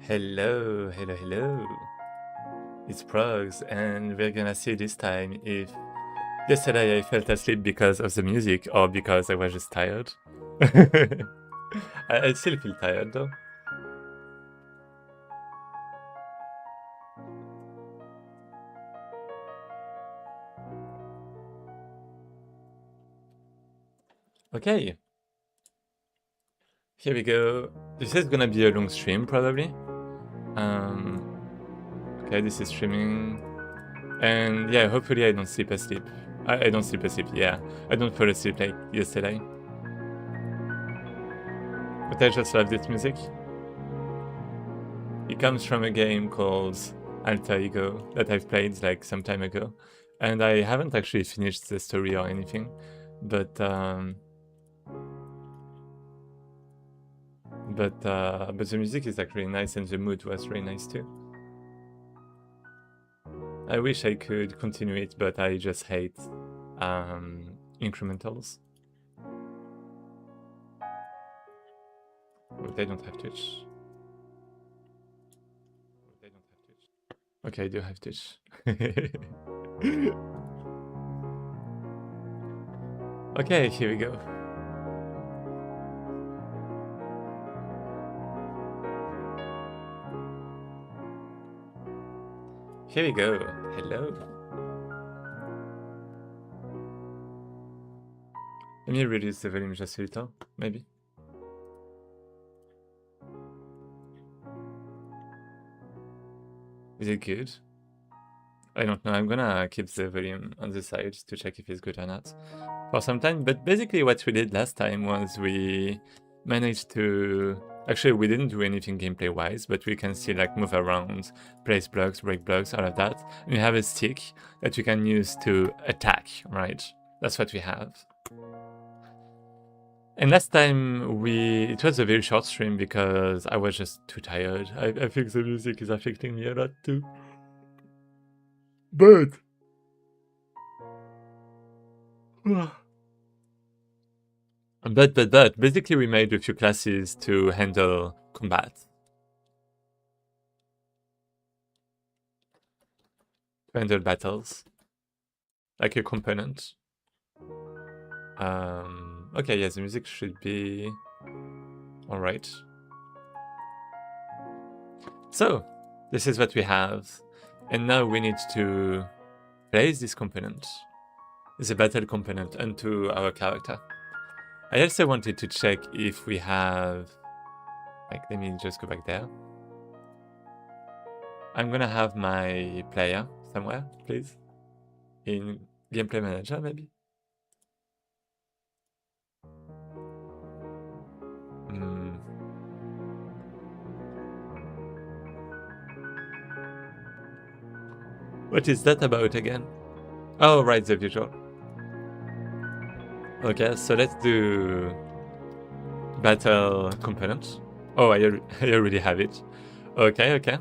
Hello, hello, hello. It's Progs, and we're gonna see this time if yesterday I fell asleep because of the music or because I was just tired. I still feel tired though. Okay, here we go. This is gonna be a long stream probably. Okay, this is streaming. And yeah, hopefully I don't sleep asleep. I don't sleep asleep, yeah. I don't fall asleep like yesterday. But I just love this music. It comes from a game called Alter Ego that I've played like some time ago. And I haven't actually finished the story or anything. But the music is actually nice and the mood was really nice too. I wish I could continue it, but I just hate incrementals. Oh, they don't have Twitch. Okay, I do have Twitch. Okay, here we go. Here we go. Hello. Let me reduce the volume just a little, maybe. Is it good? I don't know. I'm gonna keep the volume on the side to check if it's good or not for some time. But basically what we did last time was we managed to... Actually, we didn't do anything gameplay-wise, but we can still like move around, place blocks, break blocks, all of that. And we have a stick that you can use to attack, right? That's what we have. And last time it was a very short stream because I was just too tired. I think the music is affecting me a lot too. But basically we made a few classes to handle combat. To handle battles. Like a component. Okay, yeah, the music should be alright. So, this is what we have. And now we need to place this component, the battle component, onto our character. I also wanted to check if we have... Like, let me just go back there. I'm gonna have my player somewhere, please. In Gameplay Manager, maybe? What is that about again? Oh, right, the visual. Okay, so let's do battle component. Oh, I already have it. Okay, okay.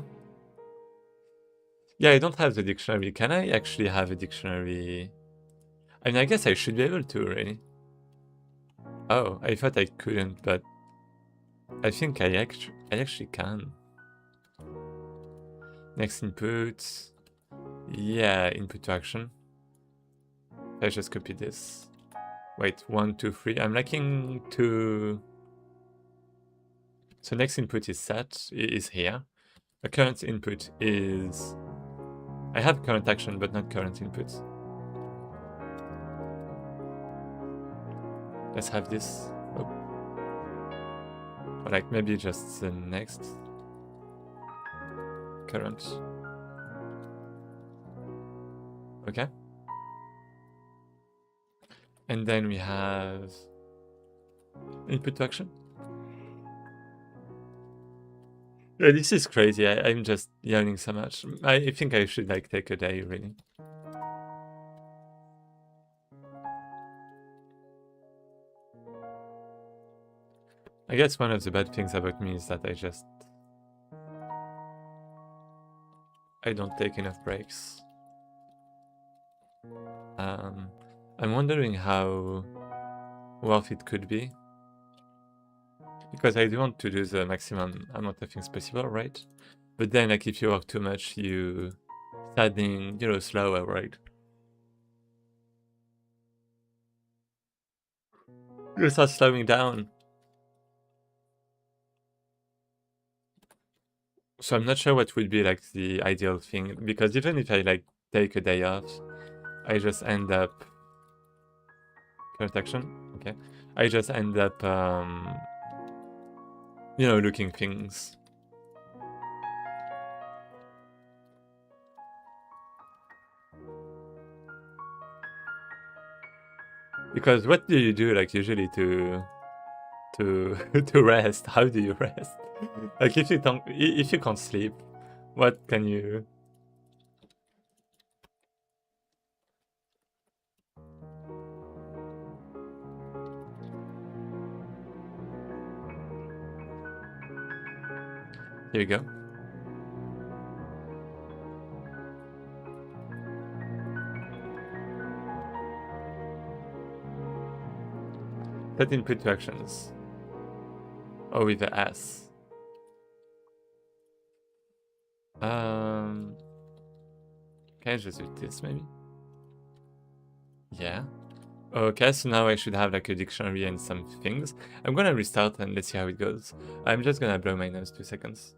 Yeah, I don't have the dictionary. Can I actually have a dictionary? I mean, I guess I should be able to, really. Oh, I thought I couldn't, but I think I actually can. Next input. Yeah, input to action. I just copy this. Wait, 1, 2, 3. I'm lacking 2. So next input is set, is here. The current input is... I have current action, but not current input. Let's have this. Oh. Or like maybe just the next. Current. Okay. And then we have input to action. Yeah, this is crazy. I'm just yawning so much. I think I should like take a day, really. I guess one of the bad things about me is that I don't take enough breaks. I'm wondering how worth it could be. Because I do want to do the maximum amount of things possible, right? But then, like, if you work too much, you start being, you know, slower, right? You start slowing down. So I'm not sure what would be, like, the ideal thing. Because even if I, like, take a day off, I just end up... Current action? Okay. I just end up, you know, looking things. Because what do you do, like, usually to to rest? How do you rest? Like, if you can't sleep, what can you... Here we go. Set input to actions. Oh, with the S. Can I just do this, maybe? Yeah. Okay, so now I should have, like, a dictionary and some things. I'm gonna restart and let's see how it goes. I'm just gonna blow my nose 2 seconds.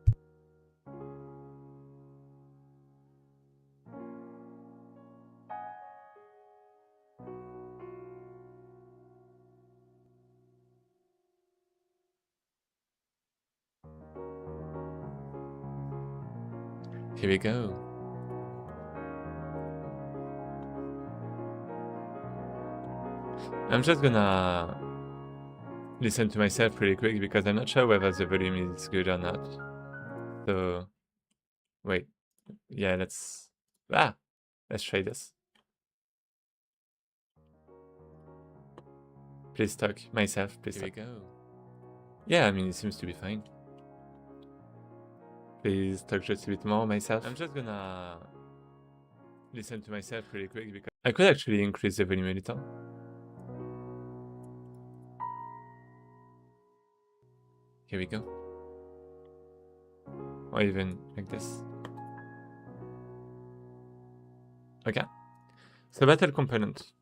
Here we go. I'm just gonna listen to myself really quick because I'm not sure whether the volume is good or not. So, wait. Yeah, let's try this. Please talk. Myself, please talk. Here we go. Yeah, I mean, it seems to be fine. Please talk just a bit more, myself. I'm just gonna listen to myself really quick because I could actually increase the volume a little. Here we go. Or even like this. Okay. So battle component.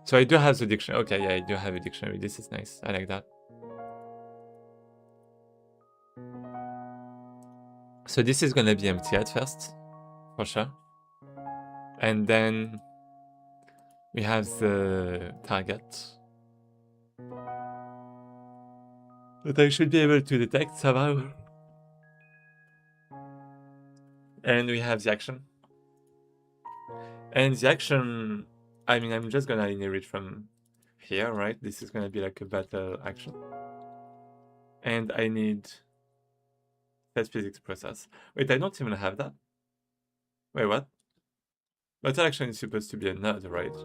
So I do have the dictionary. Okay, yeah, I do have a dictionary. This is nice. I like that. So this is gonna be empty at first, for sure. And then we have the target that I should be able to detect somehow. And we have the action. And the action, I mean, I'm just gonna inherit from here, right? This is gonna be like a battle action. And I need set physics process. Wait, I don't even have that. Wait, what? Battle action is supposed to be a node, right?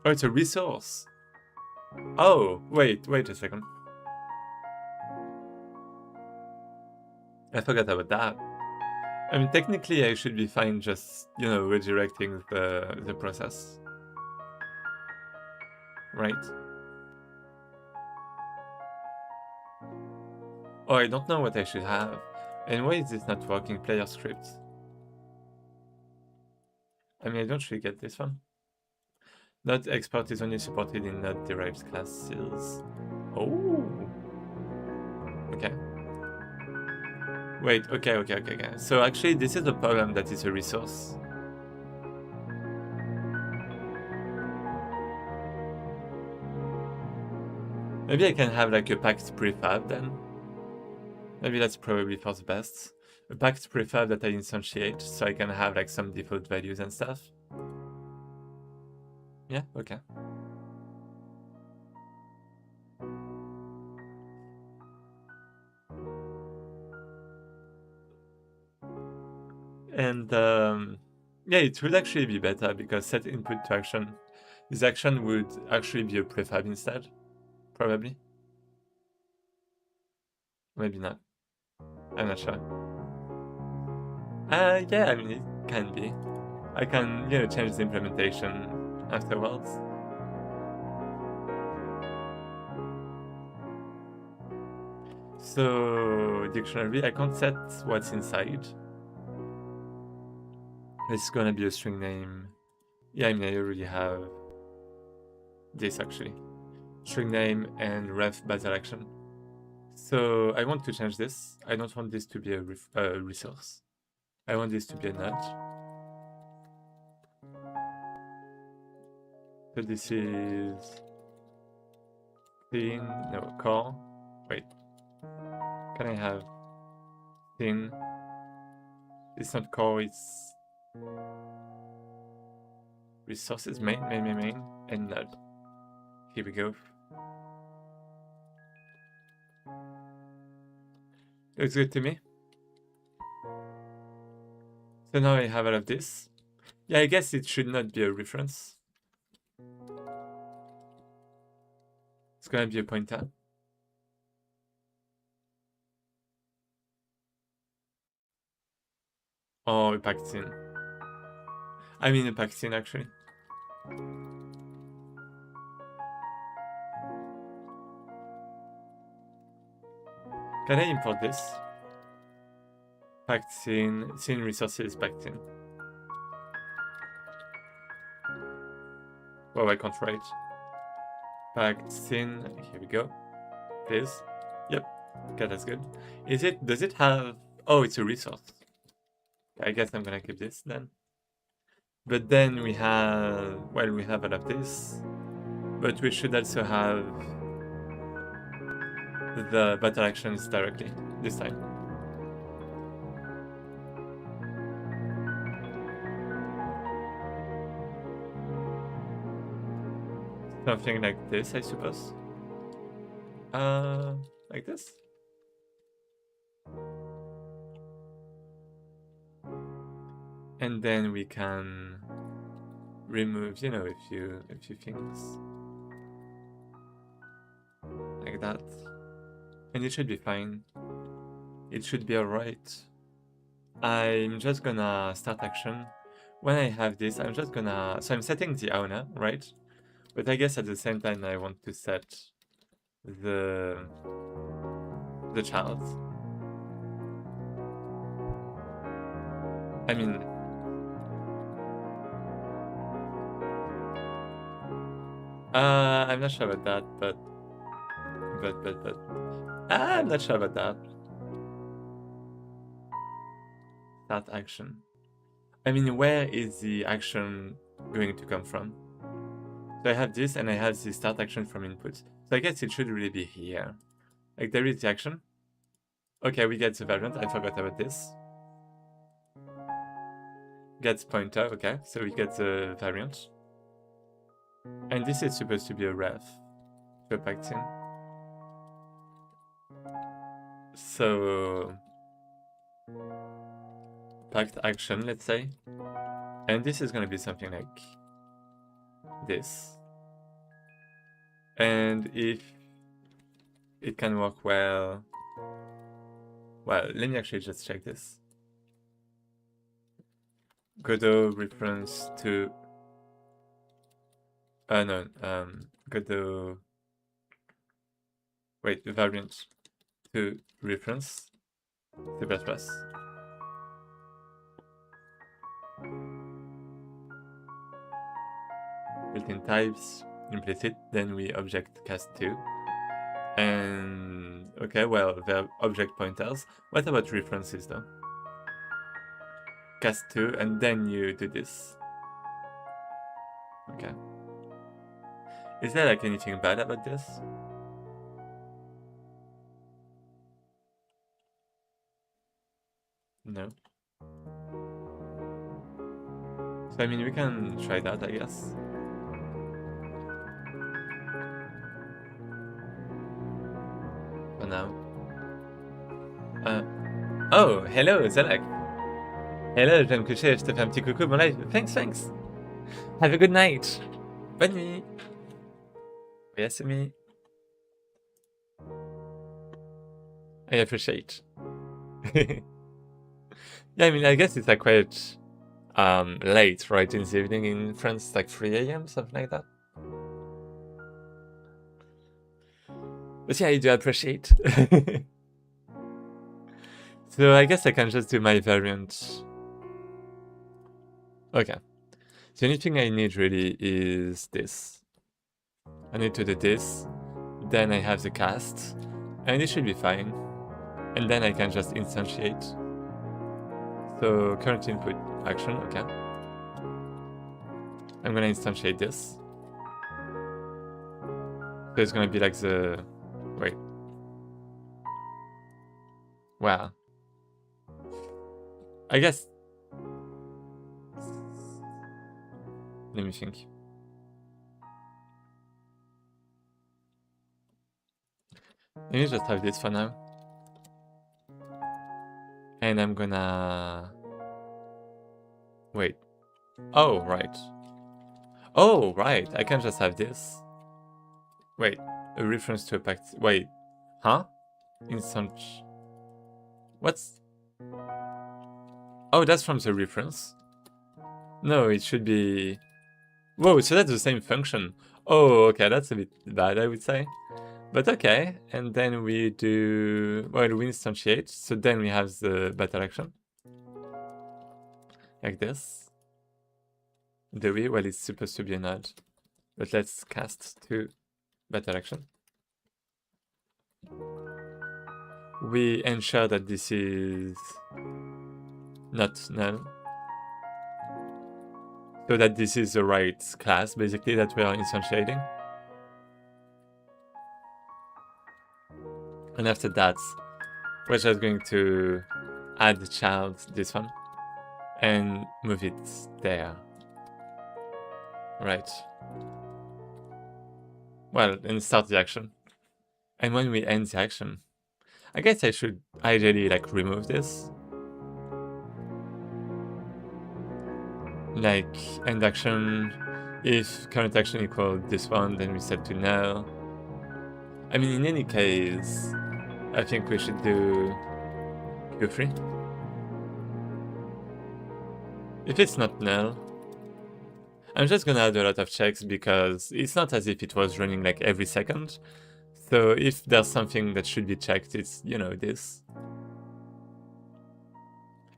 Oh, it's a resource. Oh, wait a second. I forgot about that. I mean, technically, I should be fine just, you know, redirecting the process. Right? Oh, I don't know what I should have. And why is this not working? Player script. I mean, I don't really get this one. Node export is only supported in node derived classes. Oh. Okay. Wait, okay. So actually, this is the problem that is a resource. Maybe I can have like a packed prefab then. Maybe that's probably for the best. A packed prefab that I instantiate so I can have like some default values and stuff. Yeah, okay. And yeah, it would actually be better because set input to action. This action would actually be a prefab instead, probably. Maybe not. I'm not sure. Yeah, I mean, it can be. I can, you know, change the implementation afterwards. So dictionary, I can't set what's inside. It's gonna be a string name. Yeah, I mean, I already have this actually. String name and ref battle action. So I want to change this. I don't want this to be a resource. I want this to be a nudge. So this is thin, no, core. Wait, can I have thin? It's not core, it's resources, main, and node. Here we go. Looks good to me. So now I have all of this. Yeah, I guess it should not be a reference. It's gonna be a pointer. Oh, a packed in. I mean a packed in actually. Can I import this? Packed in resources packed in. Oh, I can't write. Packed in, here we go. Please. Yep. Okay, that's good. Does it have, oh, it's a resource. I guess I'm gonna keep this then. But then we have, well, we have all of this. But we should also have the battle actions directly this time. Something like this, I suppose. Like this. And then we can remove, you know, a few things. Like that. And it should be fine. It should be alright. I'm just gonna start action. When I have this, I'm just gonna... So I'm setting the owner, right? But I guess at the same time I want to set the child. I mean... I'm not sure about that, but... I'm not sure about that. Start action. I mean, where is the action going to come from? So I have this and I have the start action from input. So I guess it should really be here. Like there is the action. Okay, we get the variant. I forgot about this. Gets pointer, okay. So we get the variant. And this is supposed to be a ref to a packed in. So packed action, let's say. And this is gonna be something like this. And if it can work well, let me actually just check this. Godot reference to Godot, wait, variant to reference C++. Built-in types, implicit, then we object cast2. And okay, well, they're object pointers. What about references though? Cast2, and then you do this. Okay. Is there like anything bad about this? No. So I mean, we can try that, I guess. For now. Oh, hello, Zelek. Hello, je viens me coucher, je te fais un petit coucou, mon live. Thanks. Have a good night. Bonne nuit. Yes, me. I appreciate. Yeah, I mean, I guess it's like quite late, right, in the evening in France, like 3 AM, something like that. But yeah, I do appreciate. So I guess I can just do my variant. Okay. The only thing I need really is this. I need to do this. Then I have the cast. And it should be fine. And then I can just instantiate. So current input action, okay. I'm gonna instantiate this. So it's gonna be like the... Wait. Wow. I guess... Let me think. Let me just have this for now. And I'm gonna... Wait. Oh, right. Oh, right. I can just have this. Wait. A reference to a pact... Wait. Huh? Instant... What's... Oh, that's from the reference. No, it should be... Whoa, so that's the same function. Oh, okay, that's a bit bad, I would say. But okay, and then we do... Well, we instantiate, so then we have the battle action. Like this. Do we? Well, it's supposed to be a node. But let's cast to battle action. We ensure that this is not null. So that this is the right class, basically, that we are instantiating. And after that, we're just going to add the child, this one, and move it there. Right. Well, and start the action. And when we end the action, I guess I should ideally like remove this. Like end action, if current action equals this one, then we set to null. I mean, in any case, I think we should do Q3. If it's not null, I'm just gonna add a lot of checks because it's not as if it was running like every second. So if there's something that should be checked, it's, you know, this.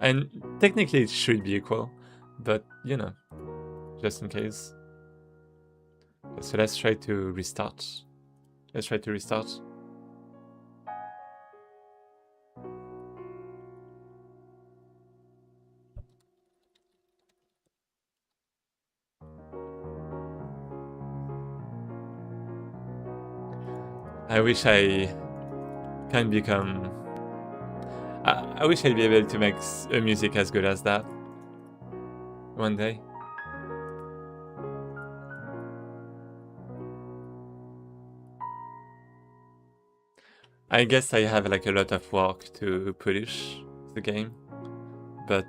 And technically it should be equal, but, you know, just in case. So let's try to restart. Let's try to restart. I wish I can become... I wish I'd be able to make a music as good as that one day. I guess I have like a lot of work to polish the game, but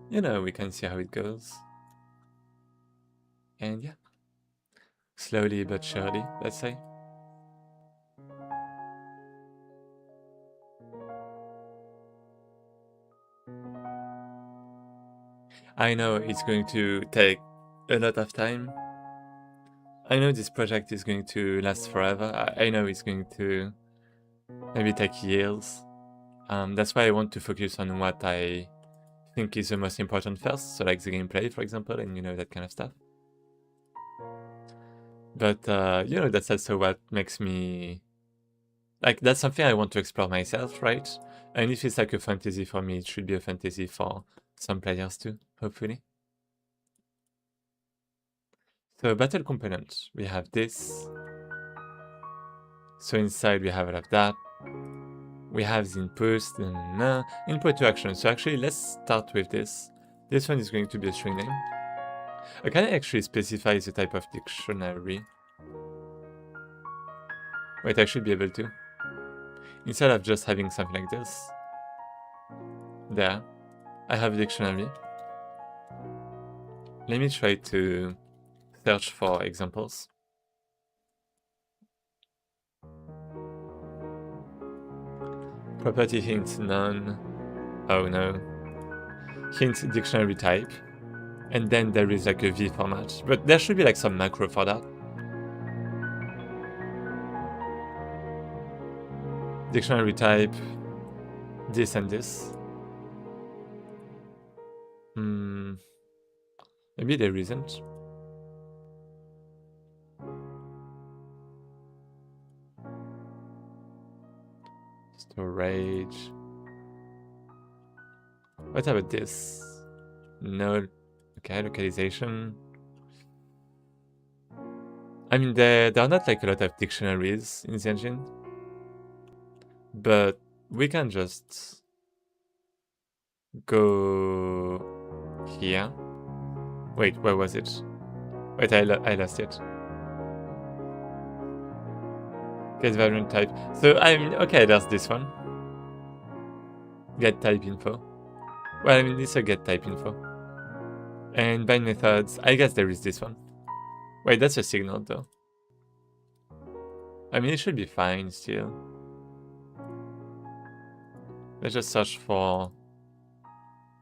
you know, we can see how it goes. And yeah, slowly but surely, let's say. I know it's going to take a lot of time. I know this project is going to last forever. I know it's going to maybe take years. That's why I want to focus on what I think is the most important first. So like the gameplay, for example, and you know, that kind of stuff. But you know, that's also what makes me... Like, that's something I want to explore myself, right? And if it's like a fantasy for me, it should be a fantasy for some players too, hopefully. So battle components, we have this. So inside we have all of that. We have the input, and input to action. So actually, let's start with this. This one is going to be a string name. Can I actually specify the type of dictionary? Wait, I should be able to. Instead of just having something like this. There. I have a dictionary. Let me try to search for examples. Property hint none. Oh no. Hint dictionary type. And then there is like a V format. But there should be like some macro for that. Dictionary type. this and this. Maybe there isn't. Storage. What about this? No. Okay, localization. I mean, there are not like a lot of dictionaries in the engine, but we can just go here. Wait, where was it? Wait, I lost it. Get variant type. So I mean, okay, there's this one. Get type info. Well, I mean, it's a get type info. And bind methods. I guess there is this one. Wait, that's a signal though. I mean, it should be fine still. Let's just search for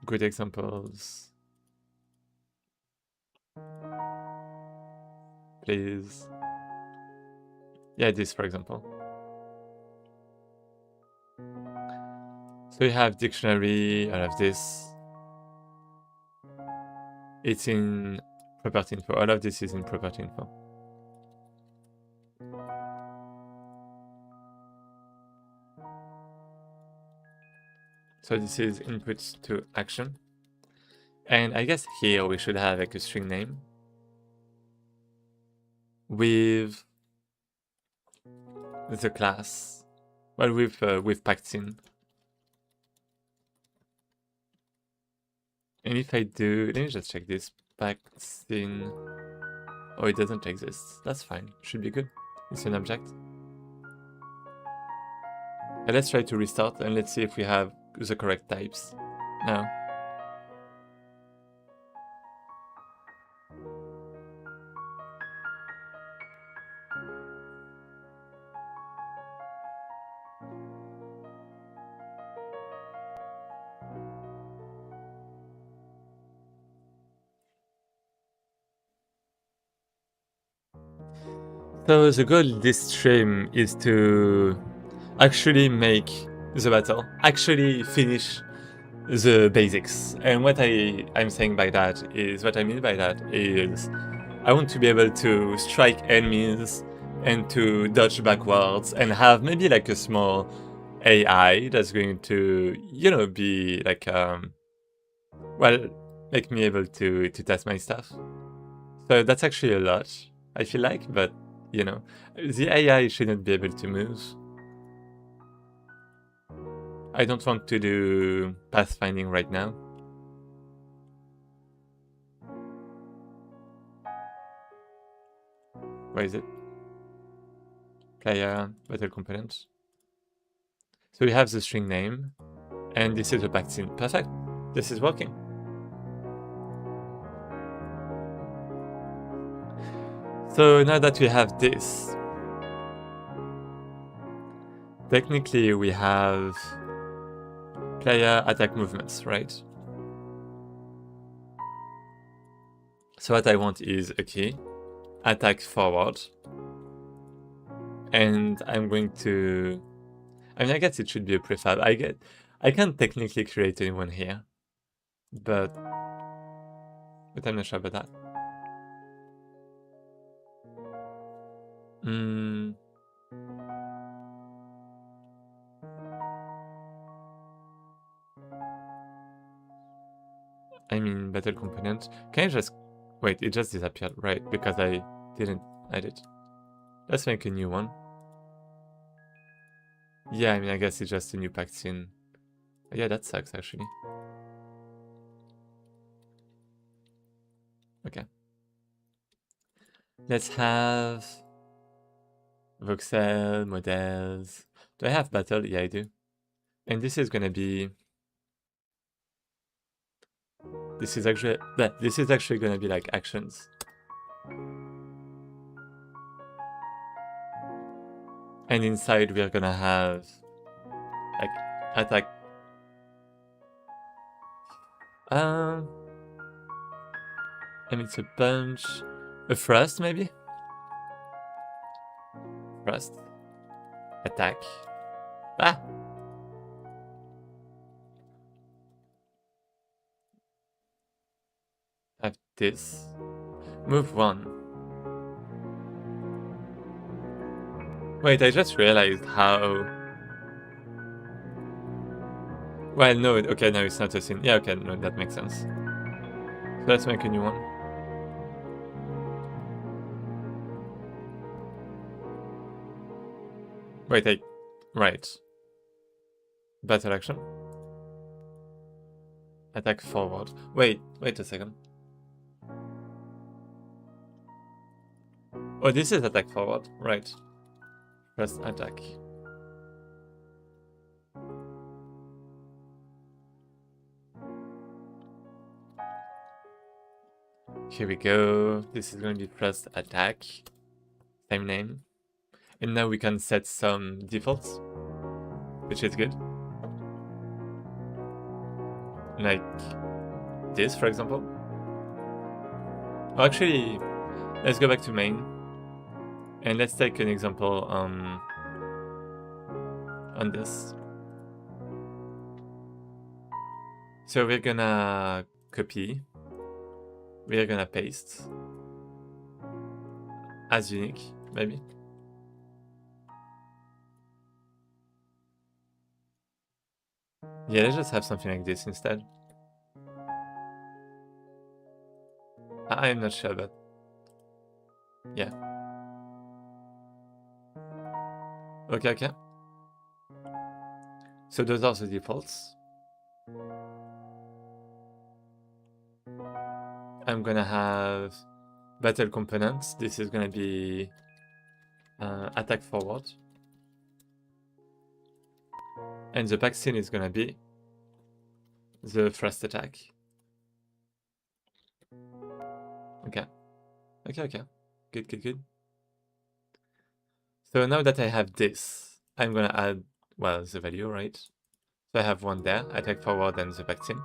good examples. Please. Yeah, this for example. So we have dictionary, all of this. It's in property info. All of this is in property info. So this is input to action. And I guess here we should have like a string name with the class. Well, with packed in. And if I do, let me just check this. Packed in. Oh, it doesn't exist. That's fine. Should be good. It's an object. And let's try to restart and let's see if we have the correct types now. So the goal of this stream is to actually make the battle, actually finish the basics. And what I'm saying by that is, what I mean by that is, I want to be able to strike enemies and to dodge backwards and have maybe like a small AI that's going to, you know, be like, well, make me able to test my stuff. So that's actually a lot, I feel like, but, you know, the AI shouldn't be able to move. I don't want to do pathfinding right now. Where is it? Player, battle component. So we have the string name, and this is the packed in. Perfect. This is working. So now that we have this, technically we have player attack movements, right? So what I want is a key, attack forward, and I'm going to, I mean, I guess it should be a prefab. I can technically create a new one here, but I'm not sure about that. I mean, battle component. Can I just... Wait, it just disappeared, right? Because I didn't add it. Let's make a new one. Yeah, I mean, I guess it's just a new packed in. Yeah, that sucks, actually. Okay. Let's have... voxel, models. Do I have battle? Yeah, I do. And this is gonna be... This is actually gonna be like actions. And inside we're gonna have like attack. And it's a punch, a thrust maybe? Thrust. Attack. Ah! have this. Move 1. Wait, I just realized how... Well, no, okay, no, it's not a scene. Yeah, okay, no, that makes sense. So let's make a new one. Wait, right. Battle action. Attack forward. Wait a second. Oh, this is attack forward, right. Press attack. Here we go. This is going to be press attack. Same name. And now we can set some defaults, which is good. Like this, for example. Oh, actually, let's go back to main. And let's take an example on this. So we're gonna copy. We're gonna paste. As unique, maybe. Yeah, let's just have something like this instead. I'm not sure, but yeah. Okay. So those are the defaults. I'm gonna have battle components. This is gonna be attack forward. And the vaccine is gonna be the thrust attack. Okay. Good. So now that I have this, I'm gonna add, well, the value, right? So I have one there, attack forward and the vaccine.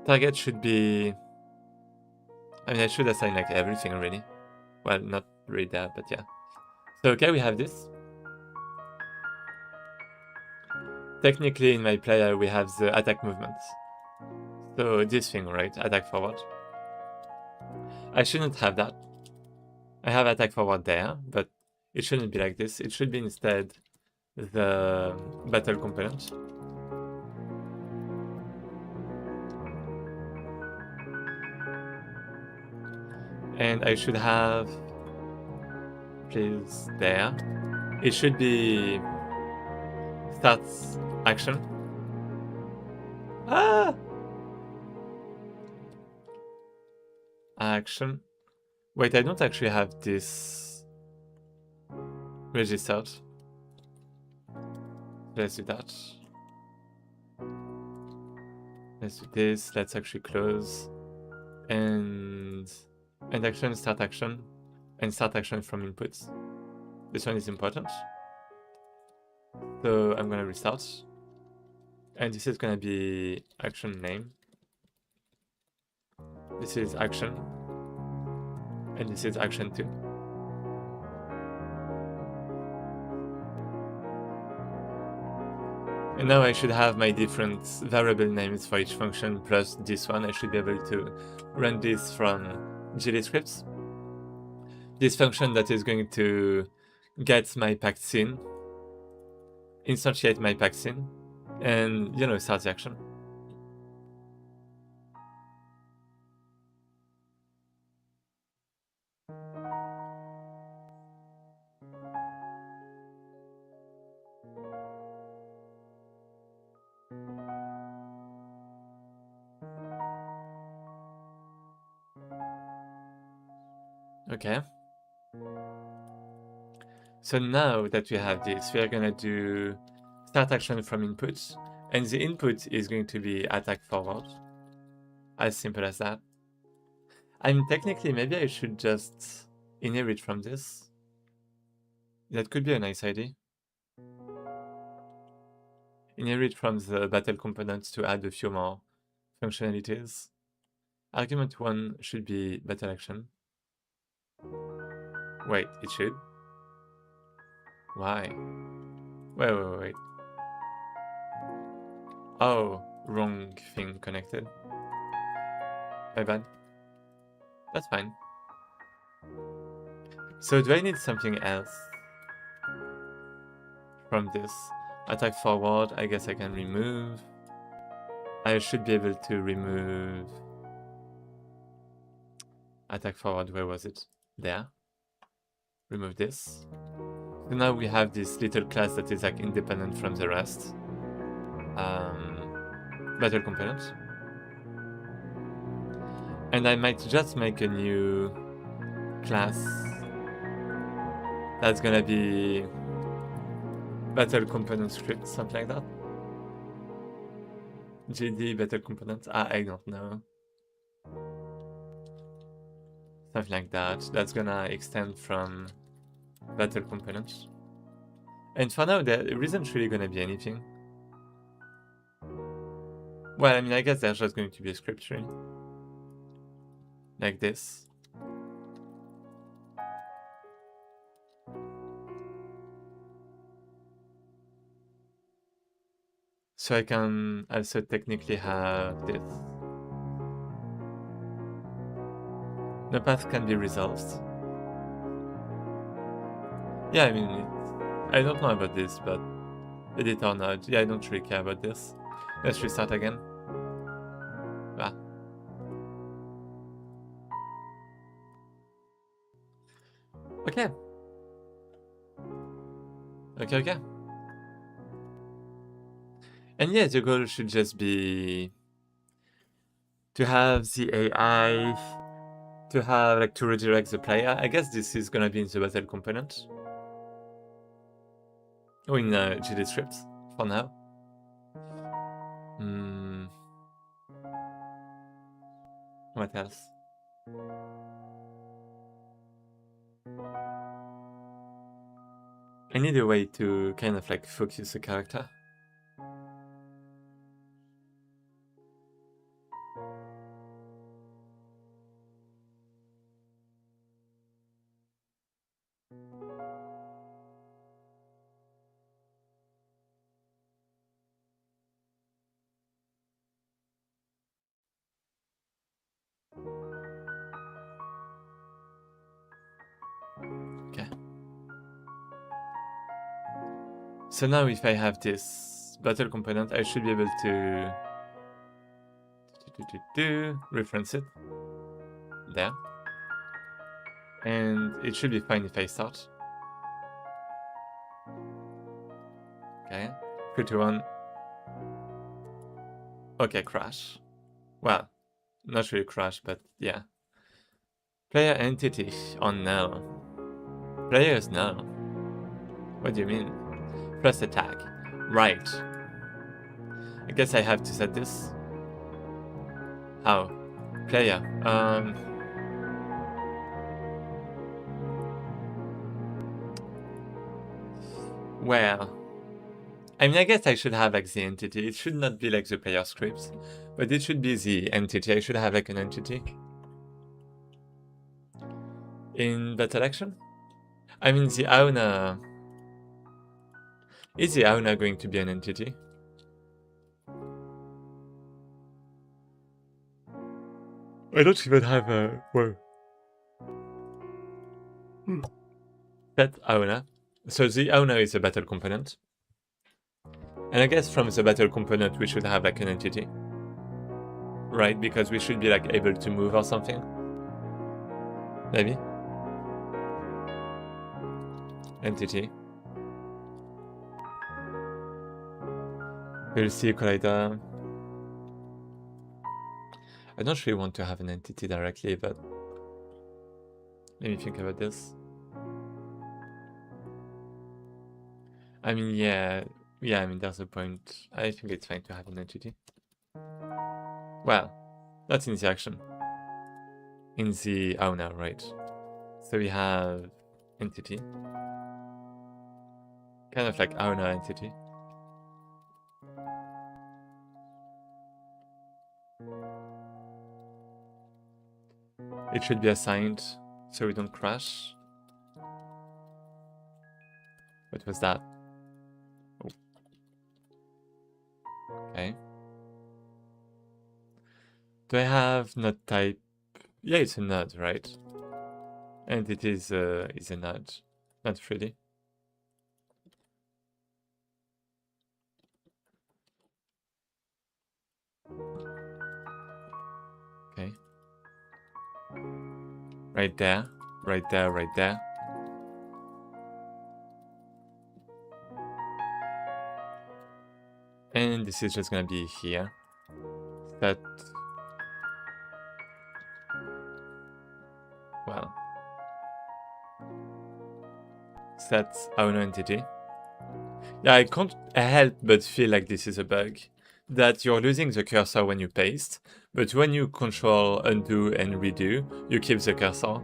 Target should be... I mean, I should assign like everything already. Well, not really that, but yeah. So okay, we have this. Technically, in my player, we have the attack movements. So this thing, right? Attack forward. I shouldn't have that. I have attack forward there, but it shouldn't be like this. It should be instead the battle component. And I should have, please, there. It should be start action. Action. Wait, I don't actually have this registered. Let's do that. Let's do this. Let's actually close. And action, start action. And start action from inputs. This one is important. So I'm gonna restart. And this is gonna be action name. This is action. And this is action 2. And now I should have my different variable names for each function plus this one. I should be able to run this from GLScripts. This function that is going to get my packed scene, instantiate my packed scene, and, you know, start the action. Okay. So now that we have this, we are gonna do start action from inputs, and the input is going to be attack forward. As simple as that. I'm technically, maybe I should just inherit from this. That could be a nice idea. Inherit from the battle components to add a few more functionalities. Argument 1 should be battle action. Wait, it should? Why? Wait. Oh, wrong thing connected. My bad. That's fine. So do I need something else from this? Attack forward, I guess I can remove. I should be able to remove attack forward. Where was it? There. Remove this. So now we have this little class that is like independent from the rest. Battle component. And I might just make a new class that's gonna be battle component script, something like that. GD battle component. I don't know. Something like that. That's gonna extend from battle components. And for now, there isn't really gonna be anything. Well, I mean, I guess there's just going to be a script tree. Like this. So I can also technically have this. The path can be resolved. Yeah, I mean, I don't know about this, but edit or not, yeah, I don't really care about this. Let's restart again. Ah. Okay. Okay. And yeah, the goal should just be to have the AI, to have like to redirect the player. I guess this is gonna be in the battle component. Or in GD scripts for now. What else? I need a way to kind of like focus the character. Okay. So now if I have this battle component, I should be able to reference it there. And it should be fine if I start. Okay. 3, 2, 1. Okay, crash. Well, not really crash, but yeah. Player entity on null. Player is null. What do you mean? Plus attack. Right. I guess I have to set this. How? Player. Well, I mean, I guess I should have like the entity. It should not be like the player script, but it should be the entity. I should have like an entity in battle action. I mean, the owner. Is the owner going to be an entity? I don't even have a. Whoa. That owner. So the owner is a battle component. And I guess from the battle component we should have like an entity. Right? Because we should be like able to move or something. Maybe. Entity. We'll see collider. I don't really want to have an entity directly, but let me think about this. I mean, yeah, I mean, there's a point. I think it's fine to have an entity. Well, not in the action. In the owner, right? So we have entity. Kind of like owner entity. It should be assigned so we don't crash. What was that? Oh. Okay. Do I have node type? Yeah, it's a node, right? And it is a node. Not really. Okay. Right there, right there, right there. And this is just gonna be here. That, well, set owner entity. Yeah, I can't help but feel like this is a bug. That you're losing the cursor when you paste, but when you control undo and redo, you keep the cursor.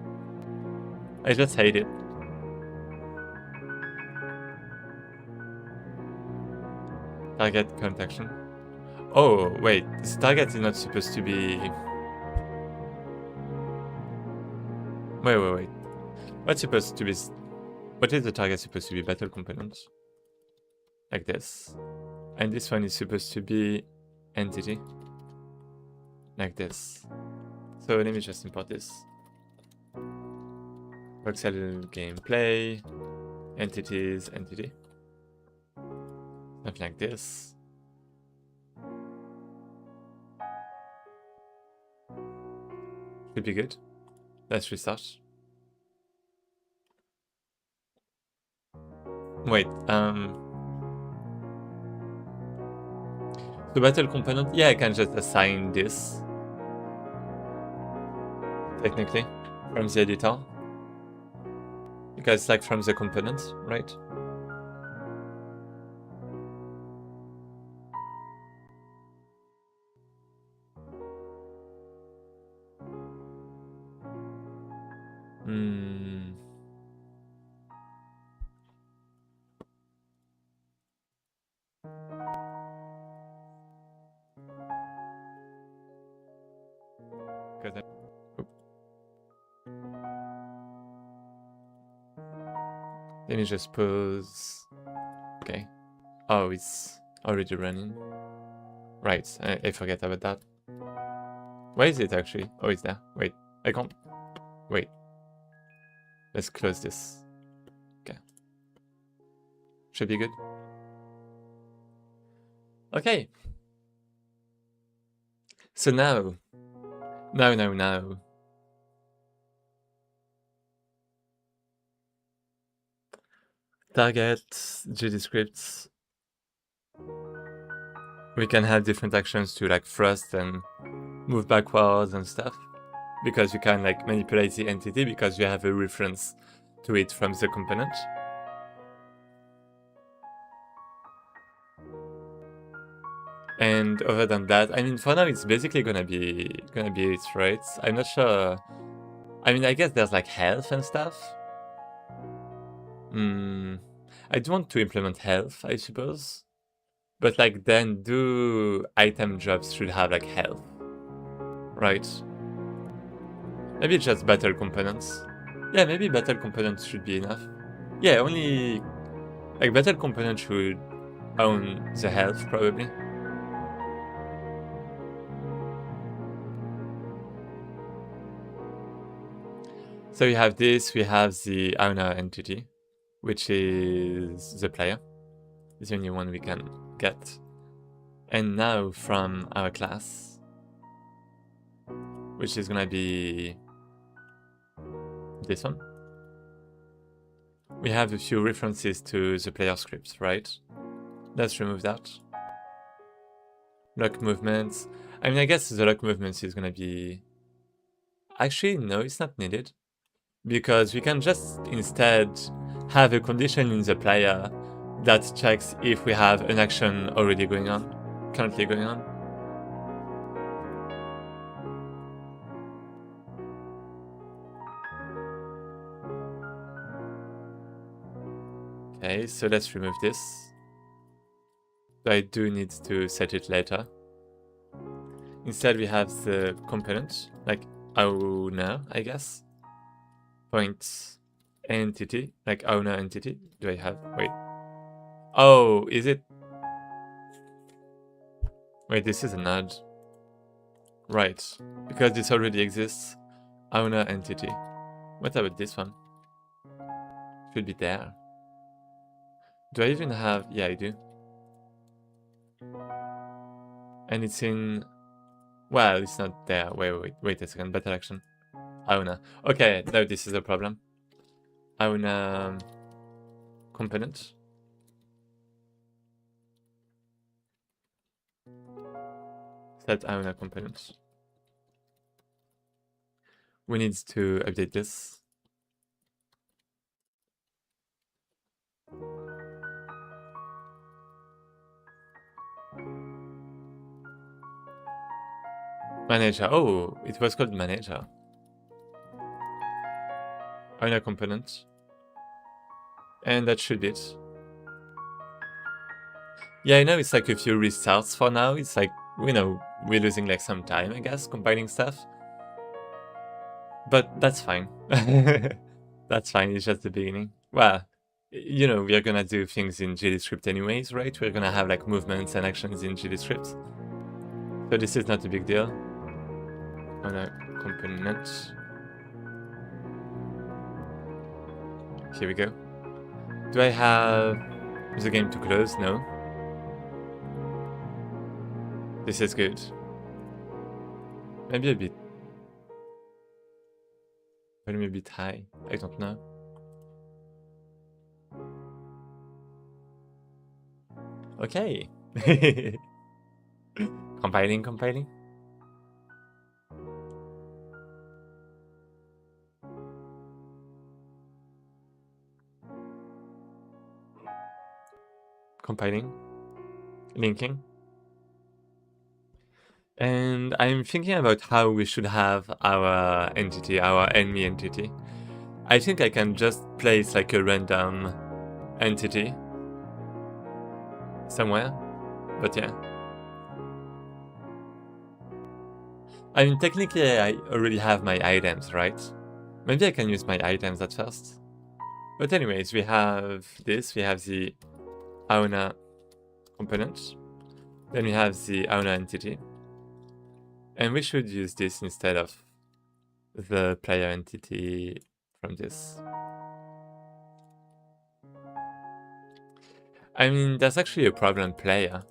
I just hate it. Target current action. Oh, wait, this target is not supposed to be... Wait. What's supposed to be... What is the target supposed to be? Battle component? Like this. And this one is supposed to be entity. Like this. So let me just import this. Voxel gameplay. Entities, entity. Something like this. Should be good. Let's restart. Wait, the battle component, yeah, I can just assign this. Technically, from the editor. Because it's like from the component, right? Let me just pause. Okay. Oh, it's already running. Right, I forget about that. Where is it actually? Oh, it's there. Wait, I can't. Wait. Let's close this. Okay. Should be good. Okay. So now. Target, GD scripts. We can have different actions to like thrust and move backwards and stuff. Because you can like manipulate the entity because you have a reference to it from the component. And other than that, I mean, for now it's basically gonna be it, right? I'm not sure. I mean, I guess there's like health and stuff. I do want to implement health, I suppose. But like then do item jobs should have like health. Right? Maybe just battle components. Yeah, maybe battle components should be enough. Yeah, only like battle component should own the health probably. So we have this, we have the owner entity, which is the player. It's the only one we can get. And now from our class, which is gonna be this one, we have a few references to the player scripts, right? Let's remove that. Lock movements. I mean, I guess the lock movements is gonna be... Actually, no, it's not needed. Because we can just instead have a condition in the player that checks if we have an action already going on, currently going on. Okay, so let's remove this. I do need to set it later. Instead we have the component, like owner, I guess. Point entity, like owner entity. Do I have... Wait. Oh, is it... Wait, this is a node. Right, because this already exists. Owner entity. What about this one? Should be there. Do I even have... Yeah, I do. And it's in... Well, it's not there. Wait a second. Battle action. Owner. Okay, now this is a problem. Owner component. Set owner component. We need to update this. Manager. Oh, it was called manager. Owner component. And that should be it. Yeah, I know it's like a few restarts for now. It's like, you know, we're losing like some time, I guess, compiling stuff. But that's fine. That's fine, it's just the beginning. Well, you know, we're gonna do things in GDScript anyways, right? We're gonna have like movements and actions in GDScript. So this is not a big deal. On a component. Here we go. Do I have the game to close? No. This is good. Maybe a bit. Volume a bit high. I don't know. Okay. Compiling. Compiling. Linking. And I'm thinking about how we should have our entity, our enemy entity. I think I can just place like a random entity somewhere, but yeah. I mean, technically I already have my items, right? Maybe I can use my items at first. But anyways, we have this, we have the owner component, then we have the owner entity. And we should use this instead of the player entity from this. I mean, there's actually a problem player.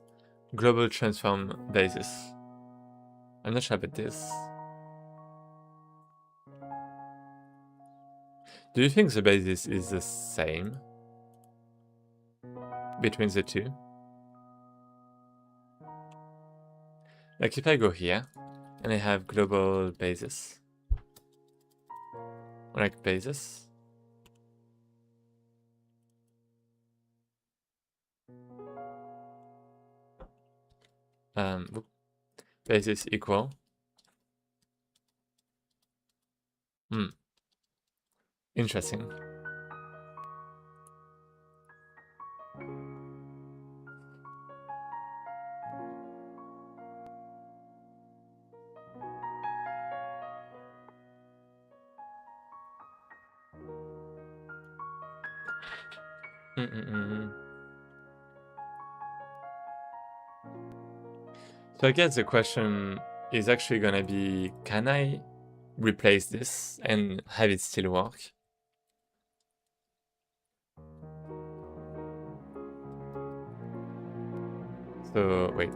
Global transform basis. I'm not sure about this. Do you think the basis is the same between the two? Like if I go here and I have global basis, like basis, basis equal. Interesting. So I guess the question is actually gonna be, can I replace this and have it still work? So wait,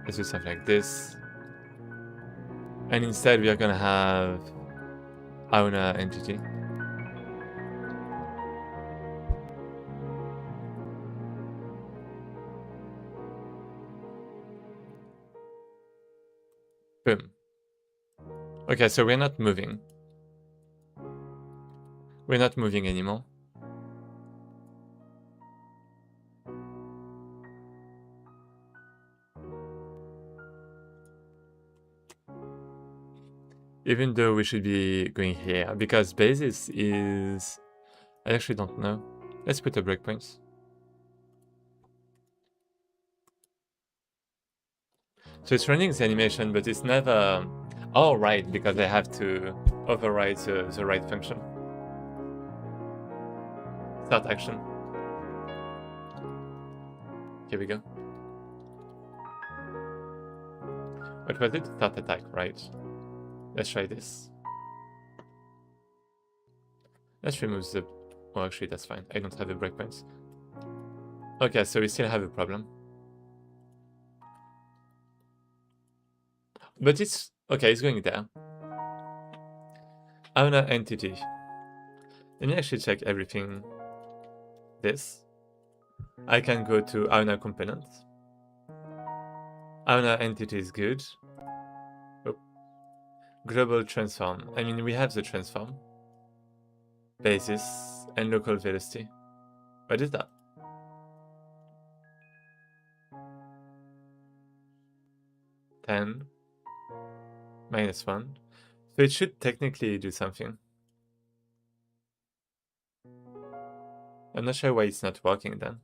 let's do something like this. And instead we are gonna have owner entity. Boom. Okay, so we're not moving. We're not moving anymore. Even though we should be going here, because basis is... I actually don't know. Let's put a breakpoint. So it's running the animation, but it's never... Oh, right, because I have to override the right function. Start action. Here we go. What was it? Start attack, right? Let's try this. Let's remove the... Oh, actually, that's fine. I don't have the breakpoints. Okay, so we still have a problem. But it's... Okay, it's going there. Owner entity. Let me actually check everything. This. I can go to owner component. Owner entity is good. Oh. Global transform. I mean, we have the transform. Basis and local velocity. What is that? -10. -1. So it should technically do something. I'm not sure why it's not working then.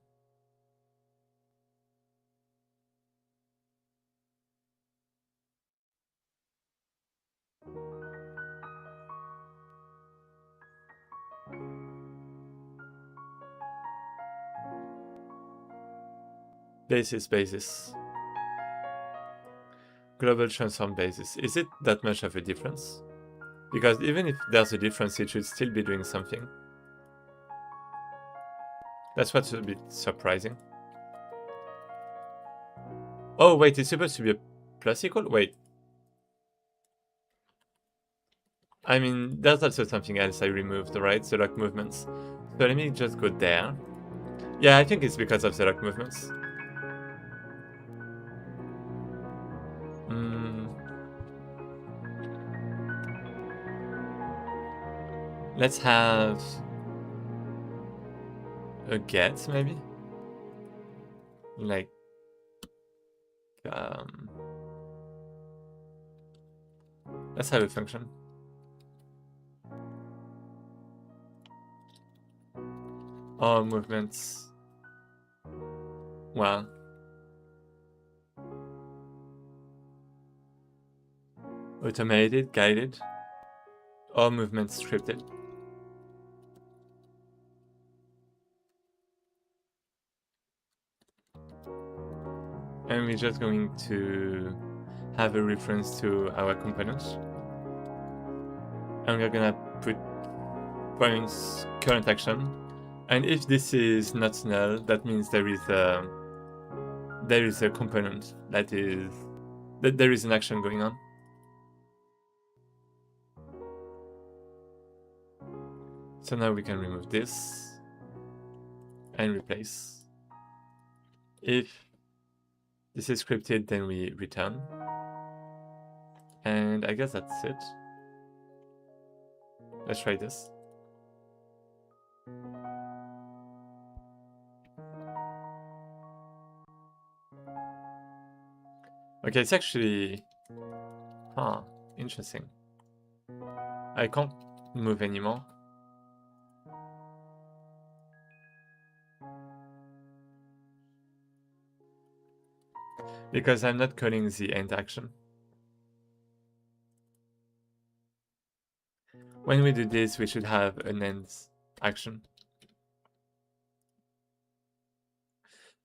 Basis. Global transform basis. Is it that much of a difference? Because even if there's a difference, it should still be doing something. That's what's a bit surprising. Oh, wait, it's supposed to be a plus equal? Wait. I mean, there's also something else I removed, right? The lock movements. So let me just go there. Yeah, I think it's because of the lock movements. Let's have a get, maybe? Like, let's have a function. Oh, movements. Well. Automated, guided. All movements scripted. And we're just going to have a reference to our components. And we're gonna put points current action. And if this is not null, that means there is a component that there is an action going on. So now we can remove this and replace. If this is scripted, then we return. And I guess that's it. Let's try this. Okay, it's actually... Huh, interesting. I can't move anymore. Because I'm not calling the end action. When we do this, we should have an end action.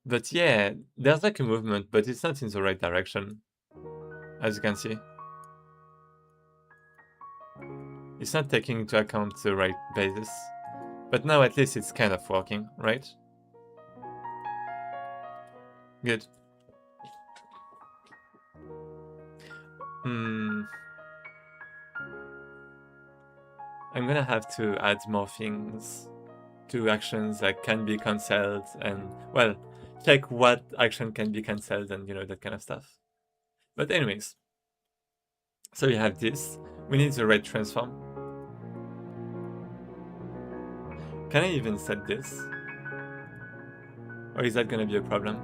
But yeah, there's like a movement, but it's not in the right direction. As you can see. It's not taking into account the right basis. But now at least it's kind of working, right? Good. I'm gonna have to add more things to actions that can be cancelled and, well, check what action can be cancelled and, you know, that kind of stuff. But anyways, so we have this. We need the right transform. Can I even set this? Or is that gonna be a problem?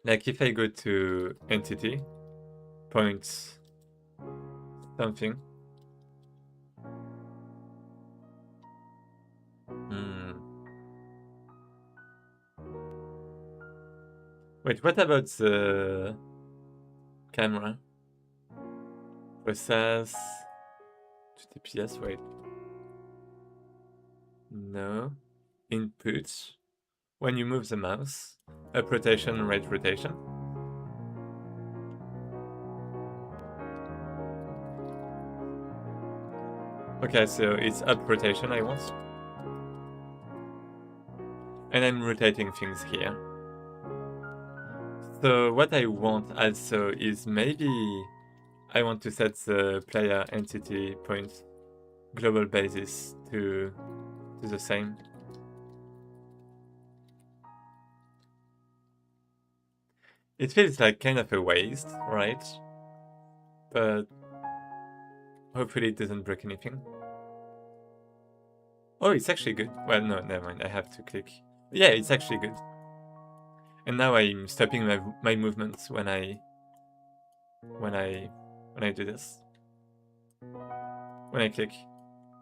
Like if I go to entity, points, something. Wait, what about the camera? Process, FPS, wait. No. Input. When you move the mouse. Up rotation, right rotation. Okay, so it's up rotation I want. And I'm rotating things here. So what I want also is maybe I want to set the player entity point global basis to the same. It feels like kind of a waste, right? But hopefully it doesn't break anything. Oh, it's actually good. Well, no, never mind. I have to click. Yeah, it's actually good. And now I'm stopping my movements when I do this. When I click,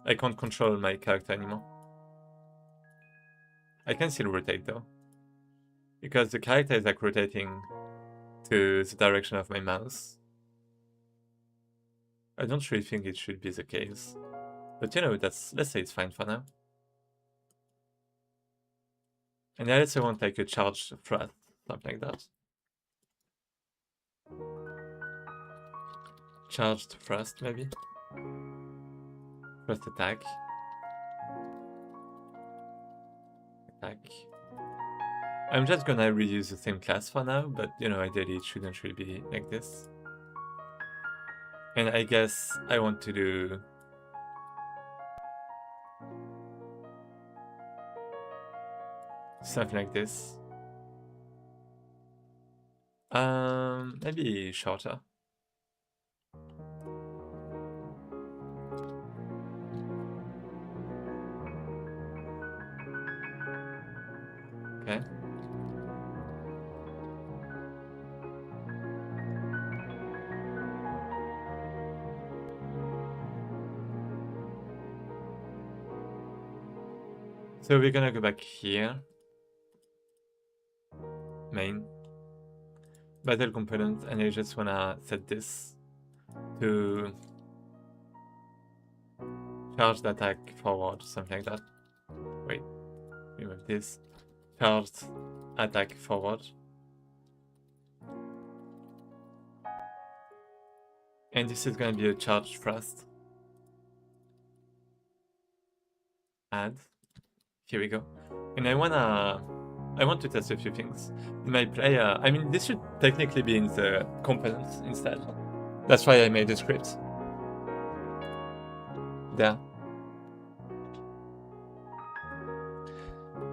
I can't control my character anymore. I can still rotate though, because the character is like rotating to the direction of my mouse. I don't really think it should be the case, but you know, let's say it's fine for now. And I also want like a charged thrust, something like that. Charged thrust, maybe. Thrust attack. Attack. I'm just gonna reuse the same class for now, but you know, ideally it shouldn't really be like this. And I guess I want to do something like this. Maybe shorter. Okay. So we're gonna go back here. Main. Battle component, and I just wanna set this to charge the attack forward, something like that. Wait, remove this. Charged attack forward. And this is gonna be a charged thrust. Add. Here we go. And I want to test a few things. In my player, I mean, this should technically be in the components instead. That's why I made the script. There.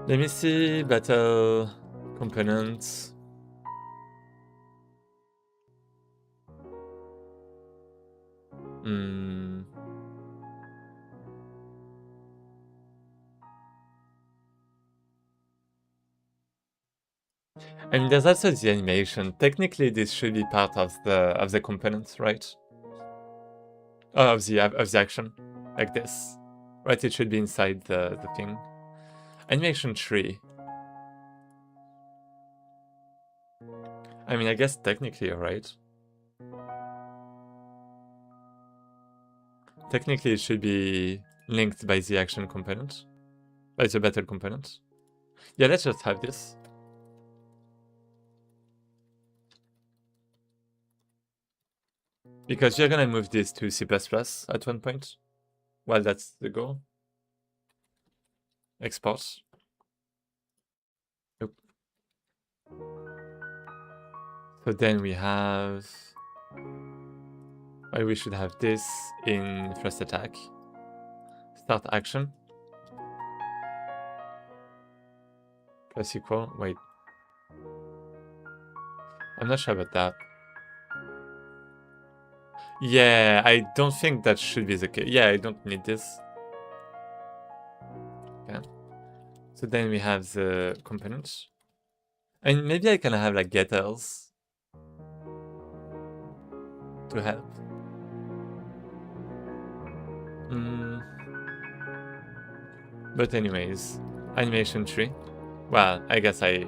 Let me see, battle components. I mean, there's also the animation. Technically, this should be part of the components, right? Oh, of the action, like this, right? It should be inside the thing. Animation tree. I mean, I guess technically you're right. Technically, it should be linked by the action component, by the battle component. Yeah, let's just have this. Because you're gonna move this to C++ at one point. Well, that's the goal. Export. Nope. So then we have... Well, we should have this in first attack. Start action. Plus equal. Wait. I'm not sure about that. Yeah, I don't think that should be the case. Yeah, I don't need this. Okay. So then we have the components. And maybe I can have like getters to help. But anyways, animation tree. Well, I guess right.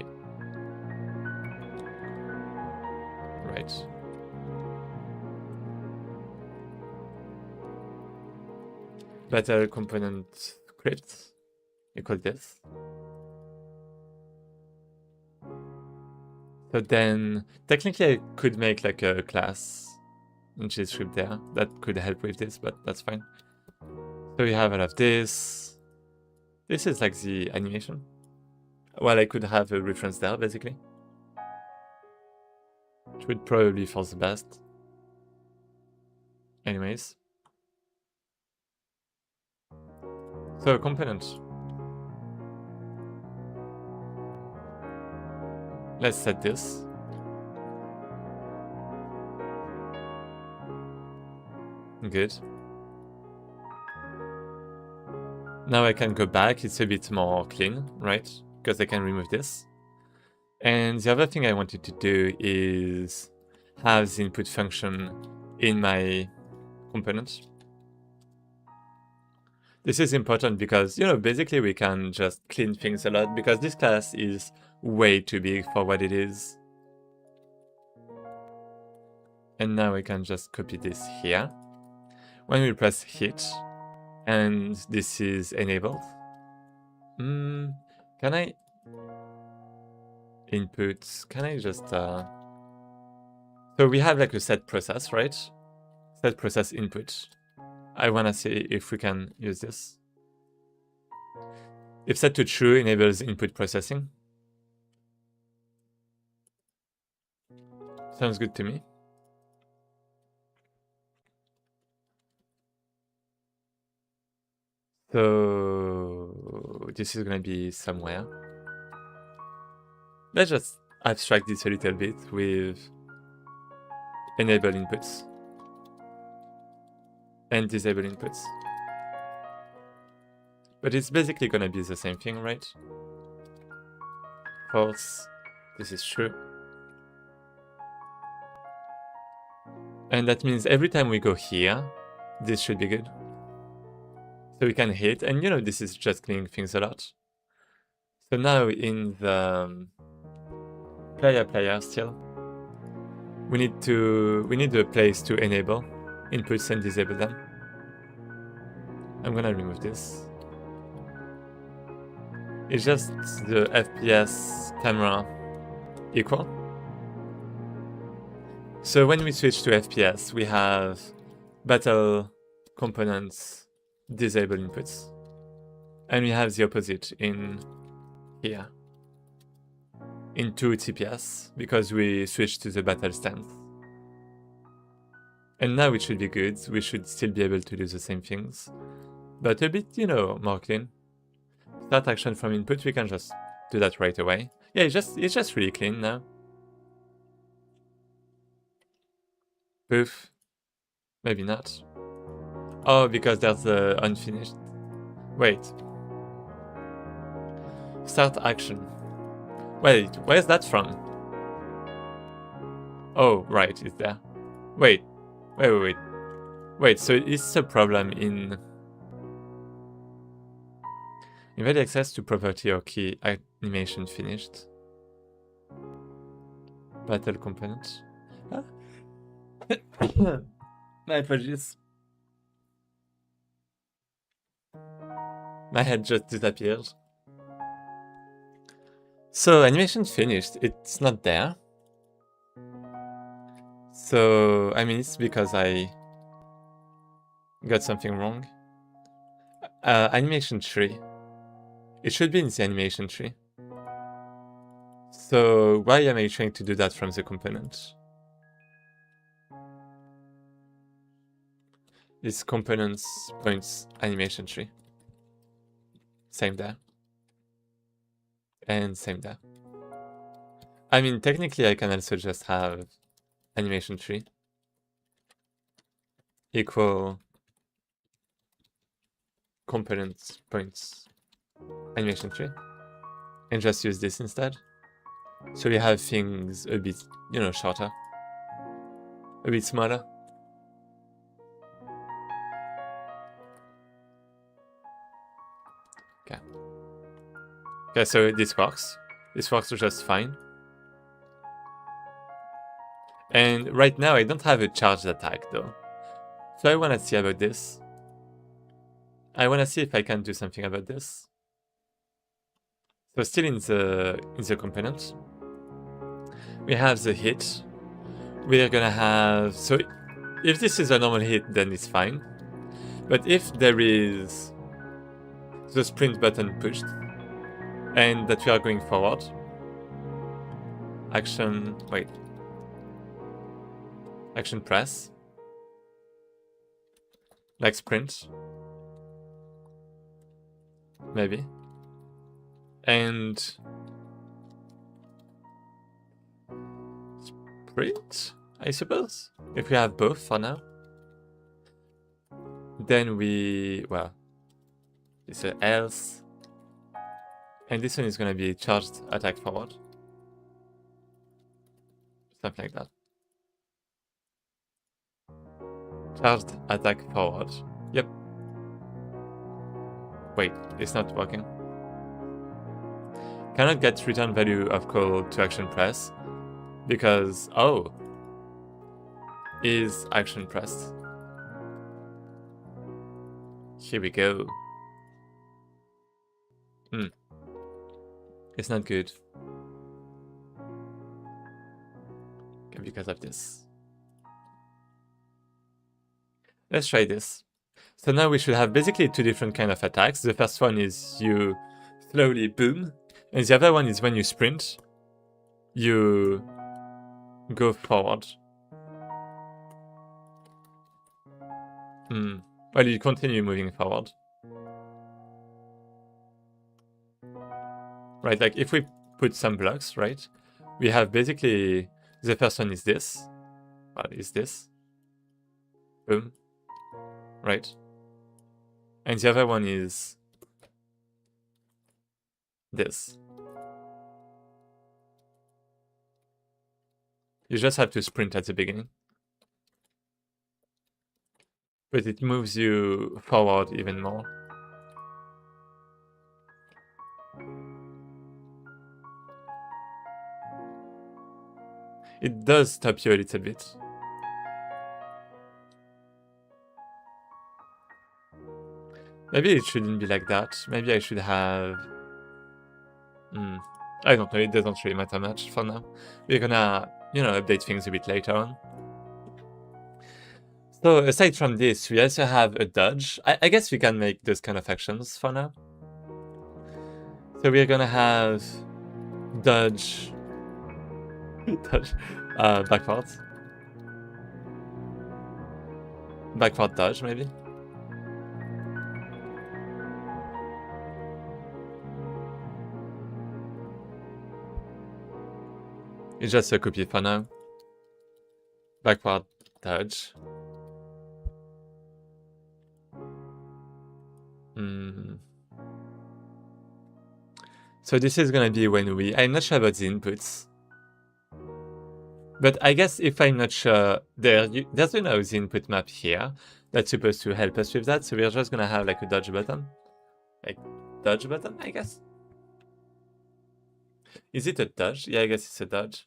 battle component script equal this. So then technically I could make like a class script there that could help with this, but that's fine. So we have all of this. This is like the animation. Well, I could have a reference there basically, which would probably for the best. Anyways. So component. Let's set this. Good. Now I can go back, it's a bit more clean, right? Because I can remove this. And the other thing I wanted to do is have the input function in my component. This is important because, you know, basically we can just clean things a lot because this class is way too big for what it is. And now we can just copy this here. When we press hit, and this is enabled. Can I input? Can I just so we have like a set process, right? Set process input. I wanna see if we can use this. If set to true enables input processing. Sounds good to me. So this is gonna be somewhere. Let's just abstract this a little bit with enable inputs and disable inputs. But it's basically gonna be the same thing, right? False, this is true. And that means every time we go here, this should be good. So we can hit, and you know, this is just cleaning things a lot. So now in the player still, we need a place to enable inputs and disable them. I'm gonna remove this. It's just the FPS camera equal. So when we switch to FPS, we have battle components disable inputs, and we have the opposite in here into TPS because we switched to the battle stance. And now it should be good. We should still be able to do the same things, but a bit, you know, more clean. Start action from input, we can just do that right away. Yeah, it's just really clean now. Poof. Maybe not. Oh, because there's the unfinished. Wait. Start action. Wait, where's that from? Oh, right, it's there. Wait, so it's a problem in invade access to property or key animation finished. Battle component. Huh? My apologies. My head just disappeared. So animation finished, it's not there. So, I mean, it's because I got something wrong. Animation tree. It should be in the animation tree. So why am I trying to do that from the component? This components points animation tree. Same there. And same there. I mean, technically I can also just have animation tree equal component points animation tree and just use this instead. So we have things a bit, you know, shorter, a bit smaller. Okay, so this works. This works just fine. And right now I don't have a charged attack though. So I wanna see about this. I want to see if I can do something about this. So still in the component, we have the hit. We're gonna have, so if this is a normal hit, then it's fine. But if there is the sprint button pushed and that we are going forward, action press, like sprint, maybe, and sprint, I suppose, if we have both for now. Then we, well, it's a else, and this one is going to be charged attack forward, something like that. Charged attack forward. Yep. Wait, it's not working. Cannot get return value of call to action press because, oh, is action pressed. Here we go. It's not good. Because of this. Let's try this. So now we should have basically two different kind of attacks. The first one is you slowly boom, and the other one is when you sprint, you go forward. Well, you continue moving forward. Right, like if we put some blocks, right, we have basically, the first one is this. Well, is this. Boom. Right. And the other one is this. You just have to sprint at the beginning. But it moves you forward even more. It does stop you a little bit. Maybe it shouldn't be like that. Maybe I should have... I don't know, it doesn't really matter much for now. We're gonna, update things a bit later on. So aside from this, we also have a dodge. I guess we can make those kind of actions for now. So we're gonna have dodge, backwards. Backward dodge, maybe. It's just a copy for now. Backward dodge. So this is gonna be when we... I'm not sure about the inputs. But I guess if I'm not sure... there's the input map here. That's supposed to help us with that. So we're just gonna have like a dodge button. Like, dodge button, I guess? Is it a dodge? Yeah, I guess it's a dodge.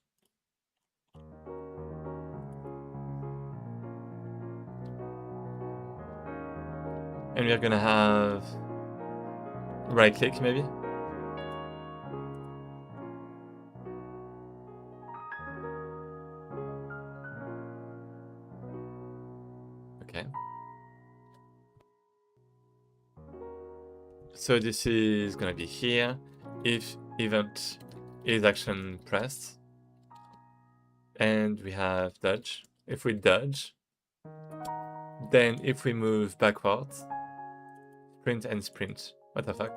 And we're gonna have right click maybe. Okay. So this is gonna be here. If event is action pressed. And we have dodge. If we dodge, then if we move backwards, sprint and sprint. What the fuck?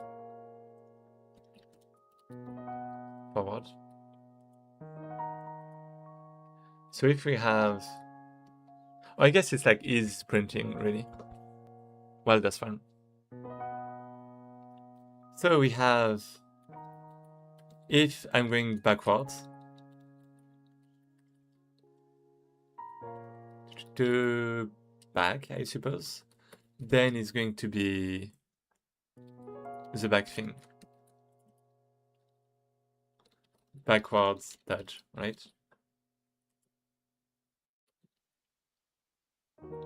Forward. So if we have... oh, I guess it's like is sprinting, really. Well, that's fine. So we have... if I'm going backwards, to back, I suppose, then it's going to be the back thing. Backwards dodge, right?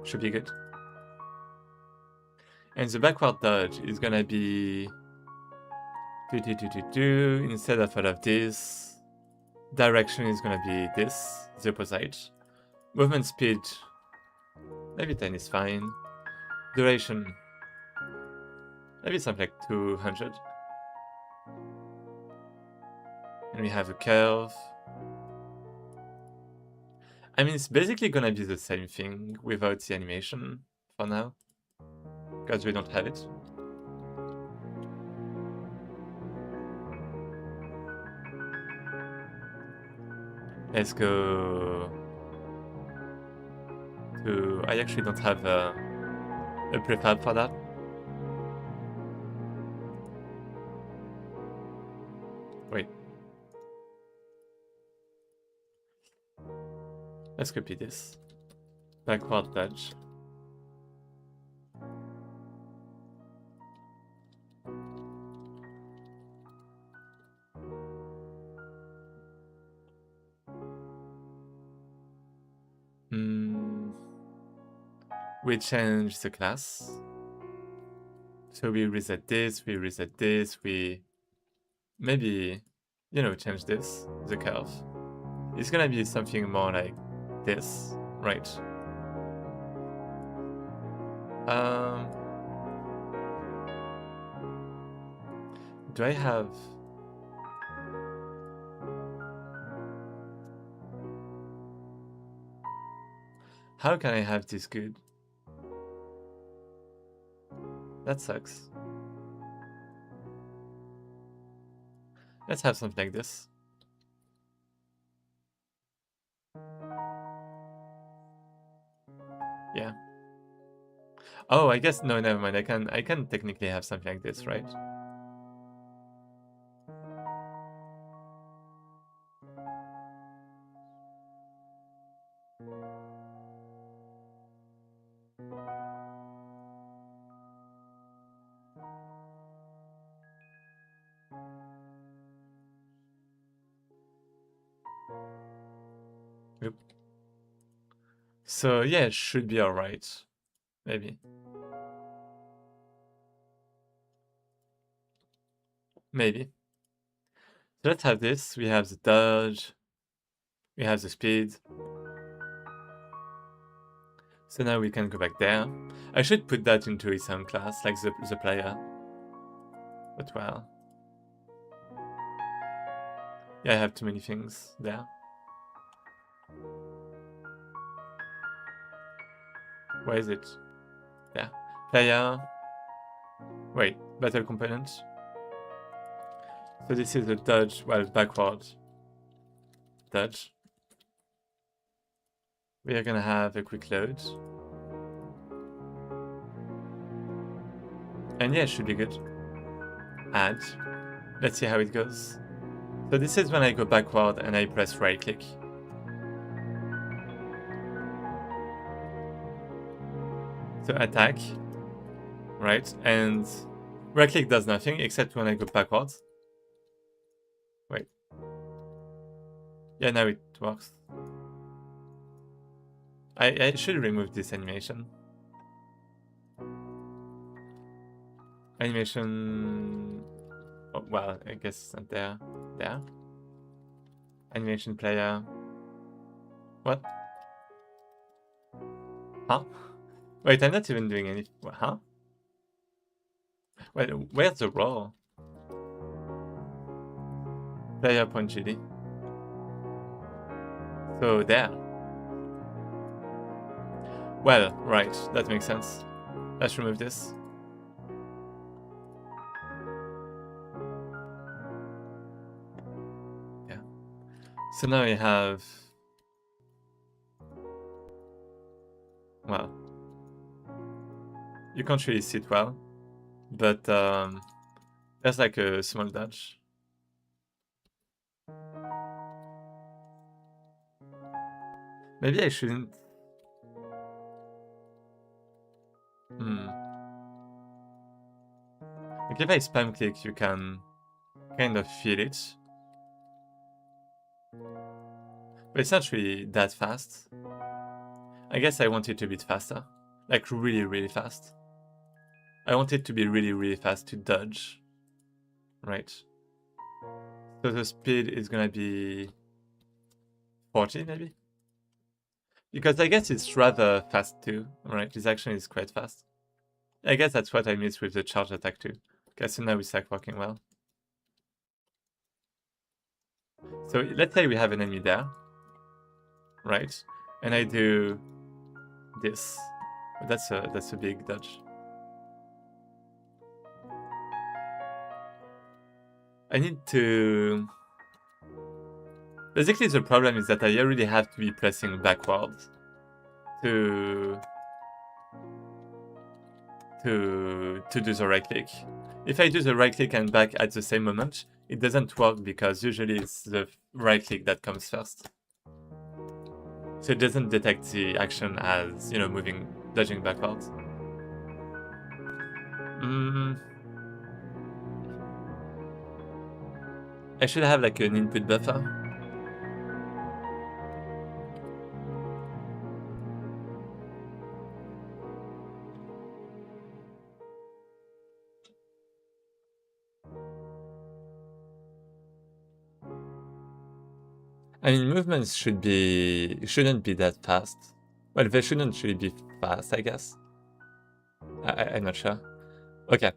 Should be good. And the backward dodge is gonna be instead of all of this. Direction is gonna be this, the opposite. Movement speed, maybe 10 is fine. Duration, maybe something like 200. And we have a curve. I mean, it's basically gonna be the same thing without the animation for now, because we don't have it. Let's go to... I actually don't have a prefab for that. Wait. Let's copy this. Backward dodge. We change the class. So we reset this, we maybe, you know, change this, the curve. It's gonna be something more like this, right? Do I have... How can I have this good? That sucks. Let's have something like this. Yeah. Oh, I guess no, never mind. I can technically have something like this, right? Oop. So yeah, it should be alright. Maybe. Maybe. So let's have this. We have the dodge. We have the speed. So now we can go back there. I should put that into its own class, like the player. But well. Yeah, I have too many things there. Where is it? Yeah. Player. Wait, battle components. So this is the dodge, well, backward dodge. We are gonna have a quick load. And yeah, it should be good. Add. Let's see how it goes. So this is when I go backward and I press right click. So attack, right? And right click does nothing except when I go backwards. Wait. Yeah, now it works. I should remove this animation. Animation... Oh, well, I guess it's not there. There. Animation player. What? Huh? Wait, I'm not even doing anything. Huh? Wait, where's the roll? Player.gd. So there. Well, right, that makes sense. Let's remove this. Yeah. So now we have... Well, you can't really see it well, but there's like a small dodge. Maybe I shouldn't. Like if I spam click, you can kind of feel it. But it's not really that fast. I guess I want it a bit faster. Like really, really fast. I want it to be really, really fast to dodge. Right. So the speed is gonna be 40 maybe? Because I guess it's rather fast too, right? This action is quite fast. I guess that's what I miss with the charge attack too. Okay, so now we start working well. So let's say we have an enemy there, right? And I do this. That's a big dodge. I need to... Basically the problem is that I already have to be pressing backwards to do the right click. If I do the right click and back at the same moment, it doesn't work because usually it's the right click that comes first. So it doesn't detect the action as, you know, dodging backwards. I should have like an input buffer. I mean, movements shouldn't be that fast. Well, they shouldn't really be fast, I guess. I'm not sure. Okay.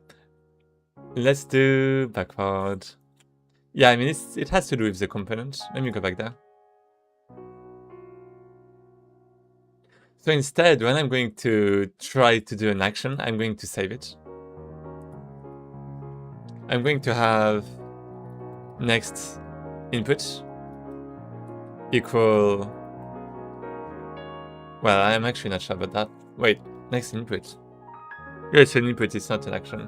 Let's do backward. Yeah, I mean, it has to do with the component. Let me go back there. So instead, when I'm going to try to do an action, I'm going to save it. I'm going to have next input equal... Well, I'm actually not sure about that. Wait, next input. Yeah, it's an input, it's not an action.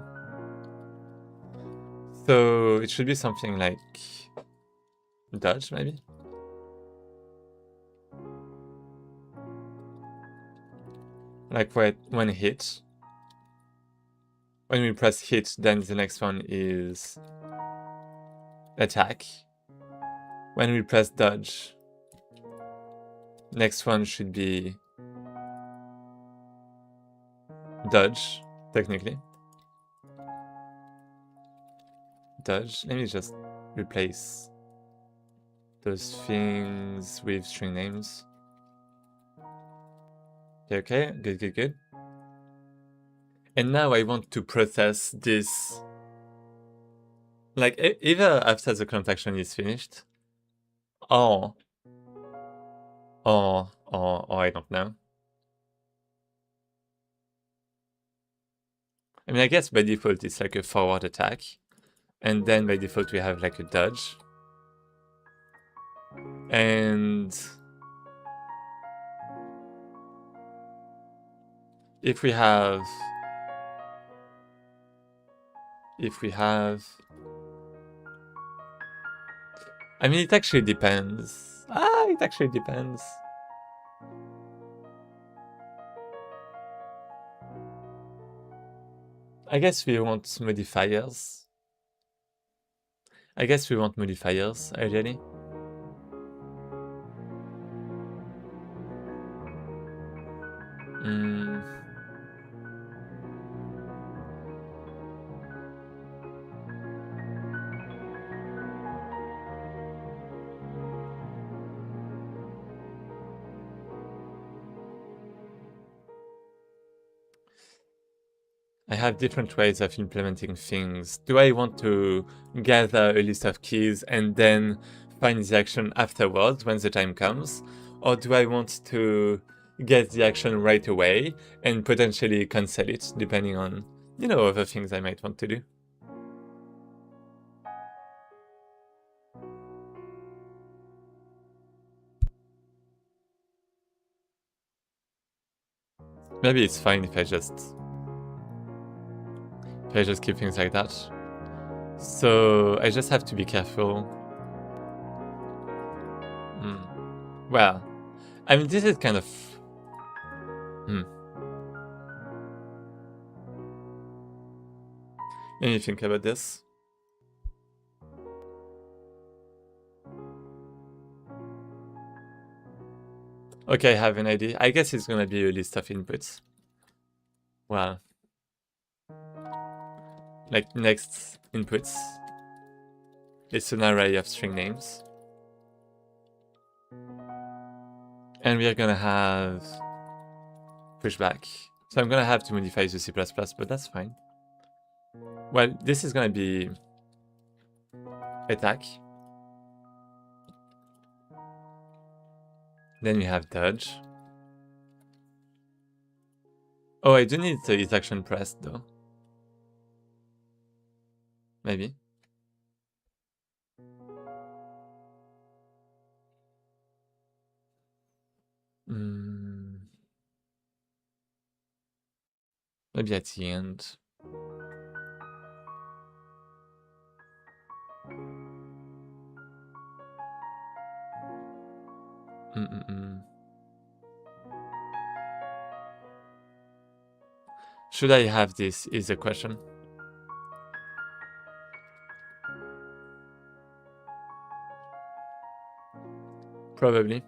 So it should be something like dodge, maybe? Like when hit. When we press hit, then the next one is attack. When we press dodge, next one should be dodge, technically. Dodge. Let me just replace those things with string names. Okay, good. And now I want to process this, like either after the current action is finished, or I don't know. I mean, I guess by default it's like a forward attack, and then by default we have like a dodge. And if we have I mean, it actually depends. It actually depends. I guess we want modifiers. Ideally. I have different ways of implementing things. Do I want to gather a list of keys and then find the action afterwards when the time comes? Or do I want to get the action right away and potentially cancel it, depending on, you know, other things I might want to do? Maybe it's fine if I just keep things like that. So I just have to be careful. Well, I mean, this is kind of... Let me think about this. Okay, I have an idea. I guess it's gonna be a list of inputs. Well, like next inputs, it's an array of string names. And we are gonna have pushback. So I'm gonna have to modify the C++, but that's fine. Well, this is gonna be attack. Then we have dodge. Oh, I do need the is action pressed though. Maybe. Maybe at the end. Should I have this is the question. Probably.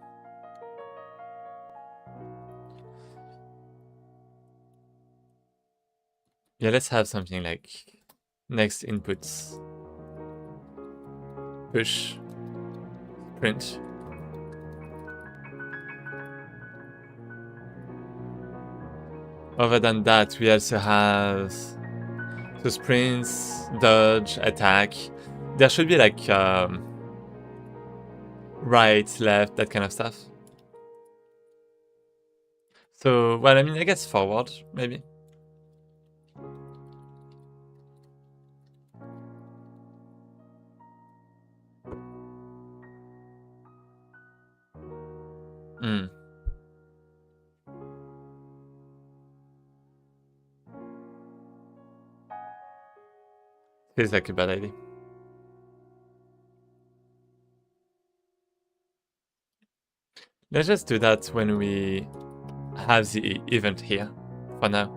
Yeah, let's have something like next inputs push print. Other than that, we also have the sprints, dodge, attack. There should be like right, left, that kind of stuff. So, well, I mean, I guess forward, maybe. Feels like a bad idea. Let's just do that when we have the event here, for now.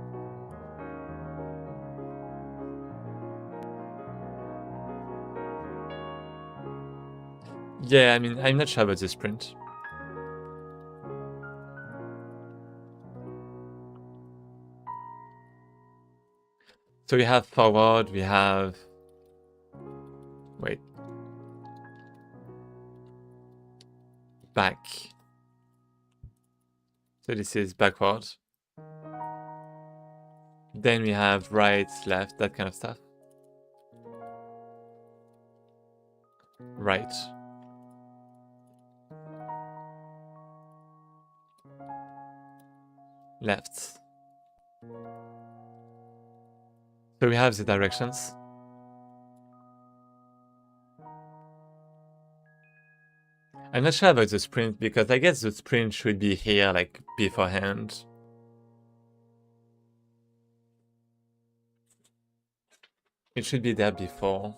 Yeah, I mean, I'm not sure about this print. So we have forward, we have... Wait. Back. So this is backward. Then we have right, left, that kind of stuff. Right. Left. So we have the directions. I'm not sure about the sprint because I guess the sprint should be here like beforehand. It should be there before.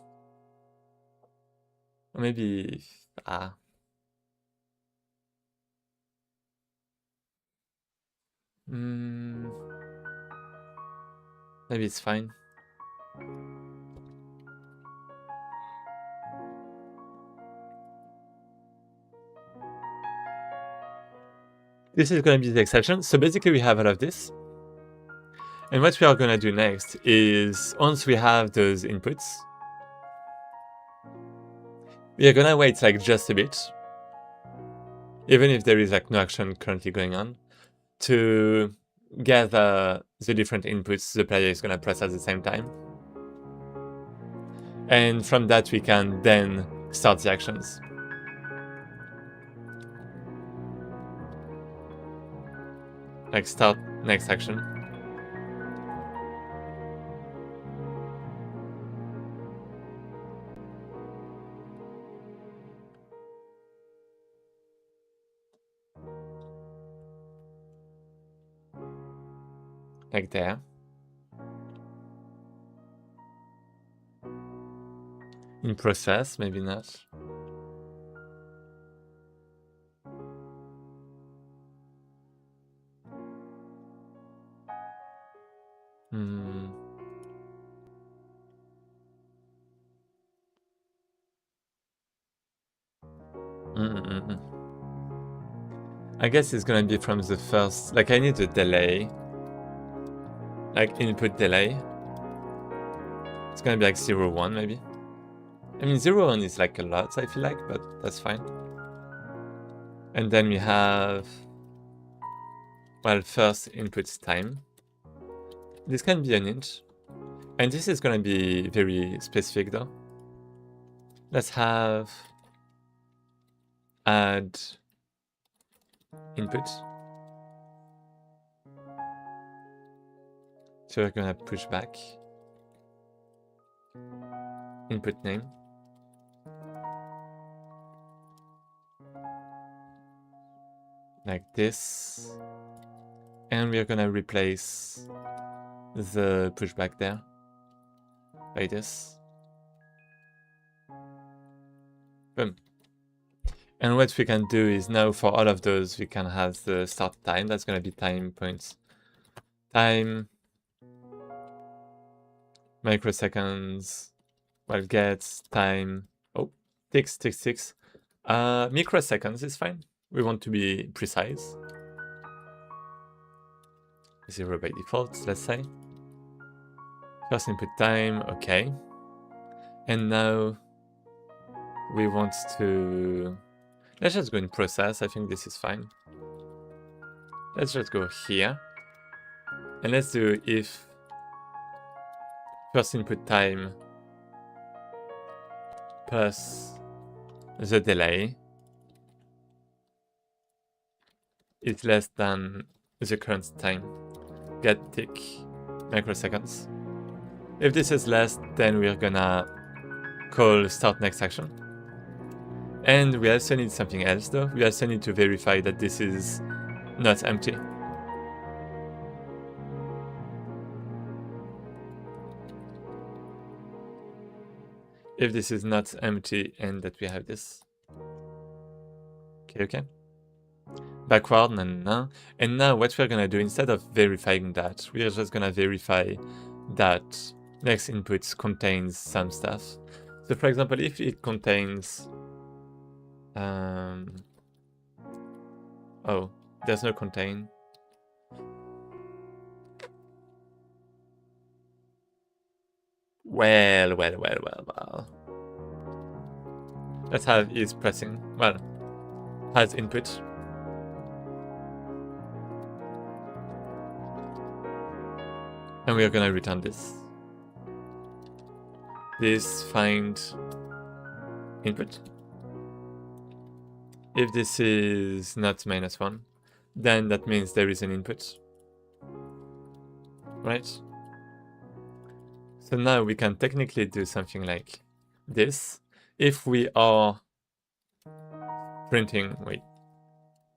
Or maybe... Maybe it's fine. This is going to be the exception. So basically we have all of this. And what we are going to do next is, once we have those inputs, we are going to wait like just a bit, even if there is like no action currently going on, to gather the different inputs the player is going to press at the same time. And from that we can then start the actions. Like start next action. Like there. In process, maybe not. I guess it's gonna be from the first, like I need a delay, like input delay. It's gonna be like 0, 1 maybe. I mean 0, 1 is like a lot, I feel like, but that's fine. And then we have, well, first input time. This can be an int. And this is gonna be very specific though. Let's have add input. So we're gonna push back input name. Like this. And we're gonna replace the pushback there by this. Boom. And what we can do is now for all of those, we can have the start time. That's gonna be time points. Time, microseconds, well, gets, time, oh, ticks. Microseconds is fine. We want to be precise. 0 by default, let's say. First input time, okay. And now we want to, let's just go in process. I think this is fine. Let's just go here. And let's do if first input time plus the delay is less than the current time. Get tick microseconds. If this is less, then we're gonna call start next action. And we also need something else though. We also need to verify that this is not empty. If this is not empty and that we have this. Okay. Backward, no. And now what we're gonna do, instead of verifying that, we're just gonna verify that next input contains some stuff. So for example, if it contains, oh, there's no contain. Well. Let's have is pressing, well, has input. And we are gonna return this. This find input. If this is not -1, then that means there is an input. Right? So now we can technically do something like this. If we are printing, wait.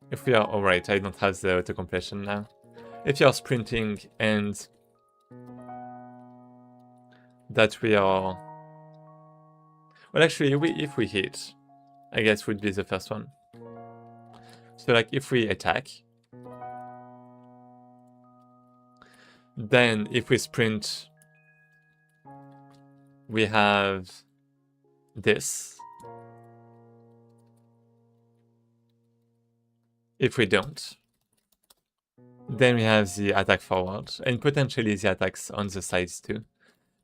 If we are, alright, I don't have the autocompletion now. If you are sprinting and that we are, well actually if we hit, I guess would be the first one. So like if we attack, then if we sprint, we have this. If we don't, then we have the attack forward and potentially the attacks on the sides too.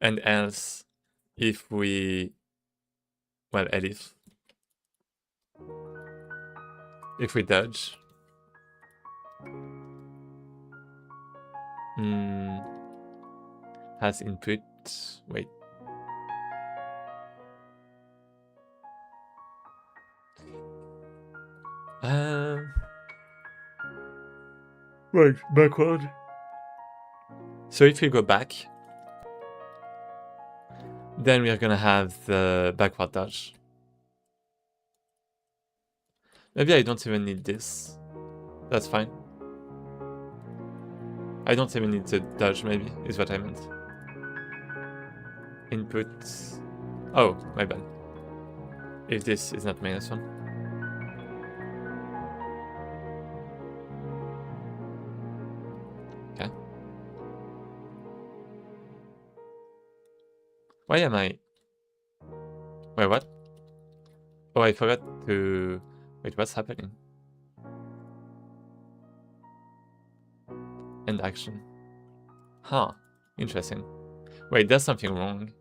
And else, if we, well, elif, if we dodge, has input, wait. Right, backward. So if we go back, then we are gonna have the backward dodge. Maybe I don't even need this. That's fine. I don't even need the dodge, maybe, is what I meant. Input. Oh, my bad. If this is not -1. Okay. Why am I... Wait, what? Oh, I forgot to... Wait, what's happening? End action. Huh. Interesting. Wait, there's something wrong.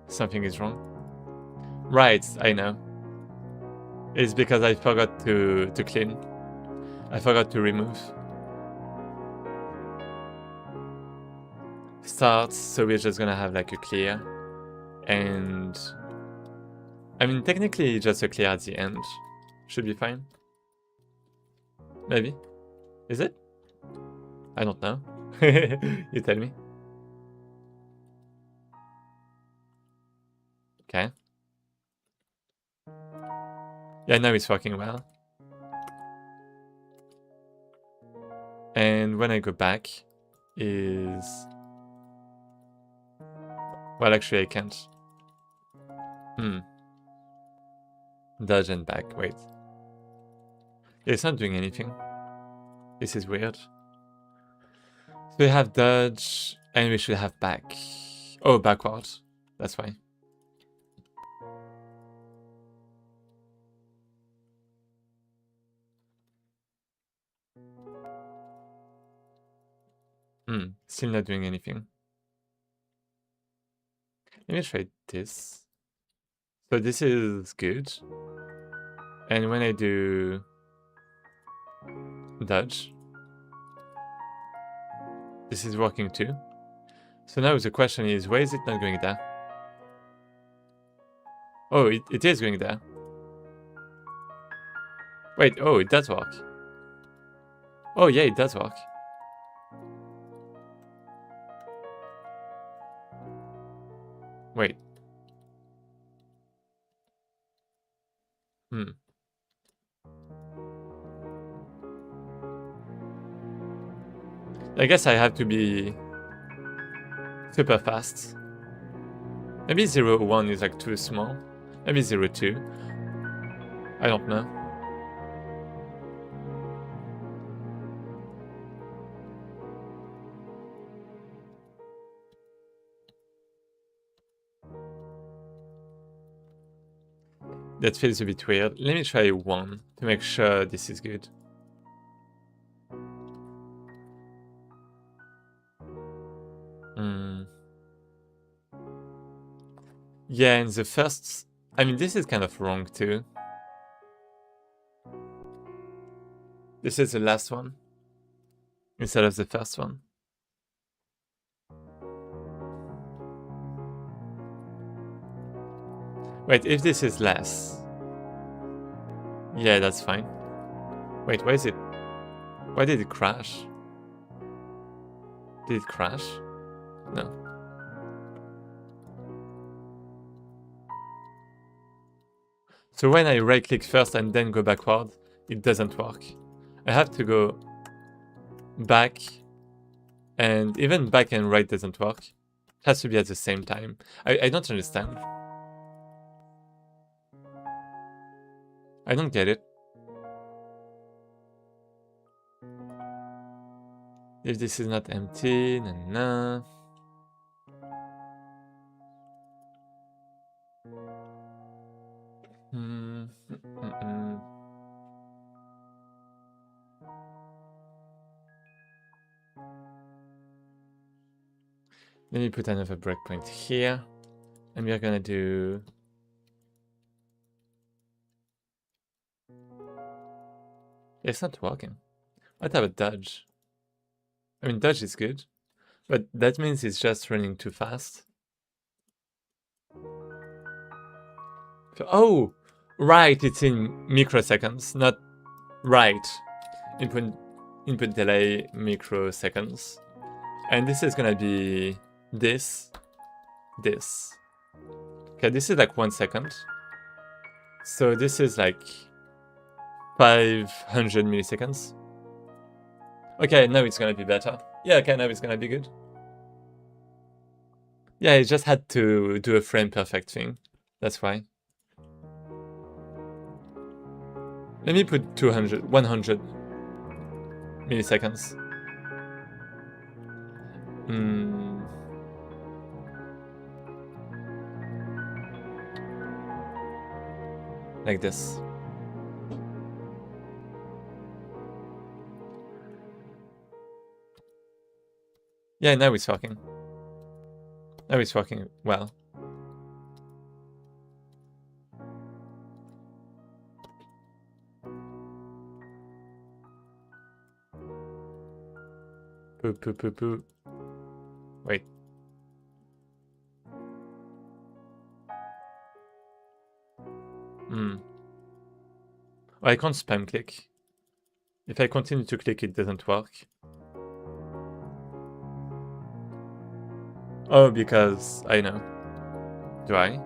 Something is wrong. Right, I know. It's because I forgot to clean. I forgot to remove. Starts, so we're just gonna have like a clear. And I mean, technically just a clear at the end. Should be fine. Maybe. Is it? I don't know. You tell me. Okay. Yeah, now it's working well. And when I go back is... Well, actually I can't. Dodge and back, wait. Yeah, it's not doing anything. This is weird. So we have dodge, and we should have back. Oh, backwards. That's why. Still not doing anything. Let me try this. So this is good. And when I do dodge, this is working too. So now the question is, why is it not going there? Oh, it is going there. Wait, oh, it does work. Oh yeah, it does work. Wait. I guess I have to be super fast. Maybe 0-1 is like too small. Maybe 0-2. I don't know. That feels a bit weird. Let me try 1 to make sure this is good. Yeah, and the first... I mean, this is kind of wrong too. This is the last one instead of the first one. Wait, if this is less... Yeah, that's fine. Wait, why is it... Why did it crash? Did it crash? No. So when I right click first and then go backward, it doesn't work. I have to go back, and even back and right doesn't work. It has to be at the same time. I don't understand. I don't get it. If this is not empty, nah. Let me put another breakpoint here, and we're gonna do... It's not working. What about dodge? I mean, dodge is good, but that means it's just running too fast. Oh, right, it's in microseconds, not right. Input delay microseconds. And this is gonna be this. Okay, this is like 1 second. So this is like 500 milliseconds. Okay, now it's gonna be better. Yeah, okay, now it's gonna be good. Yeah, I just had to do a frame perfect thing. That's why. Let me put 100 milliseconds. Like this. Yeah, now it's working. Now it's working well. Poo poo poo poo. Wait. Oh, I can't spam click. If I continue to click, it doesn't work. Oh, because I know. Do I?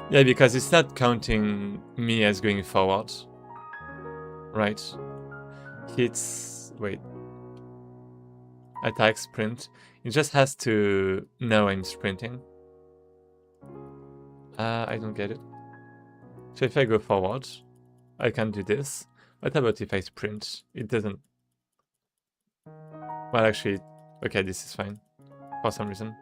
Yeah, because it's not counting me as going forward. Right. Hits. Wait. Attack, sprint. It just has to know I'm sprinting. I don't get it. So if I go forward, I can do this. What about if I sprint? It doesn't. Well, actually, okay, this is fine. For some reason.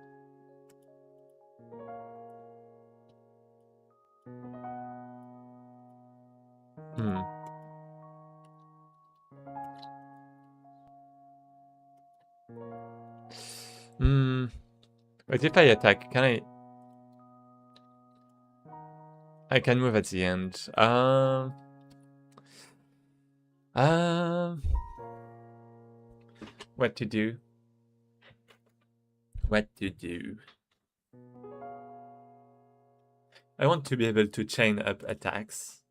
But if I attack, can I can move at the end. What to do? What to do? I want to be able to chain up attacks.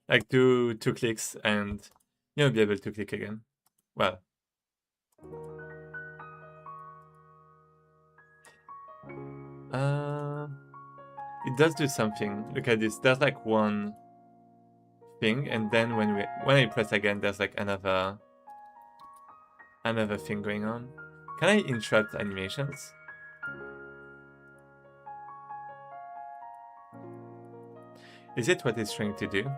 Like do 2 clicks and, you know, be able to click again. Well. It does do something. Look at this. There's like one thing, and then when I press again, there's like another thing going on. Can I interrupt animations? Is it what it's trying to do?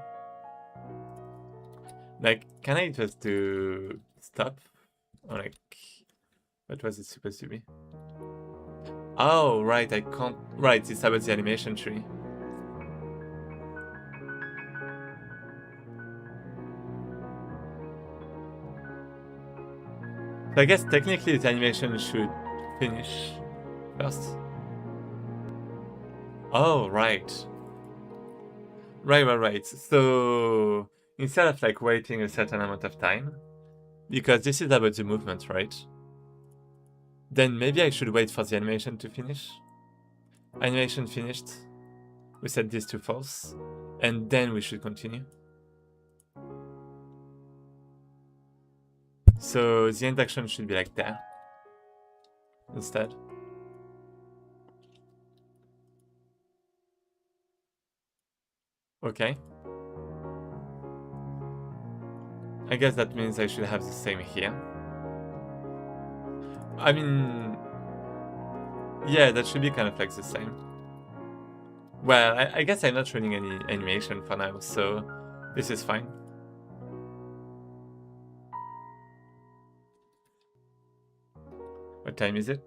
Like, can I just do stop? Or like, what was it supposed to be? Oh, right, I can't. Right, it's about the animation tree. So I guess technically the animation should finish first. Oh, right. Right. So instead of like waiting a certain amount of time, because this is about the movement, right? Then maybe I should wait for the animation to finish. Animation finished. We set this to false. And then we should continue. So the end action should be like there. Instead. Okay. I guess that means I should have the same here. I mean... yeah, that should be kind of like the same. Well, I guess I'm not running any animation for now, so this is fine. What time is it?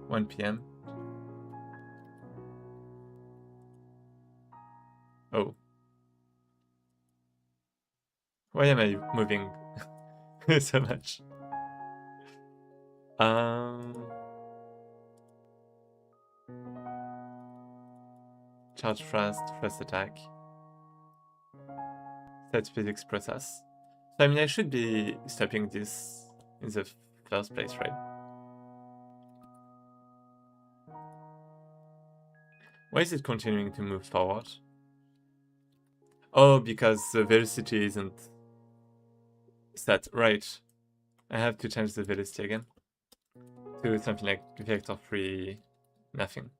1 p.m. Oh. Why am I moving so much? Charge fast attack. Set physics process. So I mean, I should be stopping this in the first place, right? Why is it continuing to move forward? Oh, because the velocity isn't set. Right. I have to change the velocity again to something like vector free nothing.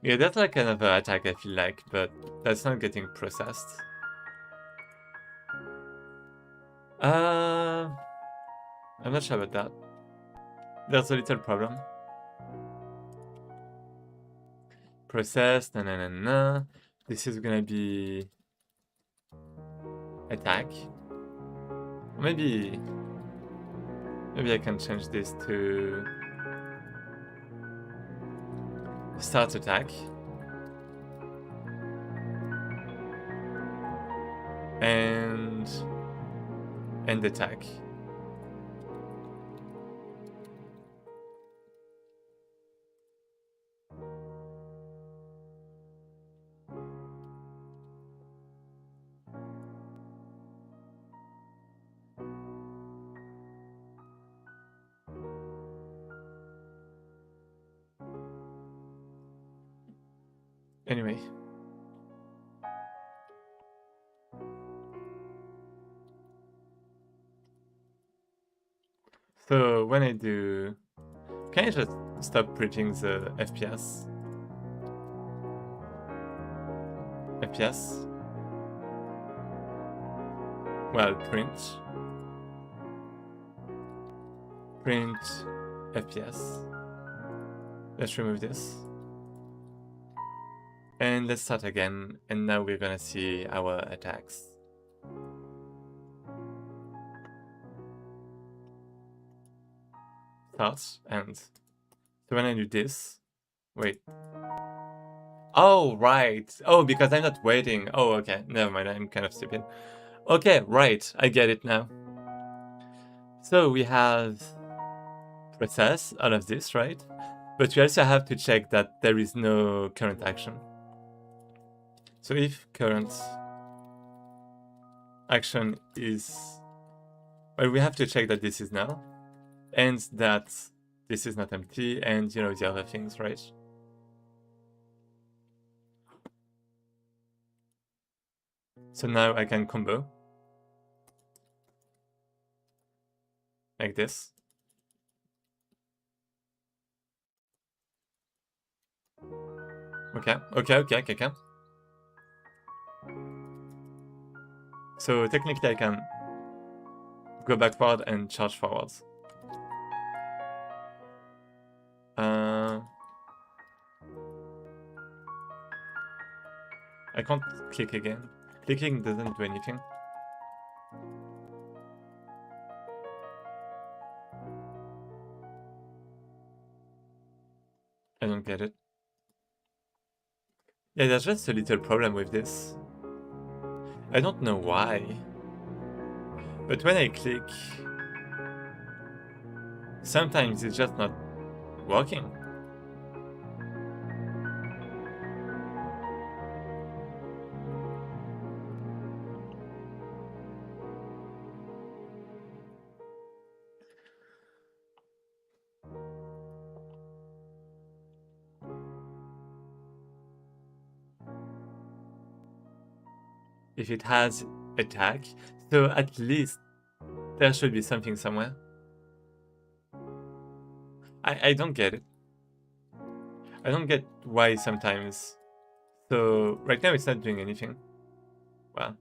Yeah, that's like another attack I feel like, but that's not getting processed. I'm not sure about that. There's a little problem. Processed, This is gonna be attack. Maybe I can change this to start attack. And end attack. Anyway. So when I do... Can I just stop printing the FPS? FPS? Well, print. Print FPS. Let's remove this. And let's start again. And now we're gonna see our attacks. Start, end. So when I do this... Wait. Oh, right. Oh, because I'm not waiting. Oh, okay. Never mind. I'm kind of stupid. Okay, right. I get it now. So we have process all of this, right? But we also have to check that there is no current action. So if current action is... Well, we have to check that this is null. And that this is not empty, and you know the other things, right? So now I can combo. Like this. Okay. So technically I can go backward and charge forwards. I can't click again. Clicking doesn't do anything. I don't get it. Yeah, there's just a little problem with this. I don't know why. But when I click, sometimes it's just not working. If it has attack, so at least there should be something somewhere. I don't get it. I don't get why sometimes. So right now it's not doing anything. Well,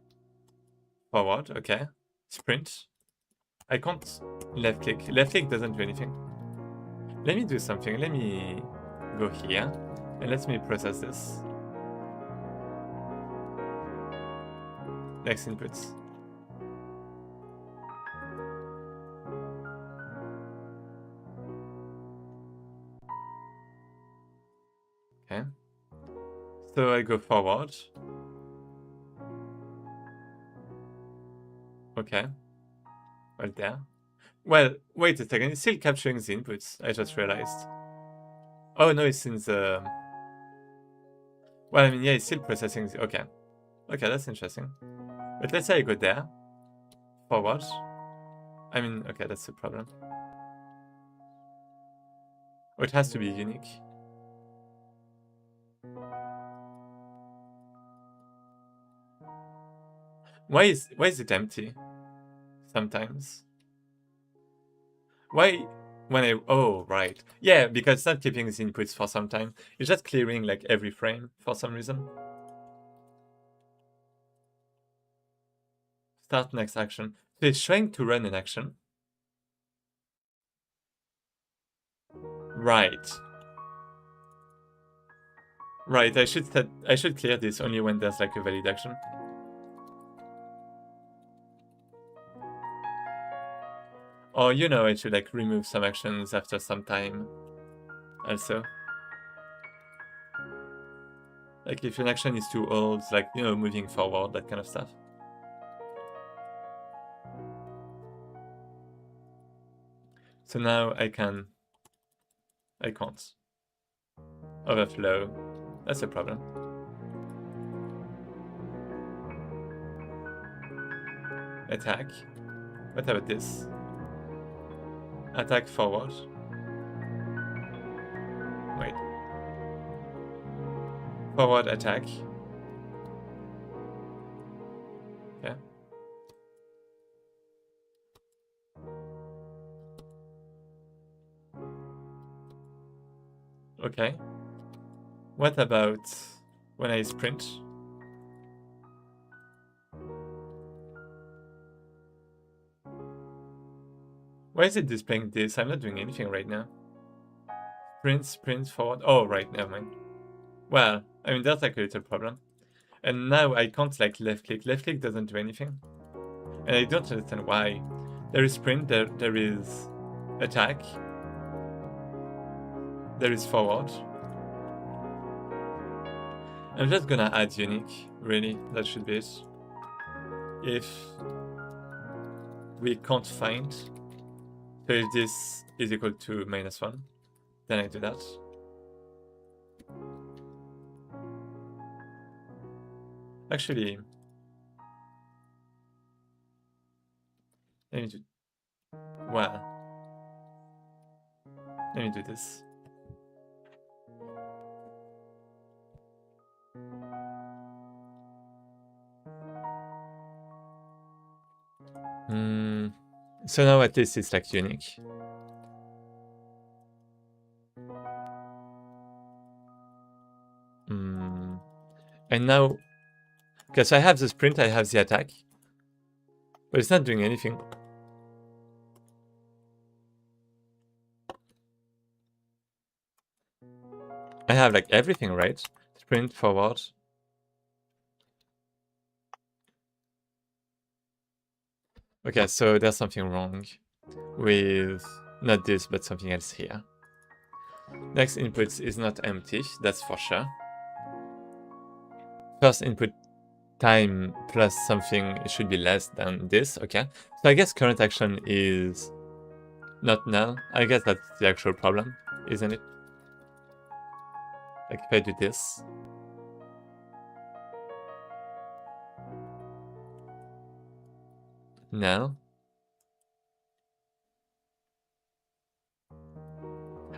forward, okay. Sprint. I can't left click. Left click doesn't do anything. Let me do something. Let me go here and let me process this. Next inputs. Okay. So I go forward. Okay. Right there. Well, wait a second. It's still capturing the inputs. I just realized. Oh no, it's in the... Well, I mean, yeah, it's still processing the... Okay. Okay, that's interesting. But let's say I go there. Forward. I mean, okay, that's the problem. Oh, it has to be unique. Why is it empty? Sometimes. Why when I... Oh, right. Yeah, because it's not keeping the inputs for some time. It's just clearing like every frame for some reason. Start next action. So it's trying to run an action. Right. Right, I should clear this only when there's like a valid action. Or, you know, it should like remove some actions after some time also. Like if an action is too old, like, you know, moving forward, that kind of stuff. So now I can't overflow. That's a problem. Attack. What about this? Attack forward. Wait. Forward attack. Yeah. Okay. What about when I sprint? Why is it displaying this? I'm not doing anything right now. Sprint forward. Oh, right, never mind. Well, I mean, that's like a little problem. And now I can't like left click. Left click doesn't do anything. And I don't understand why. There is sprint, there is attack. There is forward. I'm just gonna add unique, really. That should be it. If we can't find, so if this is equal to -1, then I do that. Actually, let me do, well, let me do this. So now at least it's like unique. And now, because I have the sprint, I have the attack, but it's not doing anything. I have like everything, right? Sprint, forward. Okay, so there's something wrong with not this, but something else here. Next input is not empty, that's for sure. First input time plus something, it should be less than this, okay. So I guess current action is not null. I guess that's the actual problem, isn't it? Like if I do this. Null.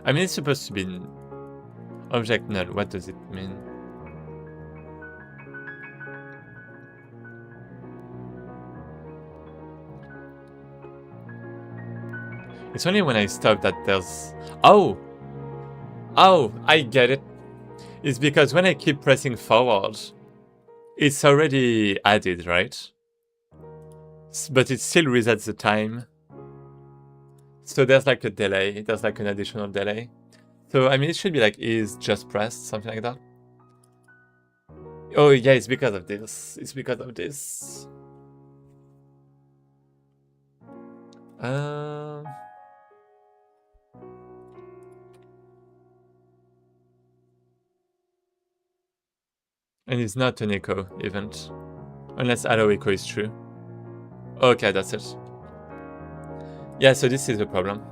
I mean, it's supposed to be object null. What does it mean? It's only when I stop that there's... Oh! Oh, I get it. It's because when I keep pressing forward, it's already added, right? But it still resets the time. So there's like a delay. There's like an additional delay. So, I mean, it should be like is just pressed, something like that. Oh, yeah, it's because of this. It's because of this. And it's not an echo event. Unless allow echo is true. Okay, that's it. Yeah, so this is the problem.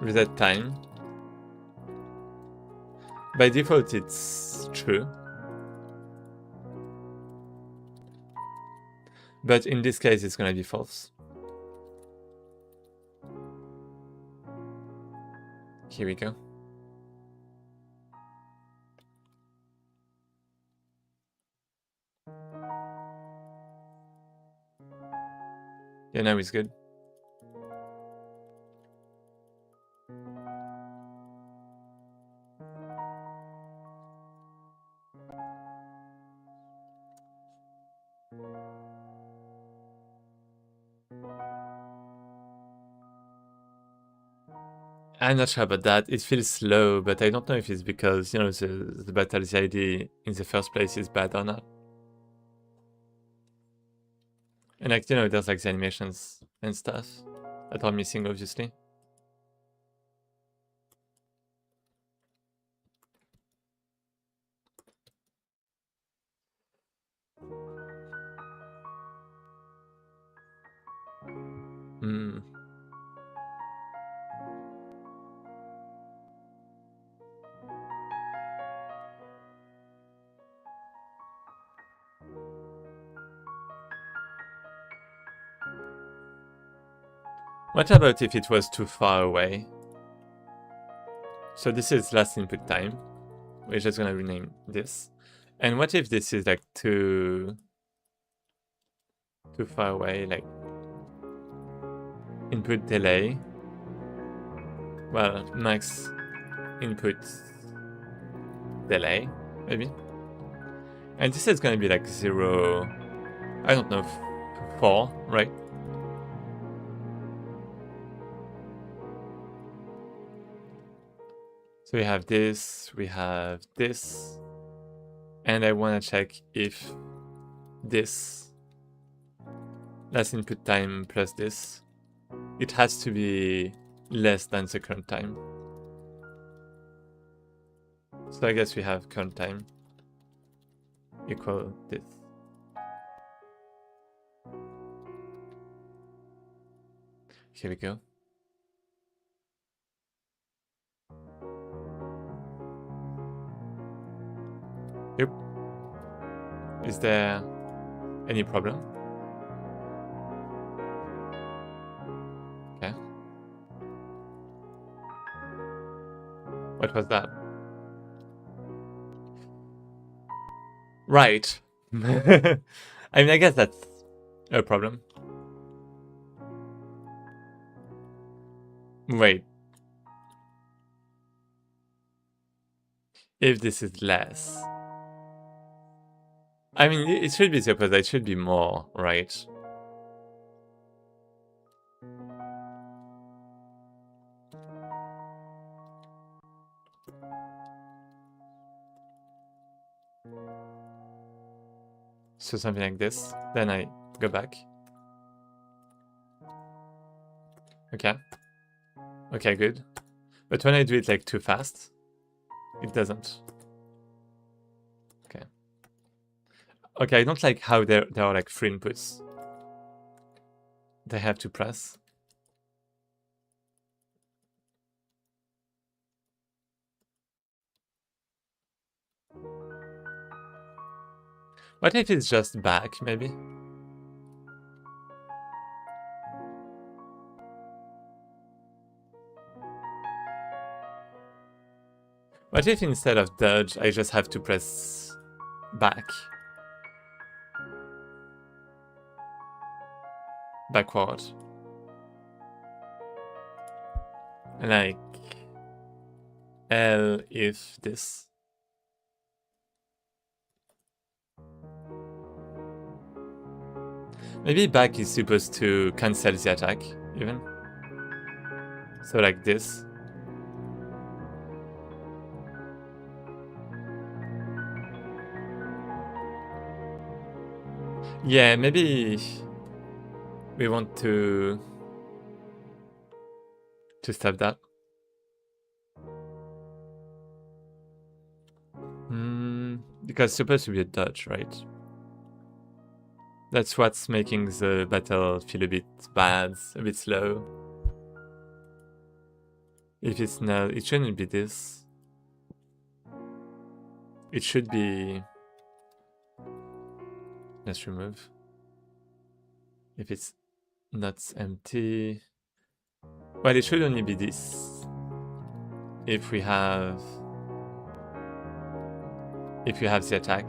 Reset time. By default, it's true. But in this case, it's gonna be false. Here we go. Yeah, now it's good. I'm not sure about that. It feels slow, but I don't know if it's because, you know, the battle's ID in the first place is bad or not. And like, you know, there's like the animations and stuff that are missing, obviously. Hmm. What about if it was too far away? So this is last input time. We're just gonna rename this. And what if this is like too far away, like input delay? Well, max input delay, maybe. And this is gonna be like 0, I don't know, 4, right? So we have this, and I wanna check if this last input time plus this, it has to be less than the current time. So I guess we have current time equal this. Here we go. Yep. Is there any problem? Okay. What was that? Right. I mean, I guess that's a problem. Wait. If this is less. I mean, it should be the opposite. It should be more, right? So something like this. Then I go back. Okay. Okay, good. But when I do it like too fast, it doesn't. Okay. Okay, I don't like how there are like 3 inputs. They have to press. What if it's just back, maybe? What if instead of dodge, I just have to press back? Backward. Like L if this. Maybe back is supposed to cancel the attack, even. So like this. Yeah, maybe we want to stop that. Because it's supposed to be a dodge, right? That's what's making the battle feel a bit bad, a bit slow. If it's not, it shouldn't be this. It should be... Let's remove. If it's not empty... Well, it should only be this. If we have... If you have the attack.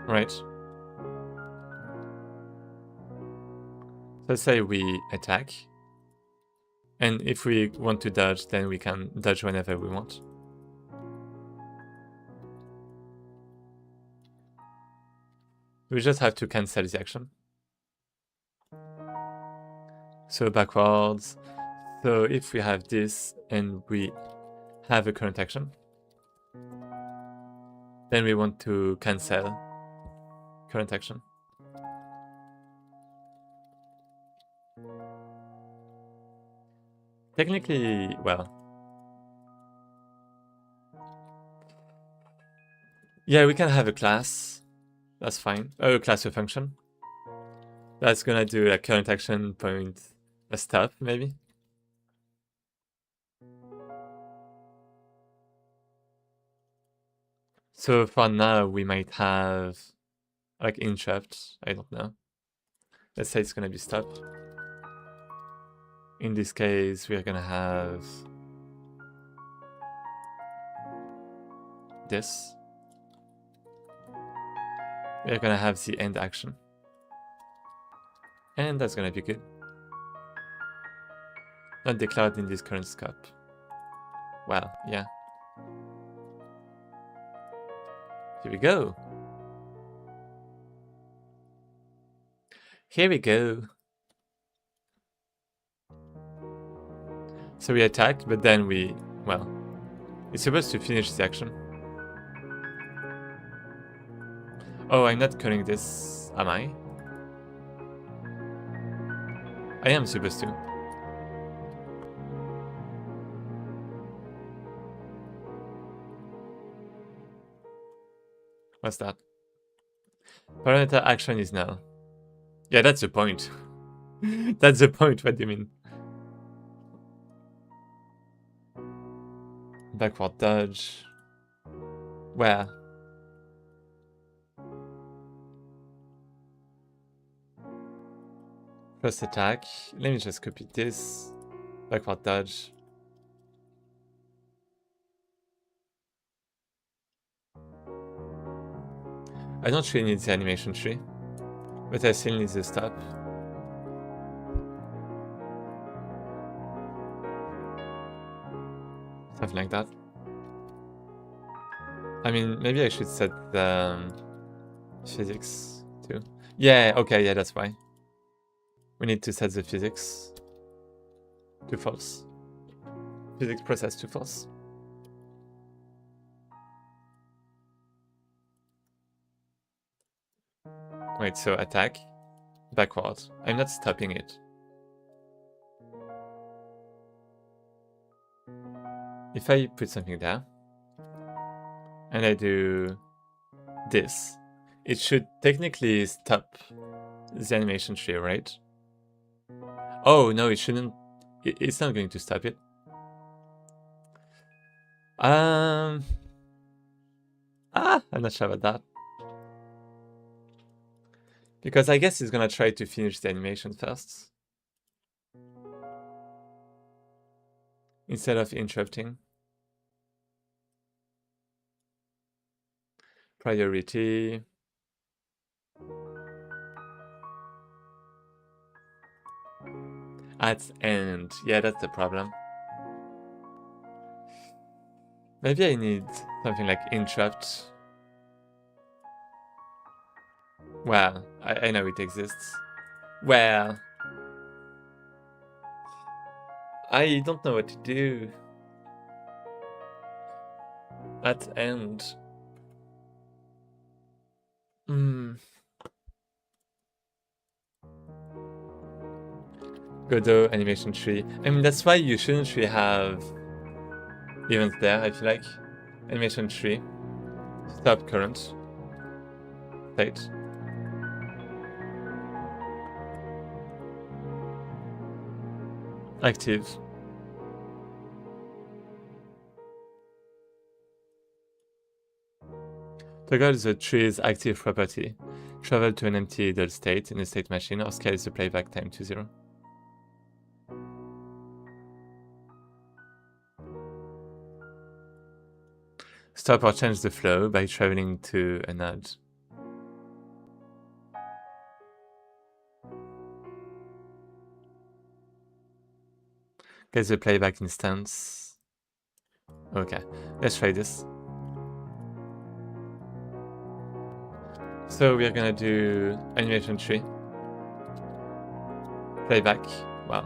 Right. Let's say we attack. And if we want to dodge, then we can dodge whenever we want. We just have to cancel the action. So backwards. So if we have this and we have a current action, Then we want to cancel current action. Technically, well, yeah, we can have a class. That's fine. Oh, a class or function. That's gonna do a current action point a stop, maybe. So for now, we might have like interrupt. I don't know. Let's say it's gonna be stop. In this case, we're gonna have this. We're gonna have the end action. And that's gonna be good. Not declared in this current scope. Well, yeah. Here we go. Here we go. So we attack, but then we, well, it's supposed to finish the action. Oh, I'm not calling this, am I? I am supposed to. What's that? Parameter action is null. Yeah, that's the point. That's the point, what do you mean? Backward dodge. Where? First attack. Let me just copy this. Backward dodge. I don't really need the animation tree, but I still need the stop. Something like that. I mean, maybe I should set the physics too. Yeah, okay, yeah, that's why. We need to set the physics to false. Physics process to false. Wait, so attack, backward. I'm not stopping it. If I put something there, and I do this, it should technically stop the animation tree, right? Oh, no, it shouldn't. It's not going to stop it. I'm not sure about that. Because I guess it's gonna try to finish the animation first. Instead of interrupting. Priority. At end. Yeah, that's the problem. Maybe I need something like interrupt. Well, I know it exists. Well, I don't know what to do. At end. Godot animation tree. I mean, that's why you shouldn't really have events there, I feel like. Animation tree. Stop current. State. Active. Toggle the tree's active property. Travel to an empty idle state in a state machine or scale the playback time to 0. Stop or change the flow by traveling to a node. Get the playback instance. Okay, let's try this. So we're gonna do animation tree. Playback. Wow.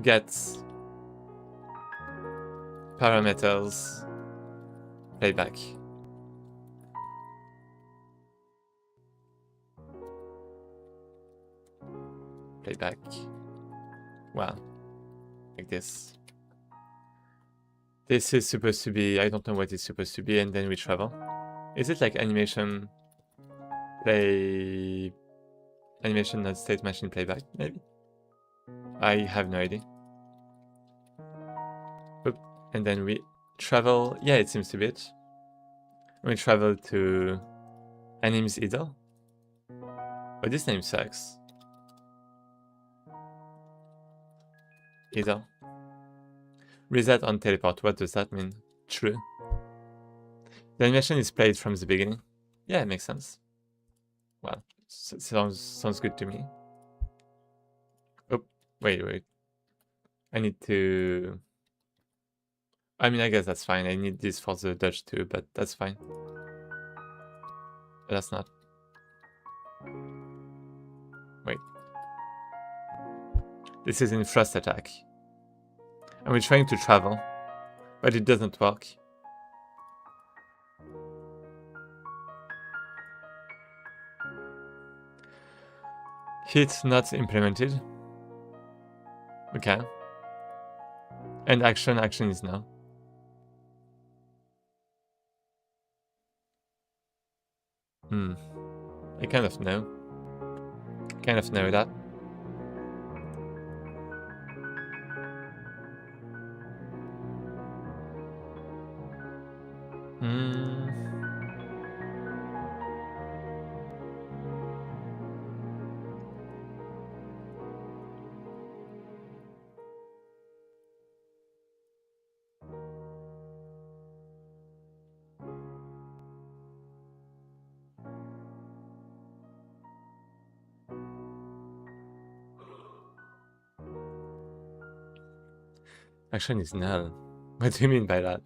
Get parameters. Playback. playback. Well, like this. This is supposed to be, I don't know what it's supposed to be, and then we travel. Is it like animation play, animation not state machine playback, maybe? I have no idea. Oop. And then we travel, yeah, it seems to be it. We travel to Anim's Idol. Oh, this name sucks. Idol. Reset on teleport, what does that mean? True. The animation is played from the beginning. Yeah, it makes sense. Well, sounds good to me. Oh, wait. I need to... I mean, I guess that's fine. I need this for the dodge too, but that's fine. But that's not. Wait. This is in thrust attack. And we're trying to travel, but it doesn't work. Hit not implemented. Okay. And action is now. I kind of know. That. Action is null. What do you mean by that?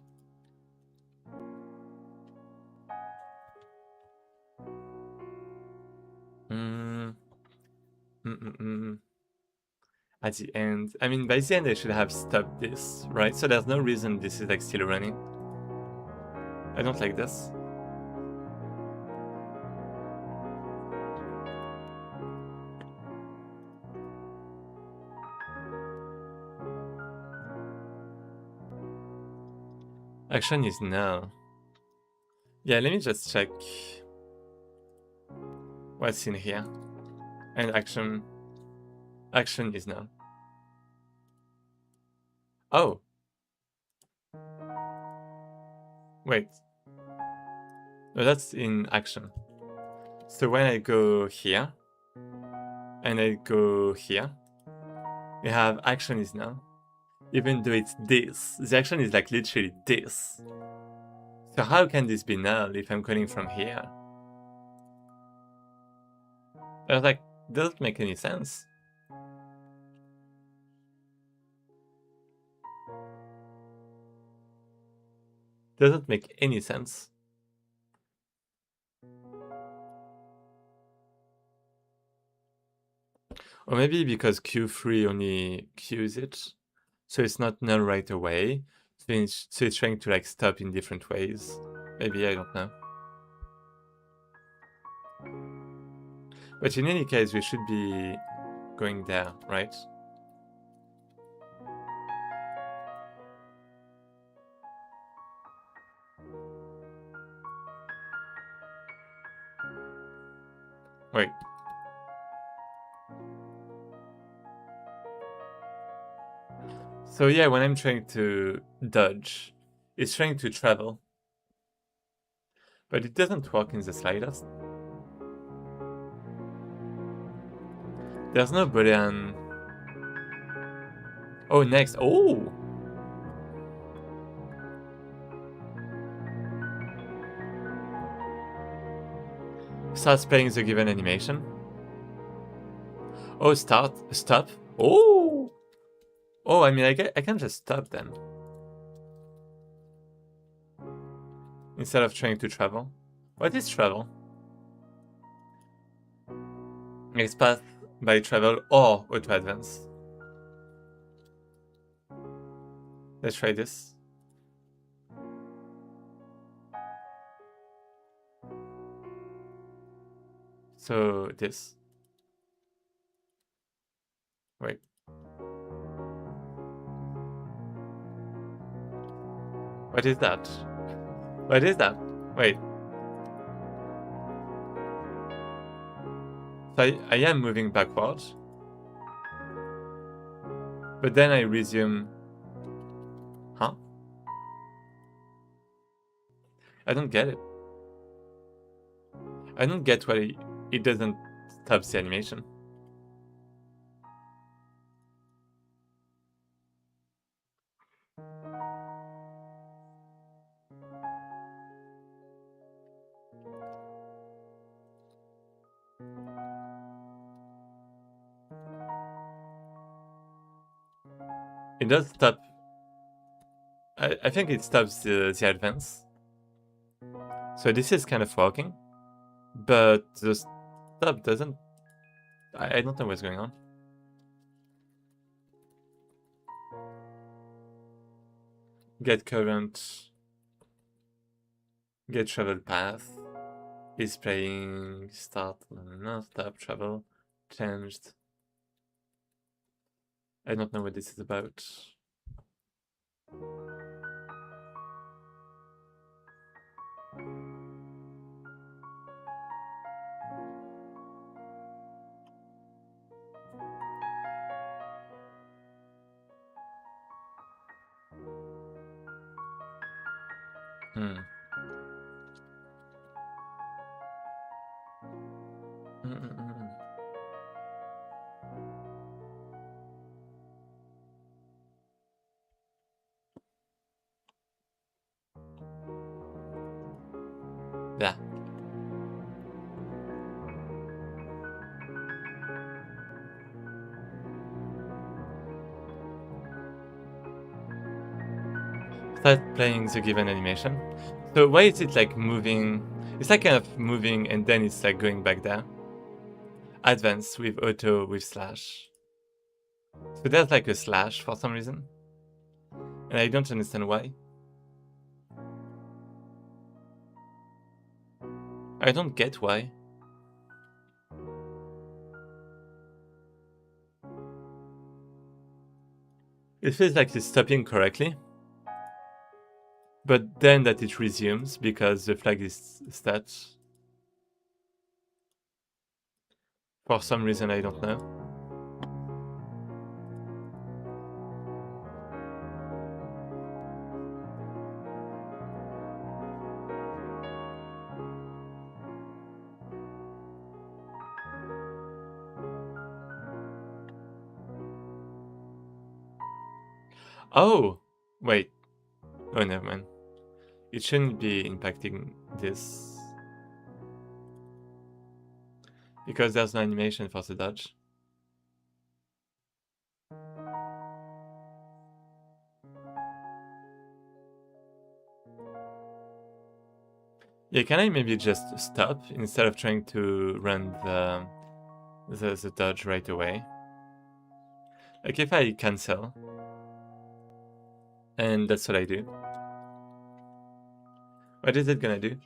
At the end, I mean, by the end I should have stopped this, right? So there's no reason this is like still running. I don't like this. Action is null. Yeah, let me just check what's in here. And action is null. Oh. Wait. No, that's in action. So when I go here, and I go here, we have action is null. Even though it's this. The action is like literally this. So how can this be null if I'm calling from here? I was like, doesn't make any sense. Doesn't make any sense. Or maybe because Q3 only Qs it, so it's not null right away. So it's trying to like stop in different ways. Maybe, I don't know. But in any case, we should be going there, right? Wait. So yeah, when I'm trying to dodge, it's trying to travel. But it doesn't work in the slightest. There's no Boolean. Oh, next. Oh! Starts playing the given animation. Oh, stop. Oh! Oh, I mean, I can just stop then. Instead of trying to travel. What is travel? Next path by travel or auto advance. Let's try this. So this. What is that? What is that? Wait. So I am moving backwards. But then I resume... Huh? I don't get it. I don't get why it doesn't stop the animation. It does stop. I think it stops the advance. So this is kind of working. But the stop doesn't... I don't know what's going on. Get current. Get travel path. Is playing start. No, stop travel. Changed. I don't know what this is about. Yeah. Start playing the given animation. So why is it like moving? It's like kind of moving and then it's like going back there. Advance with auto with slash. So there's like a slash for some reason. And I don't understand why. I don't get why. It feels like it's stopping correctly. But then that it resumes because the flag is set. For some reason I don't know. Oh! Wait. Oh, never mind. It shouldn't be impacting this. Because there's no animation for the dodge. Yeah, can I maybe just stop instead of trying to run the dodge right away? Like if I cancel, and that's what I do. What is it gonna do?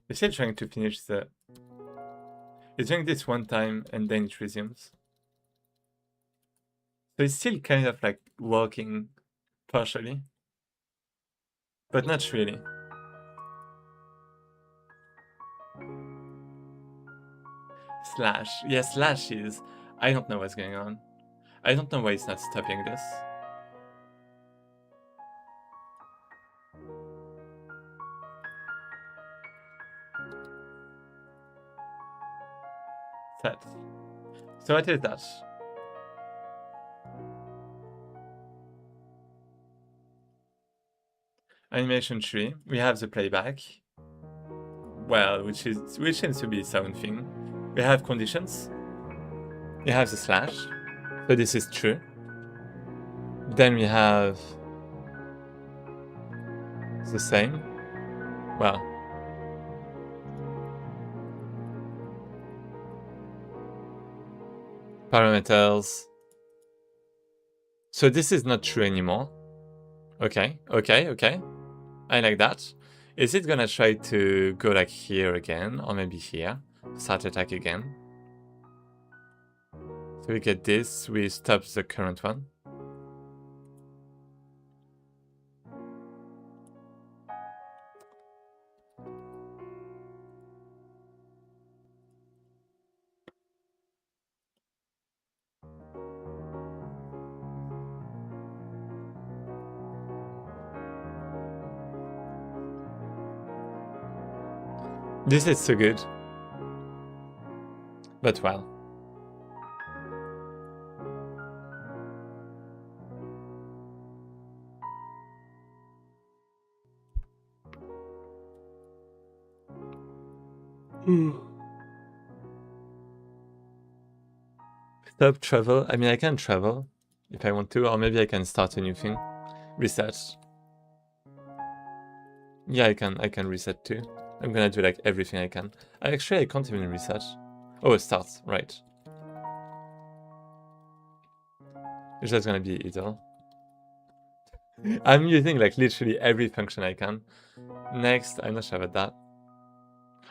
It's still trying to finish the... It's doing this one time and then it resumes. So it's still kind of like working partially. But not really. Slash. Yeah, slash is... I don't know what's going on. I don't know why it's not stopping this. Set. So what is that? Animation tree. We have the playback. Well, which seems to be something. We have conditions. We have the slash. So this is true. Then we have the same. Well. Parameters. So this is not true anymore. Okay. I like that. Is it gonna try to go like here again, or maybe here? Start attack again. So we get this, we stop the current one. This is so good. But well. Stop travel. I mean, I can travel if I want to, or maybe I can start a new thing. Research. Yeah, I can reset too. I'm gonna do like everything I can. Actually, I can't even research. Oh, start, right. It's just gonna be idle. I'm using like literally every function I can. Next, I'm not sure about that.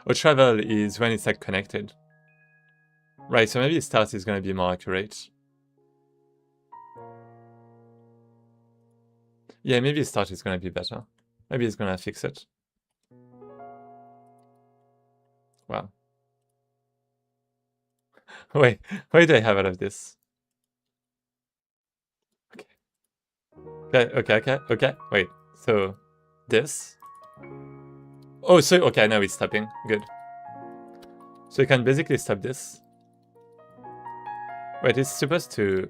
Oh, travel is when it's like connected. Right, so maybe start is gonna be more accurate. Yeah, maybe start is gonna be better. Maybe it's gonna fix it. Wow. Wait, why do I have all of this? Okay. Wait, so this. Oh, so okay, now it's stopping. Good. So you can basically stop this. Wait, it's supposed to.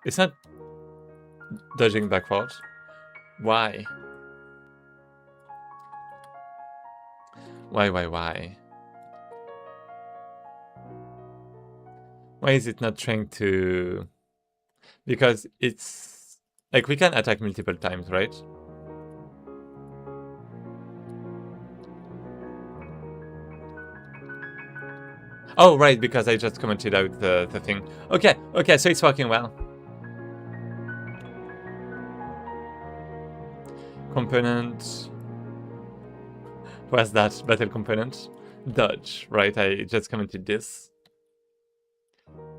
It's not dodging backwards. Why? Why? Why is it not trying to... Because it's... Like, we can attack multiple times, right? Oh, right, because I just commented out the thing. Okay, so it's working well. Component... What's that? Battle component? Dodge, right? I just commented this.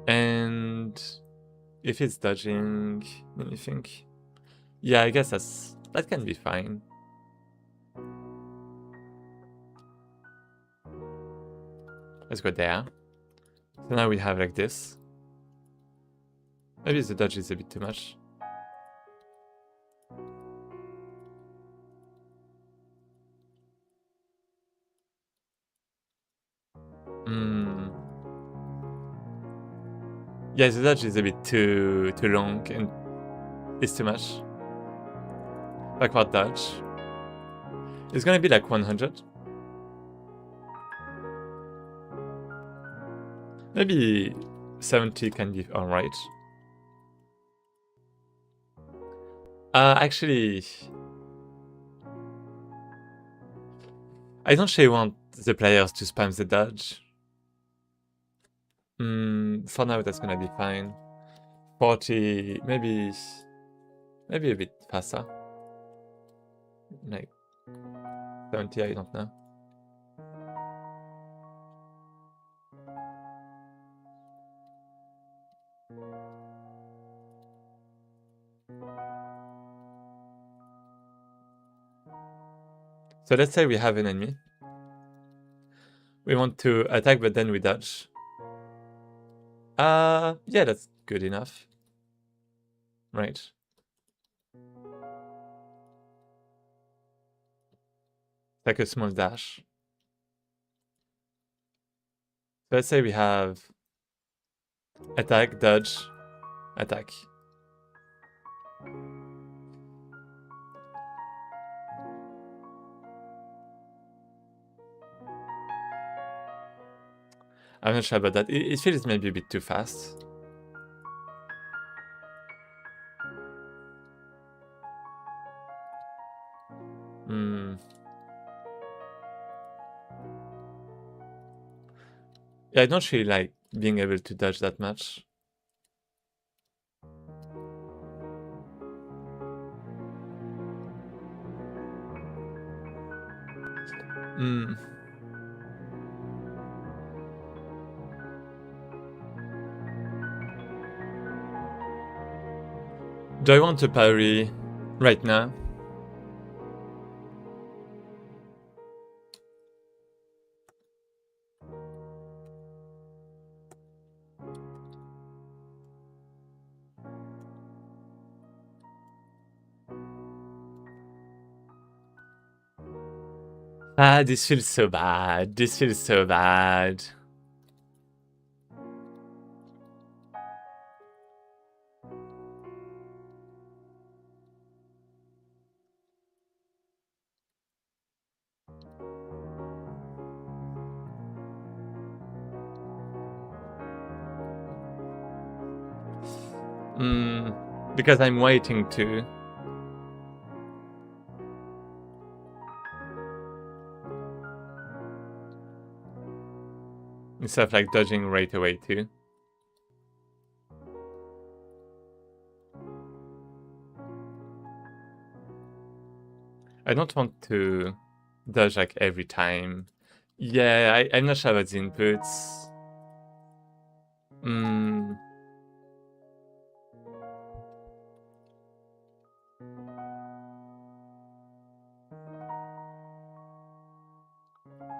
And... If it's dodging... Let me think. Yeah, I guess that can be fine. Let's go there. So now we have like this. Maybe the dodge is a bit too much. Yeah, the dodge is a bit too long and it's too much. Backward dodge. It's gonna be like 100. Maybe 70 can be alright. Actually... I don't really want the players to spam the dodge. For now that's gonna be fine. 40, maybe a bit faster. Like 70, I don't know. So let's say we have an enemy. We want to attack, but then we dodge. Yeah, that's good enough. Right. Like a small dash. So let's say we have attack, dodge, attack. I'm not sure about that. It feels maybe a bit too fast. Yeah, I don't really like being able to dodge that much. Hmm. Do I want to parry right now? Ah, this feels so bad. This feels so bad. Because I'm waiting to. Instead of like dodging right away too. I don't want to dodge like every time. Yeah, I'm not sure about the inputs.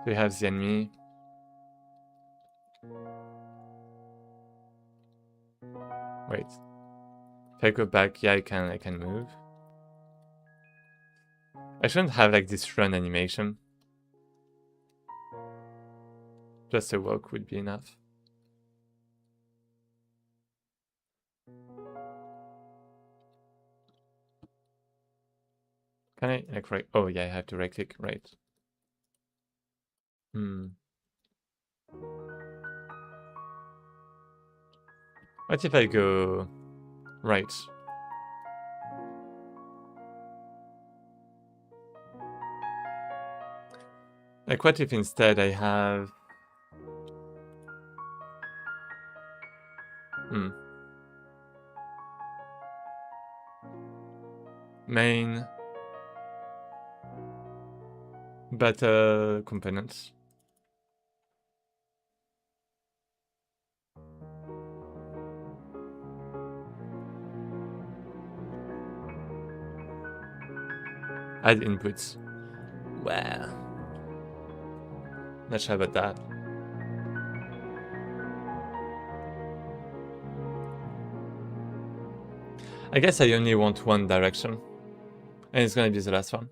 We have the enemy. Wait. If I go back, yeah, I can move. I shouldn't have like this run animation. Just a walk would be enough. Can I like right? Oh yeah, I have to right click, right? What if I go right? Like what if instead I have main beta components. Add inputs. Well, not sure about that. I guess I only want one direction. And it's gonna be the last one.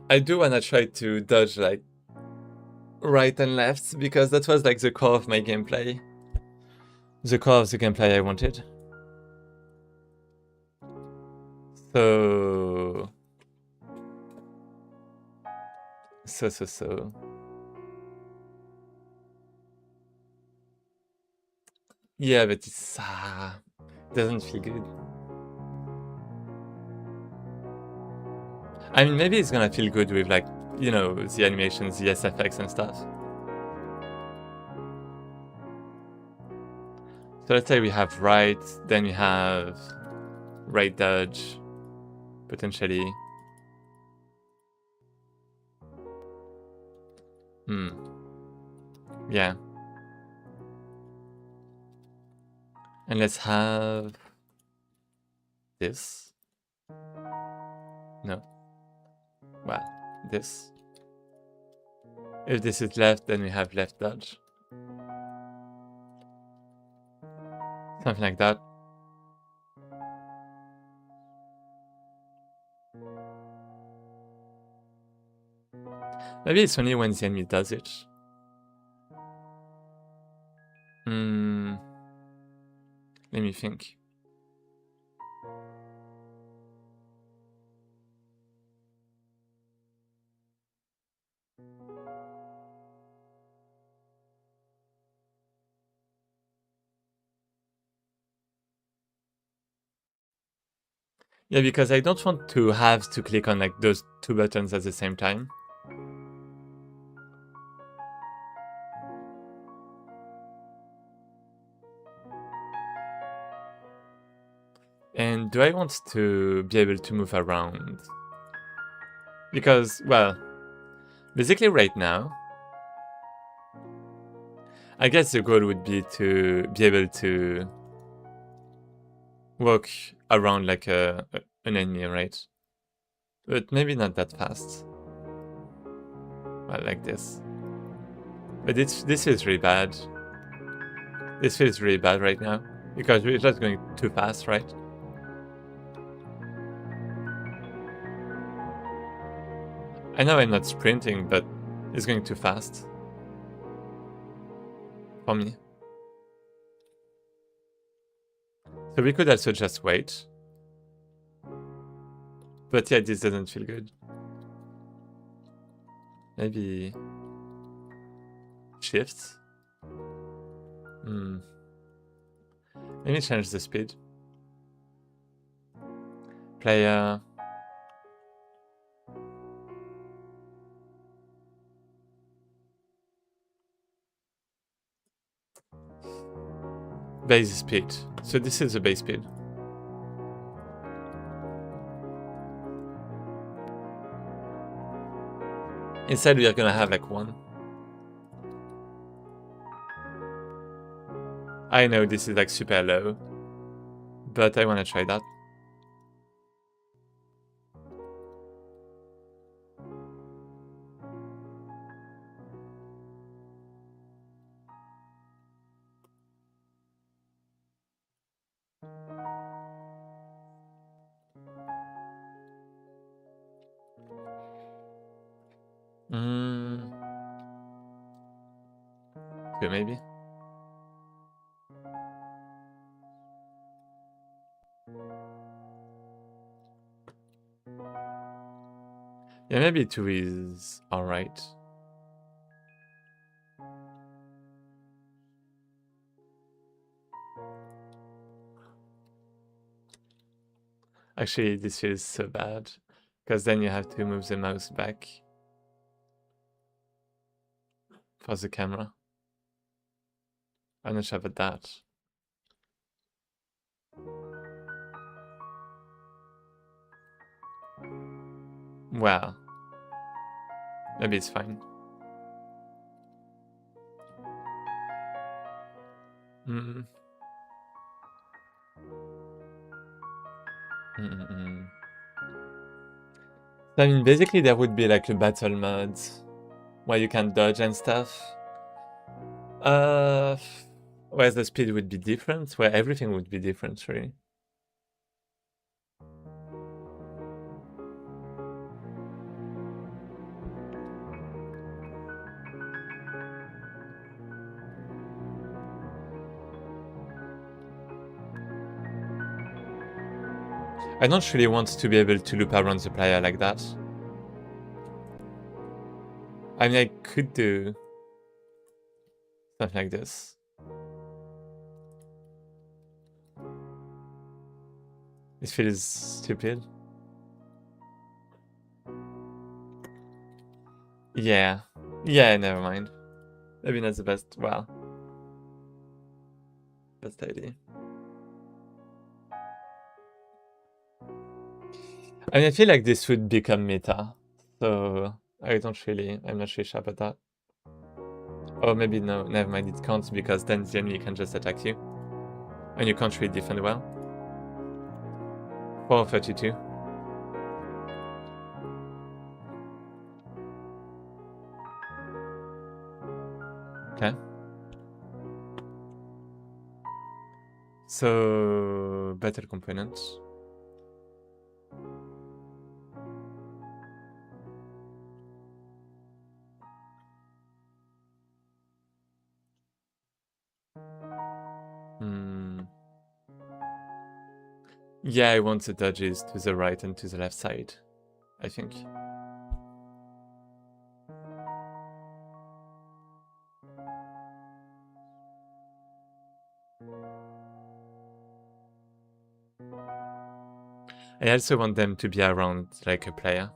I do wanna try to dodge like right and left because that was like the core of my gameplay. The core of the gameplay I wanted. So. Yeah, but it's doesn't feel good. I mean, maybe it's gonna feel good with like, you know, the animations, the SFX and stuff. So let's say we have right, then we have right dodge, potentially. Yeah. And let's have this. No. Well, this. If this is left, then we have left dodge. Something like that. Maybe it's only when the enemy does it. Let me think. Yeah, because I don't want to have to click on like those two buttons at the same time. And Do I want to be able to move around? Because, well, basically right now, I guess the goal would be to be able to walk around like an enemy, right? But maybe not that fast. Well, like this. But this feels really bad. This feels really bad right now. Because we're just going too fast, right? I know I'm not sprinting, but it's going too fast. For me. So we could also just wait. But yeah, this doesn't feel good. Maybe... shifts? Maybe change the speed. Player... base speed. So this is the base speed. Instead we are gonna have like 1. I know this is like super low, but I wanna try that. Okay, maybe. Yeah, maybe 2 is alright. Actually, this feels so bad, because then you have to move the mouse back for the camera. I'm not sure about that. Well, maybe it's fine. I mean, basically there would be like a battle mode where you can dodge and stuff. Where the speed would be different, where everything would be different, really. I don't really want to be able to loop around the player like that. I mean, I could do something like this. It feels stupid. Yeah. Yeah, never mind. Maybe not the best, well, best idea. I mean, I feel like this would become meta, so I'm not really sure about that. Oh, maybe no, never mind, it can't, because then the enemy can just attack you. And you can't really defend well. 432. Okay. So, battle components. Yeah, I want the dodges to the right and to the left side, I think. I also want them to be around like a player.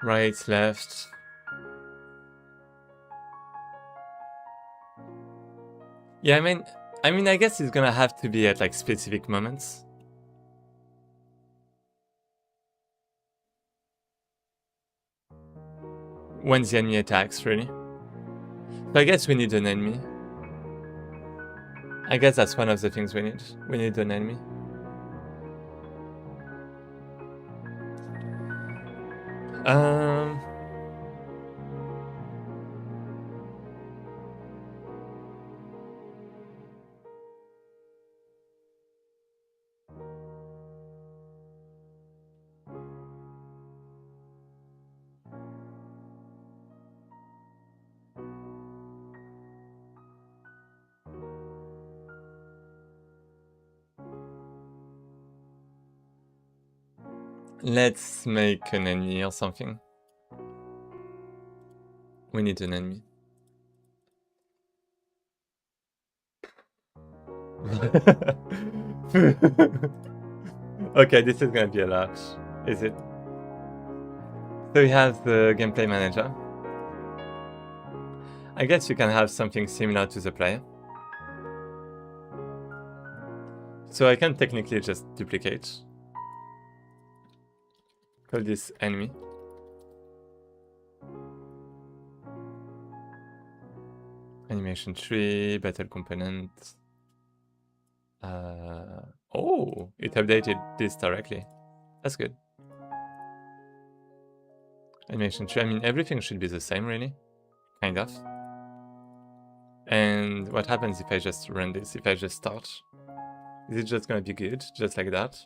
Right, left. Yeah, I mean, I guess it's gonna have to be at like specific moments. When the enemy attacks, really. So I guess we need an enemy. I guess that's one of the things we need. We need an enemy. Let's make an enemy or something. We need an enemy. Okay, this is gonna be a lot. Is it? So we have the gameplay manager. I guess you can have something similar to the player. So I can technically just duplicate. Call this enemy. Animation tree, battle component. Oh, it updated this directly. That's good. Animation tree, I mean, everything should be the same, really. Kind of. And what happens if I just run this, if I just start? Is it just gonna be good, just like that?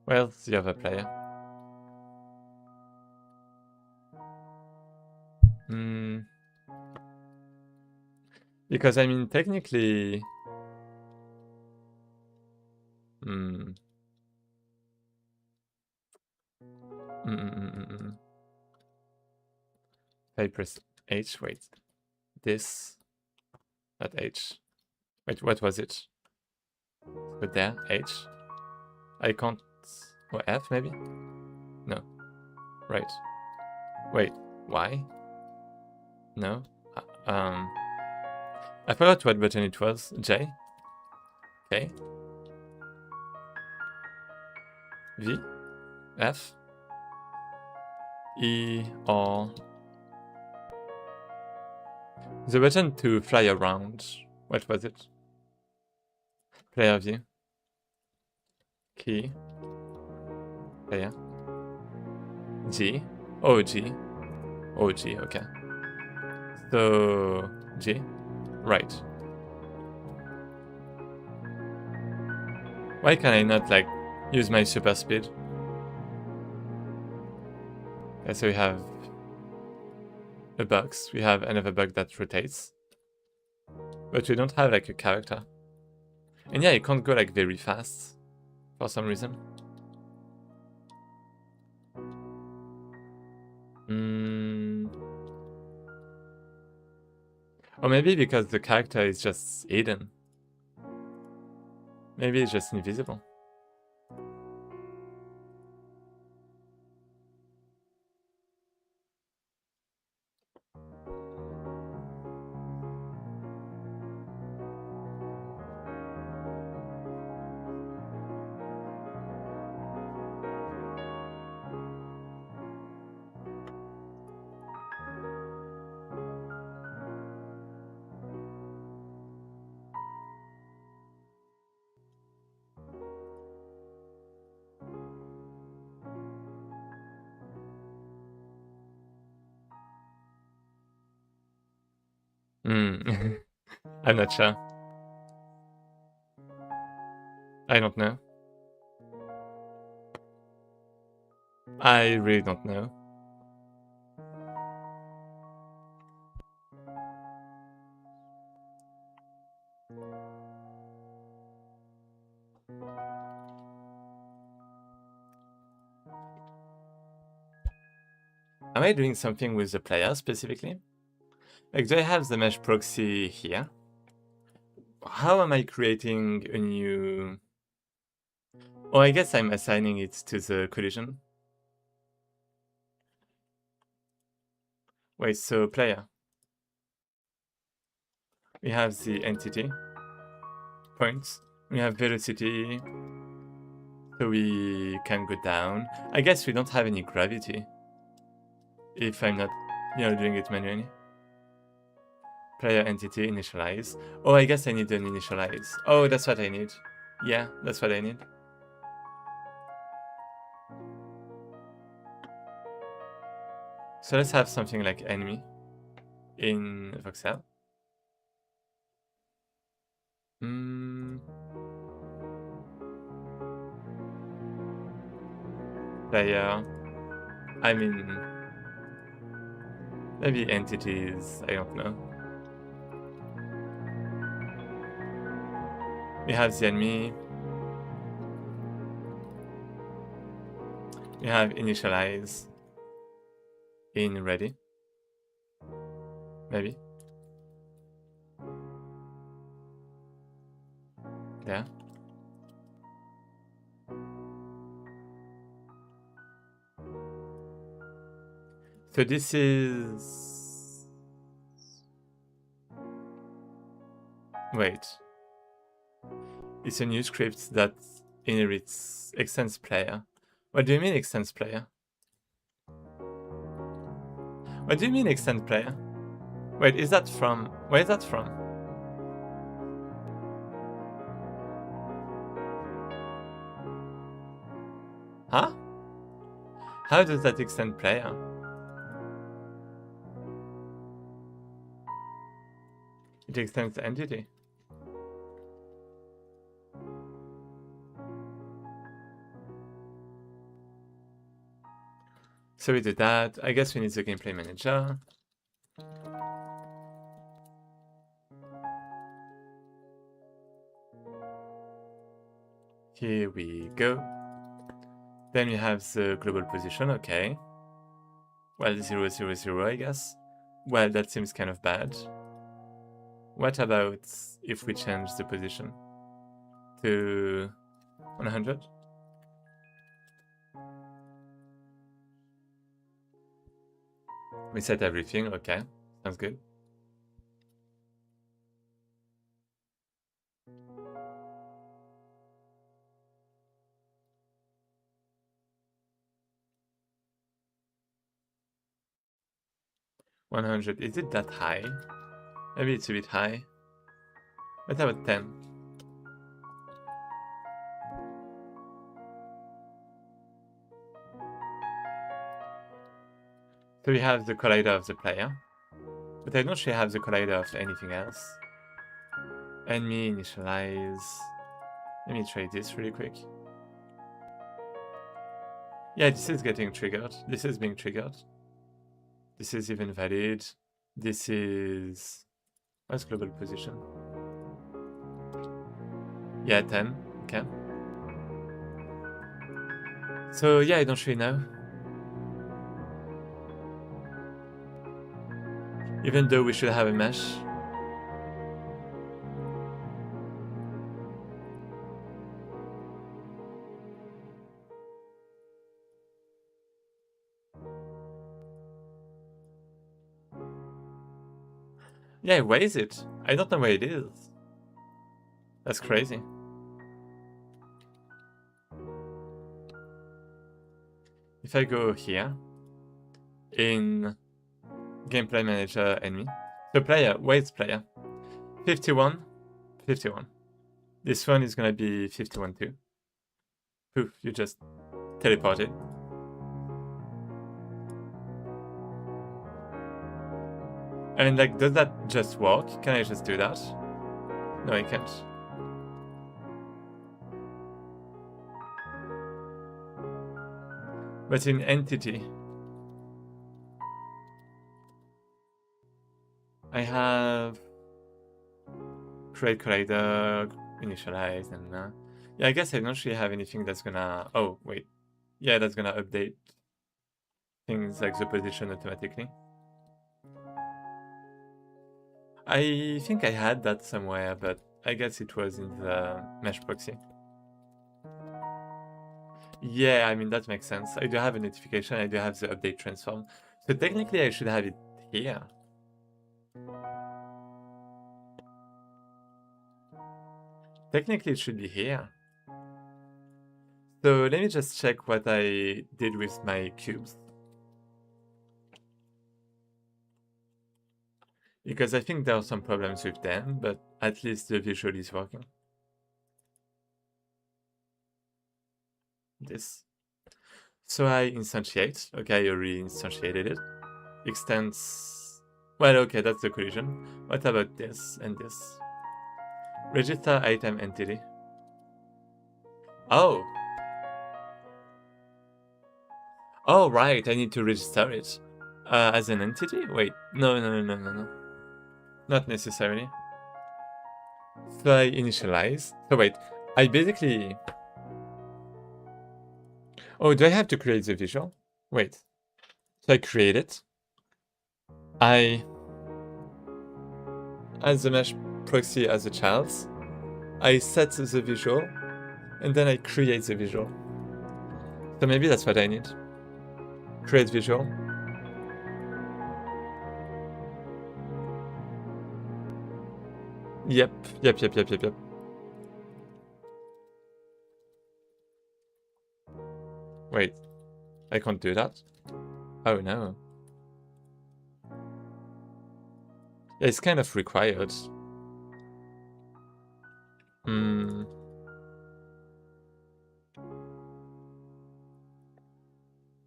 Well, the other player. Because, I mean, technically... If I press H, wait. This... Not H. Wait, what was it? Put there, H. I can't... Or F, maybe? No. Right. Wait, Y? No. I forgot what button it was. J? K? V? F? E? R? The button to fly around. What was it? Player view. Key. Player. G. Oh, G. Oh, G, okay. So, G. Right. Why can I not, like, use my super speed? Okay, so we have a box. We have another box that rotates. But we don't have, like, a character. And yeah, it can't go, like, very fast. For some reason. Or maybe because the character is just hidden. Maybe it's just invisible. I'm not sure. I don't know. I really don't know. Am I doing something with the player specifically? Like, do I have the mesh proxy here? How am I creating a new... Oh, I guess I'm assigning it to the collision. Wait, so player. We have the entity points. We have velocity, so we can go down. I guess we don't have any gravity if I'm not, doing it manually. Player entity initialize. Oh, I guess I need an initialize. Oh, that's what I need. Yeah, that's what I need. So let's have something like enemy in voxel. Player. I mean, maybe entities. I don't know. We have the enemy. We have initialize in ready. Maybe. Yeah. So this is... Wait. It's a new script that inherits extends player. What do you mean extends player? What do you mean extend player? Wait, is that from... Where is that from? Huh? How does that extend player? It extends the entity. So we did that. I guess we need the gameplay manager. Here we go. Then we have the global position, okay. Well, 0, 0, 0, I guess. Well, that seems kind of bad. What about if we change the position to 100? We set everything, okay. Sounds good. $100, is it that high? Maybe it's a bit high. What about 10? So we have the collider of the player, but I don't actually have the collider of anything else. Enemy initialize. Let me try this really quick. Yeah, this is getting triggered. This is being triggered. This is even valid. This is... What's global position? Yeah, 10. Okay. So yeah, I don't really know. Even though we should have a mesh. Yeah, where is it? I don't know where it is. That's crazy. If I go here, in gameplay manager enemy, so player, where's player? 51, 51. This one is gonna be 51 too. Poof, you just teleported. And like, does that just work? Can I just do that? No, I can't. But in entity, I have create collider, initialize, and yeah, I guess I don't actually have anything that's gonna... Oh, wait. Yeah, that's gonna update things like the position automatically. I think I had that somewhere, but I guess it was in the mesh proxy. Yeah, I mean, that makes sense. I do have a notification, I do have the update transform. So technically I should have it here. Technically, it should be here. So let me just check what I did with my cubes. Because I think there are some problems with them, but at least the visual is working. This. So I instantiate. Okay, I already instantiated it. Extends. Well, okay, that's the collision. What about this and this? Register item entity. Oh. Oh, right, I need to register it. As an entity? Wait, no. Not necessarily. So I initialize. So wait, I basically... Oh, do I have to create the visual? Wait. So I create it. I as the mesh proxy as a child. I set the visual, and then I create the visual. So maybe that's what I need. Create visual. Yep. Wait, I can't do that? Oh no. Yeah, it's kind of required.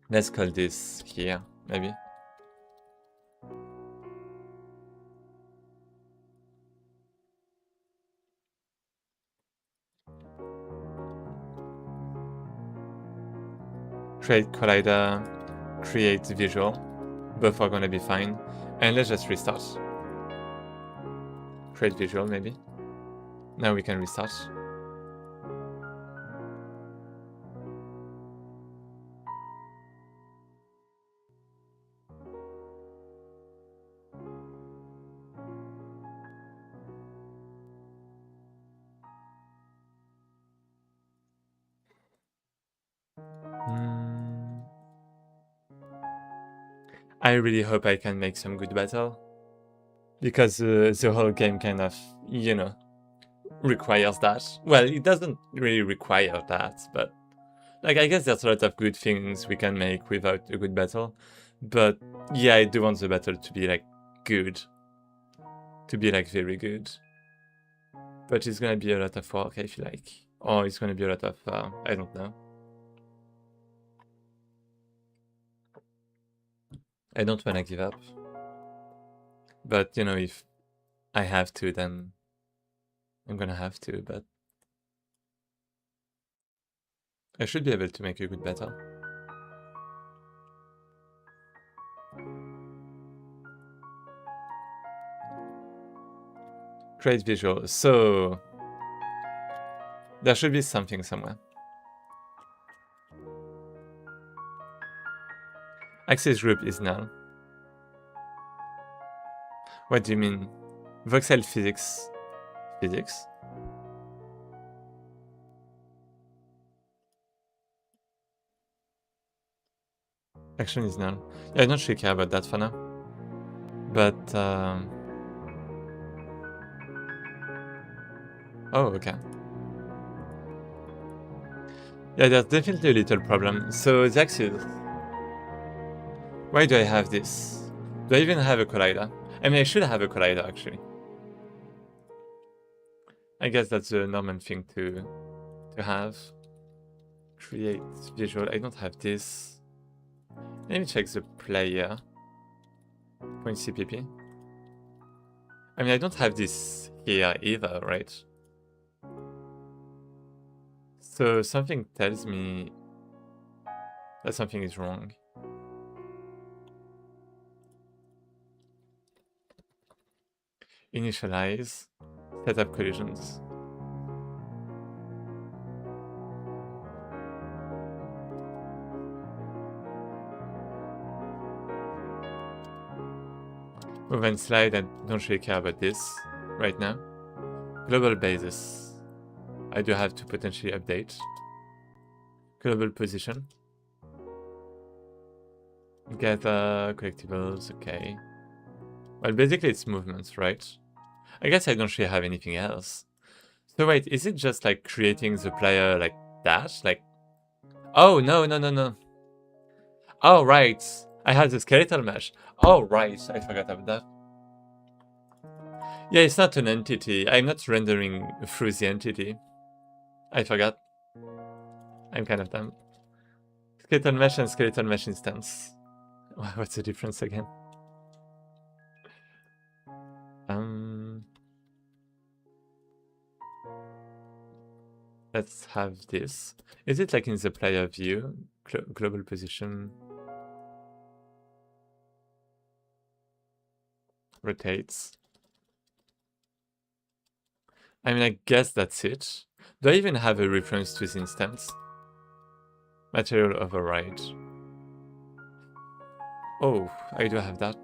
Let's call this here, maybe. Create collider, create visual. Both are gonna be fine. And let's just restart. Create visual, maybe. Now we can restart. I really hope I can make some good battle. Because the whole game kind of, you know, requires that. Well, it doesn't really require that, but... Like, I guess there's a lot of good things we can make without a good battle. But yeah, I do want the battle to be, like, good. To be, like, very good. But it's gonna be a lot of work, I feel like. Or it's gonna be a lot of, I don't know. I don't wanna give up. But, you know, if I have to, then I'm gonna have to, but... I should be able to make a good battle. Create visual. So... there should be something somewhere. Access group is null. What do you mean? Voxel physics. Physics? Action is null. Yeah, I don't really care about that for now. But, oh, okay. Yeah, there's definitely a little problem. So, the axis... Why do I have this? Do I even have a collider? I mean, I should have a collider, actually. I guess that's a normal thing to have. Create visual. I don't have this. Let me check the player. .cpp. I mean, I don't have this here either, right? So something tells me that something is wrong. Initialize. Set up collisions. Move and slide. I don't really care about this right now. Global basis. I do have to potentially update. Global position. Gather collectibles, okay. Well, basically it's movements, right? I guess I don't really have anything else. So wait, is it just like creating the player like that? Like, oh, no. Oh, right. I have the skeletal mesh. Oh, right. I forgot about that. Yeah, it's not an entity. I'm not rendering through the entity. I forgot. I'm kind of dumb. Skeletal mesh and skeletal mesh instance. What's the difference again? Let's have this. Is it like in the player view? Global position. Rotates. I mean, I guess that's it. Do I even have a reference to the instance? Material override. Oh, I do have that.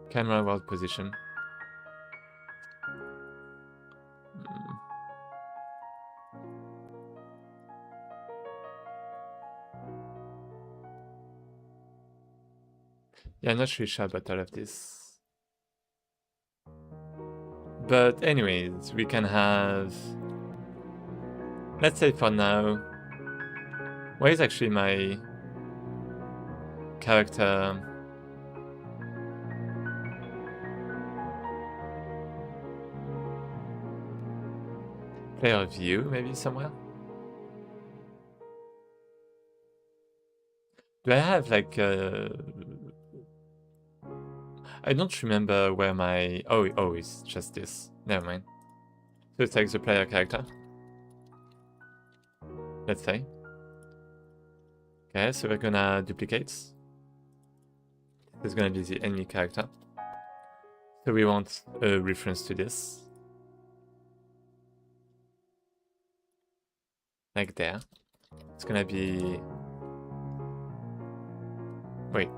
Camera world position. Yeah, I'm not really sure about all of this. But anyways, we can have... Let's say for now... Where is actually my character? Player view, maybe somewhere? Do I have like... I don't remember where my... Oh, it's just this. Never mind. So it's like the player character. Let's say. Okay, so we're gonna duplicate. This is gonna be the enemy character. So we want a reference to this. Like there. It's gonna be... Wait.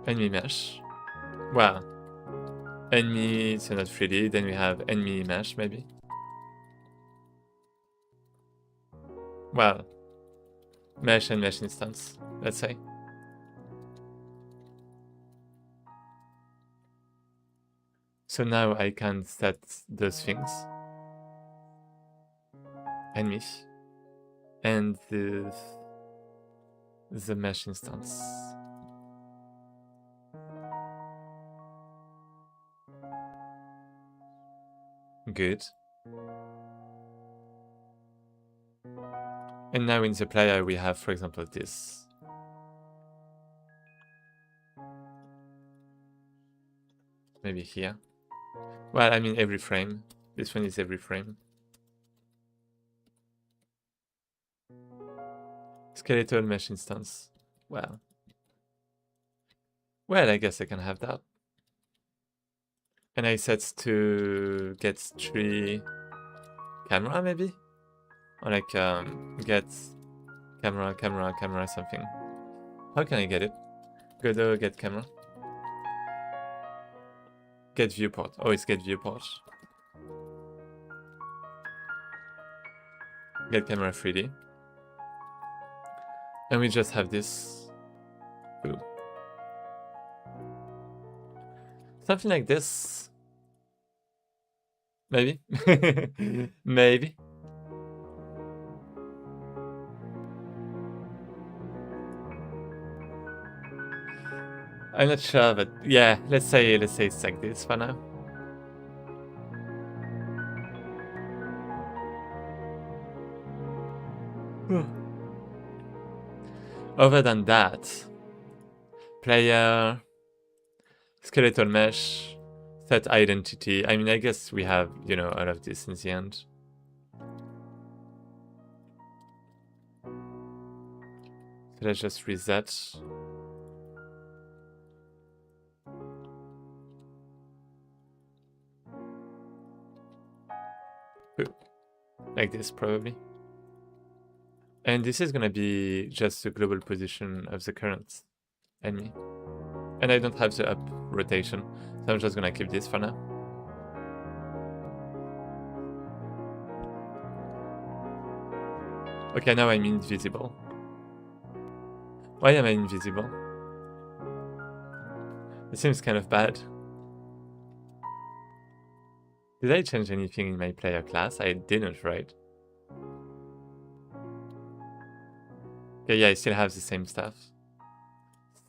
Enemy mesh. Well, enemy, so not 3D. Then we have enemy mesh, maybe. Well, mesh and mesh instance, let's say. So now I can set those things. Enemy. And the mesh instance. Good. And now in the player we have, for example, this. Maybe here. Well, I mean every frame. This one is every frame. Skeletal mesh instance. Well, I guess I can have that. And I set to get 3 camera, maybe? Or like get camera something. How can I get it? Godot get camera. Get viewport. Oh, it's get viewport. Get camera 3D. And we just have this. Boom. Something like this. Maybe. Maybe. I'm not sure, but yeah, let's say it's like this for now. Other than that, player, skeletal mesh, set identity. I mean, I guess we have, you know, all of this in the end. So let's just reset. Like this, probably. And this is gonna be just the global position of the current enemy. And I don't have the up rotation. So I'm just gonna keep this for now. Okay, now I'm invisible. Why am I invisible? It seems kind of bad. Did I change anything in my player class? I didn't, right? Okay, yeah, I still have the same stuff.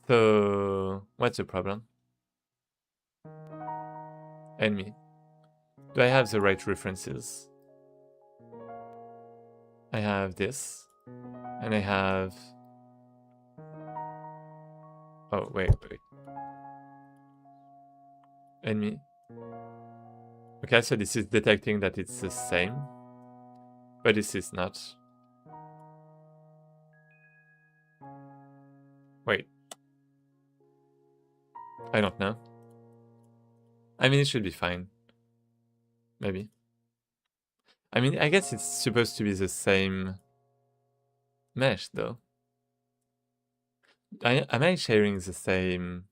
So, what's the problem? Enemy. Do I have the right references? I have this. And I have... Oh, wait. Enemy. Okay, so this is detecting that it's the same. But this is not. Wait. I don't know. I mean, it should be fine. Maybe. I mean, I guess it's supposed to be the same mesh, though. Am I sharing the same...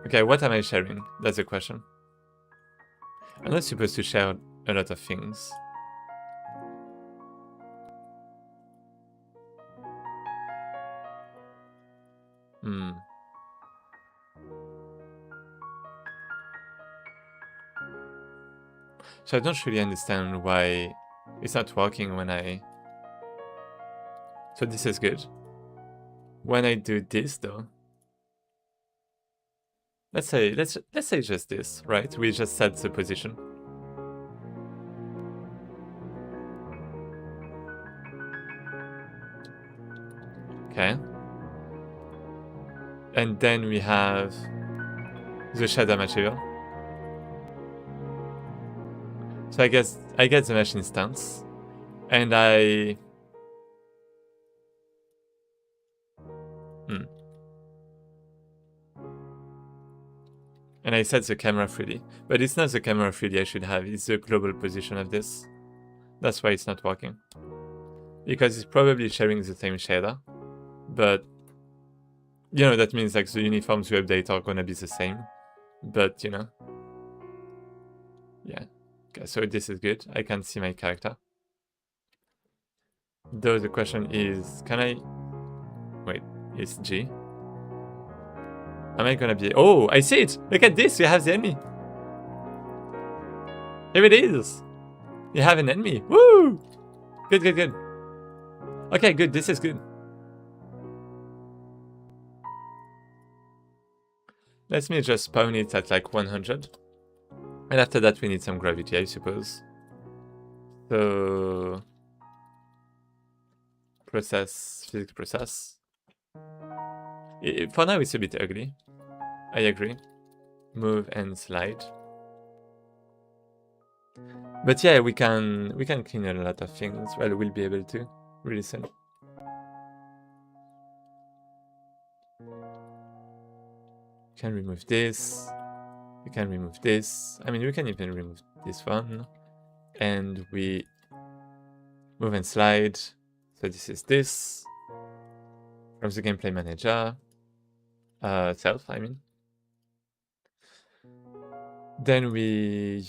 Okay, what am I sharing? That's the question. I'm not supposed to share a lot of things. So I don't really understand why it's not working when I... So this is good. When I do this, though... Let's say just this, right? We just set the position. Okay. And then we have the shader material. So I guess I get the mesh instance, and I... And I set the camera 3D. But it's not the camera 3D I should have, it's the global position of this. That's why it's not working. Because it's probably sharing the same shader. But, you know, that means like the uniforms we update are gonna be the same. But, you know. Yeah. Okay, so this is good. I can see my character. Though the question is, can I... Wait, it's G. Am I gonna be... Oh, I see it! Look at this, we have the enemy! Here it is! You have an enemy! Woo! Good, good, good. Okay, good, this is good. Let me just spawn it at like 100. And after that we need some gravity, I suppose. So... Process, physics process. For now it's a bit ugly. I agree. Move and slide. But yeah, we can clean a lot of things. Well, we'll be able to really soon. We can remove this. We can remove this. I mean, we can even remove this one. And we move and slide. So this is this. From the gameplay manager. Self, I mean. Then we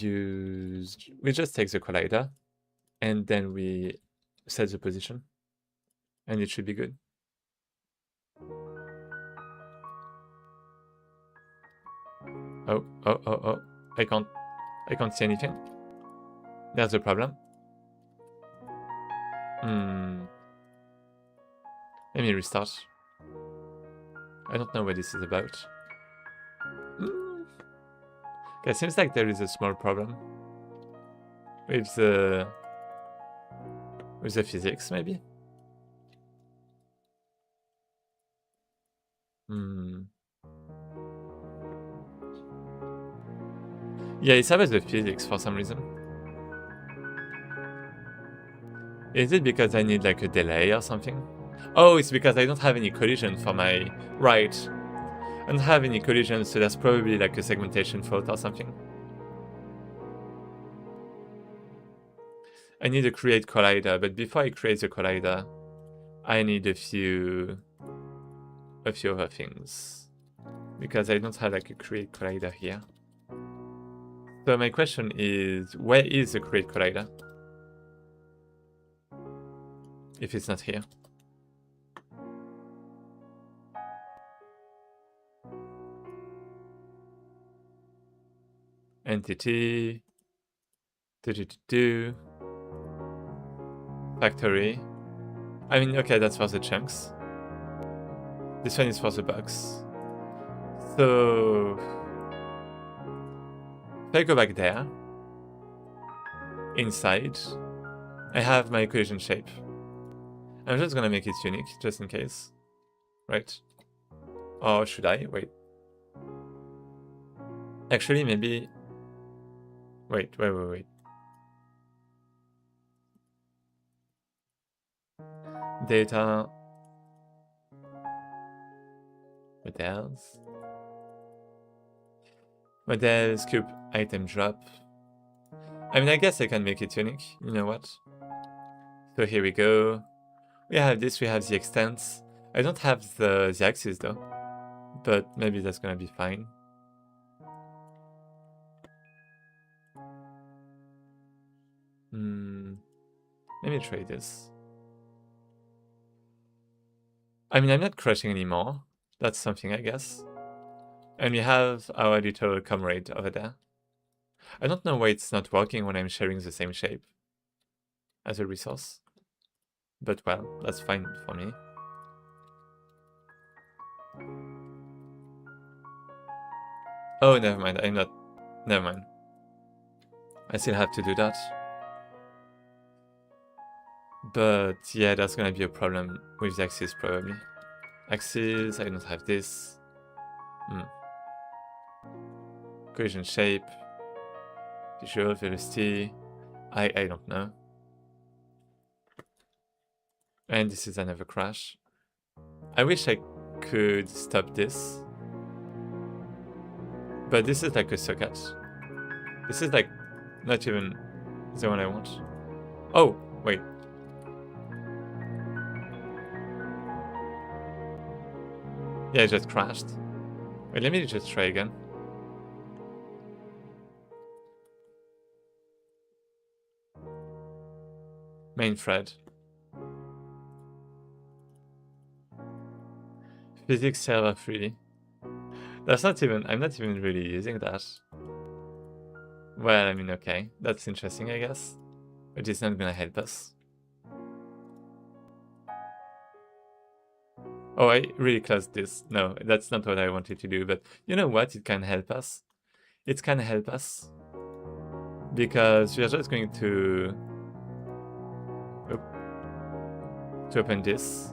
just take the collider. And then we set the position. And it should be good. Oh. I can't see anything. That's the problem. Let me restart. I don't know what this is about. Okay, seems like there is a small problem with the physics, maybe. Yeah, it's about the physics for some reason. Is it because I need like a delay or something? Oh, it's because I don't have any collision for my right. I don't have any collision, so that's probably like a segmentation fault or something. I need to create collider, but before I create the collider, I need a few other things. because I don't have like a create collider here. So my question is, where is the create collider? If it's not here. Entity. Factory. I mean, okay, that's for the chunks. This one is for the bugs. So if I go back there, inside, I have my collision shape. I'm just gonna make it unique, just in case. Right? Or should I? Wait. Actually, maybe... Wait. Data... Models... Models, cube, item drop. I mean, I guess I can make it unique. You know what? So here we go. We have this, we have the extents. I don't have the axis though. But maybe that's gonna be fine. Let me try this. I mean, I'm not crushing anymore. That's something, I guess. And we have our little comrade over there. I don't know why it's not working when I'm sharing the same shape as a resource. But well, that's fine for me. Oh, never mind. I'm not... Never mind. I still have to do that. But yeah, that's gonna be a problem with the axis probably. Axis, I don't have this. Collision shape. Visual velocity. I don't know. And this is another crash. I wish I could stop this. But this is like a socket. This is like not even the one I want. Oh, wait. Yeah, it just crashed. Wait, let me just try again. Main thread. Physics server 3. That's not even... I'm not even really using that. Well, I mean, okay. That's interesting, I guess. But it's not gonna help us. Oh, I really closed this. No, that's not what I wanted to do. But you know what? It can help us. It can help us. Because we are just going to... open this.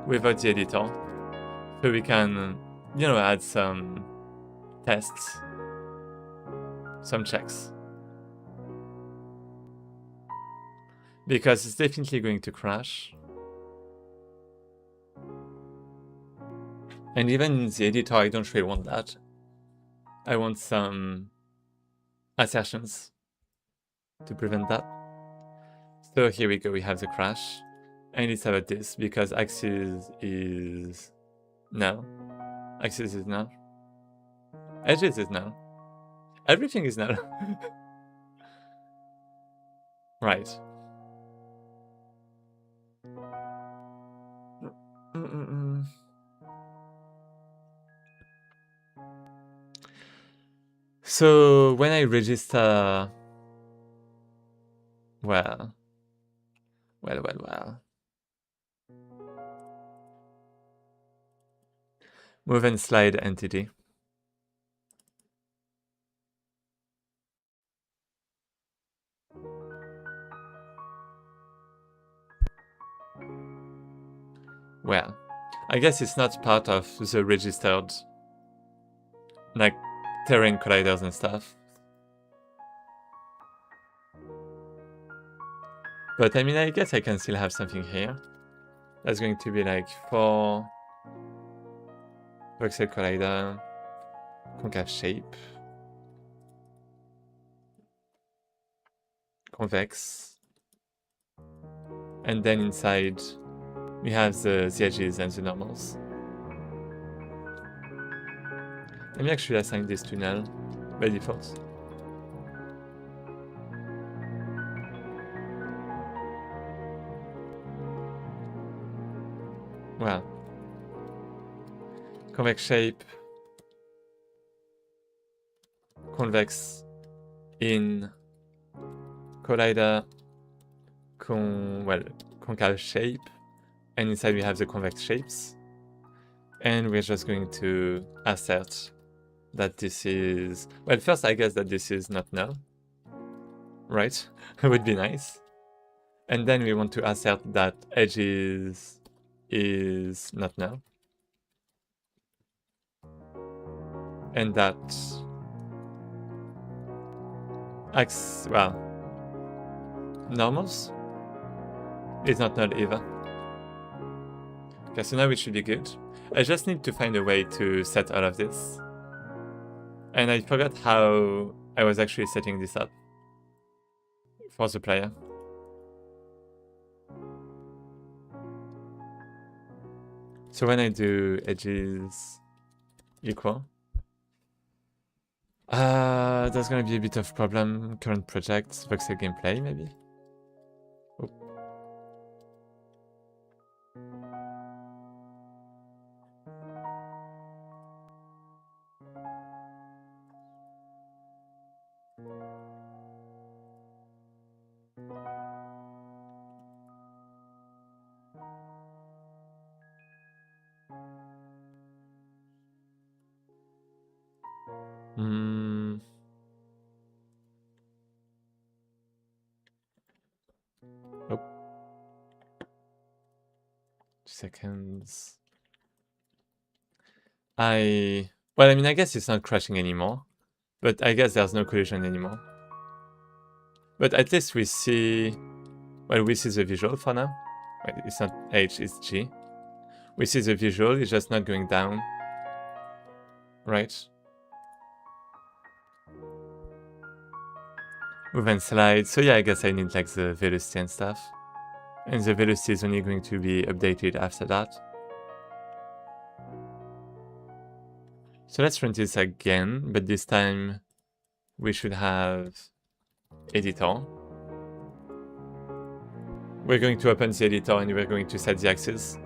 Without the editor. So we can, you know, add some tests. Some checks. Because it's definitely going to crash. And even in the editor, I don't really want that. I want some assertions to prevent that. So here we go, we have the crash. And it's about this, because axis is null. Axis is null. Edges is null. Everything is null. Right. So when I register... Well. Move and slide entity. Well, I guess it's not part of the registered, like, terrain colliders and stuff. But I mean, I guess I can still have something here. That's going to be like 4 voxel collider, concave shape, convex, and then inside we have the edges and the normals. Let me actually assign this to null by default. Well, convex shape, convex in collider, concave shape, and inside we have the convex shapes, and we're just going to assert that this is, well, first I guess that this is not null, right? It would be nice. And then we want to assert that edges is not null. And that normals is not null either. Okay, so now it should be good. I just need to find a way to set all of this. And I forgot how I was actually setting this up for the player. So when I do edges equal, there's gonna be a bit of problem. Current project, voxel gameplay maybe. Oh. Oh. 2 seconds. Well, I mean, I guess it's not crashing anymore, but I guess there's no collision anymore. But at least we see, well, we see the visual for now. Wait, it's not H, it's G. We see the visual, it's just not going down. Right? Move and slide. So yeah, I guess I need like the velocity and stuff. And the velocity is only going to be updated after that. So let's run this again, but this time we should have editor. We're going to open the editor and we're going to set the axis.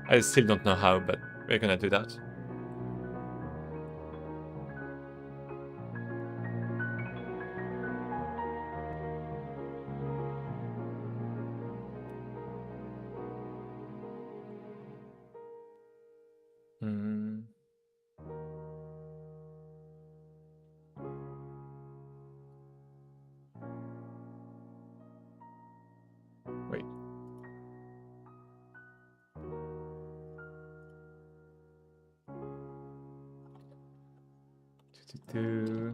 I still don't know how, but we're gonna do that. Wait. Okay.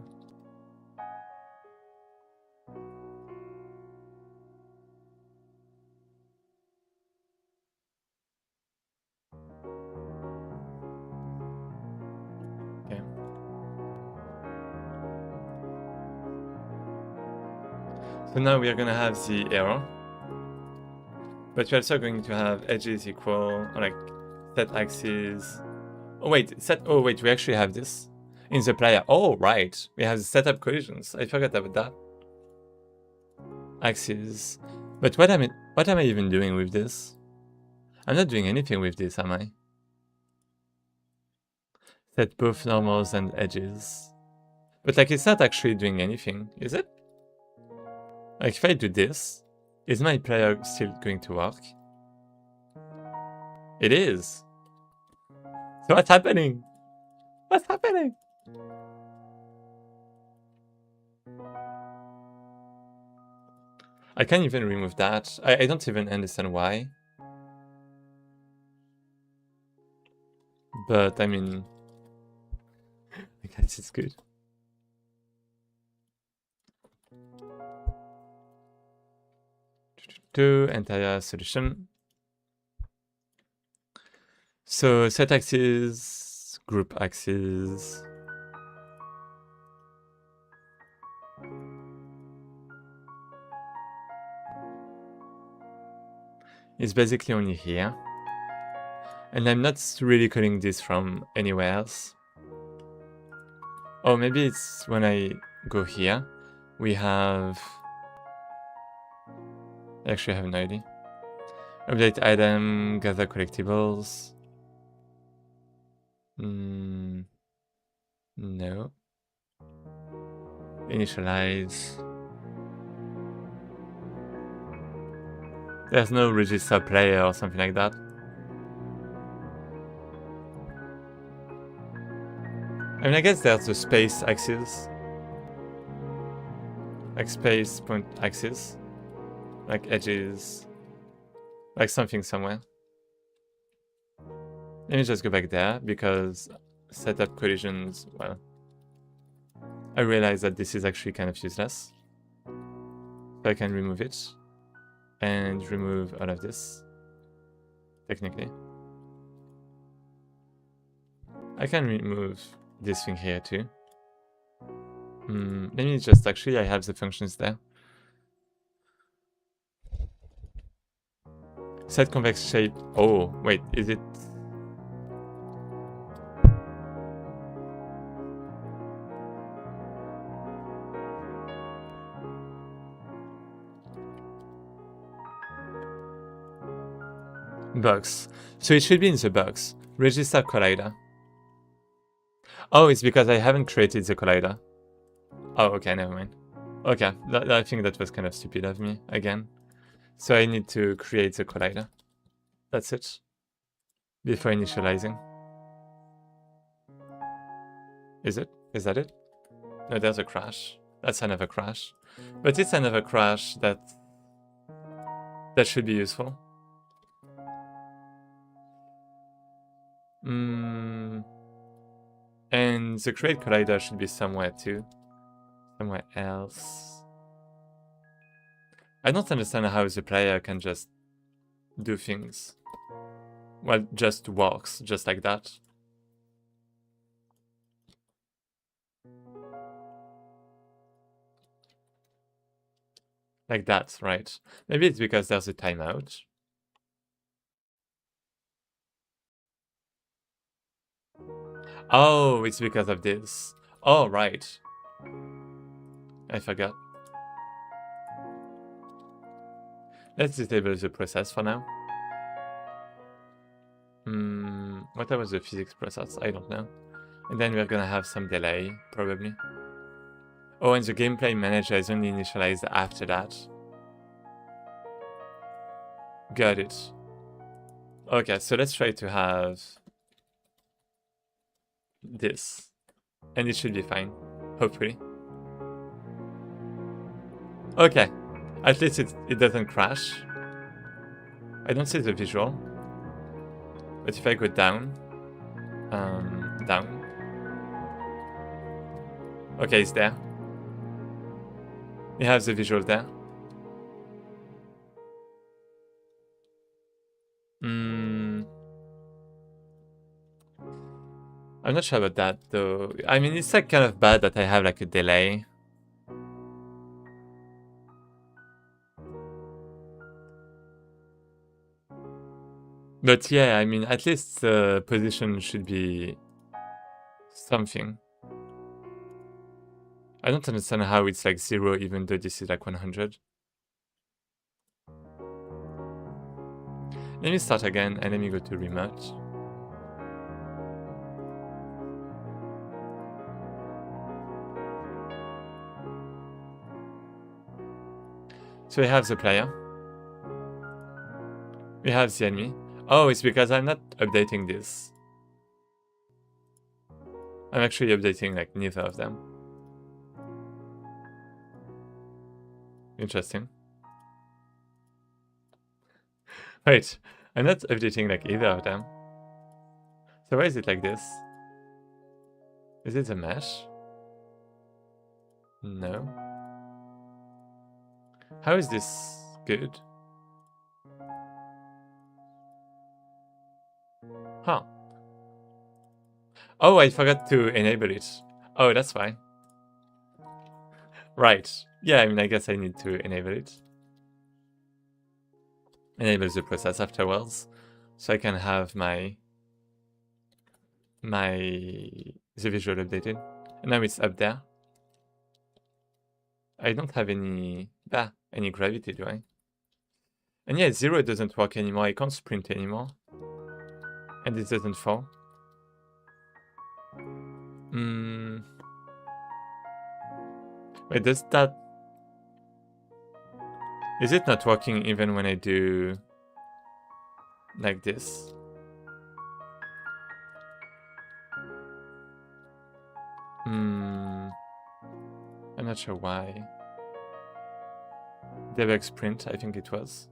So now we are going to have the error, but we're also going to have edges equal, or like set axis. Oh wait, we actually have this in the player. Oh right, we have the setup collisions. I forgot about that. Axis. But what am I even doing with this? I'm not doing anything with this, am I? Set both normals and edges. But like it's not actually doing anything, is it? Like if I do this, is my player still going to work? It is. So what's happening? What's happening? I can't even remove that. I don't even understand why. But I mean, I guess it's good. To entire solution. So set axis, group axis. It's basically only here. And I'm not really calling this from anywhere else. Oh, maybe it's when I go here, we have... Actually, I have no idea. Update item, gather collectibles. No. Initialize. There's no register player or something like that. I mean, I guess there's the space axis. Like space point axis. Like edges. Like something somewhere. Let me just go back there because setup collisions, well, I realize that this is actually kind of useless. So I can remove it and remove all of this, technically. I can remove this thing here too. Let me just, actually, I have the functions there. Set convex shape. Oh, wait, is it? Box. So it should be in the box. Register collider. Oh, it's because I haven't created the collider. Oh, okay, never mind. Okay, I think that was kind of stupid of me, again. So I need to create the collider. That's it. Before initializing. Is it? Is that it? No, there's a crash. That's another crash. But it's another crash that should be useful. And the create collider should be somewhere too. Somewhere else. I don't understand how the player can just do things. Well, just walks, just like that. Like that, right? Maybe it's because there's a timeout. Oh, it's because of this. Oh, right. I forgot. Let's disable the process for now. What was the physics process? I don't know. And then we're gonna have some delay, probably. Oh, and the gameplay manager is only initialized after that. Got it. Okay, so let's try to have this. And it should be fine, hopefully. Okay, at least it doesn't crash. I don't see the visual. But if I go down, down. Okay, it's there. You have the visual there. I'm not sure about that though. I mean, it's like kind of bad that I have like a delay. But yeah, I mean, at least the position should be something. I don't understand how it's like 0 even though this is like 100. Let me start again and let me go to remote. So we have the player. We have the enemy. Oh, it's because I'm not updating this. I'm actually updating like neither of them. Interesting. Wait, I'm not updating like either of them. So why is it like this? Is it a mesh? No. How is this good? Huh. Oh, I forgot to enable it. Oh, that's fine. Right. Yeah, I mean, I guess I need to enable it. Enable the process afterwards. So I can have the visual updated. And now it's up there. I don't have any gravity, do I? And yeah, 0 doesn't work anymore. I can't sprint anymore. And it doesn't fall. Wait, does that... Is it not working even when I do... like this? I'm not sure why. Debug sprint, I think it was.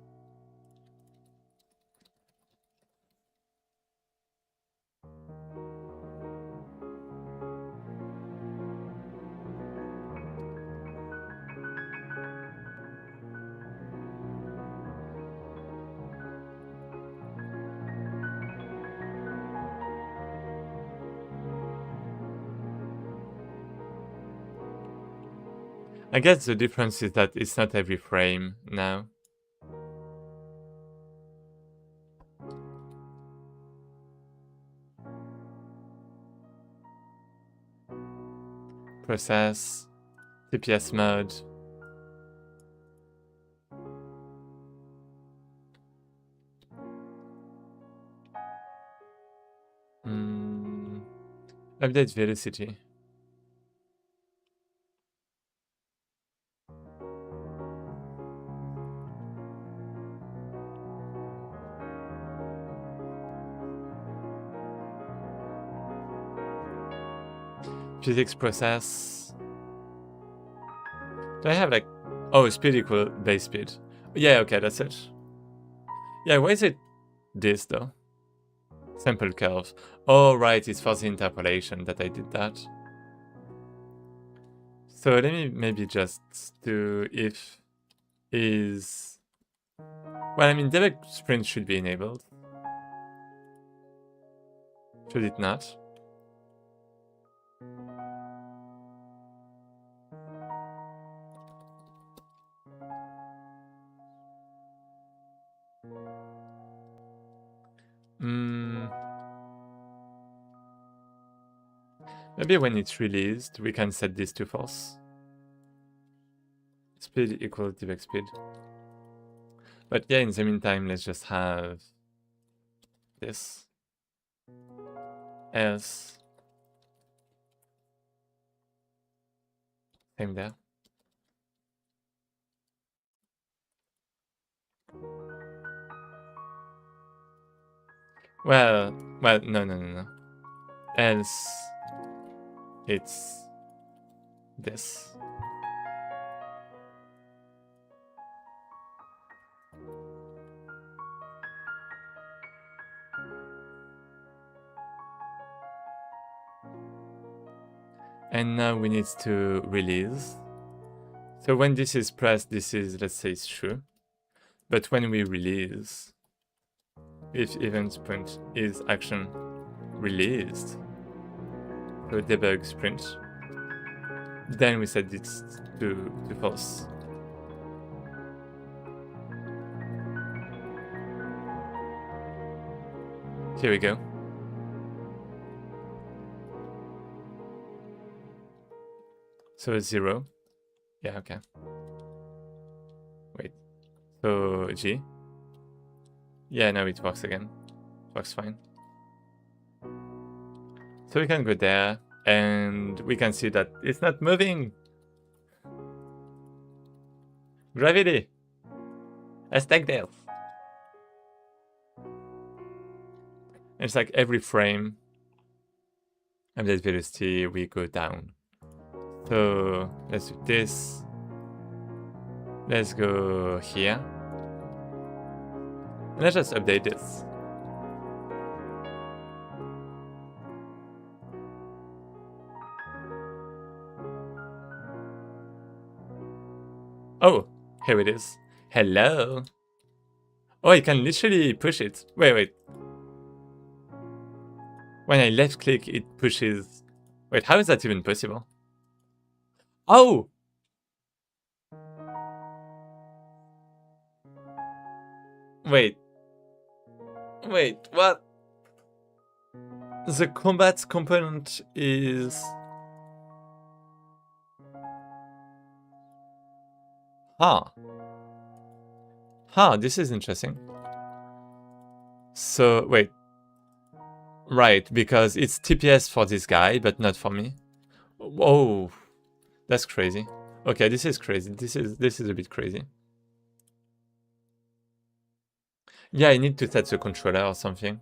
I guess the difference is that it's not every frame now. Process, TPS mode. Update velocity. Physics process. Do I have like... Oh, speed equal base speed. Yeah, okay, that's it. Yeah, why is it this though? Sample curves. Oh, right, it's for the interpolation that I did that. So let me maybe just do if is... Well, I mean, debug sprint should be enabled. Should it not? Maybe when it's released, we can set this to false. Speed equals debug speed. But yeah, in the meantime, let's just have this. Else. Same there. Well, no. Else, it's this. And now we need to release. So when this is pressed, this is, let's say it's true. But when we release, if event sprint is action released, so debug sprint, then we set it to false. Here we go. So 0. Yeah, okay. Wait. So G. Yeah, now it works again. Works fine. So we can go there, and we can see that it's not moving. Gravity. Let's take this. It's like every frame of that velocity, we go down. So let's do this. Let's go here. And let's just update this. Oh, here it is. Hello. Oh, I can literally push it. Wait. When I left click, it pushes... Wait, how is that even possible? Oh! Wait, what? The combat component is This is interesting. So, wait. Right, because it's TPS for this guy, but not for me. Oh, that's crazy. Okay, this is crazy. This is a bit crazy. Yeah, I need to set the controller or something.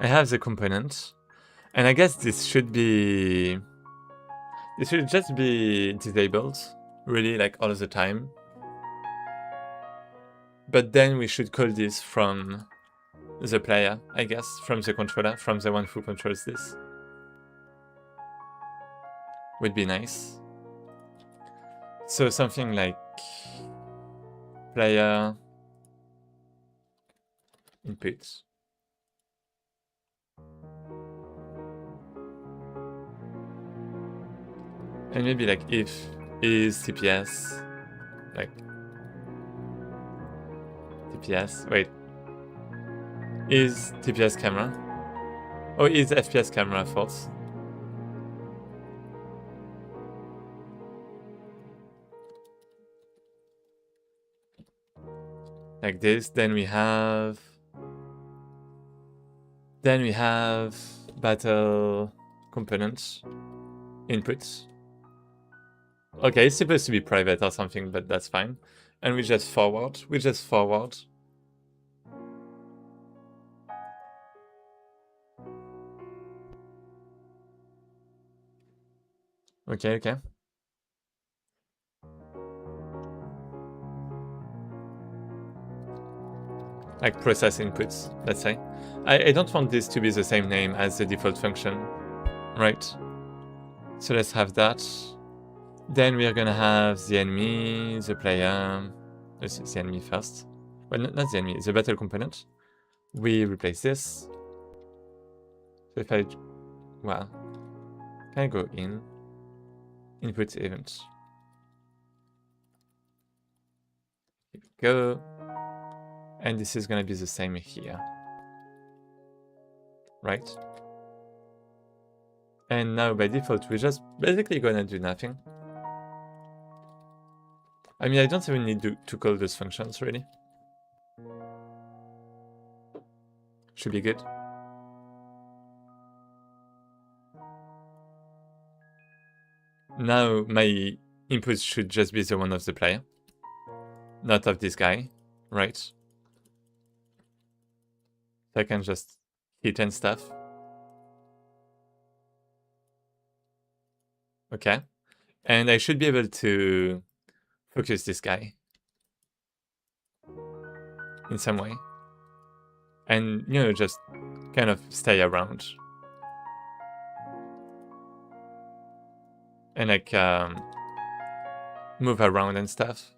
I have the component, and I guess this should just be disabled, really, like all of the time. But then we should call this from the player, I guess, from the controller, from the one who controls this. Would be nice. So something like player input. And maybe like if is TPS, like TPS, wait, is TPS camera? Oh, is FPS camera false? Like this, then we have battle components, inputs. Okay, it's supposed to be private or something, but that's fine. And we just forward. Okay. Like process inputs, let's say. I don't want this to be the same name as the default function, right? So let's have that. Then we are gonna have the enemy, the player. Let's see, the enemy first. Well, not the enemy, the battle component. We replace this. So if I, well, can I go in? Input event. Here we go. And this is gonna be the same here. Right? And now by default, we're just basically gonna do nothing. I mean, I don't even need to call those functions, really. Should be good. Now my inputs should just be the one of the player, not of this guy, right? So I can just hit and stuff. Okay. And I should be able to focus this guy in some way. And, you know, just kind of stay around. And like move around and stuff.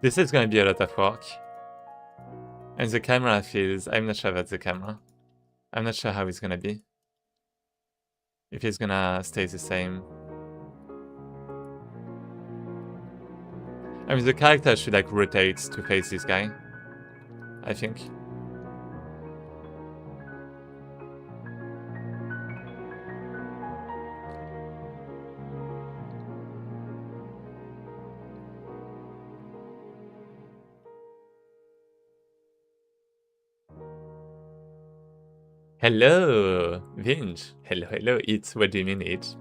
This is going to be a lot of work. And the camera feels... I'm not sure about the camera. I'm not sure how it's going to be. If it's going to stay the same. I mean, the character should like rotate to face this guy, I think. Hello, Vinge. Hello, It. What do you mean, It?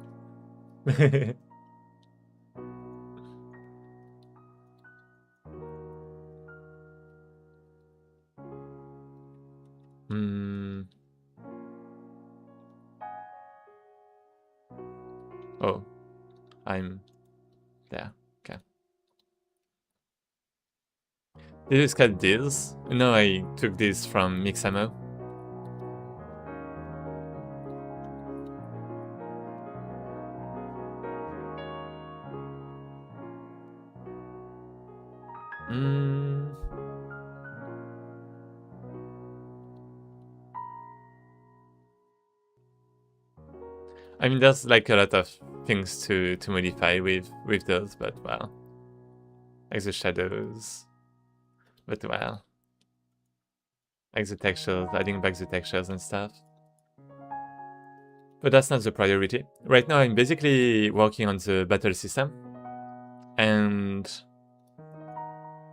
Oh, I'm there. Okay. Did you just cut this? No, I took this from Mixamo. I mean, there's like a lot of things to modify with those, but well, like the shadows, but well, like the textures, adding back the textures and stuff. But that's not the priority. Right now I'm basically working on the battle system, and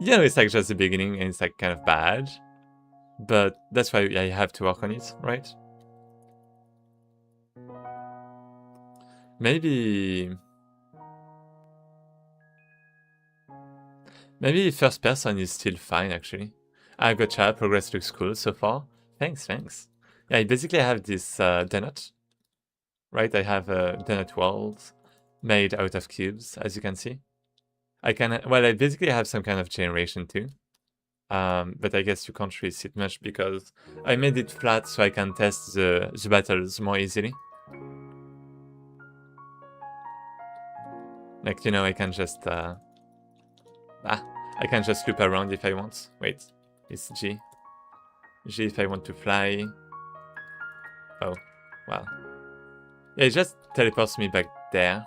you know, it's like just the beginning and it's like kind of bad, but that's why I have to work on it, right? Maybe first person is still fine, actually. I gotcha, progress looks cool so far. Thanks. Yeah, I basically have this donut, right? I have a donut world made out of cubes, as you can see. I basically have some kind of generation too. But I guess you can't really see it much because I made it flat so I can test the battles more easily. Like, you know, I can just I can just loop around if I want. Wait, it's G. G if I want to fly. Oh, wow. Yeah, it just teleports me back there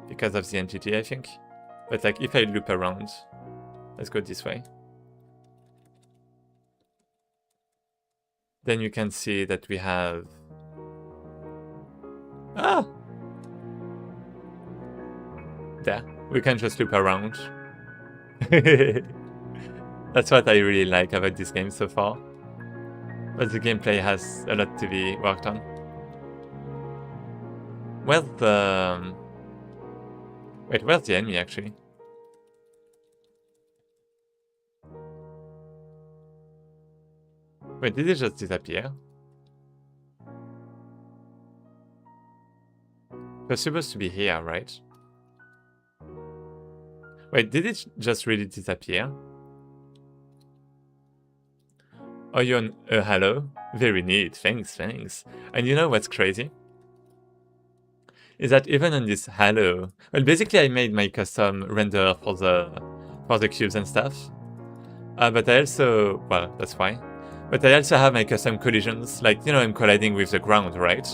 because of the entity, I think. But like, if I loop around, let's go this way. Then you can see that we have... Ah! There. We can just loop around. That's what I really like about this game so far. But the gameplay has a lot to be worked on. Where's the... Wait, where's the enemy actually? Wait, did it just disappear? It was supposed to be here, right? Wait, did it just really disappear? Oh, you're on hello? Very neat, thanks. And you know what's crazy? Is that even on this hello... Well, basically I made my custom render for the cubes and stuff. But I also... Well, that's fine. But I also have my custom collisions. Like, you know, I'm colliding with the ground, right?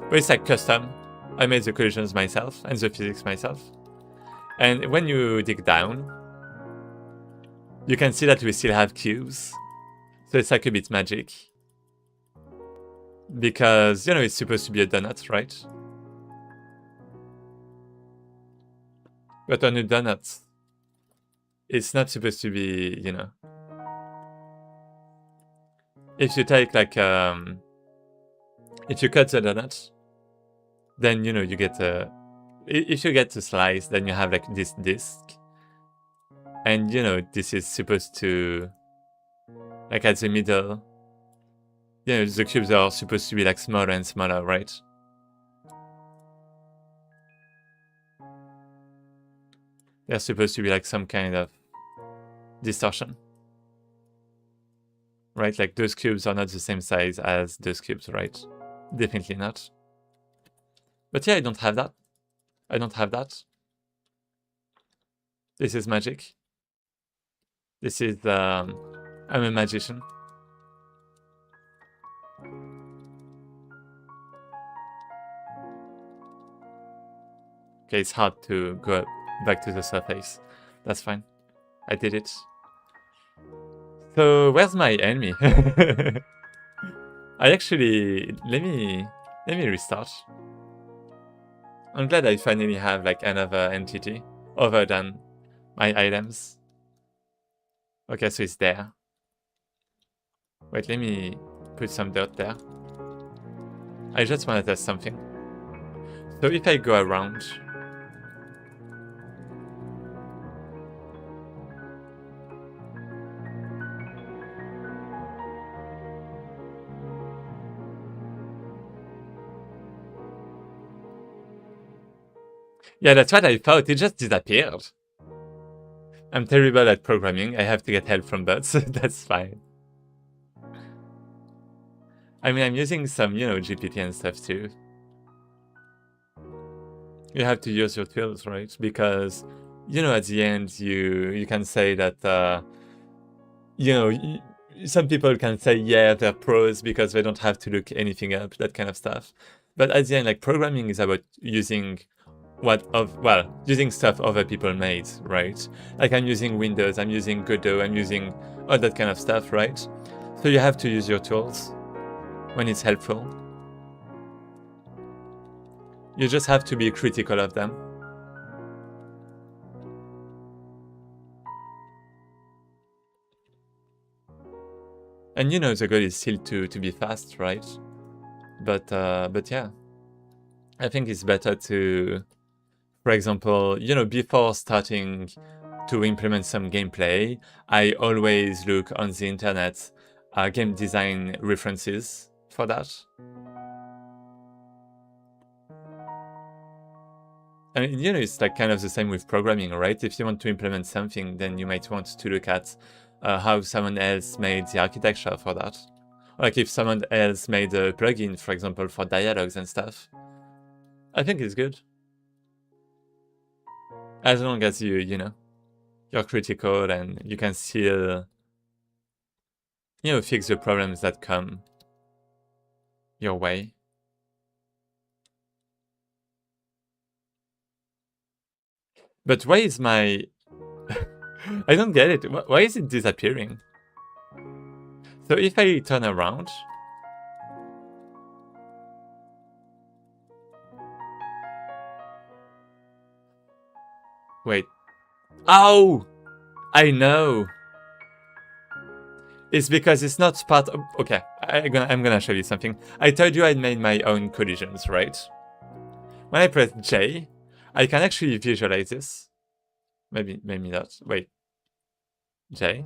But it's like custom. I made the collisions myself and the physics myself. And when you dig down, you can see that we still have cubes. So it's like a bit magic. Because, you know, it's supposed to be a donut, right? But on a donut, it's not supposed to be, you know... If you take like, if you cut the donut, then, you know, you get a... If you get to slice, then you have like this disc. And, you know, this is supposed to... Like at the middle, you know, the cubes are supposed to be like smaller and smaller, right? They're supposed to be like some kind of distortion. Right? Like those cubes are not the same size as those cubes, right? Definitely not. But yeah, I don't have that. I don't have that. This is magic. This is, I'm a magician. Okay, it's hard to go back to the surface. That's fine. I did it. So where's my enemy? I actually let me restart. I'm glad I finally have like another entity other than my items. Okay, so it's there. Wait, let me put some dirt there. I just want to test something. So if I go around... Yeah, that's what I thought. It just disappeared. I'm terrible at programming. I have to get help from bots. That's fine. I mean, I'm using some, you know, GPT and stuff too. You have to use your tools, right? Because, you know, at the end, you can say that, you know, some people can say, yeah, they're pros because they don't have to look anything up, that kind of stuff. But at the end, like, programming is about using using stuff other people made, right? Like I'm using Windows, I'm using Godot, I'm using all that kind of stuff, right? So you have to use your tools when it's helpful. You just have to be critical of them. And you know the goal is still to be fast, right? But yeah, I think it's better to, for example, you know, before starting to implement some gameplay, I always look on the internet game design references for that. I mean, you know, it's like kind of the same with programming, right? If you want to implement something, then you might want to look at how someone else made the architecture for that. Like if someone else made a plugin, for example, for dialogues and stuff. I think it's good. As long as you know, you're critical and you can still, you know, fix the problems that come your way. But why is my... I don't get it. Why is it disappearing? So if I turn around... Wait. Oh! I know! It's because it's not part of... Okay, I'm gonna show you something. I told you I made my own collisions, right? When I press J, I can actually visualize this. Maybe not. Wait. J.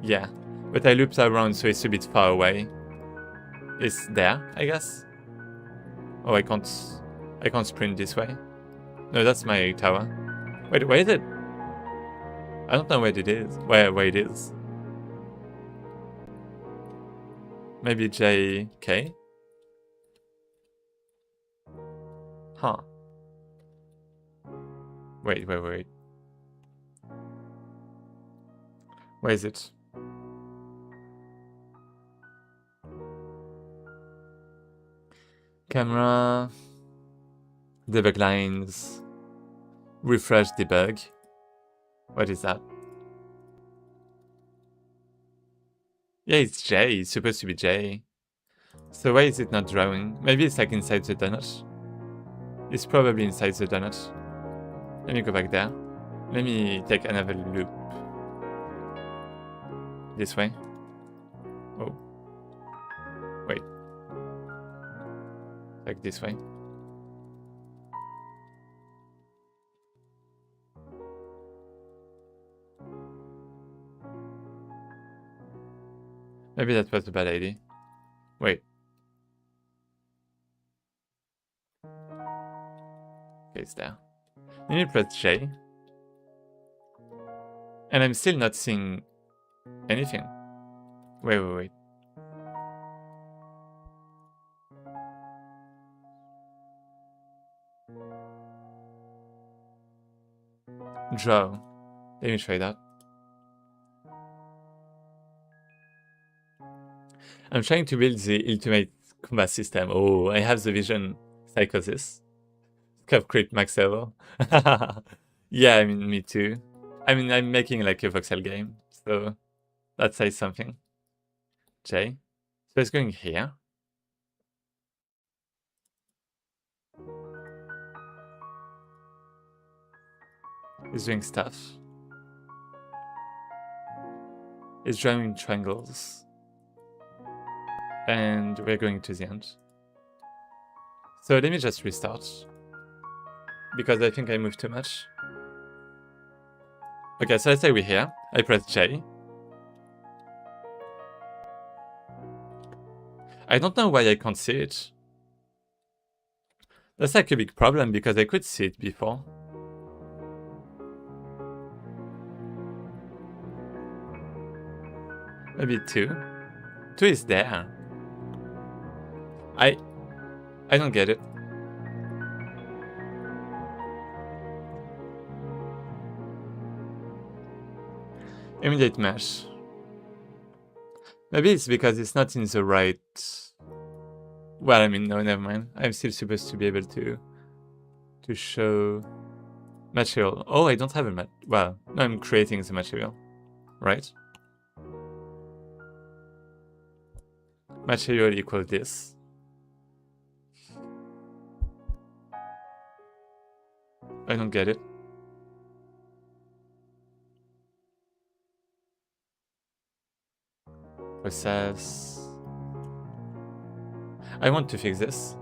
Yeah. But I looped around so it's a bit far away. It's there, I guess. Oh, I can't sprint this way. No, that's my tower. Wait, where is it? I don't know where it is. Where it is. Maybe JK? Huh. Wait. Where is it? Camera, debug lines, refresh debug. What is that? Yeah, it's J. It's supposed to be J. So why is it not drawing? Maybe it's like inside the donut. It's probably inside the donut. Let me go back there. Let me take another loop. This way. Oh. Wait. Like this way. Maybe that was a bad idea. Wait. Okay, it's there. Let me press J. And I'm still not seeing anything. Wait. Draw. Let me try that. I'm trying to build the ultimate combat system. Oh, I have the vision psychosis. Curve creep max level. Yeah, I mean, me too. I mean, I'm making like a voxel game, so that says something. J. So it's going here. It's doing stuff. It's drawing triangles. And we're going to the end. So let me just restart. Because I think I moved too much. Okay, so let's say we're here. I press J. I don't know why I can't see it. That's like a big problem because I could see it before. Maybe 2. 2 is there. I don't get it. Immediate mesh. Maybe it's because it's not in the right Well, I mean, no, never mind. I'm still supposed to be able to show material. Oh, I don't have a well, no, I'm creating the material, right? Material equal this. I don't get it. Process. I want to fix this.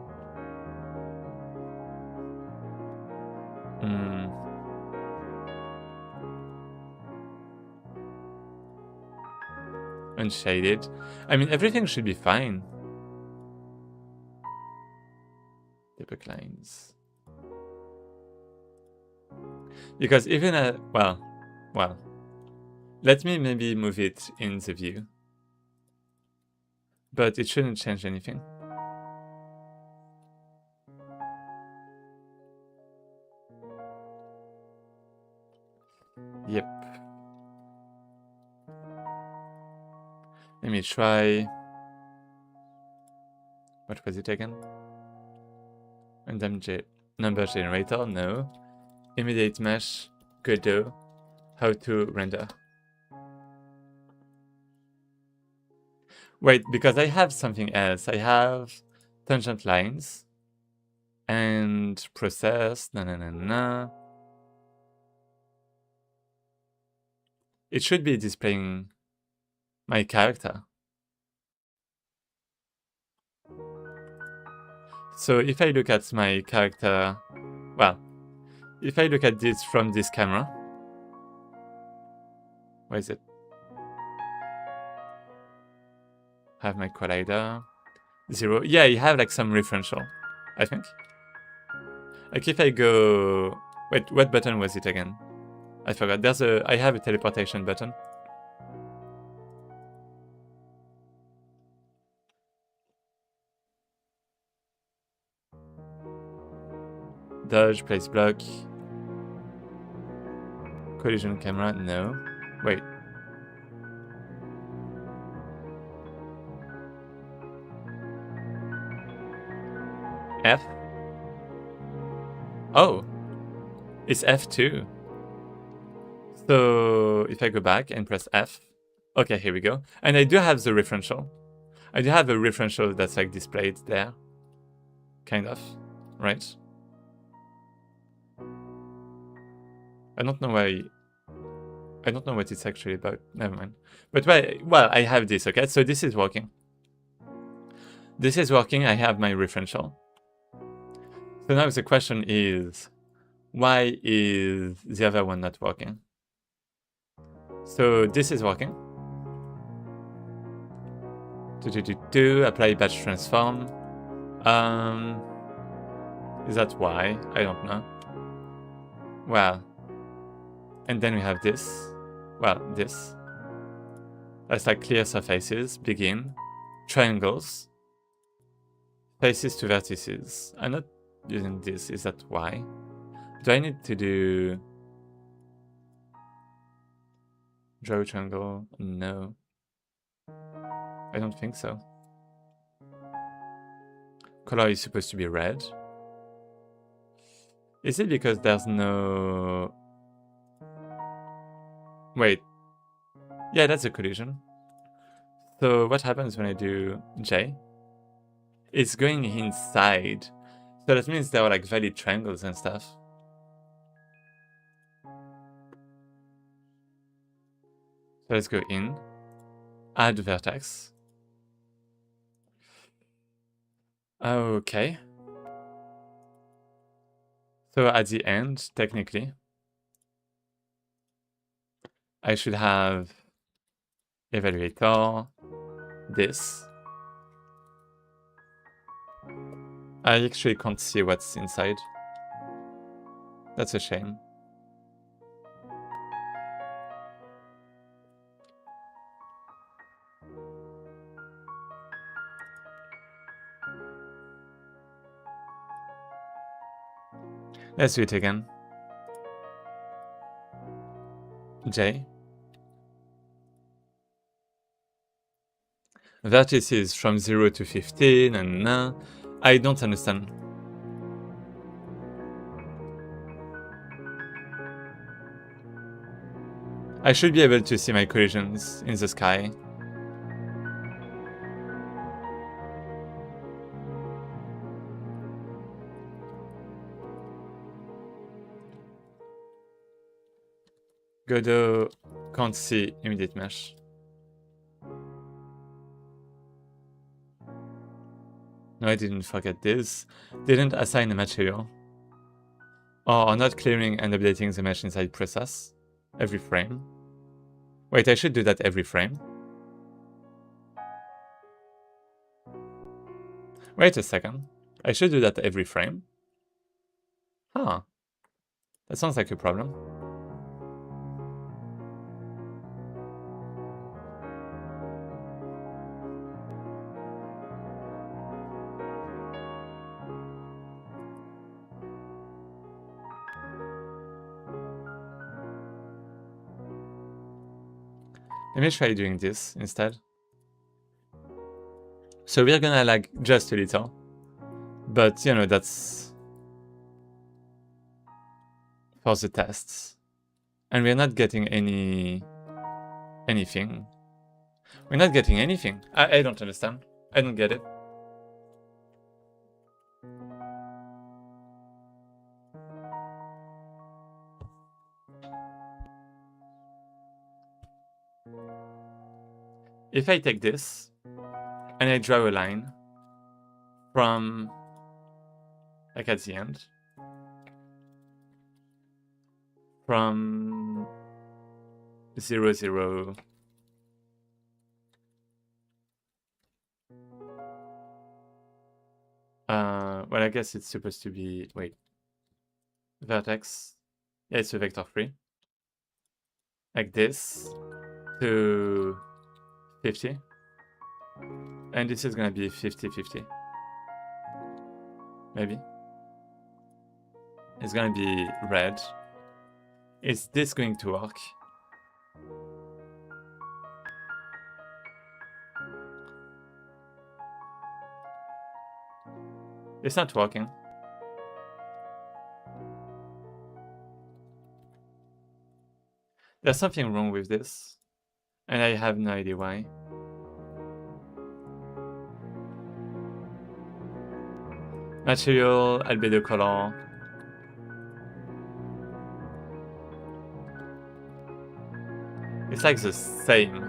Unshaded. I mean, everything should be fine. Debug lines. Because even at, well, let me maybe move it in the view. But it shouldn't change anything. Yep. Let me try. What was it again? Random number generator? No. Immediate mesh. Godot. How to render. Wait, because I have something else. I have tangent lines and process. It should be displaying my character. So if I look at my character, well, if I look at this from this camera, where is it? Have my collider 0. Yeah, you have like some referential, I think. Like if I go, wait, what button was it again? I forgot. I have a teleportation button. Dodge, place block. Collision camera, no. Wait. F? Oh. It's F2. So if I go back and press F. Okay, here we go. And I do have the referential. I do have a referential that's like displayed there. Kind of. Right? I don't know why. I don't know what it's actually about. Never mind. But well, I have this, okay? So this is working. This is working. I have my referential. So now the question is, why is the other one not working? So this is working. Apply batch transform. Is that why? I don't know. Well, and then we have this. Well, this. That's like clear surfaces, begin, triangles, faces to vertices. I'm not using this, is that why? Do I need to do draw triangle? No. I don't think so. Color is supposed to be red. Is it because there's no... Wait. Yeah, that's a collision. So what happens when I do J? It's going inside. So that means there are like valid triangles and stuff. So let's go in. Add vertex. Okay. So at the end, technically, I should have evaluator, this. I actually can't see what's inside. That's a shame. Let's do it again. J. vertices from 0 to 15 and I don't understand. I should be able to see my collisions in the sky. Godot can't see immediate mesh. No, I didn't forget this. Didn't assign a material. Or not clearing and updating the mesh inside process every frame. Wait, I should do that every frame. Wait a second. I should do that every frame. Huh. That sounds like a problem. Let me try doing this instead. So we're gonna lag just a little. But, you know, that's for the tests. And we're not getting anything. We're not getting anything. I don't understand. I don't get it. If I take this and I draw a line from like at the end, from 0, 0, well, I guess it's supposed to be, wait, vertex, yeah, it's a vector free, like this, to 50, and this is gonna be 50, 50, maybe. It's gonna be red. Is this going to work? It's not working. There's something wrong with this, and I have no idea why. Material, albedo color. It's like the same.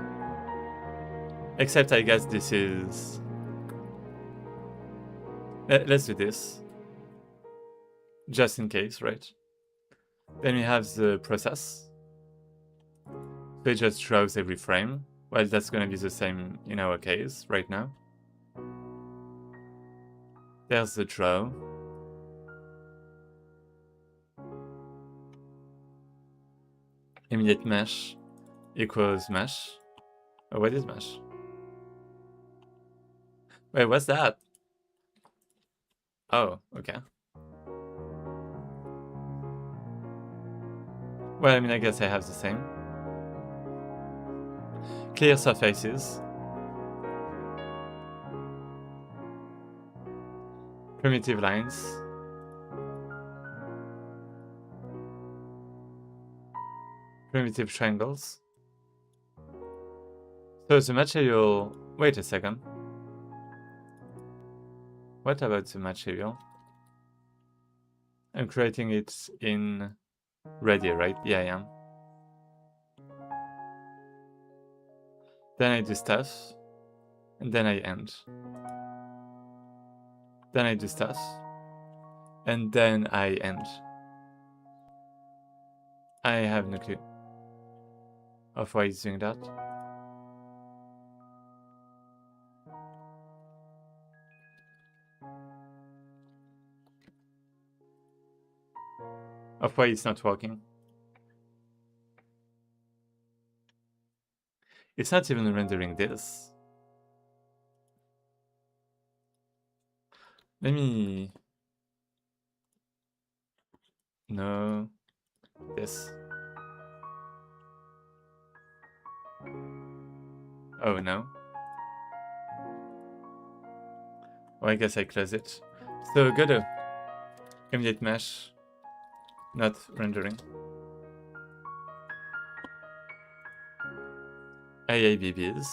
Except I guess this is... Let's do this. Just in case, right? Then we have the process. So it just draws every frame. Well, that's gonna be the same in our case right now. There's the draw. Immediate mesh equals mesh. Oh, what is mesh? Wait, what's that? Oh, okay. Well, I mean, I guess I have the same. Clear surfaces. Primitive lines. Primitive triangles. So the material... Wait a second. What about the material? I'm creating it in ready, right? Yeah, I am. Then I do stuff. And then I end. Then I do stuff. And then I end. I have no clue of why it's doing that. Of why it's not working. It's not even rendering this. Let me... No. This. Oh, no. Oh, I guess I close it. So Godot. Immediate mesh. Not rendering. AABBs.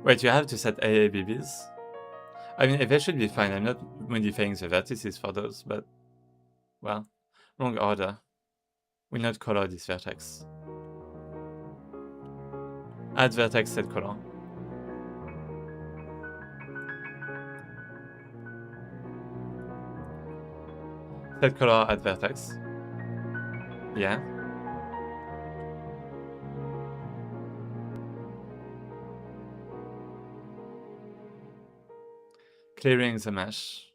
Wait, you have to set AABBs? I mean, they should be fine. I'm not modifying the vertices for those, but... Well, wrong order. Will not color this vertex. Add vertex, set color. Set color, add vertex. Yeah. Clearing the mesh.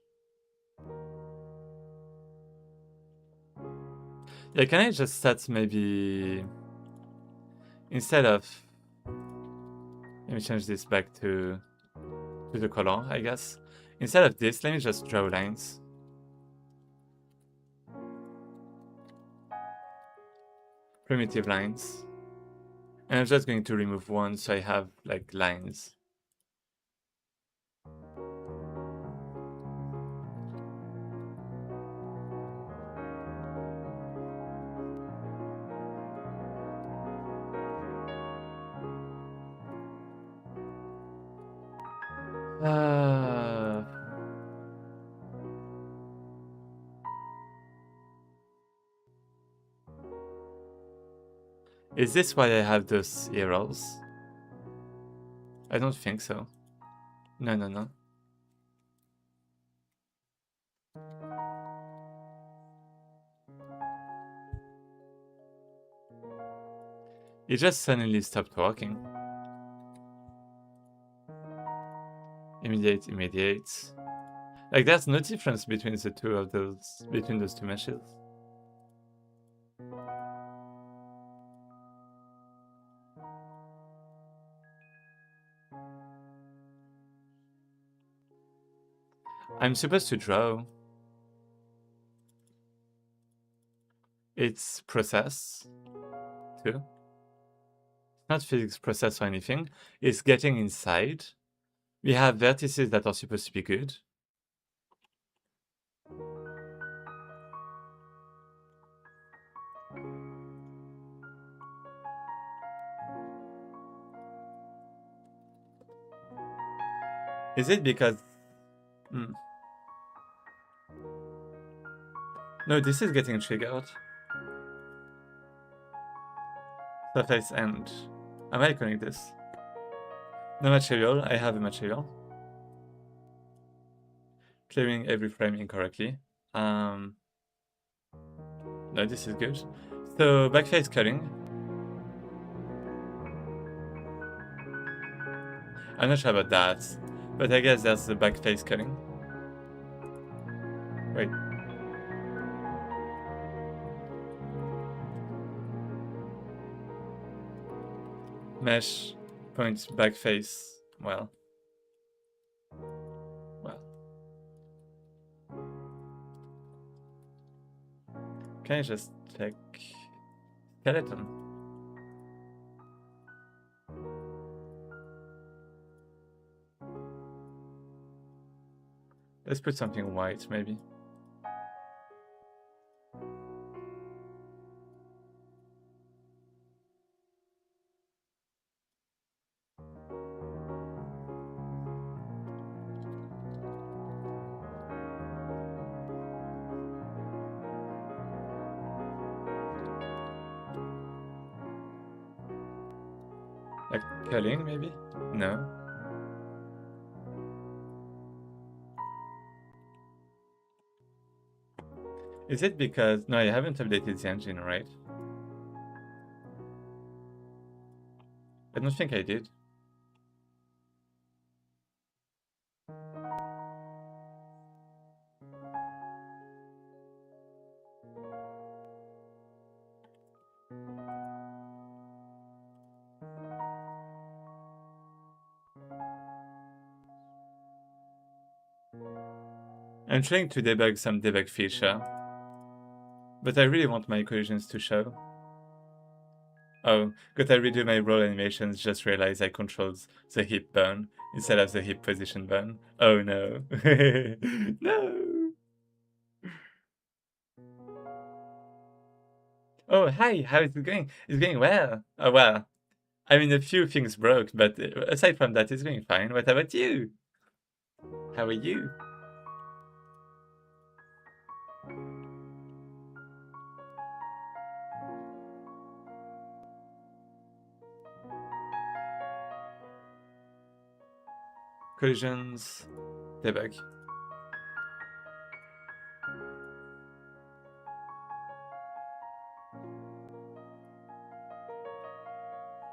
Yeah, can I just set maybe... Instead of... Let me change this back to the color, I guess. Instead of this, let me just draw lines. Primitive lines. And I'm just going to remove one so I have like lines. Is this why I have those arrows? I don't think so. No, no, no. It just suddenly stopped working. Immediate, immediate. Like there's no difference between the two of those, between those two meshes. I'm supposed to draw. It's process too. It's not physics process or anything. It's getting inside. We have vertices that are supposed to be good. Is it because... No, this is getting triggered. Surface end. Am I iconing this? No material, I have a material. Clearing every frame incorrectly. No, this is good. So, backface cutting. I'm not sure about that, but I guess that's the backface cutting. Wait. Mesh, point, backface, well. Can I just check skeleton? Let's put something white, maybe. Like culling, maybe? No. Is it because... No, I haven't updated the engine, right? I don't think I did. I'm trying to debug some debug feature, but I really want my collisions to show. Oh, could I redo my roll animations? Just realized I controlled the hip burn instead of the hip position burn. Oh no. No. Oh, hi, how is it going? It's going well. Oh, well. I mean, a few things broke, but aside from that, it's going fine. What about you? How are you? Collisions, debug.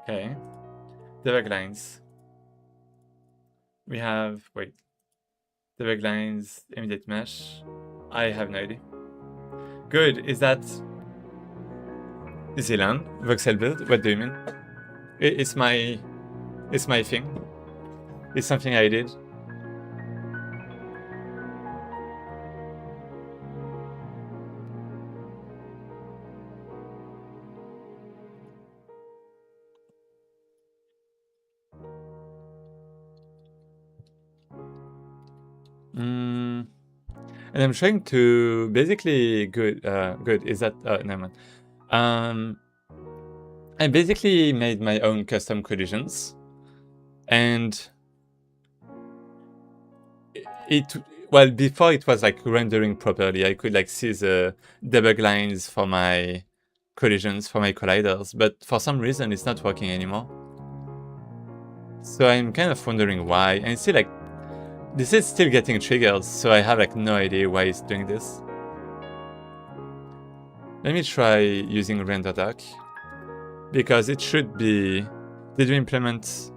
Okay. Debug lines. We have, wait. Debug lines, immediate mesh. I have no idea. Good, is that Zealand, voxel build? What do you mean? It's my thing. It's something I did. And I'm trying to basically good. Is that never mind. I basically made my own custom collisions, and well, before it was like rendering properly. I could like see the debug lines for my collisions, for my colliders, but for some reason it's not working anymore. So I'm kind of wondering why, and it's still like this is still getting triggered, so I have like no idea why it's doing this. Let me try using render doc, because it should be. Did you implement?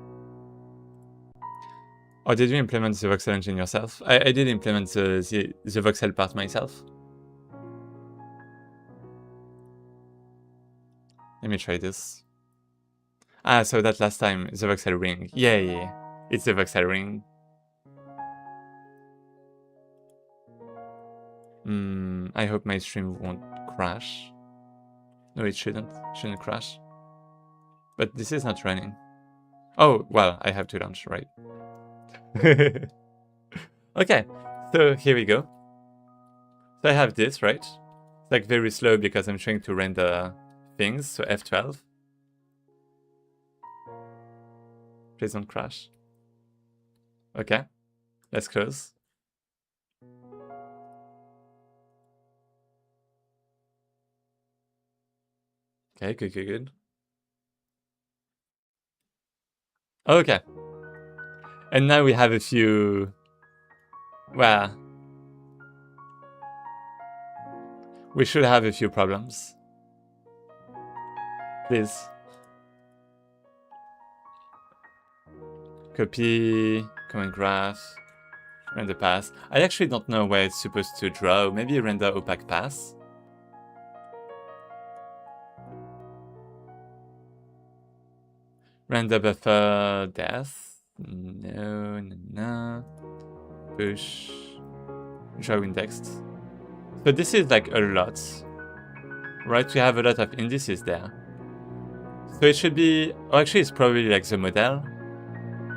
Or did you implement the voxel engine yourself? I did implement the voxel part myself. Let me try this. Ah, so that last time, the voxel ring. Yeah. It's the voxel ring. I hope my stream won't crash. No, it shouldn't. It shouldn't crash. But this is not running. Oh, well, I have to launch, right? Okay, so here we go. So I have this, right? It's like very slow because I'm trying to render things, so F12. Please don't crash. Okay, let's close. Okay, good. Okay. And now we have a few... Well... We should have a few problems. Please. Copy, comment graph, render pass. I actually don't know where it's supposed to draw. Maybe render opaque pass. Render buffer death. No. Push. Draw indexed. So this is like a lot. Right, we have a lot of indices there. So it should be... Oh, actually it's probably like the model.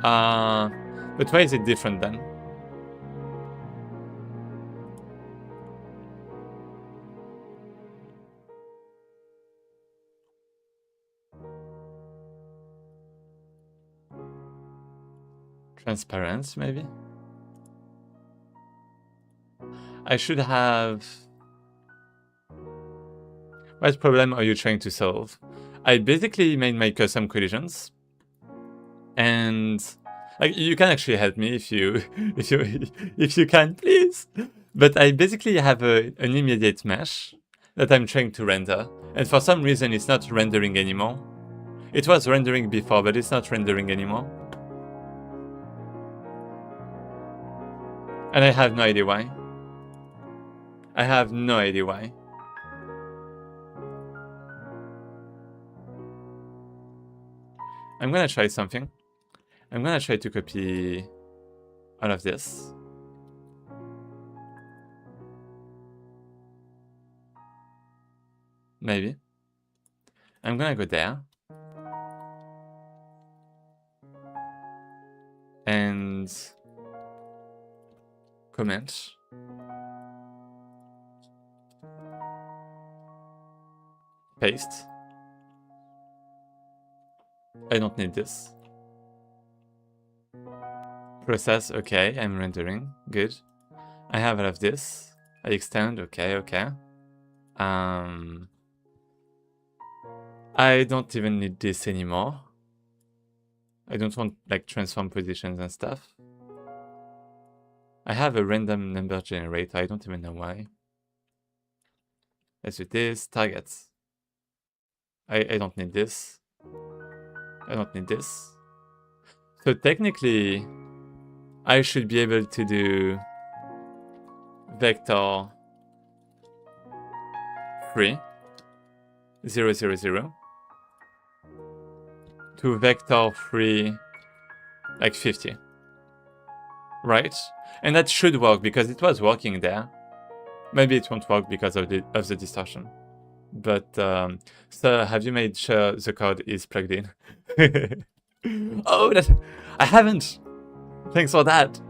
But why is it different then? Transparent, maybe? I should have... What problem are you trying to solve? I basically made my custom collisions. And... Like, you can actually help me if you... if you can, please! But I basically have an immediate mesh that I'm trying to render. And for some reason it's not rendering anymore. It was rendering before, but it's not rendering anymore. And I have no idea why. I have no idea why. I'm gonna try something. I'm gonna try to copy all of this. Maybe. I'm gonna go there. and comment. Paste. I don't need this. Process, okay, I'm rendering, good. I have all of this. I extend, okay. I don't even need this anymore. I don't want like transform positions and stuff. I have a random number generator, I don't even know why. Let's do this, targets. I don't need this. I don't need this. So technically, I should be able to do vector 3, 0, 0, 0 to vector 3, like 50. Right? And that should work because it was working there. Maybe it won't work because of the distortion. But, so have you made sure the code is plugged in? Oh, I haven't! Thanks for that!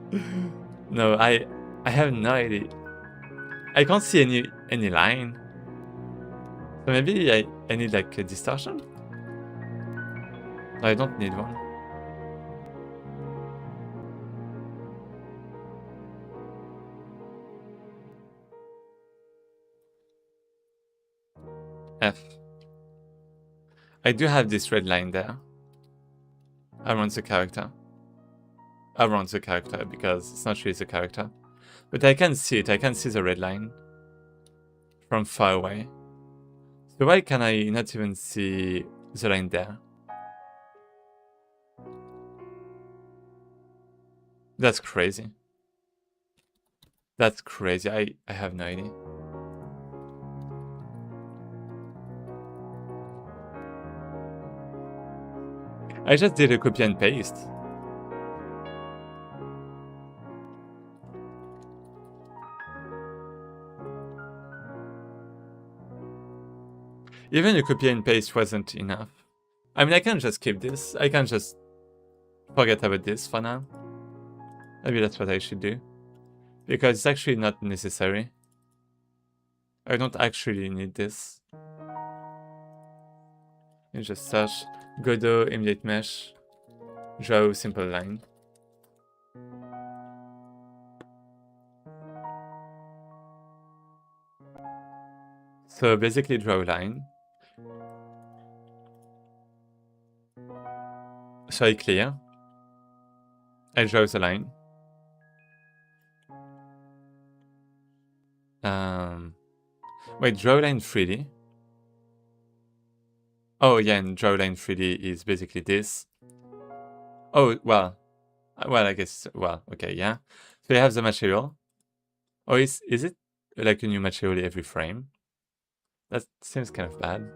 No, I have no idea. I can't see any line. So maybe I need like a distortion? I don't need one. F. I do have this red line there. Around the character. Around the character, because it's not really the character. But I can see it, I can see the red line. From far away. So why can I not even see the line there? That's crazy. That's crazy, I have no idea. I just did a copy and paste. Even a copy and paste wasn't enough. I mean, I can just keep this. I can just forget about this for now. Maybe that's what I should do. Because it's actually not necessary. I don't actually need this. You just search Godot immediate mesh, draw simple line. So basically draw a line. So I clear. I draw the line. Wait, draw line 3D. Oh yeah, and draw line 3D is basically this. Oh, well, I guess, well, okay, yeah. So you have the material. Oh, is it like a new material every frame? That seems kind of bad.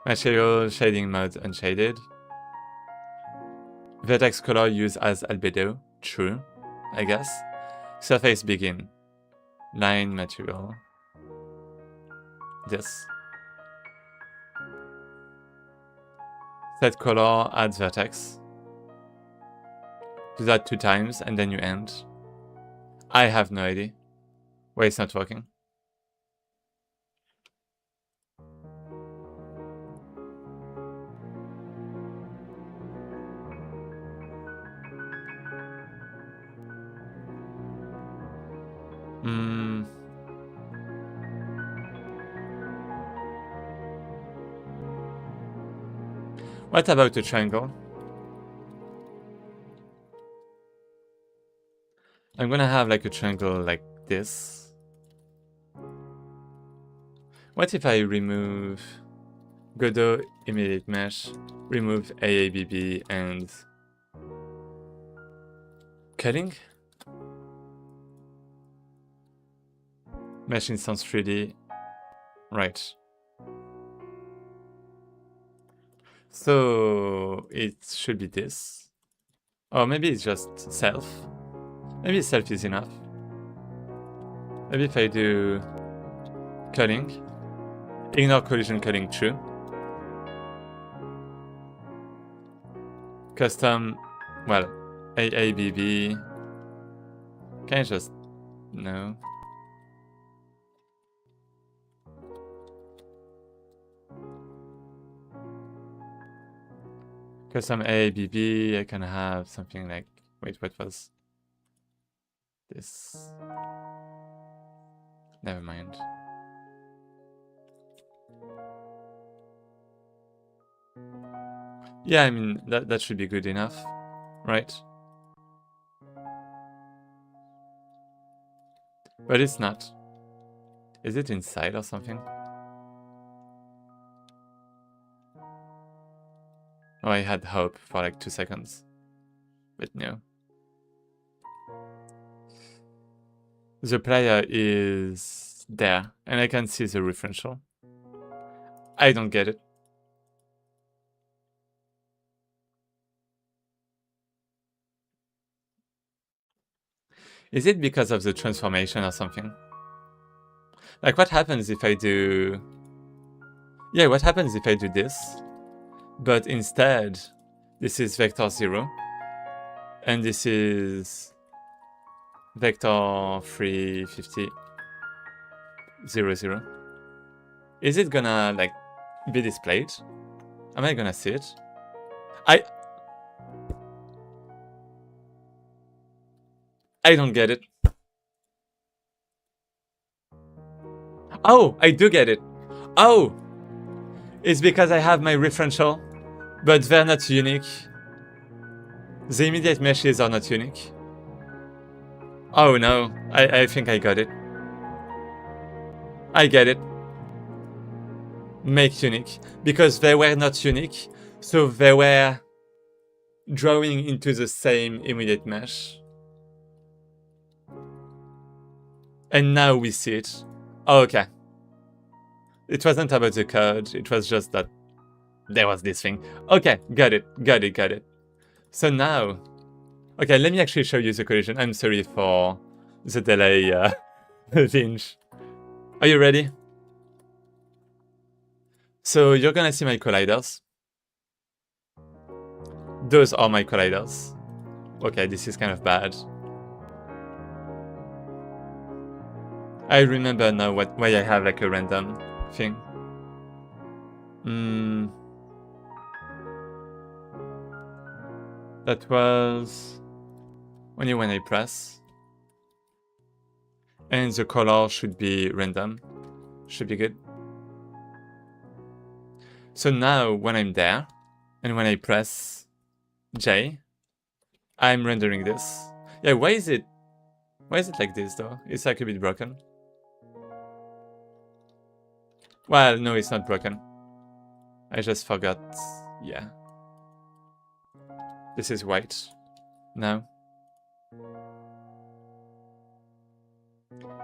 Material shading mode unshaded. Vertex color used as albedo. True, I guess. Surface begin. Line material. This. Set color adds vertex. Do that 2 times and then you end. I have no idea. Why it's not working. What about a triangle? I'm gonna have like a triangle like this. What if I remove Godot immediate mesh, remove AABB and cutting? Mesh instance 3D. Right. So it should be this. Or maybe it's just self. Maybe self is enough. Maybe if I do culling, ignore collision culling true. custom, well, AABB. Can I just, no. Custom AABB, I can have something like, wait, what was this? Never mind. Yeah, I mean, that should be good enough, right? But it's not. Is it inside or something? Oh, I had hope for like 2 seconds. But no. The player is there, and I can see the referential. I don't get it. Is it because of the transformation or something? Like, what happens if I do... Yeah, what happens if I do this? But instead, this is vector 0. And this is vector 350 0. Is it gonna, like, be displayed? Am I gonna see it? I don't get it. Oh, I do get it. Oh! It's because I have my referential, but they're not unique. The immediate meshes are not unique. Oh no, I think I got it. I get it. Make unique. Because they were not unique, so they were drawing into the same immediate mesh. And now we see it. Oh, okay. It wasn't about the code, it was just that there was this thing. Okay, got it. So now... Okay, let me actually show you the collision. I'm sorry for the delay, Vinge. Are you ready? So you're gonna see my colliders. Those are my colliders. Okay, this is kind of bad. I remember now why I have like a random thing. That was only when I press. And the color should be random. Should be good. So now when I'm there, and when I press J, I'm rendering this. Yeah, why is it like this though? It's like a bit broken. Well, no, it's not broken. I just forgot. Yeah. This is white. Now.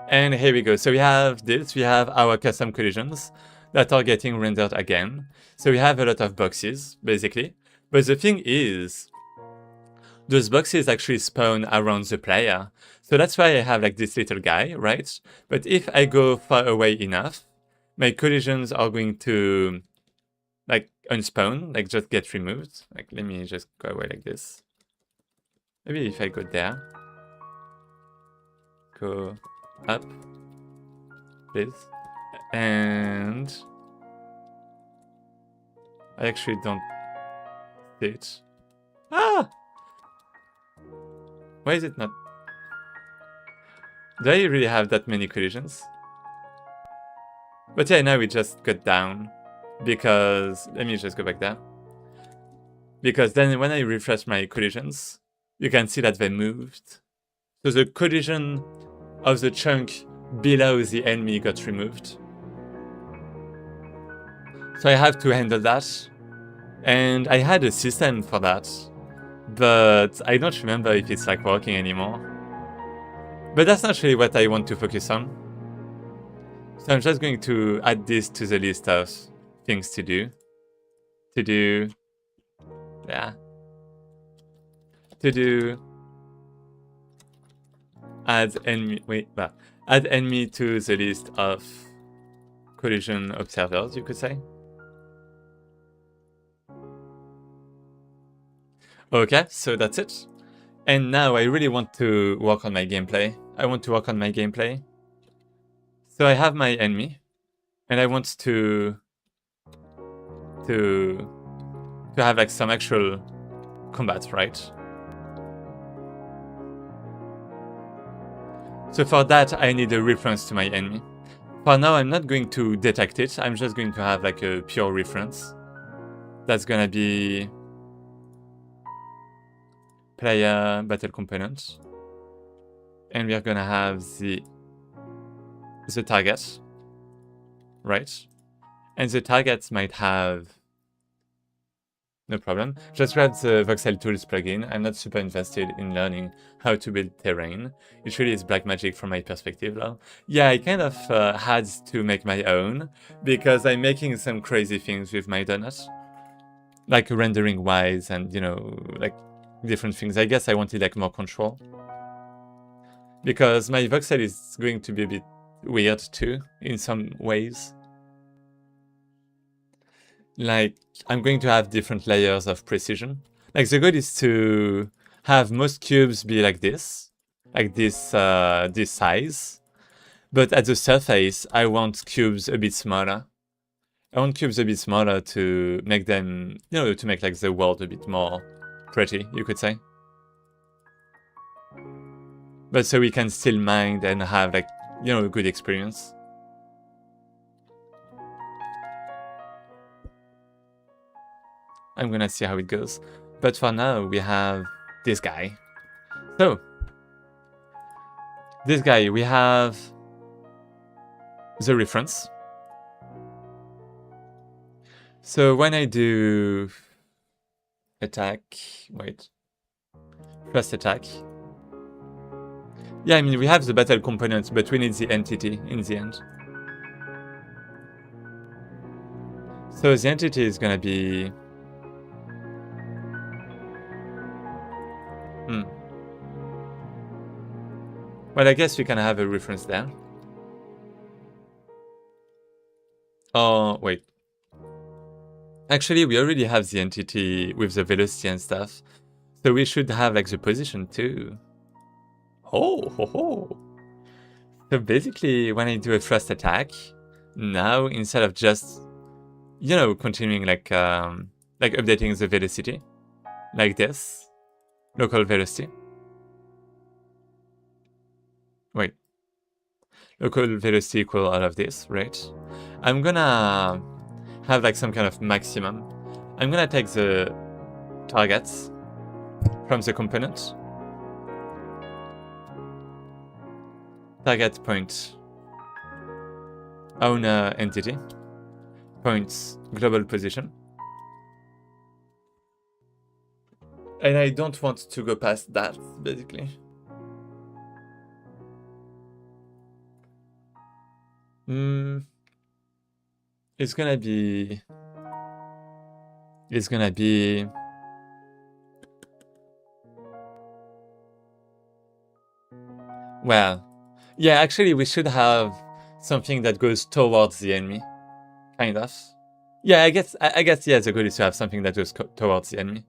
And here we go. So we have this. We have our custom collisions that are getting rendered again. So we have a lot of boxes, basically. But the thing is, those boxes actually spawn around the player. So that's why I have like this little guy, right? But if I go far away enough, my collisions are going to like unspawn, like just get removed. Like let me just go away like this. Maybe if I go there, go up, please. And I actually don't see it. Ah! Why is it not? Do I really have that many collisions? But yeah, now we just got down because, let me just go back there. Because then when I refresh my collisions, you can see that they moved. So the collision of the chunk below the enemy got removed. So I have to handle that. And I had a system for that, but I don't remember if it's like working anymore. But that's not really what I want to focus on. So I'm just going to add this to the list of things to do. Yeah. Add enemy to the list of collision observers, you could say. Okay, so that's it. And now I really want to work on my gameplay. So I have my enemy, and I want to have like some actual combat, right? So for that, I need a reference to my enemy. For now, I'm not going to detect it. I'm just going to have like a pure reference. That's gonna be player battle component. And we are gonna have the target, right? And the target might have... No problem. Just grab the Voxel Tools plugin. I'm not super invested in learning how to build terrain. It really is black magic from my perspective now. Yeah, I kind of had to make my own, because I'm making some crazy things with my donut. Like rendering wise and, you know, like different things. I guess I wanted like more control. Because my voxel is going to be a bit weird too, in some ways. Like, I'm going to have different layers of precision. Like, the goal is to have most cubes be like this size. But at the surface, I want cubes a bit smaller. I want cubes a bit smaller to make them, you know, to make like the world a bit more pretty, you could say. But so we can still mine and have like, you know, a good experience. I'm gonna see how it goes. But for now, we have this guy. So, this guy, we have the reference. So when I do attack, first attack. Yeah, I mean, we have the battle components, but we need the entity in the end. So the entity is gonna be... Well, I guess we can have a reference there. Oh, wait. Actually, we already have the entity with the velocity and stuff. So we should have like the position too. Oh, ho, ho. So basically, when I do a thrust attack, now instead of just, you know, continuing like updating the velocity, like this, local velocity. Wait. Local velocity equal all of this, right? I'm gonna have like some kind of maximum. I'm gonna take the targets from the component. Target point owner entity. Points global position. And I don't want to go past that, basically. It's gonna be... Well, yeah, actually we should have something that goes towards the enemy. Kind of. Yeah, I guess, yeah, the goal is to have something that goes towards the enemy.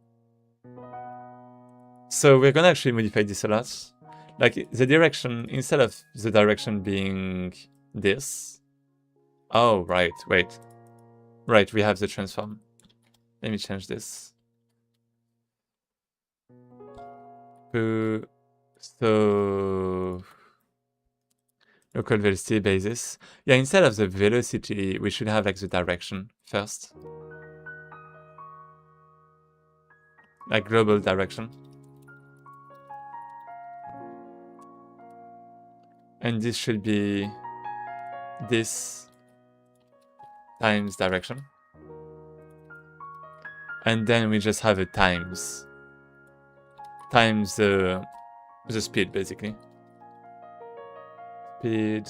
So we're gonna actually modify this a lot. Like, the direction, instead of the direction being this... Oh, right, wait. Right, we have the transform. Let me change this. So... Local velocity basis. Yeah, instead of the velocity, we should have like the direction first. Like global direction. And this should be this times direction. And then we just have a times the speed, basically. Speed.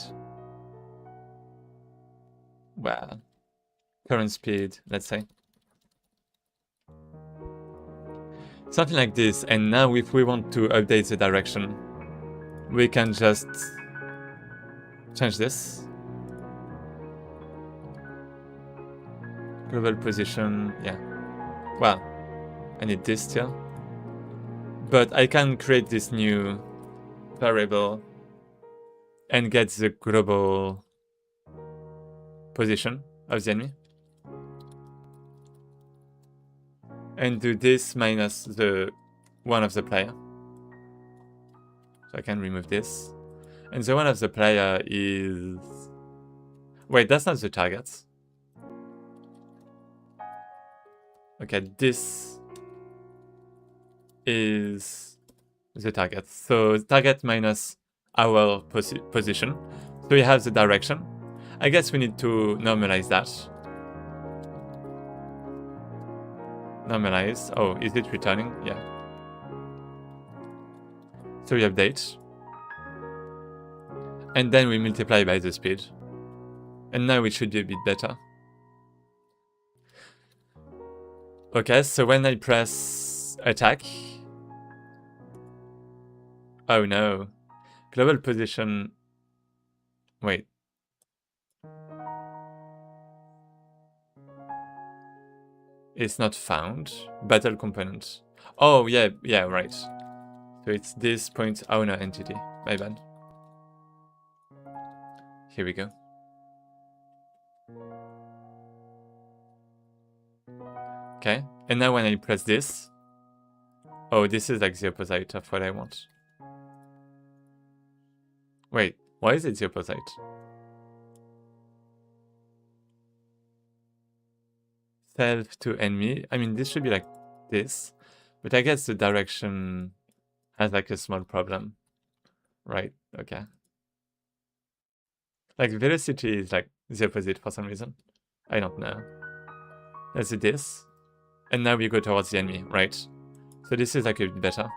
Well, current speed, let's say. Something like this. And now if we want to update the direction, we can just change this. Global position, yeah. Well, I need this still. But I can create this new variable and get the global position of the enemy. And do this minus the one of the player. So I can remove this. And the one of the player is... Wait, that's not the target. Okay, this is the target. So target minus our position. So we have the direction. I guess we need to normalize that. Normalize. Oh, is it returning? Yeah. So we update. And then we multiply by the speed. And now it should be a bit better. Okay, so when I press attack... Oh no. Global position... Wait. It's not found. Battle component. Oh, yeah, right. So it's this point owner entity. My bad. Here we go. Okay, and now when I press this... Oh, this is like the opposite of what I want. Wait, why is it the opposite? Self to enemy. I mean, this should be like this. But I guess the direction has like a small problem. Right, okay. Like velocity is like the opposite for some reason. I don't know. Let's do this. And now we go towards the enemy, right? So this is like a bit better.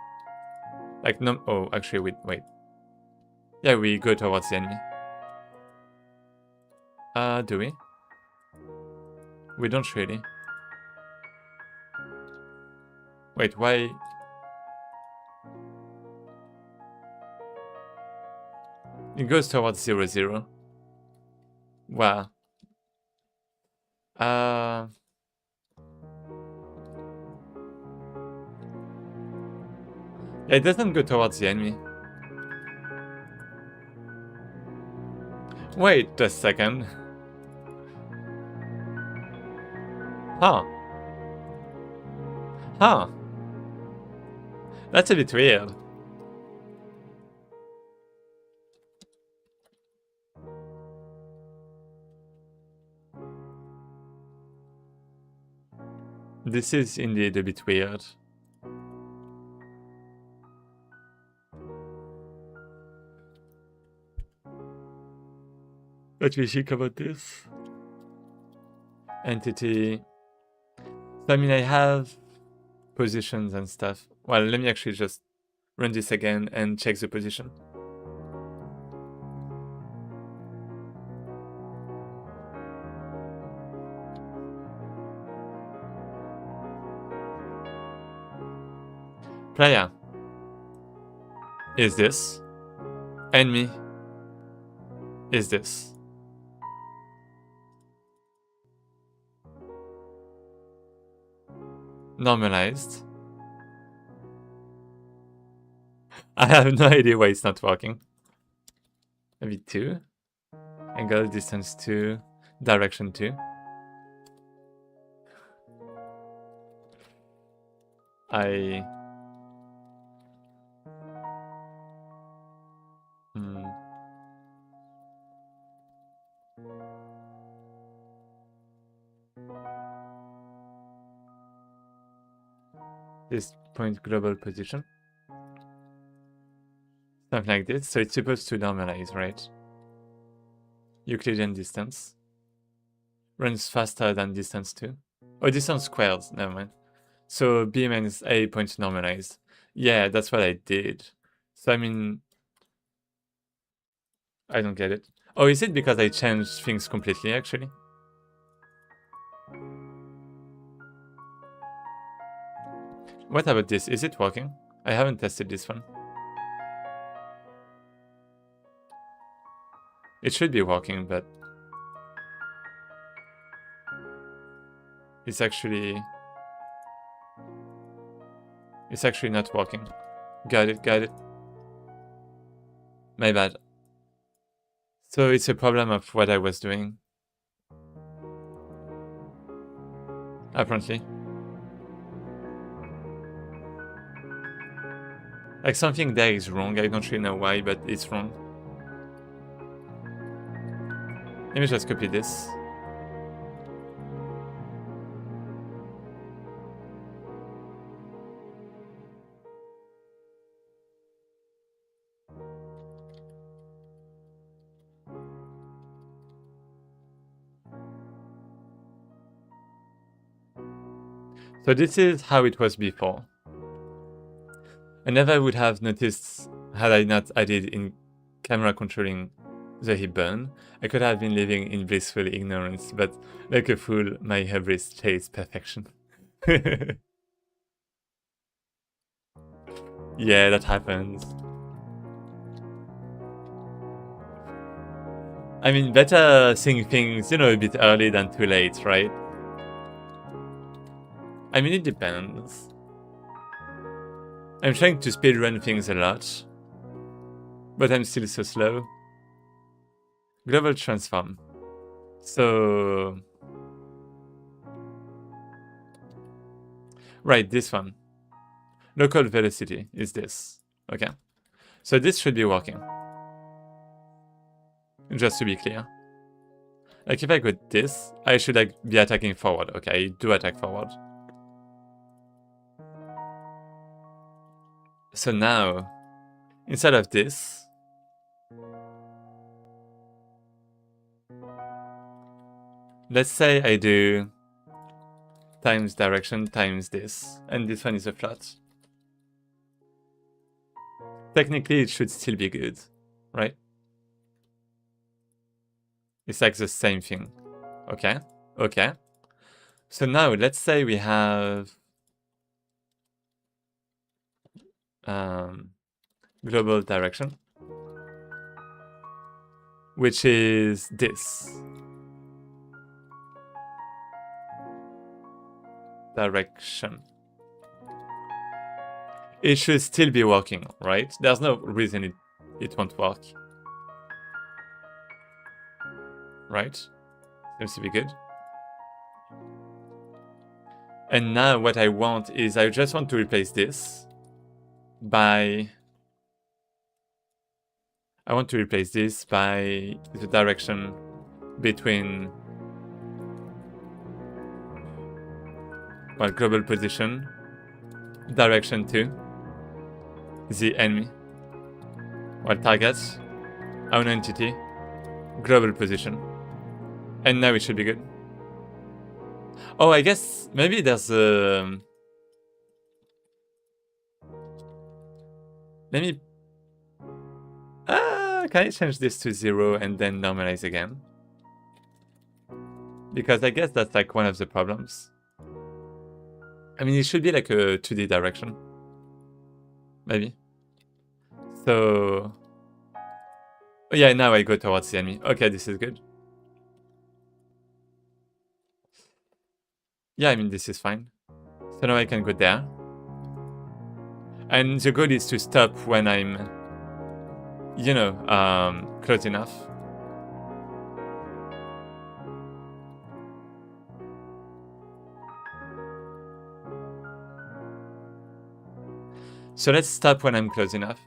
Like no, oh, actually wait. Yeah, we go towards the enemy. Do we? We don't really. Wait, why? It goes towards 0, 0. Wow. It doesn't go towards the enemy. Wait a second. Huh. That's a bit weird. This is indeed a bit weird. Let me think about this. Entity. So I mean, I have positions and stuff. Well, let me actually just run this again and check the position. Player is this. Enemy is this. Normalized. I have no idea why it's not working. Maybe 2. Angle, distance 2. Direction 2. This point global position. Something like this. So it's supposed to normalize, right? Euclidean distance. Runs faster than distance 2. Oh, distance squared. Never mind. So B minus A point normalized. Yeah, that's what I did. So I mean... I don't get it. Oh, is it because I changed things completely, actually? What about this? Is it working? I haven't tested this one. It should be working, but... It's actually not working. Got it. My bad. So it's a problem of what I was doing. Apparently. Like something there is wrong, I don't really know why, but it's wrong. Let me just copy this. So this is how it was before. I never would have noticed had I not added in camera controlling the heat burn. I could have been living in blissful ignorance, but like a fool, my hubris chased perfection. Yeah, that happens. I mean, better seeing things, you know, a bit early than too late, right? I mean, it depends. I'm trying to speedrun things a lot, but I'm still so slow. Global transform. So... Right, this one. Local velocity is this. Okay. So this should be working. Just to be clear. Like if I go this, I should like be attacking forward. Okay, I do attack forward. So now, instead of this, let's say I do times direction times this, and this one is a flat. Technically, it should still be good, right? It's like the same thing. Okay, okay. So now, let's say we have global direction, which is this. Direction. It should still be working, right? There's no reason it won't work. Right? Seems to be good. And now what I want is I just want to replace this by... I want to replace this by the direction between... Well, global position, direction to the enemy. Well, target, own entity, global position. And now it should be good. Oh, I guess maybe there's a... Let me... can I change this to 0 and then normalize again? Because I guess that's like one of the problems. I mean, it should be like a 2D direction. Maybe. So... Oh yeah, now I go towards the enemy. Okay, this is good. Yeah, I mean, this is fine. So now I can go there. And the goal is to stop when I'm, you know, close enough. So let's stop when I'm close enough.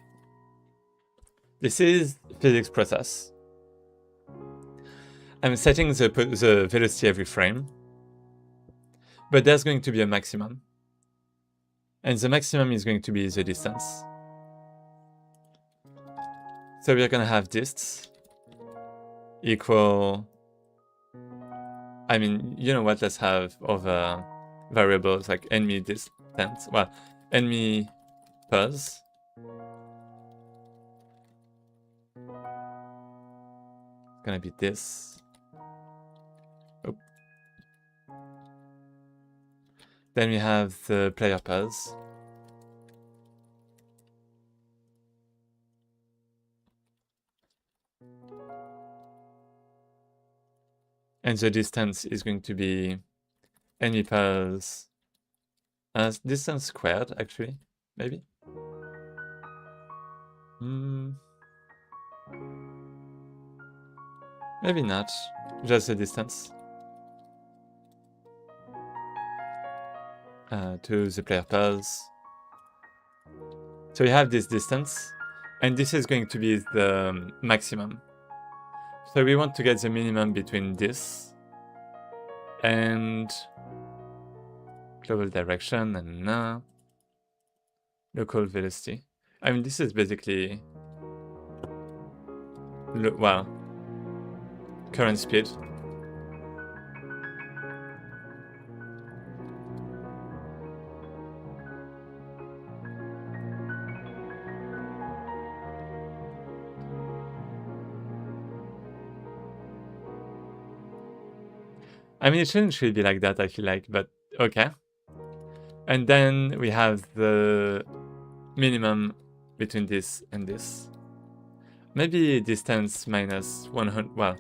This is physics process. I'm setting the velocity every frame, but there's going to be a maximum. And the maximum is going to be the distance. So we're going to have this equal... I mean, you know what, let's have other variables like enemy distance. Well, enemy pulse. It's going to be this. Oh. Then we have the player pulse. And the distance is going to be enemy pulse distance squared, actually, maybe. Maybe not. Just the distance. To the player pause. So we have this distance, and this is going to be the maximum. So we want to get the minimum between this and global direction and local velocity. I mean, this is basically well, current speed. I mean, it shouldn't really be like that, I feel like, but okay. And then we have the minimum between this and this. Maybe distance minus 100, well,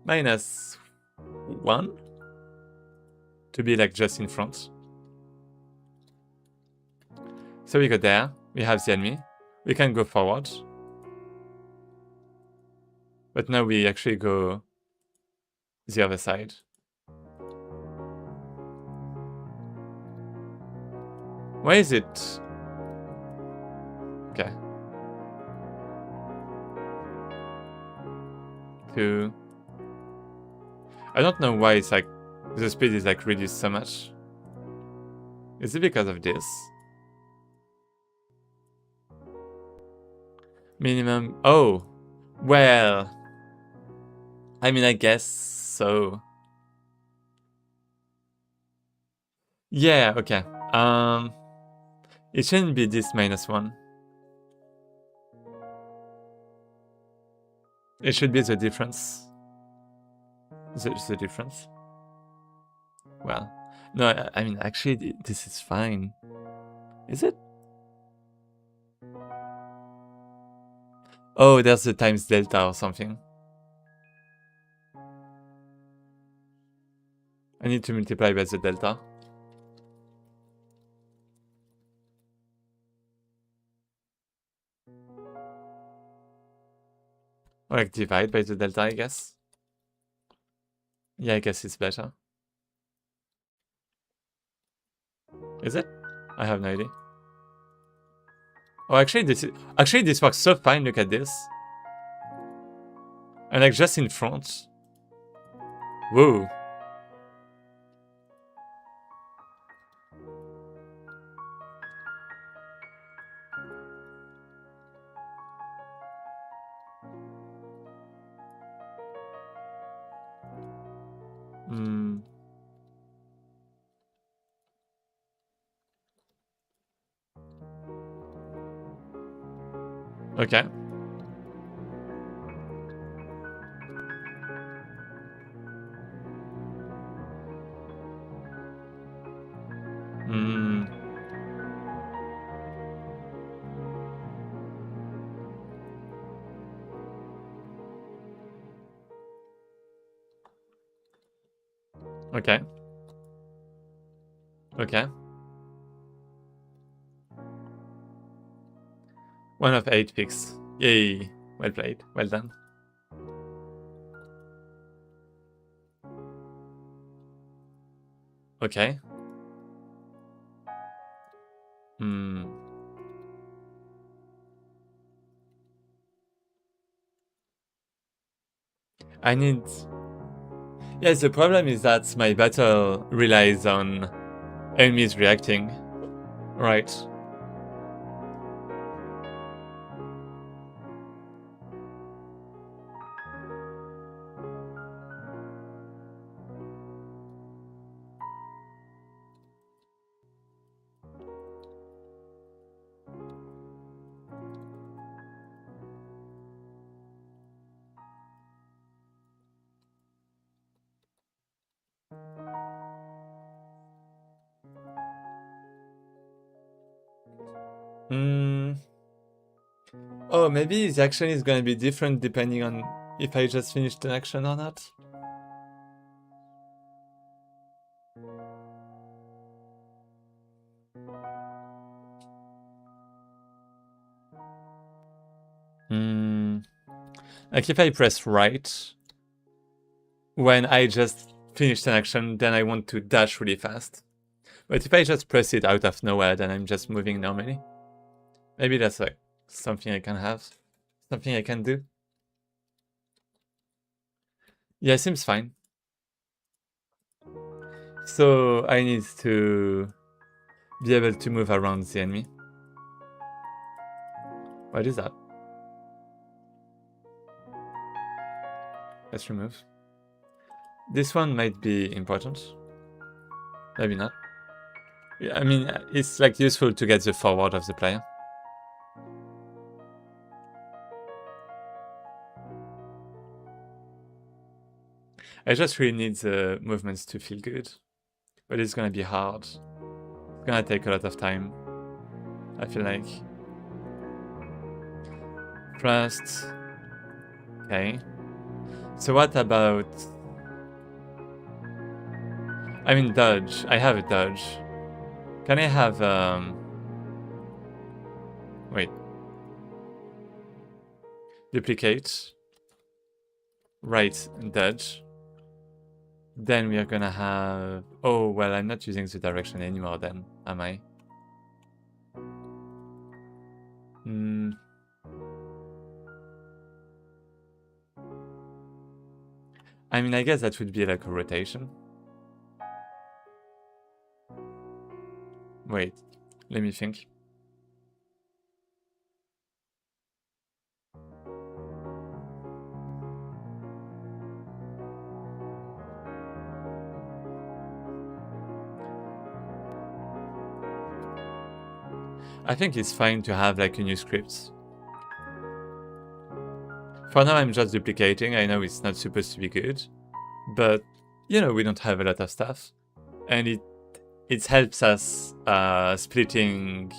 minus 1 to be like just in front. So we go there, we have the enemy, we can go forward. But now we actually go the other side. Why is it? Okay. 2. I don't know why it's like the speed is like reduced so much. Is it because of this? Minimum. Oh, well. I mean, I guess so. Yeah. Okay. It shouldn't be this -1. It should be the difference. The difference. Well, no, I mean, actually, this is fine. Is it? Oh, there's the times delta or something. I need to multiply by the delta. Or like divide by the delta, I guess. Yeah, I guess it's better. Is it? I have no idea. Oh, actually, this works so fine. Look at this. And like just in front. Whoa. Okay. Okay. Okay. 1 of 8 picks. Yay. Well played. Well done. Okay. I need... Yes, the problem is that my battle relies on enemies reacting. Right. Oh, maybe the action is gonna be different depending on if I just finished an action or not. Like if I press right, when I just finished an action, then I want to dash really fast. But if I just press it out of nowhere, then I'm just moving normally. Maybe that's like something I can have. Something I can do. Yeah, seems fine. So I need to be able to move around the enemy. What is that? Let's remove. This one might be important. Maybe not. Yeah, I mean, it's like useful to get the forward of the player. I just really need the movements to feel good. But it's gonna be hard. It's gonna take a lot of time, I feel like. First. Okay. So what about... I mean dodge. I have a dodge. Can I have... Wait. Duplicate. Right, dodge. Then we are gonna have... Oh, well, I'm not using the direction anymore then, am I? I mean, I guess that would be like a rotation. Wait, let me think. I think it's fine to have like a new script. For now I'm just duplicating, I know it's not supposed to be good, but you know, we don't have a lot of stuff. And it helps us splitting,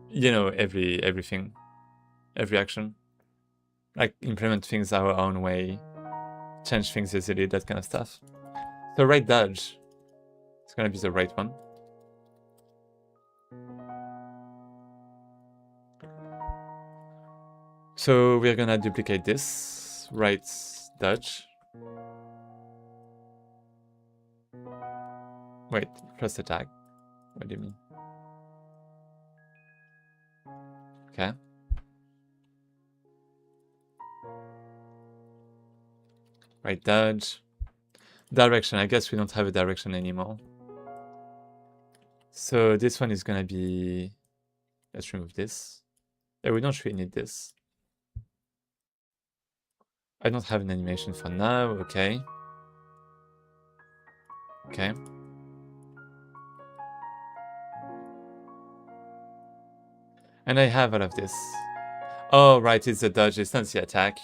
you know, everything, every action. Like implement things our own way, change things easily, that kind of stuff. So right dodge, it's gonna be the right one. So we're gonna duplicate this, right dodge. Wait, press attack. What do you mean? Okay. Right dodge. Direction, I guess we don't have a direction anymore. So this one is gonna be... Let's remove this. Yeah, we don't really need this. I don't have an animation for now, okay. Okay. And I have all of this. Oh, right, it's the dodge, it's not the attack.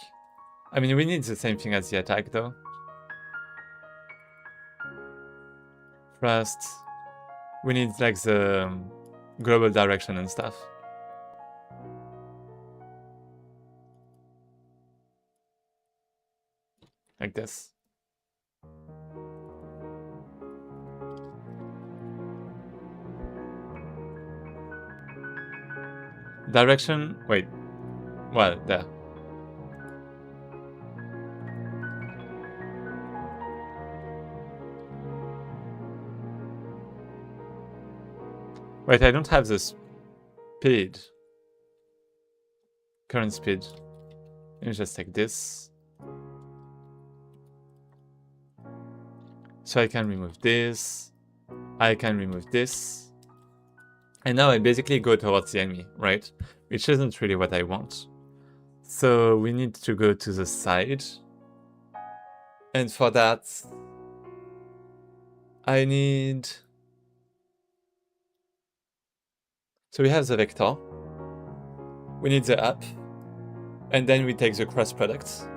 I mean, we need the same thing as the attack, though. First, we need, like, the global direction and stuff. Like this. Direction, wait. Well, there. Wait, I don't have the speed. Current speed. Let me just take this. So I can remove this. I can remove this. And now I basically go towards the enemy, right? Which isn't really what I want. So we need to go to the side. And for that, I need... So we have the vector. We need the up. And then we take the cross products.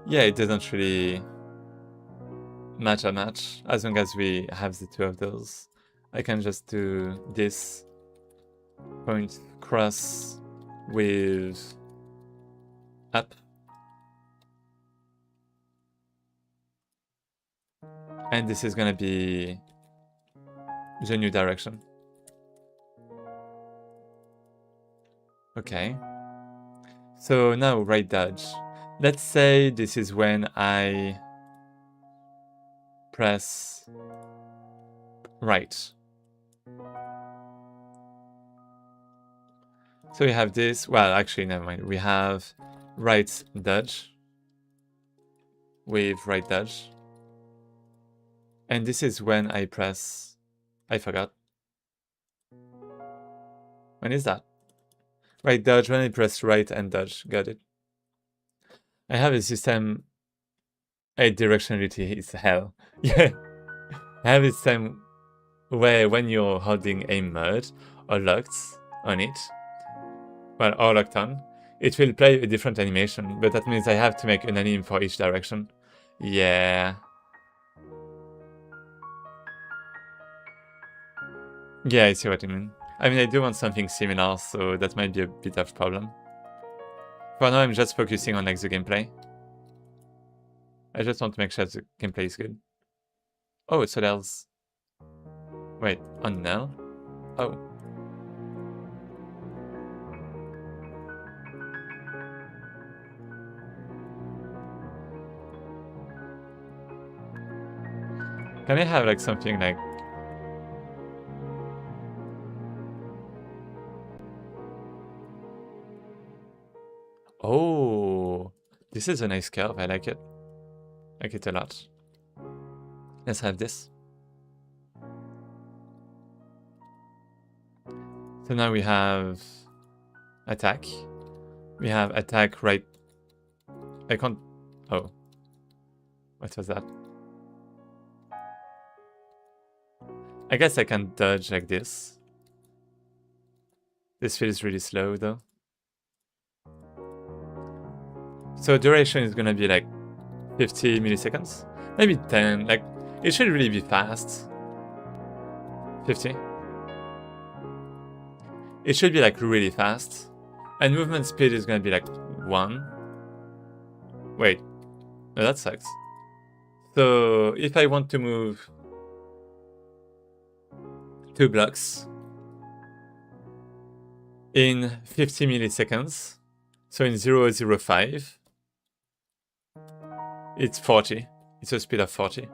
Yeah, it doesn't really matter much as long as we have the two of those. I can just do this point cross with up. And this is gonna be the new direction. Okay. So now right dodge. Let's say this is when I press right. So we have this. Well, actually, never mind. We have right dodge with right dodge. And this is when I press... I forgot. When is that? Right dodge, when I press right and dodge. Got it. I have a system... directionality is hell. Yeah. I have a system where when you're holding a mode or locked on it, well, or locked on, it will play a different animation, but that means I have to make an anime for each direction. Yeah. Yeah, I see what you mean. I mean, I do want something similar, so that might be a bit of a problem. For now, I'm just focusing on like the gameplay. I just want to make sure the gameplay is good. Oh, so there's... Wait, on now? Oh. Can I have like something like... Oh, this is a nice curve. I like it. I like it a lot. Let's have this. So now we have attack. We have attack right. I can't... Oh. What was that? I guess I can dodge like this. This feels really slow though. So duration is gonna be like 50 milliseconds. Maybe 10. Like, it should really be fast. 50. It should be like really fast. And movement speed is gonna be like 1. Wait. No, that sucks. So if I want to move 2 blocks in 50 milliseconds, so in 0.05, it's 40. It's a speed of 40.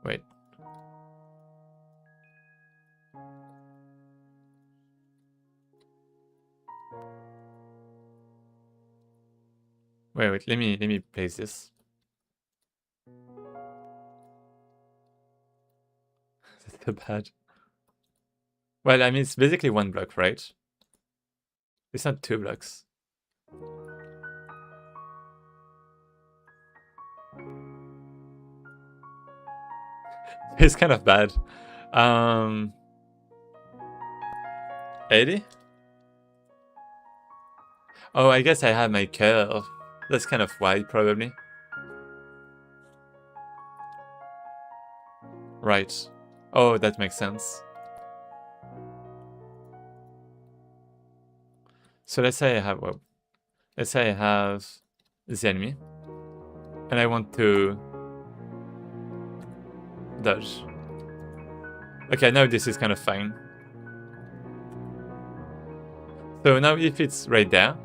Wait. Wait, let me place this. That's so bad. Well, I mean, it's basically 1 block, right? It's not 2 blocks. It's kind of bad. 80? Oh, I guess I have my curve. That's kind of wide, probably. Right. Oh, that makes sense. So let's say I have... Well, let's say I have the enemy. And I want to dodge. Okay, now this is kind of fine. So now if it's right there,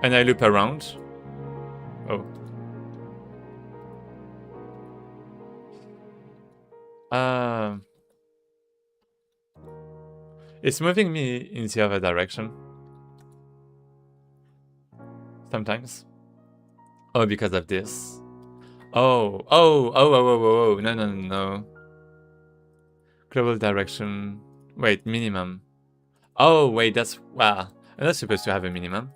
and I loop around... Oh. It's moving me in the other direction. Sometimes. Oh, because of this. Oh. No. Global direction. Wait, minimum. Oh, wait, that's... Wow. I'm not supposed to have a minimum.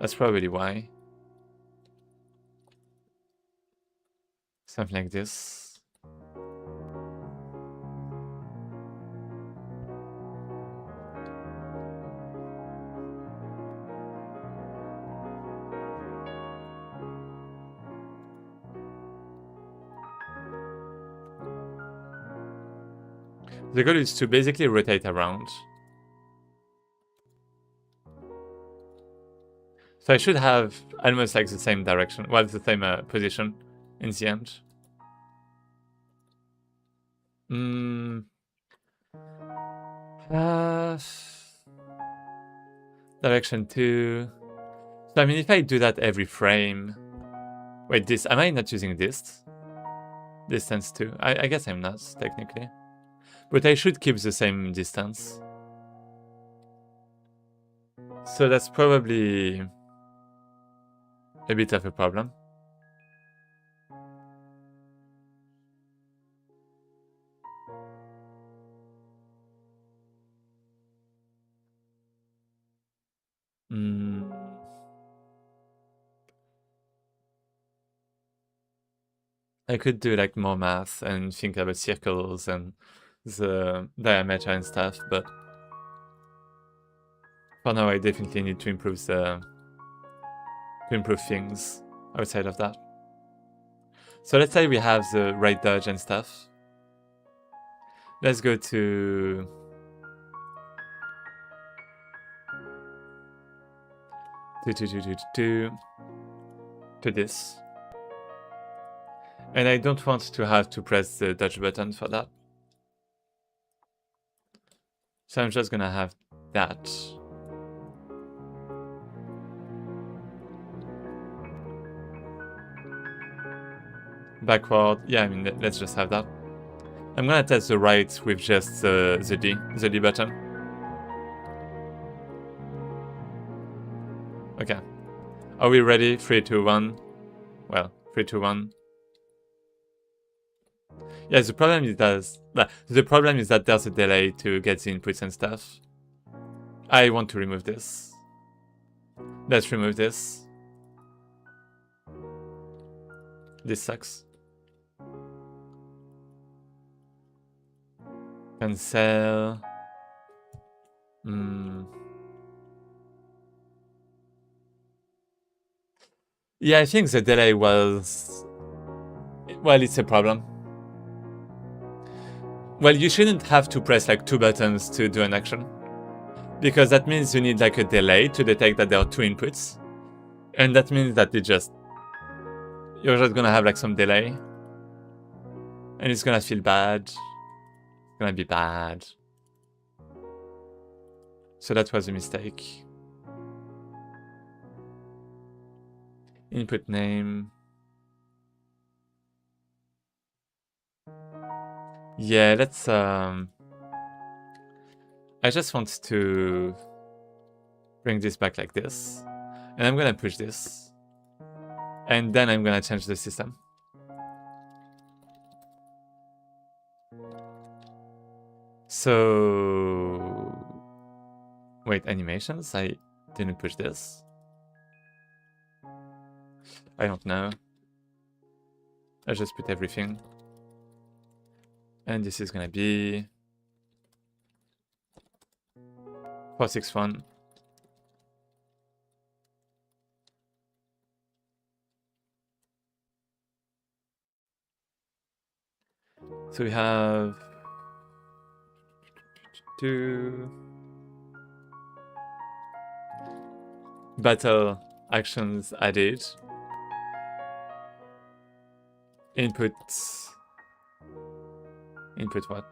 That's probably why. Something like this. The goal is to basically rotate around. So I should have almost like the same direction, well, the same position in the end. Direction 2. So I mean, if I do that every frame... Wait, this... Am I not using this? Distance 2? I guess I'm not, technically. But I should keep the same distance. So that's probably a bit of a problem. I could do like more math and think about circles and the diameter and stuff, but for now I definitely need to improve things outside of that. So let's say we have the right dodge and stuff. Let's go to this. And I don't want to have to press the dodge button for that. So I'm just gonna have that. Backward, yeah, I mean, let's just have that. I'm gonna test the right with just the D button. Okay. Are we ready? 3, 2, 1. Well, 3, 2, 1. Yeah, the problem is that there's a delay to get the inputs and stuff. I want to remove this. Let's remove this. This sucks. Cancel. Yeah, I think the delay was... Well, it's a problem. Well, you shouldn't have to press like 2 buttons to do an action. Because that means you need like a delay to detect that there are 2 inputs. And that means that you're just gonna have like some delay. And it's gonna feel bad. It's gonna be bad. So that was a mistake. Input name. Yeah, let's I just want to bring this back like this. And I'm gonna push this. And then I'm gonna change the system. So... Wait, animations? I didn't push this. I don't know. I just put everything. And this is gonna be 461. So we have 2 battle actions added. Input what?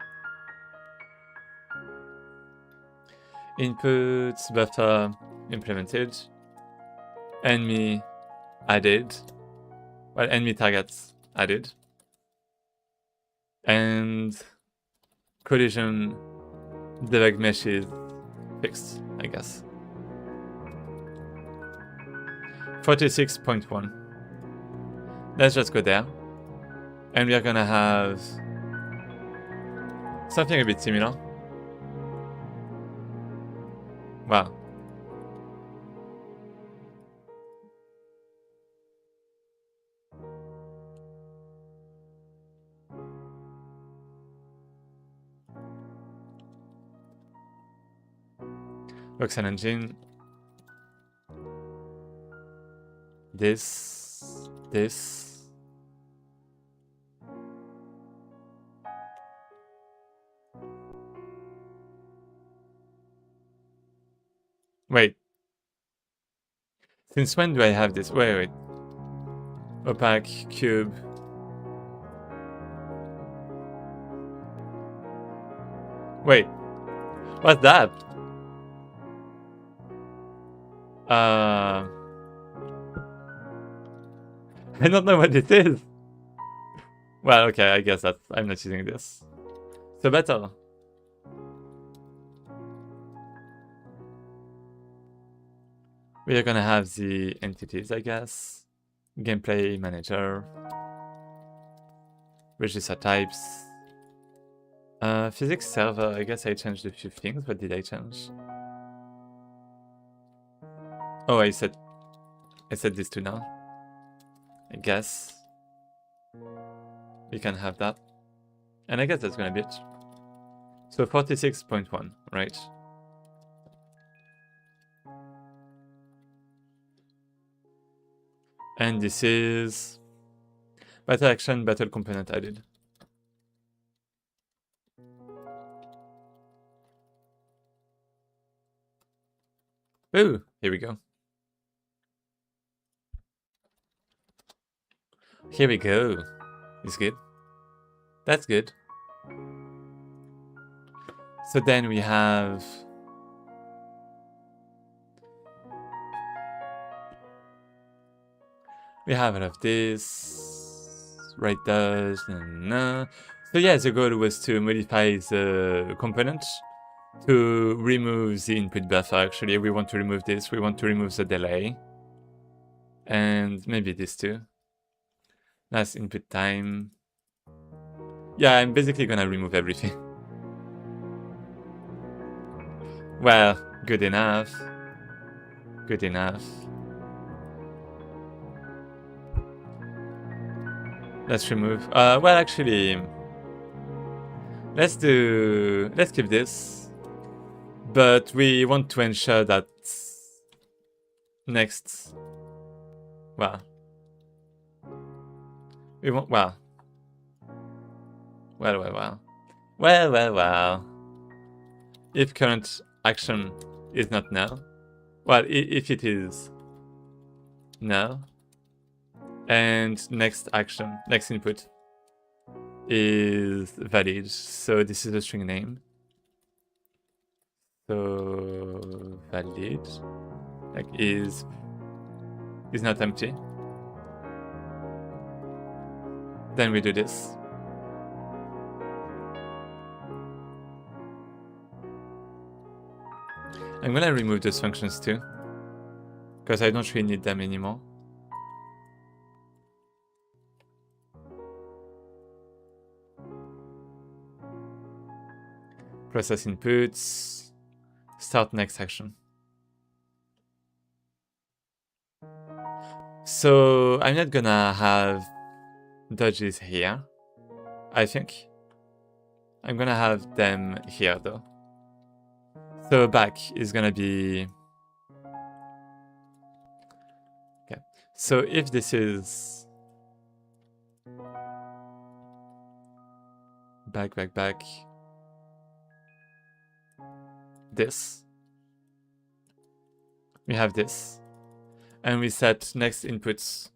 Input buffer implemented. Enemy added. Well, enemy targets added. And collision debug mesh is fixed, I guess. 46.1. Let's just go there. And we are gonna have something a bit similar. Wow. Voxel engine. This. Wait. Since when do I have this? Wait. Opaque, cube. Wait. What's that? I don't know what this is. Well, okay, I guess that's... I'm not using this. So battle. We are gonna have the entities, I guess. Gameplay manager. Register types. Physics server, I guess I changed a few things. What did I change? Oh, I said this too now. I guess. We can have that. And I guess that's gonna be it. So 46.1, right? And this is battle action, battle component added. Ooh, here we go. Here we go. It's good. That's good. So then we have... We have all of this. Right does. So yeah, the goal was to modify the component to remove the input buffer. Actually, we want to remove this. We want to remove the delay. And maybe this too. Last input time. Yeah, I'm basically gonna remove everything. Well, good enough. Good enough. Let's remove. Well, actually, let's keep this. But we want to ensure that next. Well, we want. Well. If current action is not null, well, if it is null, and next action, next input is valid, so this is a string name. So valid, like is not empty. Then we do this. I'm gonna remove those functions too, because I don't really need them anymore. Process inputs, start next action. So I'm not gonna have dodges here, I think. I'm gonna have them here though. So back is gonna be... Okay, so if this is... back, this. We have this. And we set next inputs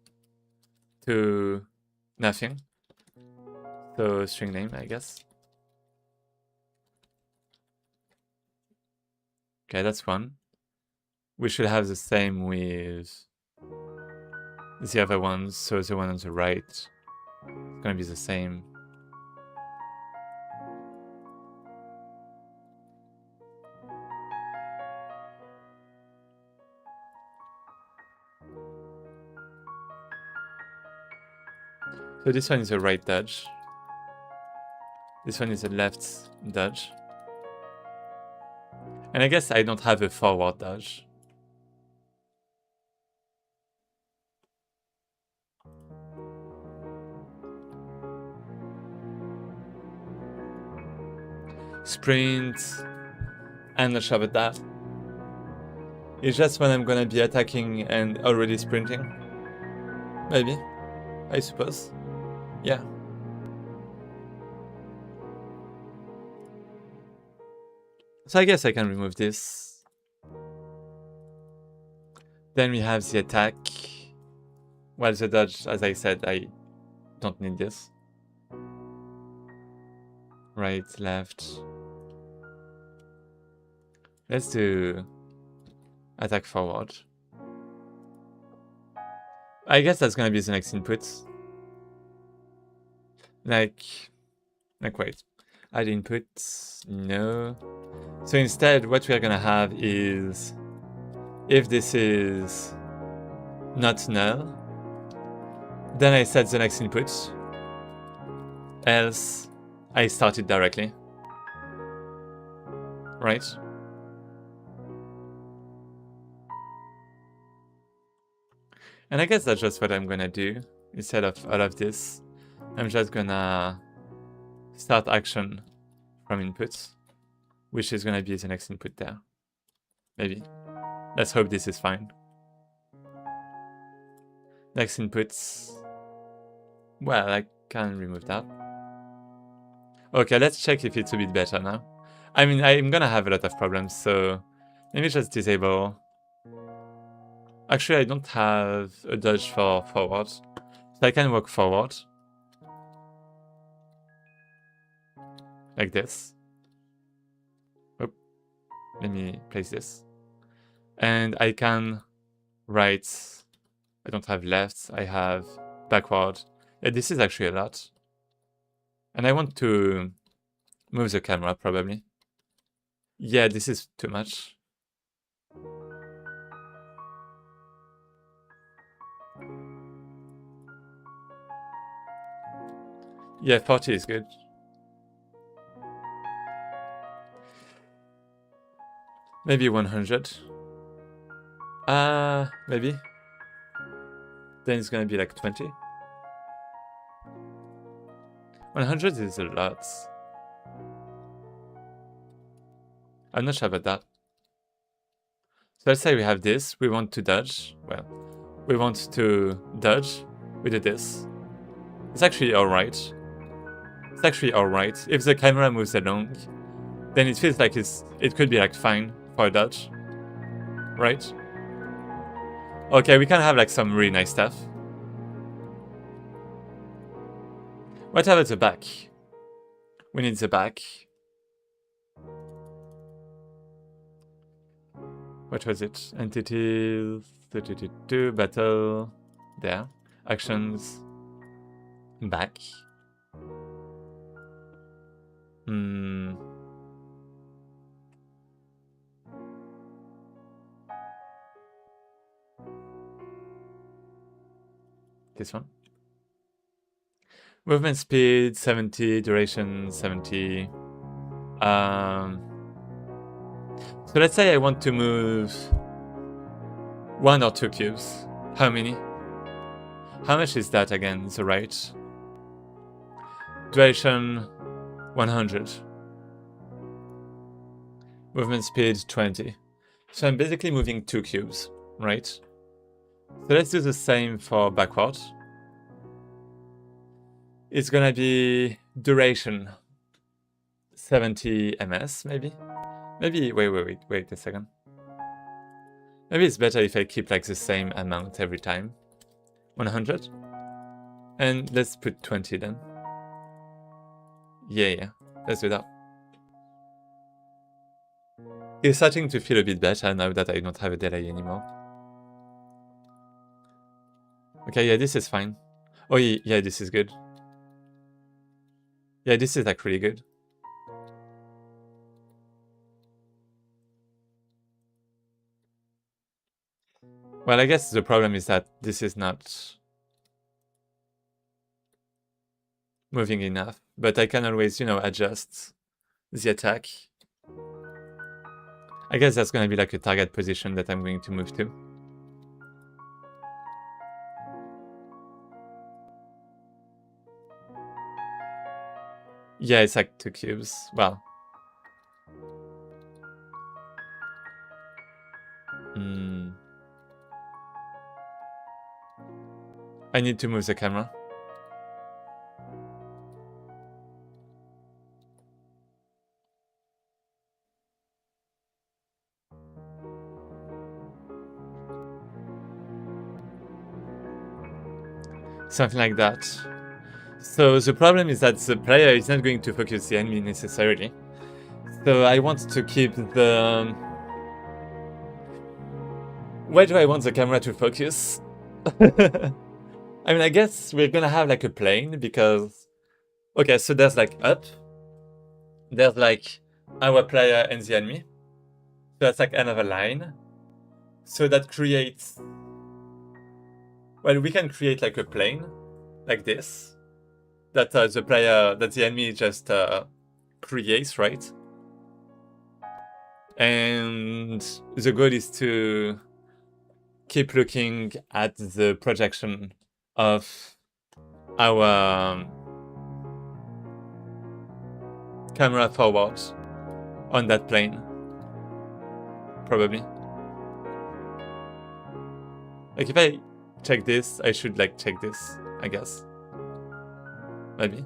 to nothing. So string name, I guess. Okay, that's one. We should have the same with the other ones. So the one on the right is gonna be the same. So this one is a right dodge. This one is a left dodge. And I guess I don't have a forward dodge. Sprint. I'm not sure about that. It's just when I'm gonna be attacking and already sprinting. Maybe. I suppose. Yeah. So I guess I can remove this. Then we have the attack. Well, the dodge, as I said, I don't need this. Right, left. Let's do attack forward. I guess that's gonna be the next input. Like wait. Add input, no. So instead, what we're gonna have is, if this is not null, then I set the next input, else I start it directly. Right? And I guess that's just what I'm gonna do. Instead of all of this, I'm just gonna start action from inputs, which is gonna be the next input there. Maybe. Let's hope this is fine. Next inputs. Well, I can remove that. Okay, let's check if it's a bit better now. I mean, I'm gonna have a lot of problems, so maybe just disable. Actually, I don't have a dodge for forward, so I can walk forward. Like this. Oh, let me place this. And I can right. I don't have left, I have backward. Yeah, this is actually a lot. And I want to move the camera, probably. Yeah, this is too much. Yeah, 40 is good. Maybe 100. Maybe. Then it's gonna be like 20. 100 is a lot. I'm not sure about that. So let's say we have this, we want to dodge. Well, we want to dodge. We do this. It's actually alright. It's actually alright. If the camera moves along, then it feels like it could be like fine for a dodge. Right? Okay, we can have like some really nice stuff. What about the back? We need the back. What was it? Entities, battle, there. Actions, back. This one. Movement speed 70, duration 70. So let's say I want to move 1 or 2 cubes. How many? How much is that again, the right? Duration 100. Movement speed 20. So I'm basically moving 2 cubes, right? So let's do the same for backward. It's gonna be duration 70 ms, maybe? Maybe, wait a second. Maybe it's better if I keep like the same amount every time. 100? And let's put 20 then. Yeah, let's do that. It's starting to feel a bit better now that I don't have a delay anymore. Okay, yeah, this is fine. Oh yeah, this is good. Yeah, this is like really good. Well, I guess the problem is that this is not moving enough, but I can always, adjust the attack. I guess that's gonna be like a target position that I'm going to move to. Yeah, it's like 2 cubes. Well. I need to move the camera. Something like that. So the problem is that the player is not going to focus the enemy necessarily. So I want to keep the... Where do I want the camera to focus? I mean, I guess we're gonna have like a plane because... Okay, so there's like up. There's like our player and the enemy. So that's like another line. So that creates... Well, we can create like a plane, like this. That the enemy just creates, right? And the goal is to keep looking at the projection of our camera forward on that plane, probably. Like if I check this, I should like check this, I guess. Maybe.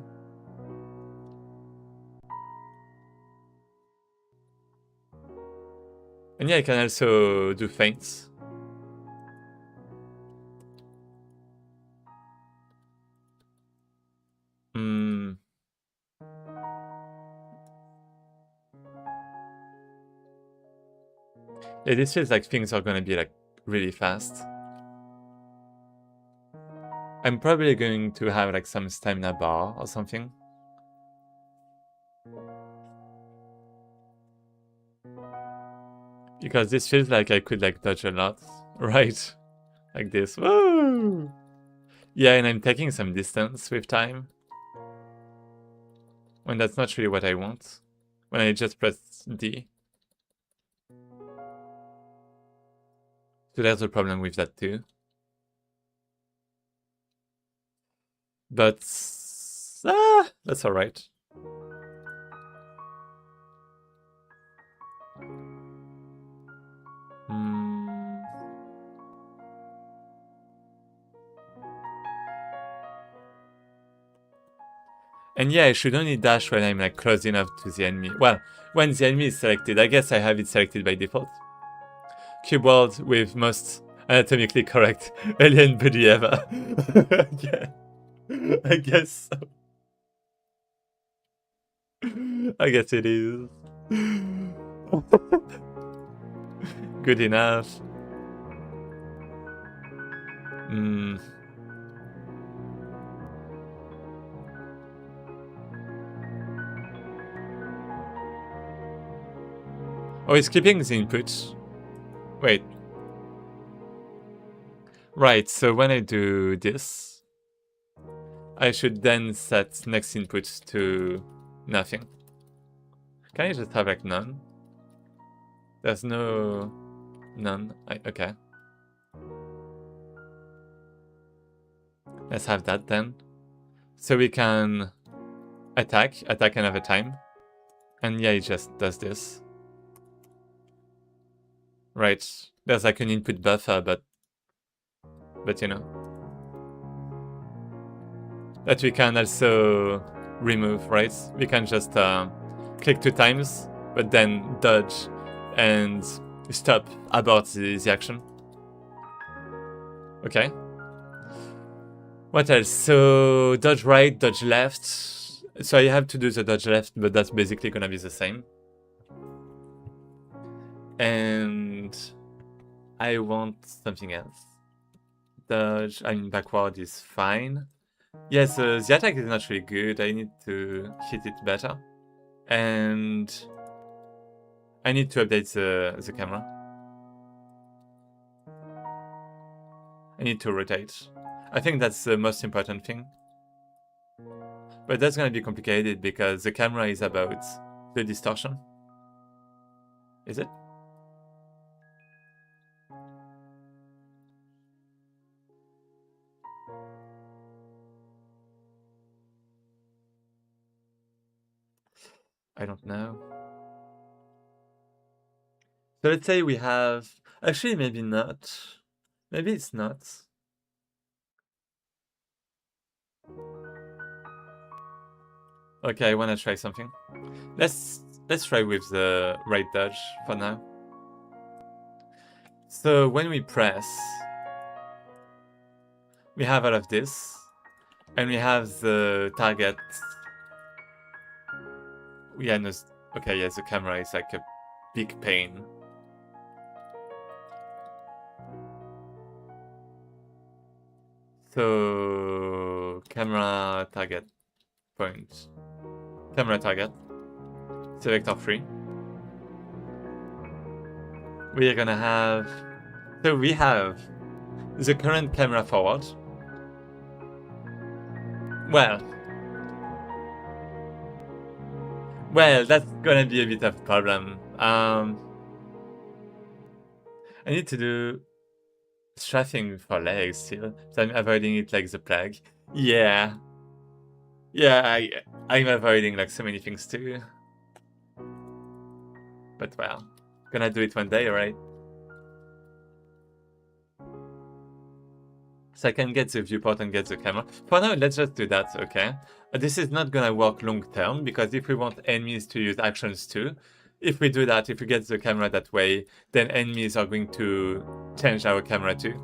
And yeah, I can also do feints. Yeah, this feels like things are gonna be like really fast. I'm probably going to have like some stamina bar or something. Because this feels like I could like dodge a lot, right? Like this. Woo! Yeah, and I'm taking some distance with time. When that's not really what I want. When I just press D. So there's a problem with that too. But that's alright. And yeah, I should only dash when I'm like close enough to the enemy. Well, when the enemy is selected, I guess I have it selected by default. Cube world with most anatomically correct alien body ever. Yeah, I guess so. I guess it is. Good enough. Oh, it's keeping the input. Wait. Right, so when I do this, I should then set next input to nothing. Can I just have like none? There's no... none. Okay. Let's have that then. So we can attack another time. And yeah, it just does this. Right. There's like an input buffer, but you know. That we can also remove, right? We can just click 2 times, but then dodge and stop abort the action. Okay. What else? So dodge right, dodge left. So I have to do the dodge left, but that's basically gonna be the same. And I want something else. Dodge, I mean backward is fine. Yes, the attack is not really good. I need to hit it better. And I need to update the camera. I need to rotate. I think that's the most important thing. But that's gonna be complicated because the camera is about the distortion. Is it? I don't know. So let's say we have... Actually, maybe not. Maybe it's not. Okay, I wanna try something. Let's try with the right dodge for now. So when we press, we have all of this. And we have the target. Yeah, no, okay, yes, the camera is like a big pain. So, camera target point. Camera target. Selector 3. We are gonna have. So, we have the current camera forward. Well, that's gonna be a bit of a problem. I need to do strafing for legs still, so I'm avoiding it like the plague. Yeah. Yeah, I'm avoiding like so many things too. But well, gonna do it one day, right? So I can get the viewport and get the camera. For now, let's just do that, okay? This is not gonna work long term, because if we want enemies to use actions too, if we do that, if we get the camera that way, then enemies are going to change our camera too.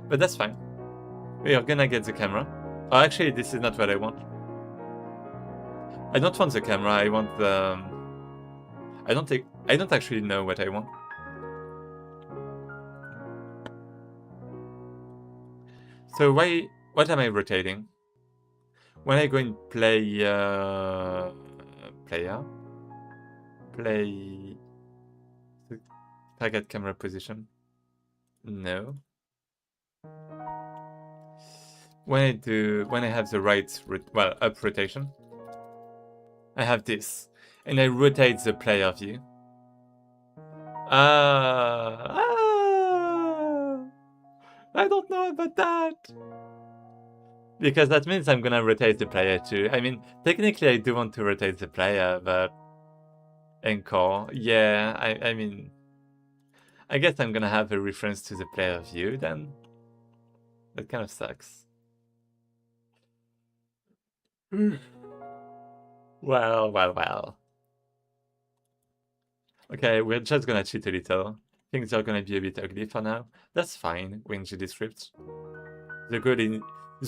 But that's fine. We are gonna get the camera. Oh, actually, this is not what I want. I don't want the camera, I want the... I don't actually know what I want. So what am I rotating? When I go in play, player, play target camera position, no. When I have the right, up rotation, I have this, and I rotate the player view. I don't know about that. Because that means I'm gonna rotate the player too. I mean, technically I do want to rotate the player, but... Encore, yeah, I mean... I guess I'm gonna have a reference to the player view then. That kind of sucks. Well. Okay, we're just gonna cheat a little. Things are gonna be a bit ugly for now. That's fine, with GD script. The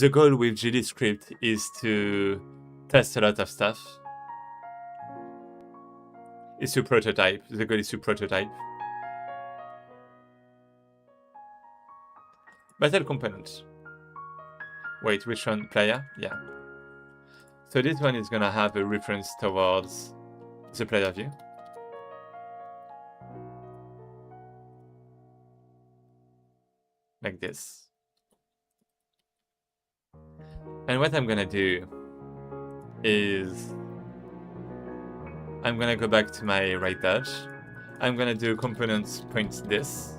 goal with GD script is to test a lot of stuff. Is to prototype. The goal is to prototype. Battle component. Wait, which one? Player? Yeah. So this one is gonna have a reference towards the player view. Like this. And what I'm gonna do is I'm gonna go back to my right dodge. I'm gonna do components point this.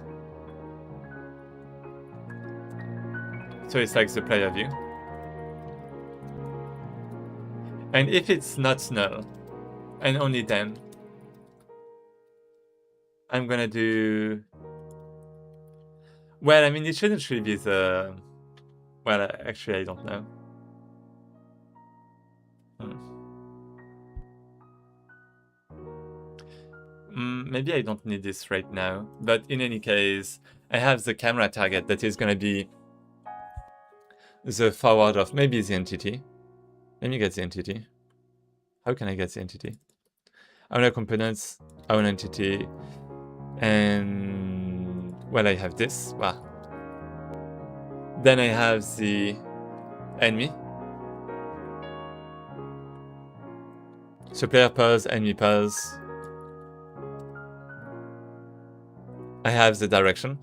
So it's like the player view. And if it's not null, and only then, I'm gonna do... Well, I mean, it shouldn't really be the... Well, actually, I don't know. Maybe I don't need this right now. But in any case, I have the camera target that is gonna be the forward of maybe the entity. Let me get the entity. How can I get the entity? Our components, our entity, and... Well, I have this. Wow. Then I have the enemy. So player pause, enemy pause. I have the direction.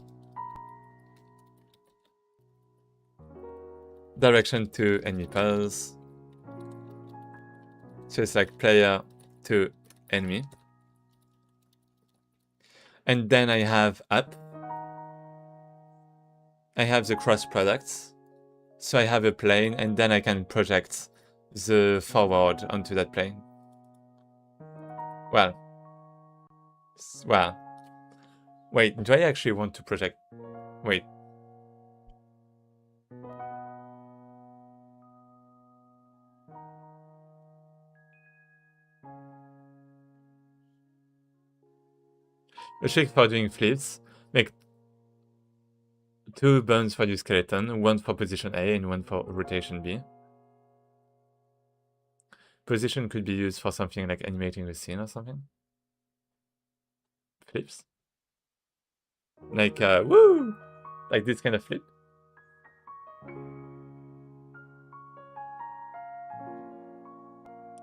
Direction to enemy pause. So it's like player to enemy. And then I have up. I have the cross products. So I have a plane, and then I can project the forward onto that plane. Well. Wait, do I actually want to project? Wait. A trick for doing flips. Make 2 bones for your skeleton, 1 for position A and 1 for rotation B. position could be used for something like animating the scene or something. Flips. Like, woo! Like this kind of flip.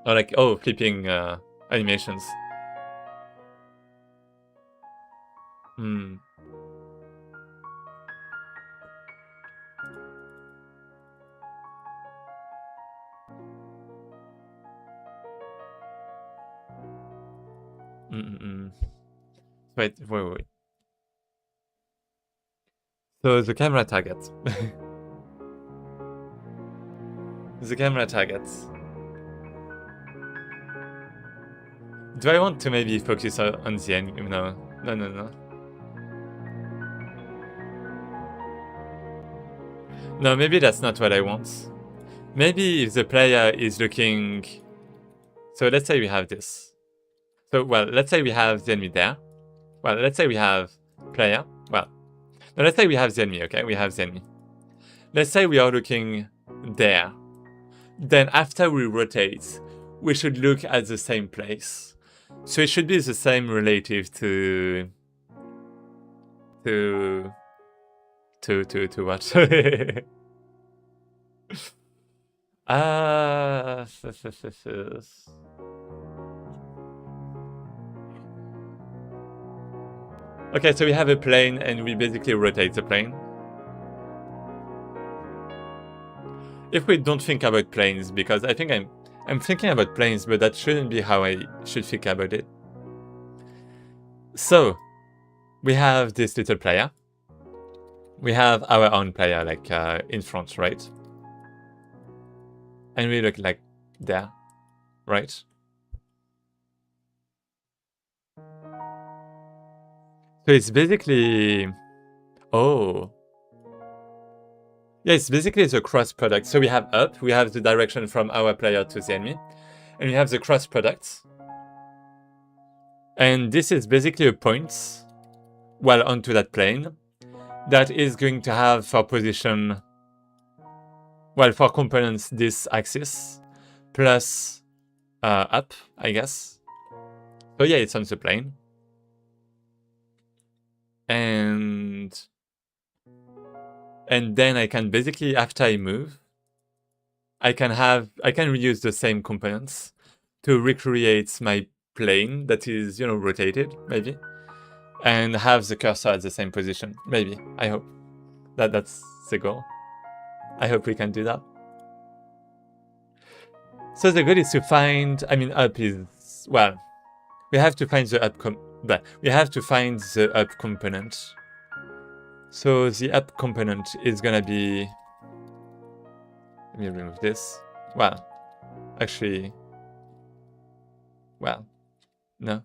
Or like, oh, flipping animations. Hmm. Wait. So the camera target. The camera targets. Do I want to maybe focus on the end? No. No, maybe that's not what I want. Maybe if the player is looking... So let's say we have this. So, well, let's say we have the enemy there. Well, let's say we have player. Well, no, let's say we have the enemy, okay? We have the enemy. Let's say we are looking there. Then after we rotate, we should look at the same place. So it should be the same relative to what? Okay, so we have a plane and we basically rotate the plane. If we don't think about planes, because I think I'm thinking about planes, but that shouldn't be how I should think about it. So, we have this little player. We have our own player, like in front, right? And we look like there, right? So it's basically... Oh. Yeah, it's basically the cross product. So we have up, we have the direction from our player to the enemy, and we have the cross product. And this is basically a point, well, onto that plane, that is going to have for position, well, for components, this axis, plus up, I guess. So yeah, it's on the plane. And then I can basically, after I move, I can reuse the same components to recreate my plane that is, you know, rotated, maybe, and have the cursor at the same position, maybe. I hope that's the goal. I hope we can do that. So the goal is to find, I mean, up is, well, we have to find the up component. So the up component is gonna be, let me remove this. Well, actually, well, no.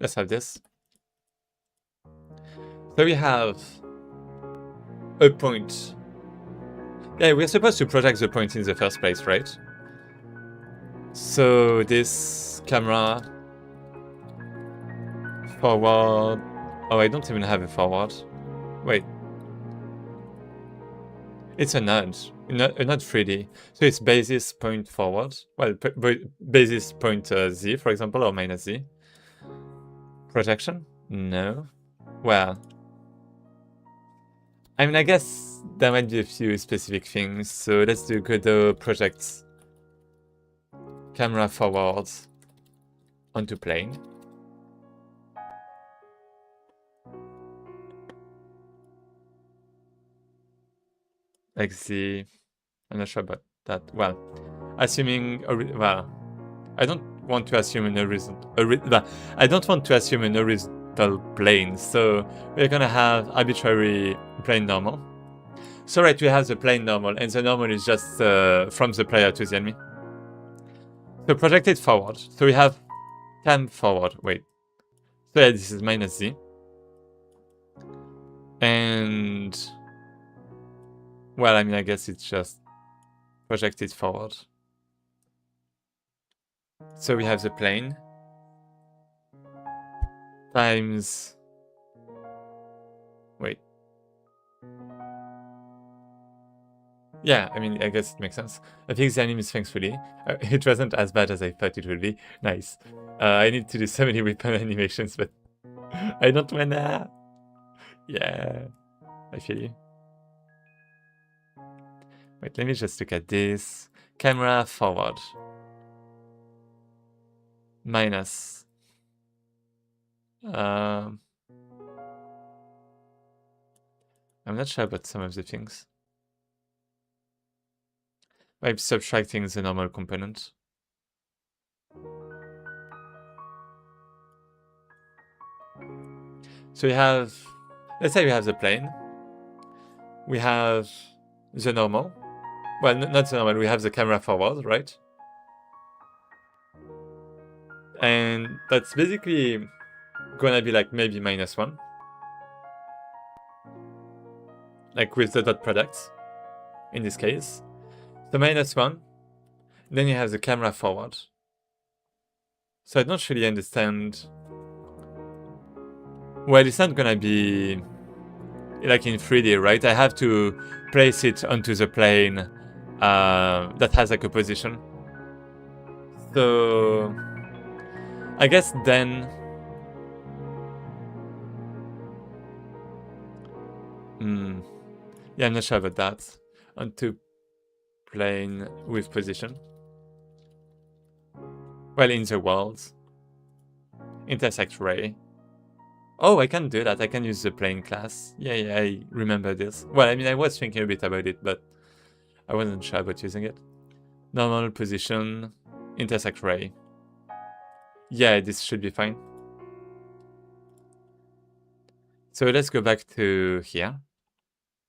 Let's have this. So we have a point. Yeah, we're supposed to project the point in the first place, right? So this camera forward. Oh, I don't even have a forward. Wait. It's a node, not 3D. So it's basis point forward. Well, basis point Z, for example, or minus Z. Projection? No. Well, I mean, I guess there might be a few specific things. So let's do Godot project camera forward onto plane. Like the, I'm not sure about that. Well, assuming, well, I don't want to assume an I don't want to assume an horizontal plane. So we're gonna have arbitrary plane normal. So right, we have the plane normal, and the normal is just from the player to the enemy. So projected forward. So we have cam forward. Wait. So yeah, this is minus Z. And well, I mean, I guess it's just projected forward. So we have the plane times, wait. Yeah, I mean, I guess it makes sense. I fixed the enemies thankfully. It wasn't as bad as I thought it would be. Nice. I need to do so many weapon animations, but I don't wanna. Yeah, I feel you. Wait, let me just look at this. Camera forward. Minus. I'm not sure about some of the things. By subtracting the normal component. So we have, let's say we have the plane. We have the normal. Well, not the normal, we have the camera forward, right? And that's basically gonna be like maybe -1. Like with the dot products, in this case. So -1, then you have the camera forward. So I don't really understand. Well, it's not gonna be like in 3D, right? I have to place it onto the plane that has like a position. So I guess then yeah, I'm not sure about that. Onto plane with position. Well, in the world. Intersect ray. Oh, I can do that. I can use the plane class. Yeah, I remember this. Well, I mean, I was thinking a bit about it, but I wasn't sure about using it. Normal position, intersect ray. Yeah, this should be fine. So let's go back to here.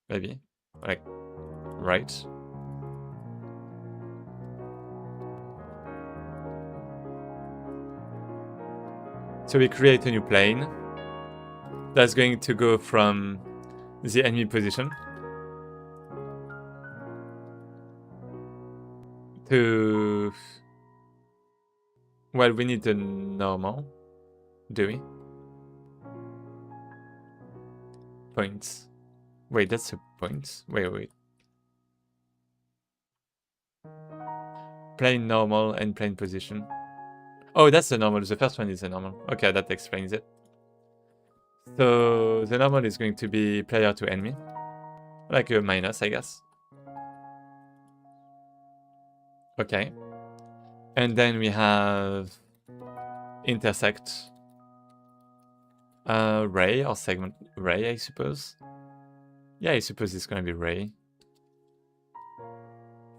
Maybe. Like, right. So we create a new plane. That's going to go from the enemy position to... Well, we need the normal, do we? Points. Wait, that's a point? Wait. Plane normal and plane position. Oh, that's the normal. The first one is the normal. Okay, that explains it. So the normal is going to be player to enemy. Like a minus, I guess. Okay. And then we have intersect ray or segment ray, I suppose. Yeah, I suppose it's going to be ray.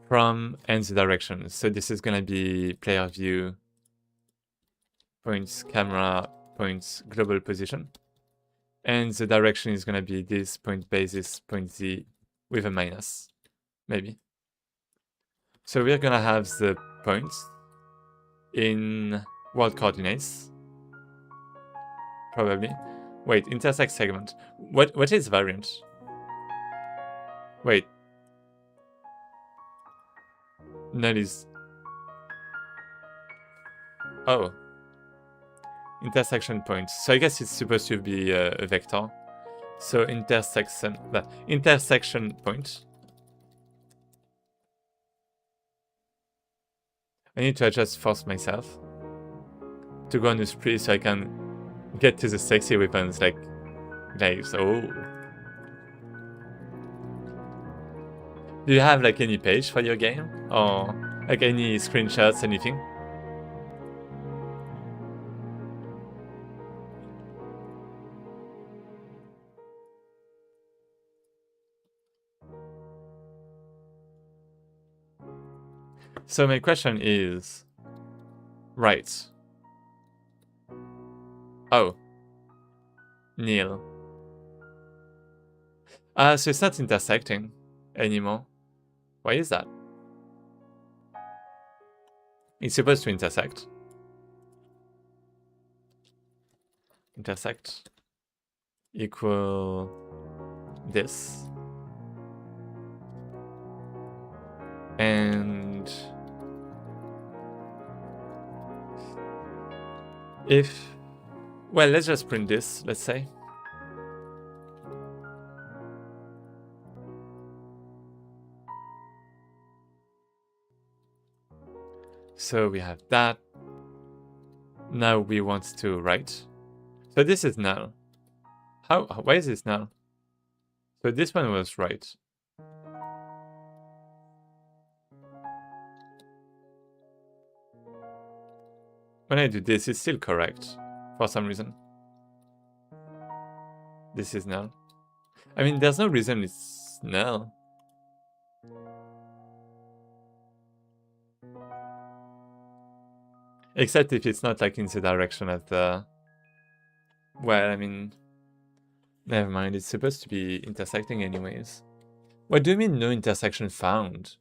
From and the direction. So this is going to be player view, points camera, points global position. And the direction is going to be this point basis, point Z with a minus, maybe. So we're going to have the points in world coordinates, probably. Wait, intersect segment. What is variant? Wait. Null is... Oh. Intersection points. So I guess it's supposed to be a vector. So intersection point. I need to adjust force myself to go on the spree so I can get to the sexy weapons like so. Do you have like any page for your game or like any screenshots, anything? So my question is, right. Oh. Nil. So it's not intersecting anymore. Why is that? It's supposed to intersect. Intersect equal this. And if, well, let's just print this, let's say. So we have that. Now we want to write. So this is null. Why is this null? So this one was right. When I do this, it's still correct for some reason. This is null. I mean, there's no reason it's null. Except if it's not like in the direction of the... Well, I mean... Never mind, it's supposed to be intersecting anyways. What do you mean no intersection found?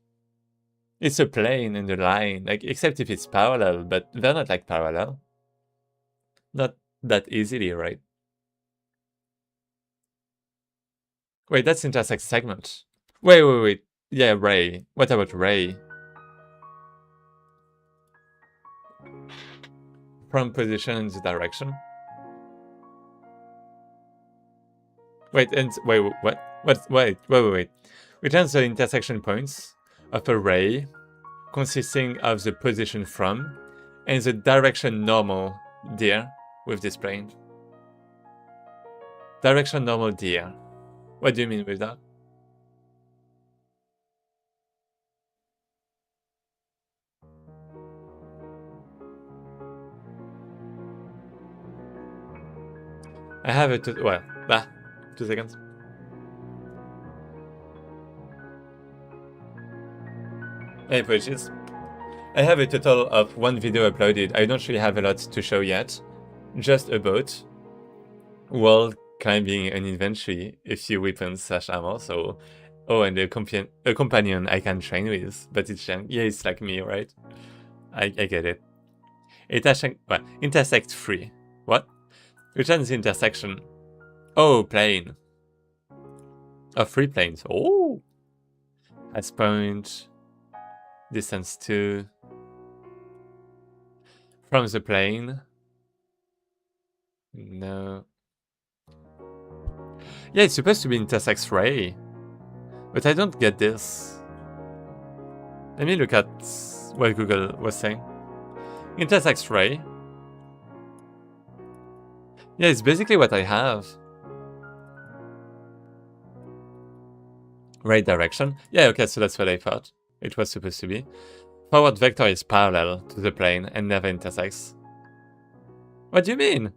It's a plane and a line, like, except if it's parallel, but they're not like parallel. Not that easily, right? Wait, that's intersect segment. Wait. Yeah, ray. What about ray? From position in the direction. Wait, and wait, what? Wait. Returns the intersection points of a ray consisting of the position from and the direction normal dir with this plane. Direction normal dir. What do you mean with that? I have it. Well, 2 seconds. Hey, apologies. I have a total of 1 video uploaded. I don't really have a lot to show yet. Just about world climbing an inventory, a few weapons / armor, so... Oh, and a companion I can train with, but it's yeah, it's like me, right? I get it. Intersect free. What? Returns the intersection. Oh, plane. Oh, 3 planes. Oh! As point. Distance 2. From the plane. No. Yeah, it's supposed to be intersects ray. But I don't get this. Let me look at what Google was saying. Intersects ray. Yeah, it's basically what I have. Right direction. Yeah, okay, so that's what I thought it was supposed to be. Forward vector is parallel to the plane and never intersects. What do you mean?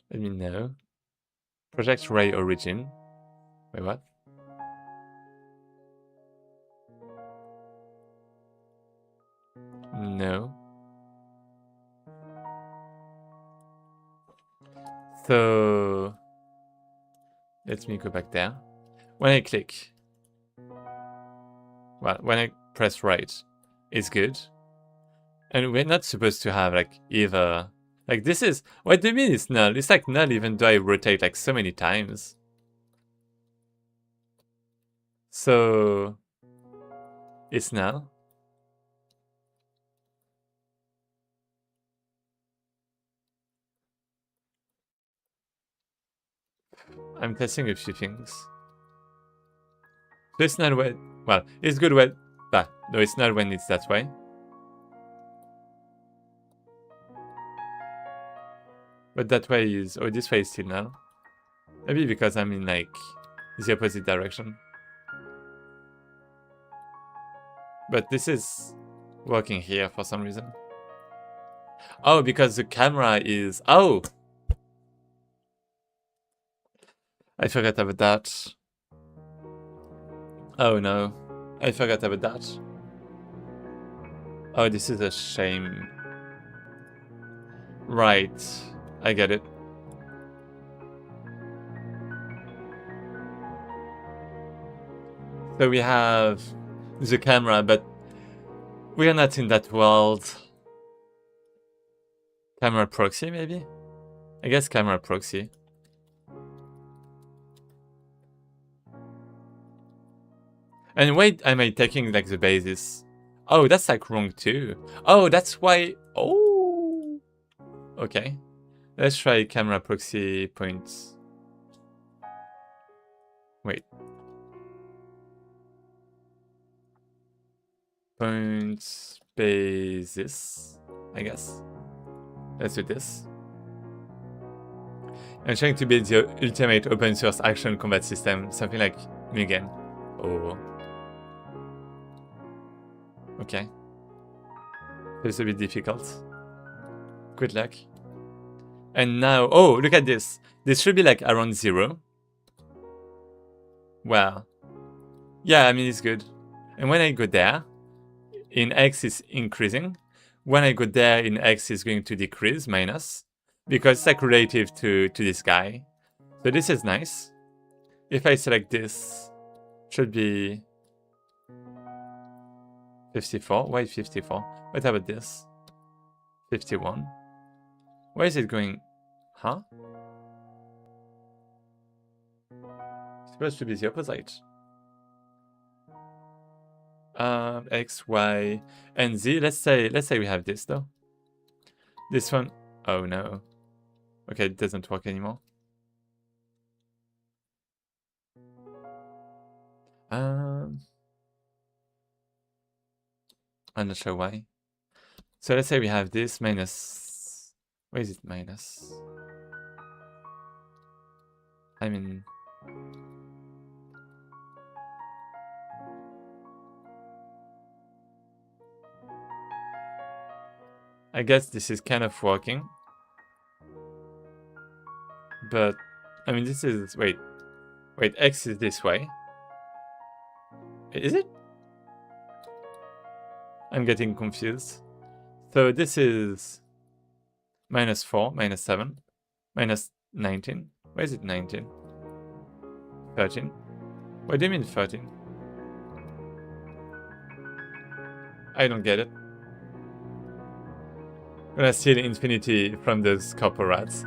Let me know. Project ray origin. Wait, what? No. So... Let me go back there. When I click... Well, when I press right, it's good. And we're not supposed to have, like, either... Like, this is... What do you mean it's null? It's like null even though I rotate, like, so many times. So... It's null. I'm testing a few things. So it's not when... Well, it's good when... No, it's not when it's that way. But that way is... Oh, this way is still null. Maybe because I'm in, like, the opposite direction. But this is working here for some reason. Oh, because the camera is... Oh! I forgot about that. Oh no. I forgot about that. Oh, this is a shame. Right. I get it. So we have the camera, but we are not in that world. Camera proxy, maybe? I guess camera proxy. And wait, am I taking like the basis? Oh, that's like wrong too. Oh, that's why... Oh! Okay. Let's try camera proxy points. Wait. point basis, I guess. Let's do this. I'm trying to build the ultimate open source action combat system, something like Mugen. Oh. Okay. Feels a bit difficult. Good luck. And now, oh, look at this. This should be like around 0. Wow. Yeah, I mean, it's good. And when I go there, in X is increasing. When I go there, in X is going to decrease, minus. Because it's like relative to this guy. So this is nice. If I select this, should be 54. Why 54? What about this? 51. Why is it going? Huh? It's supposed to be the opposite. X, Y, and Z. Let's say we have this though. This one. Oh no. Okay, it doesn't work anymore. I'm not sure why. So let's say we have this minus. Where is it minus? I mean. I guess this is kind of working. But, I mean, this is, wait, X is this way. Is it? I'm getting confused. So this is minus 4, minus 7, minus 19. Why is it 19? 13. What do you mean 13? I don't get it. I'm gonna steal infinity from those copper rats.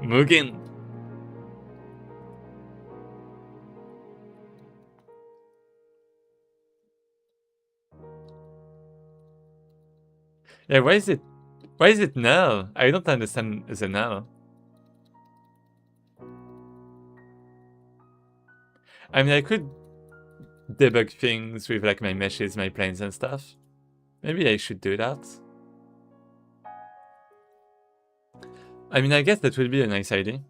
Mugen. Yeah, why is it null? I don't understand the null. I mean, I could debug things with like my meshes, my planes and stuff. Maybe I should do that. I mean, I guess that would be a nice idea.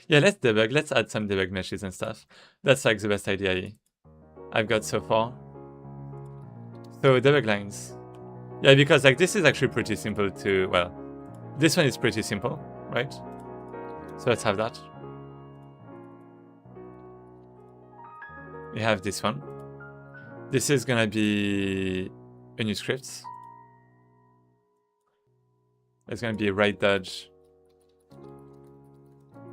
Yeah, let's debug. Let's add some debug meshes and stuff. That's like the best idea I've got so far. So debug lines. Yeah, because like this is actually pretty simple to, well, this one is pretty simple, right? So let's have that. We have this one. This is gonna be a new script. It's gonna be right dodge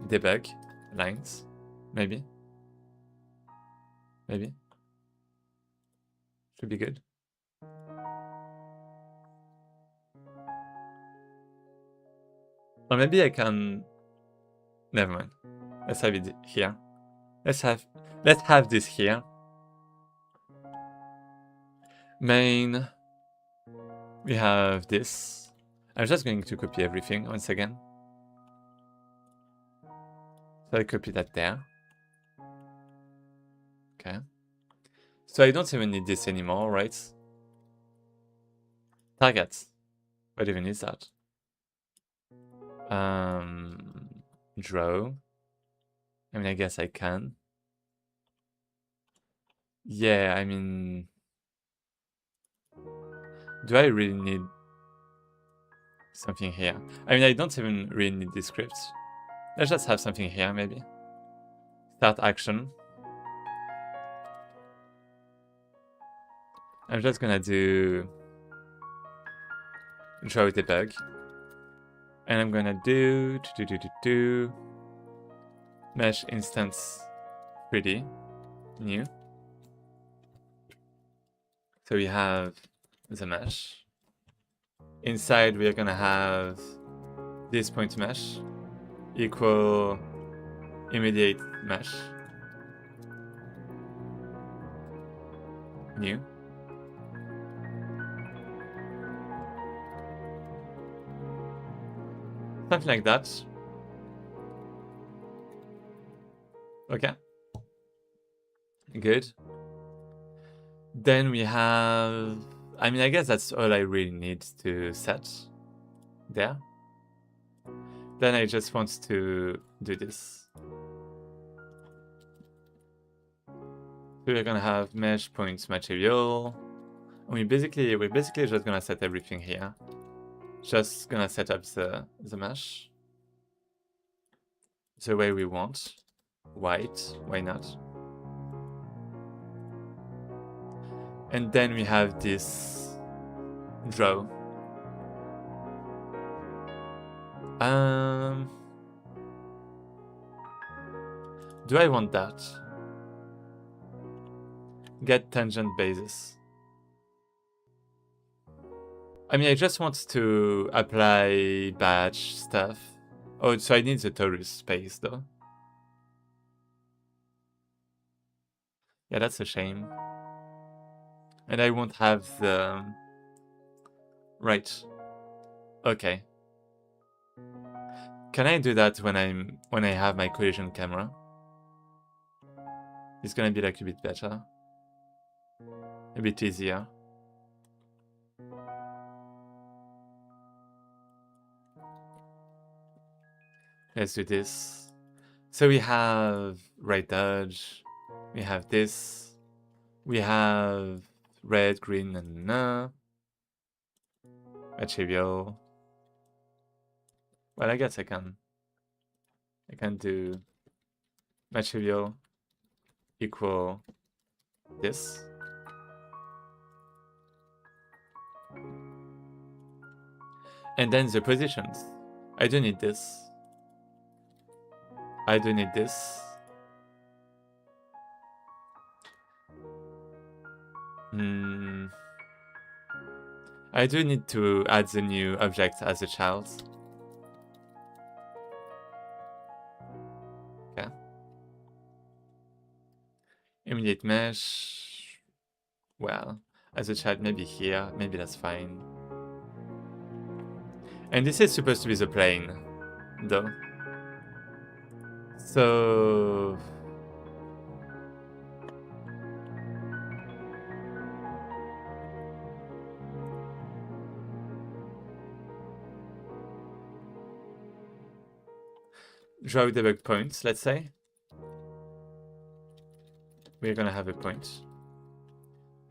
debug lines, maybe. Should be good. Or maybe I can. Never mind. Let's have it here. Let's have this here. Main. We have this. I'm just going to copy everything once again. So I copy that there. Okay. So I don't even need this anymore, right? Target. What even is that? Draw. I mean, I guess I can. Yeah, I mean... Do I really need something here? I mean, I don't even really need this script. Let's just have something here, maybe. Start action. I'm just gonna do draw debug. And I'm gonna do mesh instance 3D new. So we have the mesh. Inside we are gonna have this point mesh equal immediate mesh new. Something like that. Okay. Good. Then we have, I mean, I guess that's all I really need to set there. Then I just want to do this. So we're gonna have mesh points material. We're basically just gonna set everything here. Just gonna set up the mesh the way we want. White, why not? And then we have this draw. Do I want that? Get tangent basis. I mean, I just want to apply batch stuff. Oh, so I need the torus space though. Yeah, that's a shame. And I won't have the... Right. Okay. Can I do that when I have my collision camera? It's gonna be like a bit better. A bit easier. Let's do this. So we have right dodge. We have this. We have red, green, and material. Well, I guess I can do material equal this. And then the positions. I do need this. I do need this. I do need to add the new object as a child. Okay. Immediate mesh. Well, as a child, maybe here. Maybe that's fine. And this is supposed to be the plane, though. So... draw debug points, let's say. We're gonna have a point.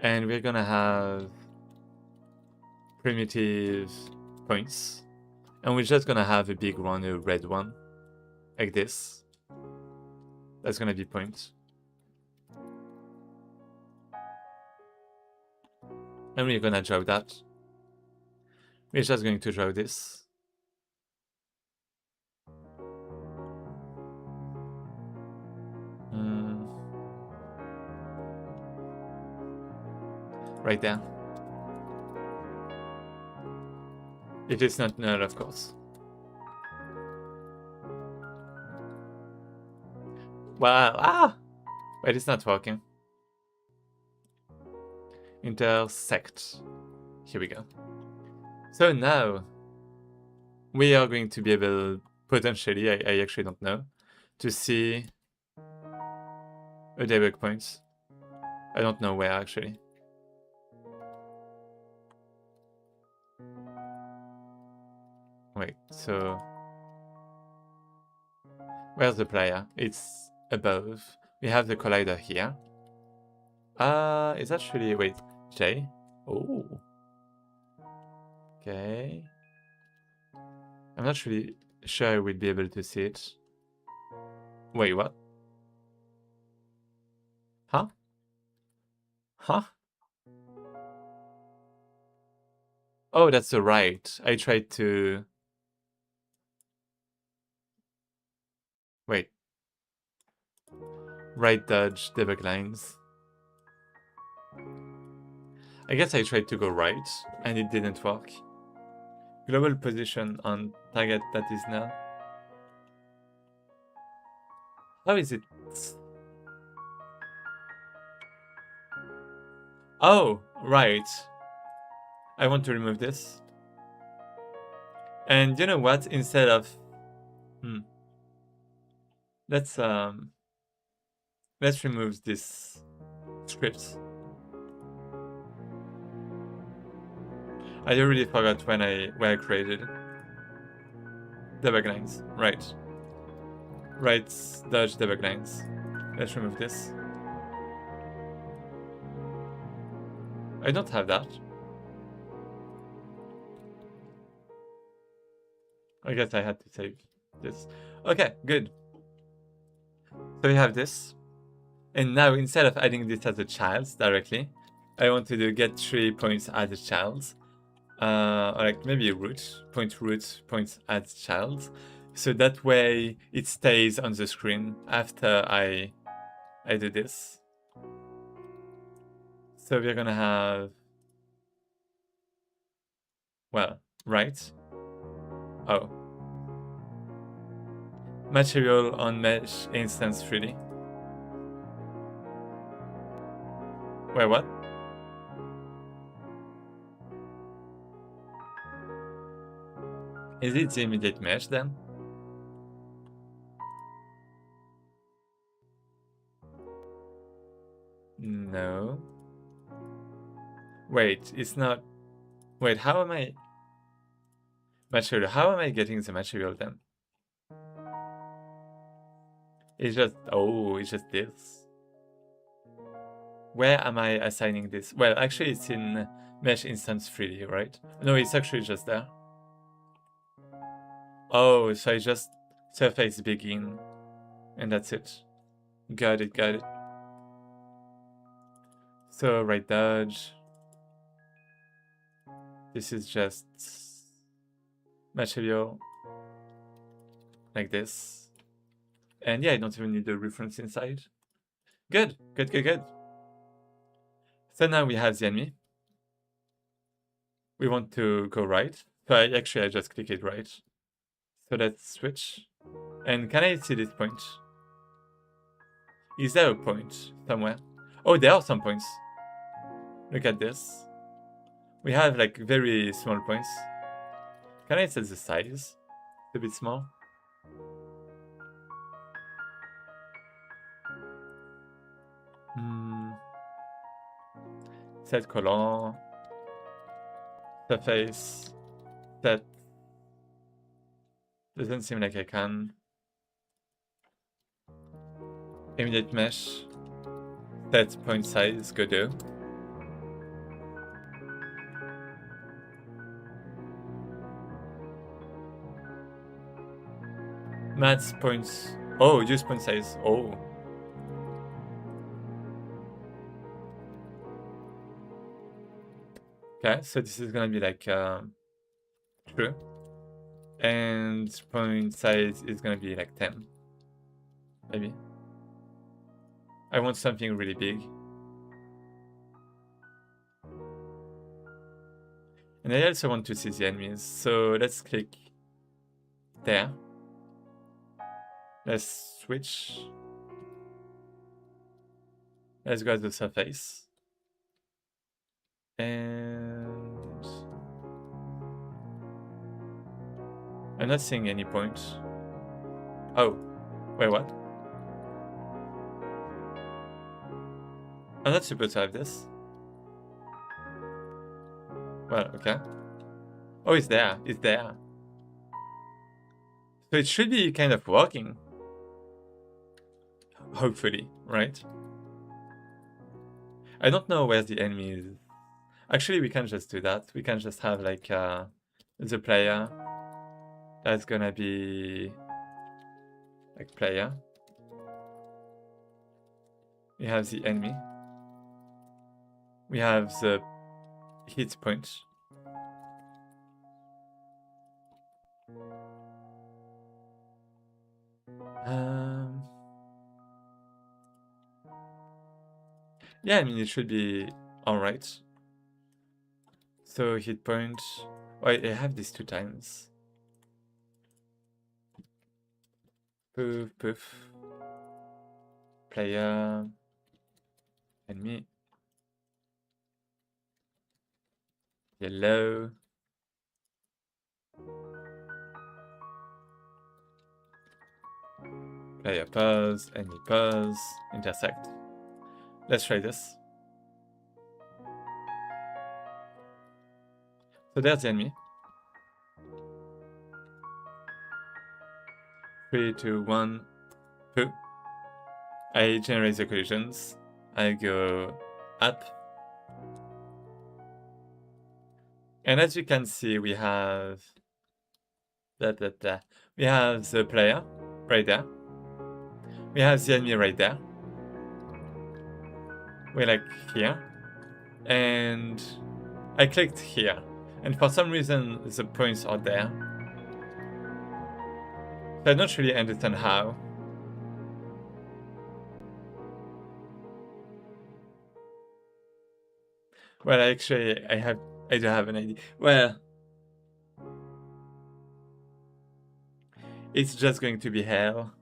And we're gonna have primitive points. And we're just gonna have a big one, a red one. Like this. That's gonna be point. And we're gonna draw that. We're just going to draw this. Right there. If it's not null, of course. Well, wait, it's not working. Intersect. Here we go. So now we are going to be able, potentially, I actually don't know, to see a debug point. I don't know where actually. Wait, so where's the player? It's above. We have the collider here. It's actually, wait, J? Oh. Okay. I'm not really sure I will be able to see it. Wait, what? Huh? Huh? Oh, that's the right. I tried to... Wait. Right dodge, debug lines. I guess I tried to go right, and it didn't work. Global position on target that is now. How is it? Oh, right. I want to remove this. And you know what? Instead of... Let's remove this script. I already forgot where I created debug lines. Right. Right, dodge debug lines. Let's remove this. I don't have that. I guess I had to save this. Okay, good. So we have this. And now instead of adding this as a child directly, I want to do get 3 points as a child. Or like maybe root, point add child. So that way it stays on the screen after I do this. So we're gonna have, well, right. Oh. Material on mesh instance 3D. Wait, what? Is it the immediate mesh then? No. Wait, it's not. Wait, how am I? Material. How am I getting the material then? It's just. Oh, it's just this. Where am I assigning this? Well, actually, it's in mesh instance 3D, right? No, it's actually just there. Oh, so I just surface begin, and that's it. Got it, got it. So right dodge. This is just material like this. And yeah, I don't even need the reference inside. Good, good, good, good. So now we have the enemy. We want to go right. So I just click it right. So let's switch. And can I see this point? Is there a point somewhere? Oh, there are some points. Look at this. We have like very small points. Can I set the size? It's a bit small. Set color. Surface. Set. Doesn't seem like I can. Immediate mesh. Set point size. Godot. Max points. Oh, use point size. Oh. Okay, so this is gonna be like true. And point size is gonna be like 10. Maybe. I want something really big. And I also want to see the enemies. So let's click there. Let's switch. Let's go to the surface. And I'm not seeing any point. Oh, wait, what? I'm not supposed to have this. Well, okay. Oh, it's there. It's there. So it should be kind of working. Hopefully, right? I don't know where the enemy is. Actually, we can just do that. We can just have like the player. That's gonna be like player. We have the enemy. We have the hit point. Yeah, I mean, it should be alright. So hit point. Oh, I have this 2 times. Poof, poof. Player. Enemy. Yellow. Player pause, enemy pause, intersect. Let's try this. So there's the enemy. 3, 2, 1, poo. I generate the collisions. I go up. And as you can see, we have we have the player right there. We have the enemy right there. We're like here. And I clicked here. And for some reason, the points are there. So I don't really understand how. Well, actually, I do have an idea. Well, it's just going to be hell.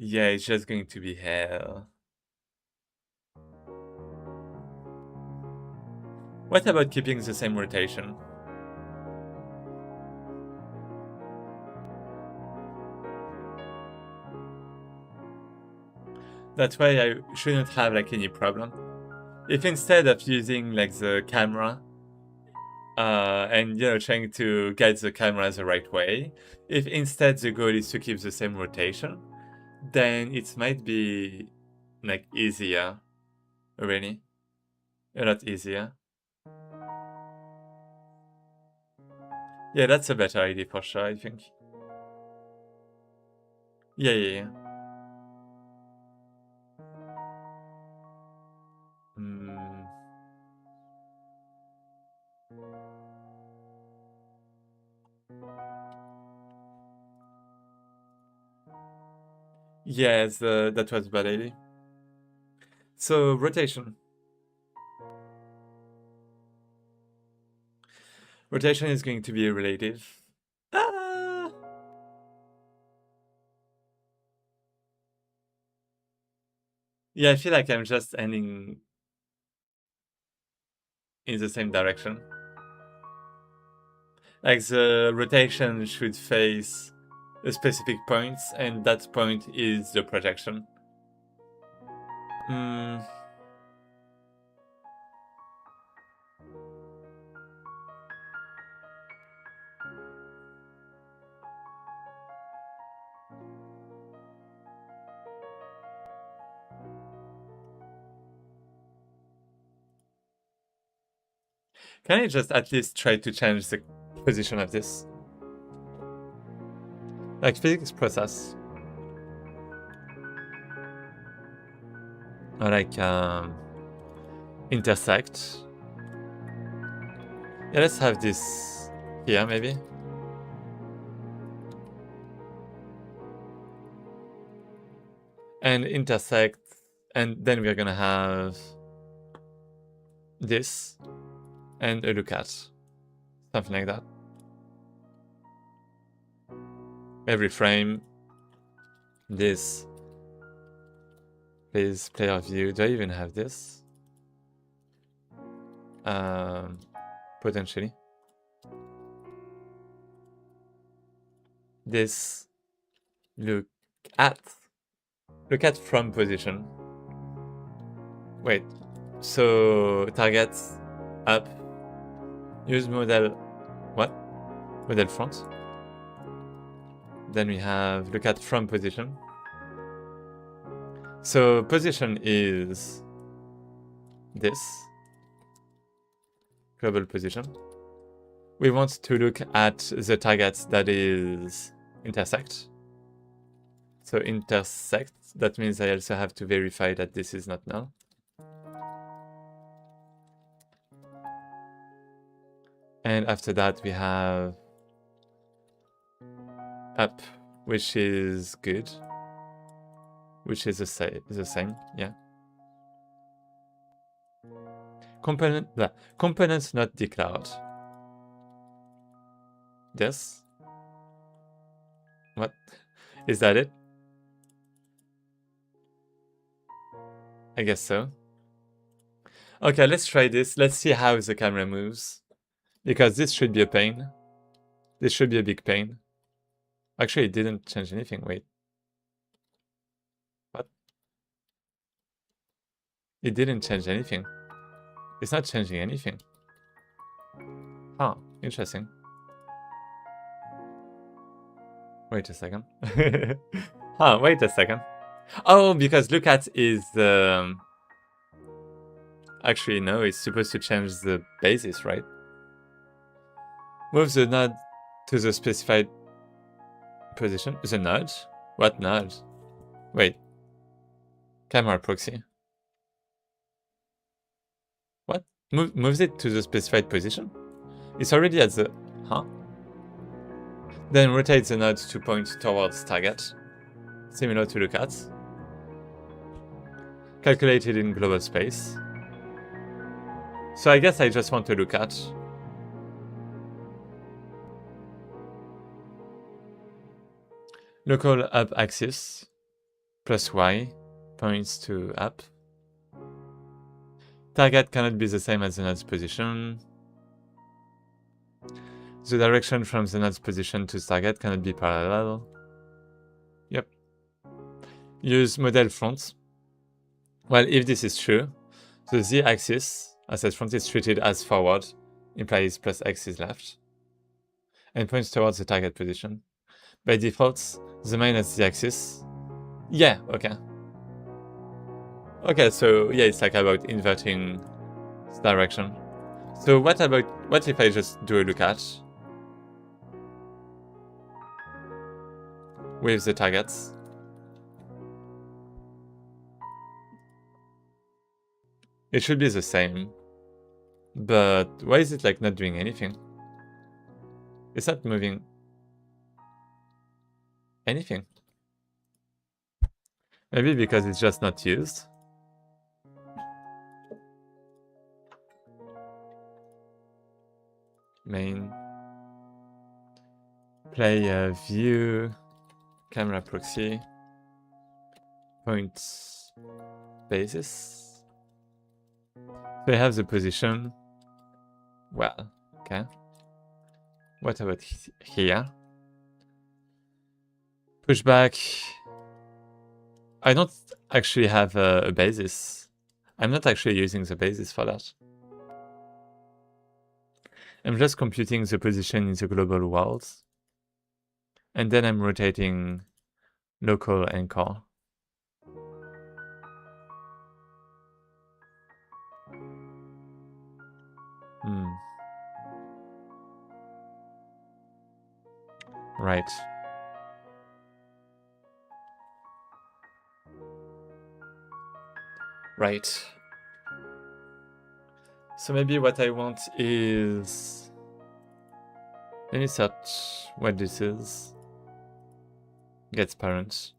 Yeah, it's just going to be hell. What about keeping the same rotation? That's why I shouldn't have like any problem. If instead of using like the camera and trying to guide the camera the right way, if instead the goal is to keep the same rotation, then it might be like easier. Really? A lot easier. Yeah, that's a better idea for sure, I think. Yeah. Yes, that was bad idea. So, rotation. Rotation is going to be relative. Ah! Yeah, I feel like I'm just ending in the same direction. Like the rotation should face a specific point, and that point is the projection. Can I just at least try to change the position of this? Like physics process. Or like intersect. Yeah, let's have this here maybe. And intersect, and then we're gonna have this and a look at. Something like that. Every frame. This. Please, player view. Do I even have this? Potentially. This. Look at from position. Wait. So target up. Use model. What? Model front. Then we have look at from position. So position is this. Global position. We want to look at the target that is intersect. So intersect, that means I also have to verify that this is not null. And after that we have up, which is good. Which is the same, yeah. Components not declared. This? What? Is that it? I guess so. Okay, let's try this. Let's see how the camera moves. Because this should be a pain. This should be a big pain. Actually, it didn't change anything. Wait. What? It didn't change anything. It's not changing anything. Huh, interesting. Wait a second. Huh, wait a second. Oh, because look at is actually no, it's supposed to change the basis, right? Move the node to the specified position. The node? What node? Wait. Camera proxy. What? Moves it to the specified position? It's already at the... Huh? Then rotate the node to point towards target. Similar to look at. Calculated in global space. So I guess I just want to look at. Local up axis plus Y points to up. Target cannot be the same as the node's position. The direction from the node's position to target cannot be parallel. Yep. Use model front. Well, if this is true, the z-axis, as front, is treated as forward, implies plus x is left, and points towards the target position. By default, the main is z-axis. Yeah, okay. Okay, so yeah, it's like about inverting the direction. So what if I just do a look at with the targets? It should be the same, but why is it like not doing anything? It's not moving anything. Maybe because it's just not used. Main. Play view, camera proxy, point basis. So I have the position. Well, okay. What about here? Pushback. I don't actually have a basis. I'm not actually using the basis for that. I'm just computing the position in the global world. And then I'm rotating local anchor. Right. Right. So maybe what I want is... Let me search what this is. Gets parents.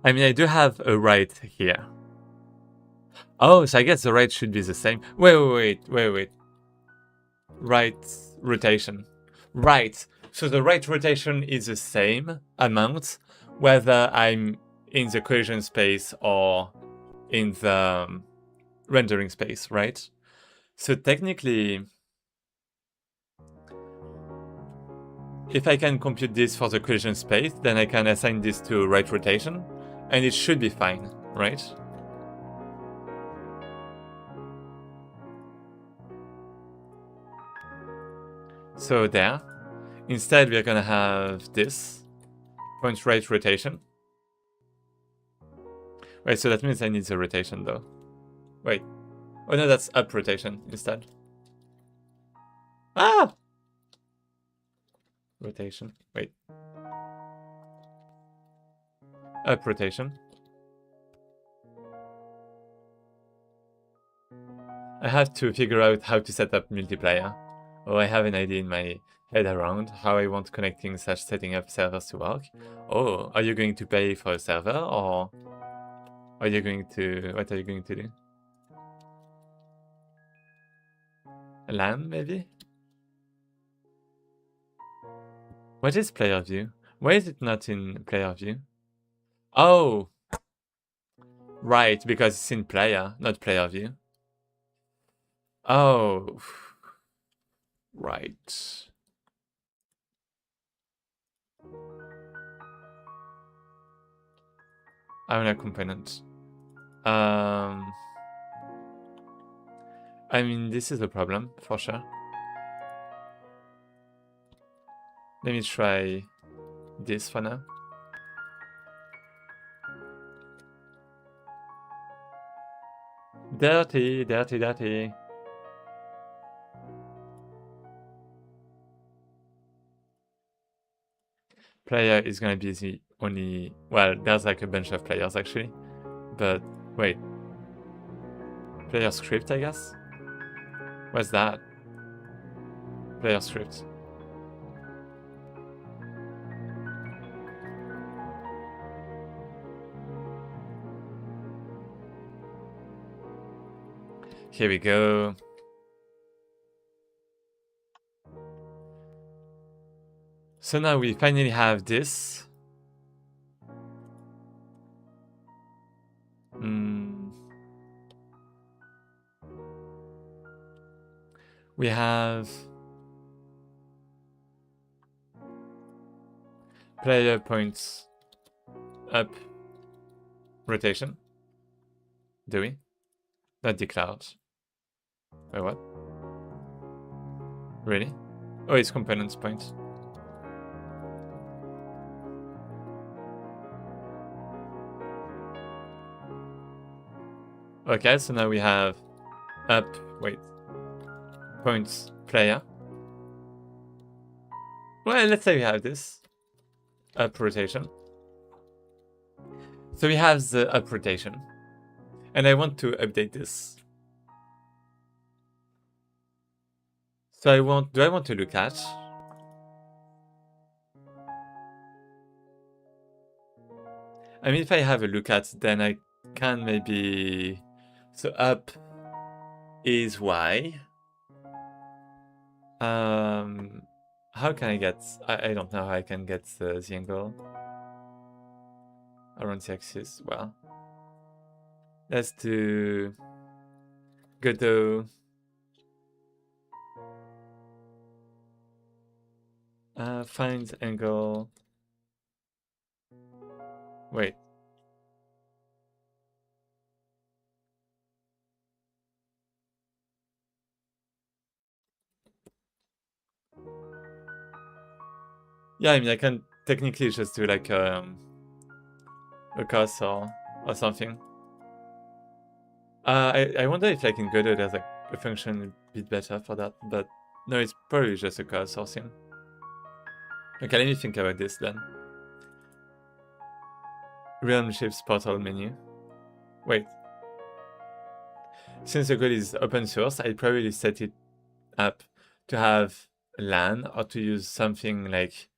I mean, I do have a right here. Oh, so I guess the right should be the same. Wait. Right rotation. Right. So the right rotation is the same amount, whether I'm in the collision space or in the rendering space, right? So technically, if I can compute this for the collision space, then I can assign this to right rotation, and it should be fine, right? So there. Instead, we're gonna have this point right rotation. Wait, so that means I need the rotation though. Wait. Oh no, that's up rotation instead. Ah! Rotation. Wait. Up rotation. I have to figure out how to set up multiplayer. Oh, I have an idea in my head around how I want connecting / setting up servers to work. Oh, are you going to pay for a server, or are you going to... what are you going to do? A LAN, maybe? What is player view? Why is it not in player view? Oh! Right, because it's in player, not player view. Oh. Right. I want a component. I mean, this is a problem, for sure. Let me try this for now. Dirty, dirty, dirty. Player is gonna be the only... well, there's like a bunch of players actually. But, wait. Player script, I guess? What's that? Player script. Here we go. So now we finally have this. We have player points up rotation. Do we? Not declared. Wait, what? Really? Oh, it's components points. Okay, so now we have up, wait, points player. Well, let's say we have this up rotation. So we have the up rotation, and I want to update this. So do I want to look at? I mean, if I have a look at, then I can maybe... so up is Y. How can I get... I don't know how I can get the angle around the axis. Well, let's do Godot. Find angle. Wait. Yeah, I mean, I can technically just do like a cursor or something. I wonder if like in Godot there's like a function a bit better for that, but no, it's probably just a cursor thing. Okay, let me think about this then. Realm Shifts portal menu. Wait. Since the code is open source, I'd probably set it up to have LAN or to use something like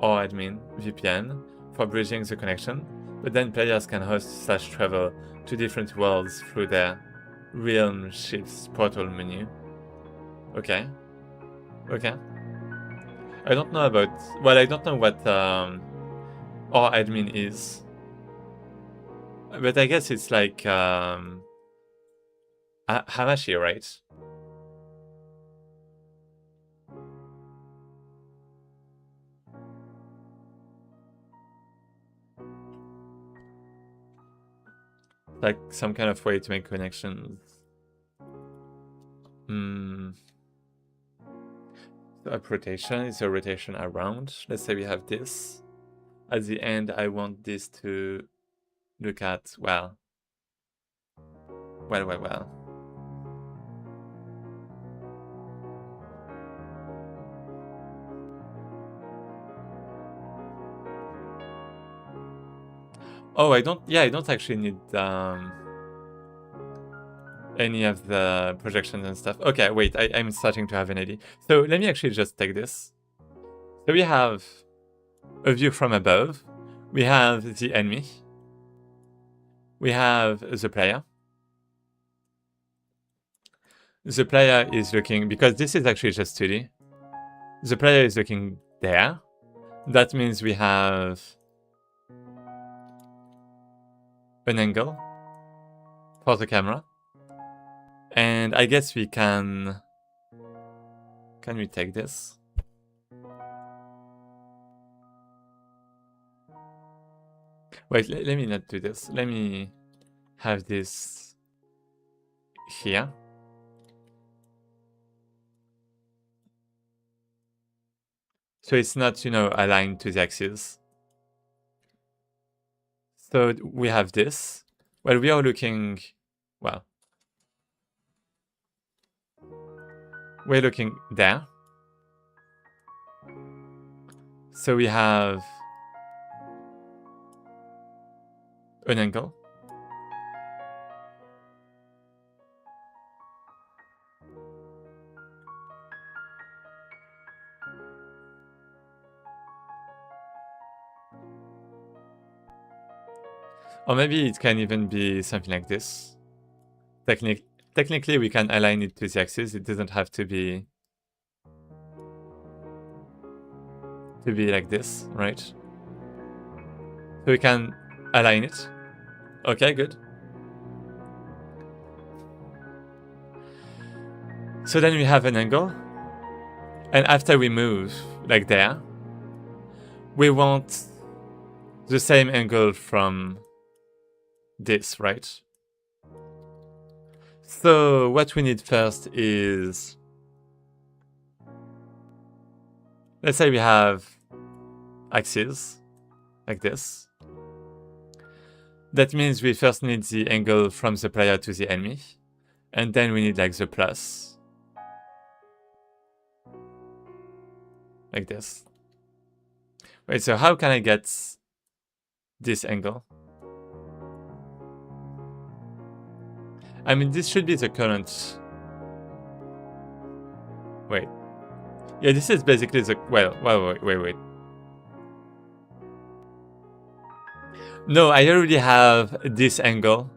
admin VPN for bridging the connection, but then players can host / travel to different worlds through their Realm Shifts portal menu. Okay. Okay. I don't know about... well, I don't know what admin is. But I guess it's like Hamashi, right? Like some kind of way to make connections. So up rotation is a rotation around. Let's say we have this. At the end, I want this to look at, well. Oh, I don't actually need any of the projections and stuff. Okay, wait, I'm starting to have an idea. So let me actually just take this. So we have a view from above. We have the enemy. We have the player. The player is looking, because this is actually just 2D. The player is looking there. That means we have an angle for the camera. And I guess we can we take this? Wait, let me not do this. Let me have this here. So it's not, you know, aligned to the axis. So we have this. Well, we are looking, well, we're looking there. So we have an angle. Or maybe it can even be something like this. Technically, we can align it to the axis. It doesn't have to be like this, right? So we can align it. Okay, good. So then we have an angle. And after we move, like there, we want the same angle from this, right? So what we need first is, let's say we have axes like this. That means we first need the angle from the player to the enemy, and then we need like the plus, like this. Wait, so how can I get this angle? I mean, this should be the current. Wait. Yeah, this is basically the. Well, wait. No, I already have this angle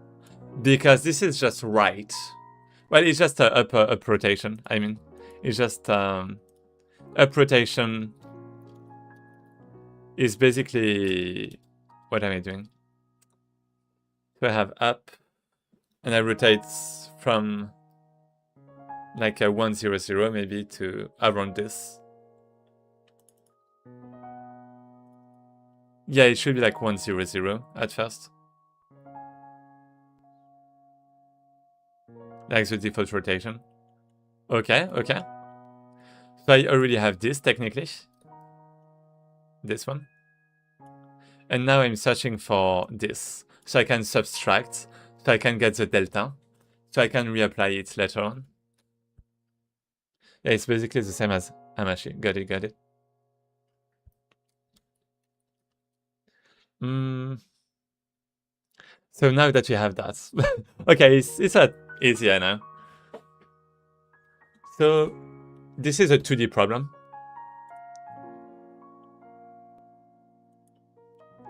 because this is just right. Well, it's just a up rotation. I mean, it's just up rotation is basically. What am I doing? So I have up. And I rotate from like a 100 maybe to around this. Yeah, it should be like 100 at first. Like the default rotation. Okay. So I already have this technically. This one. And now I'm searching for this. So I can subtract. So I can get the delta, so I can reapply it later on. Yeah, it's basically the same as Hamashi. Got it. So now that we have that, okay, it's easier now. So this is a 2D problem.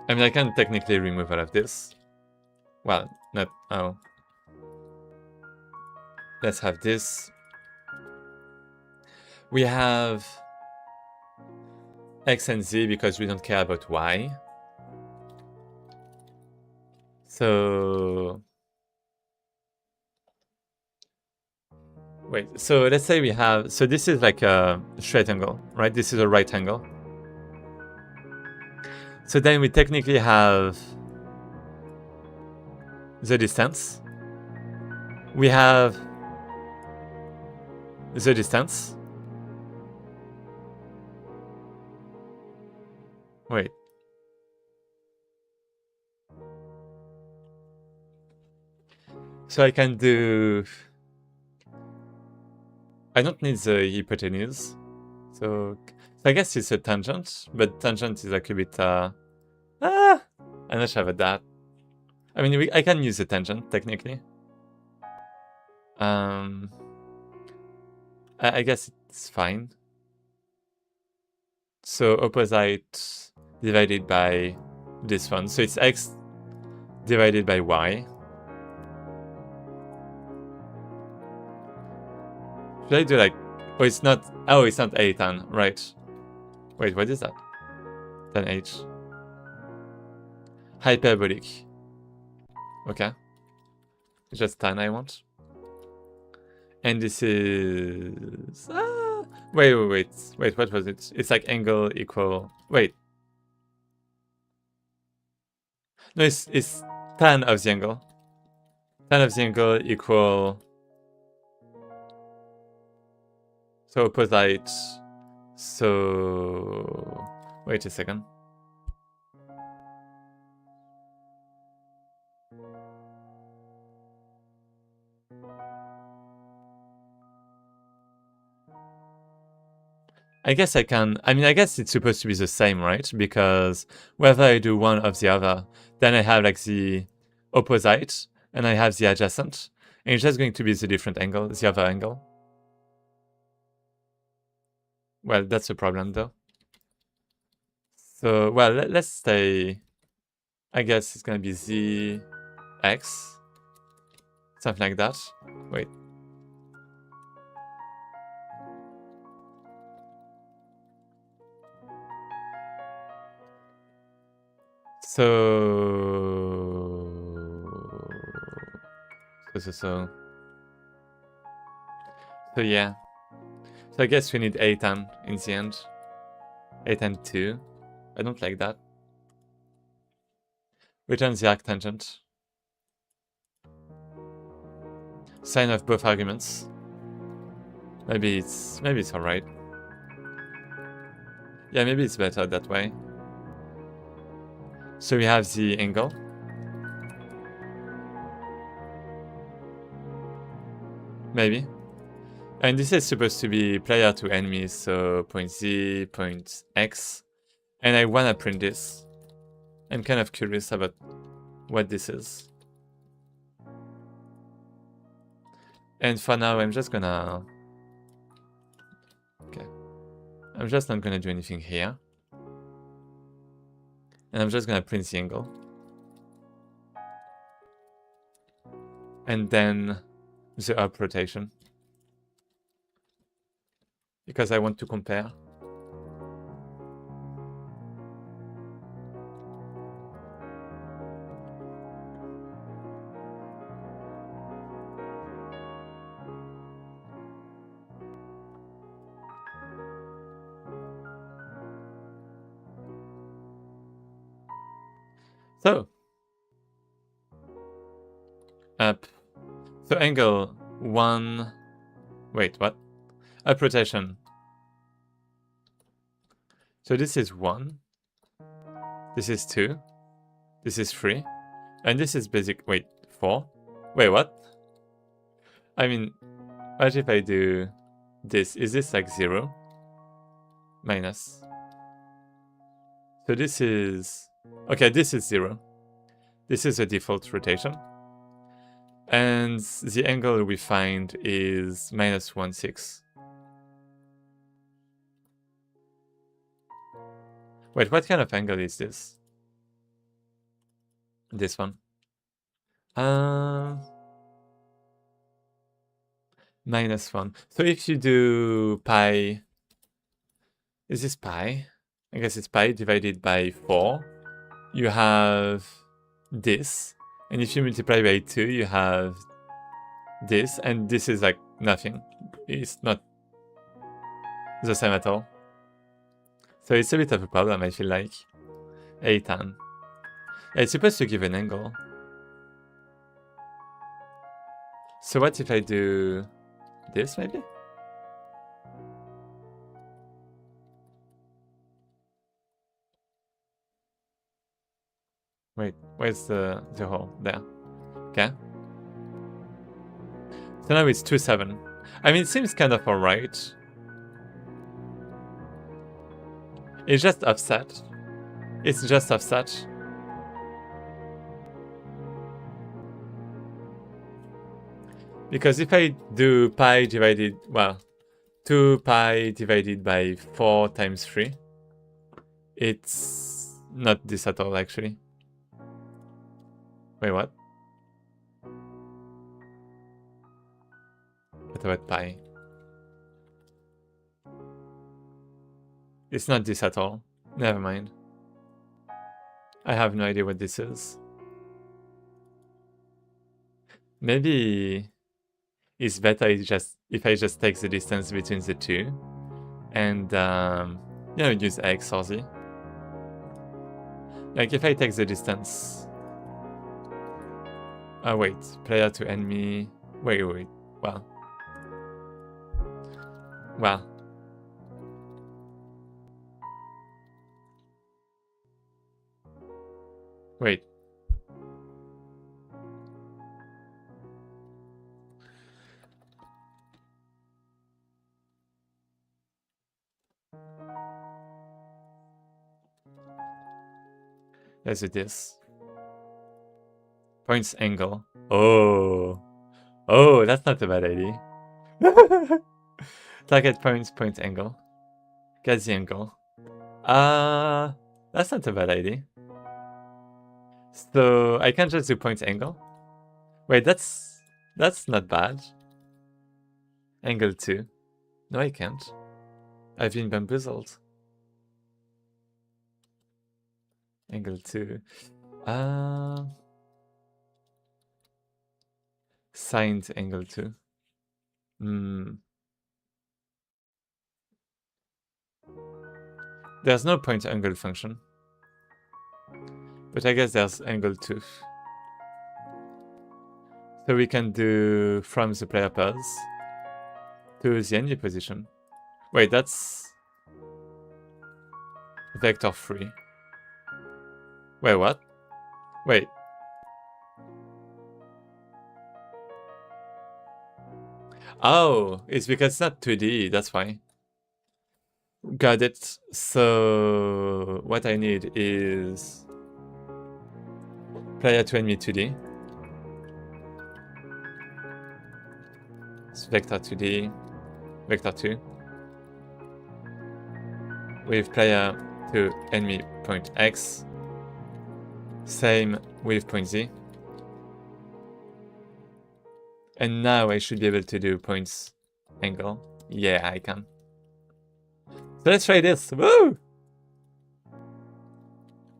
I mean, I can technically remove all of this. Well, not, oh. Let's have this. We have X and Z because we don't care about Y. So, wait, so let's say we have, so this is like a straight angle, right? This is a right angle. So then we technically have the distance. We have the distance. Wait. So I can do... I don't need the hypotenuse. So I guess it's a tangent, but tangent is like a bit... I'm not sure about that. I mean, I can use a tangent, technically. I guess it's fine. So opposite divided by this one. So it's x divided by y. Should I do like... Oh, it's not... Oh, it's not a tan. Right. Wait, what is that? Tan h. Hyperbolic. Okay. It's just tan I want. And this is... Wait, what was it? It's like angle equal... Wait. No, it's tan of the angle. Tan of the angle equal... So opposite... So... Wait a second. I guess I can... I mean, I guess it's supposed to be the same, right? Because whether I do one of the other, then I have like the opposite, and I have the adjacent. And it's just going to be the different angle, the other angle. Well, that's a problem, though. So, well, let's say... I guess it's going to be z x. Something like that. Wait. So yeah. So I guess we need a tan in the end. A tan 2. I don't like that. Return the arctangent. Sign of both arguments. Maybe it's alright. Yeah, maybe it's better that way. So we have the angle. Maybe. And this is supposed to be player to enemy, so point Z, point X. And I wanna print this. I'm kind of curious about what this is. And for now, I'm just gonna... Okay. I'm just not gonna do anything here. And I'm just gonna print the angle. And then the up rotation. Because I want to compare. So, up. So angle 1. Wait, what? Up rotation. So this is 1. This is 2. This is 3. And this is basic. Wait, 4. Wait, what? I mean, what if I do this? Is this like 0? Minus. So this is... Okay, this is 0. This is a default rotation. And the angle we find is minus 1,6. Wait, what kind of angle is this? This one. Minus 1. So if you do pi... Is this pi? I guess it's pi divided by 4. You have this. And if you multiply by 2, you have this. And this is like nothing. It's not the same at all. So it's a bit of a problem, I feel like. A tan. Yeah, it's supposed to give an angle. So what if I do this, maybe? Wait, where's the hole? There. Okay. So now it's 2,7. I mean, it seems kind of alright. It's just offset. It's just offset. Because if I do pi divided, well, 2 pi divided by 4 times 3, it's not this at all, actually. Wait, what? What about pi? It's not this at all. Never mind. I have no idea what this is. Maybe it's better if I just take the distance between the two and use x or z. Like if I take the distance. Oh wait, player to enemy. Wait. Well. Wait. Let's do this. Points angle. Oh, that's not a bad idea. Target point angle. Get the angle. That's not a bad idea. So I can just do point angle. Wait, that's not bad. Angle 2. No, I can't. I've been bamboozled. Angle 2. Signed angle 2. There's no point angle function. But I guess there's angle 2. So we can do from the player pairs to the enemy position. Wait, that's vector 3. Wait, what? Wait. Oh, it's because it's not 2D, that's why. Got it. So what I need is player to enemy 2D. It's vector 2D, vector 2. With player to enemy point X. Same with point Z. And now I should be able to do points angle. Yeah, I can. So let's try this. Woo!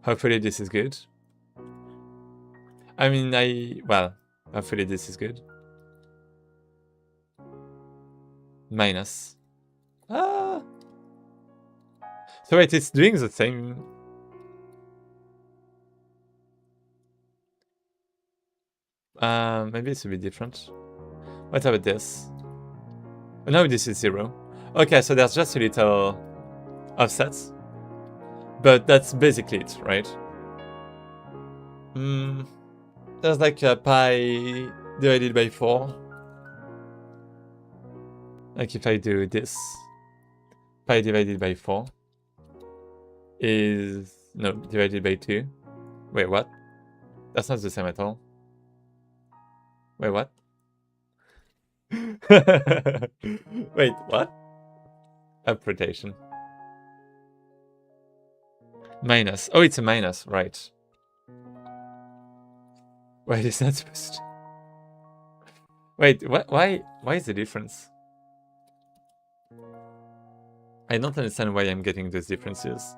Hopefully this is good. I mean, hopefully this is good. Minus. So wait, it's doing the same. Maybe it's a bit different. What about this? Oh, no, this is 0. Okay, so there's just a little offsets. But that's basically it, right? There's like a pi divided by 4. Like if I do this, pi divided by 4 is, no, divided by 2. Wait, what? That's not the same at all. Wait, what? Wait, what? Up rotation. Minus. Oh, it's a minus, right. Wait, it's not supposed to... Wait, what? Why is the difference? I don't understand why I'm getting those differences.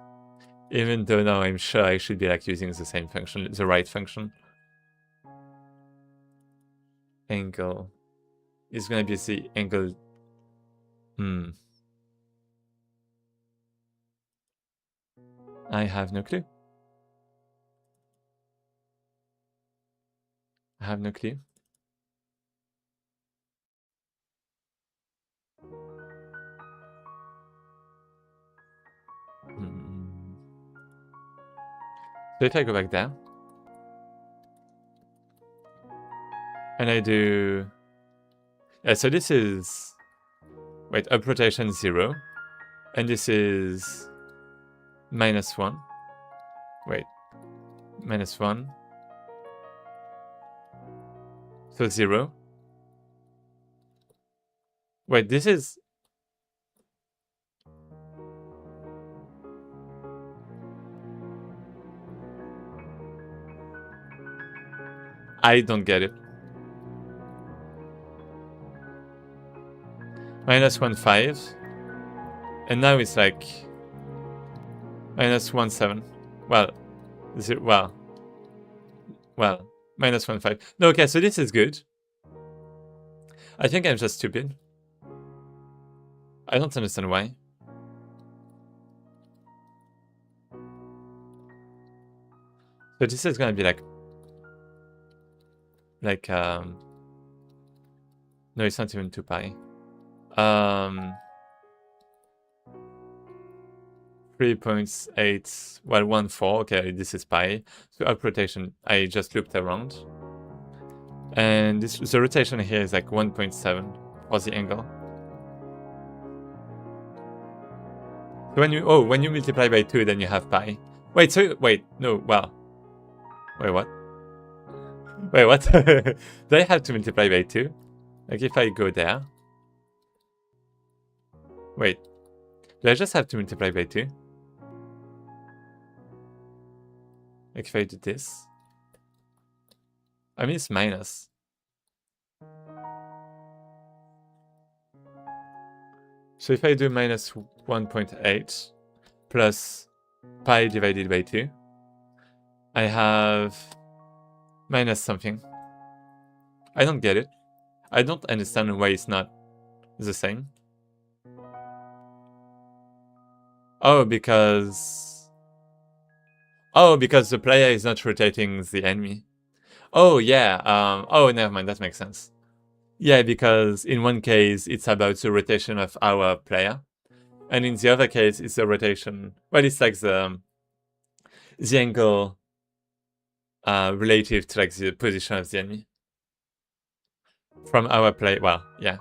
Even though now I'm sure I should be like using the same function, the right function. Angle is gonna be the angle. I have no clue. I have no clue. So if I go back there and I do, yeah, so this is, wait, up rotation 0, and this is -1. Wait, -1. So 0. Wait, this is... I don't get it. -1.5. And now it's like... -1.7. Well, well, -1.5. No, okay, so this is good. I think I'm just stupid. I don't understand why. So this is gonna be like... no, it's not even 2 pi. 3.8, well, 1.4, okay, this is pi. So up rotation, I just looped around. And the rotation here is like 1.7 for the angle. So when you multiply by 2, then you have pi. Wait, no, well. Wait, what? Wait, what? Do I have to multiply by 2? Like if I go there. Wait, do I just have to multiply by 2? Like if I do this. I mean, it's minus. So if I do minus 1.8 plus pi divided by 2, I have minus something. I don't get it. I don't understand why it's not the same. Oh, because the player is not rotating the enemy. Oh, yeah. Oh, never mind. That makes sense. Yeah, because in one case, it's about the rotation of our player. And in the other case, it's the rotation... Well, it's like the angle relative to like the position of the enemy. From our play... Well, yeah.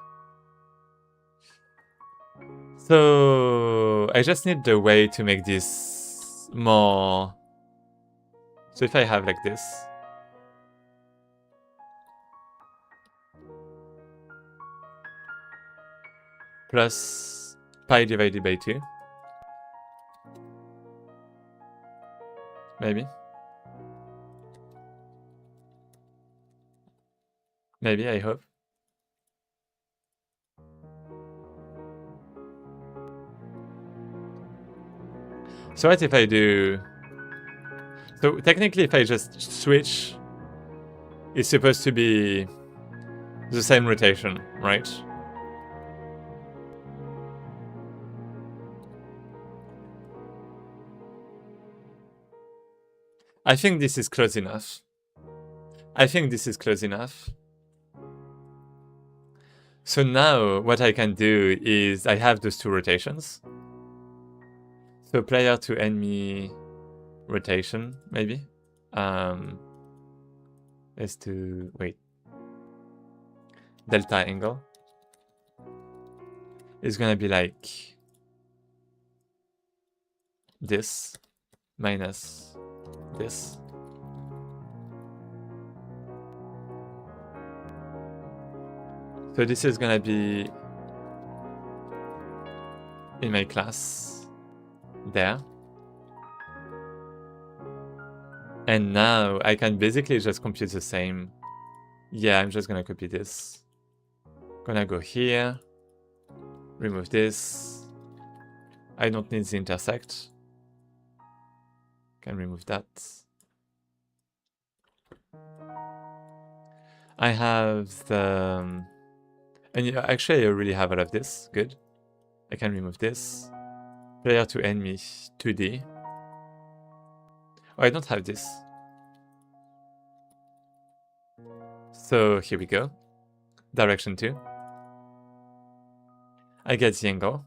So I just need the way to make this more... So if I have like this... plus pi divided by 2. Maybe. Maybe, I hope. So what if I do... So technically if I just switch, it's supposed to be the same rotation, right? I think this is close enough. So now what I can do is I have those 2 rotations. So player to enemy rotation, maybe. Is to wait. Delta angle is gonna be like this minus this. So this is gonna be in my class there. And now I can basically just compute the same. Yeah, I'm just gonna copy this. Gonna go here, remove this. I don't need the intersect. Can remove that. I have the... And yeah, actually I already have all of this. Good. I can remove this. Player to enemy 2D. Oh, I don't have this. So here we go. Direction 2. I get the angle.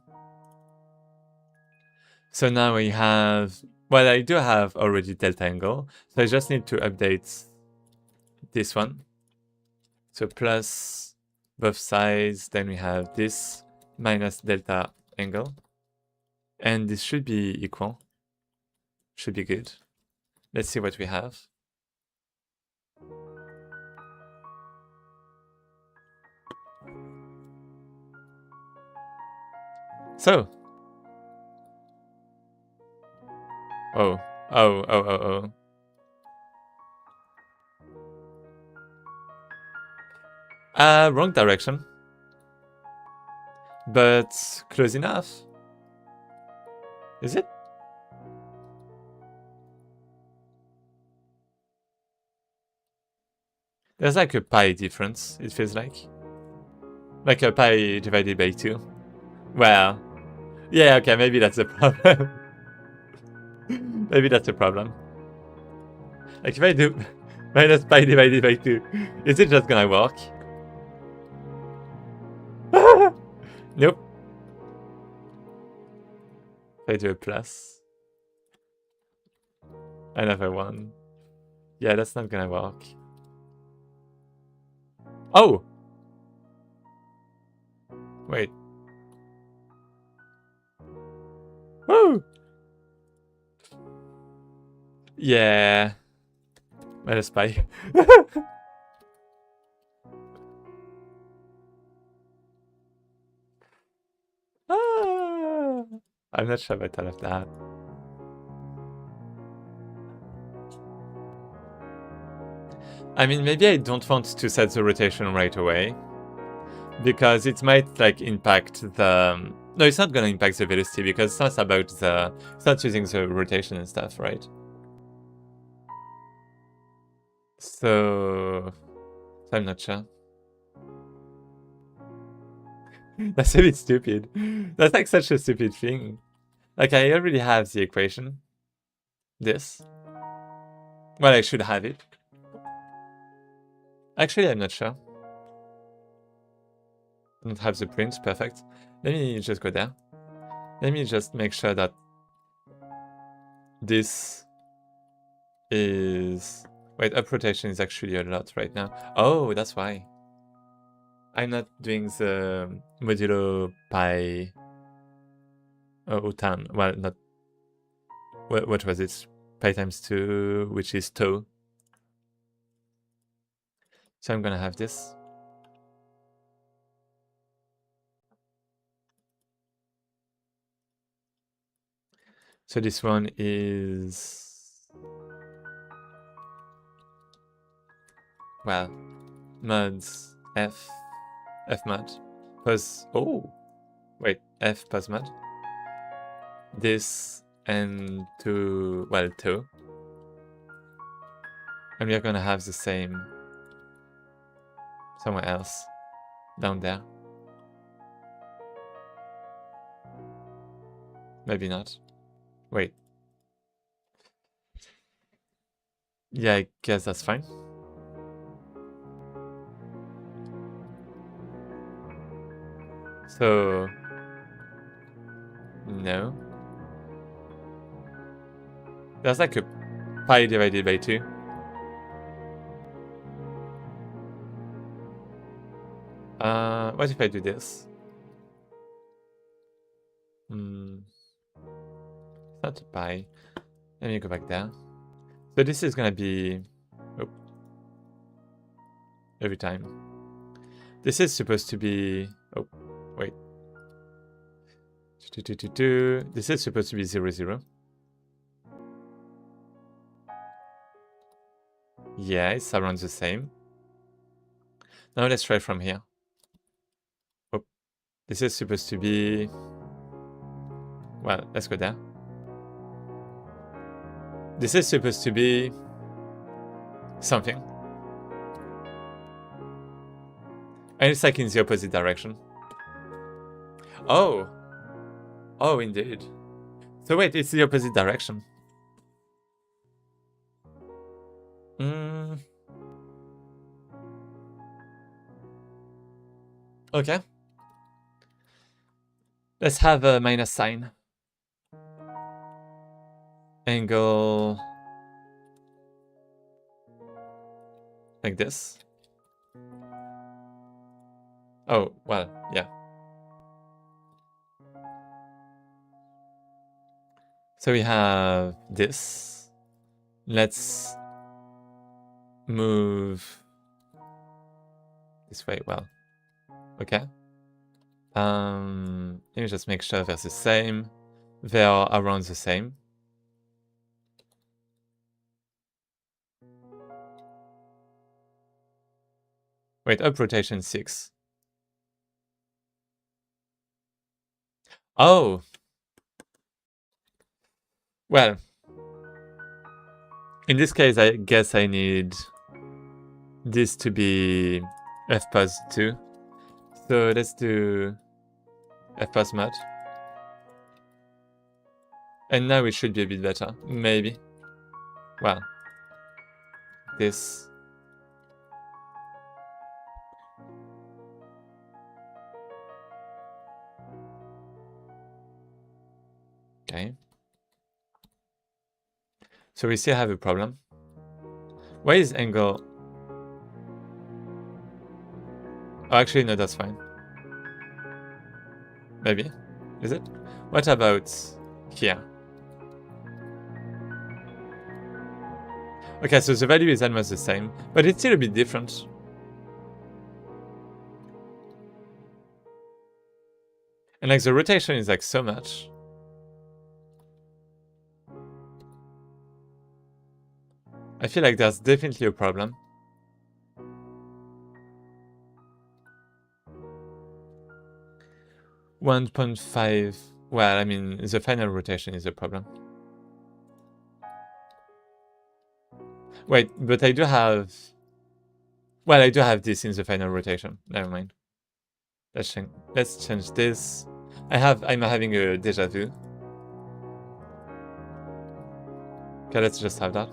So now we have... Well, I do have already delta angle. So I just need to update this one. So plus both sides. Then we have this minus delta angle. And this should be equal. Should be good. Let's see what we have. So. Oh. Oh. Wrong direction. But close enough. Is it? There's like a pi difference, it feels like. Like a pi divided by 2. Well, yeah, okay, maybe that's a problem. Maybe that's a problem. Like if I do minus pi divided by 2, is it just gonna work? Nope. If I do a plus. Another one. Yeah, that's not gonna work. Oh! Wait. Woo! Yeah. Minus pi. Ah, I'm not sure about all of that. I mean, maybe I don't want to set the rotation right away. Because it might, like, impact the... No, it's not gonna impact the velocity, because it's not about the... It's not using the rotation and stuff, right? So I'm not sure. That's a bit stupid. That's like such a stupid thing. Like, I already have the equation. This. Well, I should have it. Actually, I'm not sure. I don't have the print. Perfect. Let me just go there. Let me just make sure that this is... Wait, up rotation is actually a lot right now. Oh, that's why. I'm not doing the modulo pi... tan. Well, not... What was it? Pi times 2, which is tau. So I'm gonna have this. So this one is... Well, mods f mod plus... Oh! Wait, f plus mod. This and two... Well, tau. And we are gonna have the same somewhere else. Down there. Maybe not. Wait. Yeah, I guess that's fine. So... No. There's like a pi divided by 2. What if I do this? It's not a pi. Let me go back there. So this is gonna be... Oh. Every time. This is supposed to be... Oh, wait. This is supposed to be 0, 0. Yeah, it's around the same. Now let's try from here. Oh, this is supposed to be... Well, let's go there. This is supposed to be... something. And it's like in the opposite direction. Oh! Oh, indeed. So wait, it's the opposite direction. Okay. Let's have a minus sign. Angle... like this. Oh, well, yeah. So we have this. Let's move this way. Well, okay. Let me just make sure they're the same. They are around the same. Wait, up rotation 6. Oh! Well, in this case, I guess I need this to be fpos 2. So let's do fpos mod. And now it should be a bit better. Maybe. Well. This. Okay. So we still have a problem. Why is angle... Oh, actually, no, that's fine. Maybe. Is it? What about here? Okay, so the value is almost the same, but it's still a bit different. And like the rotation is like so much. I feel like there's definitely a problem. $1.5. Well, I mean, the final rotation is a problem. Wait, but I do have... Well, I do have this in the final rotation. Never mind. Let's change this. I'm having a deja vu. Okay, let's just have that.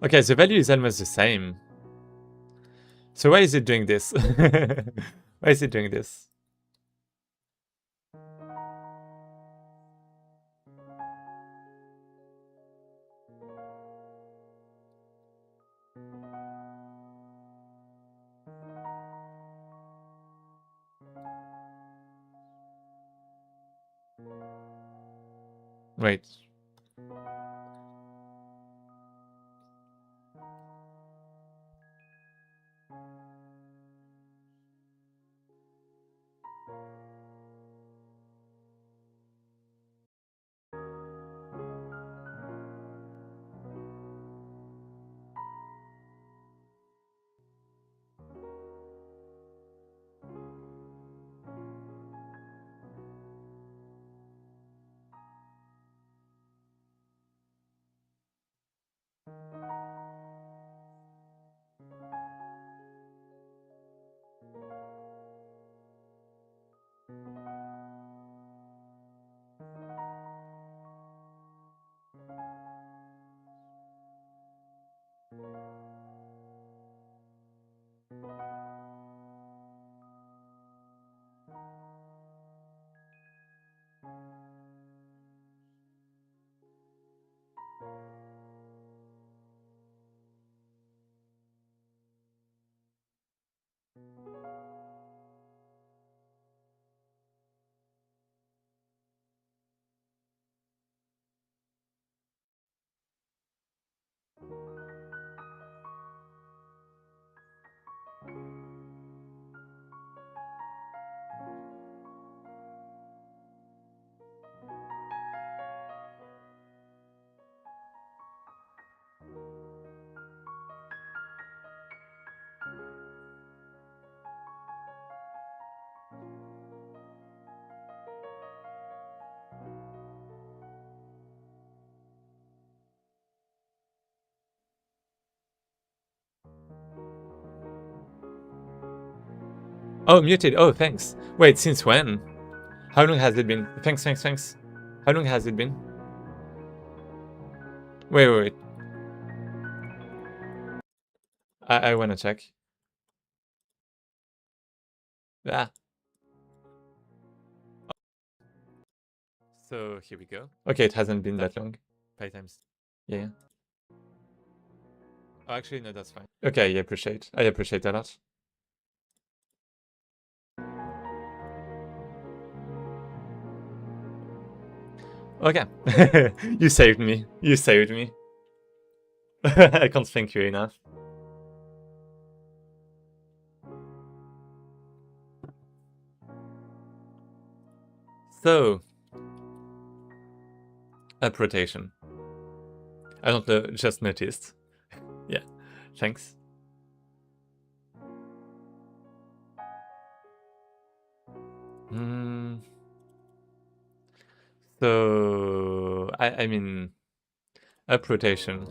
Okay, the value is almost the same. So why is it doing this? Why is it doing this? Wait. Oh, muted. Oh, thanks. Wait, since when? How long has it been? Thanks. How long has it been? Wait. I wanna check. Ah. So here we go. Okay, it hasn't been that long. 5 times. Yeah. Oh, actually, no, that's fine. Okay, I appreciate a lot. Okay. You saved me. You saved me. I can't thank you enough. So, up rotation. I don't know, just noticed. Yeah, thanks. So, I mean, up rotation.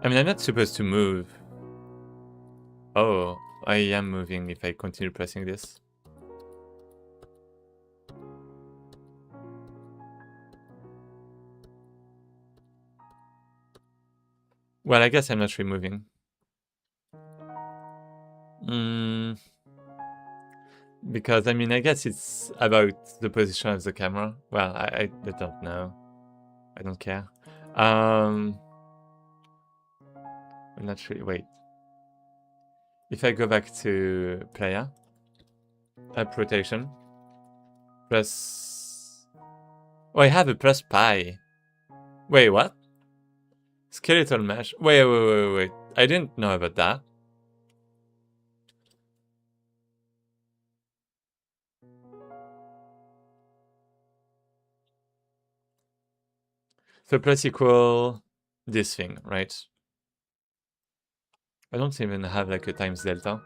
I mean, I'm not supposed to move. Oh, I am moving if I continue pressing this. Well, I guess I'm not removing. Because, I mean, I guess it's about the position of the camera. Well, I don't know. I don't care. I'm not really... Wait. If I go back to player, up rotation, press... Oh, I have a plus pi. Wait, what? Skeletal mesh. Wait. I didn't know about that. So plus equal this thing, right? I don't even have like a times delta.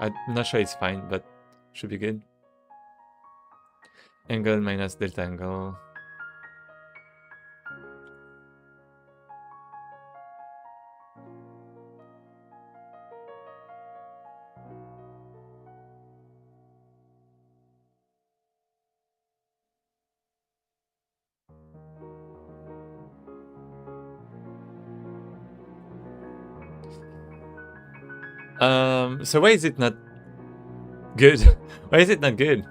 I'm not sure it's fine, but should be good. Angle minus delta angle. So why is it not good? Why is it not good?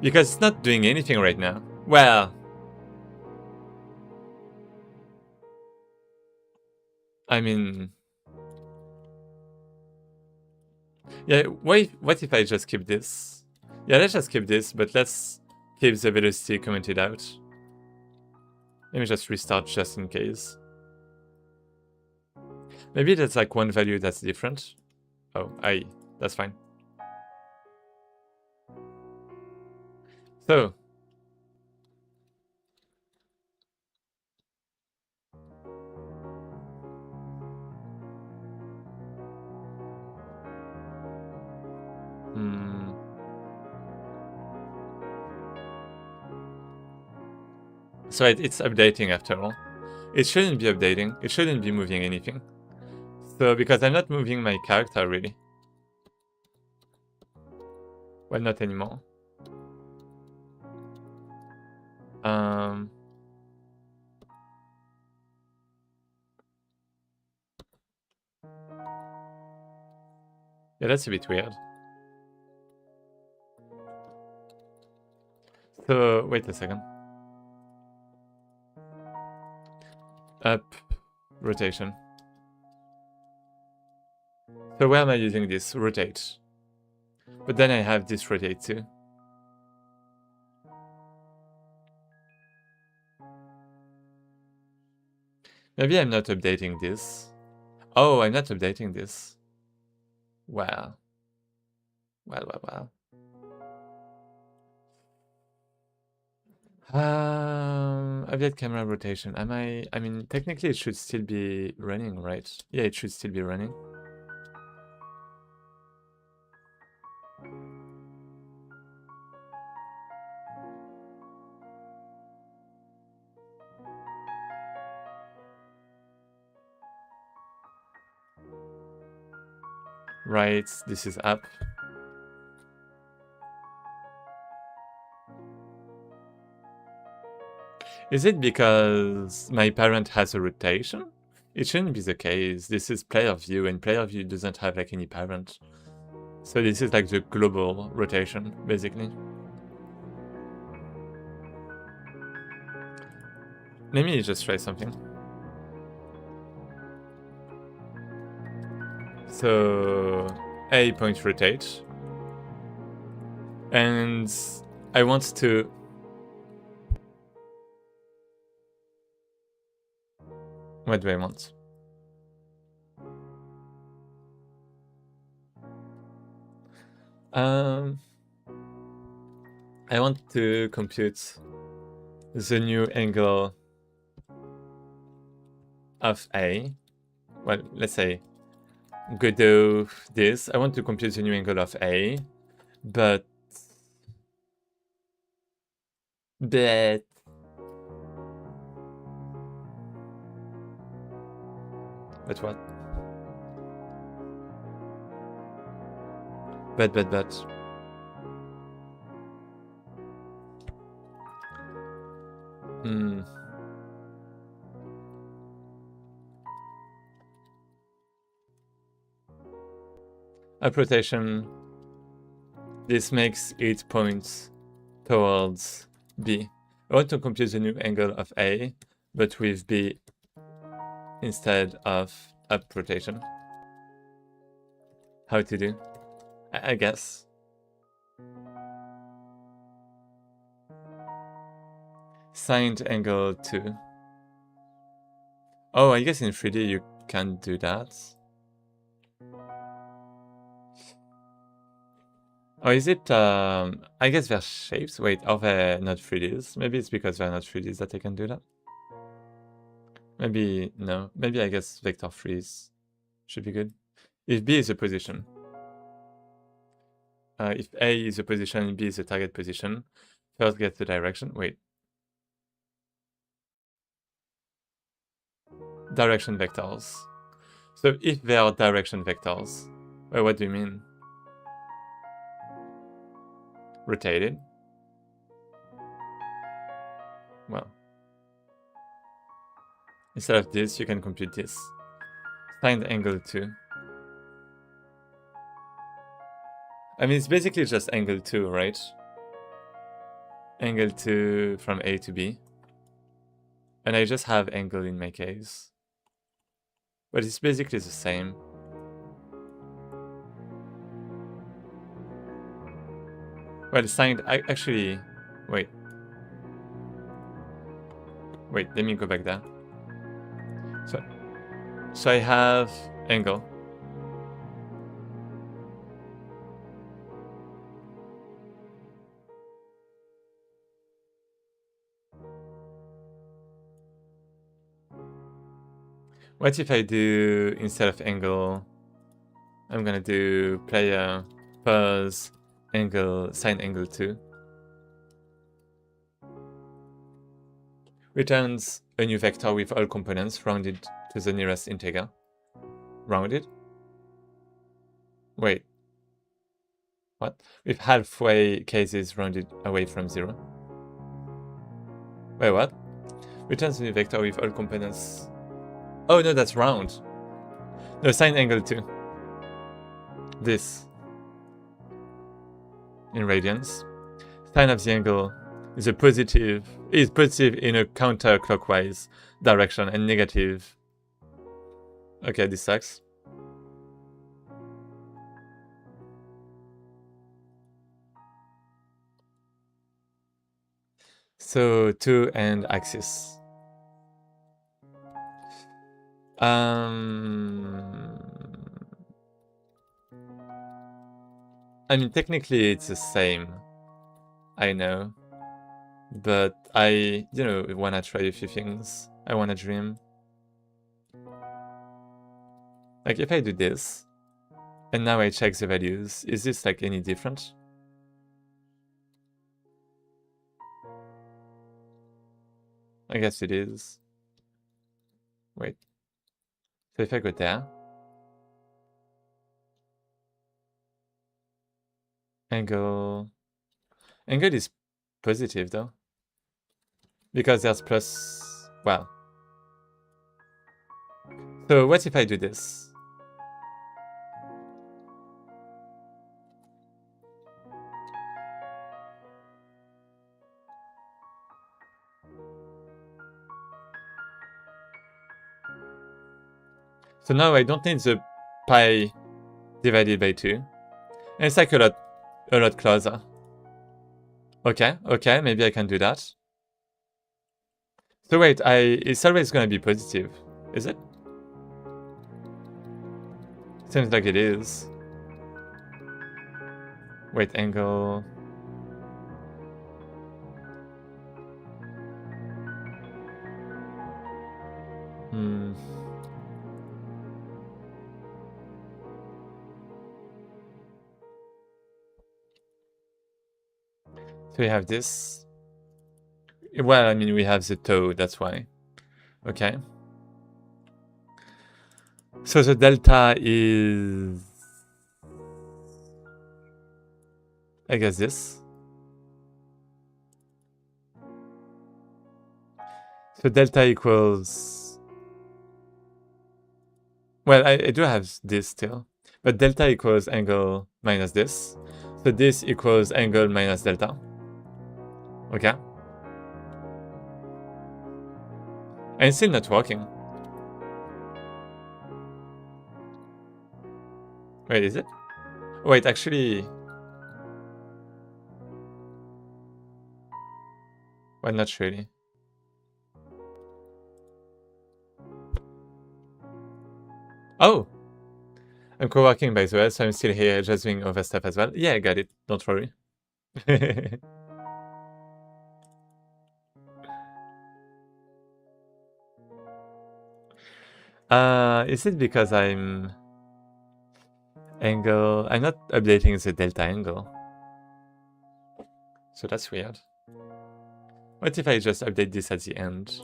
Because it's not doing anything right now. Well, I mean, yeah. What if I just keep this? Yeah, let's just keep this, but let's keep the velocity commented out. Let me just restart just in case. Maybe that's like one value that's different. Oh, that's fine. So, so it's updating after all. It shouldn't be updating. It shouldn't be moving anything. So, because I'm not moving my character really. Well, not anymore. Yeah, that's a bit weird. So, wait a second. Up, rotation. So where am I using this? Rotate. But then I have this rotate too. Maybe I'm not updating this. Oh, I'm not updating this. Wow. Well. Update camera rotation. I mean, technically it should still be running, right? Yeah, it should still be running. Right, this is up. Is it because my parent has a rotation? It shouldn't be the case. This is player view, and player view doesn't have like any parent. So this is like the global rotation, basically. Let me just try something. So A point rotate. And I want to... What do I want? I want to compute the new angle of A. Well, let's say Godot this. I want to compute the new angle of A, but what? But. Up rotation. This makes it point towards B. I want to compute the new angle of A, but with B instead of up rotation. How to do? I guess. Signed angle 2. Oh, I guess in 3D you can't do that. Oh, is it, I guess they're shapes? Wait, are they not 3Ds? Maybe it's because they're not 3Ds that I can do that. Maybe, no. Maybe I guess vector freeze should be good. If B is a position. If A is a position, B is a target position. First get the direction. Wait. Direction vectors. So if they are direction vectors, wait, what do you mean? Rotated? Well. Instead of this, you can compute this. Find angle 2. I mean, it's basically just angle 2, right? Angle 2 from A to B. And I just have angle in my case. But it's basically the same. Well, signed, I actually, wait. Wait, let me go back there. So I have angle. What if I do, instead of angle, I'm gonna do player, pause, angle, sign angle 2. Returns a new vector with all components rounded to the nearest integer. Rounded? Wait. What? With halfway cases rounded away from 0. Wait, what? Returns a new vector with all components. Oh no, that's round. No, sign angle 2. This. In radians. Sign of the angle is positive in a counterclockwise direction and negative. Okay, this sucks. So 2 and axis. I mean, technically it's the same. I know. But I, wanna try a few things. I wanna dream. Like, if I do this, and now I check the values, is this, like, any different? I guess it is. Wait. So if I go there, angle is positive though. Because there's plus, well. So what if I do this? So now I don't need the pi divided by 2. And it's like a lot closer. Okay, maybe I can do that. So wait, it's always gonna be positive, is it? Seems like it is. Wait, angle. So we have this. Well, I mean, we have the toe, that's why. Okay. So the delta is, I guess this. So delta equals, well, I do have this still, but delta equals angle minus this. So this equals angle minus delta. Okay. And it's still not working. Wait, is it? Wait, actually... Well, not really. Oh! I'm co-working, by the way, so I'm still here just doing other stuff as well. Yeah, I got it. Don't worry. Is it because I'm not updating the delta angle. So that's weird. What if I just update this at the end?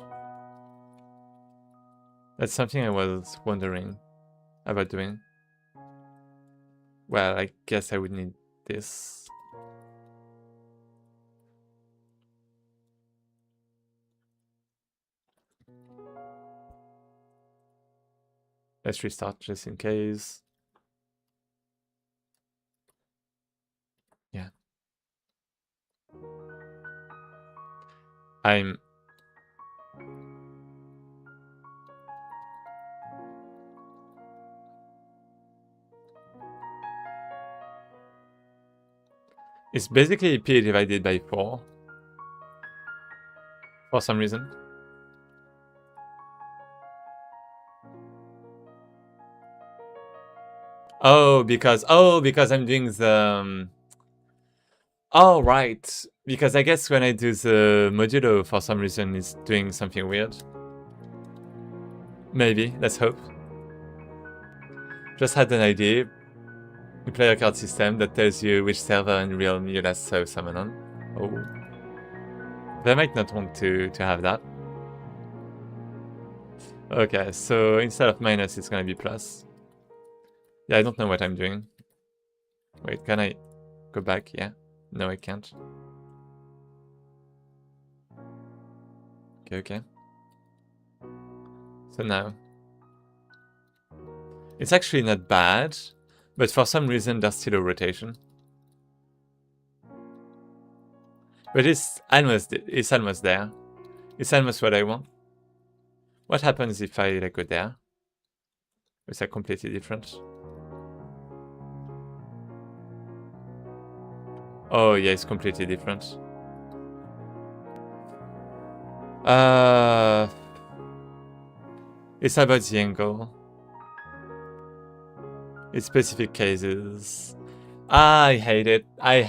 That's something I was wondering about doing. Well, I guess I would need this. Let's restart just in case. Yeah. It's basically p divided by 4. For some reason. Oh, because I'm doing the... Oh, right. Because I guess when I do the modulo, for some reason, it's doing something weird. Maybe. Let's hope. Just had an idea. You play a card system that tells you which server in realm you last saw summon on. Oh. They might not want to have that. Okay, so instead of minus, it's gonna be plus. Yeah, I don't know what I'm doing. Wait, can I go back? Yeah. No, I can't. Okay. So now. It's actually not bad, but for some reason there's still a rotation. But it's almost there. It's almost what I want. What happens if I go there? Is that completely different? Oh yeah, it's completely different. It's about the angle. In specific cases. I hate it. I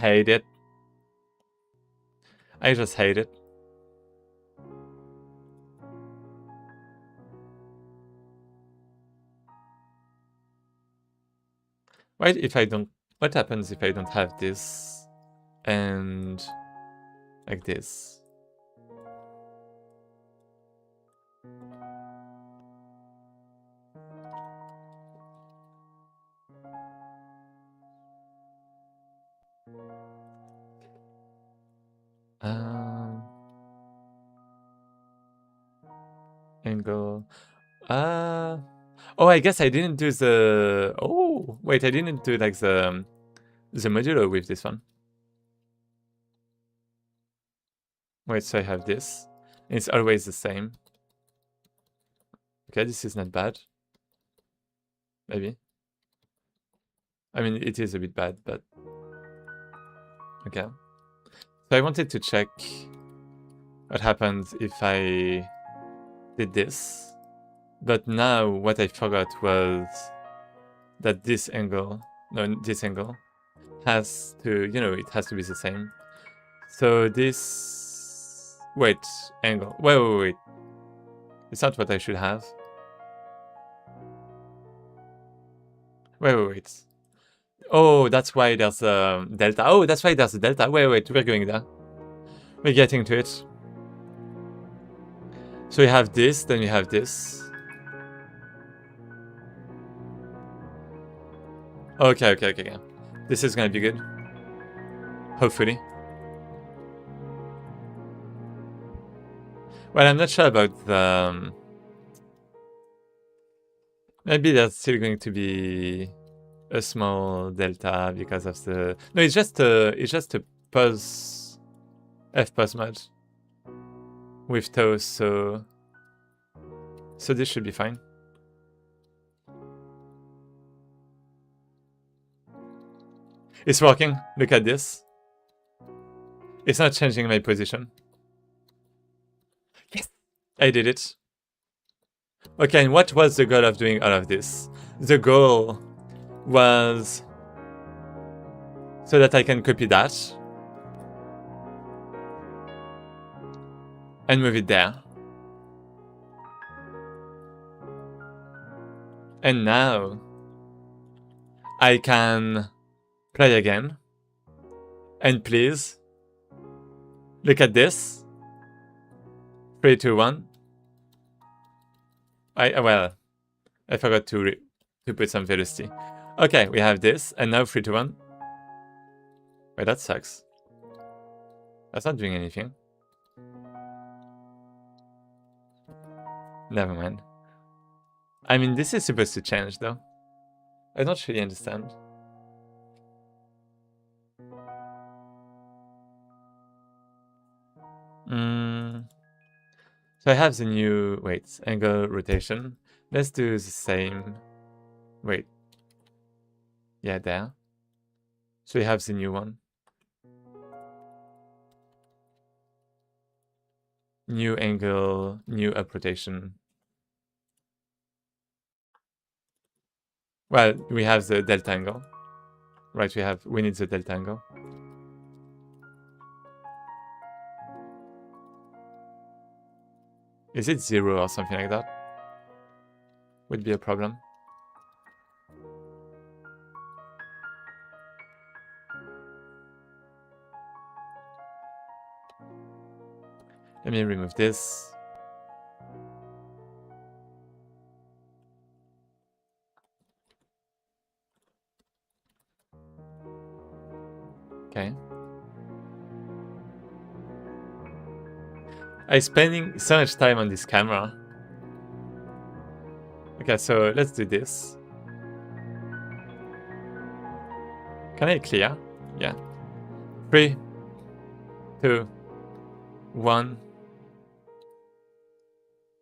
just hate it. What happens if I don't have this and like this? angle. Oh, I guess I didn't do the. Oh, wait, I didn't do like the modulo with this one. Wait, so I have this. It's always the same. Okay, this is not bad. Maybe. I mean, it is a bit bad, but okay. So I wanted to check what happens if I did this. But now what I forgot was that this angle, has to, it has to be the same. So this, wait, angle, wait. It's not what I should have. Wait. Oh, that's why there's a delta. Oh, that's why there's a delta. Wait, we're going there. We're getting to it. So we have this, then we have this. Okay. This is gonna be good. Hopefully. Well, I'm not sure about the... maybe there's still going to be a small delta because of the... No, it's just a pause... F-pause mod with toes, so this should be fine. It's working. Look at this. It's not changing my position. Yes! I did it. Okay, and what was the goal of doing all of this? The goal was so that I can copy that and move it there. And now I can play again. And please look at this. 3, 2, 1. I forgot to put some velocity. Okay, we have this, and now 3, 2, 1. Wait, that sucks. That's not doing anything. Never mind. I mean, this is supposed to change, though. I don't really understand. So I have the new, angle rotation. Let's do the same. Wait. Yeah, there. So we have the new one. New angle, new up rotation. Well, we have the delta angle. Right, we need the delta angle. Is it 0 or something like that? Would be a problem. Let me remove this. Okay. I'm spending so much time on this camera. Okay, so let's do this. Can I clear? Yeah. 3, 2, 1.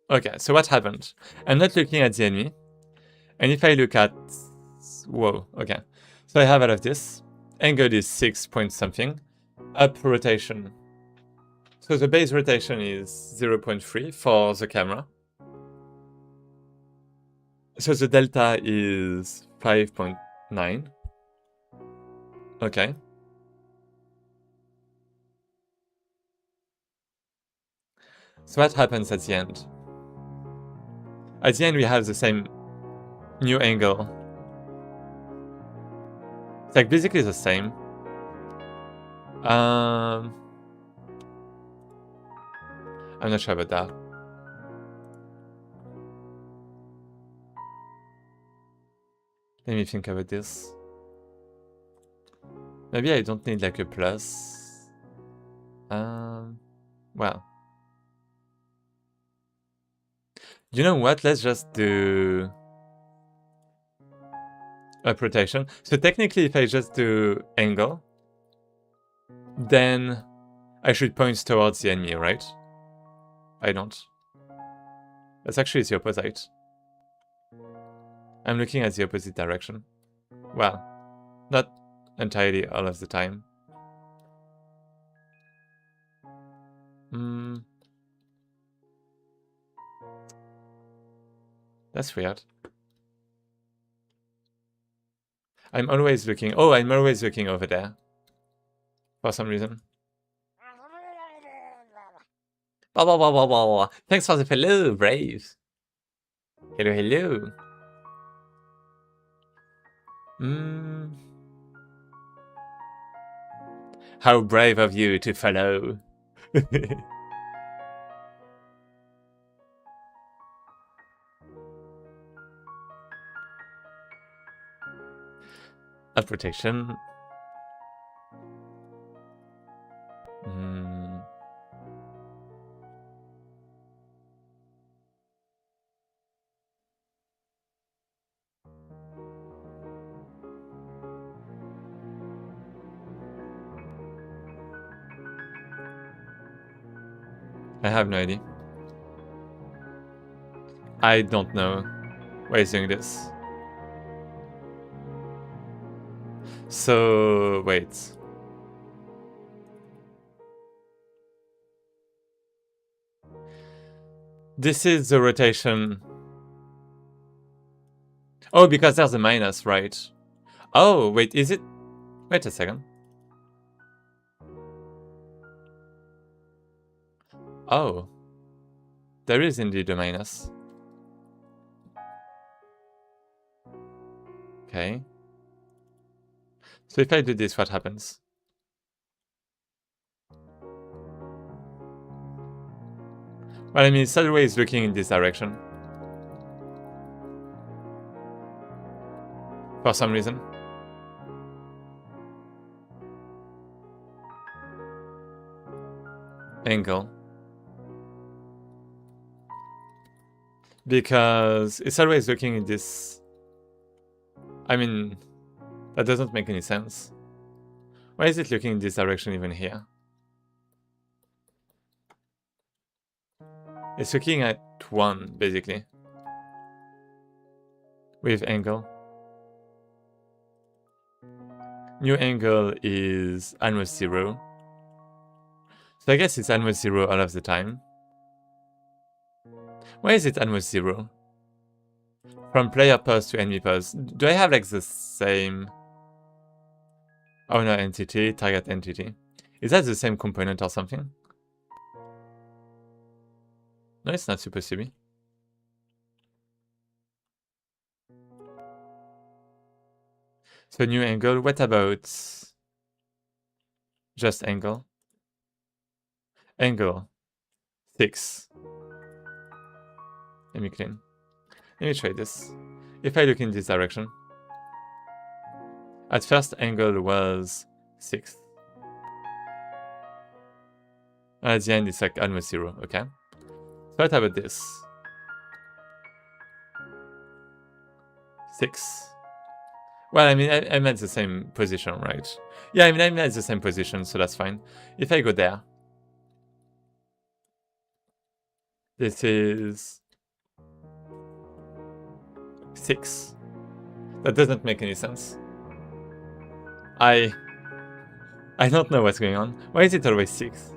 Okay, so what happened? I'm not looking at the enemy. And if I look at... Whoa, okay. So I have all of this. Angle is 6 point something. Up rotation. So the base rotation is 0.3 for the camera. So the delta is 5.9. Okay. So what happens at the end? At the end we have the same new angle. It's like basically the same. I'm not sure about that. Let me think about this. Maybe I don't need like a plus. Well. You know what? Let's just do up rotation. So technically, if I just do angle, then I should point towards the enemy, right? I don't. That's actually the opposite. I'm looking at the opposite direction. Well, not entirely all of the time. That's weird. I'm always looking... Oh, I'm always looking over there. For some reason. Thanks for the hello, Brave. Hello, hello. How brave of you to follow. Up protection. I have no idea. I don't know why he's doing this. So, wait. This is the rotation. Oh, because there's a minus, right? Oh, wait, is it? Wait a second. Oh. There is indeed a minus. Okay. So if I do this, what happens? Well, I mean, it's always looking in this direction. For some reason. Angle. Because it's always looking in this... I mean, that doesn't make any sense. Why is it looking in this direction even here? It's looking at 1, basically. With angle. New angle is almost 0. So I guess it's almost 0 all of the time. Why is it almost 0? From player pose to enemy pose. Do I have like the same... Owner entity, target entity. Is that the same component or something? No, it's not supposed to be. So new angle, what about just angle? Angle 6. Let me clean. Let me try this. If I look in this direction, at first angle was 6. And at the end it's like almost 0, okay? So what about this? 6. Well, I mean, I'm at the same position, right? Yeah, I mean, I'm at the same position, so that's fine. If I go there, this is 6. That doesn't make any sense. I don't know what's going on. Why is it always 6?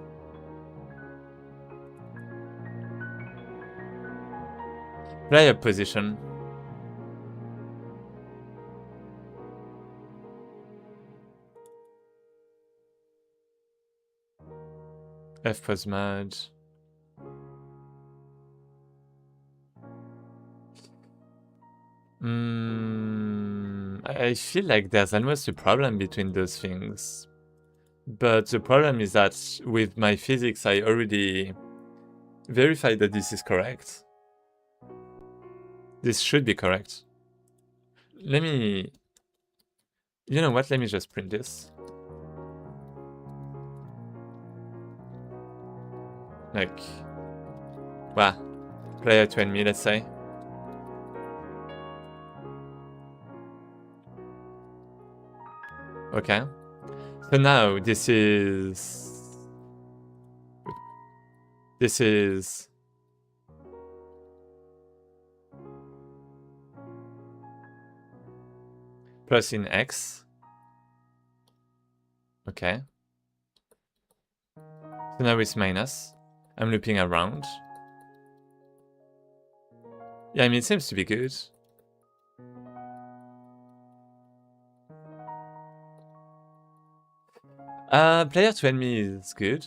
Player position. F pose merge. I feel like there's almost a problem between those things. But the problem is that with my physics, I already verified that this is correct. This should be correct. Let me... You know what? Let me just print this. Like... Wow. Player to enemy, let's say. Okay. So now this is plus in X. Okay. So now it's minus. I'm looping around. Yeah, I mean, it seems to be good. Player to enemy is good.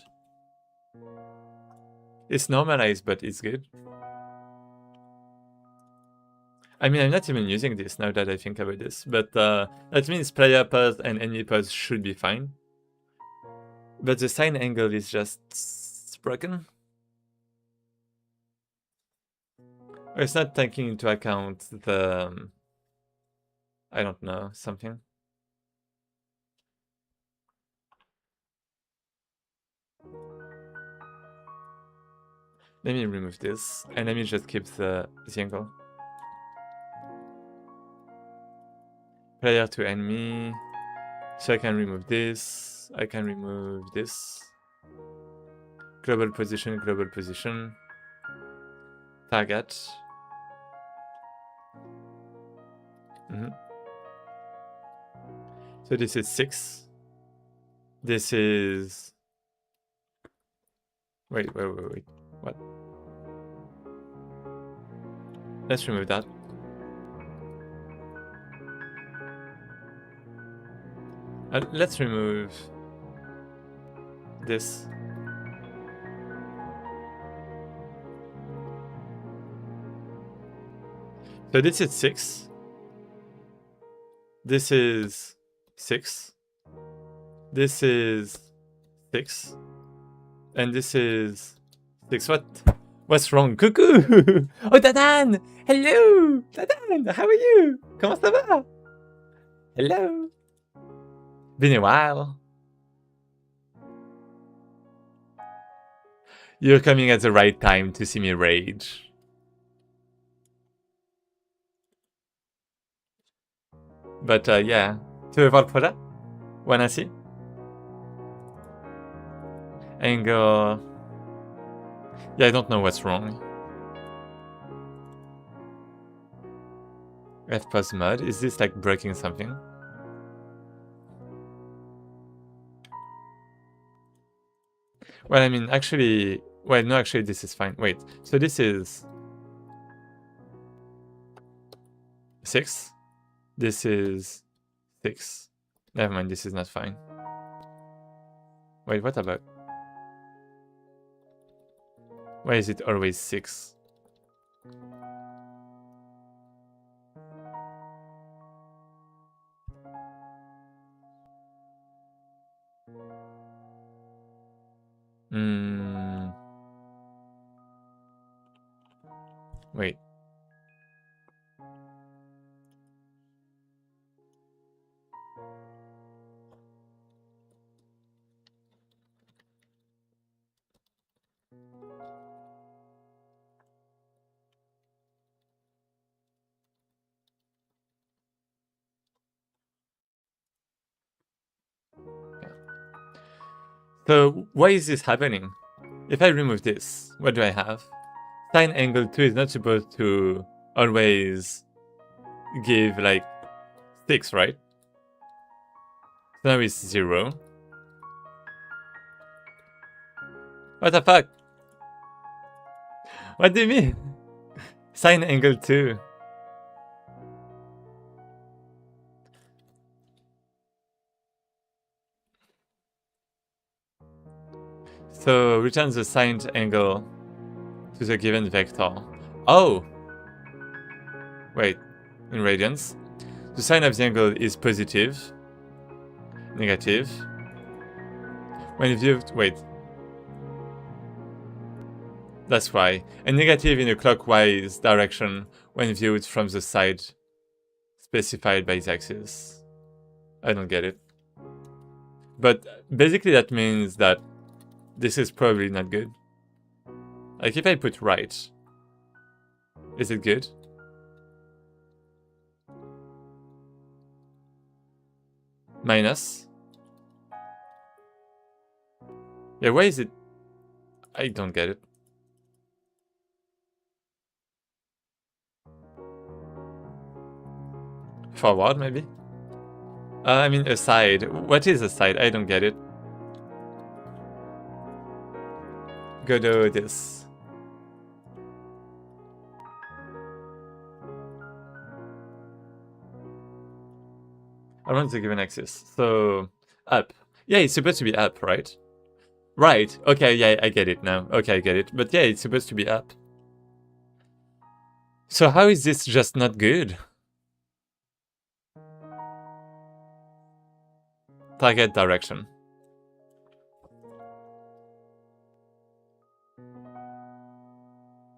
It's normalized, but it's good. I mean, I'm not even using this now that I think about this, but that means player pause and enemy pause should be fine. But the sign angle is just broken. It's not taking into account the, I don't know, something. Let me remove this, and let me just keep the angle. Player to enemy. So I can remove this. I can remove this. Global position, global position. Target. So this is 6. This is... Wait. What? Let's remove that. Let's remove this. So this is 6. This is 6. This is 6. And this is 6. What's wrong? Coucou! Oh, Dadan! Hello! Dadan, how are you? Comment ça va? Hello! Been a while. You're coming at the right time to see me rage. But yeah. Tu veux voir le projet? Wanna see? Angle. Yeah, I don't know what's wrong. F pause mode. Is this like breaking something? Well, I mean, actually... Well, no, actually, this is fine. Wait, so this is... 6. This is 6. Never mind, this is not fine. Wait, what about? Why is it always 6? Wait. So why is this happening? If I remove this, what do I have? Sine angle 2 is not supposed to always give like 6, right? So now it's 0. What the fuck? What do you mean? Sine angle 2. So return the signed angle to the given vector. Oh! Wait, in radians. The sign of the angle is positive, negative. When viewed, wait. That's why. And negative in a clockwise direction when viewed from the side specified by the axis. I don't get it. But basically that means that this is probably not good. Like if I put right, Is it good? Minus. Yeah, why is it? I don't get it. Forward, maybe? I mean, aside. What is aside? I don't get it. Godot this. Around the given axis. So, up. Yeah, it's supposed to be up, right? Right. Okay, yeah, I get it now. Okay, I get it. But yeah, it's supposed to be up. So how is this just not good? Target direction.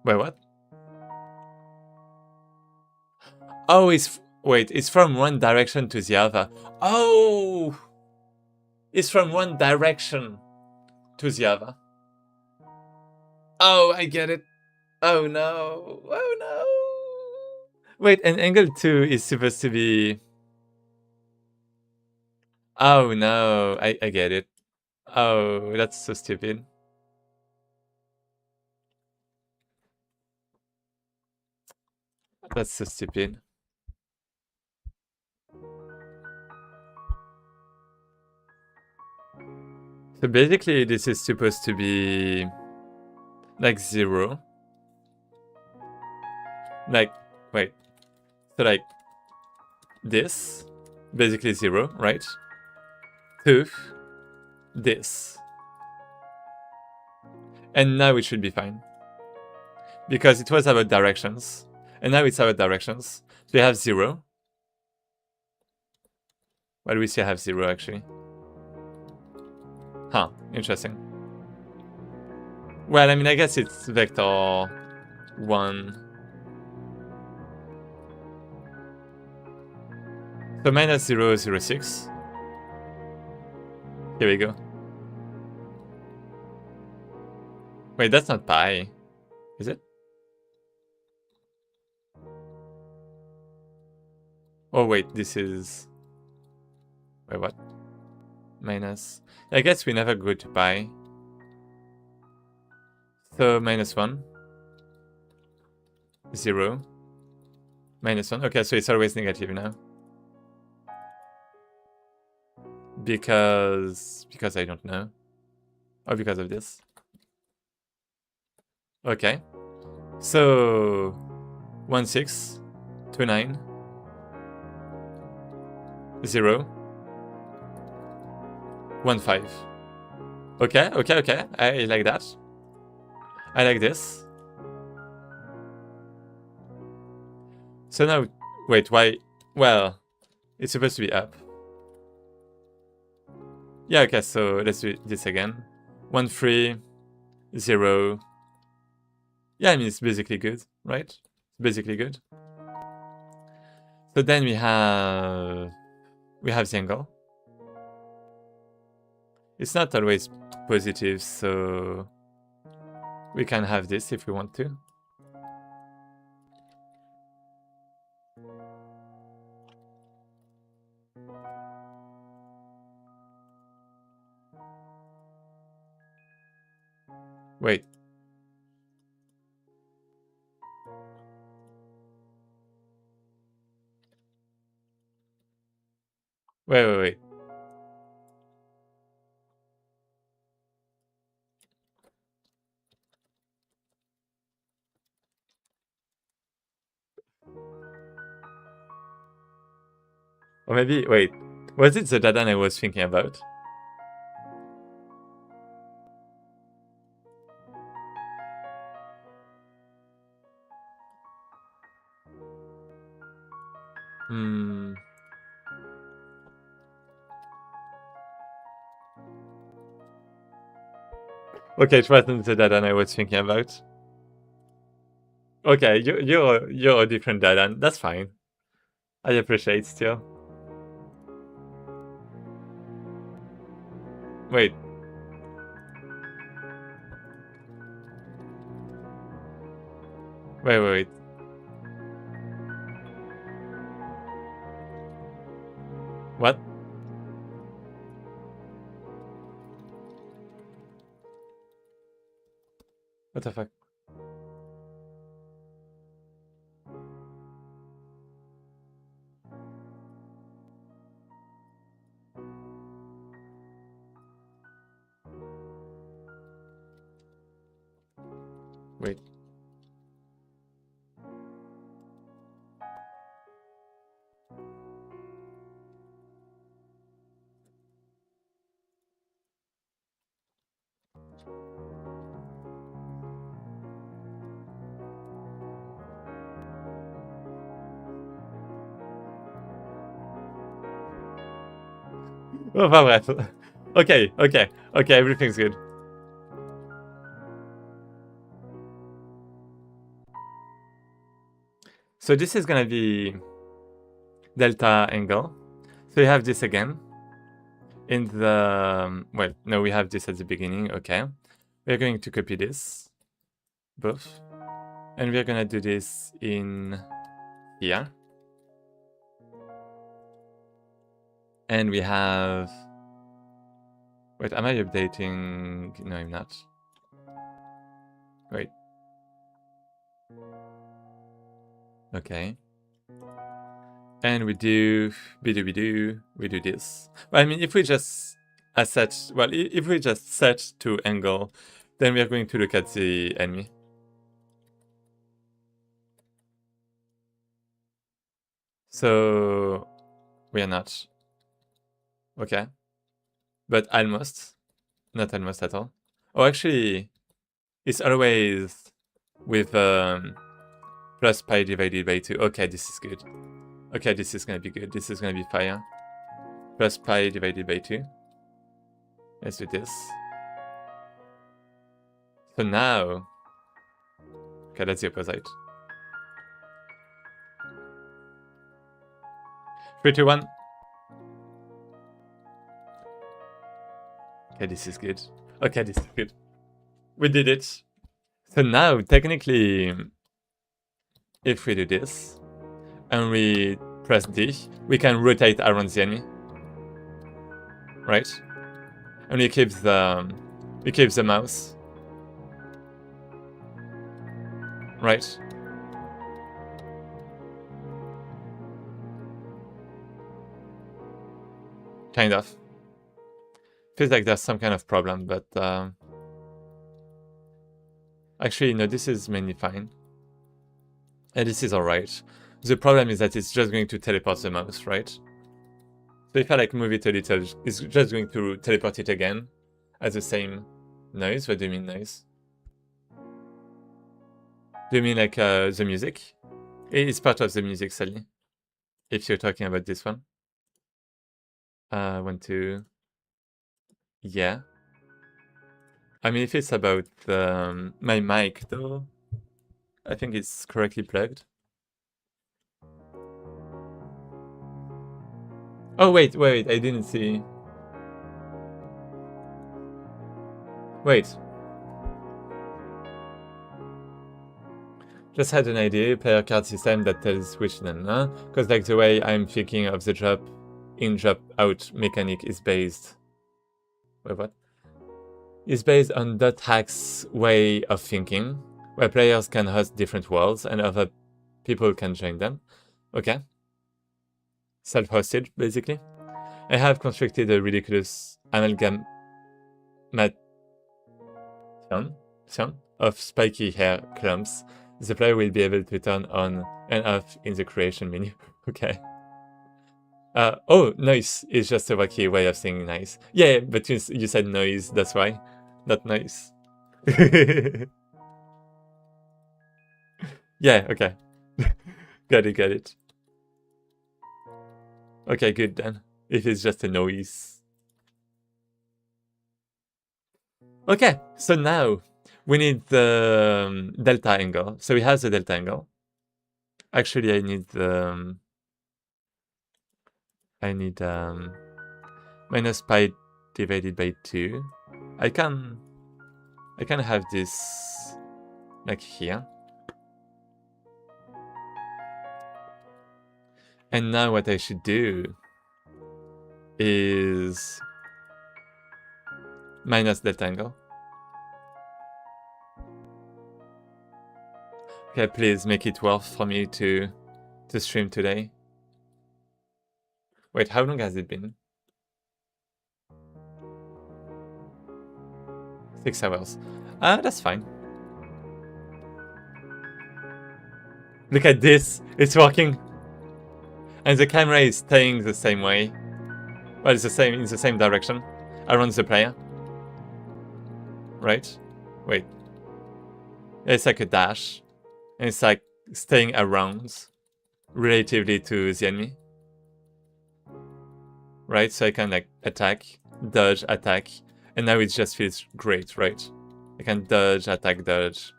Wait, what? Oh, wait, it's from one direction to the other. Oh! It's from one direction to the other. Oh, I get it. Oh no. Oh no. Wait, and angle 2 is supposed to be... Oh no, I get it. Oh, that's so stupid. That's so stupid. So basically this is supposed to be like 0. Like, wait. So like this, basically 0, right? 2, this. And now it should be fine. Because it was about directions. And now it's about directions. So you have 0. Why do we still have 0 actually? Huh, interesting. Well, I mean, I guess it's vector 1. So minus 0, 0, 6. Here we go. Wait, that's not pi. Is it? Oh wait, this is... Wait, what? Minus... I guess we never go to pi. So minus 1. 0. Minus 1. Okay, so it's always negative now. Because I don't know. Or because of this. Okay. So 1, 6, 2, 9, 0, 1, 5. Okay, okay, okay. I like that. I like this. So now, wait, why? Well, it's supposed to be up. Yeah, okay, so let's do this again. 1, 3, 0. Yeah, I mean, it's basically good, right? It's basically good. So then we have the angle. It's not always positive, so we can have this if we want to. Wait. Wait. Or maybe, wait. Was it the Dadan I was thinking about? Hmm. Okay, it wasn't the Dadan I was thinking about. Okay, you're a different Dadan. That's fine. I appreciate still. Wait. Wait. What? What the fuck? Wait. Enfin bref. Okay, everything's good. So this is gonna be delta angle. So we have this again. In the, well, no, we have this at the beginning, okay. We're going to copy this, both. And we're gonna do this in here. And we have, wait, am I updating? No, I'm not. Wait. Okay. And we do this. Well, I mean, if we just set, well, if we just set to angle, then we are going to look at the enemy. So we are not. Okay. But almost. Not almost at all. Oh, actually, it's always with plus pi divided by 2. Okay, this is good. Okay, this is gonna be good. This is gonna be fire. Plus pi divided by 2. Let's do this. So now... Okay, that's the opposite. 3, 2, 1. Okay, this is good. Okay, this is good. We did it. So now, technically, if we do this, and we press D, we can rotate around the enemy. Right? And we keep the mouse. Right? Kind of. Feels like there's some kind of problem, but actually, no, this is mainly fine. And this is alright. The problem is that it's just going to teleport the mouse, right? So if I like move it a little, it's just going to teleport it again at the same noise. What do you mean noise? Do you mean like the music? It's part of the music, Sally. If you're talking about this one. 1, 2. Yeah. I mean, if it's about my mic, though, I think it's correctly plugged. Oh, wait, I didn't see. Wait. Just had an idea, player card system that tells which because like the way I'm thinking of the drop in, drop out mechanic is based... Wait, what? Is based on .hack's way of thinking, where players can host different worlds and other people can join them. Okay. Self-hosted, basically. I have constructed a ridiculous amalgamation of spiky hair clumps. The player will be able to turn on and off in the creation menu. Okay. Oh, noise is just a wacky way of saying nice. Yeah, but you said noise, that's why. Not nice. Yeah, okay. Got it. Okay, good then. If it's just a noise. Okay, so now we need the delta angle. So we have the delta angle. Actually, I need the... minus pi divided by 2. I can have this like here. And now what I should do is minus delta angle. Okay, please make it worth for me to stream today. Wait, how long has it been? 6 hours. That's fine. Look at this, it's working. And the camera is staying the same way. Well, it's the same, in the same direction around the player. Right? Wait. It's like a dash. And it's like staying around relatively to the enemy. Right? So I can like attack, dodge, attack. And now it just feels great, right? I can dodge, attack, dodge.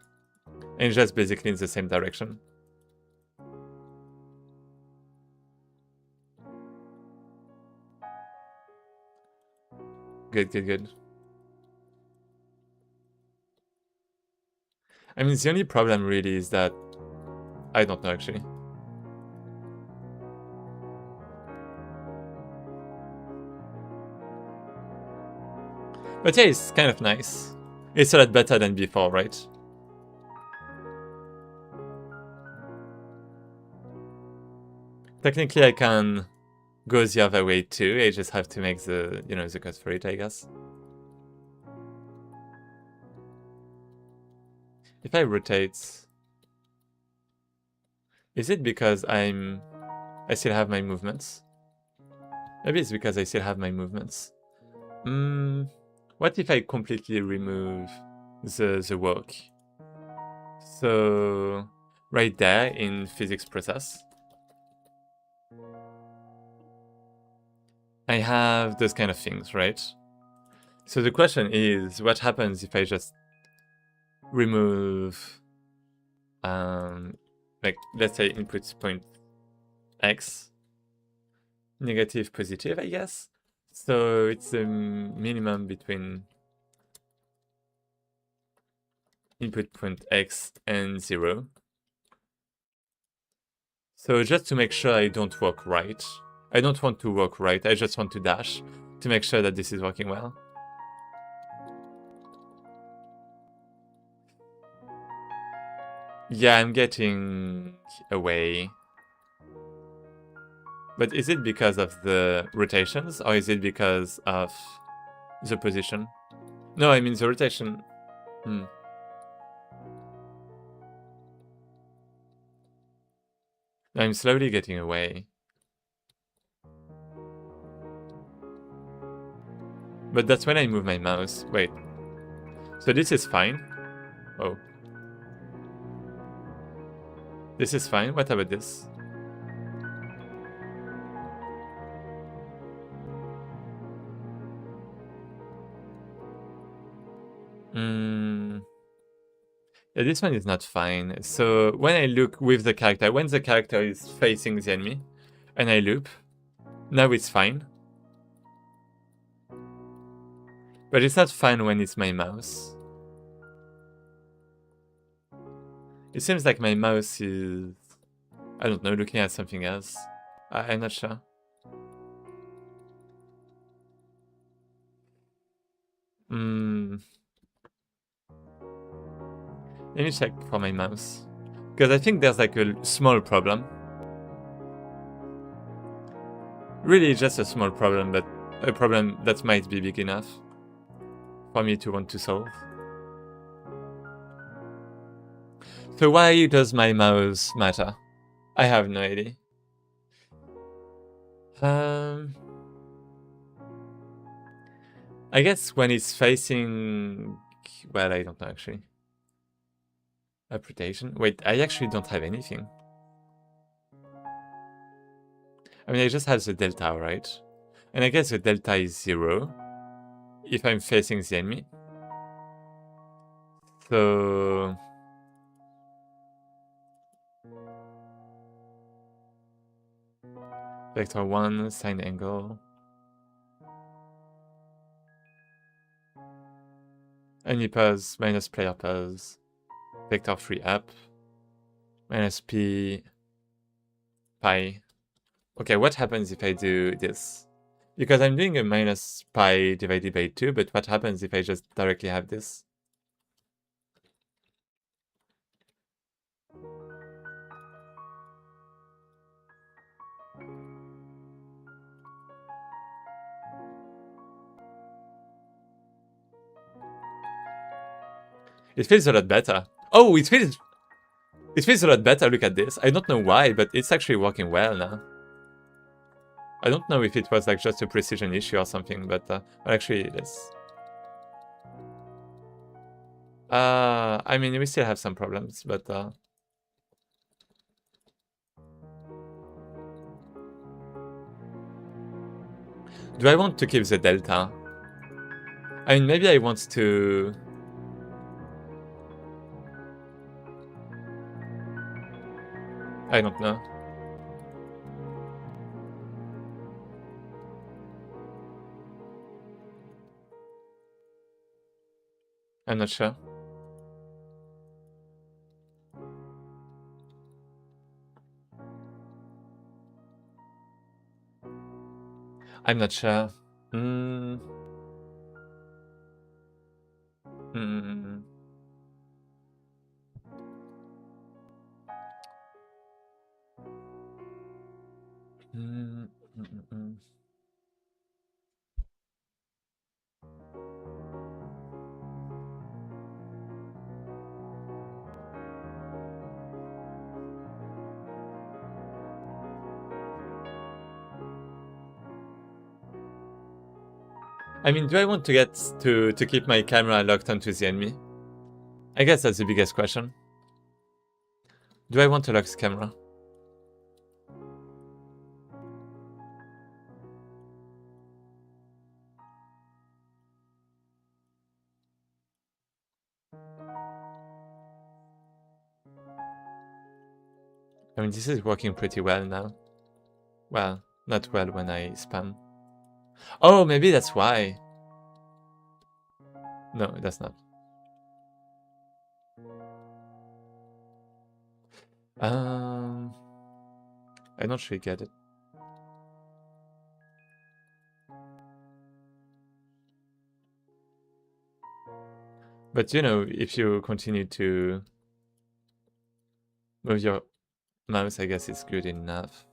And just basically in the same direction. Good, good, good. I mean, the only problem really is that I don't know actually. But yeah, it's kind of nice. It's a lot better than before, right? Technically, I can go the other way too. I just have to make the, you know, the cut for it, I guess. If I rotate, is it because I still have my movements? Maybe it's because I still have my movements. What if I completely remove the work? So right there in physics process, I have those kind of things, right? So the question is, what happens if I just remove, like, let's say input point X, negative, positive, I guess. So it's a minimum between input point X and 0. So just to make sure I don't work right. I don't want to work right, I just want to dash to make sure that this is working well. Yeah, I'm getting away. But is it because of the rotations, or is it because of the position? No, I mean the rotation. I'm slowly getting away. But that's when I move my mouse. Wait. So this is fine. Oh. This is fine. What about this? Yeah, this one is not fine. So when I look with the character, when the character is facing the enemy, and I loop, now it's fine. But it's not fine when it's my mouse. It seems like my mouse is, I don't know, looking at something else. I'm not sure. Let me check for my mouse. Because I think there's like a small problem. Really just a small problem, but a problem that might be big enough for me to want to solve. So why does my mouse matter? I have no idea. I guess when it's facing... Well, I don't know actually. Updation? Wait, I actually don't have anything. I mean, I just have the delta, right? And I guess the delta is 0 if I'm facing the enemy. So... Vector 1, sine angle. Enemy pause, minus player pause. Vector 3 up. Minus p pi. Okay, what happens if I do this? Because I'm doing a minus pi divided by 2, but what happens if I just directly have this? It feels a lot better. Oh, it feels a lot better. Look at this. I don't know why, but it's actually working well now. I don't know if it was like just a precision issue or something, but actually let's... I mean, we still have some problems, but... Do I want to keep the delta? I mean, maybe I want to... I don't know. I'm not sure. I'm not sure. I mean, do I want to get to keep my camera locked onto the enemy? I guess that's the biggest question. Do I want to lock the camera? I mean, this is working pretty well now. Well, not well when I spam. Oh, maybe that's why. No, that's not. I don't really get it. But you know, if you continue to move your mouse, I guess it's good enough.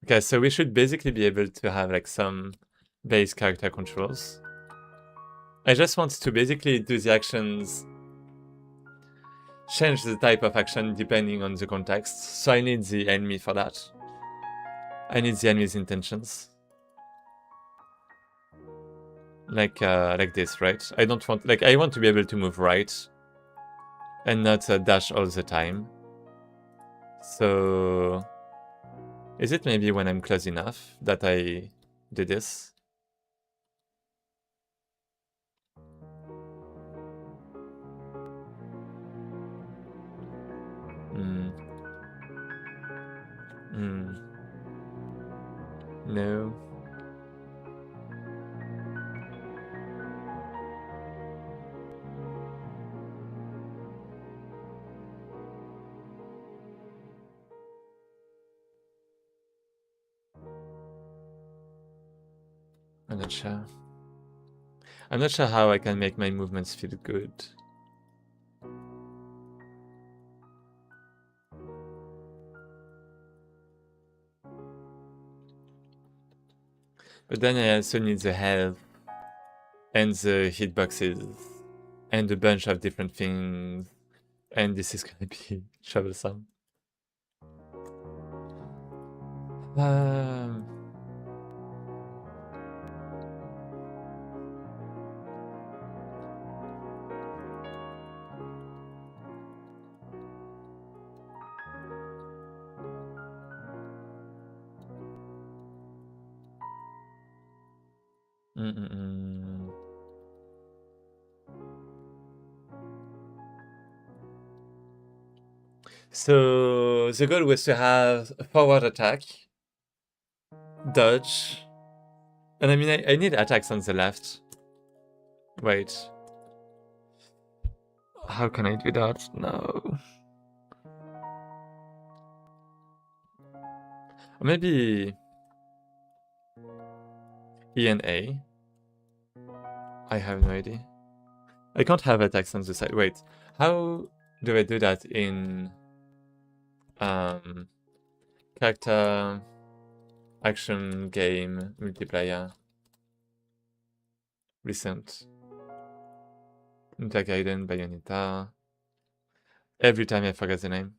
Okay, so we should basically be able to have like some base character controls. I just want to basically do the actions, change the type of action depending on the context. So I need the enemy for that. I need the enemy's intentions. Like this, right? I don't want, like, I want to be able to move right and not dash all the time. So is it maybe when I'm close enough that I do this? No. I'm not sure. I'm not sure how I can make my movements feel good. But then I also need the health and the hitboxes and a bunch of different things. And this is gonna be troublesome. So the goal was to have a forward attack, dodge, and I mean I need attacks on the left. Wait. How can I do that? No. Or maybe E and A. I have no idea. I can't have attacks on the side. Wait, how do I do that in character action game multiplayer? Recent. Intergaiden, Bayonetta. Every time I forget the name.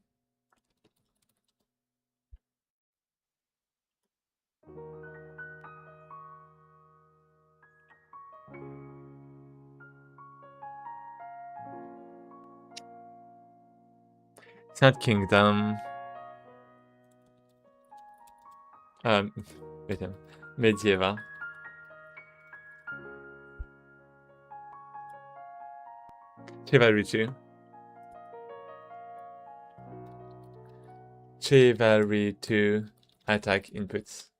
It's not Kingdom. Wait a minute. Medieva. Chivalry 2. Chivalry 2 attack inputs.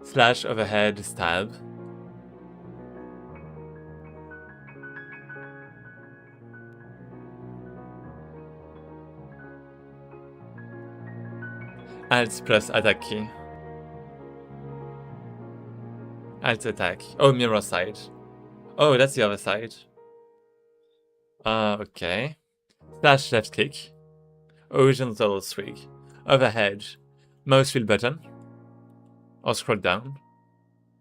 Slash, overhead, stab. Alt plus attack key. Alt attack. Oh, mirror side. Oh, that's the other side. Okay. Slash left click. Horizontal swing. Overhead. Mouse wheel button. Or scroll down.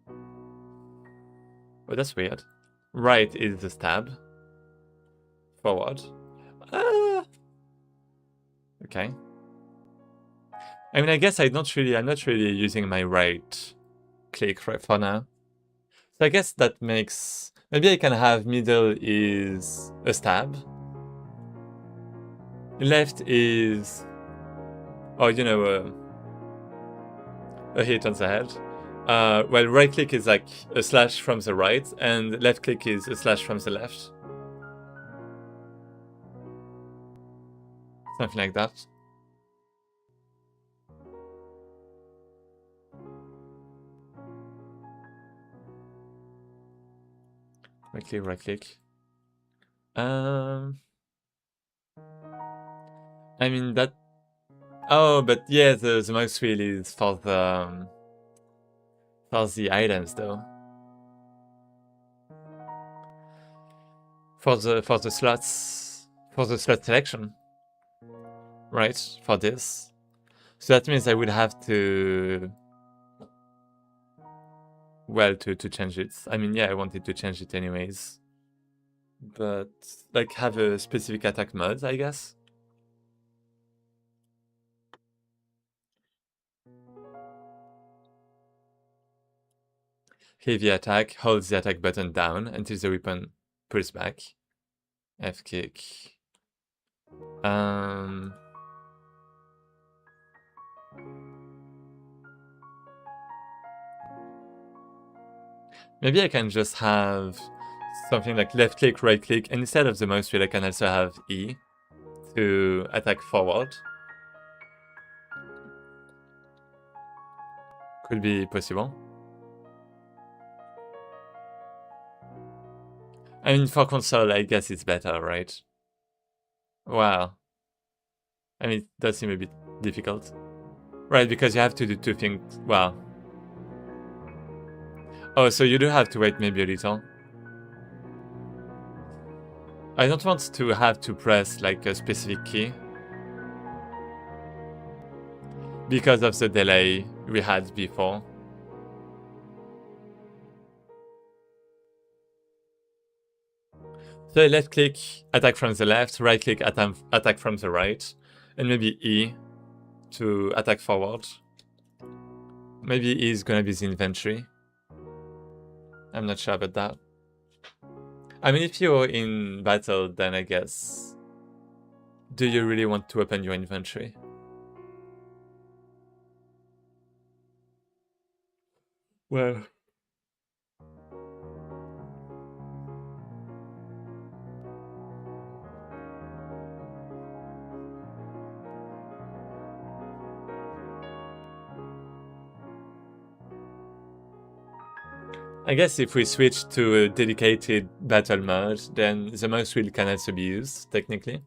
Oh, that's weird. Right is the stab. Forward. Okay. I mean, I guess I'm not really using my right click right for now. So I guess that makes... Maybe I can have middle is a stab. Left is... Oh, you know, a hit on the head. Well, right click is like a slash from the right, and left click is a slash from the left. Something like that. Right click, right click. I mean that... Oh, but yeah, the mouse wheel is for the items though. For the slots, for the slot selection, right? For this, so that means I would have to, well, to change it. I mean, yeah, I wanted to change it anyways, but like have a specific attack mode, I guess. Heavy attack, holds the attack button down until the weapon pulls back. F kick. Maybe I can just have something like left click, right click, and instead of the mouse wheel I can also have E to attack forward. Could be possible. I mean, for console, I guess it's better, right? Wow. I mean, it does seem a bit difficult. Right, because you have to do two things. Wow. Oh, so you do have to wait maybe a little. I don't want to have to press like a specific key. Because of the delay we had before. So left click, attack from the left, right click, attack from the right, and maybe E to attack forward. Maybe E is gonna be the inventory. I'm not sure about that. I mean, if you're in battle, then I guess... Do you really want to open your inventory? Well... I guess if we switch to a dedicated battle mode, then the mouse wheel can also be used, technically.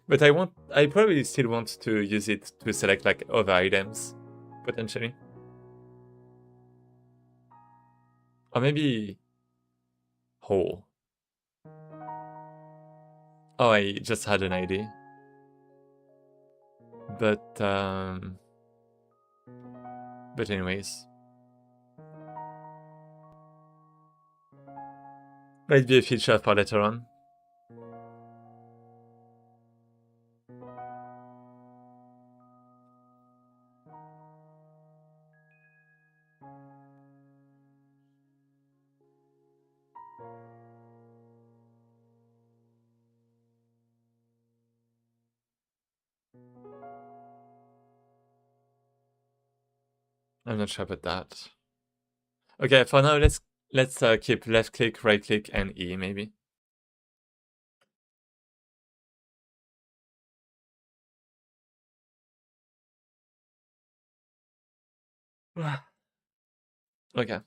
But I probably still want to use it to select like other items, potentially. Or maybe... Oh. Oh, I just had an idea. But anyways. Might be a feature for later on. I'm not sure about that. Okay, for now, let's keep left click, right click, and E maybe. Okay.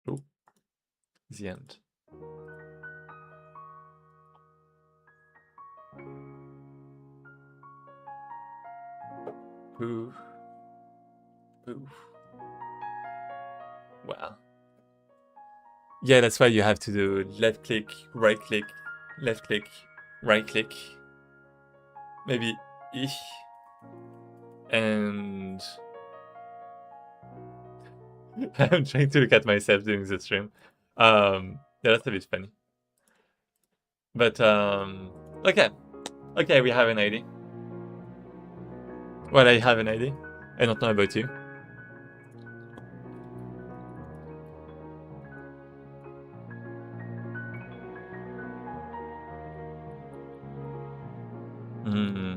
Ooh. The end. Ooh. Ooh. Wow. Yeah, that's why you have to do left click, right click, left click, right click. Maybe E. And I'm trying to look at myself doing the stream. Yeah, that's a bit funny. But okay. Okay, we have an ID. Well, I have an ID. I don't know about you. Hmm.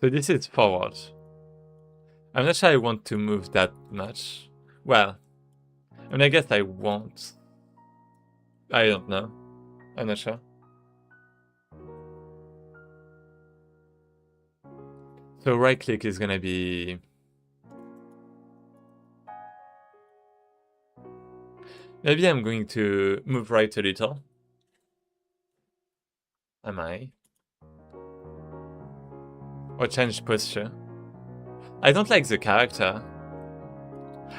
So this is forward. I'm not sure I want to move that much. Well, I mean, I guess I won't. I don't know. I'm not sure. So right click is gonna be... Maybe I'm going to move right a little. Am I? Or change posture. I don't like the character.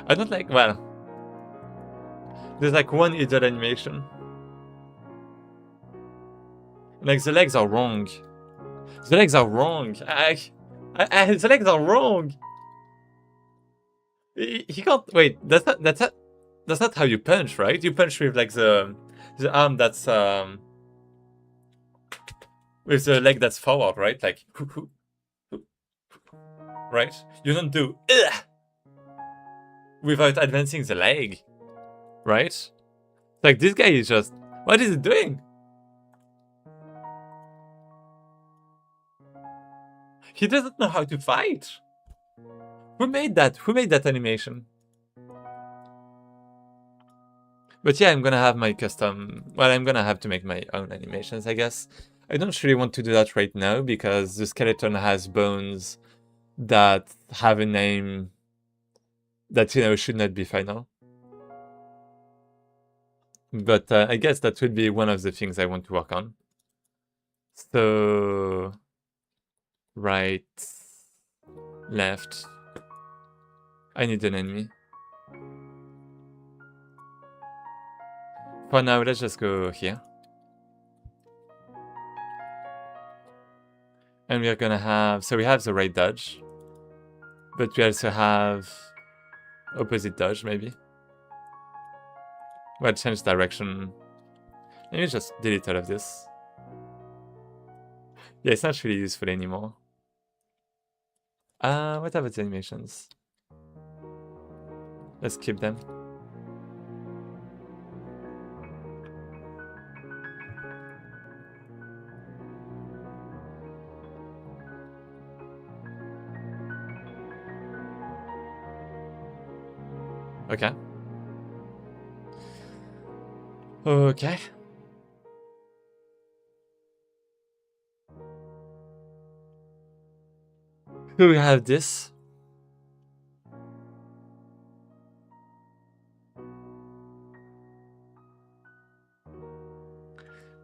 I don't like... Well... There's like one idle animation. Like the legs are wrong. The legs are wrong. The legs are wrong. He can't... Wait, that's not how you punch, right? You punch with like the arm that's with the leg that's forward, right? Like right? You don't do without advancing the leg, right? Like this guy is just... What is he doing? He doesn't know how to fight. Who made that? Who made that animation? But yeah, I'm gonna have my custom... Well, I'm gonna have to make my own animations, I guess. I don't really want to do that right now because the skeleton has bones that have a name that, you know, should not be final. But I guess that would be one of the things I want to work on. So... Right... Left... I need an enemy. For now, let's just go here. And we're gonna have... So we have the right dodge. But we also have... opposite dodge, maybe. Well, change direction. Maybe just delete all of this. Yeah, it's not really useful anymore. What about the animations? Let's keep them. Okay. Okay. So we have this.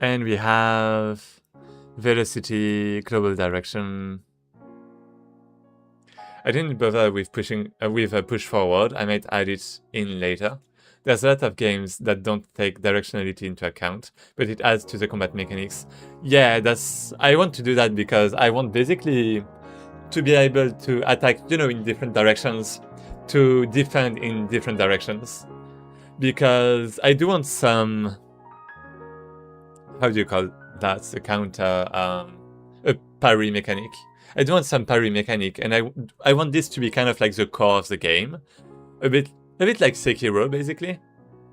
And we have velocity, global direction. I didn't bother with pushing with a push forward. I might add it in later. There's a lot of games that don't take directionality into account, but it adds to the combat mechanics. Yeah, I want to do that because I want basically to be able to attack, in different directions, to defend in different directions. Because I do want some, how do you call that? A counter, a parry mechanic. I do want some parry mechanic, and I want this to be kind of like the core of the game. A bit like Sekiro, basically,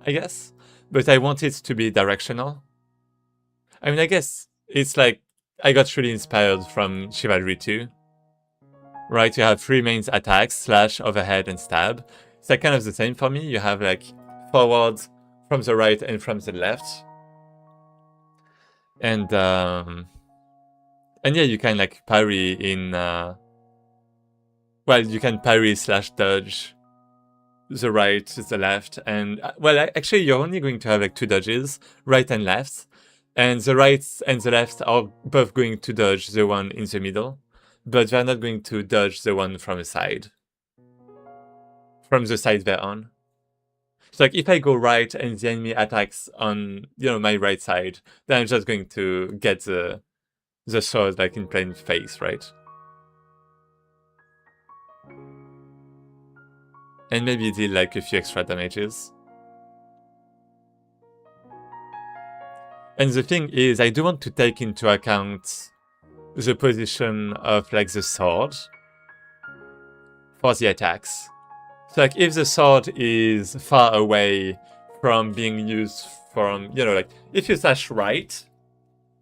I guess. But I want it to be directional. I mean, I guess it's like, I got really inspired from Chivalry 2. Right, you have 3 main attacks, slash, overhead, and stab. It's like kind of the same for me. You have like forward, from the right, and from the left. And yeah, you can like parry in, well, you can parry slash dodge the right, the left, and, well, actually you're only going to have like 2 dodges, right and left. And the right and the left are both going to dodge the one in the middle, but they're not going to dodge the one from the side. From the side they're on. So like if I go right and the enemy attacks on, my right side, then I'm just going to get the sword like in plain face, right? And maybe deal like a few extra damages. And the thing is, I do want to take into account the position of like the sword for the attacks. So like if the sword is far away from being used from, like if you slash right,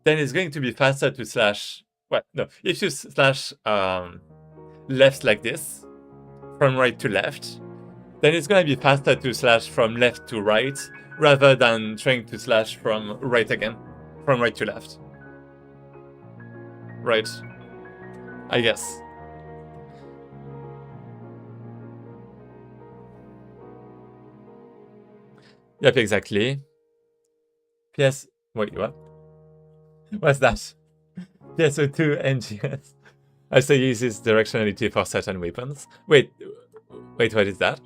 then it's going to be faster to slash, well, no, if you slash left like this, from right to left, then it's going to be faster to slash from left to right, rather than trying to slash from right again, from right to left. Right. I guess. Yep, exactly. PS... Wait, what? What's that? PSO2 NGS. Also uses directionality for certain weapons. Wait, what is that?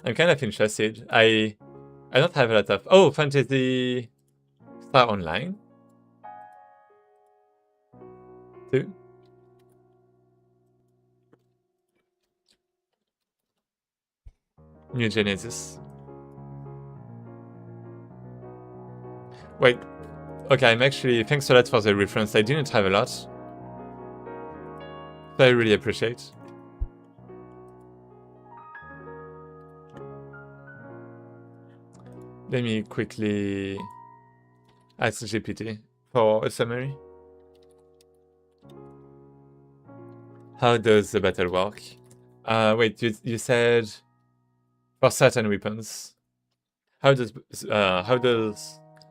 I'm kind of interested. I don't have a lot of... Oh, Fantasy Star Online? 2? New Genesis. Wait. Okay, I'm actually... Thanks a lot for the reference. I didn't have a lot. So I really appreciate. Let me quickly ask GPT for a summary. How does the battle work? Wait, you said for certain weapons. How does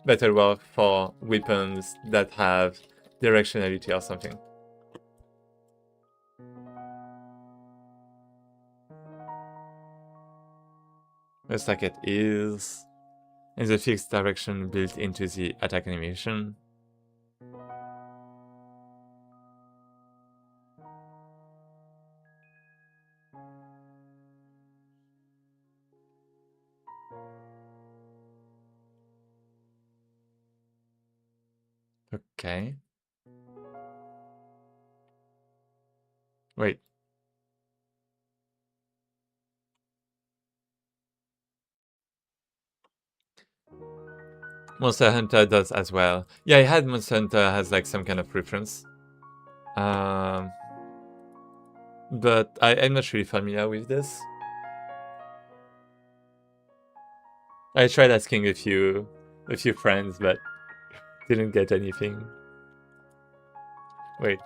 battle work for weapons that have directionality or something? Looks like it is. In the fixed direction built into the attack animation. Okay. Wait. Monster Hunter does as well. Yeah, I had Monster Hunter has like some kind of preference. But I'm not really familiar with this. I tried asking a few friends, but didn't get anything. Wait.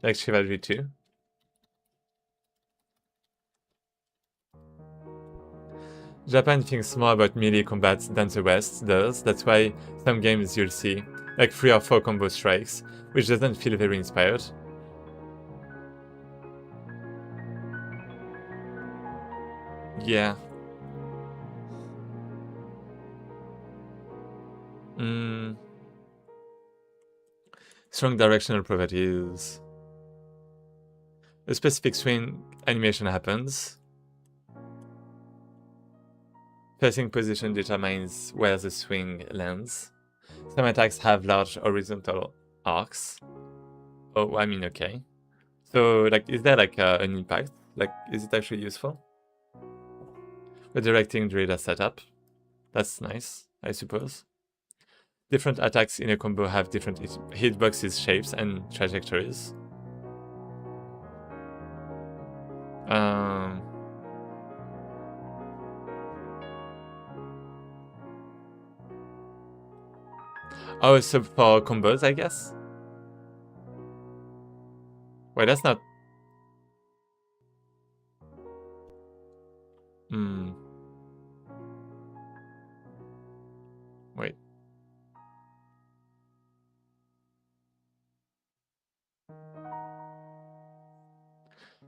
Like Chivalry 2? Japan thinks more about melee combat than the West does. That's why some games you'll see like 3 or 4 combo strikes, which doesn't feel very inspired. Yeah. Strong directional properties. A specific swing animation happens. Facing position determines where the swing lands. Some attacks have large horizontal arcs. Oh, I mean, okay. So, like, is there like an impact? Like, is it actually useful? Redirecting Druida setup. That's nice, I suppose. Different attacks in a combo have different hitboxes, shapes, and trajectories. Oh, so for combos, I guess? Wait, that's not... Wait.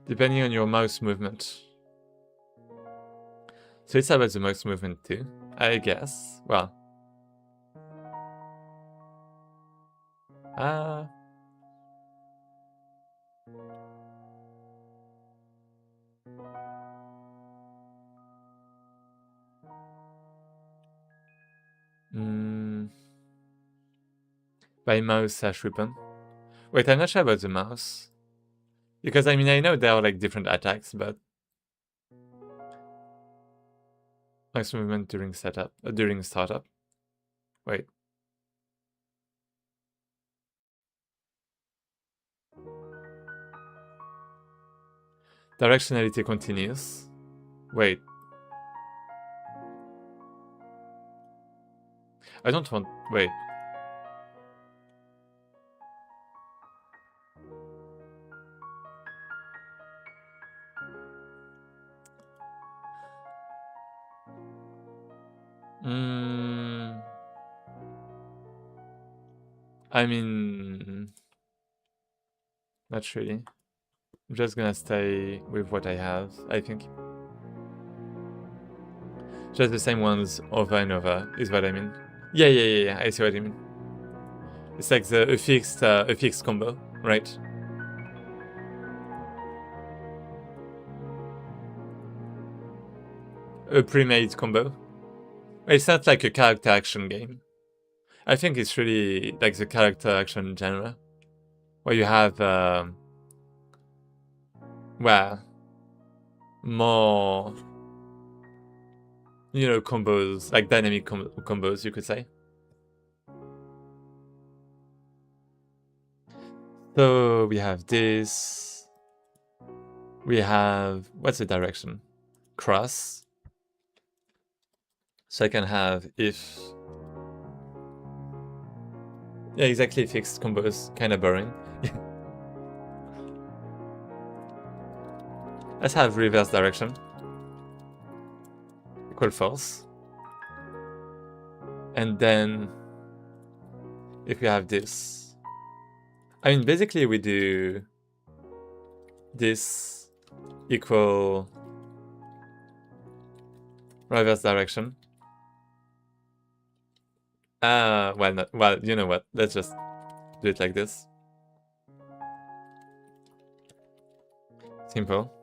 Depending on your mouse movement. So it's about the mouse movement too, I guess. Well. By mouse/weapon. Wait, I'm not sure about the mouse. Because I mean, I know there are like different attacks, but mouse movement during setup, during startup. Wait. Directionality continues. Wait. I don't want... Wait. I mean... Not really. I'm just gonna stay with what I have, I think. Just the same ones over and over, is what I mean. Yeah, I see what you mean. It's like a fixed combo, right? A pre-made combo. It's not like a character action game. I think it's really like the character action genre, where you have, well, more, you know, combos, like dynamic combos, you could say. So we have this. We have, what's the direction? Cross. So I can have if... Yeah, exactly, fixed combos, kind of boring. Let's have reverse direction. Equal force. And then, if we have this... I mean, basically we do this equal reverse direction. Well, you know what? Let's just do it like this. Simple.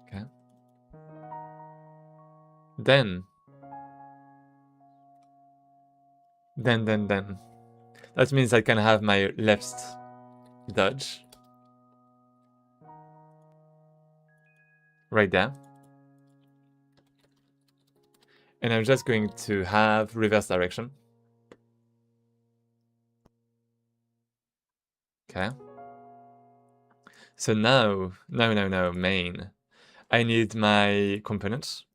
Okay. Then. That means I can have my left dodge. Right there. And I'm just going to have reverse direction. Okay. So now, main. I need my components.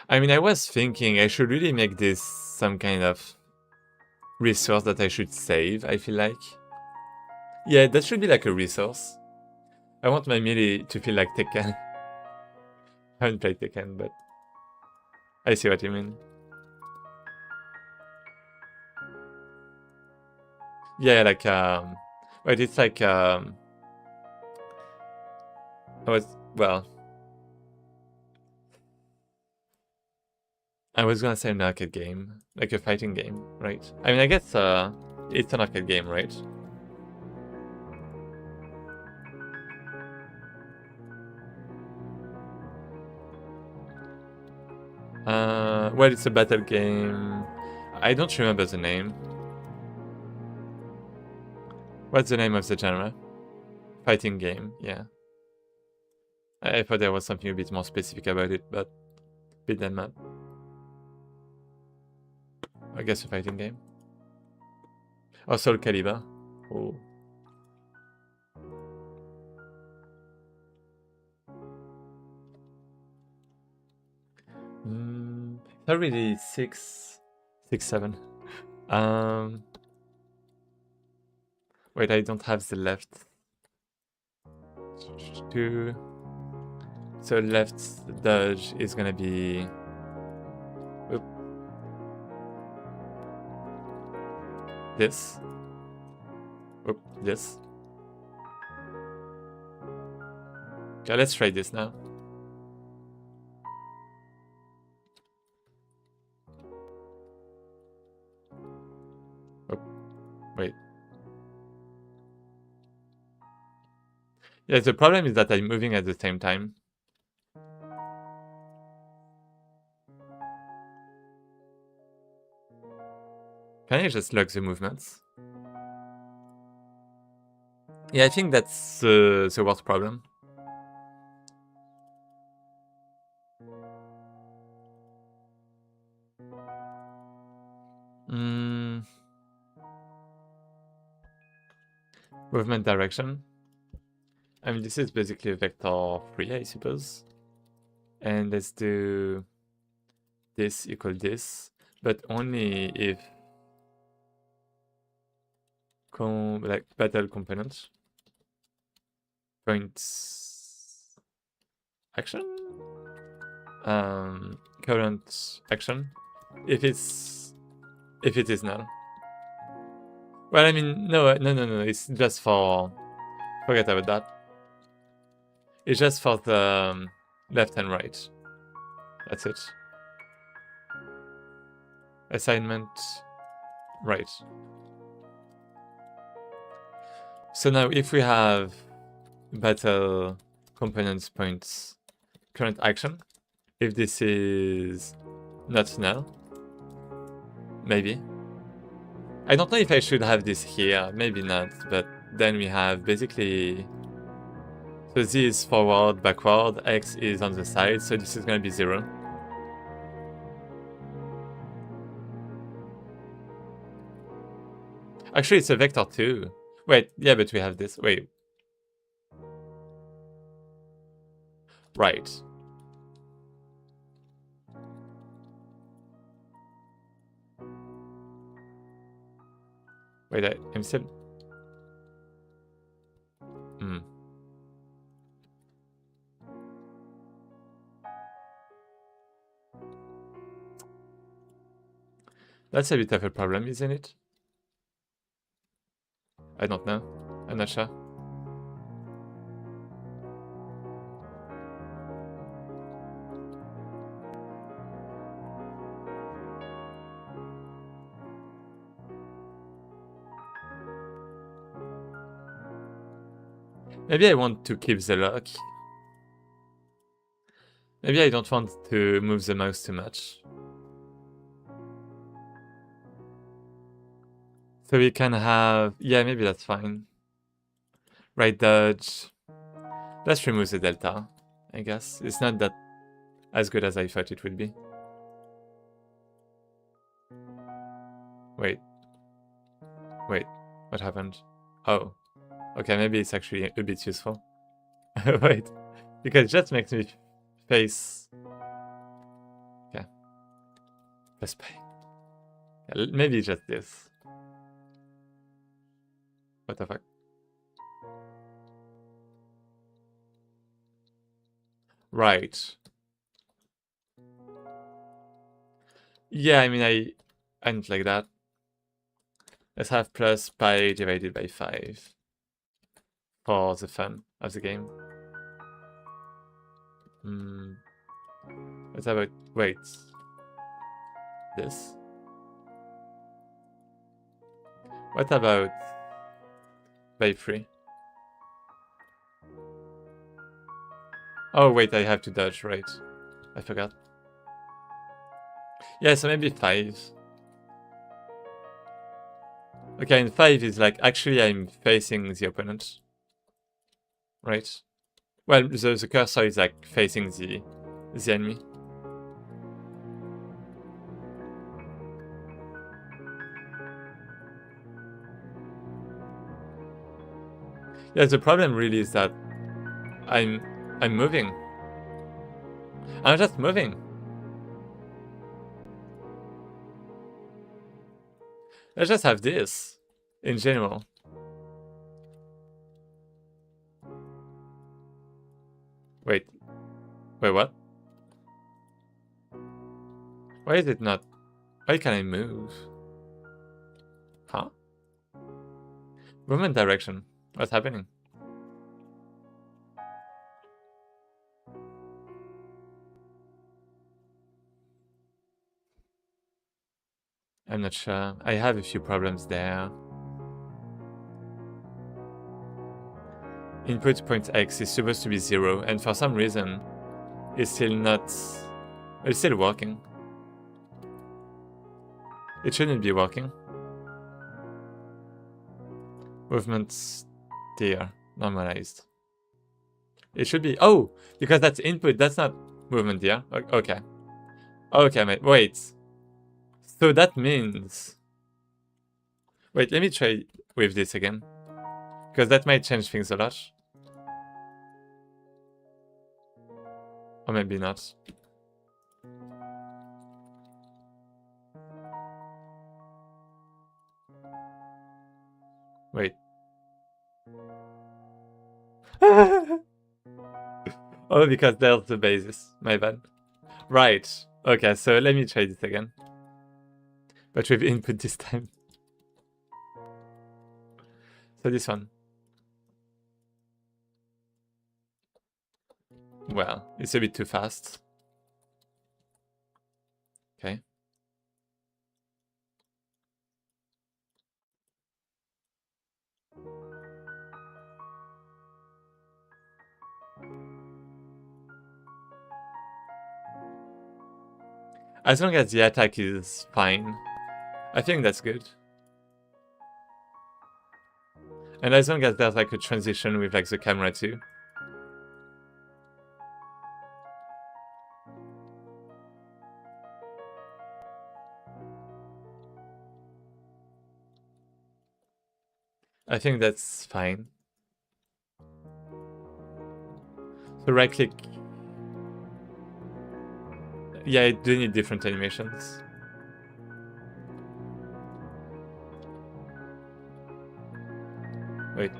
I mean, I was thinking I should really make this some kind of resource that I should save, I feel like. Yeah, that should be like a resource. I want my melee to feel like Tekken. I haven't played Tekken, but I see what you mean. Yeah, like, wait, it's like, well, I was gonna say an arcade game, like a fighting game, right? I mean, I guess it's an arcade game, right? Well, it's a battle game. I don't remember the name. What's the name of the genre? Fighting game, yeah. I thought there was something a bit more specific about it, but beat them up. I guess a fighting game. Oh, Soul Calibur. Oh. Not really 6, 7. Wait, I don't have the left. 2. So left dodge is gonna be. Oop. This. Oop, this. Okay, let's try this now. Oop. Wait. Yeah, the problem is that I'm moving at the same time. Can I just lock the movements? Yeah, I think that's the worst problem. Movement direction. I mean, this is basically a vector 3, I suppose. And let's do this equal this, but only if like battle component points action, current action, if it is null. Well, I mean, no, it's just for, forget about that. It's just for the left and right. That's it. Assignment, right. So now if we have battle components points current action, if this is not null, maybe. I don't know if I should have this here, maybe not, but then we have basically, so Z is forward, backward, X is on the side, so this is gonna be 0. Actually, it's a vector too. Wait, yeah, but we have this. Wait. Right. Wait, I'm still... That's a bit of a problem, isn't it? I don't know. I'm not sure. Maybe I want to keep the lock. Maybe I don't want to move the mouse too much. So we can have... Yeah, maybe that's fine. Right dodge. Let's remove the delta, I guess. It's not that as good as I thought it would be. Wait. Wait, what happened? Oh. Okay, maybe it's actually a bit useful. Wait, because it just makes me face... Yeah. Let's pay. Yeah, maybe just this. What the fuck? Right. Yeah, I mean, I don't like that. Let's have plus pi divided by 5 for the fun of the game. What about, wait, this? What about by 3? Oh wait, I have to dodge, right? I forgot. Yeah, so maybe 5. Okay, and 5 is like, actually I'm facing the opponent. Right? Well, the cursor is like facing the enemy. Yeah, the problem really is that I'm moving. I'm just moving. Let's just have this in general. Wait, what? Why is it not? Why can I move? Huh? Movement direction. What's happening? I'm not sure. I have a few problems there. Input point X is supposed to be 0, and for some reason, it's still not... It's still working. It shouldn't be working. Movement there, normalized. It should be... Oh! Because that's input, that's not movement there. Okay. Okay, mate. Wait. So that means... Wait, let me try with this again. Because that might change things a lot. Or maybe not. Wait. Oh, because there's the basis. My bad. Right. Okay, so let me try this again. But with input this time. So this one. Well, it's a bit too fast. Okay. As long as the attack is fine, I think that's good. And as long as there's like a transition with like the camera too. I think that's fine. So right click. Yeah, I do need different animations. Wait.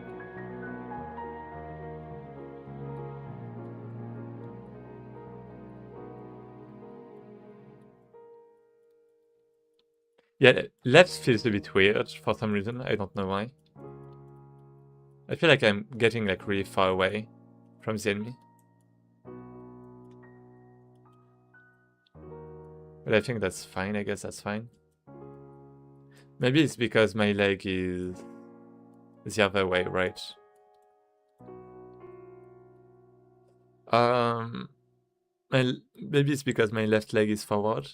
Yeah, left feels a bit weird for some reason. I don't know why. I feel like I'm getting like really far away from the enemy. But I think that's fine. I guess that's fine. Maybe it's because my leg is the other way, right? Maybe it's because my left leg is forward.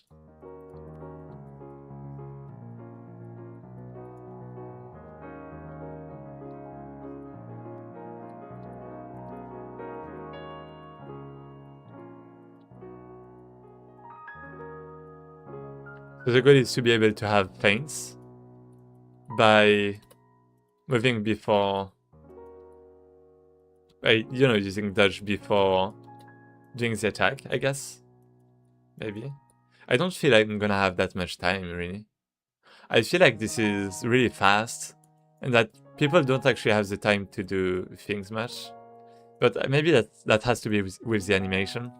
So the goal is to be able to have feints by moving before, by, using dodge before doing the attack, I guess. Maybe. I don't feel like I'm gonna have that much time, really. I feel like this is really fast, and that people don't actually have the time to do things much. But maybe that has to be with the animation.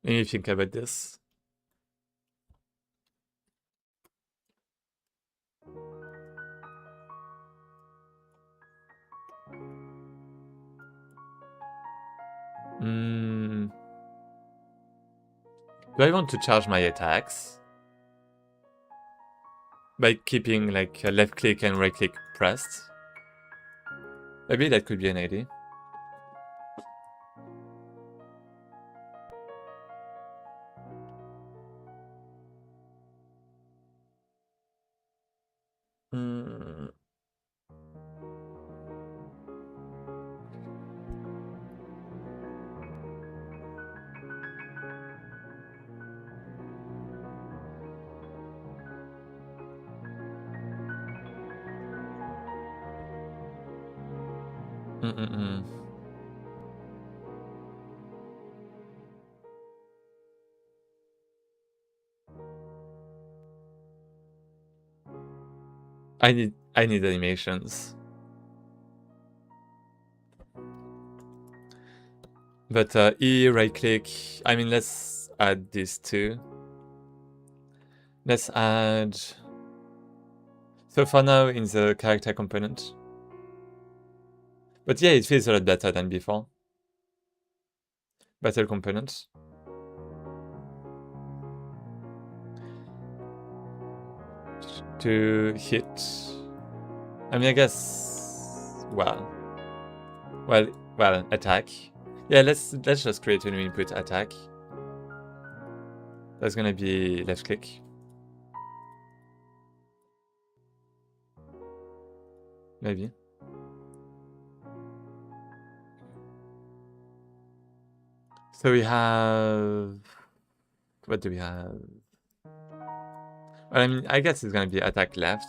Let me think about this. Do I want to charge my attacks by keeping like a left click and right click pressed? Maybe that could be an idea. I need animations. But E, right click. I mean, let's add these two. Let's add. So for now, in the character component. But yeah, it feels a lot better than before. Battle component. To hit. I mean, I guess. Well, attack. Yeah, let's just create a new input, attack. That's gonna be left click. Maybe. So we have. What do we have? Well, I mean, I guess it's gonna be attack left.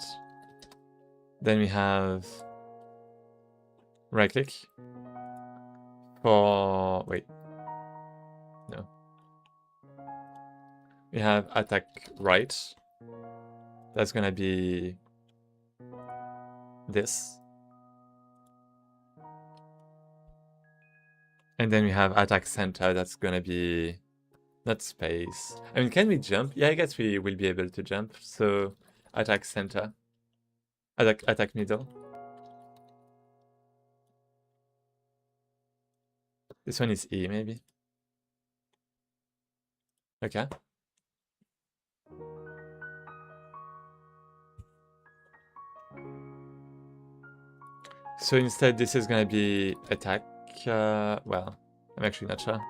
Then we have right click for. Wait. No. We have attack right. That's gonna be this. And then we have attack center. That's gonna be not space. I mean, can we jump? Yeah, I guess we will be able to jump. So attack center. Attack middle. This one is E, maybe. Okay. So instead, this is gonna be attack. Well, I'm actually not sure.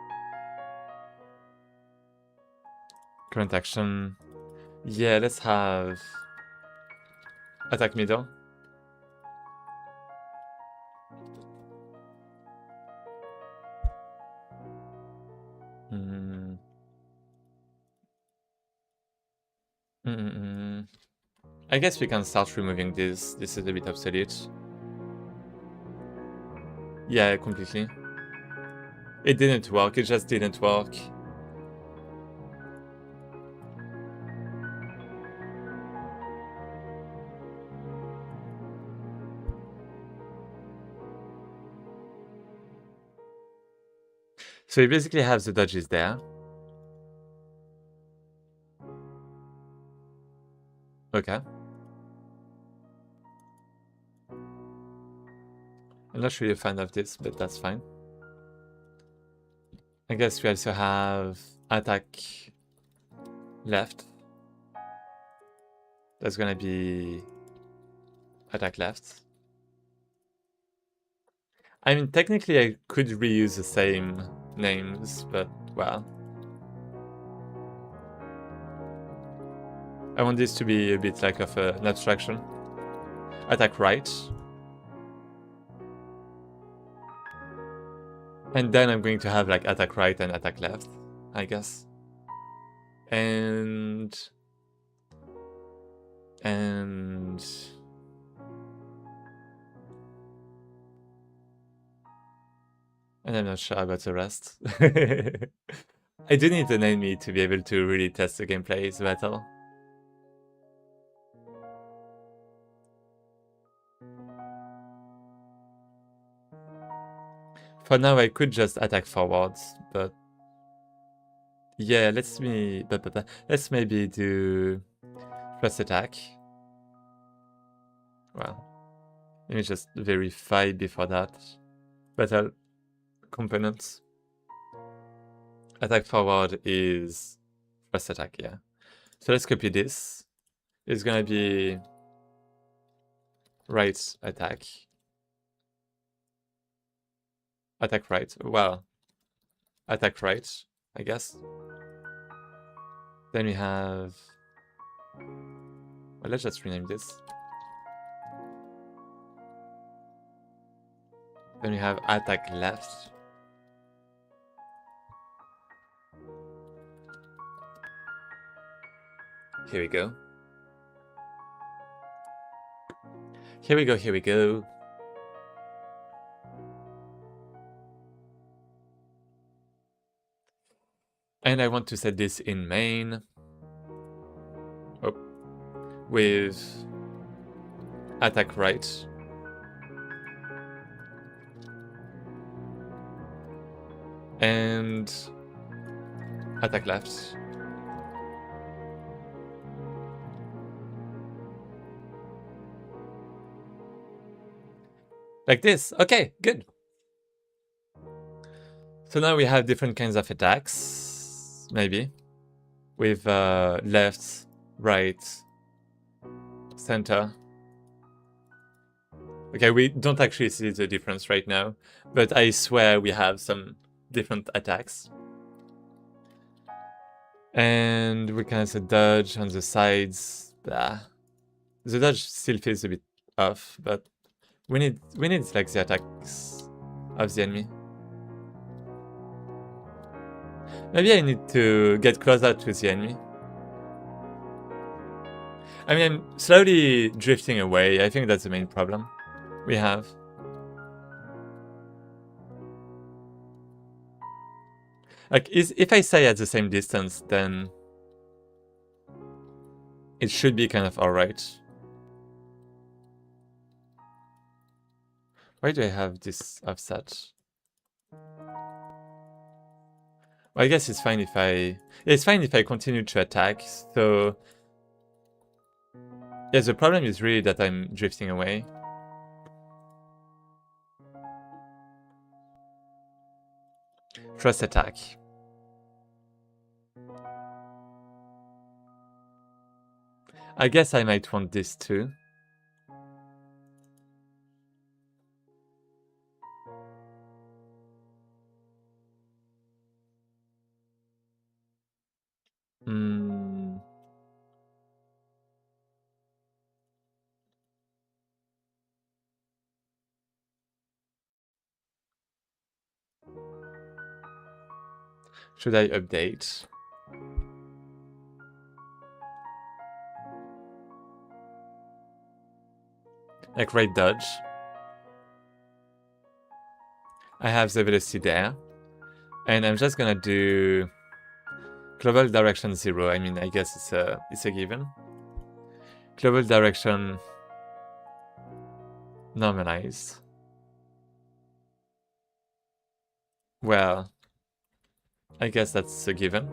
Current action. Yeah, let's have attack middle. I guess we can start removing this. This is a bit obsolete. Yeah, completely. It didn't work. It just didn't work. So we basically have the dodges there. Okay. I'm not really a fan of this, but that's fine. I guess we also have attack left. That's gonna be attack left. I mean, technically I could reuse the same names, but well. I want this to be a bit like of an abstraction. Attack right. And then I'm going to have like attack right and attack left, I guess. And I'm not sure about the rest. I do need an enemy to be able to really test the gameplay battle. For now, I could just attack forwards, but Yeah, let's maybe do first attack. Well, let me just verify before that. Battle components. Attack forward is first attack, yeah. So let's copy this. It's gonna be right attack. Attack right. Well, attack right, I guess. Then we have... Well, let's just rename this. Then we have attack left. Here we go. Here we go, here we go. And I want to set this in main. Oh. With attack right. And attack left. Like this. Okay, good. So now we have different kinds of attacks, maybe. With left, right, center. Okay, we don't actually see the difference right now, but I swear we have some different attacks. And we can also dodge on the sides. The dodge still feels a bit off, but we need like the attacks of the enemy. Maybe I need to get closer to the enemy. I mean, I'm slowly drifting away. I think that's the main problem we have. Like, if I stay at the same distance, then it should be kind of alright. Why do I have this offset? Well, I guess it's fine if I... It's fine if I continue to attack, so... Yeah, the problem is really that I'm drifting away. First attack. I guess I might want this too. Should I update? Like right dodge. I have the velocity there. And I'm just gonna do global direction 0. I mean, I guess it's a given. Global direction normalize. Well, I guess that's a given.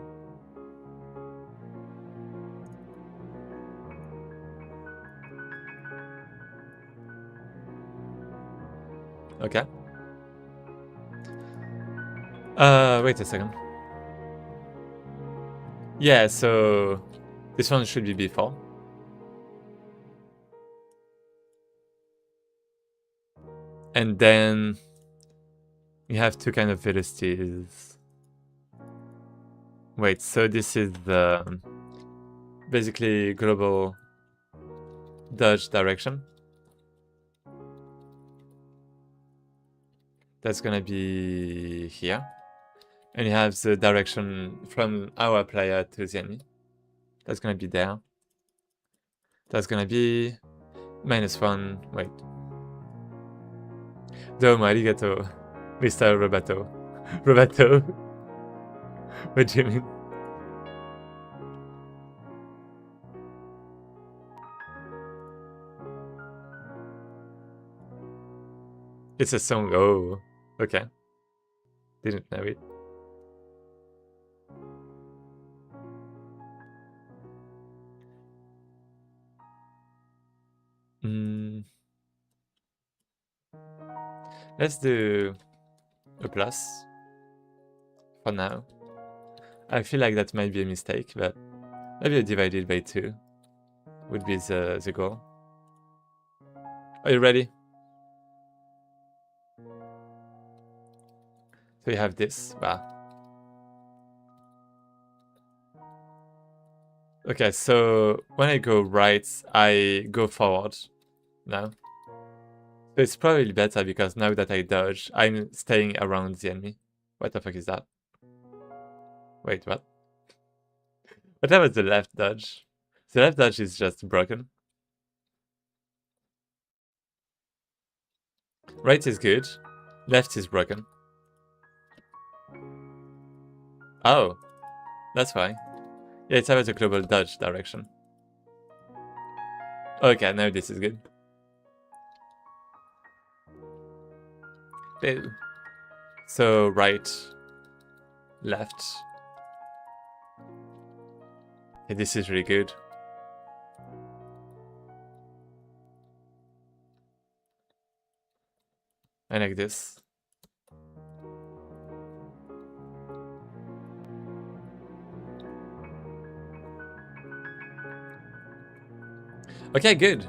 Okay. Wait a second. Yeah, so this one should be before. And then we have two kind of velocities. Wait, so this is the basically global dodge direction. That's gonna be here. And you have the direction from our player to the enemy. That's gonna be there. That's gonna be -1. Wait. Domo arigato, Mr. Robato. Robato? What do you mean? It's a song. Oh, okay. Didn't know it. Let's do a plus for now. I feel like that might be a mistake, but maybe a divided by 2 would be the goal. Are you ready? So you have this. Wow. Okay, so when I go right, I go forward now. So it's probably better because now that I dodge, I'm staying around the enemy. What the fuck is that? Wait, what? What was the left dodge? The left dodge is just broken. Right is good. Left is broken. Oh, that's why. Yeah, it's about a global dodge direction. Okay, now this is good. So right, left. Yeah, this is really good. I like this. Okay, good.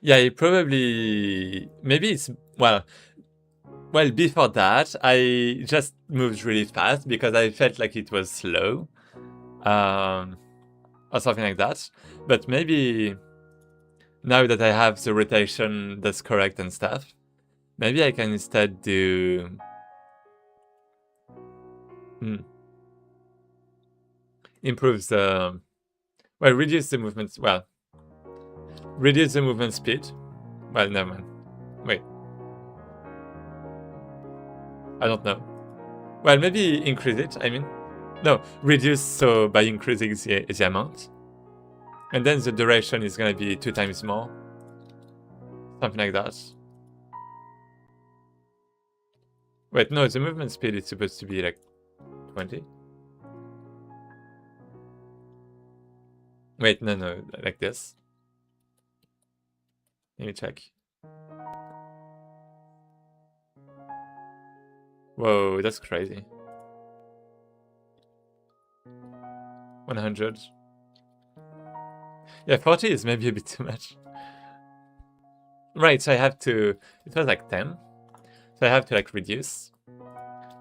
Yeah, it probably... Maybe it's... Well, before that, I just moved really fast because I felt like it was slow. Or something like that. But maybe... Now that I have the rotation that's correct and stuff, maybe I can instead do... Improves the... Well, reduce the movement... Well, reduce the movement speed. Well, never mind. Wait. I don't know. Well, maybe increase it, I mean. No, reduce so by increasing the amount. And then the duration is gonna be 2 times more. Something like that. Wait, no, the movement speed is supposed to be like 20. Wait, no, like this. Let me check. Whoa, that's crazy. 100. Yeah, 40 is maybe a bit too much. Right, so I have to... It was like 10. So I have to like reduce.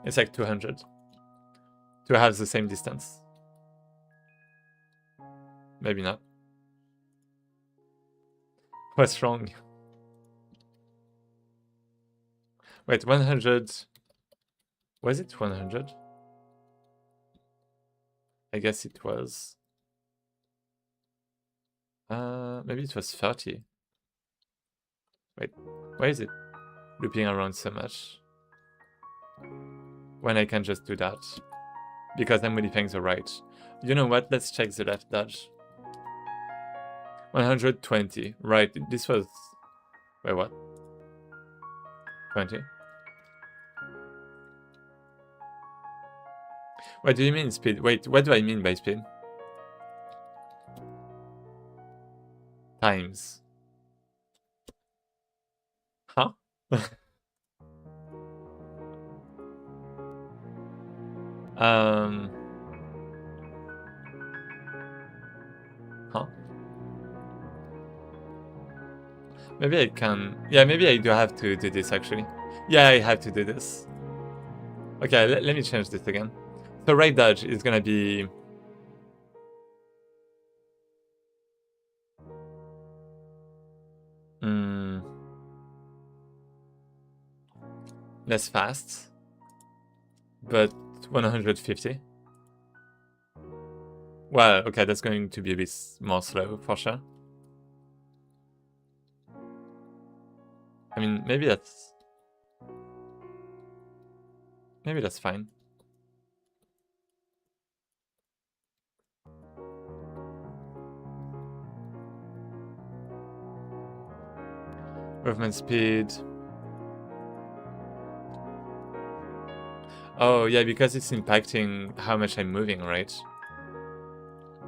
It's like 200. To have the same distance. Maybe not. What's wrong? Wait, 100... Was it 100? I guess it was. Maybe it was 30. Wait, why is it looping around so much? When I can just do that. Because I'm modifying the right. You know what? Let's check the left dodge. 120. Right, this was... Wait, what? 20? What do you mean speed? Wait, what do I mean by speed? Times. Huh? Huh? Maybe I can... Yeah, maybe I do have to do this actually. Yeah, I have to do this. Okay, let me change this again. So right dodge is gonna be... less fast. But 150. Well, okay, that's going to be a bit more slow for sure. I mean, maybe that's fine. Movement speed. Oh, yeah, because it's impacting how much I'm moving, right?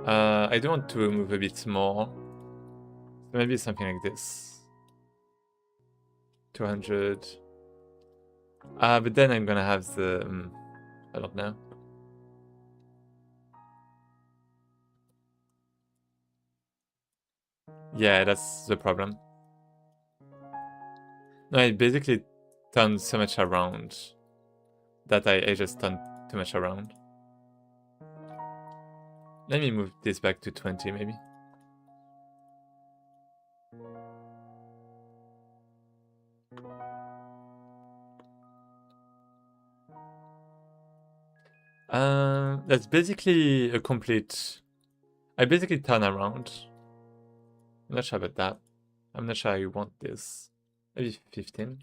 I do want to move a bit more. So maybe something like this. 200. But then I'm gonna have the... I don't know. Yeah, that's the problem. No, I basically turned so much around that I just turned too much around. Let me move this back to 20 maybe. That's basically a complete... I basically turn around. I'm not sure about that. I'm not sure I want this. Maybe 15.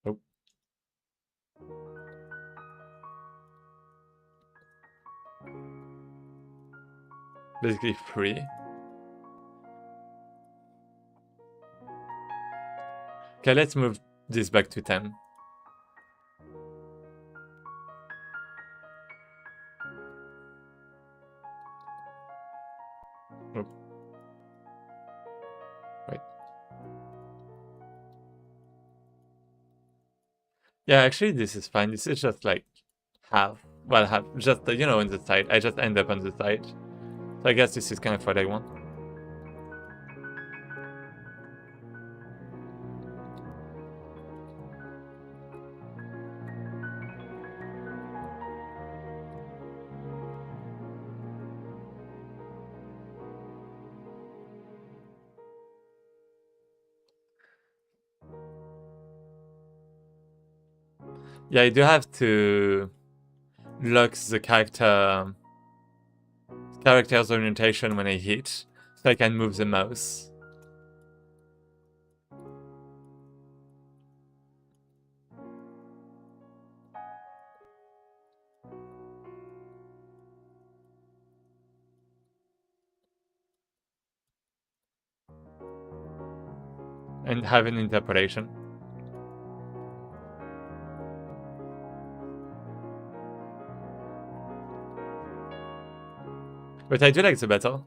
Oh. Basically 3. Okay, let's move this back to 10. Oh. Wait. Yeah, actually this is fine. This is just like half. Well, half. Just, you know, on the side. I just end up on the side. So I guess this is kind of what I want. Yeah, I do have to lock the character's orientation when I hit, so I can move the mouse. And have an interpolation. But I do like the battle.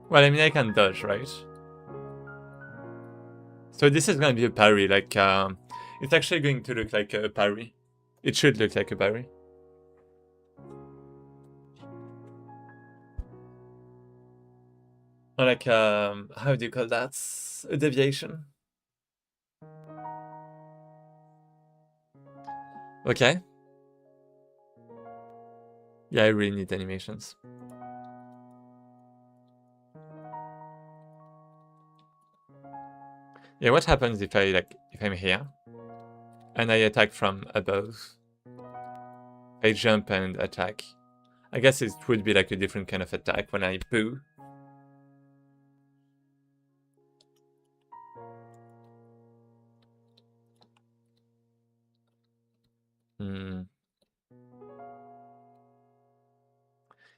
Well, I mean, I can dodge, right? So this is gonna be a parry, like, it's actually going to look like a parry. It should look like a parry. Or like, how do you call that? A deviation? Okay. Yeah, I really need animations. Yeah, what happens if if I'm here and I attack from above? I jump and attack. I guess it would be like a different kind of attack when I boo.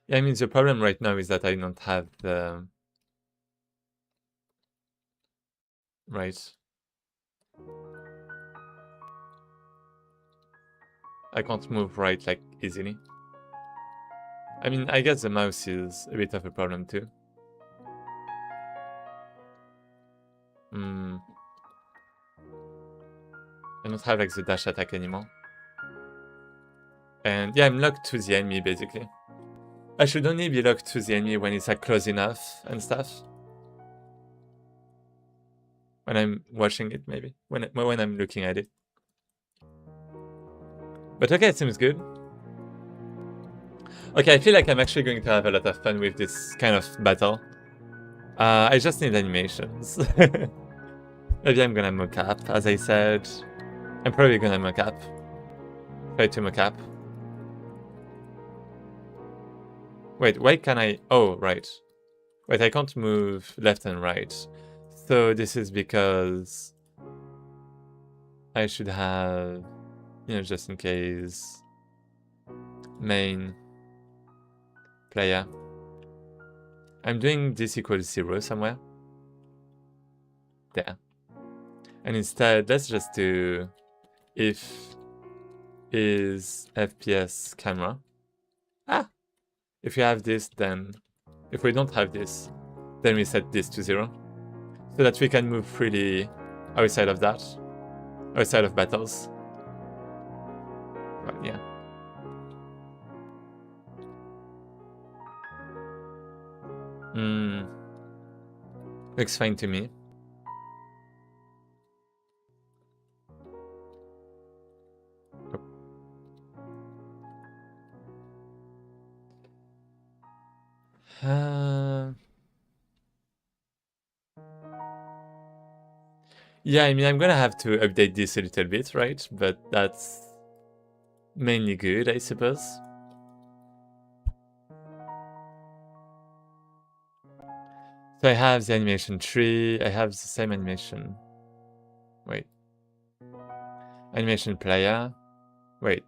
Yeah, I mean, the problem right now is that I don't have the... Right. I can't move right, like, easily. I mean, I guess the mouse is a bit of a problem too. I don't have, like, the dash attack anymore. And yeah, I'm locked to the enemy, basically. I should only be locked to the enemy when it's, like, close enough and stuff. When I'm watching it, maybe. When I'm looking at it. But okay, it seems good. Okay, I feel like I'm actually going to have a lot of fun with this kind of battle. I just need animations. Maybe I'm gonna mock up, as I said. I'm probably gonna mock up. Try to mock up. Wait, why can I... Oh, right. Wait, I can't move left and right. So this is because... I should have... You know, just in case... Main... Player. I'm doing this equals 0 somewhere. There. And instead, let's just do if is FPS camera. Ah! If you have this, then if we don't have this, then we set this to 0. So that we can move freely outside of that. Outside of battles. But yeah. Looks fine to me. Yeah, I mean, I'm gonna have to update this a little bit, right? But that's mainly good, I suppose. So I have the animation tree, I have the same animation. Wait. Animation player. Wait.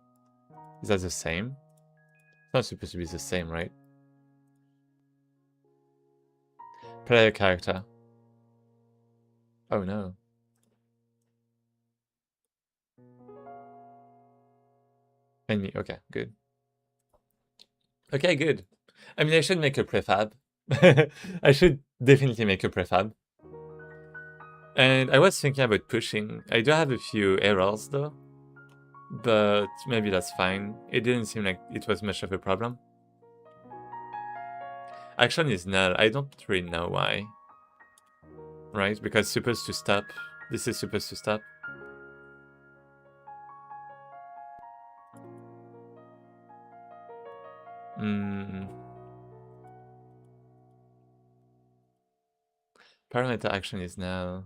Is that the same? It's not supposed to be the same, right? Player character. Oh no. Enemy, okay, good. Okay, good. I mean, I should make a prefab. I should definitely make a prefab. And I was thinking about pushing. I do have a few errors though. But maybe that's fine. It didn't seem like it was much of a problem. Action is null. I don't really know why. Right? Because supposed to stop. This is supposed to stop. Parameter action is null.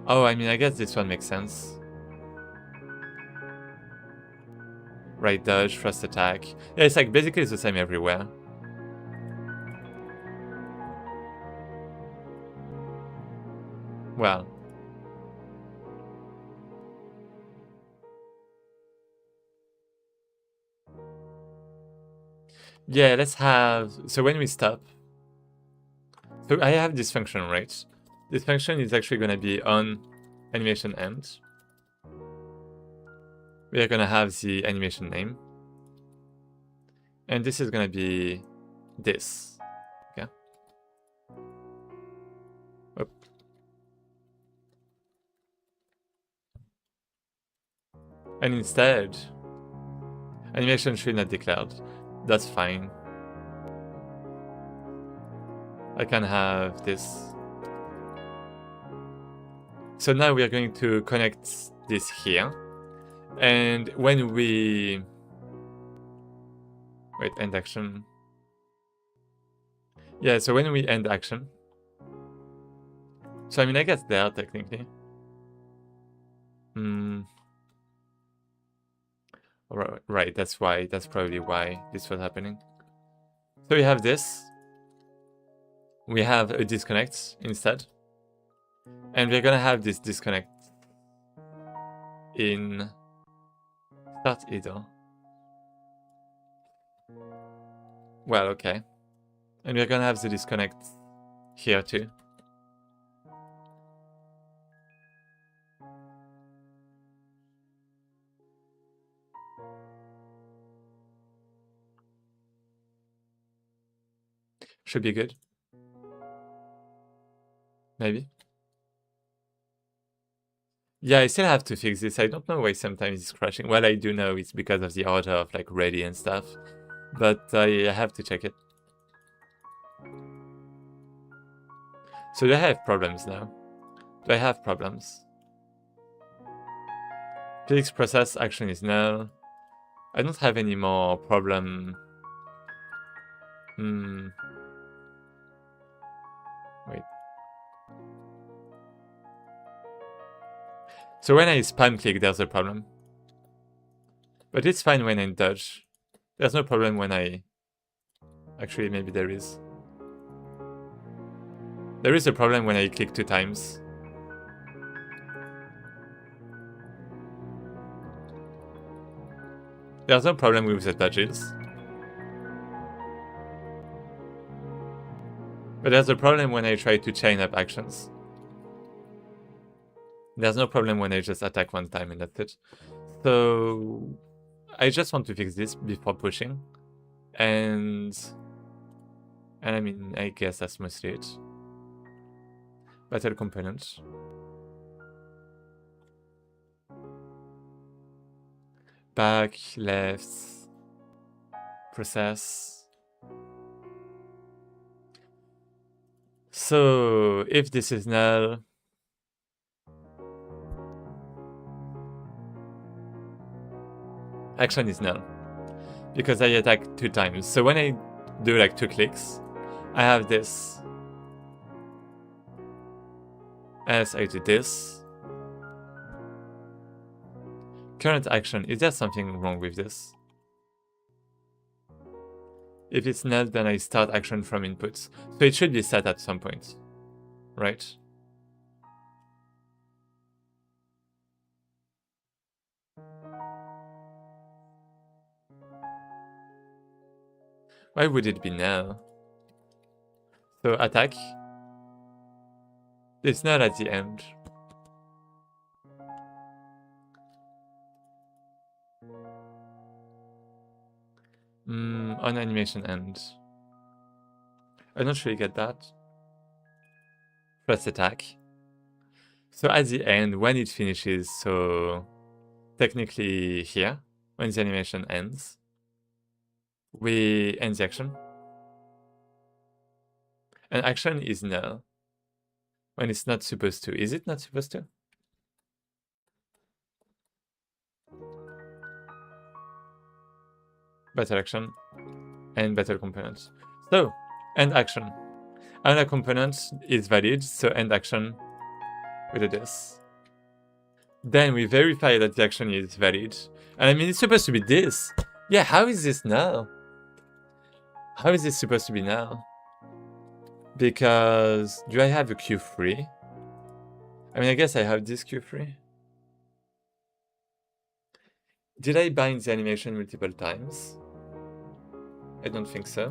Oh, I mean, I guess this one makes sense. Right dodge, thrust attack. Yeah, it's like basically it's the same everywhere. Well. Yeah, let's have... So when we stop... So I have this function, right? This function is actually going to be on animation end. We are going to have the animation name. And this is going to be this. Okay. Oop. And instead, animation tree not declared. That's fine. I can have this. So now we are going to connect this here. And when we... Wait, end action. Yeah, so when we end action. So I mean, I guess there technically. Right, that's why. That's probably why this was happening. So we have this. We have a disconnect instead. And we're gonna have this disconnect in start either. Well, okay. And we're gonna have the disconnect here too. Should be good. Maybe. Yeah, I still have to fix this. I don't know why sometimes it's crashing. Well, I do know it's because of the order of like ready and stuff. But I have to check it. So do I have problems now? Do I have problems? Physics process action is null. I don't have any more problem. Wait. So when I spam click, there's a problem. But it's fine when I dodge. There's no problem when I... Actually, maybe there is. There is a problem when I click 2 times. There's no problem with the dodges. But there's a problem when I try to chain up actions. There's no problem when I just attack one time and that's it. So I just want to fix this before pushing. And I mean, I guess that's mostly it. Battle components. Back, left, process. So if this is null, action is null because I attack 2 times. So when I do like 2 clicks, I have this. As I do this. Current action, is there something wrong with this? If it's null, then I start action from inputs. So it should be set at some point, right? Why would it be null? So attack. It's null at the end. On animation end. I don't really get that. Press attack. So at the end, when it finishes, so technically here, when the animation ends, we end the action. And action is null. When it's not supposed to. Is it not supposed to? Battle action and battle component. So, end action. Another component is valid, so end action, we do this. Then we verify that the action is valid. And I mean, it's supposed to be this. Yeah, how is this null? How is this supposed to be null? Because, do I have a Q3? I mean, I guess I have this Q3. Did I bind the animation multiple times? I don't think so.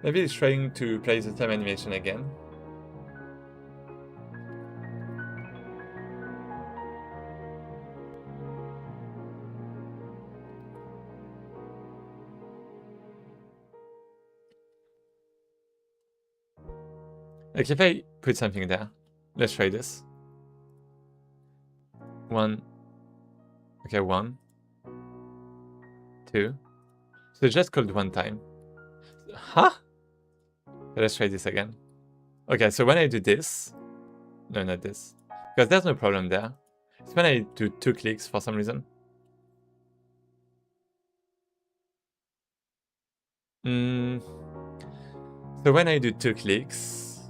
Maybe it's trying to play the same animation again. Like if I put something there, let's try this. 1. Okay, 1. 2. So it's just called 1 time. Huh? Let's try this again. Okay, so when I do this, no, not this, because there's no problem there. It's when I do 2 clicks for some reason. So when I do 2 clicks,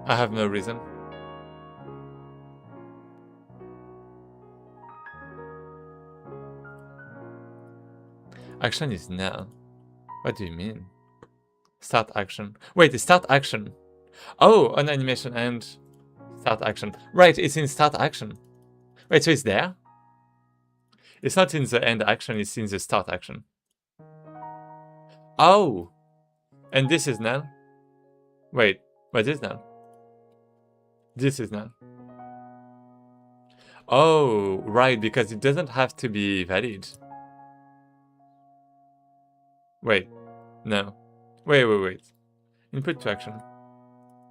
I have no reason. Action is null. What do you mean? Start action. Wait, it's start action. Oh, on animation and start action. Right, it's in start action. Wait, so it's there? It's not in the end action, it's in the start action. Oh! And this is null? Wait, what is null? This is null. Oh, right, because it doesn't have to be valid. Wait, no. Wait. Input to action.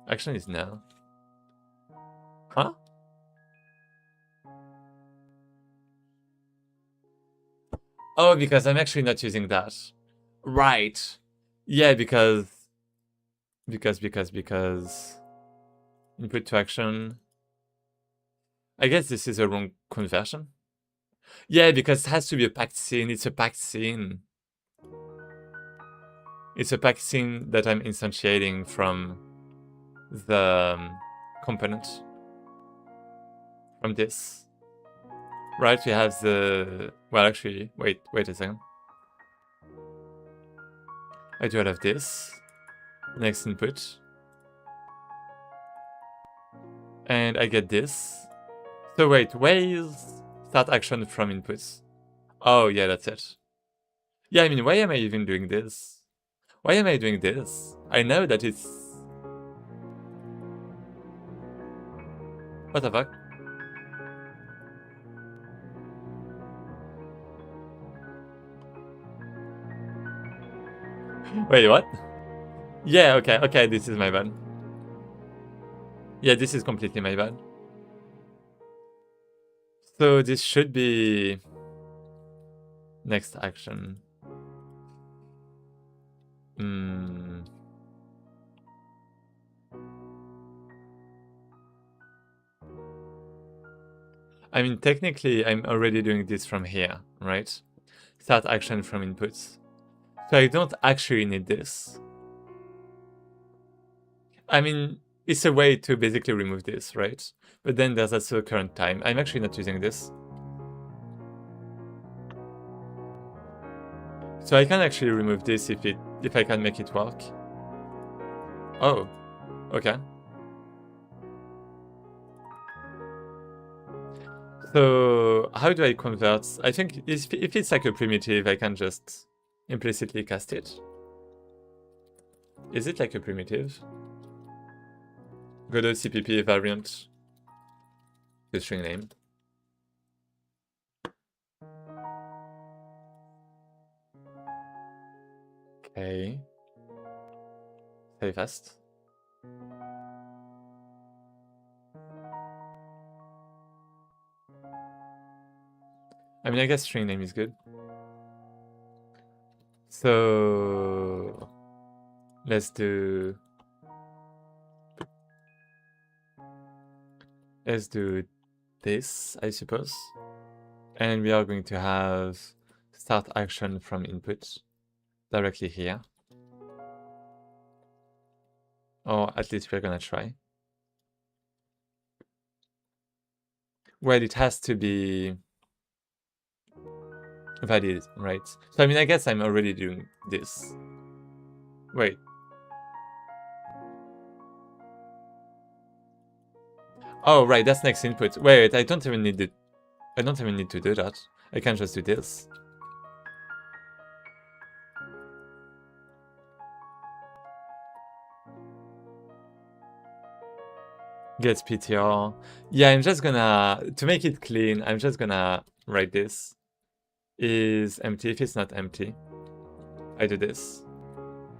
Action is null. Huh? Oh, because I'm actually not using that. Right. Yeah, because input to action. I guess this is a wrong conversion. Yeah, because it has to be a packed scene. It's a packed scene. It's a packed scene that I'm instantiating from the component. From this. Right, we have the... Well, actually, wait a second. I do all of this. Next input. And I get this. So wait, where is Start action from inputs. Oh, yeah, that's it. Yeah, I mean, why am I even doing this? Why am I doing this? I know that it's... What the fuck? Wait, what? Yeah, okay, this is my bad. Yeah, this is completely my bad. So this should be... Next action. I mean, technically, I'm already doing this from here, right? Start action from inputs. So I don't actually need this. I mean, it's a way to basically remove this, right? But then there's also current time. I'm actually not using this. So I can actually remove this if I can make it work. Oh, okay. So how do I convert? I think if it's like a primitive, I can just implicitly cast it. Is it like a primitive? Godot CPP variant. The string name. Okay. Very fast. I mean, I guess string name is good. So let's do this, I suppose. And we are going to have start action from input directly here. Or at least we're gonna try. Well, it has to be valid, right? So I mean, I guess I'm already doing this. Wait. Oh, right, that's next input. Wait, I don't even need it. I don't even need to do that. I can just do this. Get PTR. Yeah, I'm just gonna, to make it clean, I'm just gonna write this is empty. If it's not empty, I do this.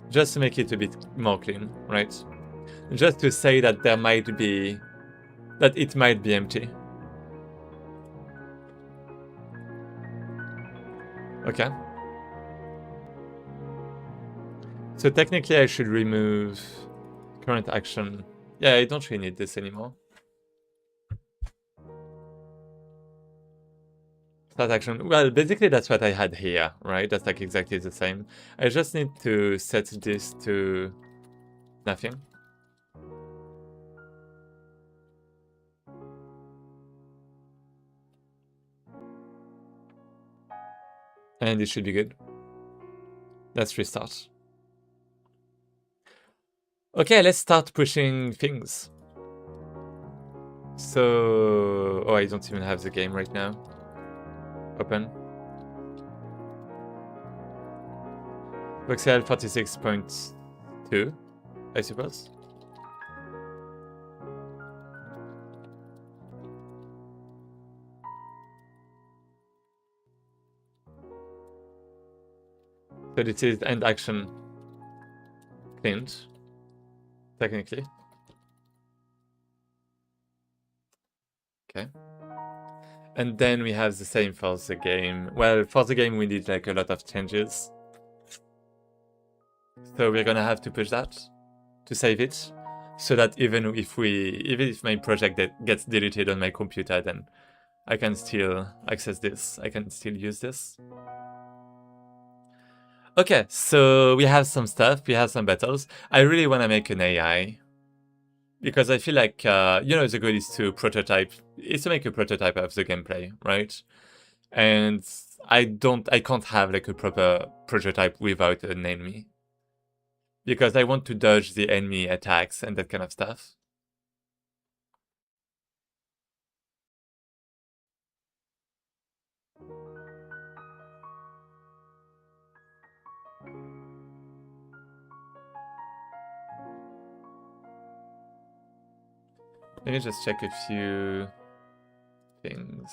Just to make it a bit more clean, right? Just to say that there might be, that it might be empty. Okay. So technically I should remove current action. Yeah, I don't really need this anymore. Start action. Well, basically that's what I had here, right? That's like exactly the same. I just need to set this to nothing. And it should be good. Let's restart. Okay, let's start pushing things. So... Oh, I don't even have the game right now. Open. Voxel 46.2, I suppose. So this is end action cleaned, technically. Okay. And then we have the same for the game. Well, for the game we need like a lot of changes. So we're gonna have to push that to save it, so that even if my project gets deleted on my computer, then I can still access this. I can still use this. Okay, so we have some stuff. We have some battles. I really want to make an AI, because I feel like the goal is to make a prototype of the gameplay, right? And I can't have like a proper prototype without an enemy, because I want to dodge the enemy attacks and that kind of stuff. Let me just check a few things.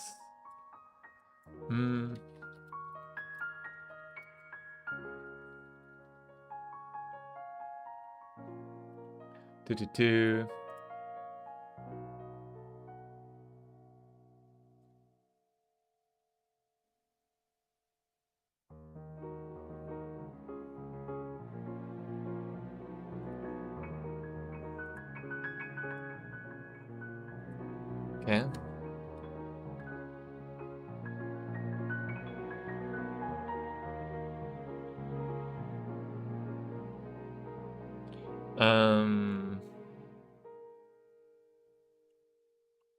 Do. Okay.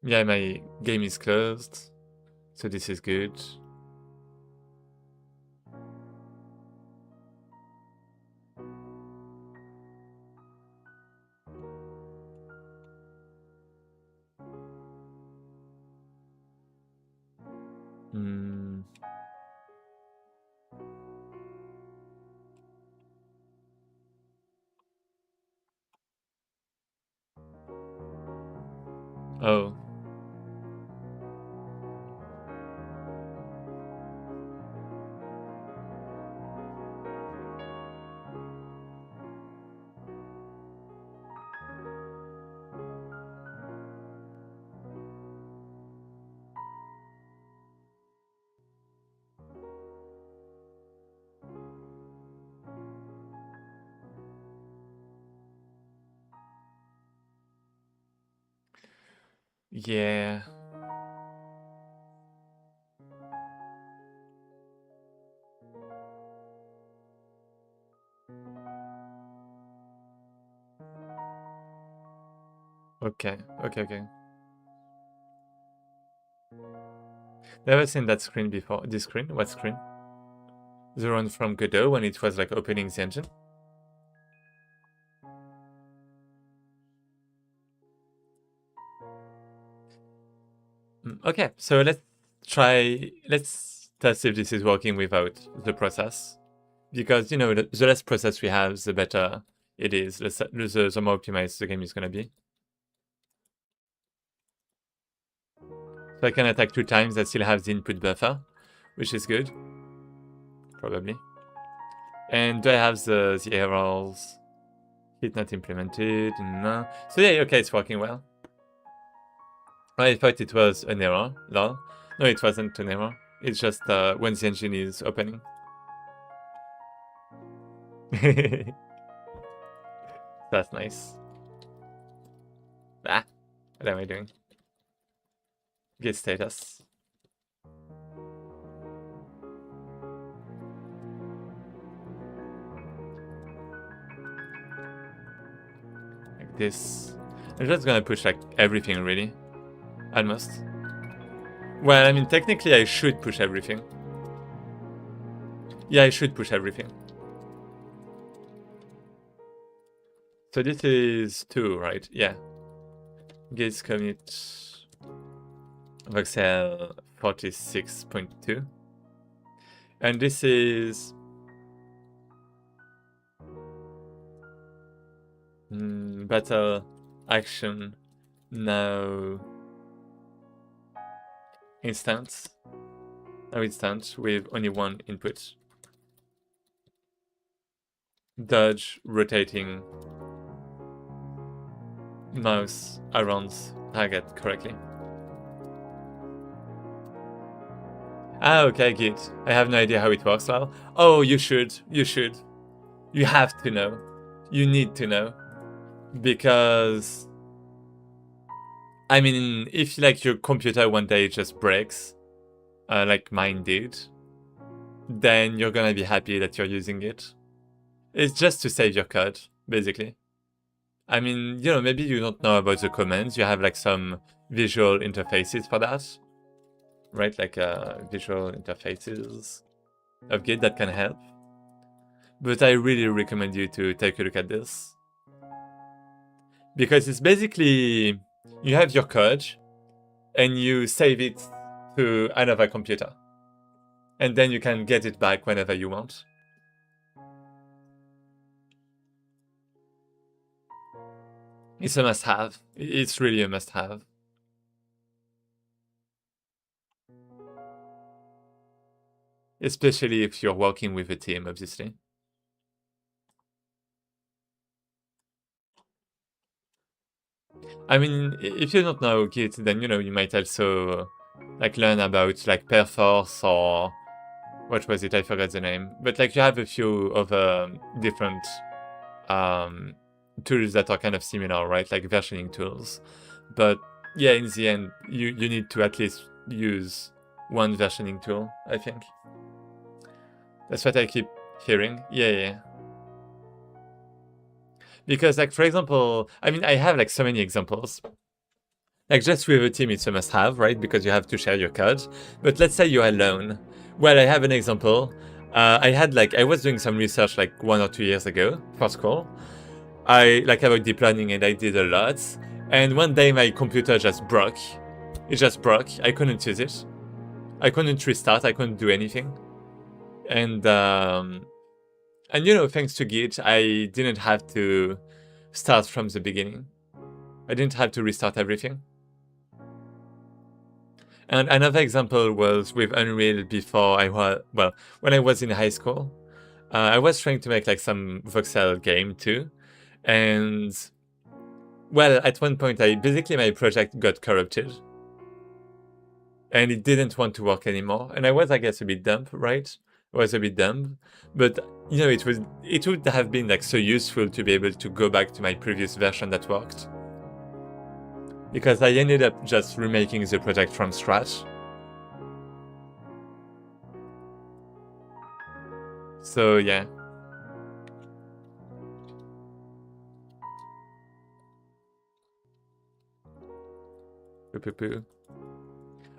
Yeah, my game is closed, so this is good. Oh. Yeah. Okay. Never seen that screen before. This screen? What screen? The one from Godot when it was like opening the engine? Okay, so let's test if this is working without the process. Because, you know, the less process we have, the better it is. The more optimized the game is going to be. So I can attack 2 times. I still have the input buffer, which is good. Probably. And do I have the errors? Hit not implemented. No. So yeah, okay, it's working well. I thought it was an error. Lol. No, it wasn't an error. It's just when the engine is opening. That's nice. Ah, what am I doing? Get status. Like this. I'm just gonna push like everything really. Almost. Well, I mean, technically I should push everything. Yeah, I should push everything. So this is 2, right? Yeah. Gates commit voxel 46.2. And this is battle action now instance. Now instance with only 1 input. Dodge rotating mouse around target correctly. Ah, okay, good. I have no idea how it works now. Oh, you should. You have to know. You need to know. Because, I mean, if like your computer one day just breaks, like mine did, then you're gonna be happy that you're using it. It's just to save your code, basically. I mean, you know, maybe you don't know about the commands. You have like some visual interfaces for that, right? Like visual interfaces of Git that can help. But I really recommend you to take a look at this. Because it's basically, you have your code and you save it to another computer. And then you can get it back whenever you want. It's a must-have. It's really a must-have. Especially if you're working with a team, obviously. I mean, if you don't know Git, then you might also like learn about like Perforce or what was it? I forgot the name. But like you have a few other different tools that are kind of similar, right? Like versioning tools. But yeah, in the end, you need to at least use one versioning tool, I think. That's what I keep hearing. Yeah. Because like, for example, I mean, I have like so many examples. Like just with a team, it's a must-have, right? Because you have to share your code. But let's say you're alone. Well, I have an example. I was doing some research like 1 or 2 years ago for school. About deep learning, and I did a lot. And one day my computer just broke. It just broke. I couldn't use it. I couldn't restart. I couldn't do anything. And thanks to Git, I didn't have to start from the beginning. I didn't have to restart everything. And another example was with Unreal before when I was in high school. I was trying to make like some voxel game too. And well, at one point, my project got corrupted. And it didn't want to work anymore. And I was, I guess, a bit dumb, right? I was a bit dumb. But, it would have been like so useful to be able to go back to my previous version that worked. Because I ended up just remaking the project from scratch. So, yeah.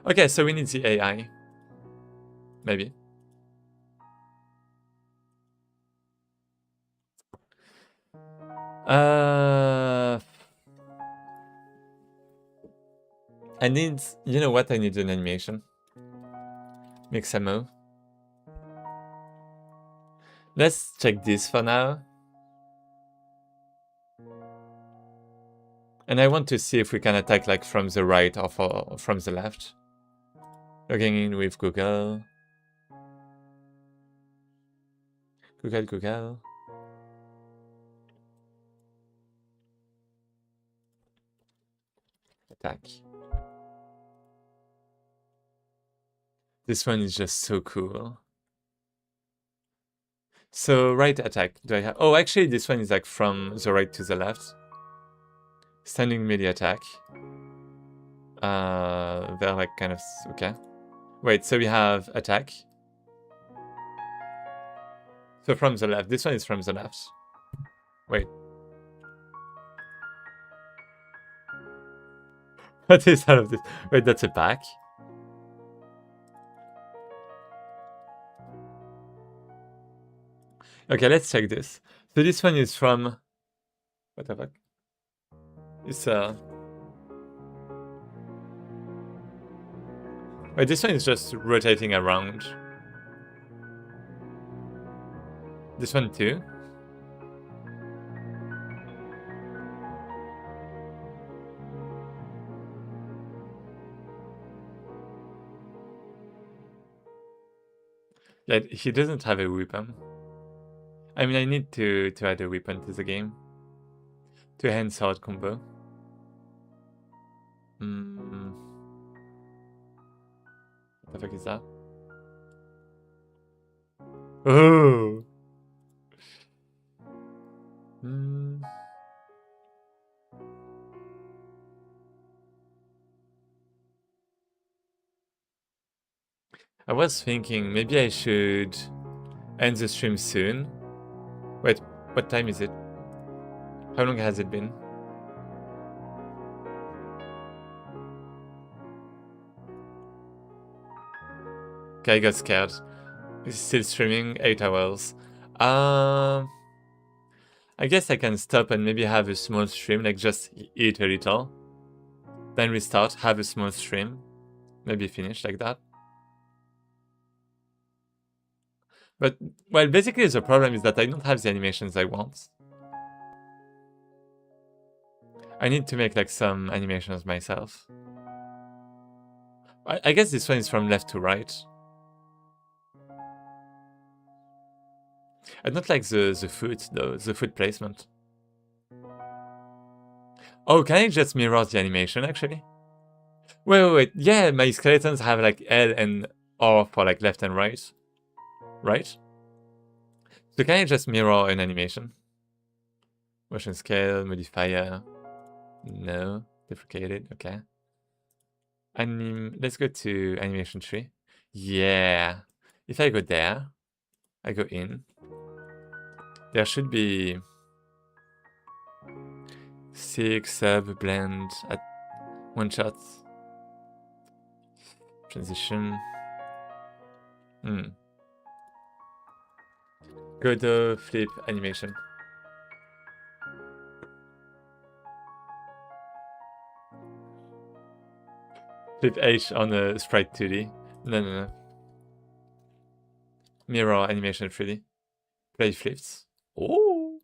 Okay, so we need the AI. Maybe. I need, you know what? I need an animation. Mixamo. Let's check this for now. And I want to see if we can attack like from the right or from the left. Logging in with Google. Google. Attack. This one is just so cool. So right attack, do I have? Oh, actually this one is like from the right to the left. Standing melee attack. They're like kind of, okay. Wait, so we have attack. So from the left, this one is from the left. Wait. What is all of this? Wait, that's a pack. Okay, let's check this. So this one is from... What the fuck? It's Wait, this one is just rotating around. This one too? Yeah, he doesn't have a weapon. I mean, I need to add a weapon to the game. To hand sword combo. What the fuck is that? Oh! I was thinking maybe I should end the stream soon. Wait, what time is it? How long has it been? Okay, I got scared. It's still streaming 8 hours. I guess I can stop and maybe have a small stream, like just eat a little. Then restart, have a small stream. Maybe finish like that. But, well, basically the problem is that I don't have the animations I want. I need to make like some animations myself. I guess this one is from left to right. I don't like the foot though, the foot placement. Oh, can I just mirror the animation actually? Wait. Yeah, my skeletons have like L and R for like left and right. Right? So can I just mirror an animation? Motion scale, modifier. No. Deprecated, okay. Let's go to animation tree. Yeah. If I go there, I go in. There should be 6 sub blend at one shot. Transition. Godot flip animation. Flip H on a sprite 2D. No. Mirror animation 3D. Play flips. Oh!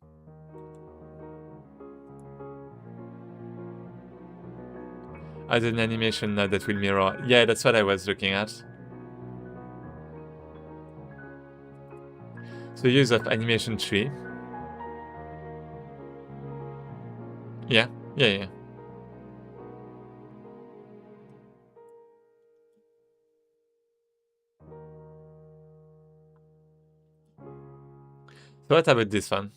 As an animation that will mirror. Yeah, that's what I was looking at. So use of animation tree. Yeah. So what about this one?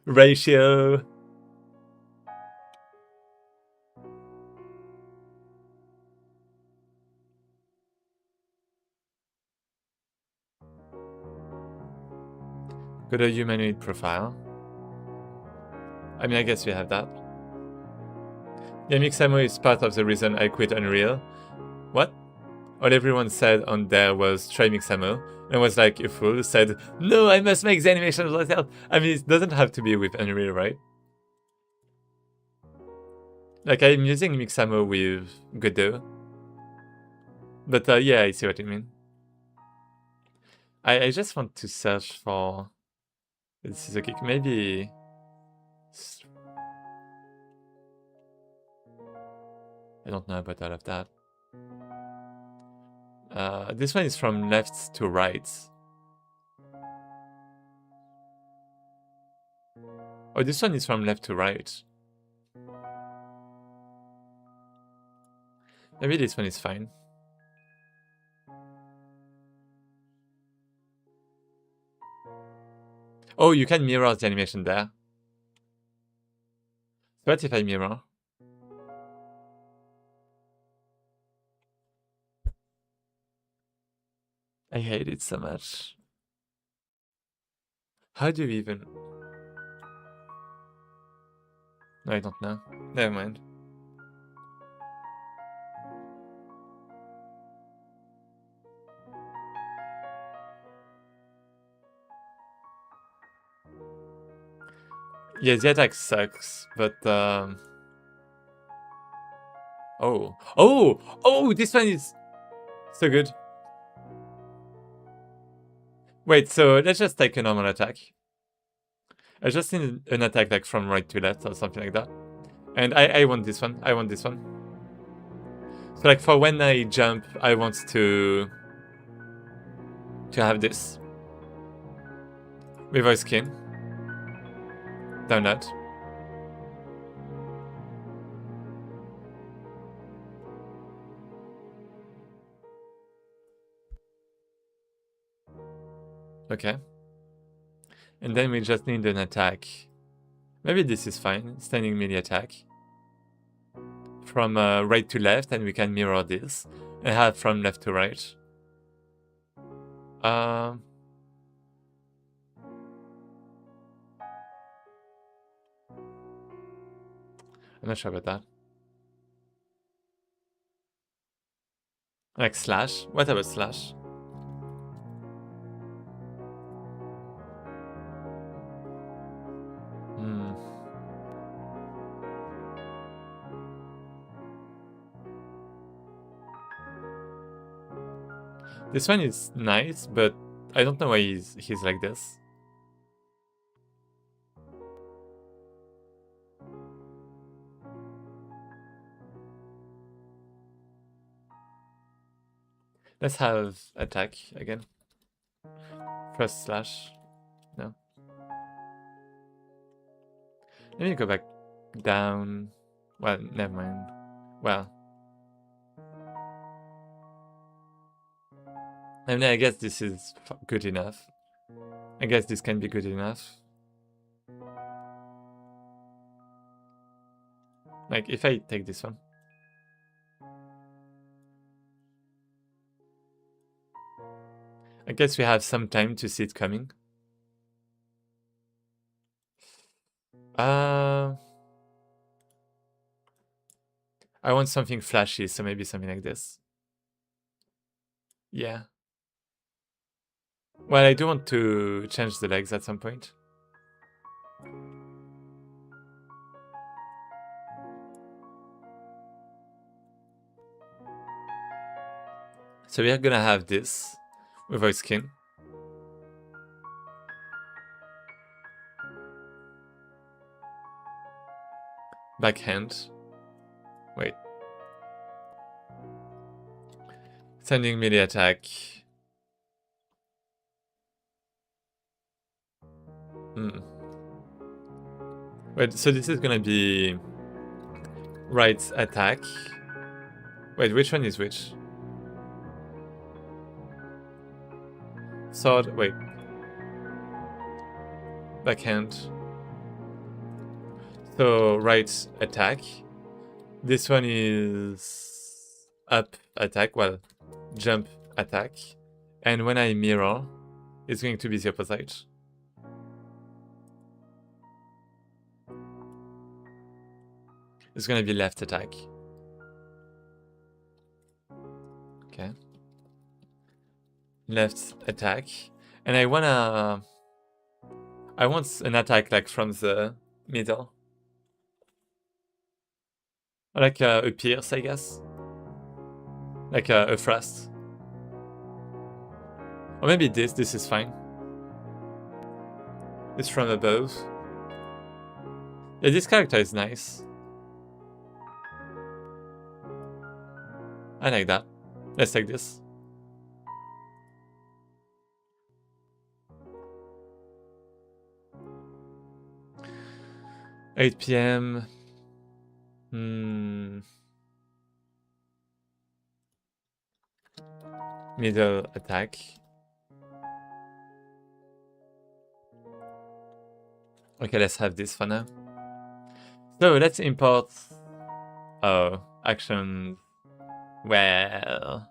Ratio. Go to humanoid profile. I mean, I guess we have that. Yeah, Mixamo is part of the reason I quit Unreal. What? All everyone said on there was try Mixamo, and was like, a fool said, no, I must make the animation myself. I mean, it doesn't have to be with Unreal, right? Like, I'm using Mixamo with Godot. But yeah, I see what you mean. I just want to search for... This is a kick. Maybe... I don't know about all of that. This one is from left to right. Oh, this one is from left to right. Maybe this one is fine. Oh, you can mirror the animation there. What if I mirror? I hate it so much. How do you even... No, I don't know. Never mind. Yeah, the attack sucks, but... Oh, this one is so good. Wait, so let's just take a normal attack. I just need an attack like from right to left or something like that. And I want this one. I want this one. So like for when I jump, I want to have this. With our skin. Down that. Okay. And then we just need an attack. Maybe this is fine. Standing melee attack. From right to left, and we can mirror this. And have from left to right. I'm not sure about that. Like slash? What about slash? This one is nice, but I don't know why he's like this. Let's have attack again. First slash. No. Let me go back down. Well, never mind. Well. I mean, I guess this is good enough. I guess this can be good enough. Like, if I take this one. I guess we have some time to see it coming. I want something flashy, so maybe something like this. Yeah. Well, I do want to change the legs at some point. So we are gonna have this without skin. Backhand. Wait. Sending melee attack. Wait, so this is gonna be right attack. Wait, which one is which? Sword, wait. Backhand. So right attack. This one is up attack, well, jump attack. And when I mirror, it's going to be the opposite. It's gonna be left attack. Okay. Left attack. And I want an attack like from the middle. Like a pierce, I guess. Like a thrust. Or maybe this is fine. This from above. Yeah, this character is nice. I like that. Let's take this. $8 p.m. Middle attack. Okay, let's have this for now. So let's import action. Well,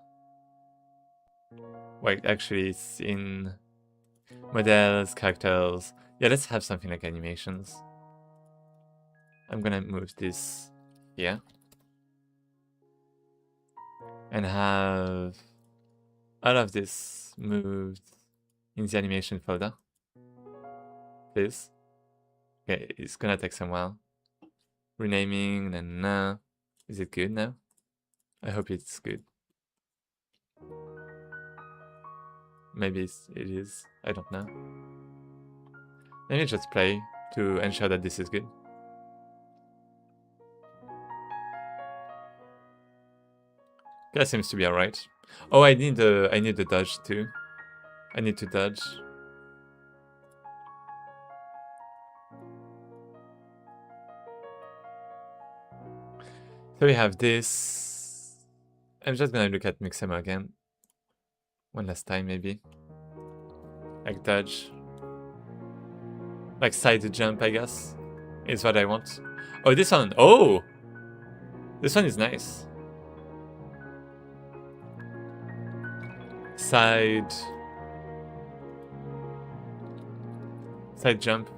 wait, actually it's in models, characters. Yeah, let's have something like animations. I'm gonna move this here and have all of this moved in the animation folder. Please. Okay, it's gonna take some while. Renaming, is it good now? I hope it's good. Maybe it is. I don't know. Let me just play to ensure that this is good. That seems to be alright. Oh, I need the dodge too. I need to dodge. So we have this. I'm just gonna look at Mixamo again. One last time, maybe. Like dodge. Like side jump, I guess. Is what I want. Oh, this one. Oh! This one is nice. Side jump.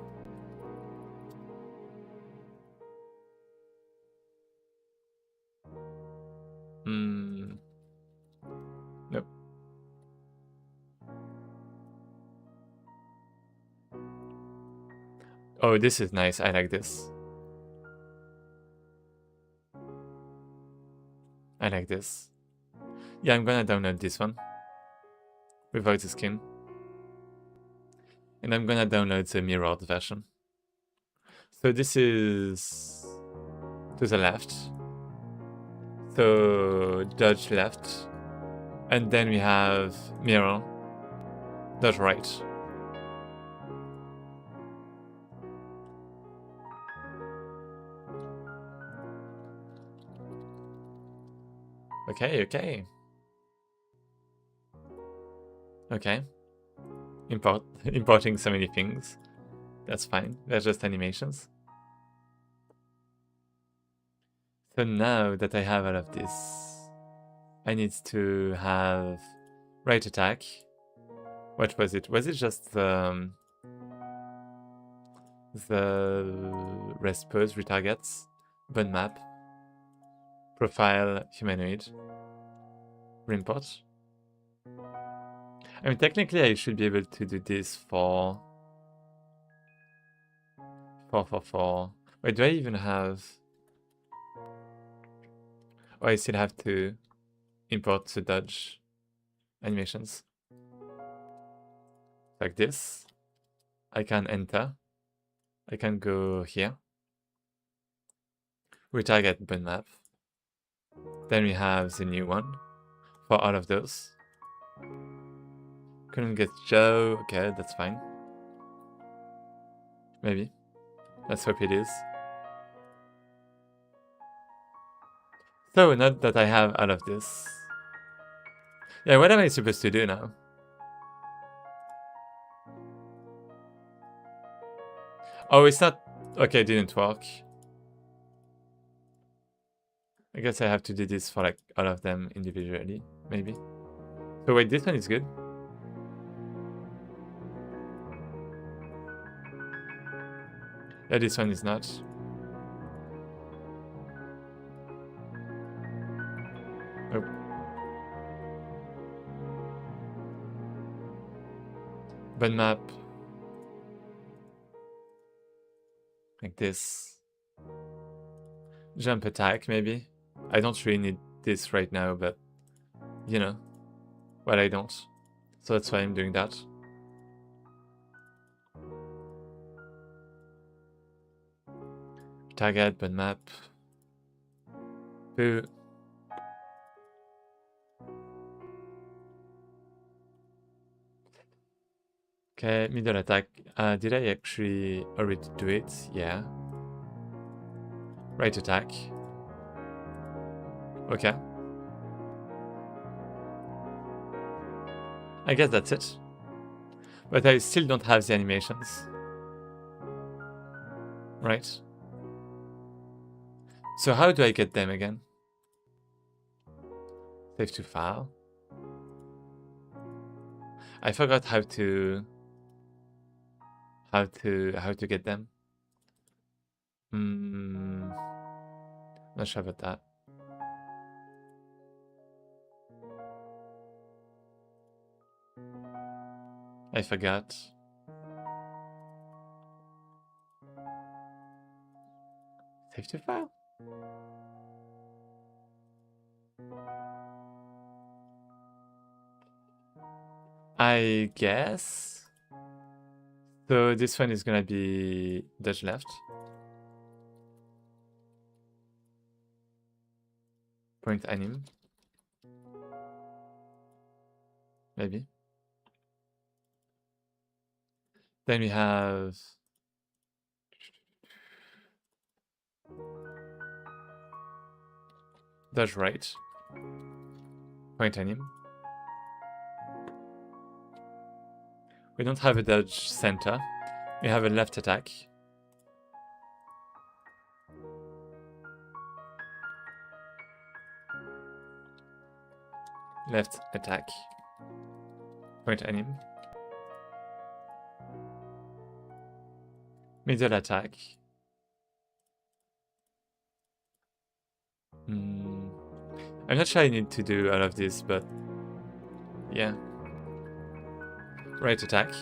Nope. Oh, this is nice. I like this. I like this. Yeah, I'm gonna download this one. without the skin. And I'm gonna download the mirrored version. So this is to the left. So dodge left. And then we have mirror, dodge right. Okay, okay. Okay. Importing so many things. That's fine. They're just animations. So now that I have all of this, I need to have right attack. What was it? Was it just the rest pose retargets, bone map, profile humanoid, import? I mean, technically, I should be able to do this for. Wait, do I even have? Oh, I still have to import the dodge animations. Like this. I can enter. I can go here. Retarget bone map. Then we have the new one for all of those. Couldn't get Joe. Okay, that's fine. Maybe. Let's hope it is. So, not that I have all of this. Yeah, what am I supposed to do now? Oh, it's not... Okay, it didn't work. I guess I have to do this for like all of them individually, maybe. So wait, this one is good. Yeah, this one is not. Nope. Bone map. Like this. Jump attack, maybe. I don't really need this right now, but you know, well, I don't. So that's why I'm doing that. Target, bone map. Boo. Okay, middle attack. Did I actually already do it? Yeah. Right attack. Okay. I guess that's it. But I still don't have the animations. Right? So how do I get them again? Save to file. I forgot how to get them. Not sure about that. I forgot. Save to file. I guess. So this one is gonna be dodge left. Point anim. Maybe. Then we have dodge right. Point anim. We don't have a dodge center. We have a left attack. Left attack. Point anim. Middle attack. I'm not sure I need to do all of this, but yeah. Right attack.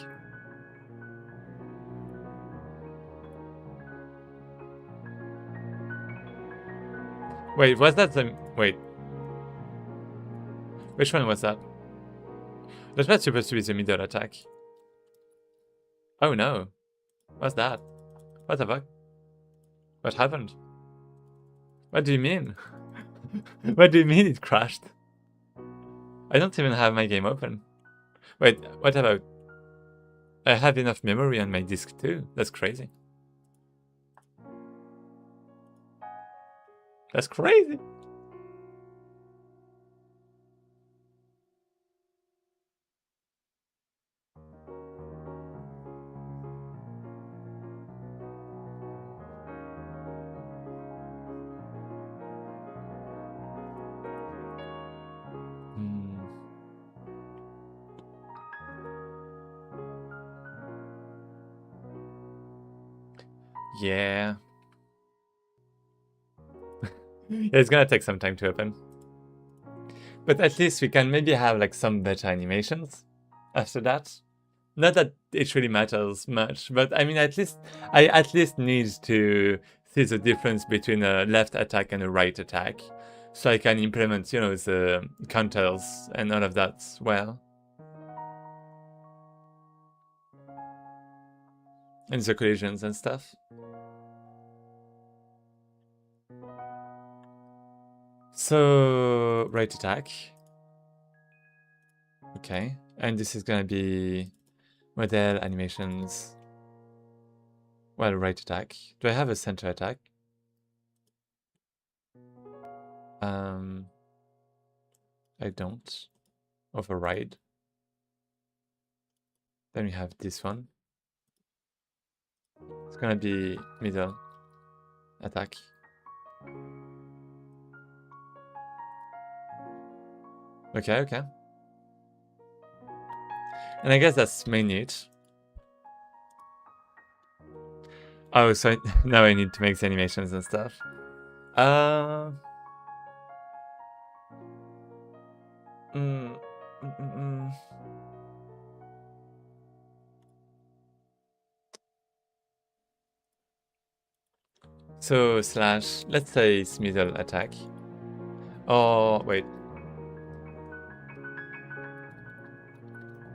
Wait, was that the... Wait. Which one was that? That's not supposed to be the middle attack. Oh no. What's that? What the fuck? What happened? What do you mean? What do you mean it crashed? I don't even have my game open. Wait, what about... I have enough memory on my disk too. That's crazy. That's crazy. Yeah. Yeah, it's gonna take some time to open. But at least we can maybe have like some better animations after that. Not that it really matters much, but I mean, I at least need to see the difference between a left attack and a right attack, so I can implement, you know, the counters and all of that well. And the collisions and stuff. So, right attack. Okay, and this is gonna be model animations. Well, right attack. Do I have a center attack? I don't. Override. Then we have this one. It's gonna be middle attack. Okay, okay. And I guess that's mainly it. Oh, so now I need to make the animations and stuff. So slash, let's say it's middle attack. Oh, wait.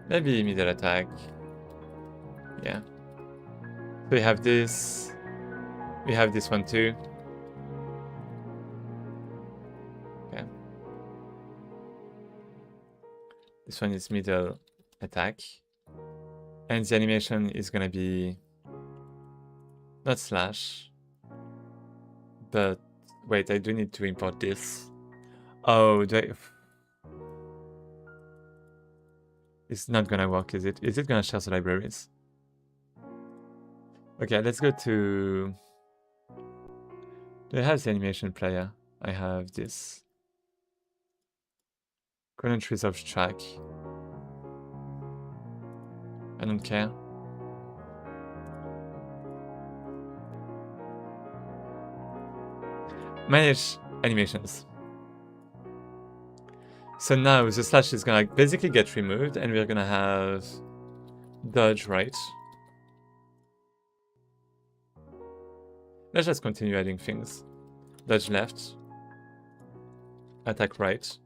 Maybe middle attack. Yeah. So we have this. We have this one too. Okay. This one is middle attack. And the animation is gonna be not slash. But wait, I do need to import this. Oh, do I... It's not gonna work, is it? Is it gonna share the libraries? Okay, let's go to... Do I have the animation player? I have this. Current resolve track. I don't care. Manage animations. So now the slash is gonna basically get removed and we're gonna have dodge right. Let's just continue adding things. Dodge left. Attack right.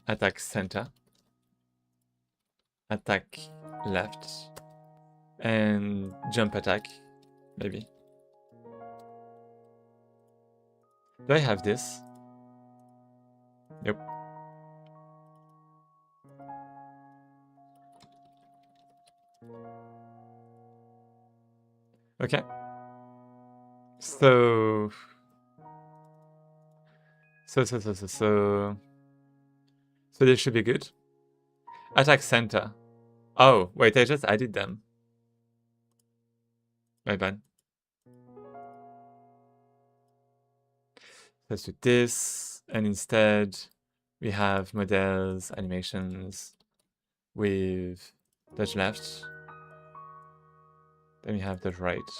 Attack center. Attack left. And jump attack, maybe. Do I have this? Nope. Okay. So this should be good. Attack center. Oh, wait, I just added them. My bad. Let's do this, and instead we have models, animations with dodge left. Then we have dodge right.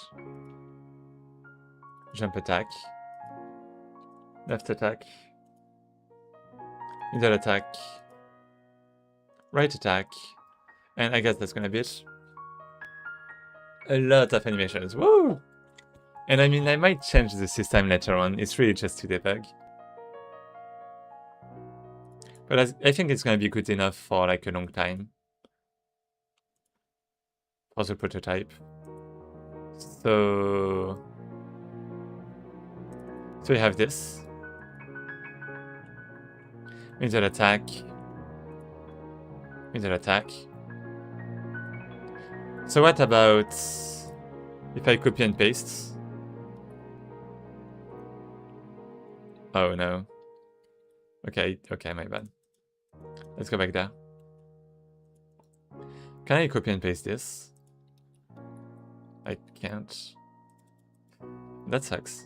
Jump attack. Left attack. Middle attack. Right attack. And I guess that's gonna be it. A lot of animations. Woo! And I mean, I might change the system later on. It's really just to debug. But I think it's gonna be good enough for like a long time. For the prototype. So we have this. Middle attack. Middle attack. So what about if I copy and paste? Oh no. Okay, my bad. Let's go back there. Can I copy and paste this? I can't. That sucks.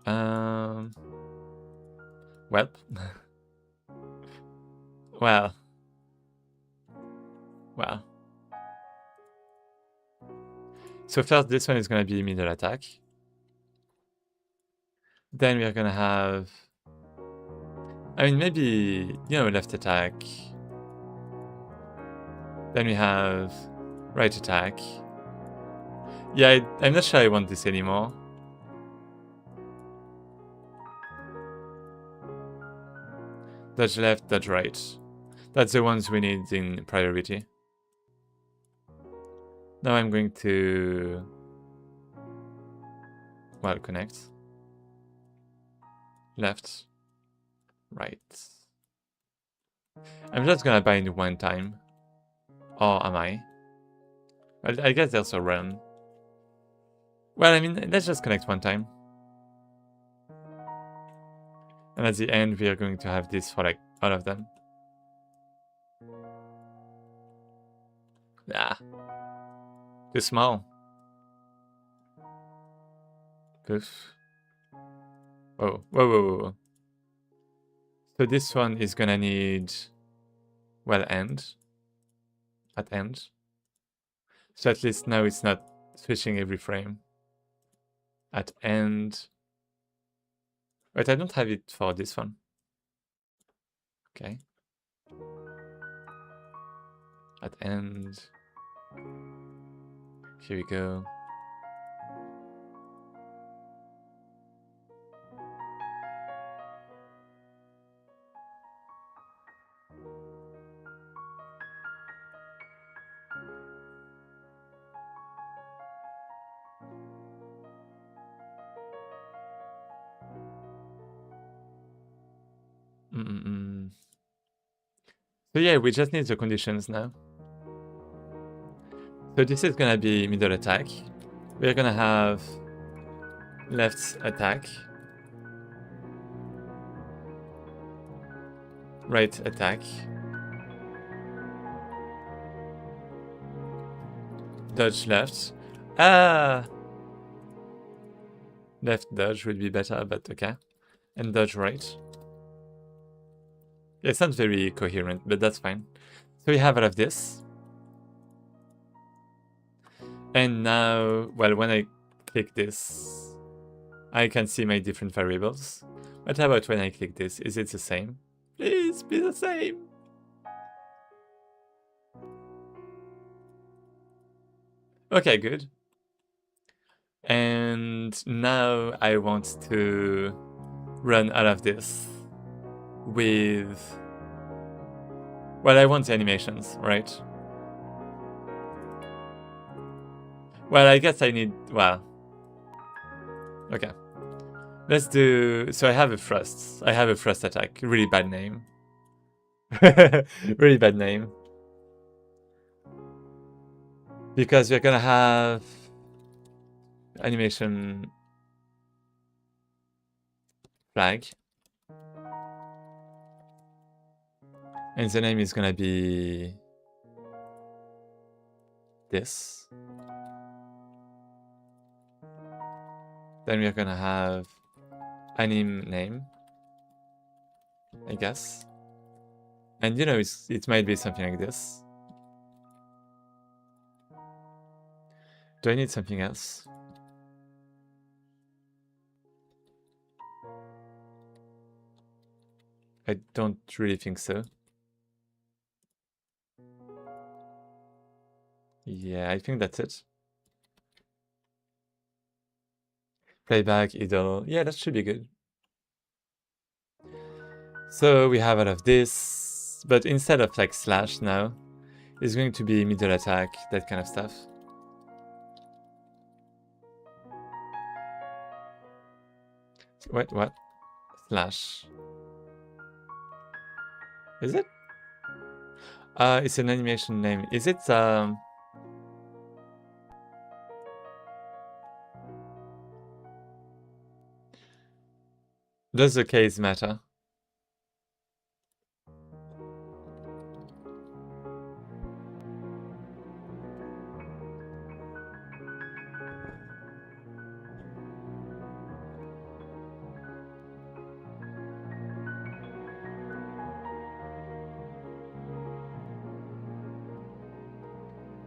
Well. Well. Wow. So first, this one is gonna be middle attack. Then we're gonna have... I mean, maybe, you know, left attack. Then we have right attack. Yeah, I'm not sure I want this anymore. Dodge left, dodge right. That's the ones we need in priority. Now I'm going to... well, connect. Left. Right. I'm just gonna bind one time. Or am I? Well, I guess there's a run. Well, I mean, let's just connect one time. And at the end, we are going to have this for like all of them. Ah. Too small. Poof. Whoa, whoa, whoa, whoa. So this one is gonna need, well, end. At end. So at least now it's not switching every frame. At end. Wait, I don't have it for this one. Okay. At end. Here we go. So yeah, we just need the conditions now. So this is gonna be middle attack. We're gonna have left attack. Right attack. Dodge left. Ah! Left dodge would be better, but okay. And dodge right. It's not very coherent, but that's fine. So we have all of this. And now, well, when I click this, I can see my different variables. But how about when I click this? Is it the same? Please be the same. Okay, good. And now I want to run all of this with... well, I want the animations, right? Well, I guess I need... well... okay. Let's do... so I have a thrust. I have a thrust attack. Really bad name. Really bad name. Because we're gonna have... animation... flag. And the name is gonna be... this. Then we're gonna have anim name, I guess. And you know, it might be something like this. Do I need something else? I don't really think so. Yeah, I think that's it. Playback, idle. Yeah, that should be good. So we have all of this, but instead of like slash now, it's going to be middle attack, that kind of stuff. Wait, what? Slash. Is it? It's an animation name. Is it, does the case matter?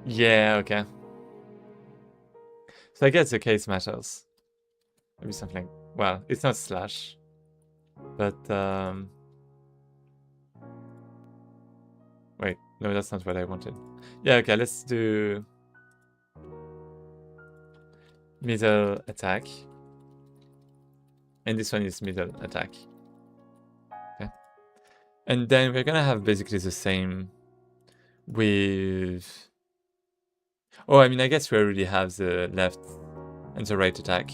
Yeah, okay. So I guess the case matters. Maybe something. Well, it's not slash, but wait, no, that's not what I wanted. Yeah, okay, let's do middle attack, and this one is middle attack. Okay, and then we're gonna have basically the same with. Oh, I mean, I guess we already have the left and the right attack.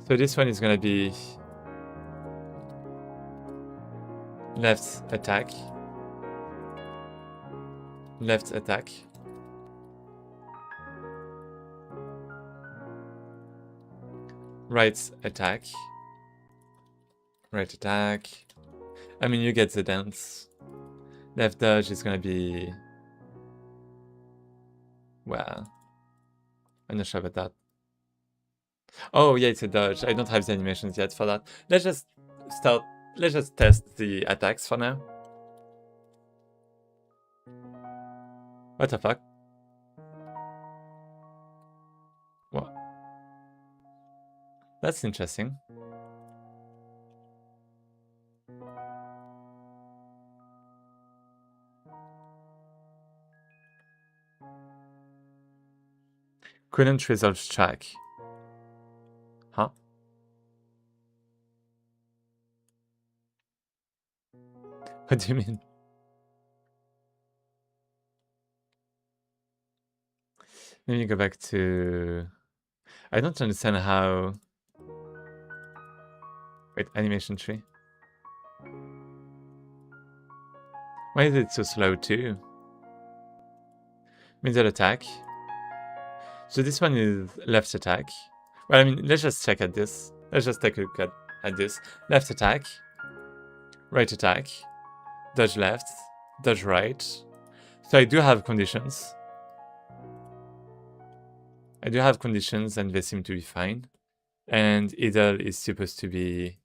So this one is gonna be left attack, left attack, right attack, right attack. I mean, you get the dance. Left dodge is gonna be... Well, I'm not sure about that. Oh yeah, it's a dodge. I don't have the animations yet for that. Let's just test the attacks for now. What the fuck? What? That's interesting. Couldn't resolve track. Huh? What do you mean? Let me go back to... I don't understand how... Wait, animation tree. Why is it so slow too? Middle attack. So this one is left attack. Well, I mean, let's just check at this. Let's just take a look at this. Left attack. Right attack. Dodge left. Dodge right. So I do have conditions. I do have conditions and they seem to be fine. And idle is supposed to be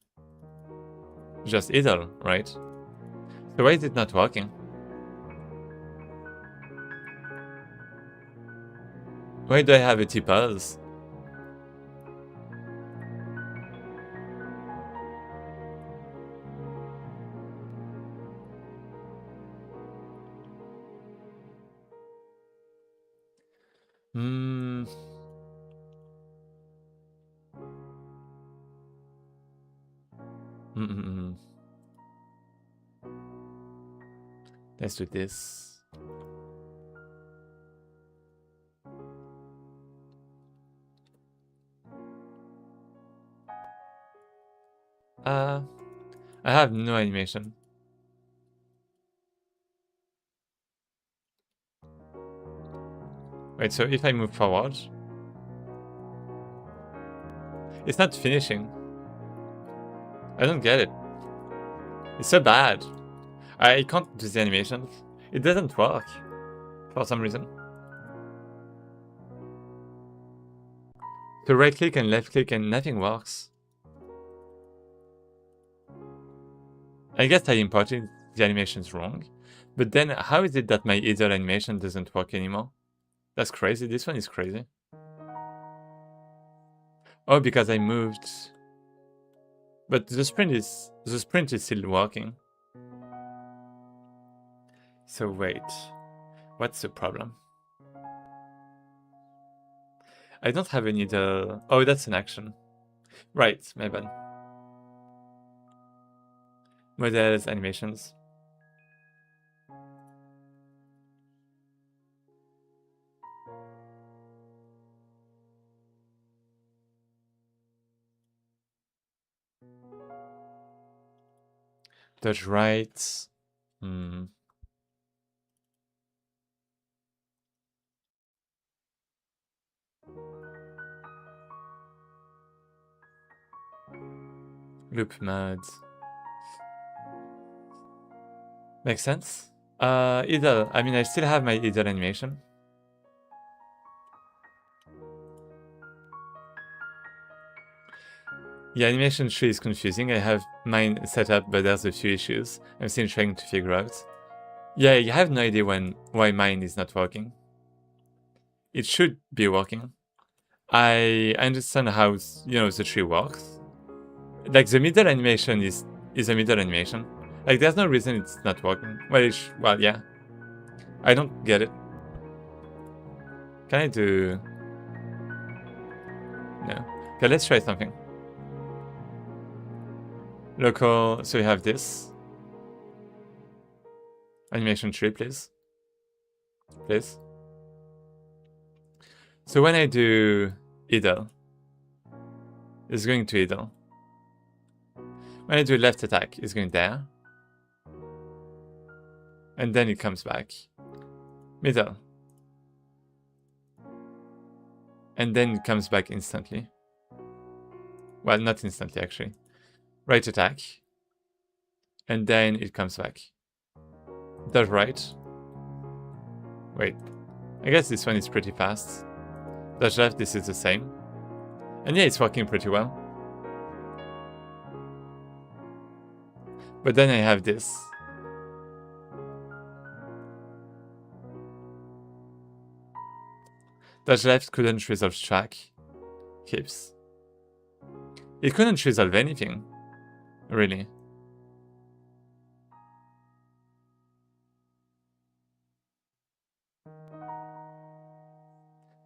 just idle, right? So why is it not working? Why do I have a T-pause? Let's do this. I have no animation. Wait, so if I move forward, it's not finishing. I don't get it. It's so bad. I can't do the animations. It doesn't work for some reason. So right click and left click and nothing works. I guess I imported the animations wrong. But then how is it that my idle animation doesn't work anymore? That's crazy. This one is crazy. Oh, because I moved. But the sprint is still working. So wait, what's the problem? I don't have any idle. Oh, that's an action. Right, my bad. Models, animations. Dodge right. Loop mode. Makes sense. Idle. I mean, I still have my idle animation. Yeah, animation tree is confusing. I have mine set up, but there's a few issues. I'm still trying to figure out. Yeah, I have no idea why mine is not working. It should be working. I understand how, the tree works. Like, the middle animation is a middle animation. Like, there's no reason it's not working. Well, yeah. I don't get it. Can I do... No. Okay, let's try something. Local, so we have this. Animation tree, please. Please. So when I do idle, it's going to idle. When I do left attack, it's going there. And then it comes back. Middle. And then it comes back instantly. Well, not instantly, actually. Right attack. And then it comes back. Does right. Wait. I guess this one is pretty fast. Does left, this is the same. And yeah, it's working pretty well. But then I have this. Dash left couldn't resolve track. Keeps. It couldn't resolve anything. Really.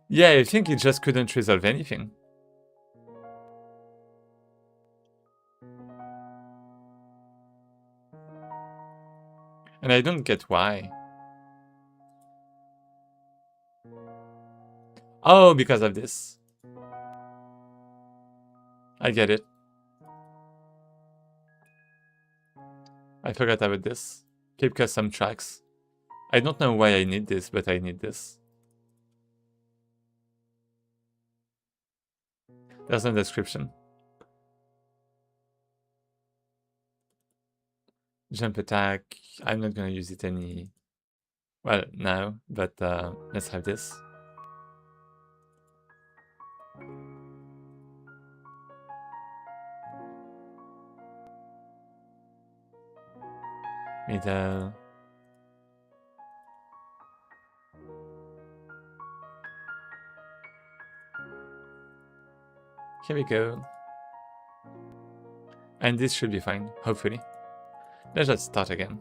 Yeah, I think it just couldn't resolve anything. And I don't get why. Oh, because of this. I get it. I forgot about this. Keep custom tracks. I don't know why I need this, but I need this. There's no description. Jump attack. I'm not gonna use it any... Well, now, but let's have this. Middle. Here we go. And this should be fine, hopefully. Let's just start again.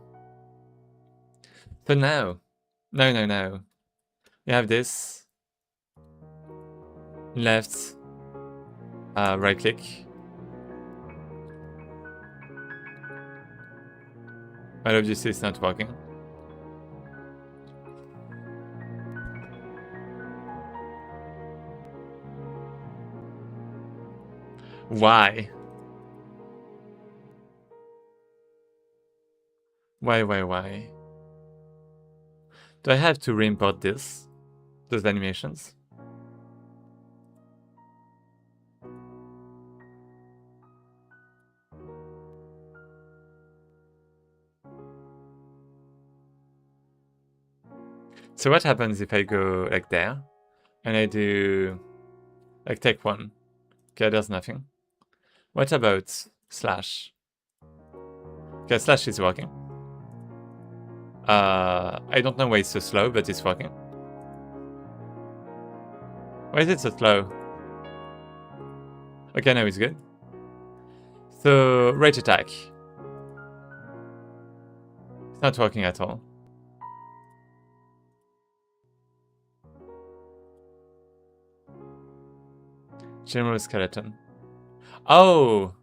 So now, no. We have this. Left. Right click. Well, obviously it's not working. Why? Why? Do I have to re-import this? Those animations? So what happens if I go like there, and I do like take one? Okay, there's nothing. What about slash? Okay, slash is working. I don't know why it's so slow, but it's working. Why is it so slow? Okay, now it's good. So, right attack. It's not working at all. General skeleton. Oh!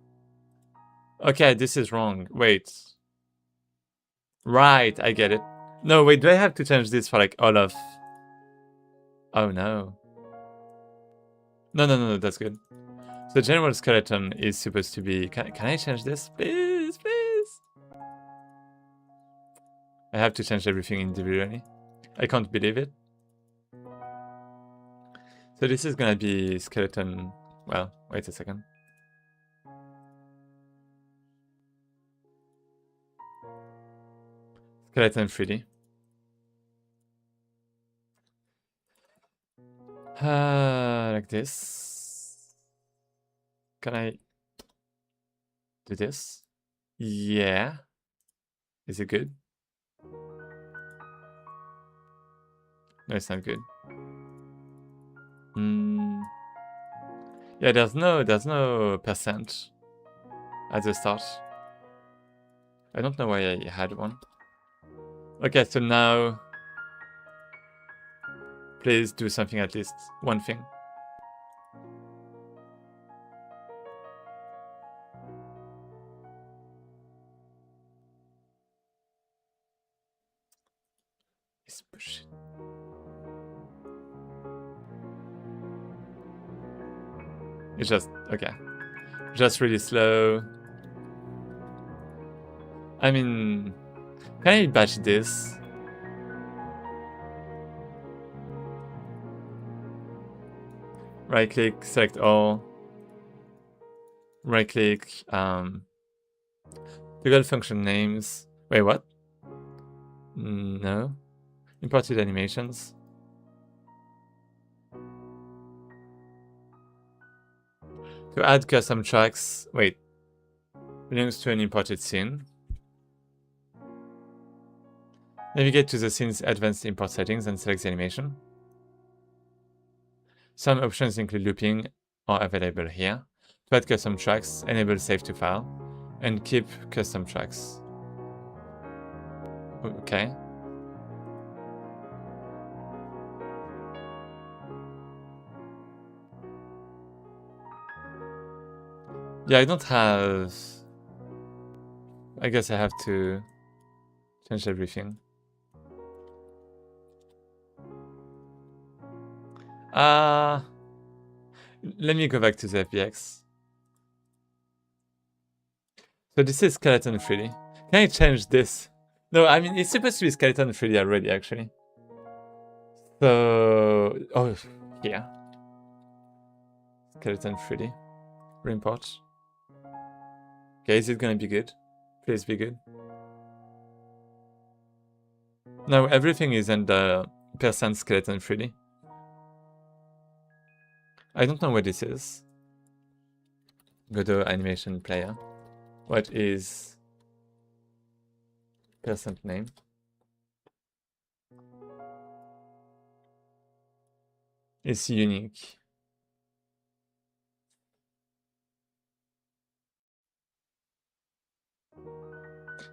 Okay, this is wrong. Wait. Right, I get it. No, wait, do I have to change this for like all of... Oh no. No, that's good. So general skeleton is supposed to be... Can I change this? Please, please. I have to change everything individually. I can't believe it. So this is gonna be skeleton... Well, wait a second. Skeleton 3D. Like this. Can I do this? Yeah. Is it good? No, it's not good. Yeah, there's no percent at the start. I don't know why I had one. Okay, so now please do something, at least one thing. It's bullshit. It's just okay. Just really slow. I mean, can I batch this? Right click, select all. Right click, toggle function names. Wait, what? No. Imported animations. To add custom tracks. Wait. Links to an imported scene. Navigate to the scene's advanced import settings and select the animation. Some options include looping are available here. To add custom tracks, enable save to file, and keep custom tracks. Okay. Yeah, I don't have... I guess I have to change everything. Let me go back to the FBX. So this is skeleton 3D. Can I change this? No, I mean, it's supposed to be skeleton 3D already, actually. So... Oh, yeah. Skeleton 3D. Reimport. Okay, is it gonna be good? Please be good. No, everything is in the percent skeleton 3D. I don't know what this is. Godot animation player. What is percent name? It's unique.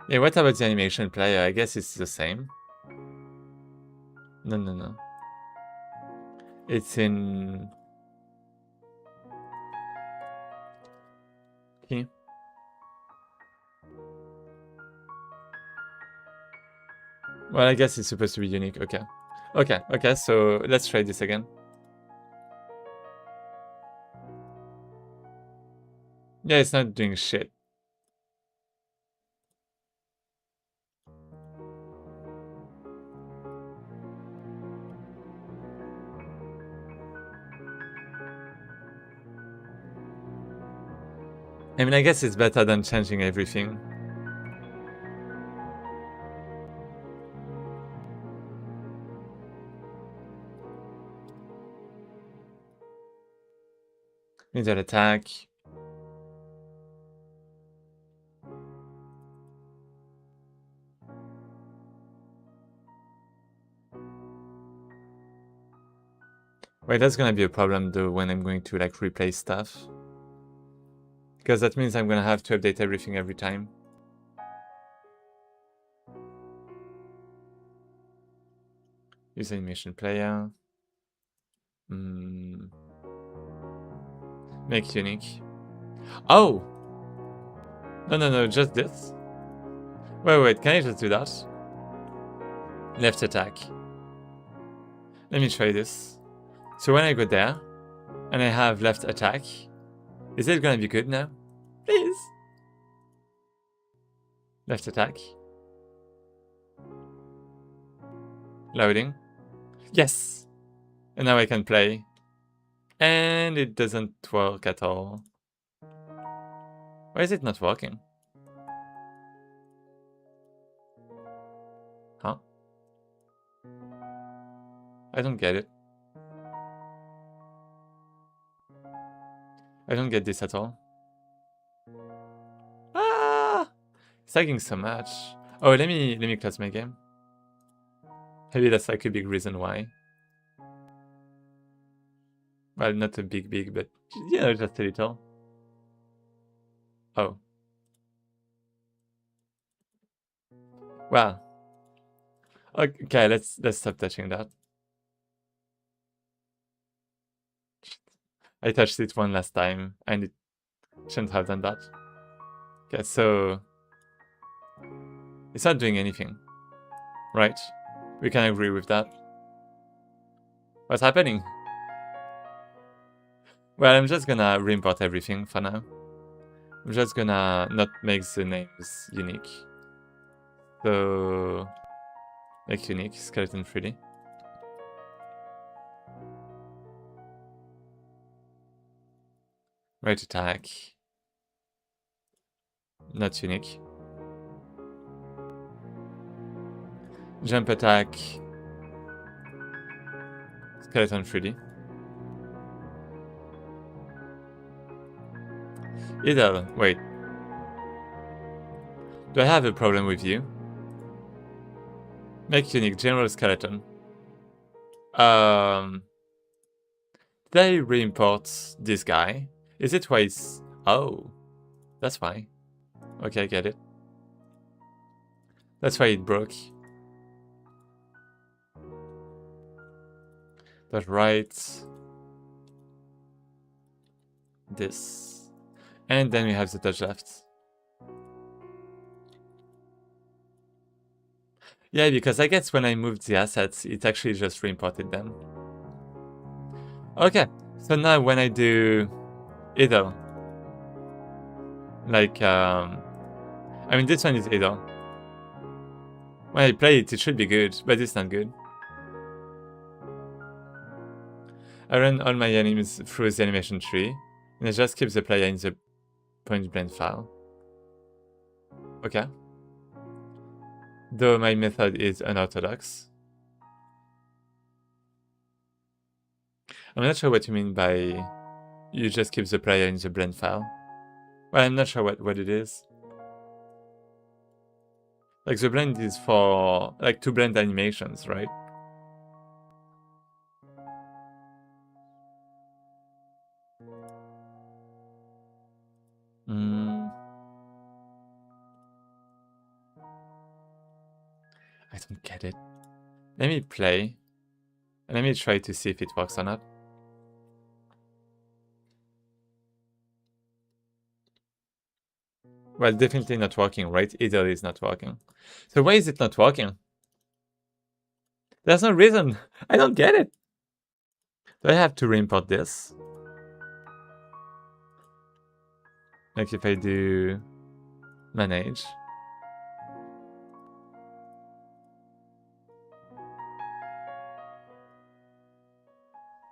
Yeah, what about the animation player? I guess it's the same. No. It's in... Key. Well, I guess it's supposed to be unique. Okay, so let's try this again. Yeah, it's not doing shit. I mean, I guess it's better than changing everything. Middle attack. Wait, that's gonna be a problem though when I'm going to like replace stuff. Because that means I'm gonna have to update everything every time. Use animation player. Make unique. Oh! No, just this. Wait, can I just do that? Left attack. Let me try this. So when I go there, and I have left attack, is it gonna be good now? Please! Left attack. Loading. Yes! And now I can play. And it doesn't work at all. Why is it not working? Huh? I don't get it. I don't get this at all. Ah! It's lagging so much. Oh, let me close my game. Maybe that's like a big reason why. Well, not a big, but you know, just a little. Oh. Well. Okay, let's stop touching that. I touched it one last time, and it shouldn't have done that. Okay, so it's not doing anything, right? We can agree with that. What's happening? Well, I'm just gonna re-import everything for now. I'm just gonna not make the names unique. So make unique skeleton 3D. Right attack. Not unique. Jump attack. Skeleton 3D. Idle. Wait. Do I have a problem with you? Make unique general skeleton. Did I re-import this guy? Is it why it's... Oh. That's why. Okay, I get it. That's why it broke. That's right. This. And then we have the touch left. Yeah, because I guess when I moved the assets, it actually just re-imported them. Okay, so now when I do idle, like, I mean, this one is idle. When I play it, it should be good, but it's not good. I run all my enemies through the animation tree, and I just keep the player in the point blend file. Okay. Though my method is unorthodox. I'm not sure what you mean by you just keep the player in the blend file. Well, I'm not sure what it is. Like, the blend is for, like, to blend animations, right? I don't get it. Let me play. And let me try to see if it works or not. Well, definitely not working, right? Idle is not working. So why is it not working? There's no reason. I don't get it. Do I have to re-import this? Like if I do manage.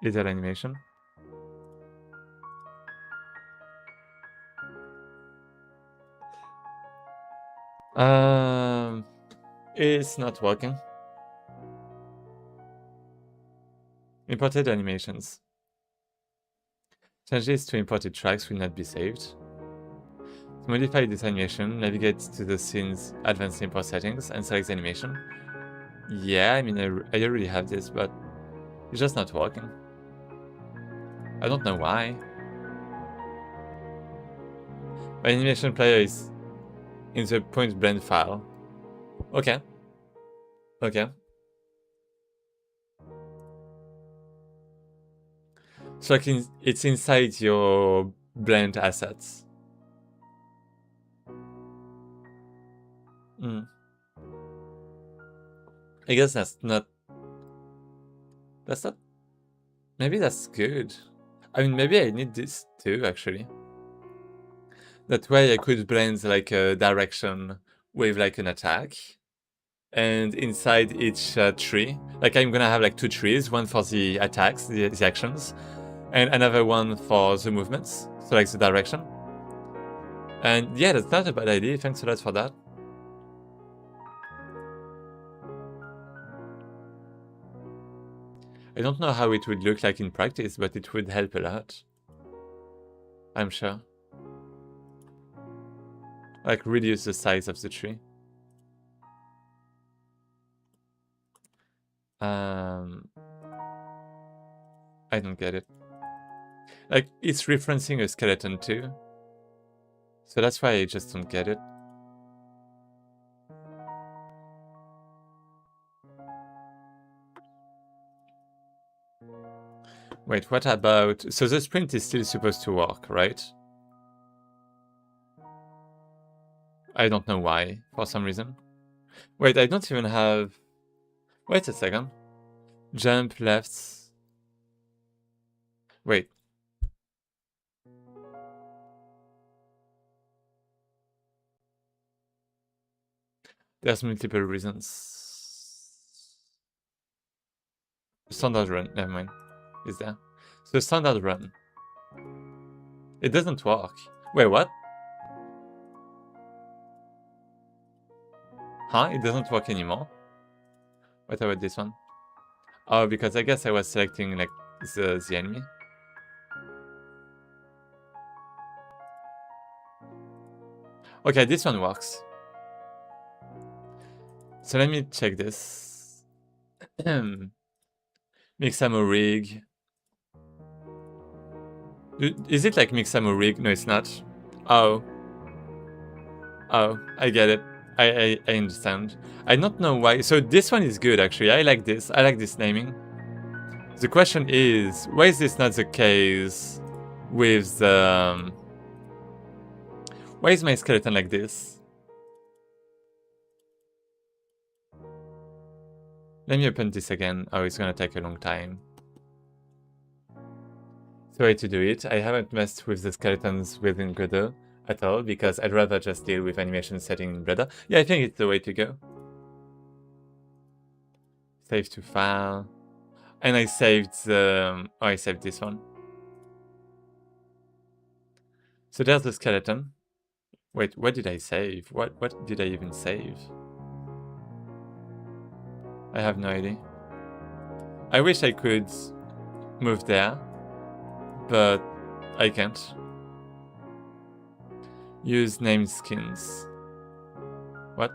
Idle animation. It's not working. Imported animations. Changes to imported tracks will not be saved. To modify this animation, navigate to the scene's advanced import settings and select the animation. Yeah, I mean, I already have this, but it's just not working. I don't know why. My animation player is in the point blend file. Okay. Okay. So like it's inside your blend assets. Mm. I guess that's not... That's not... Maybe that's good. I mean, maybe I need this too, actually. That way I could blend like a direction with like an attack. And inside each tree, like I'm gonna have like 2 trees, one for the attacks, the actions, and another one for the movements, so like the direction. And yeah, that's not a bad idea, thanks a lot for that. I don't know how it would look like in practice, but it would help a lot. I'm sure. Like reduce the size of the tree. I don't get it. Like, it's referencing a skeleton too. So that's why I just don't get it. Wait, what about... So the sprint is still supposed to work, right? I don't know why, for some reason. Wait, I don't even have... Wait a second. Jump, left... Wait. There's multiple reasons. Standard run, never mind. Is there? So standard run. It doesn't work. Wait, what? Huh? It doesn't work anymore? What about this one? Oh, because I guess I was selecting like the enemy. Okay, this one works. So let me check this. Mixamo rig. Is it like Mixamo rig? No, it's not. Oh. Oh, I get it. I understand. I don't know why. So this one is good, actually. I like this. I like this naming. The question is, why is this not the case with the... Why is my skeleton like this? Let me open this again. Oh, it's gonna take a long time. The way to do it. I haven't messed with the skeletons within Godot at all, because I'd rather just deal with animation setting in Blender. Yeah, I think it's the way to go. Save to file. And I saved the... Oh, I saved this one. So there's the skeleton. Wait, what did I save? What did I even save? I have no idea. I wish I could move there, but I can't. Use named skins. What?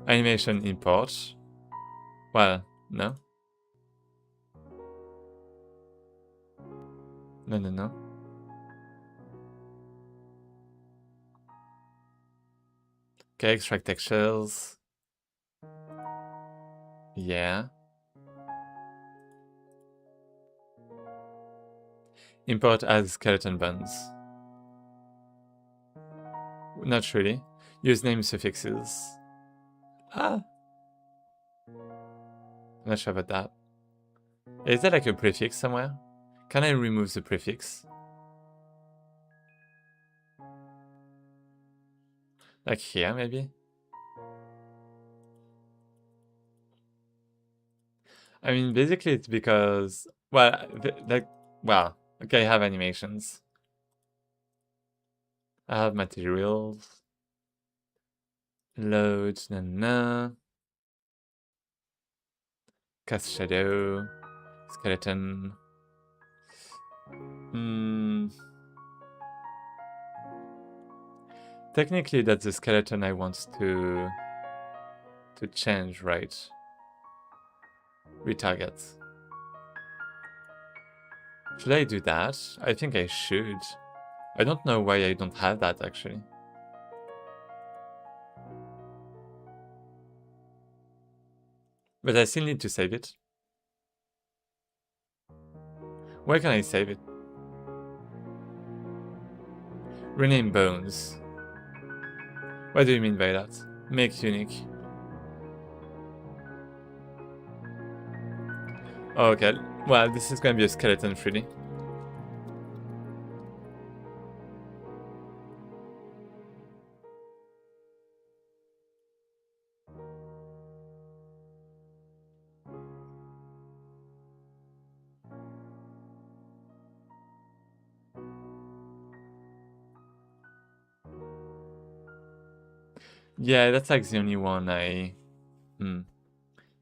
Animation import. Well, no. No. Okay, extract textures. Yeah. Import as skeleton bones. Not really. Use name suffixes. Ah. I'm not sure about that. Is there like a prefix somewhere? Can I remove the prefix? Like here, maybe? I mean, basically it's because... Well, well, okay, I have animations. I have materials. Load, Cast shadow. Skeleton. Technically, that's the skeleton I want to change, right? Retarget. Should I do that? I think I should. I don't know why I don't have that, actually. But I still need to save it. Where can I save it? Rename bones. What do you mean by that? Make unique. Okay, well, this is gonna be a skeleton 3D. Yeah, that's like the only one I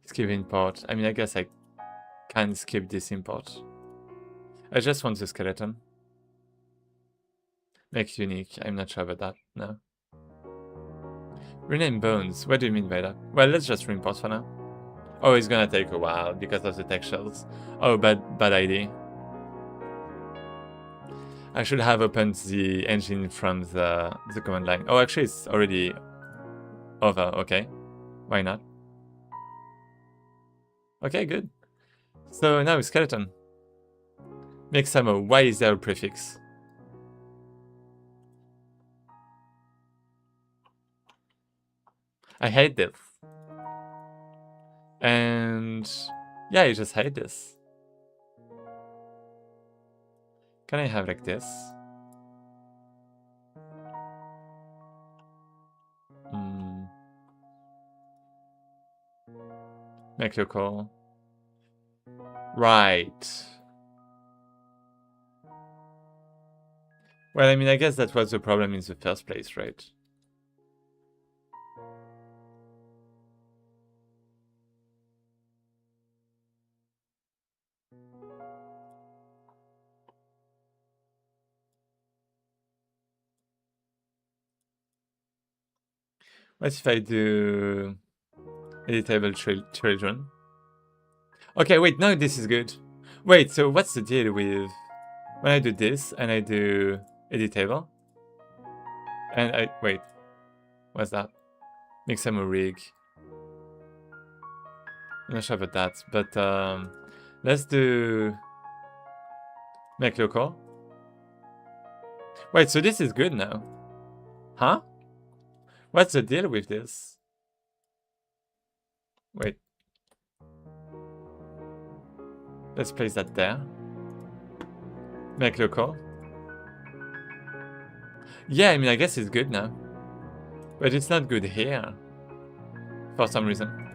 skip import. I mean, I guess I can skip this import. I just want the skeleton. Make unique. I'm not sure about that. No. Rename bones. What do you mean by that? Well, let's just reimport for now. Oh, it's gonna take a while because of the textures. Oh, bad idea. I should have opened the engine from the command line. Oh, actually, it's already over. Okay. Why not? Okay, good. So now skeleton. Make samo. Why is there a prefix? I hate this. And yeah, I just hate this. Can I have like this? Make your call. Right. Well, I mean, I guess that was the problem in the first place, right? What if I do editable children? Okay, wait, no, this is good. Wait, so what's the deal with when I do this and I do editable? And I, wait, what's that? Make some rig. I'm not sure about that, but let's do make local. Wait, so this is good now. Huh? What's the deal with this? Wait. Let's place that there. Make local. Yeah, I mean, I guess it's good now. But it's not good here. For some reason.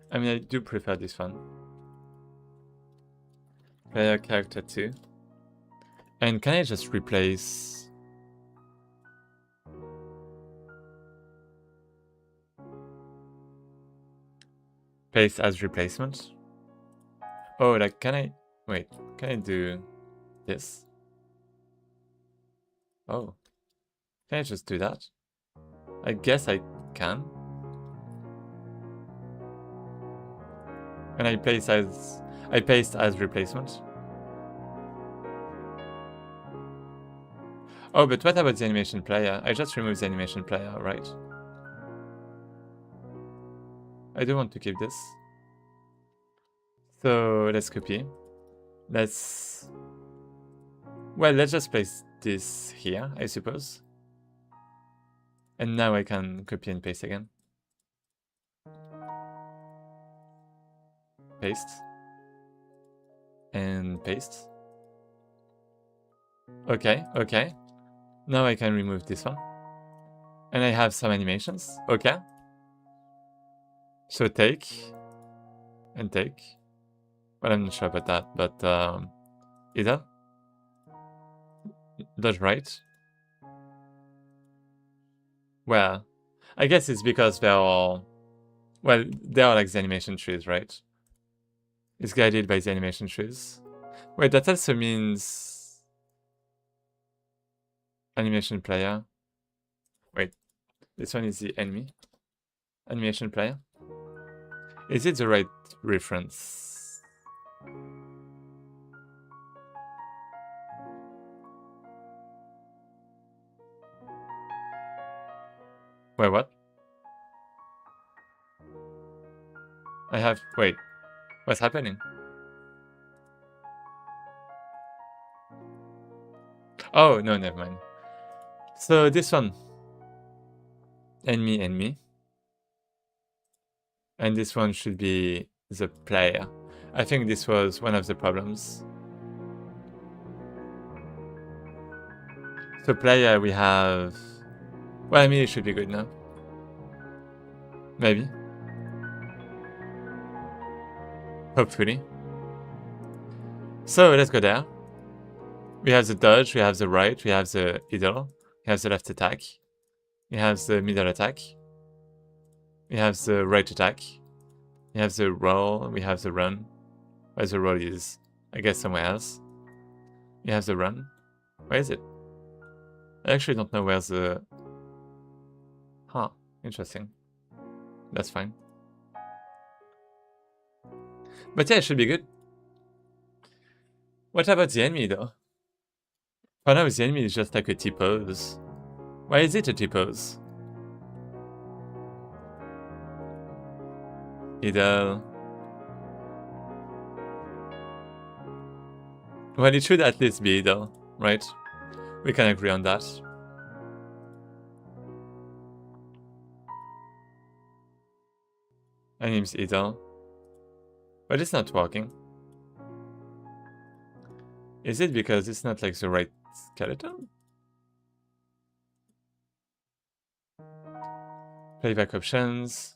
I mean, I do prefer this one. Player character 2. And can I just replace... Place as replacement? Oh, like, can I... Wait, can I do this? Oh. Can I just do that? I guess I can. And I paste as replacement. Oh, but what about the animation player? I just removed the animation player, right? I do want to keep this. So let's copy. Let's just place this here, I suppose. And now I can copy and paste again. Paste. And paste. Okay, okay. Now I can remove this one. And I have some animations. Okay. So take. And take. Well, I'm not sure about that, but either. That's right. Well, I guess it's because they're all... Well, they are like the animation trees, right? It's guided by the animation trees. Wait, that also means... Animation player. Wait, this one is the enemy. Animation player. Is it the right reference? Wait, what? I have... Wait. What's happening? Oh, no, never mind. So this one. Enemy, enemy. And this one should be the player. I think this was one of the problems. So player, we have... Well, I mean, it should be good now. Maybe. Hopefully. So let's go there. We have the dodge, we have the right, we have the idle, we have the left attack, we have the middle attack, we have the right attack, we have the roll, we have the run. Where the roll is, I guess, somewhere else. We have the run. Where is it? I actually don't know where the... Huh, interesting. That's fine. But yeah, it should be good. What about the enemy, though? For now, the enemy is just like a T-pose. Why is it a T-pose? Idle. Well, it should at least be idle, right? We can agree on that. Enemy's idle. But it's not working. Is it because it's not like the right skeleton? Playback options.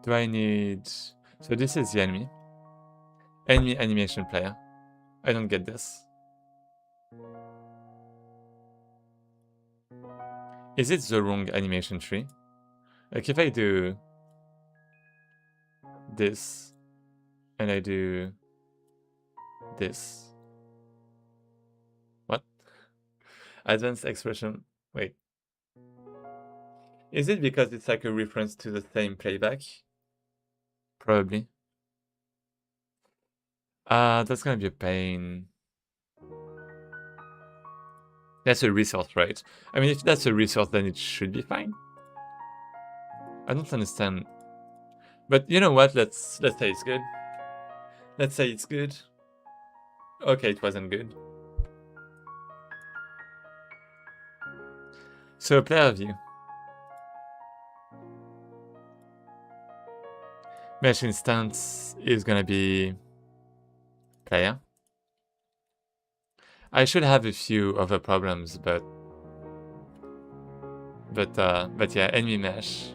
Do I need... So this is the enemy. Enemy animation player. I don't get this. Is it the wrong animation tree? Like if I do this and I do this. What? Advanced expression. Wait. Is it because it's like a reference to the same playback? Probably. That's gonna be a pain. That's a resource, right? I mean, if that's a resource, then it should be fine. I don't understand. But you know what? Let's say it's good. Let's say it's good. Okay, it wasn't good. So player view. Mesh instance is gonna be player. I should have a few other problems, but yeah, enemy mesh.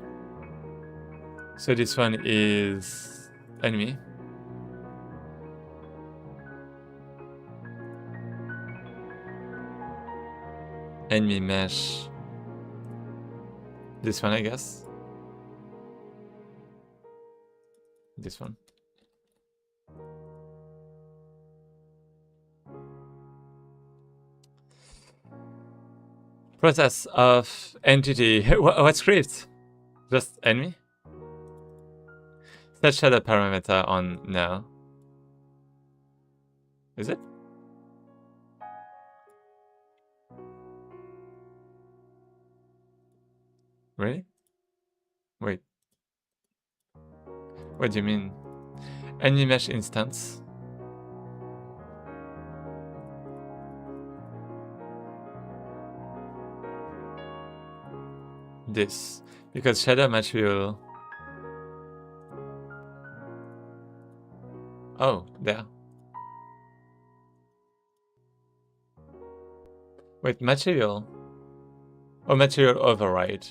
So this one is enemy. Enemy mesh. This one, I guess. This one. Process of entity. What script? Just enemy? Set shadow parameter on now. Is it? Really? Wait. What do you mean? Enemy mesh instance. This. Because shadow material. Oh, there. Wait, material. Oh, material override.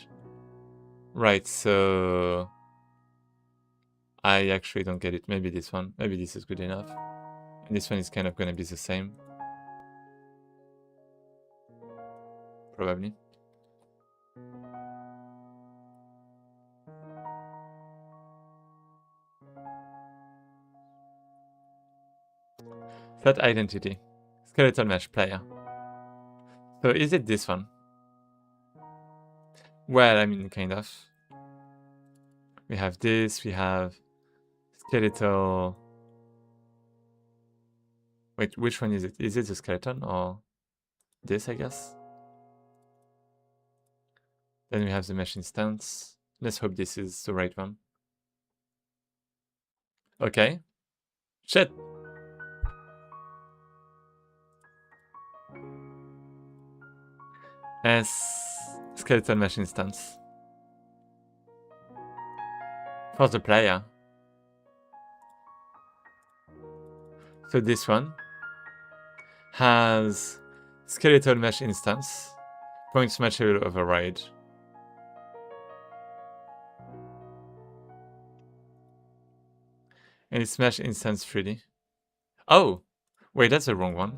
Right, so I actually don't get it. Maybe this one. Maybe this is good enough. And this one is kind of gonna be the same. Probably. Set identity. Skeletal mesh player. So is it this one? Well, I mean, kind of. We have this, we have skeletal. Wait, which one is it? Is it the skeleton or this, I guess? Then we have the mesh instance. Let's hope this is the right one. Okay. Shit. Skeleton mesh instance. For the player. So this one has skeletal mesh instance, points material override. And it's mesh instance 3D. Oh! Wait, that's the wrong one.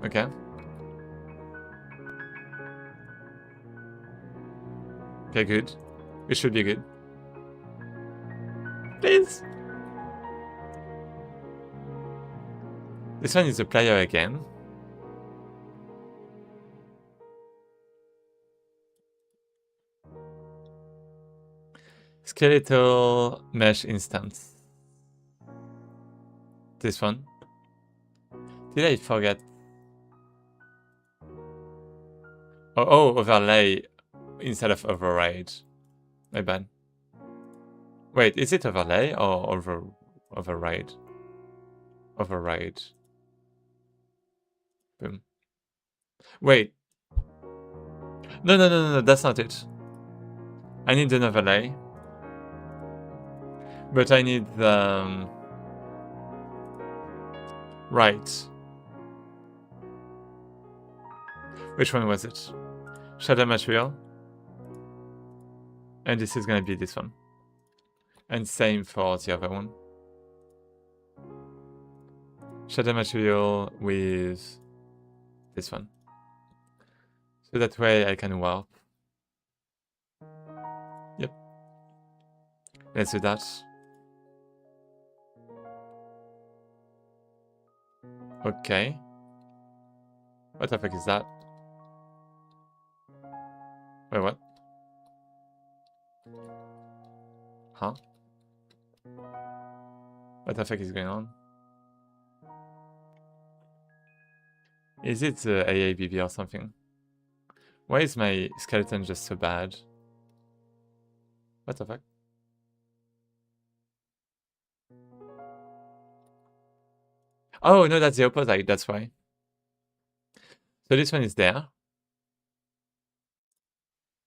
Okay. Okay, good. We should be good. Please! This one is the player again. Skeletal mesh instance. This one. Did I forget? Oh, overlay instead of override. My bad. Wait, is it overlay or override? Override. Boom. Wait. No, that's not it. I need an overlay. But I need the... right. Which one was it? Shadow material. And this is gonna be this one. And same for the other one. Shadow material with this one. So that way I can warp. Yep. Let's do that. Okay. What the fuck is that? Wait, what? Huh? What the fuck is going on? Is it AABB or something? Why is my skeleton just so bad? What the fuck? Oh, no, that's the opposite, that's why. So this one is there.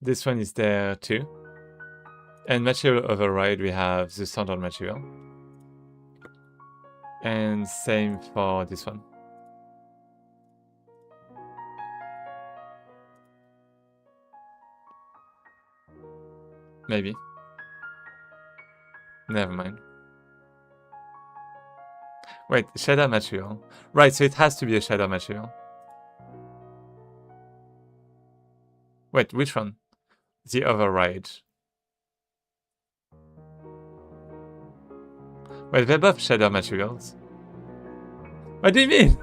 This one is there too. And material override, we have the standard material. And same for this one. Maybe. Never mind. Wait, shader material. Right, so it has to be a shader material. Wait, which one? The override. Wait, they're both shader materials. What do you mean?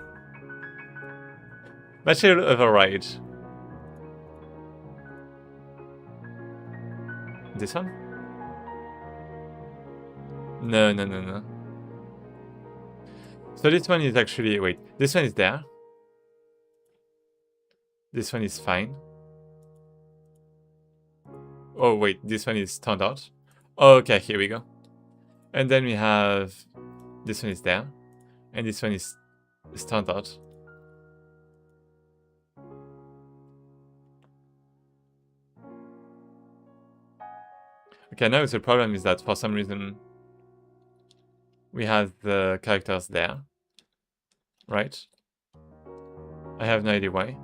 Material override. This one? No. So this one is actually... wait, this one is there. This one is fine. Oh, wait, this one is standard. Okay, here we go. And then we have... this one is there. And this one is standard. Okay, now the problem is that for some reason we have the characters there. Right? I have no idea why.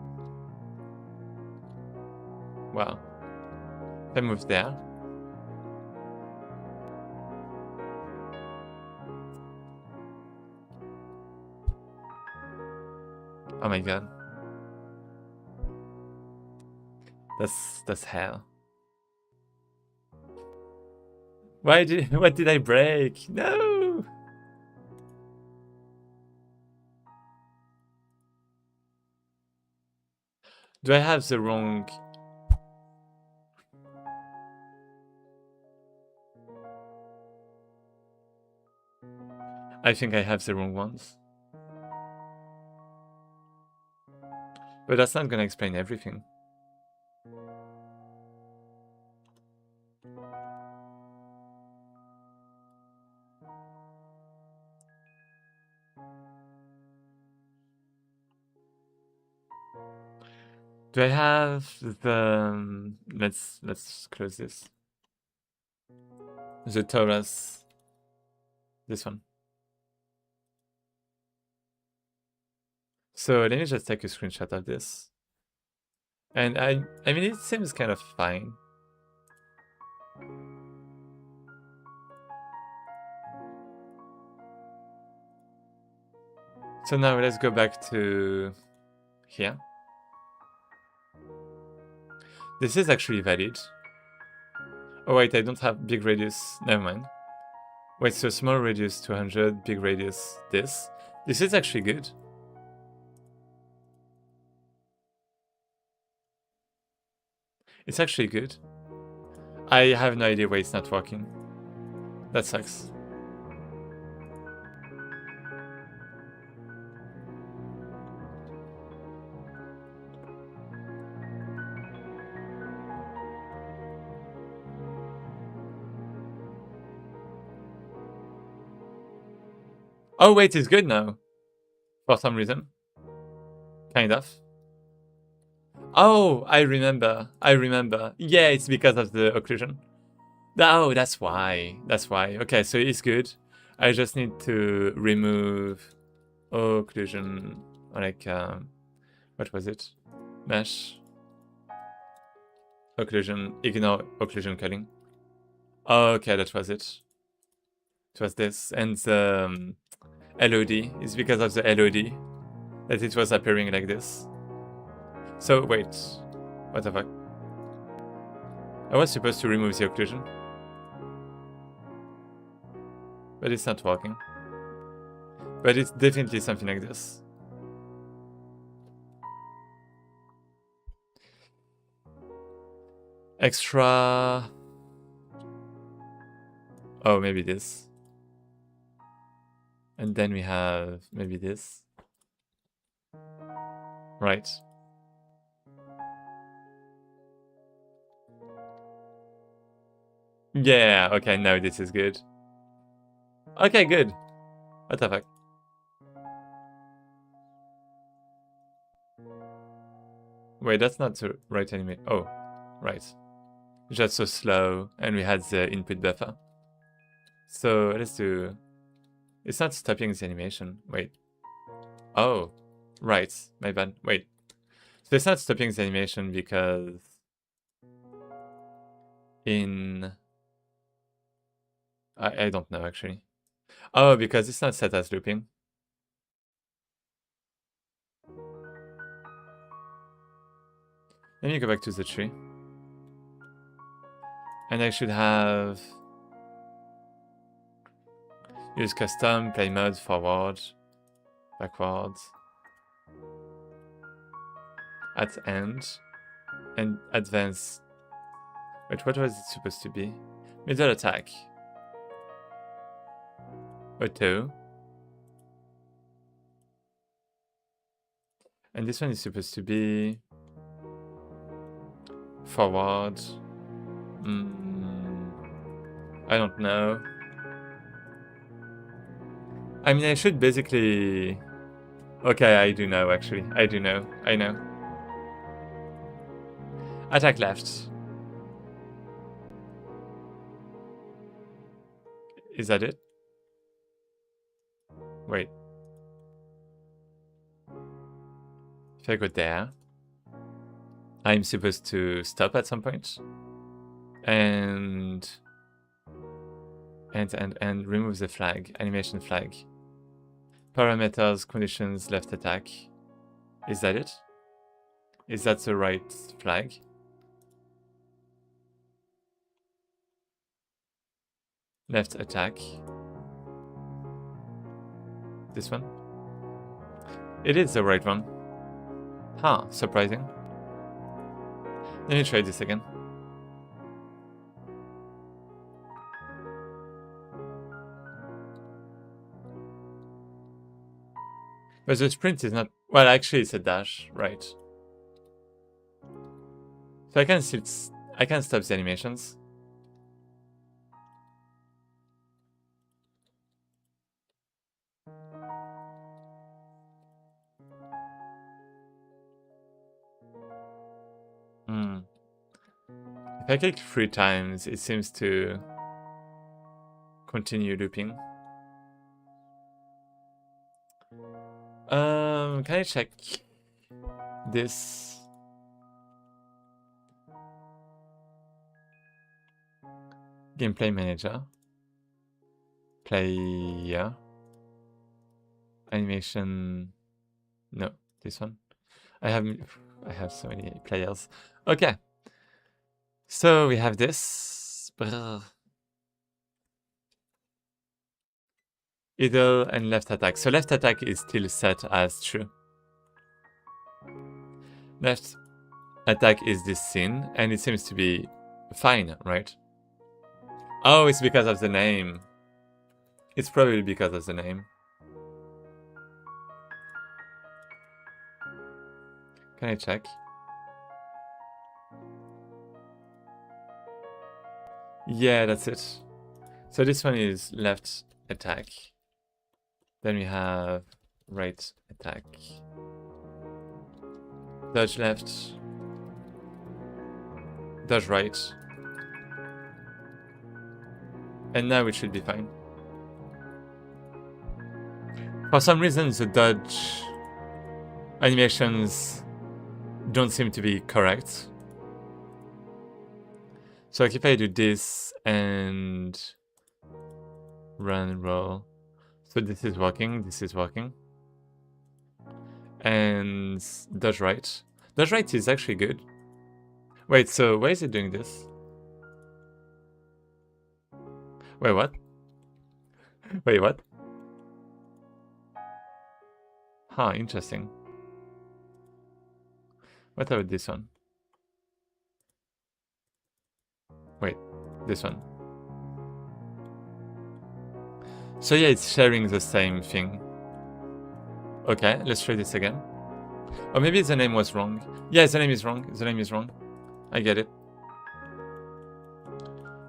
Wow. They move there. Oh my god. That's hell. What did I break? No! Do I have the wrong... I think I have the wrong ones. But that's not gonna explain everything. Do I have the... let's close this. The Taurus. This one. So let me just take a screenshot of this. And I mean, it seems kind of fine. So now let's go back to here. This is actually valid. Oh wait, I don't have big radius. Never mind. Wait, so small radius 200, big radius this. This is actually good. It's actually good. I have no idea why it's not working. That sucks. Oh wait, it's good now. For some reason. Kind of. Oh, I remember. Yeah, it's because of the occlusion. Oh, that's why. Okay, so it's good. I just need to remove occlusion, like, what was it? Mesh. Occlusion, ignore occlusion culling. Okay, that was it. It was this. And the LOD is because of the LOD that it was appearing like this. So, wait. What the fuck? I was supposed to remove the occlusion. But it's not working. But it's definitely something like this. Extra... Oh, maybe this. And then we have maybe this. Right. Yeah, okay, now this is good. Okay, good. What the fuck? Wait, that's not the right animation. Oh, right. Just so slow, and we had the input buffer. So let's do... It's not stopping the animation. Wait. Oh, right. My bad. Wait. So it's not stopping the animation because... in... I don't know, actually. Oh, because it's not set as looping. Let me go back to the tree. And I should have... use custom, play mode, forward, backwards, at end, and advance. Wait, what was it supposed to be? Middle attack. Auto. And this one is supposed to be... forward. I don't know. I mean, I should basically... Okay, I do know, actually. I know. Attack left. Is that it? Wait. If I go there, I'm supposed to stop at some point. And remove the flag, animation flag. Parameters, conditions, left attack. Is that it? Is that the right flag? Left attack. This one? It is the right one. Huh, surprising. Let me try this again. But the sprint is not... Well, actually it's a dash, right. So I can stop the animations. If I click 3 times, it seems to continue looping. Can I check this? Gameplay manager. Player. Animation. No, this one. I have so many players. Okay. So we have this. Brrr. Idle and left attack. So left attack is still set as true. Left attack is this scene, and it seems to be fine, right? Oh, it's because of the name. It's probably because of the name. Can I check? Yeah, that's it. So this one is left attack. Then we have right attack. Dodge left. Dodge right. And now it should be fine. For some reason, the dodge animations don't seem to be correct. So like if I do this and run and roll. So this is working, this is working. And dodge right. Dodge right is actually good. Wait, so why is it doing this? Wait, what? Wait, what? Huh, interesting. What about this one? Wait, this one. So yeah, it's sharing the same thing. Okay, let's try this again. Or maybe the name was wrong. Yeah, the name is wrong. The name is wrong. I get it.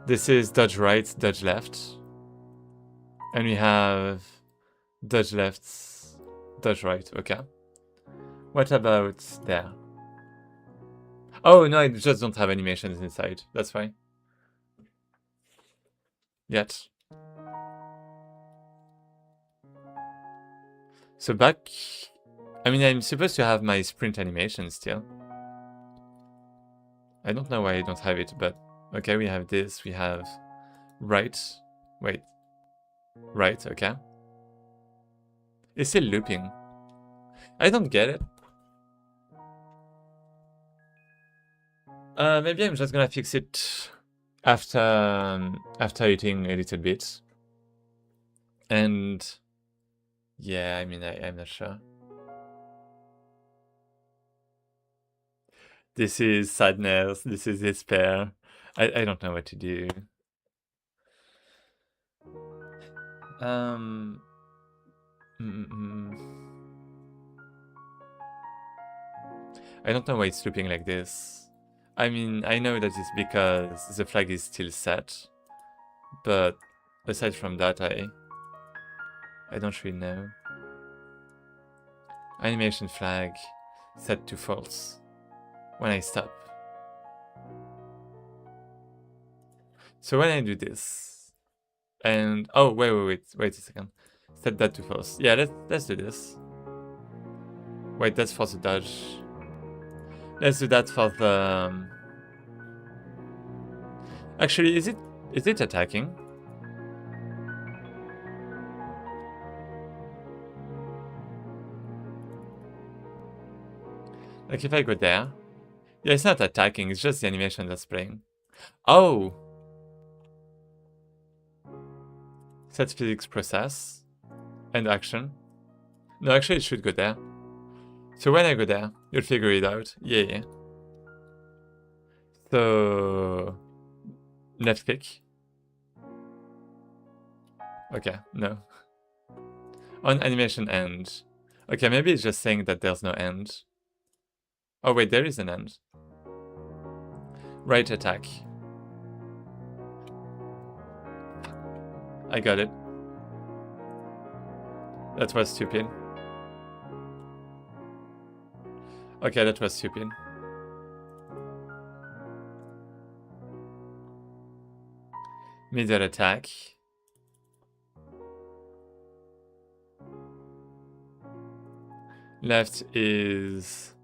This is dodge right, dodge left. And we have dodge left, dodge right. Okay. What about there? Oh, no, I just don't have animations inside. That's fine. Yet. So back... I mean, I'm supposed to have my sprint animation still. I don't know why I don't have it, but... Okay, we have this, we have... Right. Wait. Right, okay. It's still looping. I don't get it. Maybe I'm just gonna fix it after eating a little bit. And... Yeah, I mean, I'm not sure. This is sadness, this is despair. I don't know what to do. I don't know why it's looping like this. I mean, I know that it's because the flag is still set, but aside from that, I don't really know. Animation flag set to false when I stop. So when I do this, and oh wait a second, set that to false. Yeah, let's do this. Wait, that's for the dodge. Let's do that for the. Actually, is it attacking? Like if I go there, yeah, it's not attacking. It's just the animation that's playing. Oh. Set physics process and action. No, actually it should go there. So when I go there, you'll figure it out. Yeah. So left click. Okay, no. On animation end. Okay, maybe it's just saying that there's no end. Oh wait, there is an end. Right attack. I got it. That was stupid. Okay, that was stupid. Middle attack. Left is...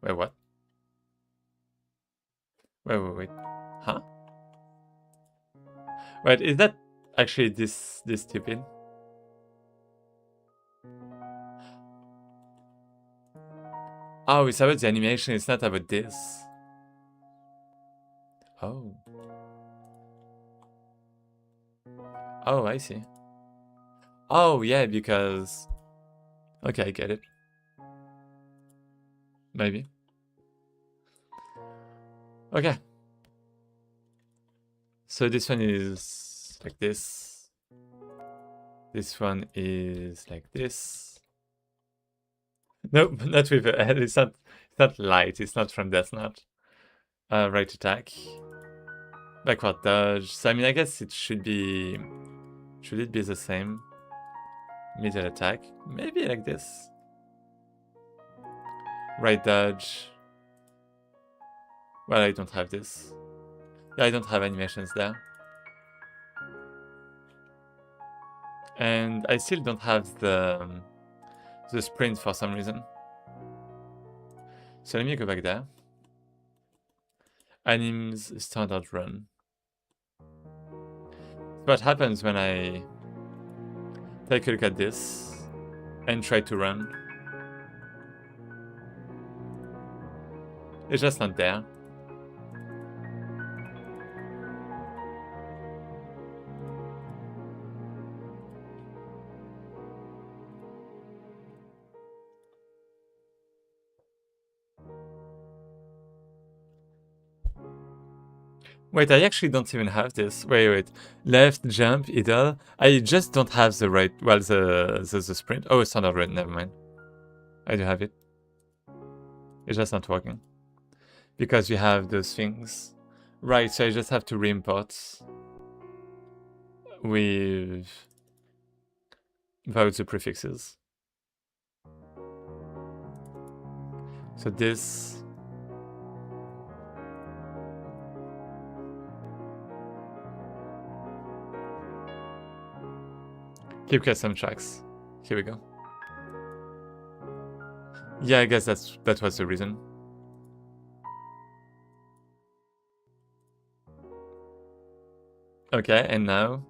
Wait, what? Wait. Huh? Wait, is that actually this stupid? Oh, it's about the animation, it's not about this. Oh. Oh, I see. Oh, yeah, because... Okay, I get it. Maybe. Okay. So this one is like this. This one is like this. Nope, not with a head. It's not light. It's not from Death Note. Right attack. Backward dodge. So I mean, I guess it should be... Should it be the same? Middle attack. Maybe like this. Right dodge. Well, I don't have this. Yeah, I don't have animations there. And I still don't have the sprint for some reason. So let me go back there. Anim's standard run. What happens when I take a look at this and try to run? It's just not there. Wait, I actually don't even have this. Wait. Left, jump, idle. I just don't have the right... Well, the sprint. Oh, standard run, never mind. I do have it. It's just not working. Because you have those things. Right, so I just have to re-import without the prefixes. So this... Keep custom tracks. Here we go. Yeah, I guess that was the reason. Okay, and now...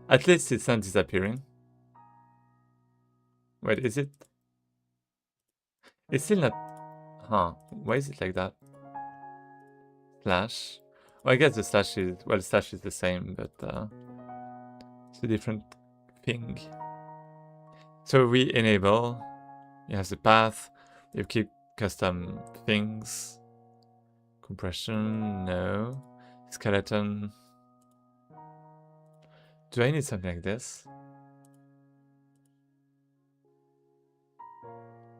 At least it's not disappearing. Wait, is it? It's still not... Huh, why is it like that? Slash. Well, I guess the slash is... Well, slash is the same, but... It's a different thing. So we enable, you have the path, you keep custom things. Compression, no. Skeleton. Do I need something like this?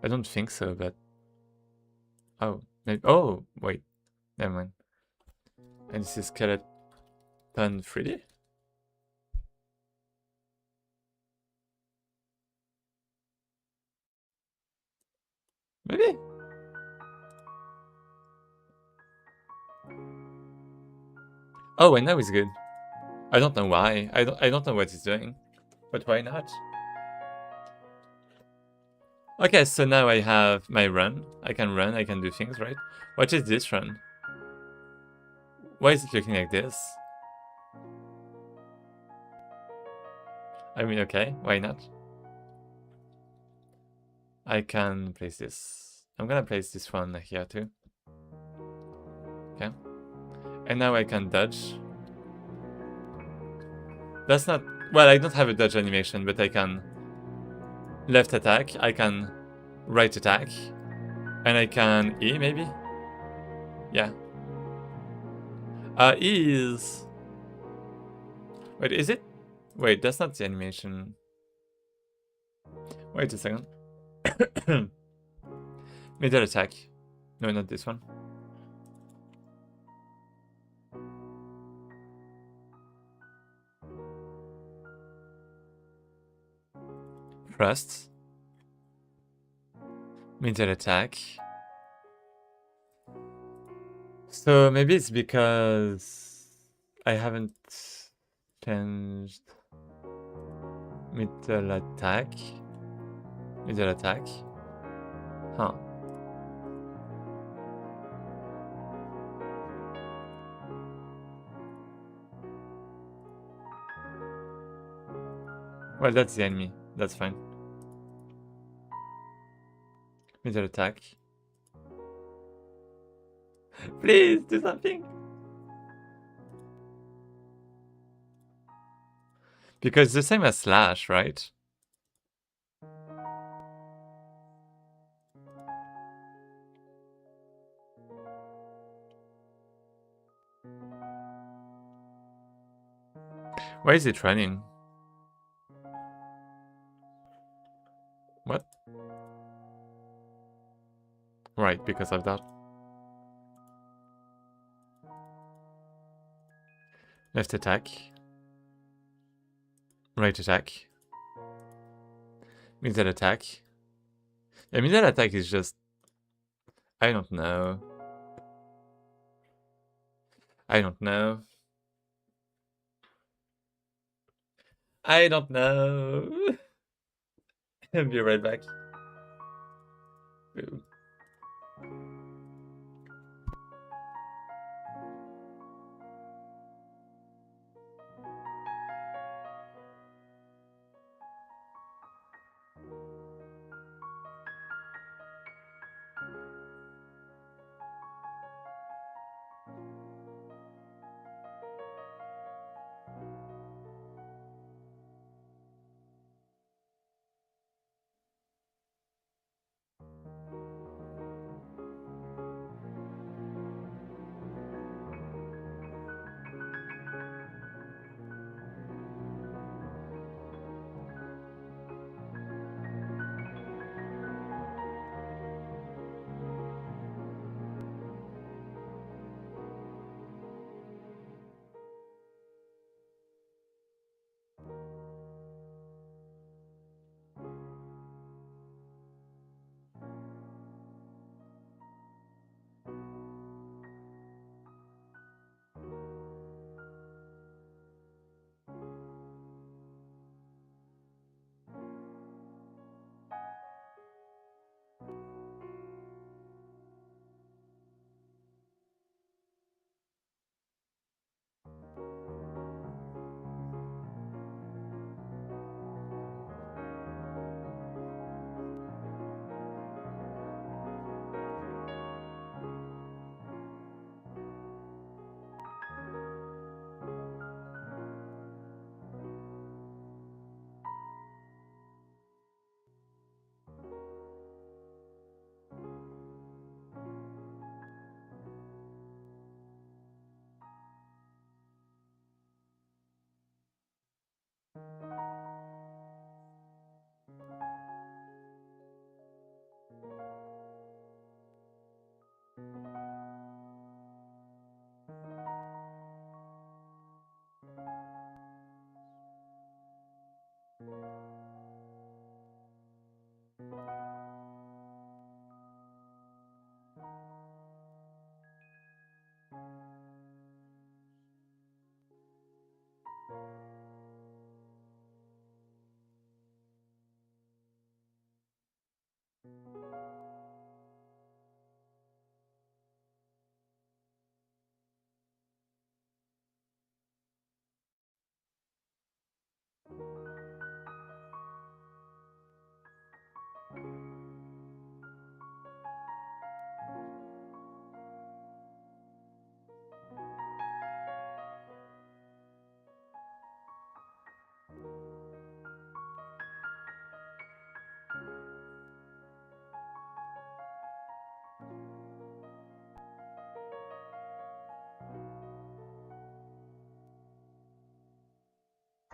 I don't think so, but... Oh, maybe... Oh, wait. Never mind. And this is skeleton 3D? Maybe. Oh, and now it's good. I don't know why. I don't know what it's doing, but why not? Okay, so now I have my run. I can run. I can do things, right? What is this run? Why is it looking like this? I mean, okay, why not? I can place this. I'm gonna place this one here too. Okay. And now I can dodge. That's not... Well, I don't have a dodge animation, but I can left attack, I can right attack, and I can E maybe? Yeah. E is... Wait, is it? Wait, that's not the animation. Wait a second. Middle attack. No, not this one. Thrust. Middle attack. So maybe it's because I haven't changed middle attack. Middle attack. Huh. Well, that's the enemy. That's fine. Middle attack. Please do something. Because it's the same as slash, right? Why is it running? What? Right, because of that. Left attack. Right attack. Middle attack. Yeah, middle attack is just... I don't know. I don't know. I don't know. I'll be right back. Boom.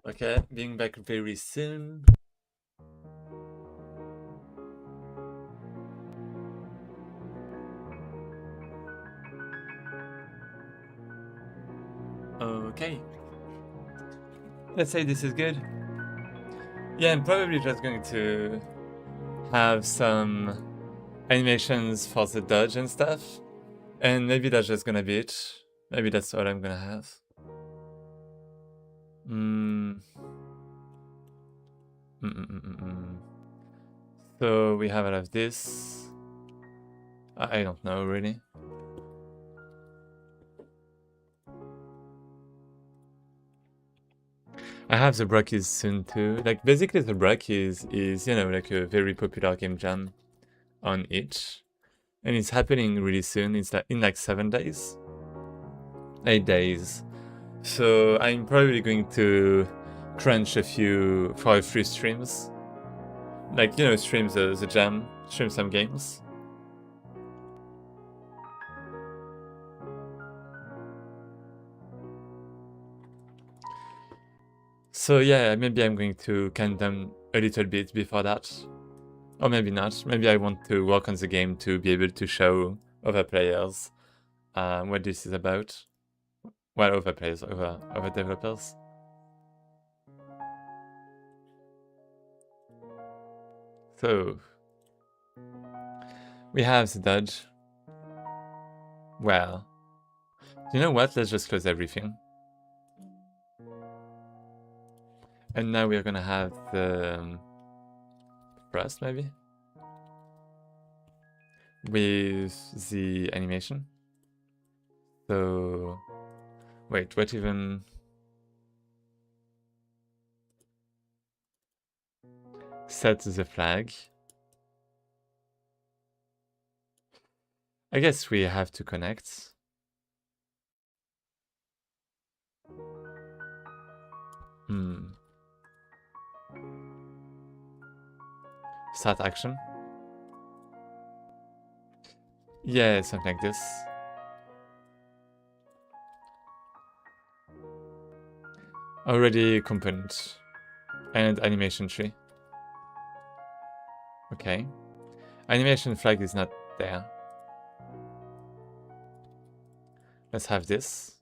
Okay, being back very soon. let's say this is good. Yeah, I'm probably just going to have some animations for the dodge and stuff. And maybe that's just gonna be it. Maybe that's all I'm gonna have. So we have all of this. I don't know really. I have the Brockies soon too. Like basically the Brockies is, you know, like a very popular game jam on itch. And it's happening really soon. It's like in like 7 days. 8 days. So I'm probably going to crunch a few for a few streams. Like, you know, stream the jam, stream some games. So yeah, maybe I'm going to count them a little bit before that. Or maybe not. Maybe I want to work on the game to be able to show other players what this is about. Well, other players, other developers. So we have the dodge. Well, you know what? Let's just close everything. And now we're gonna have the frost, maybe? With the animation. So, wait, what even? Set the flag. I guess we have to connect. Start action. Yeah, something like this. Already component and animation tree. Okay. Animation flag is not there. Let's have this.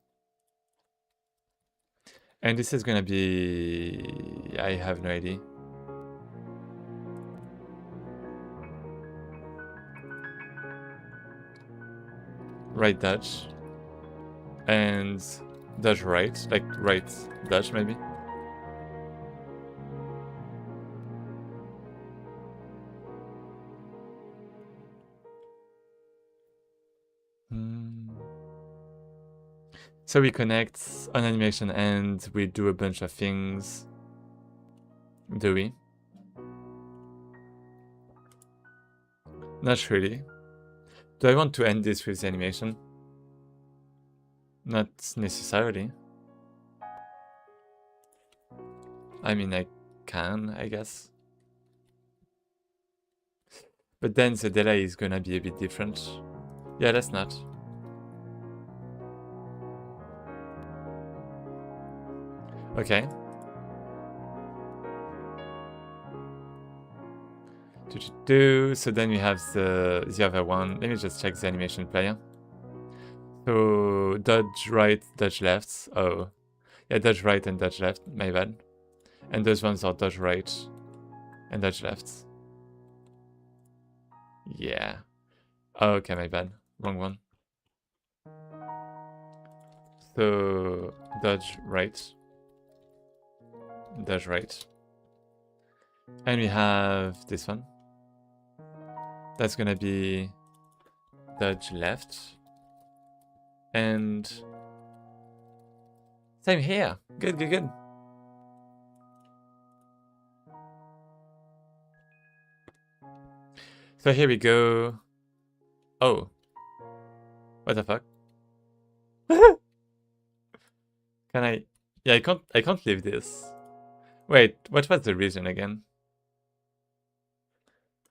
And this is gonna be... I have no idea. Right dodge. And dodge right. Like right dodge maybe. So we connect on animation and we do a bunch of things. Do we? Not really. Do I want to end this with the animation? Not necessarily. I mean, I can, I guess. But then the delay is gonna be a bit different. Yeah, let's not. Okay. So then we have the other one. Let me just check the animation player. So dodge right, dodge left. Oh, yeah, dodge right and dodge left. My bad. And those ones are dodge right and dodge left. Yeah. Oh, okay, my bad. Wrong one. So dodge right. Dodge right. And we have this one. That's gonna be dodge left. And same here. Good, good, good. So here we go. Oh. What the fuck? Can I? Yeah, I can't leave this. Wait, what was the reason again?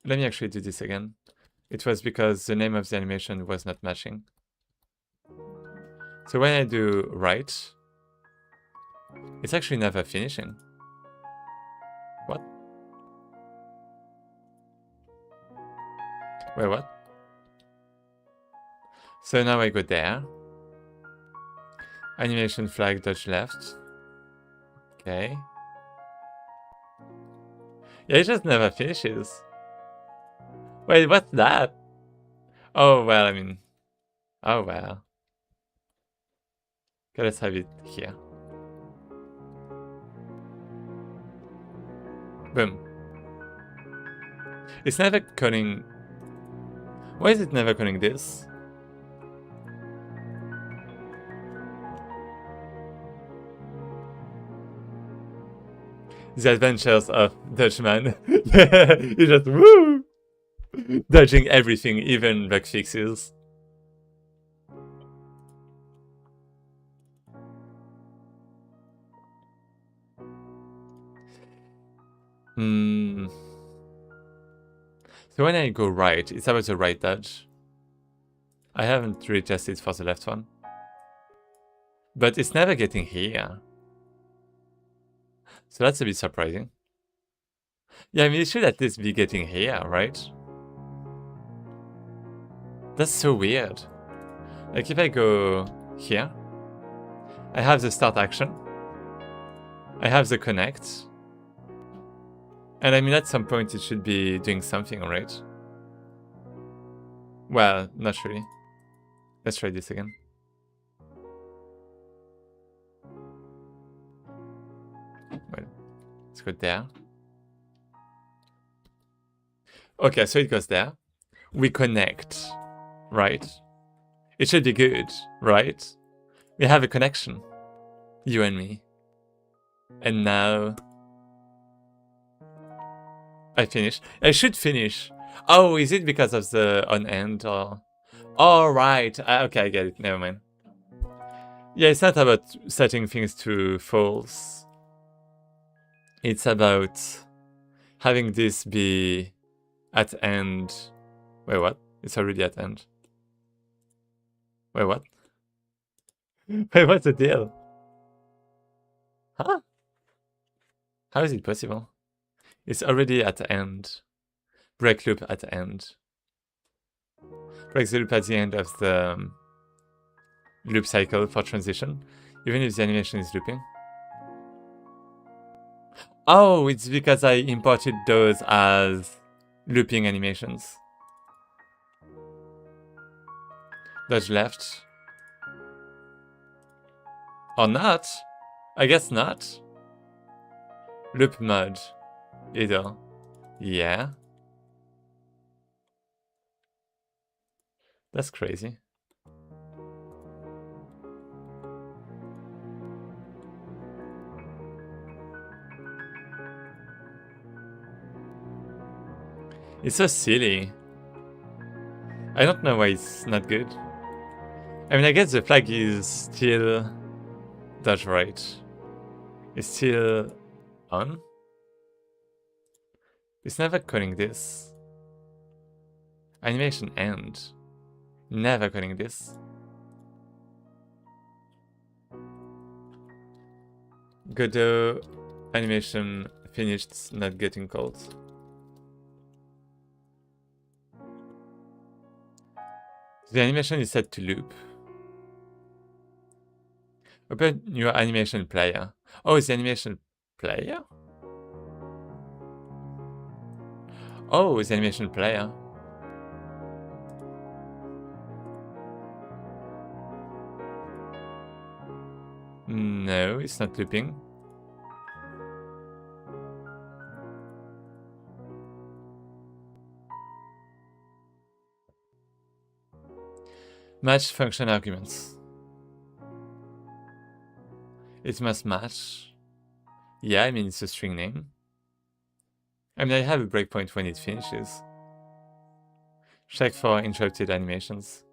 Let me actually do this again. It was because the name of the animation was not matching. So when I do right, it's actually never finishing. What? Wait, what? So now I go there. Animation flag, dodge left. Okay. Yeah, it just never finishes. Wait, what's that? Oh, well, I mean... Oh, well. Okay, let's have it here. Boom. It's never cutting... Why is it never cutting this? The adventures of Dutchman. Yeah, you just woo! Dodging everything, even bug fixes. Hmm. So when I go right, it's about the right dodge. I haven't really tested for the left one. But it's never getting here. So that's a bit surprising. Yeah, I mean, it should at least be getting here, right? That's so weird. Like, if I go here, I have the start action. I have the connect. And I mean, at some point, it should be doing something, right? Well, not really. Let's try this again. Well, let's go there. Okay, so it goes there. We connect, right? It should be good, right? We have a connection. You and me. And now... I finish. I should finish. Oh, is it because of the on-end or... Oh, right. Okay, I get it. Never mind. Yeah, it's not about setting things to false. It's about having this be at end. Wait, what? It's already at end. Wait, what? Wait, what's the deal? Huh? How is it possible? It's already at end. Break loop at end. Break the loop at the end of the loop cycle for transition, even if the animation is looping. Oh, it's because I imported those as looping animations. Dodge left. Or not? I guess not. Loop mode. Either. Yeah. That's crazy. It's so silly. I don't know why it's not good. I mean, I guess the flag is still dodge right. It's still on. It's never calling this. Animation end. Never calling this. Godot animation finished, not getting called. The animation is set to loop. Open your animation player. Oh, it's the animation player? Oh, it's the animation player. No, it's not looping. Match function arguments. It must match. Yeah, I mean, it's a string name. I mean, I have a breakpoint when it finishes. Check for interrupted animations.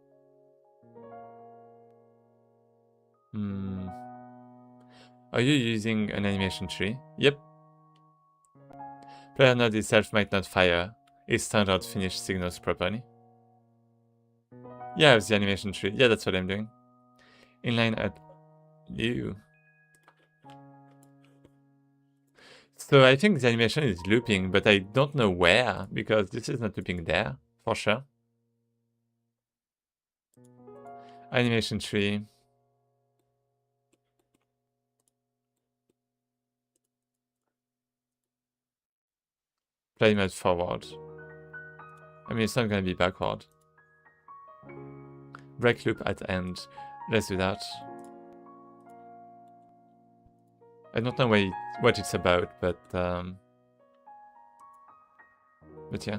Are you using an animation tree? Yep. Player node itself might not fire its standard finish signals properly. Yeah, it's the animation tree. Yeah, that's what I'm doing. Inline at you. So I think the animation is looping, but I don't know where, because this is not looping there, for sure. Animation tree. Play mode forward. I mean, it's not gonna be backward. Break loop at end. Let's do that. I don't know what it's about, but yeah.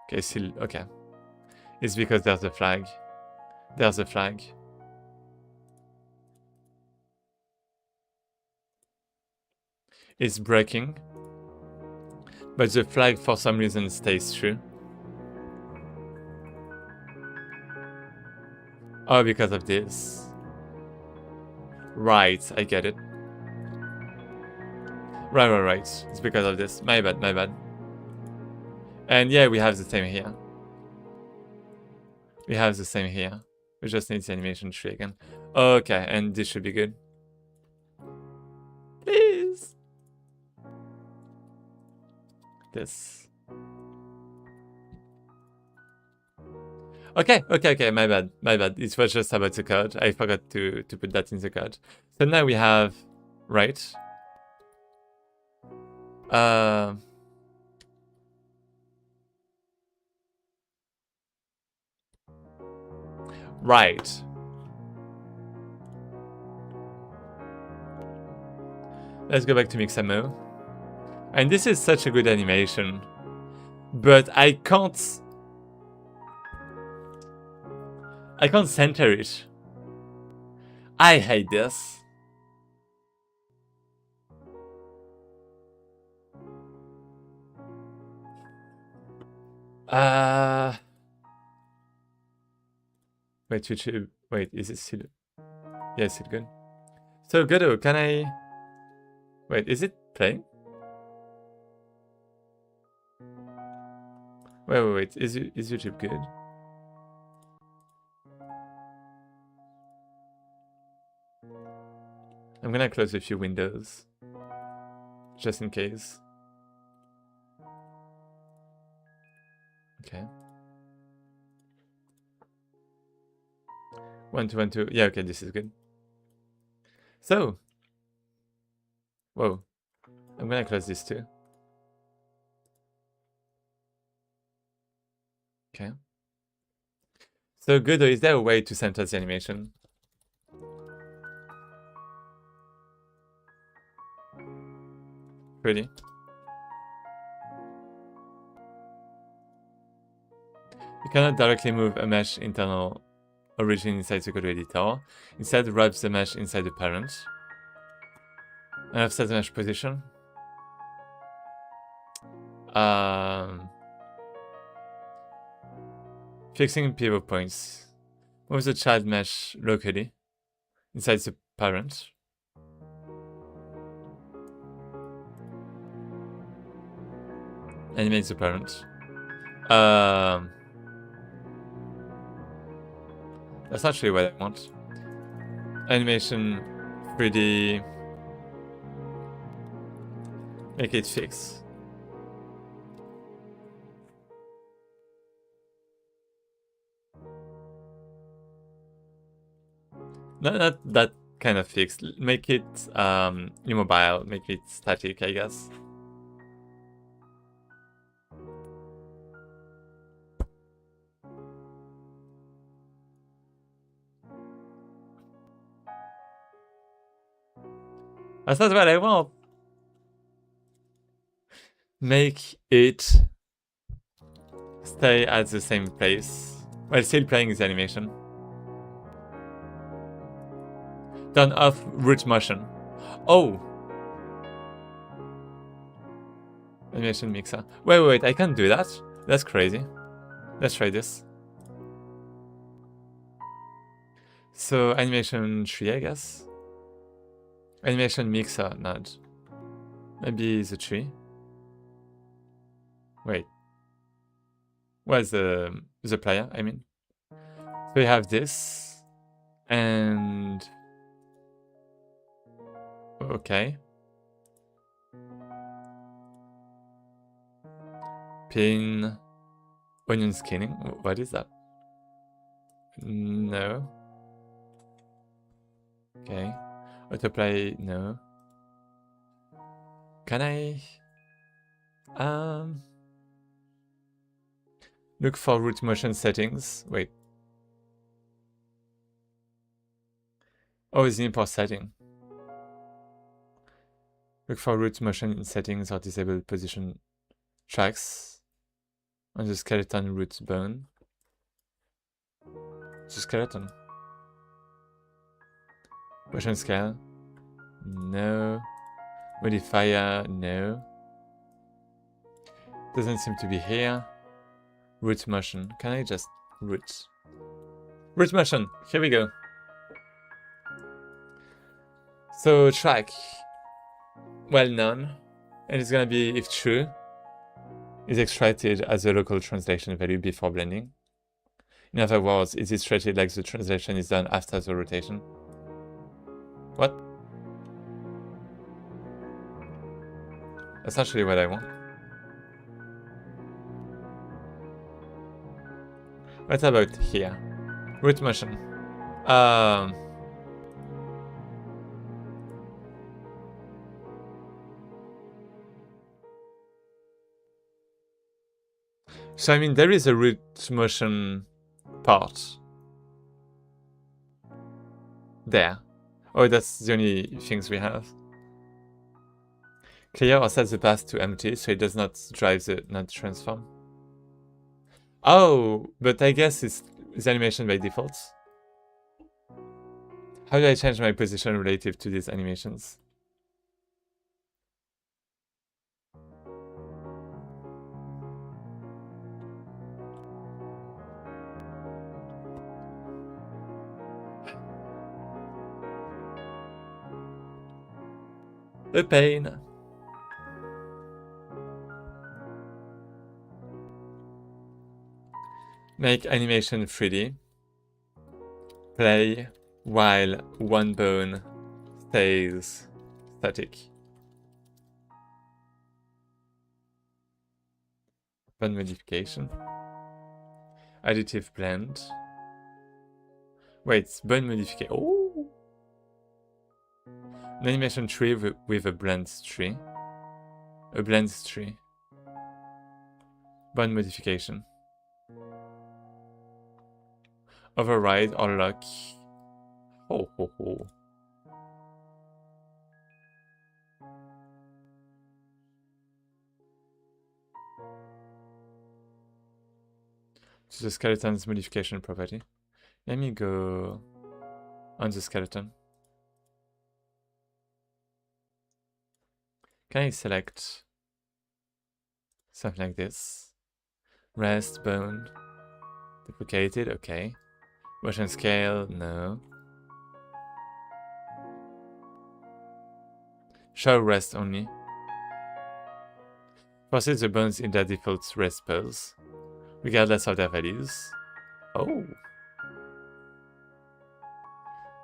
Okay, still okay. It's because there's a flag. There's a flag. It's breaking, but the flag for some reason stays true. Oh, because of this. Right, I get it. Right. It's because of this. My bad. And yeah, we have the same here. We have the same here. We just need the animation tree again. Okay, and this should be good. Please. This. Okay, my bad. It was just about the code. I forgot to put that in the code. So now we have, right. Right. Let's go back to Mixamo. And this is such a good animation. But I can't center it. I hate this. Wait, YouTube. Wait, is it still? Yeah, it's still good. So Godot, can I? Wait, is it playing? Wait. Is YouTube good? I'm gonna close a few windows, just in case. Okay. 1, 2, 1, 2. Yeah, okay, this is good. So, whoa, I'm gonna close this too. Okay. So Godot, is there a way to center the animation? Really? You cannot directly move a mesh internal origin inside the Godot editor. Instead, wrap the mesh inside the parent. And offset the mesh position. Fixing pivot points. Move the child mesh locally inside the parent. Animate the parent. That's not really what I want. Animation 3D. Make it fix. No, not that kind of fix. Make it immobile. Make it static, I guess. That's not what I want. Make it stay at the same place while still playing the animation. Turn off root motion. Oh! Animation mixer. Wait, I can't do that? That's crazy. Let's try this. So, animation tree, I guess. Animation mixer node. Maybe the tree. Wait. Where's the player, I mean? So we have this. And... okay. Pin... onion skinning? What is that? No. Okay. Autoplay, no. Can I look for root motion settings? Wait. Oh, it's the import setting. Look for root motion settings or disable position tracks on the skeleton root bone. It's a skeleton. Motion scale? No. Modifier? No. Doesn't seem to be here. Root motion. Can I just root? Root motion. Here we go. So track. Well known. And it's gonna be, if true, is extracted as a local translation value before blending. In other words, is it treated like the translation is done after the rotation? What? That's actually what I want. What about here? Root motion. So I mean, there is a root motion part. There. Oh, that's the only things we have. Clear or set the path to empty so it does not drive the not transform. Oh, but I guess it's animation by default. How do I change my position relative to these animations? The pain. Make animation 3D. Play while one bone stays static. Bone modification. Additive blend. Wait, bone modification. Oh! An animation tree with a blend tree. A blend tree. Bone modification. Override or lock. Ho ho ho. To the skeleton's modification property. Let me go on the skeleton. Can I select something like this? Rest, bone, duplicated, okay. Motion scale, no. Show rest only. Forces the bones in their default rest pose, regardless of their values. Oh.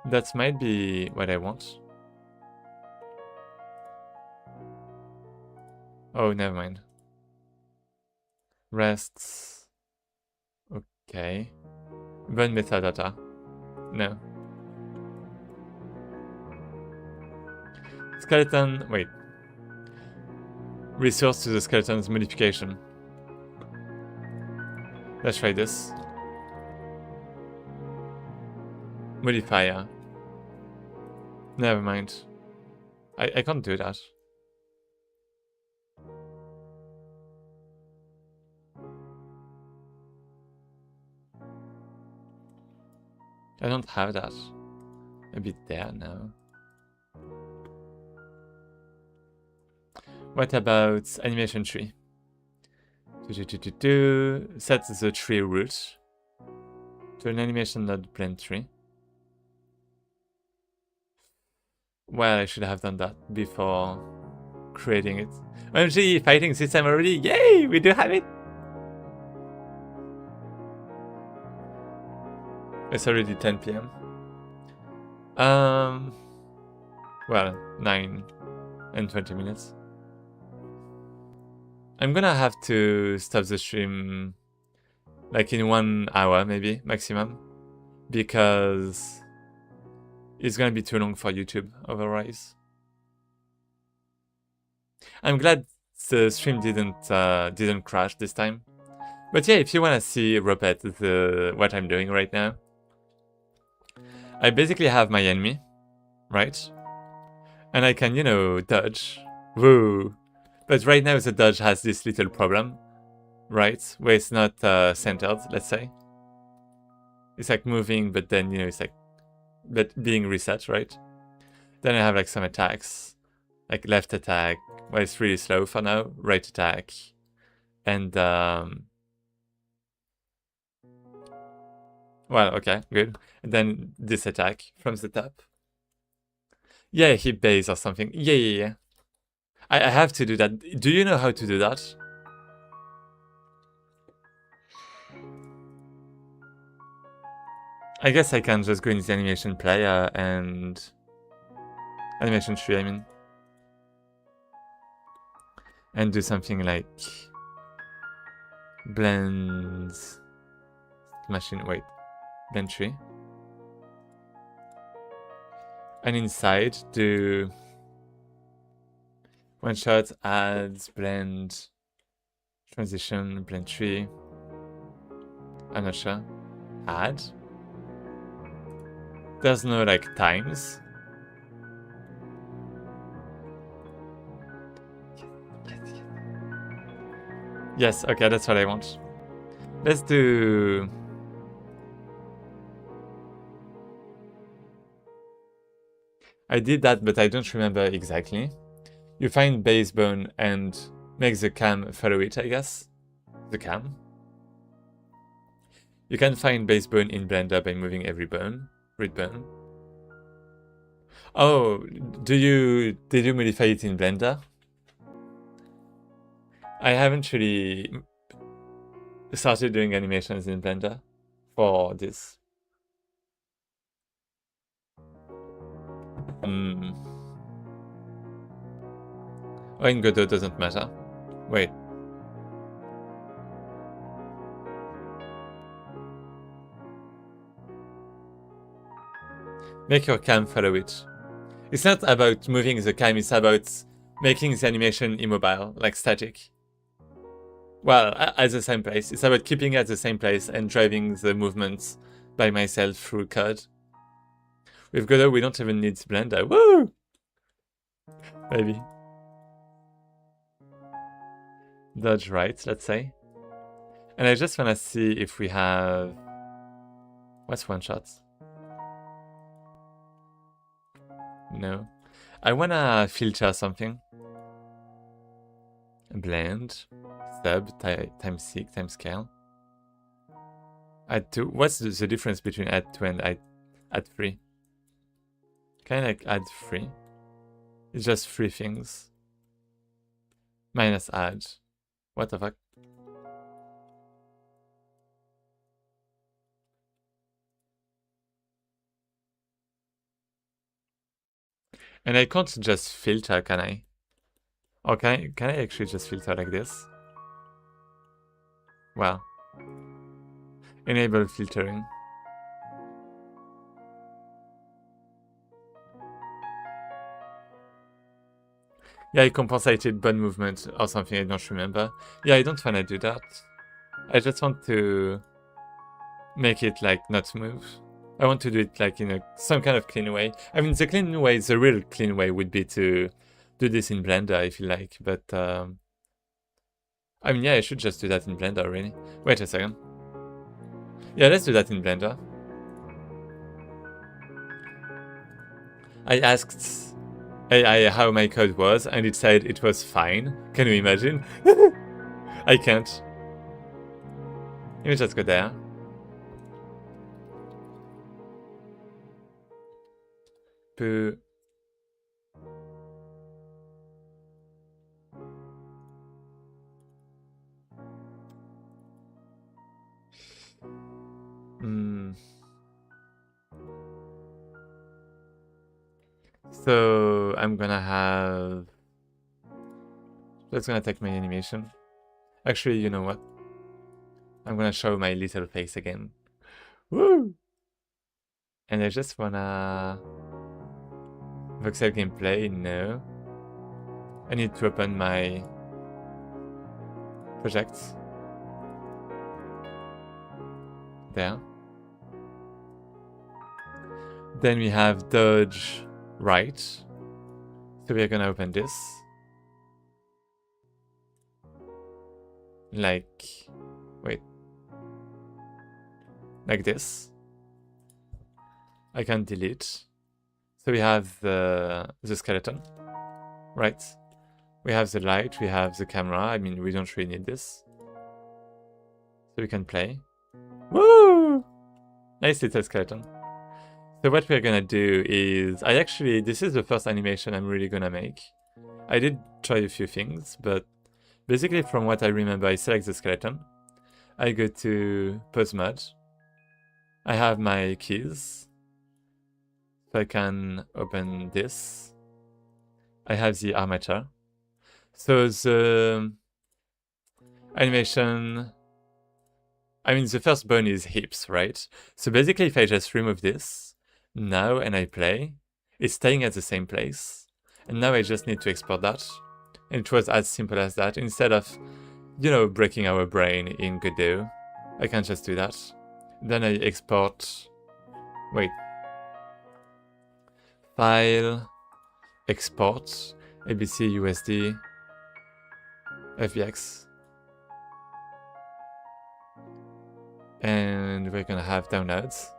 That might be what I want. Oh, never mind. Rests. Okay. Bone metadata. No. Skeleton. Wait. Resource to the skeleton's modification. Let's try this. Modifier. Never mind. I can't do that. I don't have that. Maybe there now. What about animation tree? Set the tree root to an animation node blend tree. Well, I should have done that before creating it. OMG, fighting system already! Yay! We do have it! It's already 10 PM. Well, 9 and 20 minutes. I'm gonna have to stop the stream like in 1 hour, maybe, maximum. Because it's gonna be too long for YouTube otherwise. I'm glad the stream didn't crash this time. But yeah, if you wanna see repeat what I'm doing right now, I basically have my enemy, right? And I can, you know, dodge. Woo! But right now the dodge has this little problem, right? Where it's not centered, let's say. It's like moving, but then, you know, it's like, but being reset, right? Then I have like some attacks, like left attack, well, it's really slow for now, right attack, and well, okay, good. And then this attack from the top. Yeah, hit base or something. Yeah. I have to do that. Do you know how to do that? I guess I can just go into the animation player and animation tree, I mean, and do something like blend machine. Wait, blend tree, and inside do one shot, add, blend, transition, blend tree. I'm not sure. Add. There's no like times. Yes, okay, that's what I want. Let's do... I did that, but I don't remember exactly. You find base bone and make the cam follow it, I guess. The cam. You can find base bone in Blender by moving every bone. Read bone. Oh, did you modify it in Blender? I haven't really started doing animations in Blender for this. Oh, in Godot doesn't matter. Wait. Make your cam follow it. It's not about moving the cam, it's about making the animation immobile, like static. Well, at the same place. It's about keeping it at the same place and driving the movements by myself through code. With Godot, we don't even need Blender. Woo! Maybe. Dodge right, let's say. And I just want to see if we have... What's one shot? No. I want to filter something. Blend. Sub. Time seek. Time scale. Add 2. What's the difference between add 2 and add 3? Can I like add 3? It's just 3 things. Minus add. What the fuck? And I can't just filter, can I? Or can I actually just filter like this? Well. Enable filtering. Yeah, I compensated bone movement or something, I don't remember. Yeah, I don't want to do that. I just want to make it like not move. I want to do it like in some kind of clean way. I mean, the clean way, the real clean way would be to do this in Blender if you like, but I mean, yeah, I should just do that in Blender, really. Wait a second. Yeah, let's do that in Blender. I asked AI how my code was, and it said it was fine. Can you imagine? I can't. Let me just go there. Boo. So I'm gonna have... That's gonna take my animation. Actually, you know what? I'm gonna show my little face again. Woo! And I just wanna... Voxel gameplay, no. I need to open my projects. There. Then we have dodge right. So we're gonna open this. Like, wait. Like this. I can delete. So we have the skeleton, right? We have the light, we have the camera. I mean, we don't really need this. So we can play. Woo! Nice little skeleton. So what we're gonna do is, this is the first animation I'm really gonna make. I did try a few things, but basically from what I remember, I select the skeleton. I go to pose mode. I have my keys. So I can open this. I have the armature. So the animation, I mean, the first bone is hips, right? So basically, if I just remove this now and I play, it's staying at the same place. And now I just need to export that. And it was as simple as that. Instead of, you know, breaking our brain in Godot, I can just do that. Then I export, wait, file, export, ABC, USD, FBX. And we're gonna have downloads.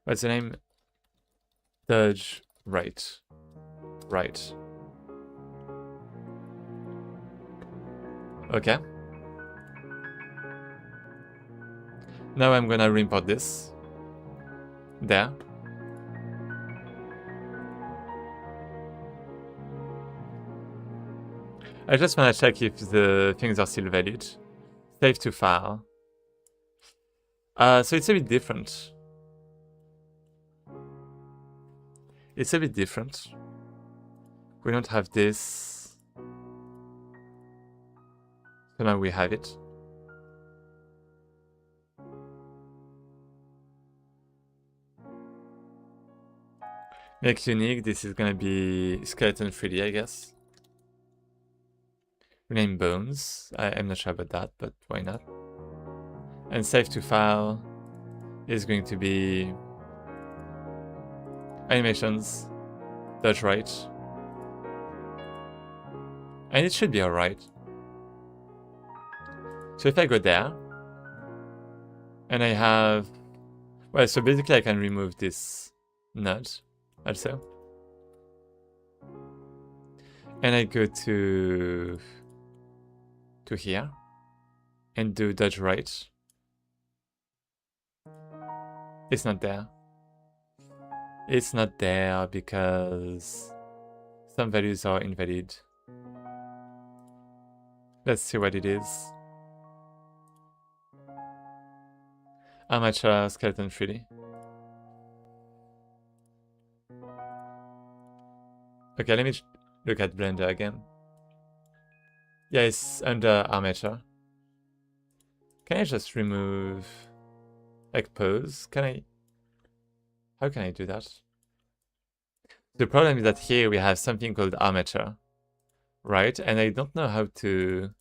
What's the name? Dodge right. Right. Okay. Now I'm gonna re-import this. There. I just want to check if the things are still valid. Save to file. So it's a bit different. It's a bit different. We don't have this. So now we have it. Make unique, this is gonna be skeleton 3D, I guess. Rename bones. I'm not sure about that, but why not? And save to file is going to be animations, dodge right. And it should be alright. So if I go there, and I have, well, so basically I can remove this node also. And I go to here and do dodge right. It's not there. It's not there because some values are invalid. Let's see what it is. Amateur skeleton 3D. Okay, let me look at Blender again. Yeah, it's under armature. Can I just remove, like, pose? How can I do that? The problem is that here we have something called armature, right? And I don't know how to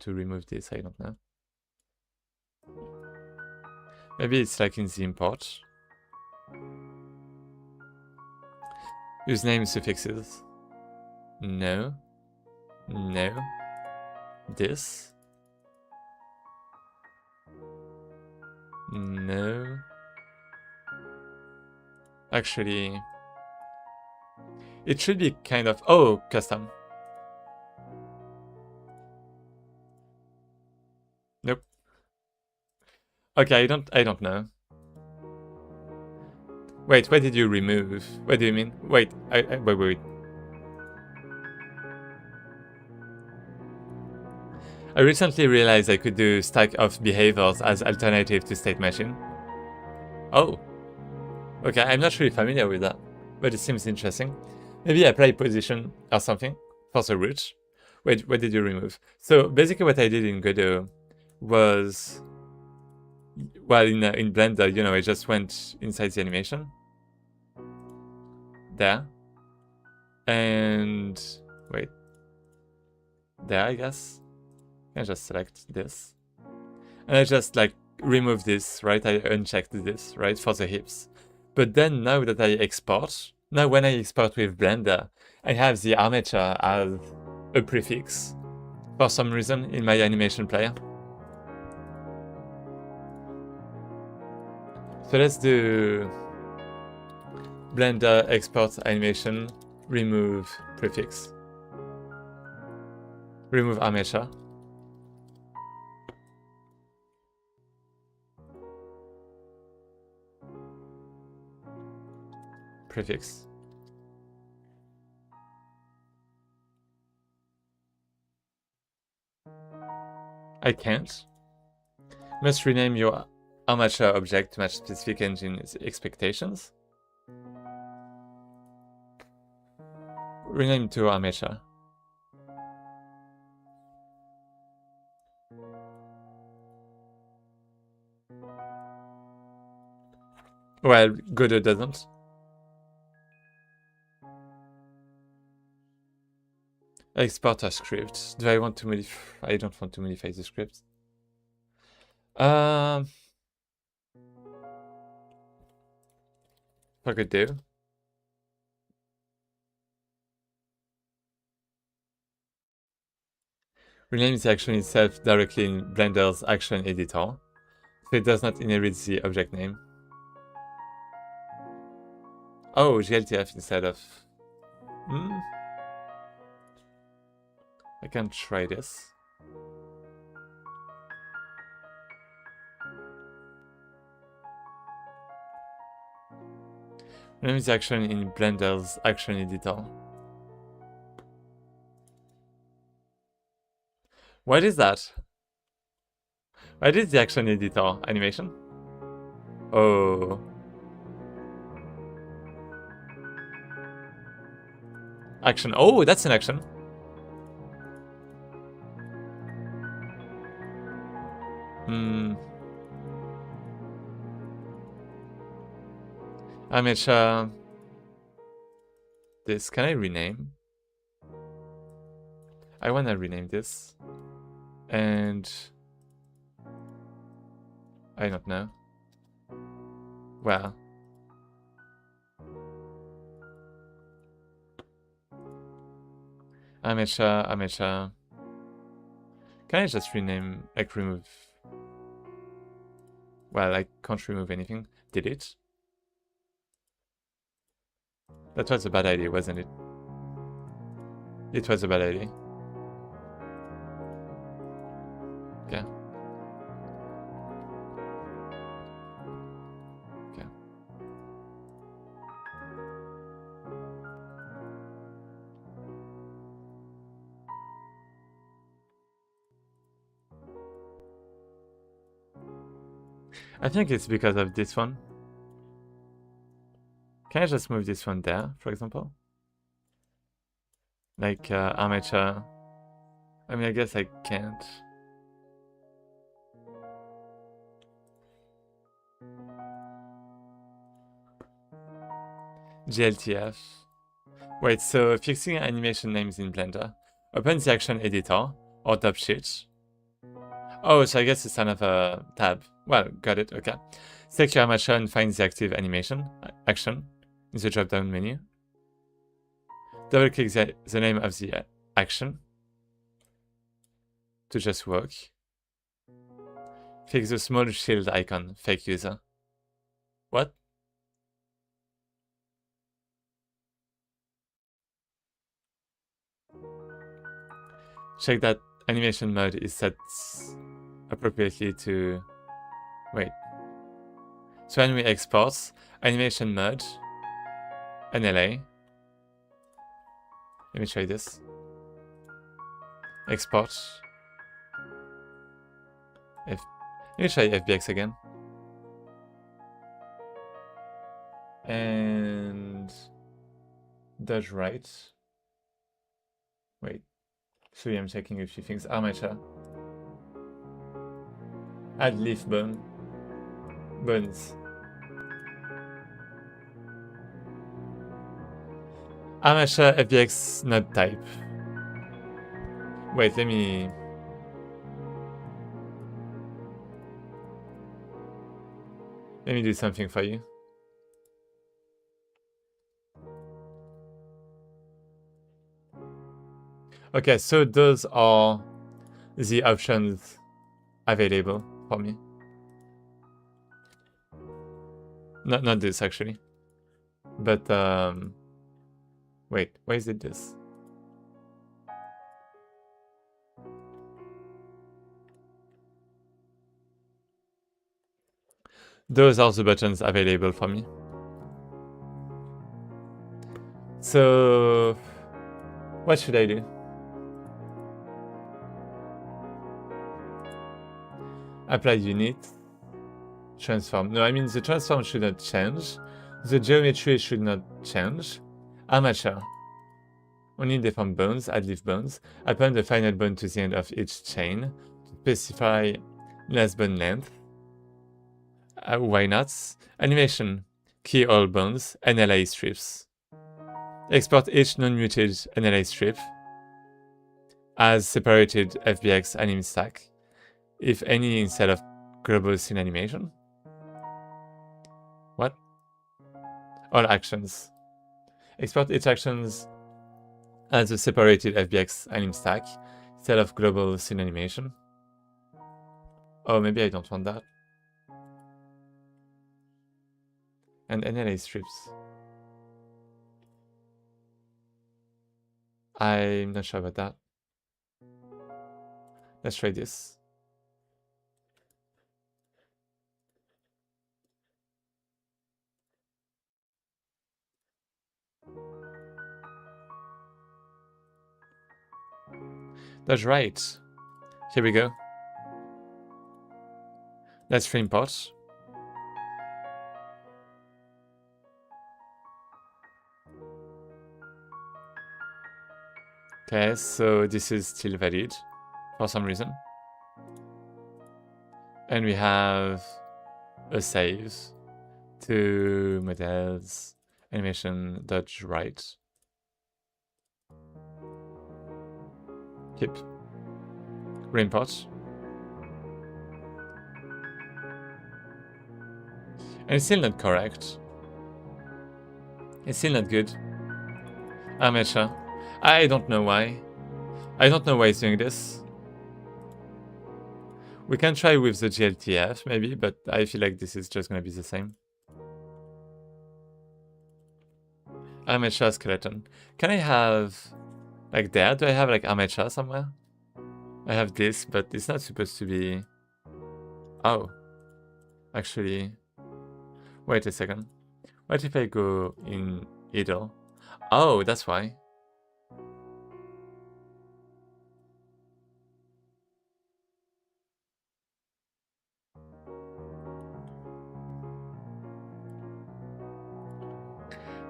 remove this. I don't know. Maybe it's like in the import. Use name suffixes. No. No. This. No. Actually, it should be kind of, oh, custom. Nope. Okay, I don't know. Wait, what did you remove? What do you mean? Wait, wait. I recently realized I could do stack of behaviors as alternative to state machine. Oh. Okay, I'm not really familiar with that, but it seems interesting. Maybe apply position or something for the root. Wait, what did you remove? So basically what I did in Godot was well, in Blender, you know, it just went inside the animation. There. And wait. There, I guess. I just select this. And I just like remove this, right? I unchecked this, right? For the hips. But then now that I export, now when I export with Blender, I have the armature as a prefix for some reason in my animation player. So let's do Blender export animation, remove prefix, remove armature. Prefix. I can't. Must rename your armature object to match specific engine's expectations. Rename to armature. Well, Godot doesn't. Export a script. Do I want to modify? I don't want to modify the script. For Godot. Rename the action itself directly in Blender's action editor, so it does not inherit the object name. Oh, GLTF instead of... I can try this. Rename the action in Blender's action editor. What is that? What is the action editor animation? Oh. Action. Oh, that's an action. Armature. This. Can I rename? I want to rename this. And I don't know. Well. Armature. Can I just rename, like remove? Well, I can't remove anything. Delete. That was a bad idea, wasn't it? It was a bad idea. Okay. Okay. I think it's because of this one. Can I just move this one there, for example? Like armature. I mean, I guess I can't. GLTF. Wait, so fixing animation names in Blender. Open the action editor or tab sheet. Oh, so I guess it's another tab. Well, got it, okay. Select your armature and find the active animation action in the drop-down menu. Double-click the name of the action to just work. Fix the small shield icon, fake user. What? Check that animation mode is set appropriately to... Wait. So when we export, animation mode, NLA. Let me try this. Export. Let me try FBX again. And... Dodge right. Wait. Sorry, I'm checking a few things. Armature. Add leaf bone. Bones. Amateur FBX not type. Wait, let me do something for you. Okay, so those are the options available for me. Not this actually. But wait, why is it this? Those are the buttons available for me. So what should I do? Apply unit. Transform. No, I mean the transform should not change. The geometry should not change. Amateur. Only deform bones, add leaf bones. Append the final bone to the end of each chain. Specify last bone length. Why not? Animation. Key all bones. NLA strips. Export each non-muted NLA strip as separated FBX anim stack, if any, instead of global scene animation. What? All actions. Export each actions as a separated FBX anim stack instead of global scene animation. Oh, maybe I don't want that. And NLA strips. I'm not sure about that. Let's try this. That's right. Here we go. Let's frame import. Okay, so this is still valid for some reason. And we have a save to models animation dodge right. Keep. Reimport. And it's still not correct. It's still not good. Amateur. I don't know why. I don't know why it's doing this. We can try with the GLTF maybe, but I feel like this is just gonna be the same. Amateur skeleton. Can I have like there? Do I have like amateur somewhere? I have this, but it's not supposed to be. Oh, actually, wait a second. What if I go in idle? Oh, that's why.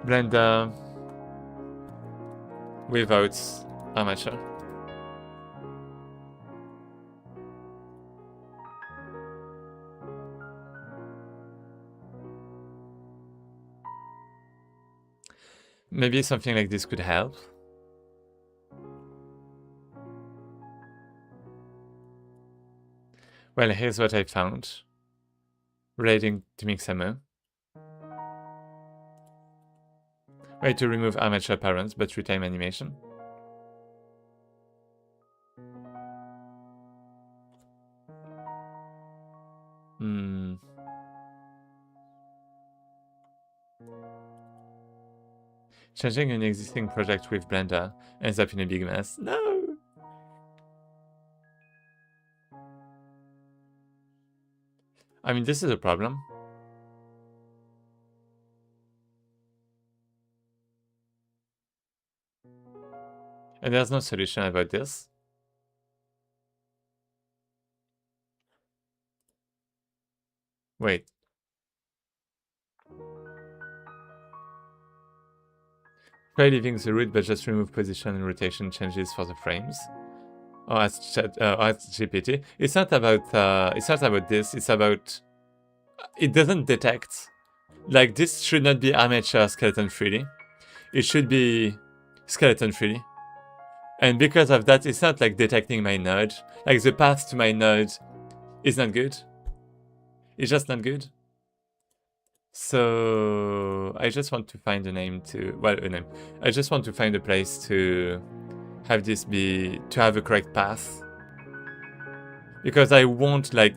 Blender without amateur. Maybe something like this could help. Well, here's what I found relating to Mixamo. Way to remove amateur parents but retime animation. Changing an existing project with Blender ends up in a big mess. No! I mean, this is a problem. And there's no solution about this. Wait. Try leaving the root, but just remove position and rotation changes for the frames. Or as GPT. It's not about this. It's about it doesn't detect. Like, this should not be armature skeleton 3D. It should be skeleton 3D. And because of that, it's not like detecting my node. Like, the path to my node is not good. It's just not good. So I just want to find a name to, well, a name. I just want to find a place to have this be, to have a correct path. Because I won't like,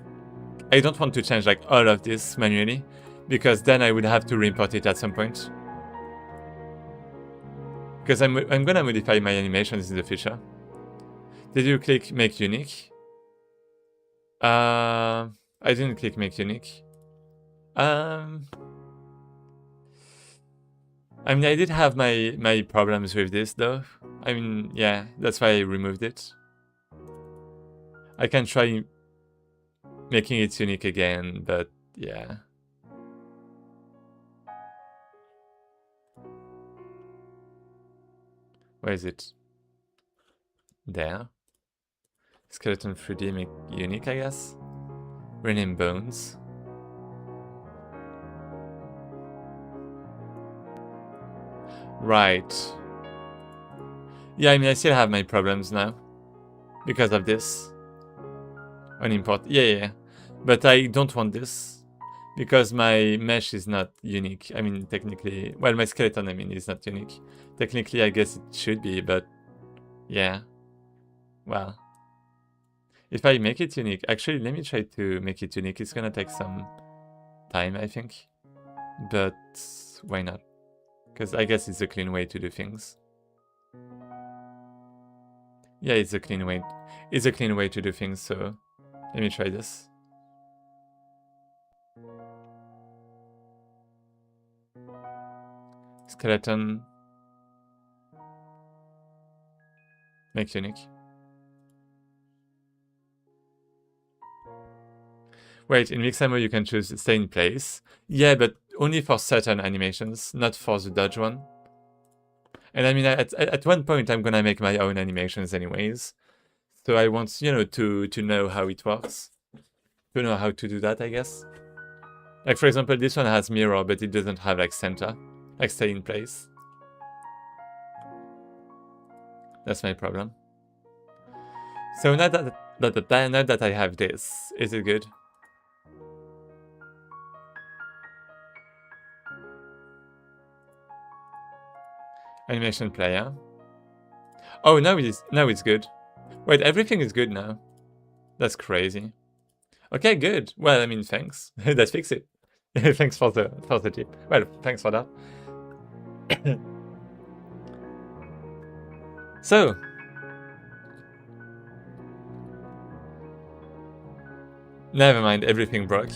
I don't want to change like all of this manually, because then I would have to re-import it at some point. Because I'm gonna modify my animations in the future. Did you click make unique? I didn't click make unique. I mean, I did have my problems with this though. I mean, yeah, that's why I removed it. I can try making it unique again, but yeah. Where is it? There. Skeleton 3D make unique, I guess. Rename bones. Right. Yeah, I mean, I still have my problems now. Because of this. Unimport. Yeah. But I don't want this. Because my mesh is not unique. I mean, technically... Well, my skeleton, I mean, is not unique. Technically, I guess it should be, but... Yeah. Well. If I make it unique... Actually, let me try to make it unique. It's gonna take some time, I think. But... Why not? Because I guess it's a clean way to do things. Yeah, it's a clean way. It's a clean way to do things, so... Let me try this. Skeleton. Make unique. Wait, in Mixamo you can choose stay in place. Yeah, but only for certain animations, not for the dodge one. And I mean, at one point I'm gonna make my own animations anyways. So I want, you know, to know how it works. To know how to do that, I guess. Like, for example, this one has mirror, but it doesn't have, like, center. Like, stay in place. That's my problem. So now that I have this, is it good? Animation player. Oh, now it's good. Wait, everything is good now. That's crazy. Okay, good. Well, I mean, thanks. That fixed it. Thanks for the tip. Well, thanks for that. So. Never mind, everything broke.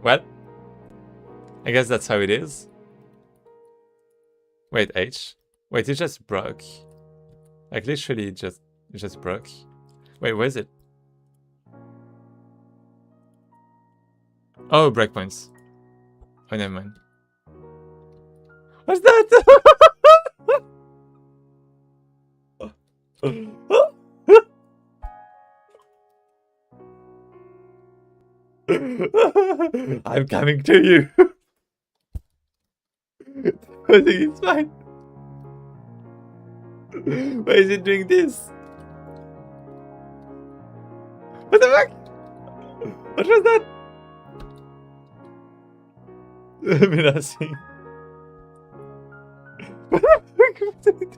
Well, I guess that's how it is. Wait, H? Wait, it just broke. Like, literally, it just broke. Wait, where is it? Oh, breakpoints. Oh, never mind. What's that? I'm coming to you. I think it's fine. Why is it doing this? What the fuck? What was that? Menacing. What the fuck was it?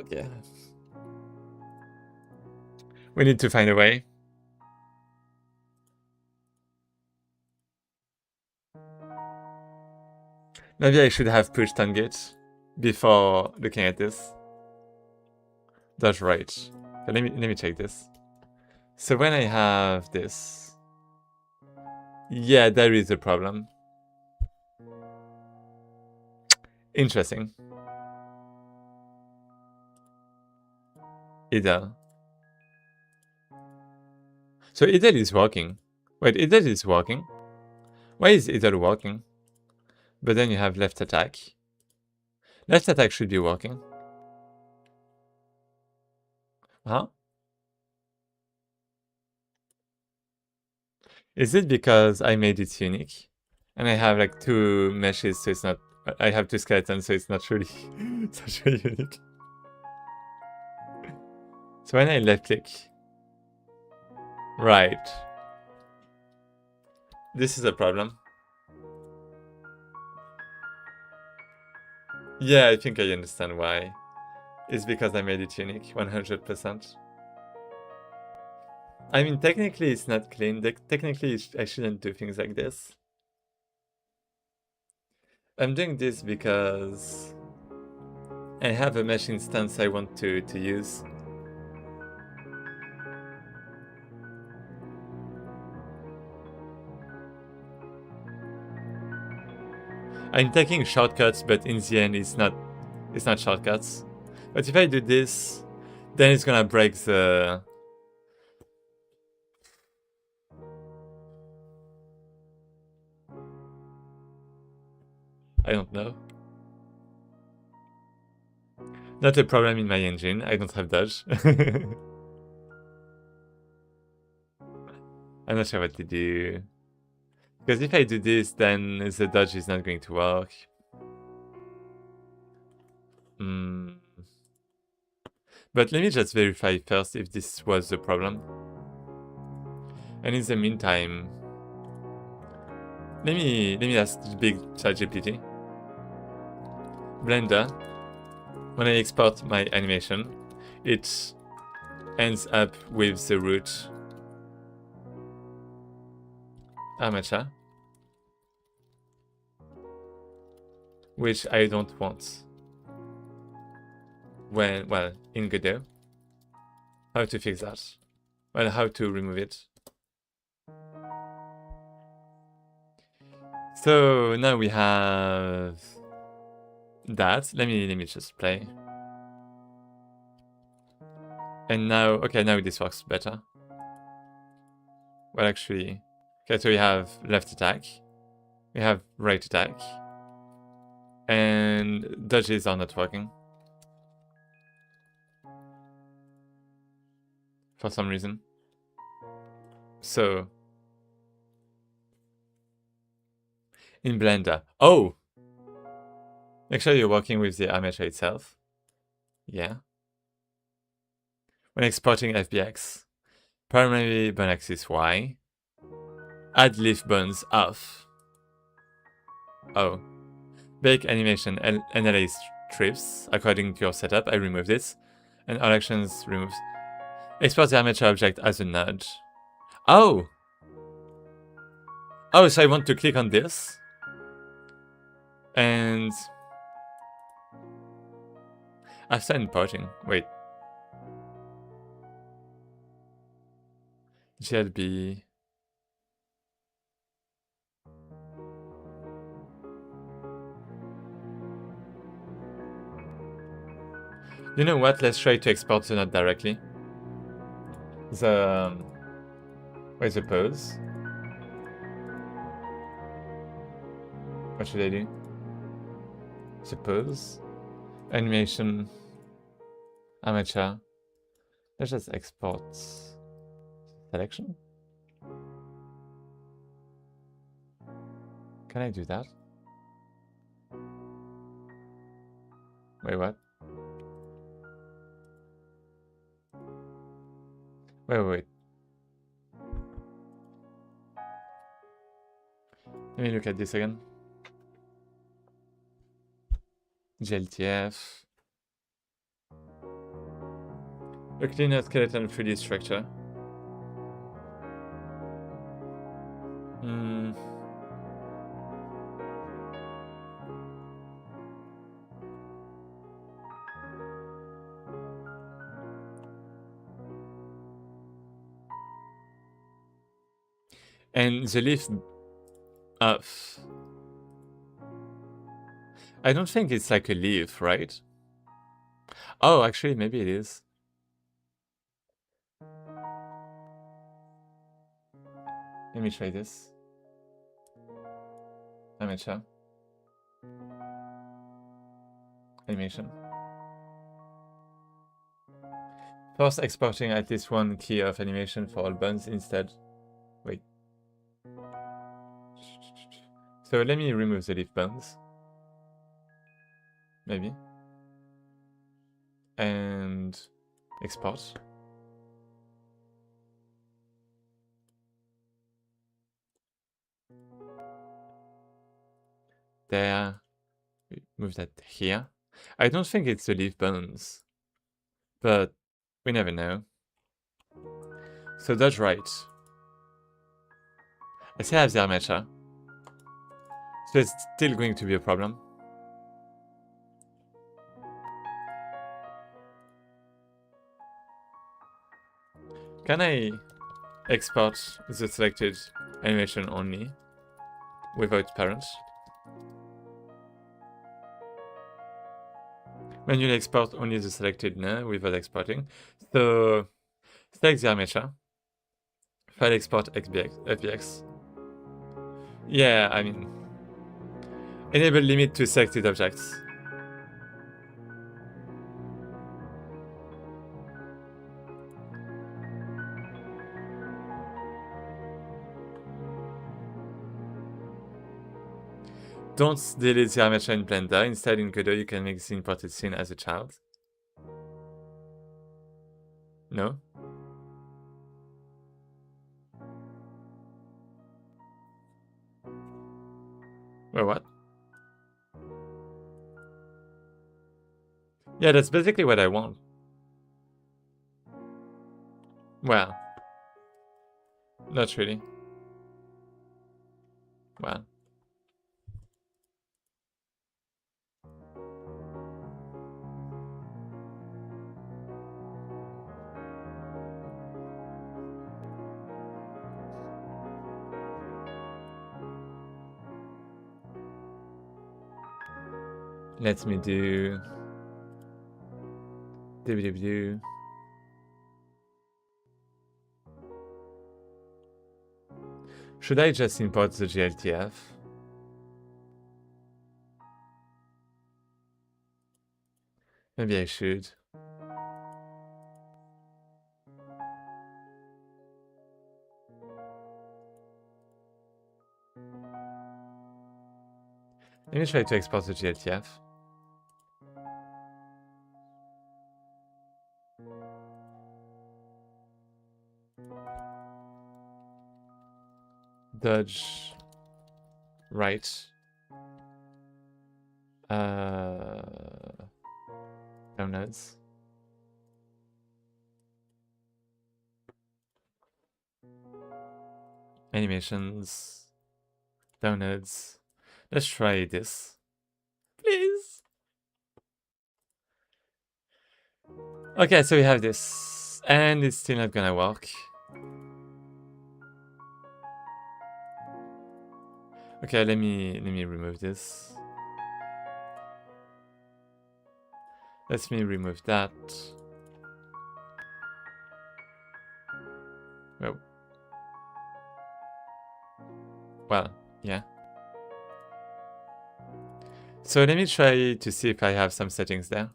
Okay. We need to find a way. Maybe I should have pushed on gate before looking at this. That's right. So let me check this. So when I have this, yeah, there is a problem. Interesting. Idle. So Idle is working. Wait, Idle is working? Why is Idle working? But then you have left attack. Left attack should be working. Huh? Is it because I made it unique? And I have like 2 meshes, so it's not... I have 2 skeletons, so it's not really... it's not really unique. So when I left click... Right. This is a problem. Yeah, I think I understand why. It's because I made it unique, 100%. I mean, technically it's not clean. Technically I shouldn't do things like this. I'm doing this because I have a mesh instance I want to use. I'm taking shortcuts, but in the end it's not shortcuts. But if I do this, then it's gonna break the... I don't know. Not a problem in my engine, I don't have dodge. I'm not sure what to do. Because if I do this, then the dodge is not going to work. But let me just verify first if this was the problem. And in the meantime, let me ask the big ChatGPT. Blender, when I export my animation, it ends up with the root armature, which I don't want. When, well, in Godot. How to fix that? Well, how to remove it. So now we have that. Let me just play. And now, okay, now this works better. Well, actually, okay, so we have left attack, we have right attack, and dodges are not working. For some reason. So, in Blender, oh! Make sure you're working with the armature itself. Yeah. When exporting FBX, primary bone axis Y, add leaf bones off. Oh. Bake animation NLA strips according to your setup. I removed it. And all actions removed. Export the armature object as a node. Oh! Oh, so I want to click on this. And after importing, wait. GLB. You know what? Let's try to export the node directly. Where's the pose? What should I do? Suppose. Animation. Armature. Let's just export selection. Can I do that? Wait, what? Wait. Let me look at this again. GLTF. A cleaner skeleton 3D structure. And the leaf off. I don't think it's like a leaf, right? Oh, actually, maybe it is. Let me try this. Armature. animation. First, exporting at least one key of animation for all buttons instead. Wait. So let me remove the leaf buttons. Maybe. And export. There. Move that here. I don't think it's the leaf buttons, but we never know. So dodge right. I still have the armature, so it's still going to be a problem. Can I export the selected animation only without parents? Manually export only the selected no without exporting. So select the armature. File export FBX. Yeah, I mean, enable limit to selected objects. Don't delete the armature in Blender. Instead, in Godot, you can make the imported scene as a child. No? Well, what? Yeah, that's basically what I want. Well. Not really. Well. Let me do... www. Should I just import the GLTF? Maybe I should. Let me try to export the GLTF. Dodge right. Downloads. Animations. Downloads. Let's try this. Please. Okay, so we have this. And it's still not gonna work. Okay, let me remove this. Let me remove that. Oh. Well, yeah. So let me try to see if I have some settings there.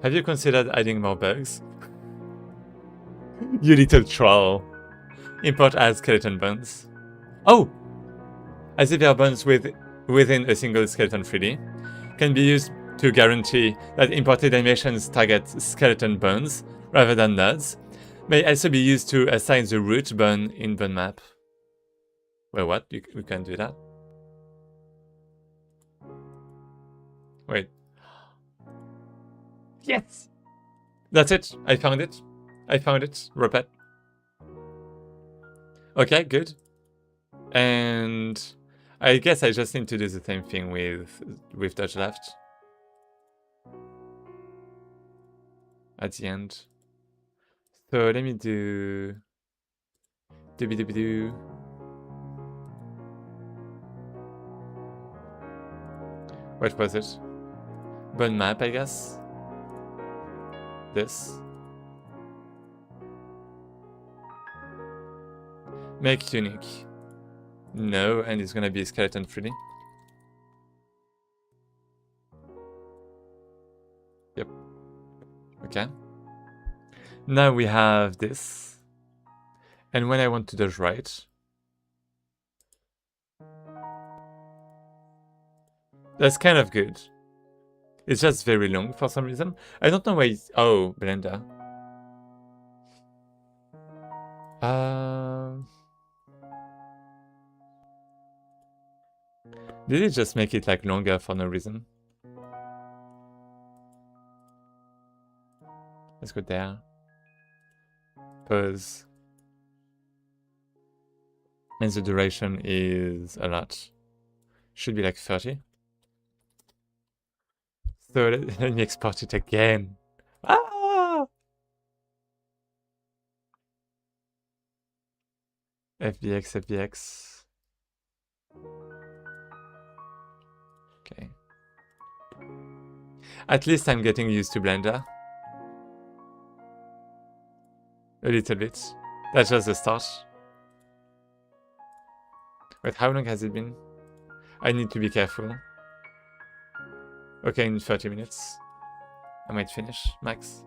Have you considered adding more bugs? You little troll. Import as skeleton bones. Oh! As if they are bones within a single skeleton 3D. Can be used to guarantee that imported animations target skeleton bones rather than nodes. May also be used to assign the root bone in bone map. Well, what? We can do that? Wait. Yes! That's it. I found it. I found it. Repeat. Okay, good. And I guess I just need to do the same thing with touch left. At the end. So let me do... do. What was it? Bone map, I guess. This. Make unique. No, and it's gonna be skeleton friendly. Yep. Okay. Now we have this. And when I want to dodge right, that's kind of good. It's just very long for some reason. I don't know why it's... Oh, Blender. Did it just make it like longer for no reason? Let's go there. Pause. And the duration is a lot. Should be like 30. So let me export it again. Ah! FBX. Okay. At least I'm getting used to Blender. A little bit. That's just the start. Wait, how long has it been? I need to be careful. Okay, in 30 minutes. I might finish, max.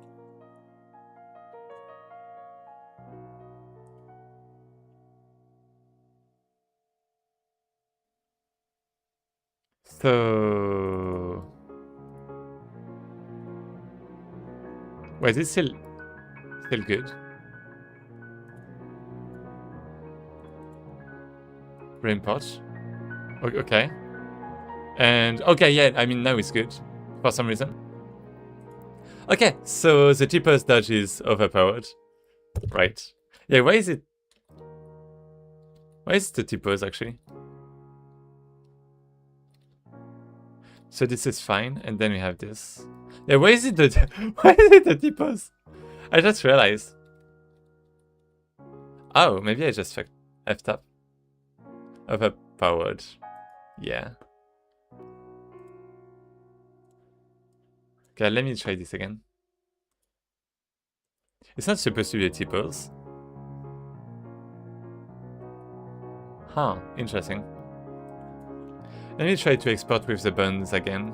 So... Wait, it's still good. Reimport. Okay. And okay, yeah, I mean now it's good for some reason. Okay, so the T-pose dodge is overpowered. Right. Yeah, why is it the T-pose actually? So this is fine, and then we have this. Yeah, why is it the T-pose? I just realized. Oh, maybe I just effed up. Overpowered. Yeah. Okay, let me try this again. It's not supposed to be a T-pose. Huh, interesting. Let me try to export with the buns again.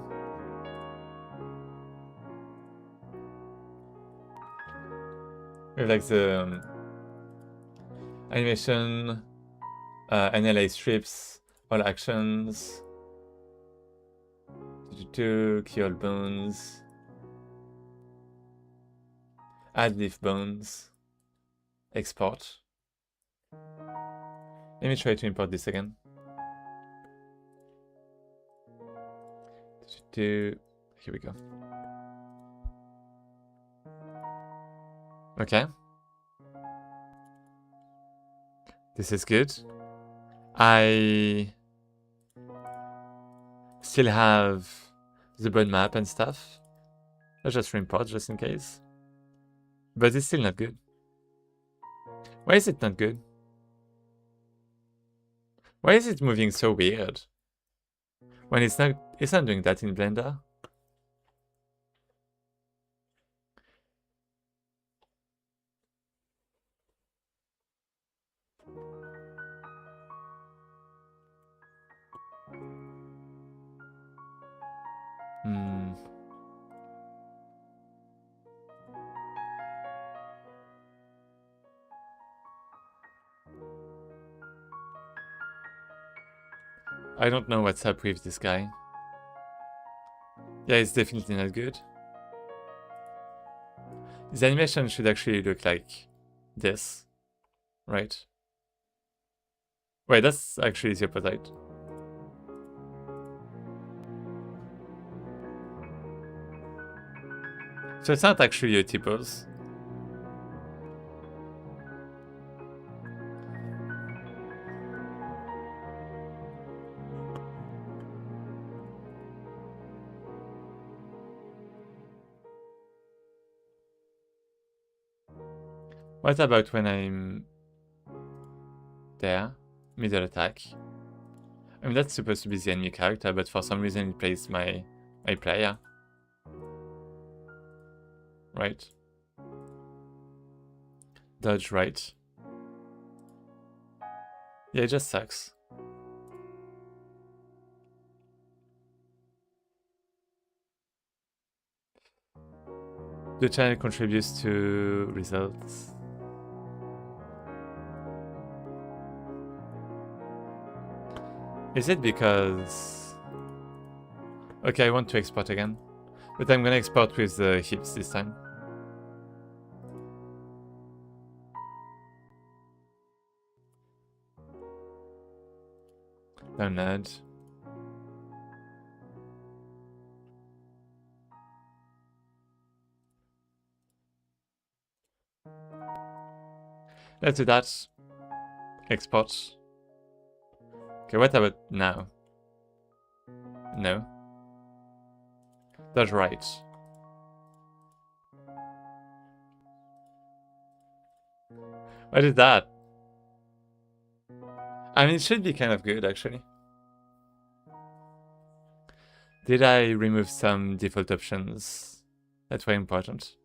With like the animation, NLA strips, all actions, key all bones, add leaf bones, export. Let me try to import this again. Here we go. Okay. This is good. I still have the bone map and stuff. I'll just reimport just in case. But it's still not good. Why is it not good? Why is it moving so weird? When it's not doing that in Blender. I don't know what's up with this guy. Yeah, it's definitely not good. His animation should actually look like this, right? Wait, that's actually the opposite. So it's not actually a T-pose. What about when I'm there, middle attack? I mean, that's supposed to be the enemy character, but for some reason it plays my player. Right. Dodge right. Yeah, it just sucks. The channel contributes to results. Is it because... Okay, I want to export again. But I'm gonna export with the hips this time. Download. Let's do that. Export. Okay, what about now? No. That's right. What is that? I mean, it should be kind of good, actually. Did I remove some default options that were important?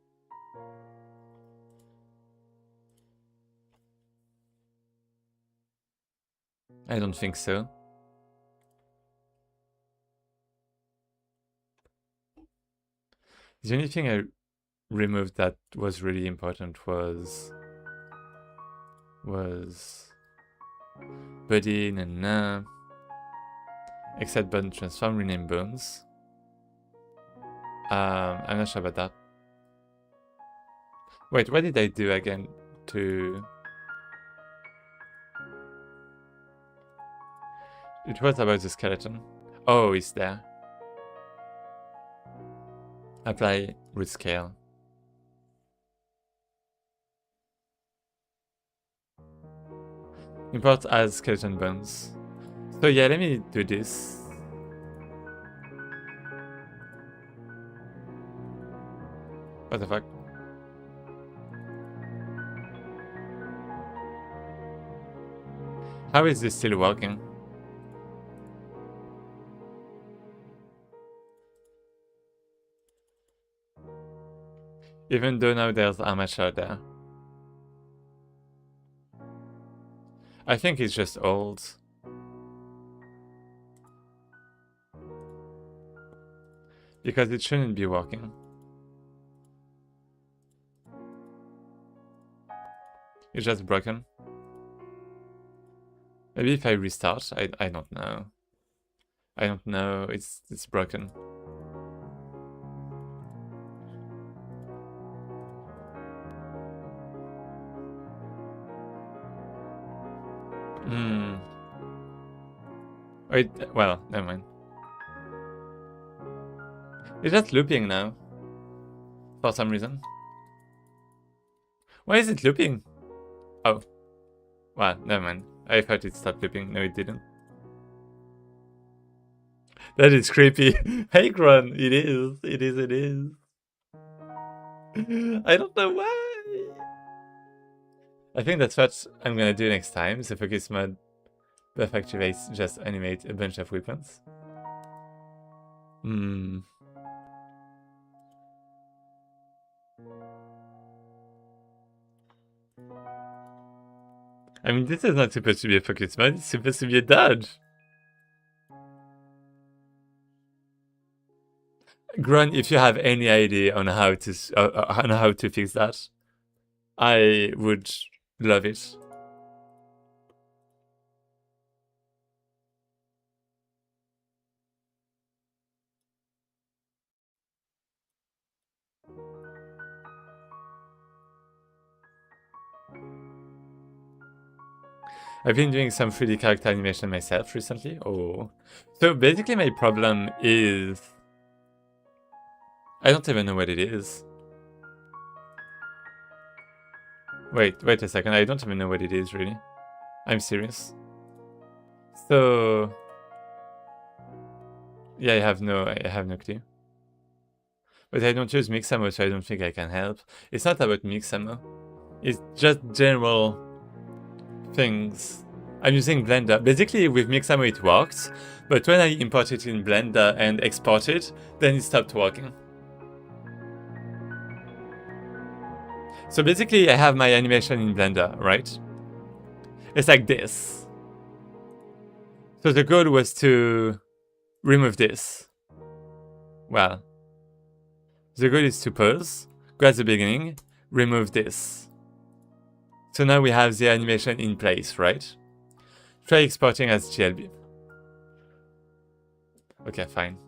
I don't think so. The only thing I removed that was really important was body, except button transform, rename bones. I'm not sure about that. Wait, what did I do again to... It was about the skeleton. Oh, it's there. Apply root scale. Import as skeleton bones. So yeah, let me do this. What the fuck? How is this still working? Even though now there's amateur there. I think it's just old. Because it shouldn't be working. It's just broken. Maybe if I restart, I don't know. I don't know, it's broken. Wait, well, never mind. It's just looping now. For some reason. Why is it looping? Oh. Well, never mind. I thought it stopped looping. No, it didn't. That is creepy. Hey, Gron. It is. It is. It is. I don't know why. I think that's what I'm gonna do next time. So focus mode. Buff activates, just animate a bunch of weapons. I mean, this is not supposed to be a focus mode, it's supposed to be a dodge. Grun, if you have any idea on how to fix that, I would love it. I've been doing some 3D character animation myself recently. Oh. So basically my problem is... I don't even know what it is. Wait a second. I don't even know what it is, really. I'm serious. So... Yeah, I have no clue. But I don't use Mixamo, so I don't think I can help. It's not about Mixamo. It's just general things. I'm using Blender. Basically, with Mixamo it worked, but when I import it in Blender and export it, then it stopped working. So basically, I have my animation in Blender, right? It's like this. So the goal was to remove this. Well, the goal is to pause, go at the beginning, remove this. So now we have the animation in place, right? Try exporting as GLB. Okay, fine.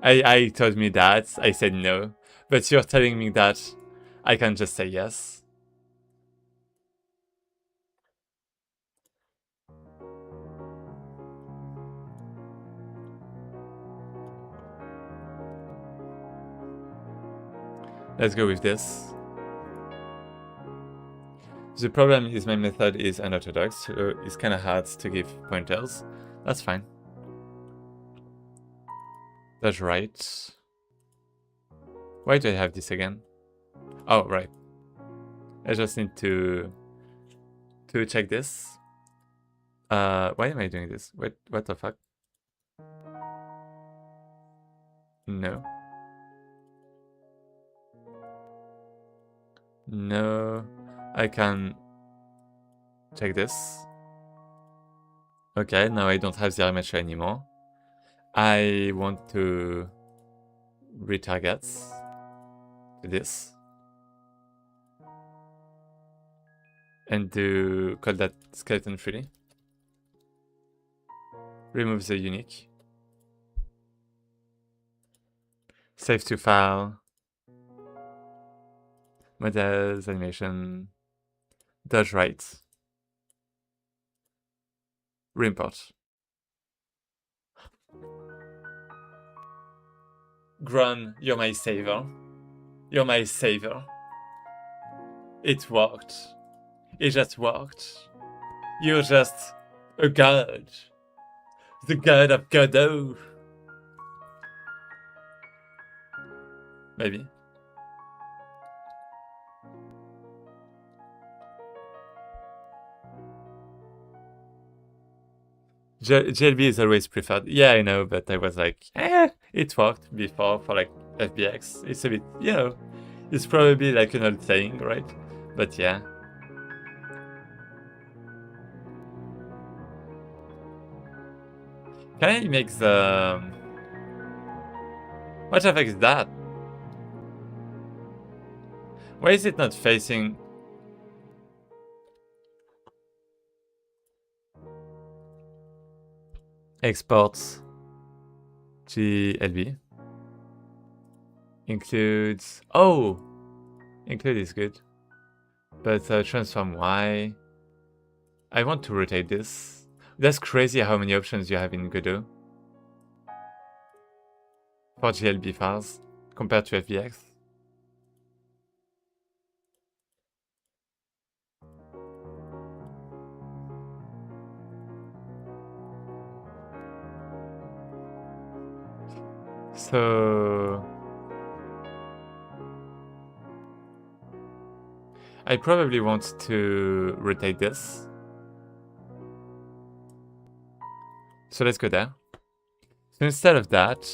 I told me that, I said no, but you're telling me that I can just say yes. Let's go with this. The problem is my method is unorthodox, so it's kind of hard to give pointers. That's fine. That's right. Why do I have this again? Oh, right. I just need to check this. Why am I doing this? What the fuck? No. No. I can check this. Okay, now I don't have the armature anymore. I want to retarget to this. And call that skeleton freely. Remove the unique. Save to file. Models, animation. Dodge right. Reimport. Grun, you're my savior. You're my savior. It worked. It just worked. You're just a god. The god of Godot. Maybe. GLB is always preferred. Yeah, I know, but I was like, it worked before for like FBX. It's a bit, you know, it's probably like an old saying, right? But yeah. Can I make the... What the fuck is that? Why is it not facing... Exports GLB includes... Oh! Include is good. But transform Y. I want to rotate this. That's crazy how many options you have in Godot for GLB files compared to FBX. So I probably want to rotate this. So let's go there. So instead of that,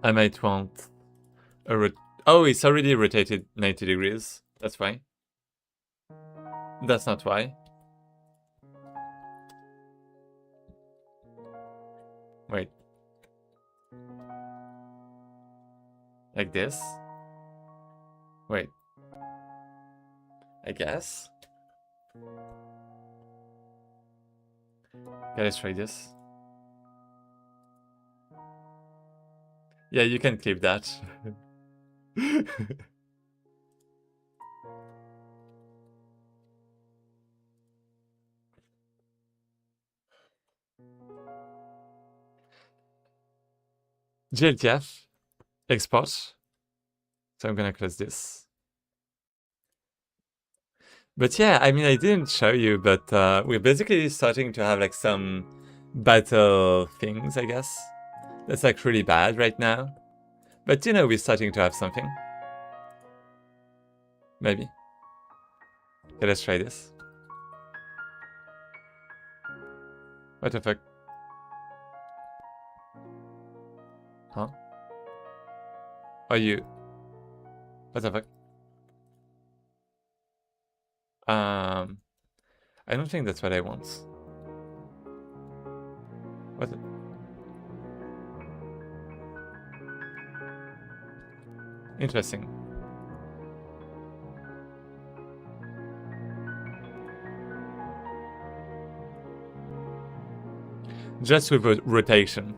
I might want a oh, it's already rotated 90 degrees. That's why. That's not why. Wait. Like this? Wait. I guess? Okay, let's try this. Yeah, you can keep that. GLTF. Export. So I'm gonna close this. But yeah, I mean, I didn't show you, but we're basically starting to have like some battle things, I guess. That's like really bad right now. But you know, we're starting to have something. Maybe. Okay, let's try this. What the fuck? Huh? Are you... What the fuck? I don't think that's what I want. What? Interesting. Just with rotation.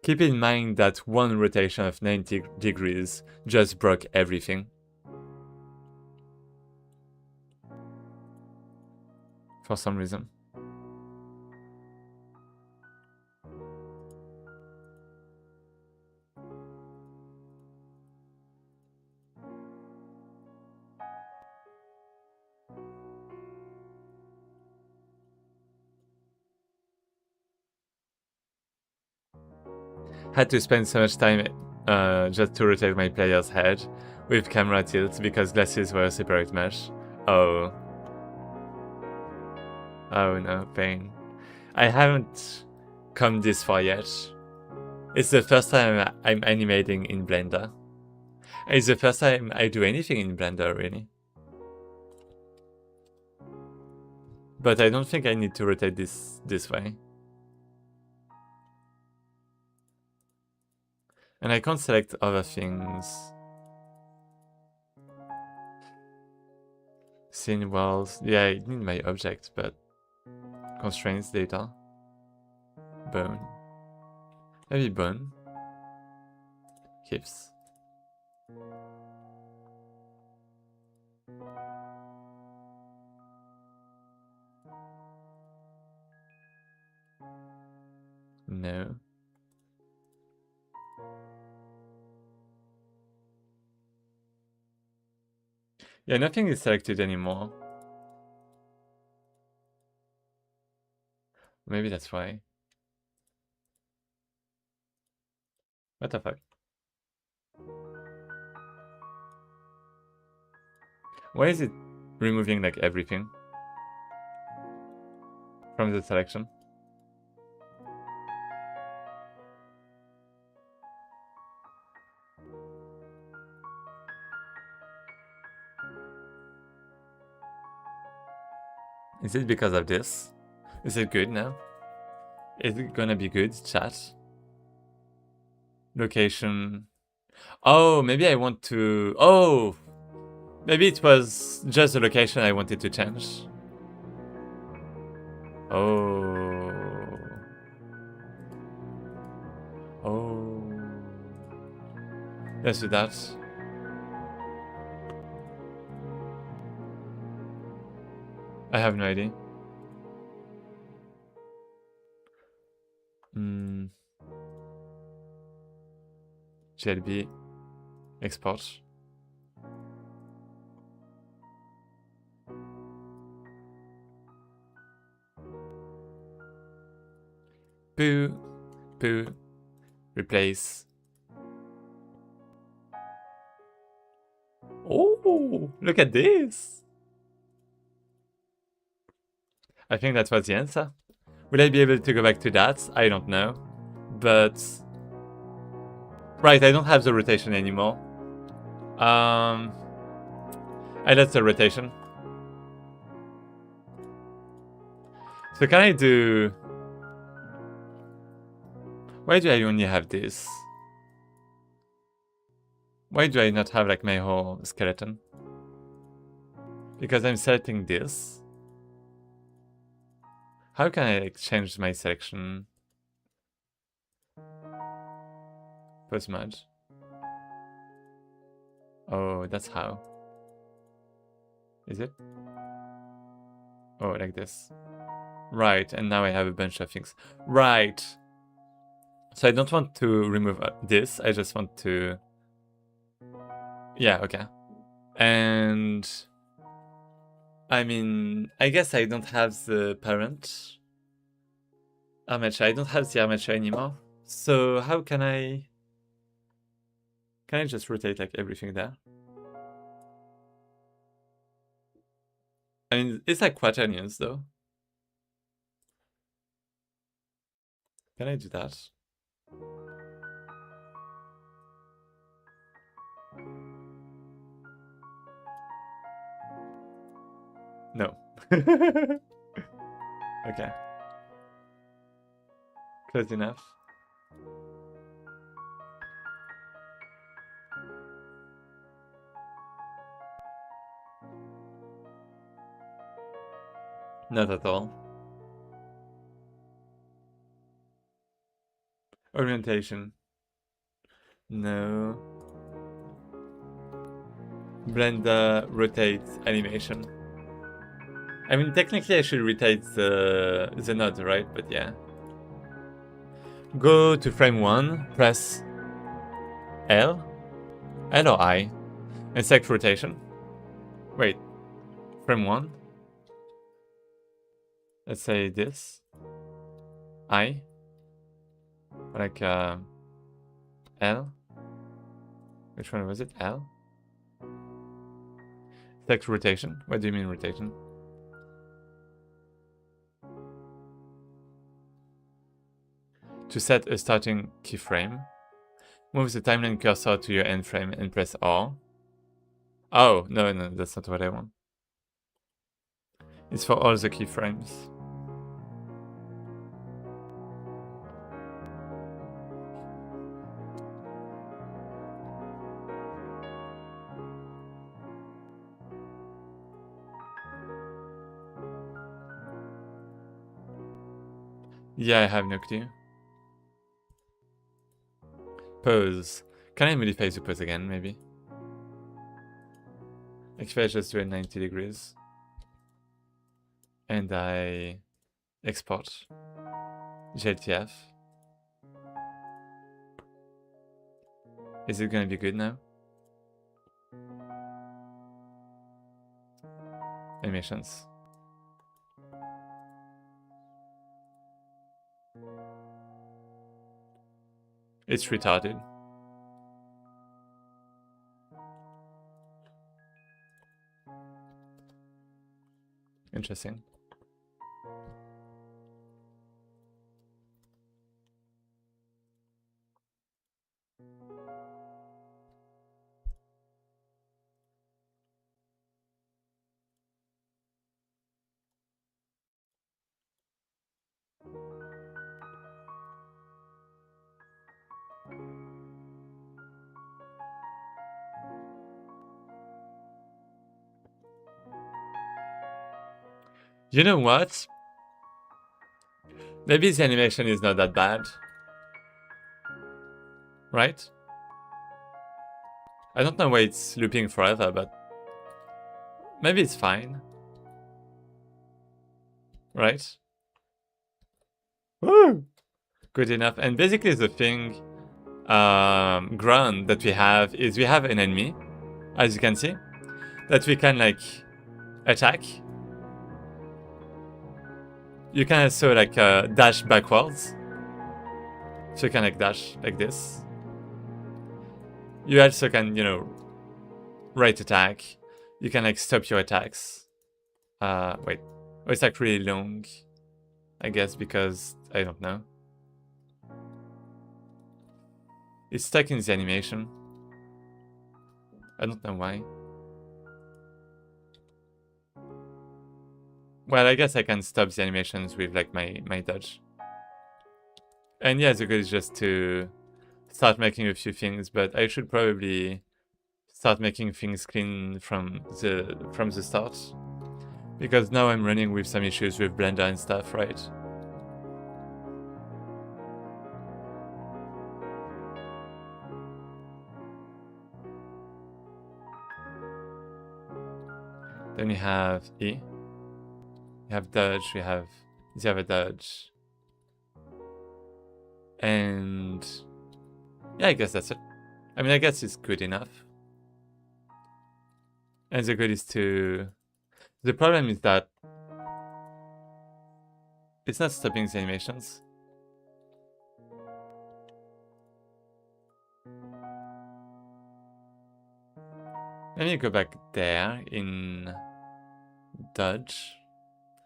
Keep in mind that one rotation of 90 degrees just broke everything. For some reason. Had to spend so much time just to rotate my player's head with camera tilt because glasses were a separate mesh. Oh. Oh no, pain. I haven't come this far yet. It's the first time I'm animating in Blender. It's the first time I do anything in Blender, really. But I don't think I need to rotate this way. And I can't select other things. Scene walls. Yeah, I need my object, but constraints data. Bone. Maybe bone. Hips. No. Yeah, nothing is selected anymore. Maybe that's why. What the fuck? Why is it removing like everything from the selection? Is it because of this? Is it good now? Is it gonna be good, chat? Location. Oh, maybe I want to... Oh! Maybe it was just the location I wanted to change. Oh. Oh. Let's do that. I have no idea. GLB. Export. Boo. Boo. Replace. Oh, look at this. I think that was the answer. Will I be able to go back to that? I don't know. But... Right, I don't have the rotation anymore. I lost the rotation. So can I do... Why do I only have this? Why do I not have like my whole skeleton? Because I'm selecting this. How can I like, change my selection? Post merge. Oh, that's how. Is it? Oh, like this. Right, and now I have a bunch of things. Right. So I don't want to remove this, I just want to... Yeah, okay. And... I mean, I guess I don't have the parent armature. I don't have the armature anymore. So how can I... Can I just rotate like everything there? I mean, it's like quaternions though. Can I do that? No. Okay. Close enough. Not at all. Orientation. No. Blender rotate animation. I mean, technically I should rotate the node, right? But yeah. Go to frame 1, press L or I, and select rotation. Wait, frame 1. Let's say this. I. Like L. Which one was it? L? Select rotation. What do you mean rotation? To set a starting keyframe, move the timeline cursor to your end frame and press R. Oh, no, that's not what I want. It's for all the keyframes. Yeah, I have no clue. Pose. Can I modify the pose again, maybe? Like if I just do it 90 degrees. And I export GLTF. Is it gonna be good now? Animations. It's retarded. Interesting. You know what? Maybe the animation is not that bad. Right? I don't know why it's looping forever, but maybe it's fine. Right? Woo! Good enough. And basically the thing ground that we have is we have an enemy, as you can see, that we can like attack. You can also like dash backwards. So you can like dash like this. You also can, you know, right attack. You can like stop your attacks. Wait. Oh, it's like really long. I guess because, I don't know. It's stuck in the animation. I don't know why. Well, I guess I can stop the animations with like my dodge. And yeah, the goal is just to start making a few things, but I should probably start making things clean from the start. Because now I'm running with some issues with Blender and stuff, right? Then we have E. We have dodge, we have the other dodge. And yeah, I guess that's it. I mean, I guess it's good enough. And the goal is to... The problem is that it's not stopping the animations. Let me go back there in dodge.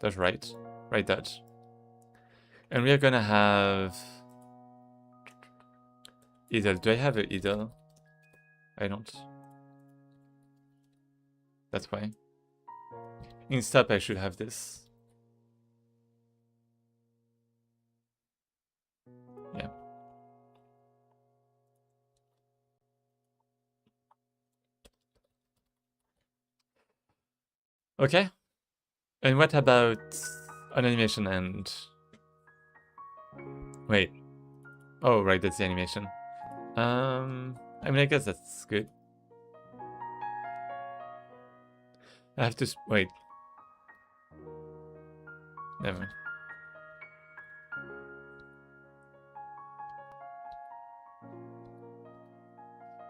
Dodge right. Right dodge. And we are gonna have... Idle. Do I have an idle? I don't. That's why. In stop, I should have this. Yeah. Okay. And what about an animation end? Wait. Oh, right, that's the animation. I mean, I guess that's good. I have to wait. Never mind.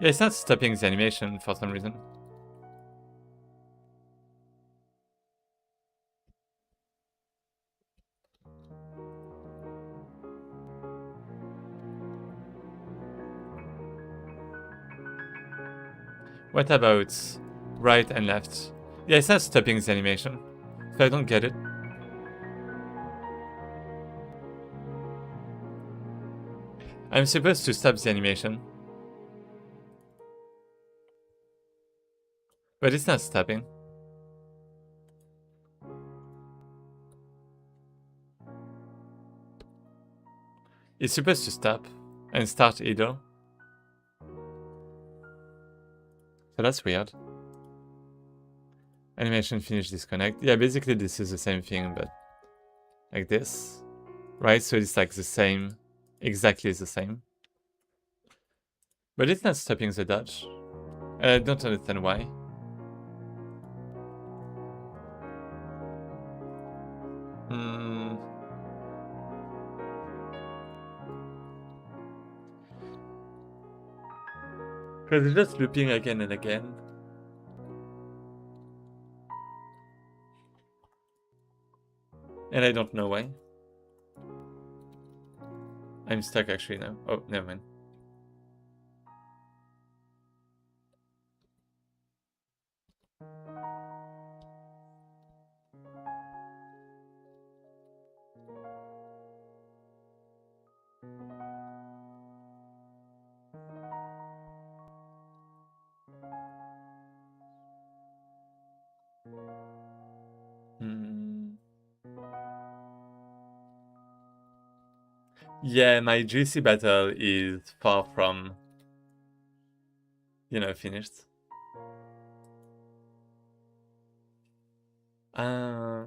Yeah, it's not stopping the animation for some reason. What about right and left? Yeah, it's not stopping the animation. So I don't get it. I'm supposed to stop the animation. But it's not stopping. It's supposed to stop and start either. So that's weird. Animation finish disconnect. Yeah, basically this is the same thing, but like this. Right? So it's like the same. Exactly the same. But it's not stopping the dodge. And I don't understand why. Because it's just looping again and again. And I don't know why. I'm stuck actually now. Oh, never mind. Yeah, my juicy battle is far from, you know, finished. I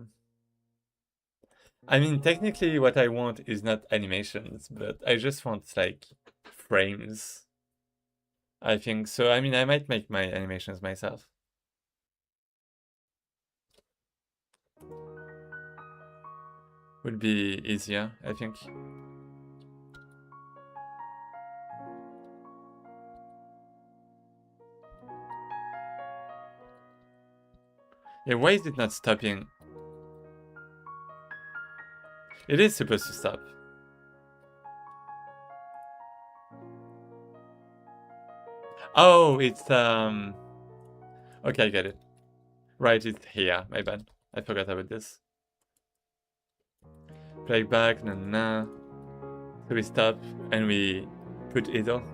mean, technically what I want is not animations, but I just want, like, frames. I think. So, I mean, I might make my animations myself. Would be easier, I think. Yeah, why is it not stopping? It is supposed to stop. Oh, it's, okay, I get it. Right, it's here, my bad. I forgot about this. Playback, nah. So we stop, and we put idle.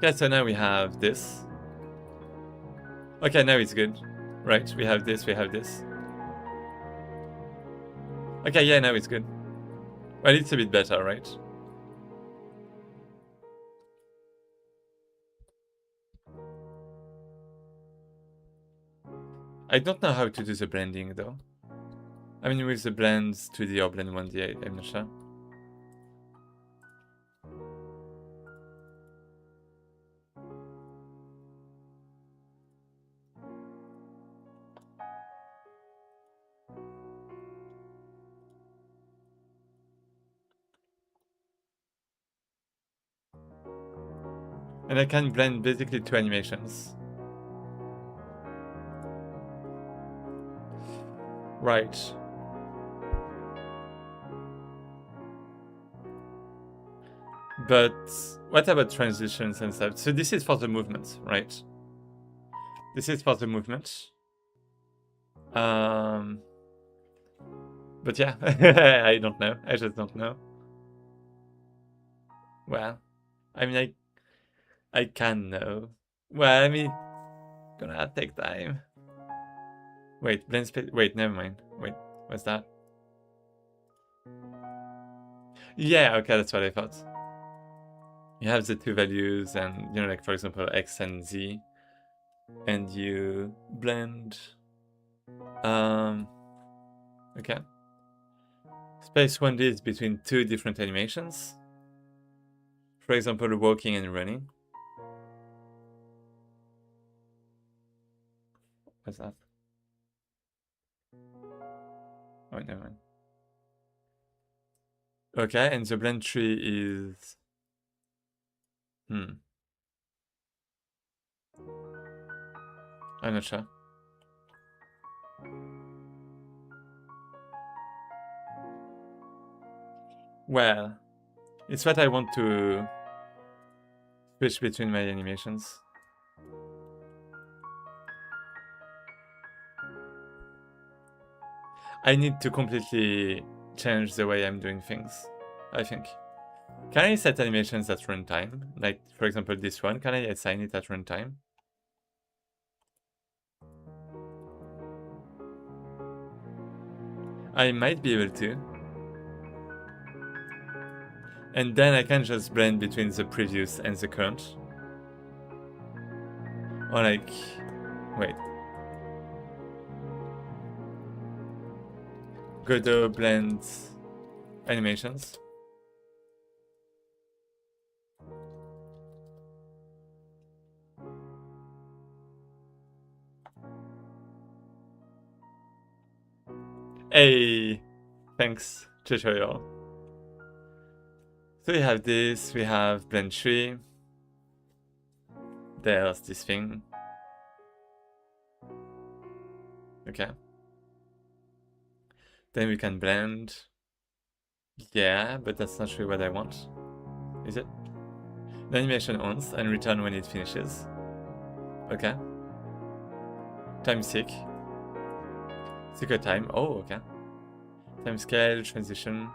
Yeah, so now we have this. Okay, now it's good. Right, we have this, we have this. Okay, yeah, now it's good. Well, it's a bit better, right? I don't know how to do the blending, though. I mean, with the blends 2D or blend 1D, I'm not sure. And I can blend basically two animations. Right. But what about transitions and stuff? So this is for the movement, right? This is for the movement. But yeah, I don't know. I just don't know. Well, I mean, I can know. Well, I mean, gonna take time. Wait, blend space. Wait, never mind. Wait, what's that? Yeah, okay, that's what I thought. You have the two values, and you know, like for example, x and z, and you blend Okay. Space 1D is between two different animations. For example, walking and running. What's that? Oh, never mind. Okay, and the blend tree is... I'm not sure. Well, it's what I want to switch between my animations. I need to completely change the way I'm doing things, I think. Can I set animations at runtime? Like, for example, this one, can I assign it at runtime? I might be able to. And then I can just blend between the previous and the current. Or like, wait. Godot blends animations. Hey, thanks, tutorial. So we have this, we have blend tree. There's this thing. Okay. Then we can blend. Yeah, but that's not really what I want. Is it? The animation ends and return when it finishes. Okay. Time seek. Seek a time. Oh, okay. Time scale, transition.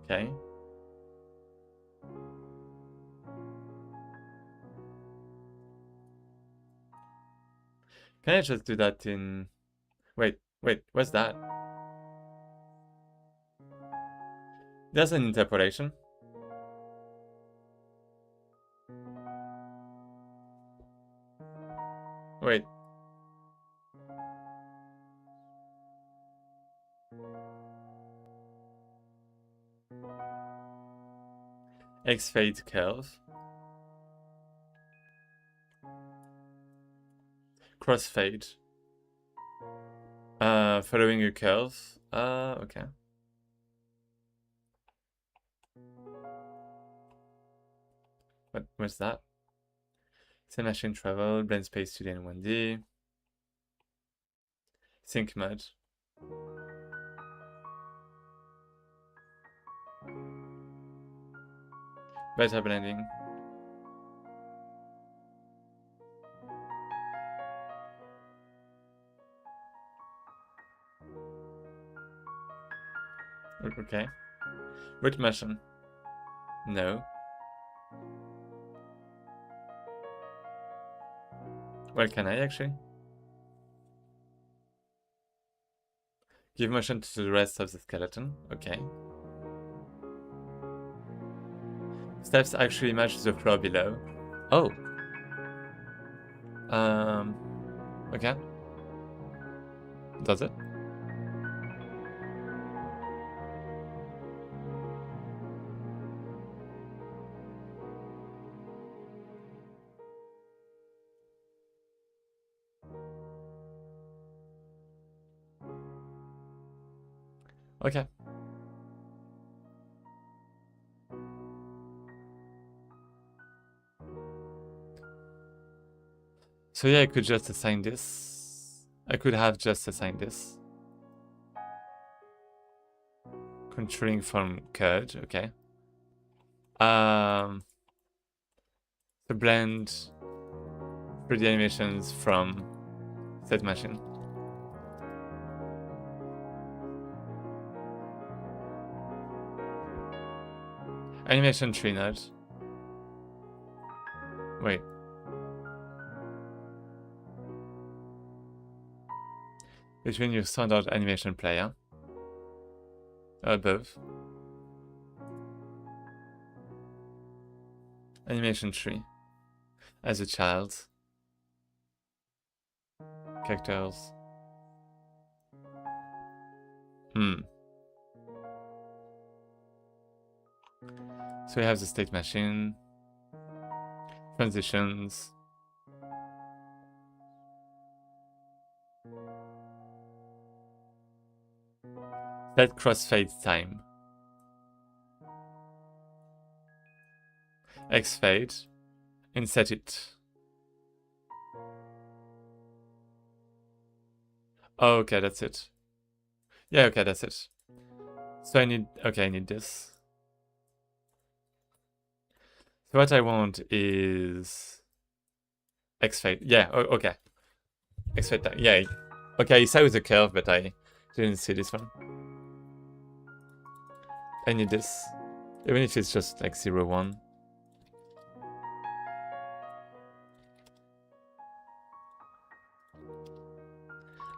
Okay. Can I just do that in... Wait, what's that? There's an interpolation. Wait. X fade curve. Crossfade. Following a curve. Okay. What's that? Say machine travel, blend space 2D and 1D. Sync mode. Better blending. Okay. Root motion. No. Well, can I actually? Give motion to the rest of the skeleton. Okay. Steps actually match the floor below. Oh. Okay. Does it? Okay. So yeah, I could just assign this. I could have just assigned this. Controlling from curve, okay. To blend 3D animations from set machine. Animation tree node. Wait. Between your standard animation player. Above. Animation tree. As a child. Characters. So we have the state machine. Transitions. Set crossfade time. X fade. And set it. Oh, okay, that's it. Yeah, okay, that's it. So I need this. So what I want is X fade. Yeah, okay. X fade time. Yeah. Okay, I saw the curve, but I didn't see this one. I need this. Even if it's just like 0, 1.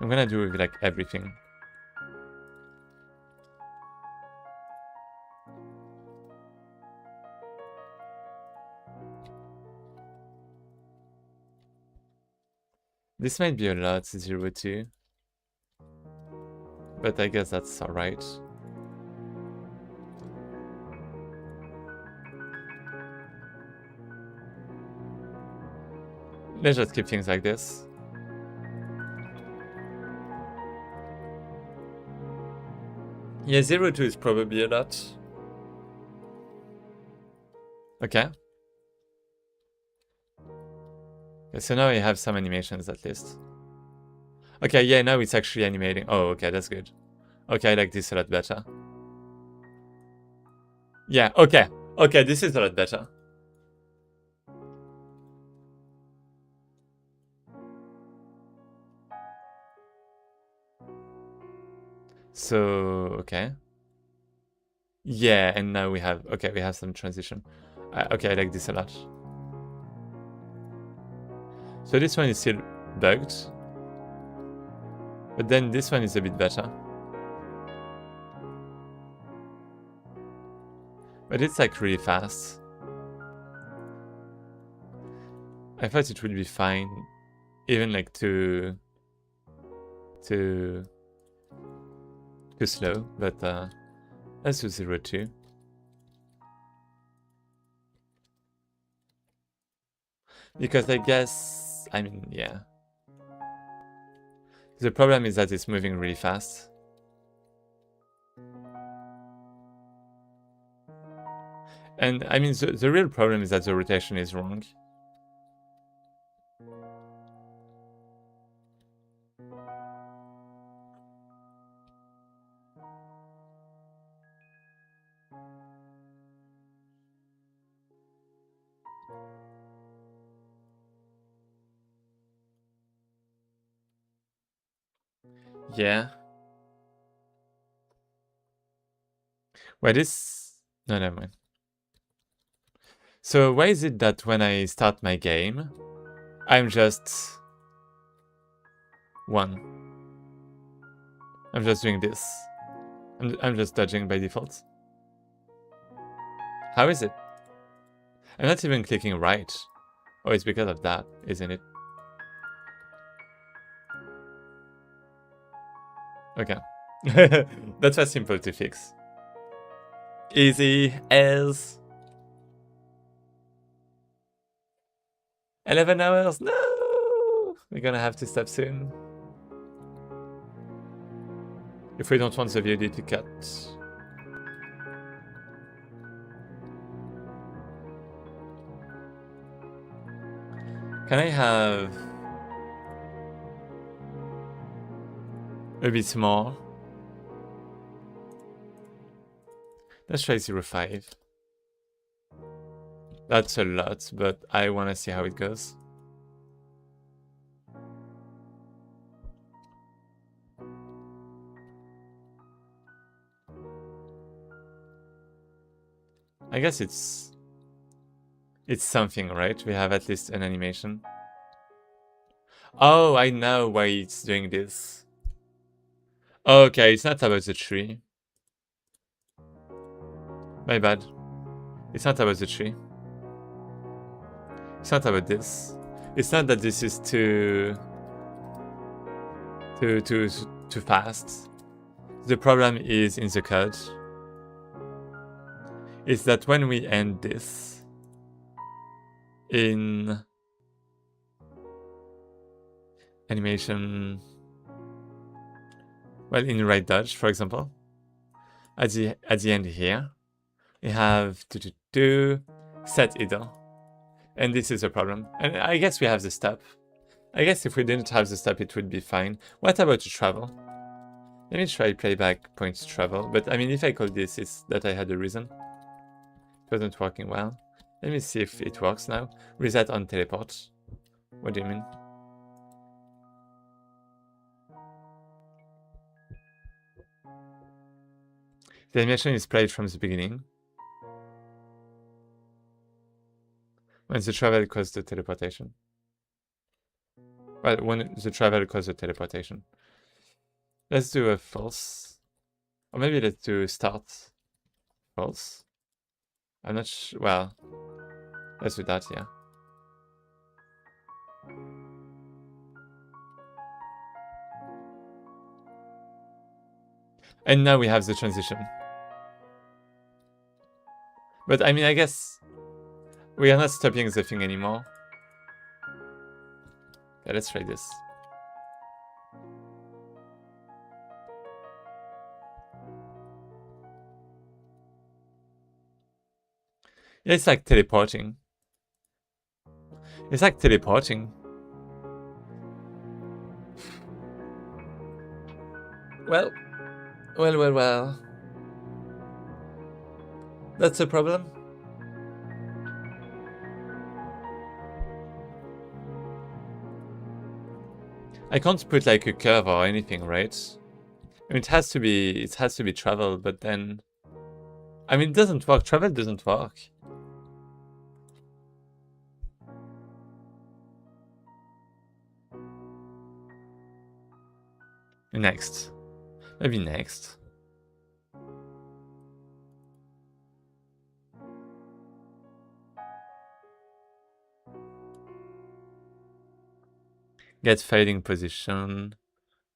I'm gonna do like everything. This might be a lot, 0, 2. But I guess that's alright. Let's just keep things like this. Yeah, 0, 2 is probably a lot. Okay. Okay, so now I have some animations at least. Okay, yeah, now it's actually animating. Oh, okay, that's good. Okay, I like this a lot better. Yeah, okay. Okay, this is a lot better. So, okay. Yeah, and now we have, okay, we have some transition. Okay, I like this a lot. So this one is still bugged. But then this one is a bit better. But it's like really fast. I thought it would be fine. Even like too slow, but let's do 0, 2. Because I guess, I mean, yeah. The problem is that it's moving really fast. And I mean, the real problem is that the rotation is wrong. Yeah. Wait, this... No, never mind. So why is it that when I start my game, I'm just... 1? I'm just doing this. I'm just dodging by default. How is it? I'm not even clicking right. Oh, it's because of that, isn't it? Okay. That was simple to fix. Easy as... 11 hours? No! We're gonna have to stop soon. If we don't want the VOD to cut. Can I have... a bit more? Let's try 0.5. That's a lot, but I want to see how it goes. I guess it's something, right? We have at least an animation. Oh, I know why it's doing this. Okay, it's not about the tree. My bad. It's not about the tree. It's not about this. It's not that this is too fast. The problem is in the code. Is that when we end this in animation, well, in right dodge, for example, at the end here, we have to set idle, and this is a problem. And I guess we have the step. I guess if we didn't have the step, it would be fine. What about the travel? Let me try playback points travel. But I mean, if I call this, it's that I had a reason. It wasn't working well. Let me see if it works now. Reset on teleport. What do you mean? The animation is played from the beginning. When the travel caused the teleportation. Well, when the travel caused the teleportation. Let's do a false. Or maybe let's do start false. I'm not sure. Well, let's do that, yeah. And now we have the transition. But I mean, I guess we are not stopping the thing anymore. Okay, let's try this. Yeah, it's like teleporting. It's like teleporting. Well. That's a problem. I can't put like a curve or anything, right? I mean, it has to be travel, but then, I mean, it doesn't work. Travel doesn't work. Next. Maybe next. Get fading position.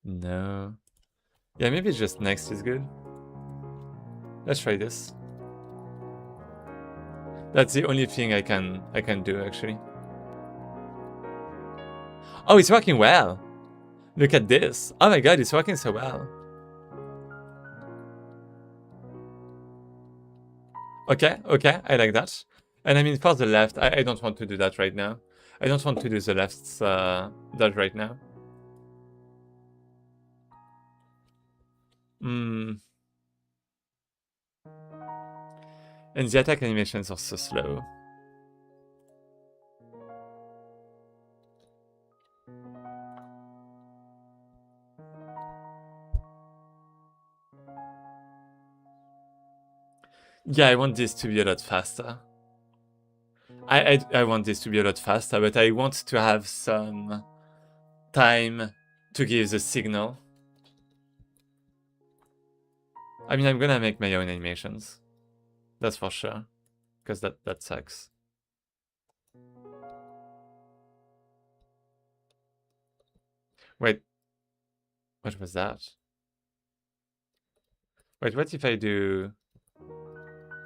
No. Yeah, maybe just next is good. Let's try this. That's the only thing I can do actually. Oh, it's working well. Look at this. Oh my god, it's working so well. Okay, I like that. And I mean, for the left, I don't want to do that right now. I don't want to do the left dodge right now. And the attack animations are so slow. Yeah, I want this to be a lot faster. I want this to be a lot faster, but I want to have some time to give the signal. I mean, I'm gonna make my own animations. That's for sure. Because that sucks. Wait. What was that? Wait, what if I do...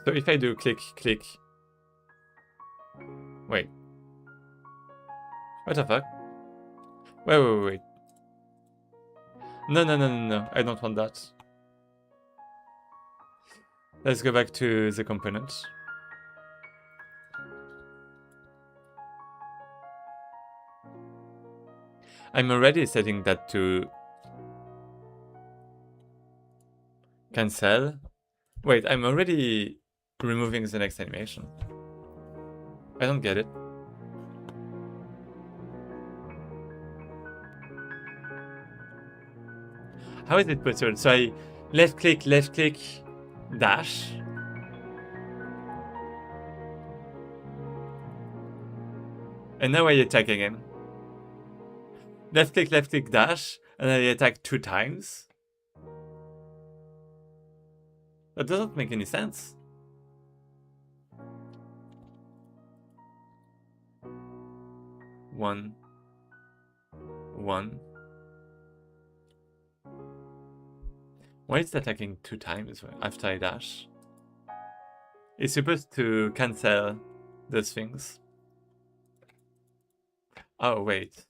So if I do click, click... Wait. What the fuck? Wait. No. I don't want that. Let's go back to the component. I'm already setting that to cancel. Wait, I'm already removing the next animation. I don't get it. How is it possible? So I left click, dash. And now I attack again. Left click, dash, and I attack 2 times. That doesn't make any sense. 1, 1. Why is it attacking 2 times after I dash? It's supposed to cancel those things. Oh, wait.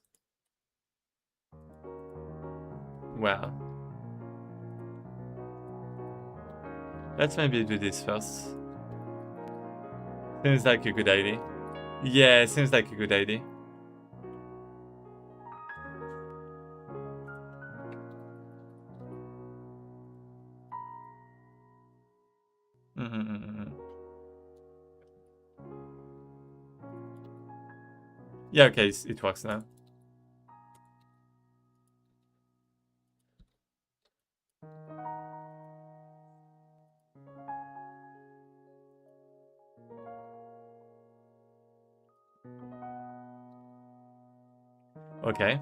Well. Let's maybe do this first. Seems like a good idea. Yeah, seems like a good idea. Yeah, okay, it works now. Okay.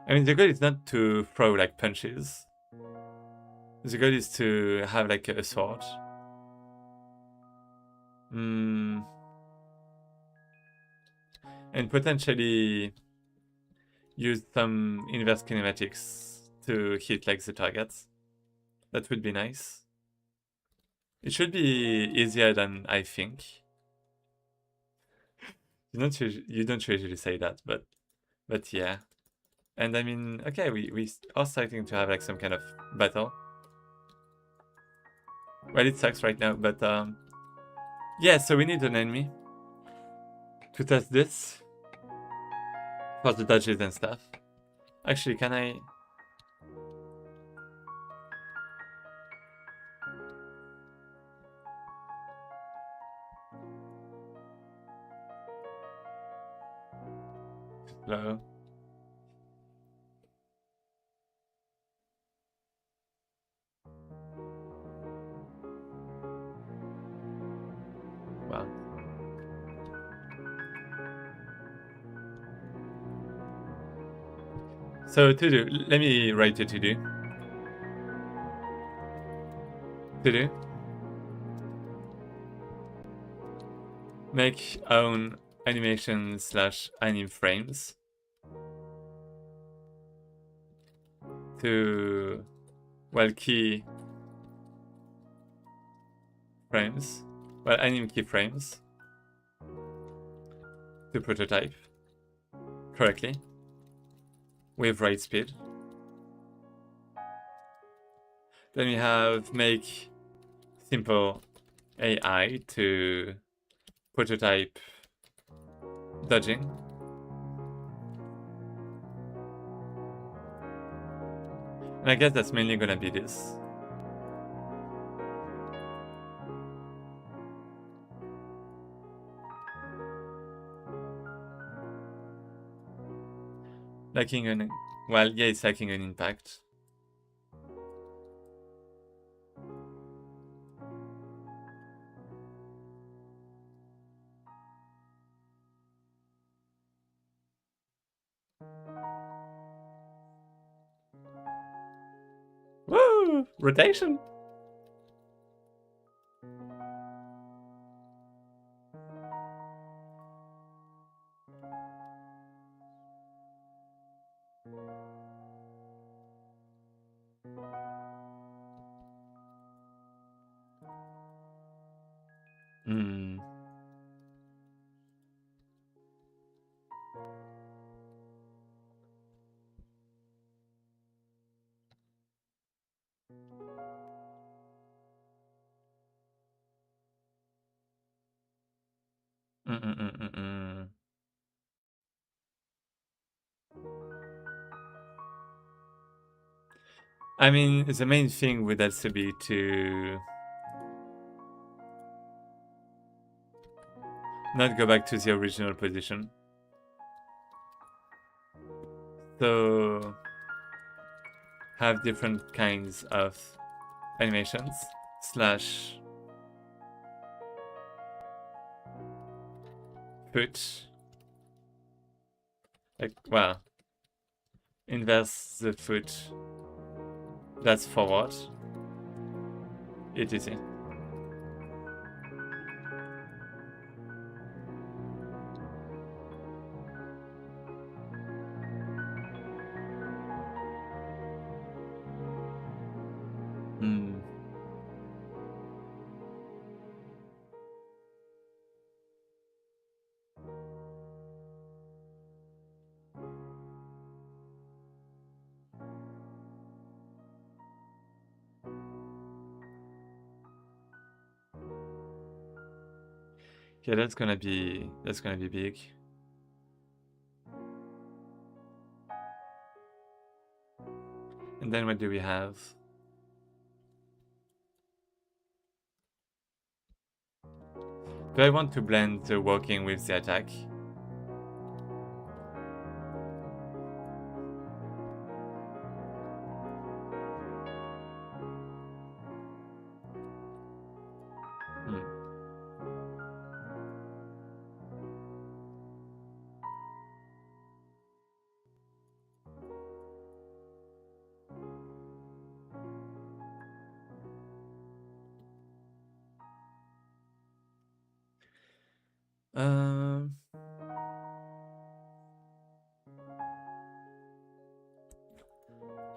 I mean, the goal is not to throw like punches. The goal is to have like a sword. And potentially use some inverse kinematics to hit like the targets. That would be nice. It should be easier than I think. You don't usually say that, but yeah. And I mean, okay, we are starting to have like some kind of battle. Well, it sucks right now, but yeah. So we need an enemy to test this for the dodges and stuff. Actually, can I? Slow. Wow. So to do, let me write it to do. To do. Make own animation / anim frames to, well, key frames, well, anim keyframes to prototype correctly with write speed. Then we have make simple AI to prototype dodging. And I guess that's mainly gonna be this. Lacking an, well, yeah, it's lacking an impact. Woo! Rotation! I mean, the main thing would also be to not go back to the original position. So have different kinds of animations / foot. Like, well, inverse the foot. That's forward. etc. Okay, that's gonna be big. And then what do we have? Do I want to blend the walking with the attack?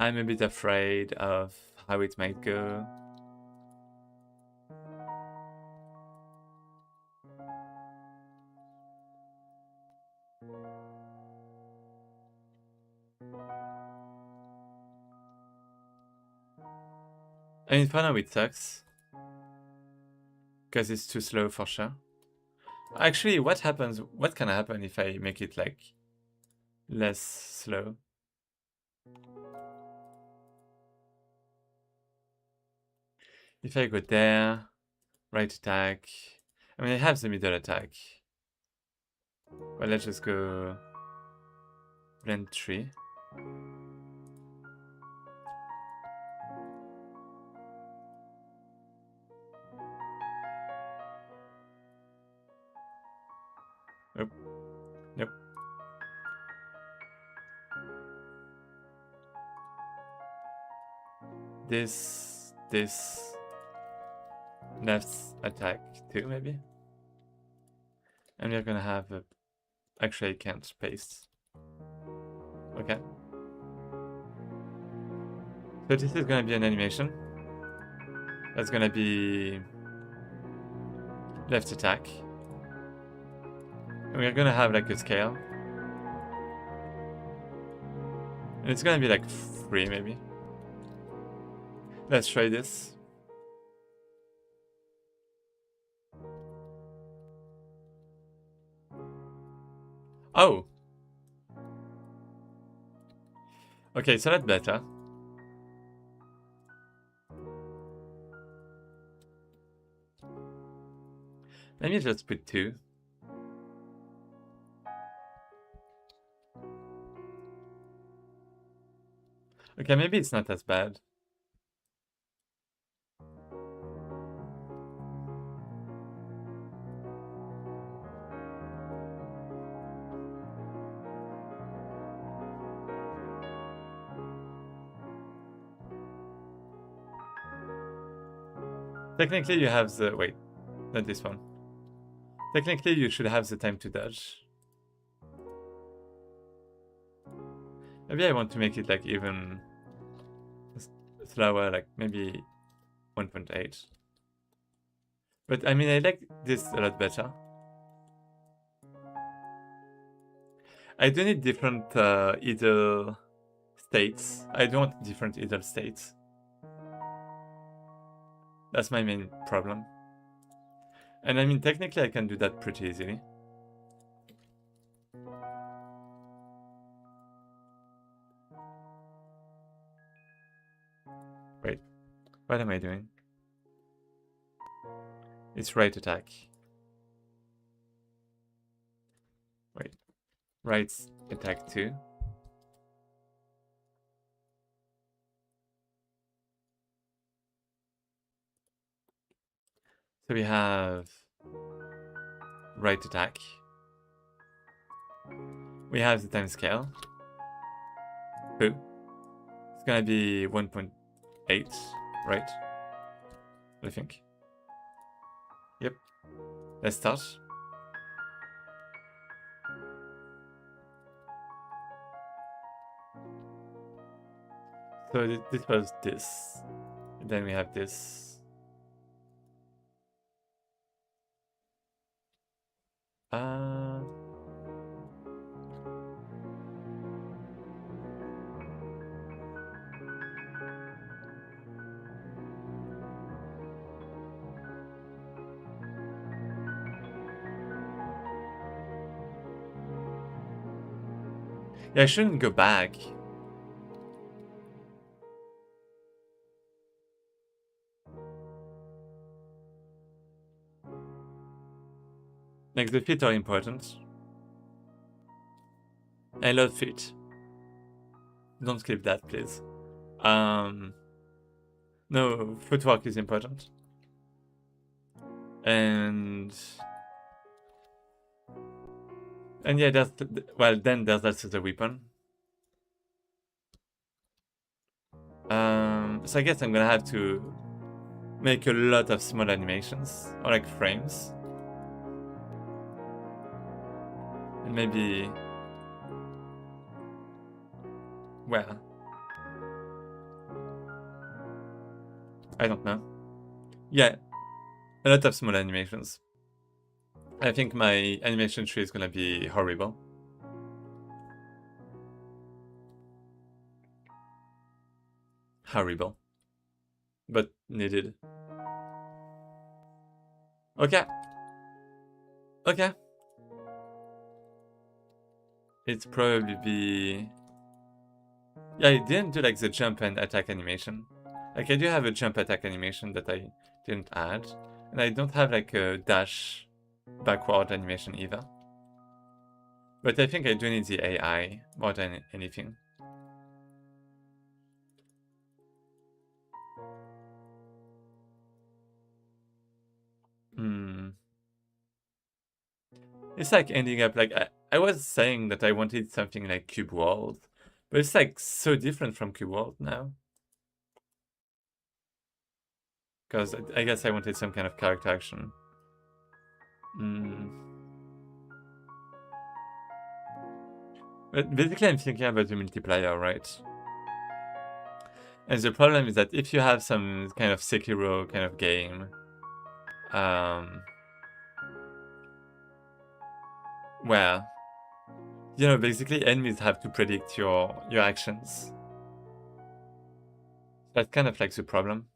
I'm a bit afraid of how it might go. I mean, for now it sucks. Because it's too slow for sure. Actually, what can happen if I make it like less slow? If I go there, right attack. I mean, I have the middle attack. Well, let's just go blend 3. Nope. Nope. This left attack too, maybe? And we're gonna have a... Actually, I can't paste. Okay. So this is gonna be an animation. That's gonna be left attack. And we're gonna have like a scale. And it's gonna be like 3 maybe. Let's try this. Oh! Okay, so that's better. Let me just put 2. Okay, maybe it's not as bad. Technically you have the... Wait, not this one. Technically you should have the time to dodge. Maybe I want to make it like even slower, like maybe 1.8. But I mean, I like this a lot better. I do need different idle states. I don't want different idle states. That's my main problem. And I mean, technically I can do that pretty easily. Wait, what am I doing? It's right attack. Wait, right attack 2. So we have right attack. We have the time scale. Boo. It's gonna be 1.8, right? I think. Yep. Let's start. So this was this. And then we have this. Yeah, I shouldn't go back. Like, the feet are important. I love feet. Don't skip that, please. No, footwork is important. And yeah, there's well, then there's also the weapon. So I guess I'm gonna have to make a lot of small animations, or like frames. And maybe... well... I don't know. Yeah, a lot of small animations. I think my animation tree is gonna be horrible. Horrible. But needed. Okay. Okay. It's probably be... yeah, I didn't do like the jump and attack animation. Like, I do have a jump attack animation that I didn't add. And I don't have like a dash backward animation either. But I think I do need the AI more than anything. It's like ending up like... I was saying that I wanted something like Cube World, but it's like so different from Cube World now. Because I guess I wanted some kind of character action. But basically I'm thinking about the multiplayer, right? And the problem is that if you have some kind of Sekiro kind of game, well, you know, basically enemies have to predict your actions. That's kind of like the problem.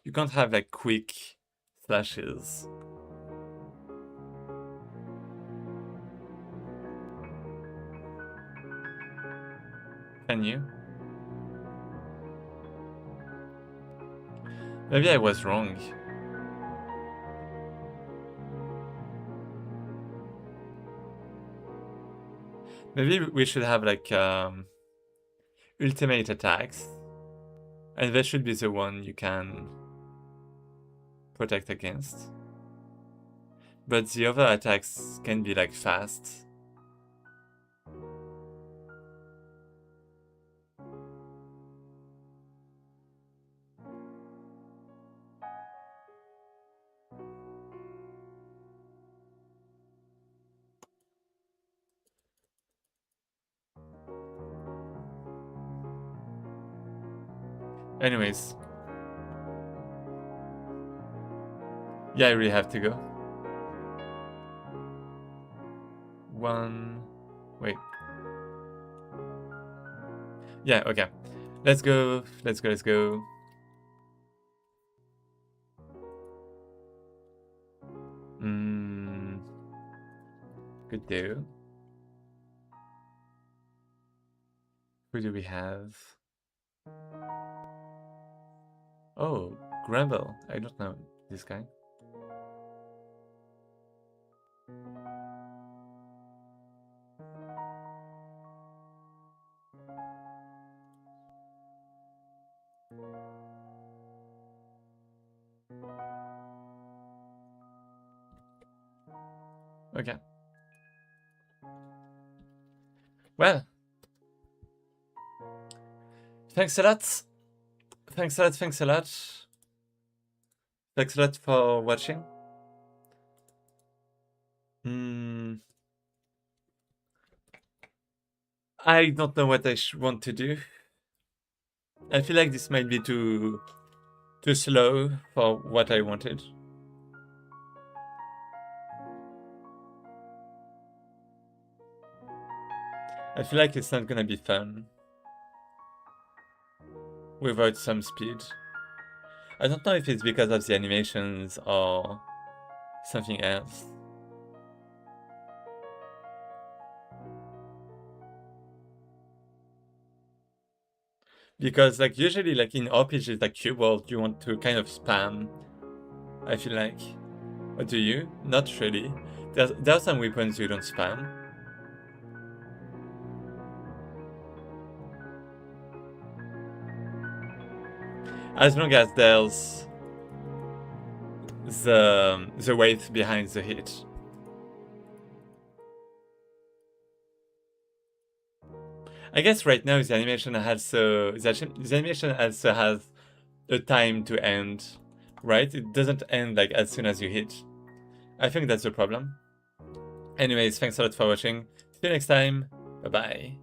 You can't have like quick flashes. Can you? Maybe I was wrong. Maybe we should have like ultimate attacks. And that should be the one you can protect against. But the other attacks can be like fast. Anyways. Yeah, I really have to go. Wait. Yeah, okay. Let's go. Let's go. Good do. Who do we have? Oh, Grumble. I don't know this guy. Okay. Well. Thanks a lot. Thanks a lot. Thanks a lot for watching. I don't know what I want to do. I feel like this might be too slow for what I wanted. I feel like it's not gonna be fun without some speed. I don't know if it's because of the animations or something else. Because like usually like in RPGs like Cube World, you want to kind of spam, I feel like. Or do you? Not really. There are some weapons you don't spam. As long as there's the weight behind the hit. I guess right now the animation also has a time to end, right? It doesn't end like as soon as you hit. I think that's the problem. Anyways, thanks a lot for watching. See you next time. Bye bye.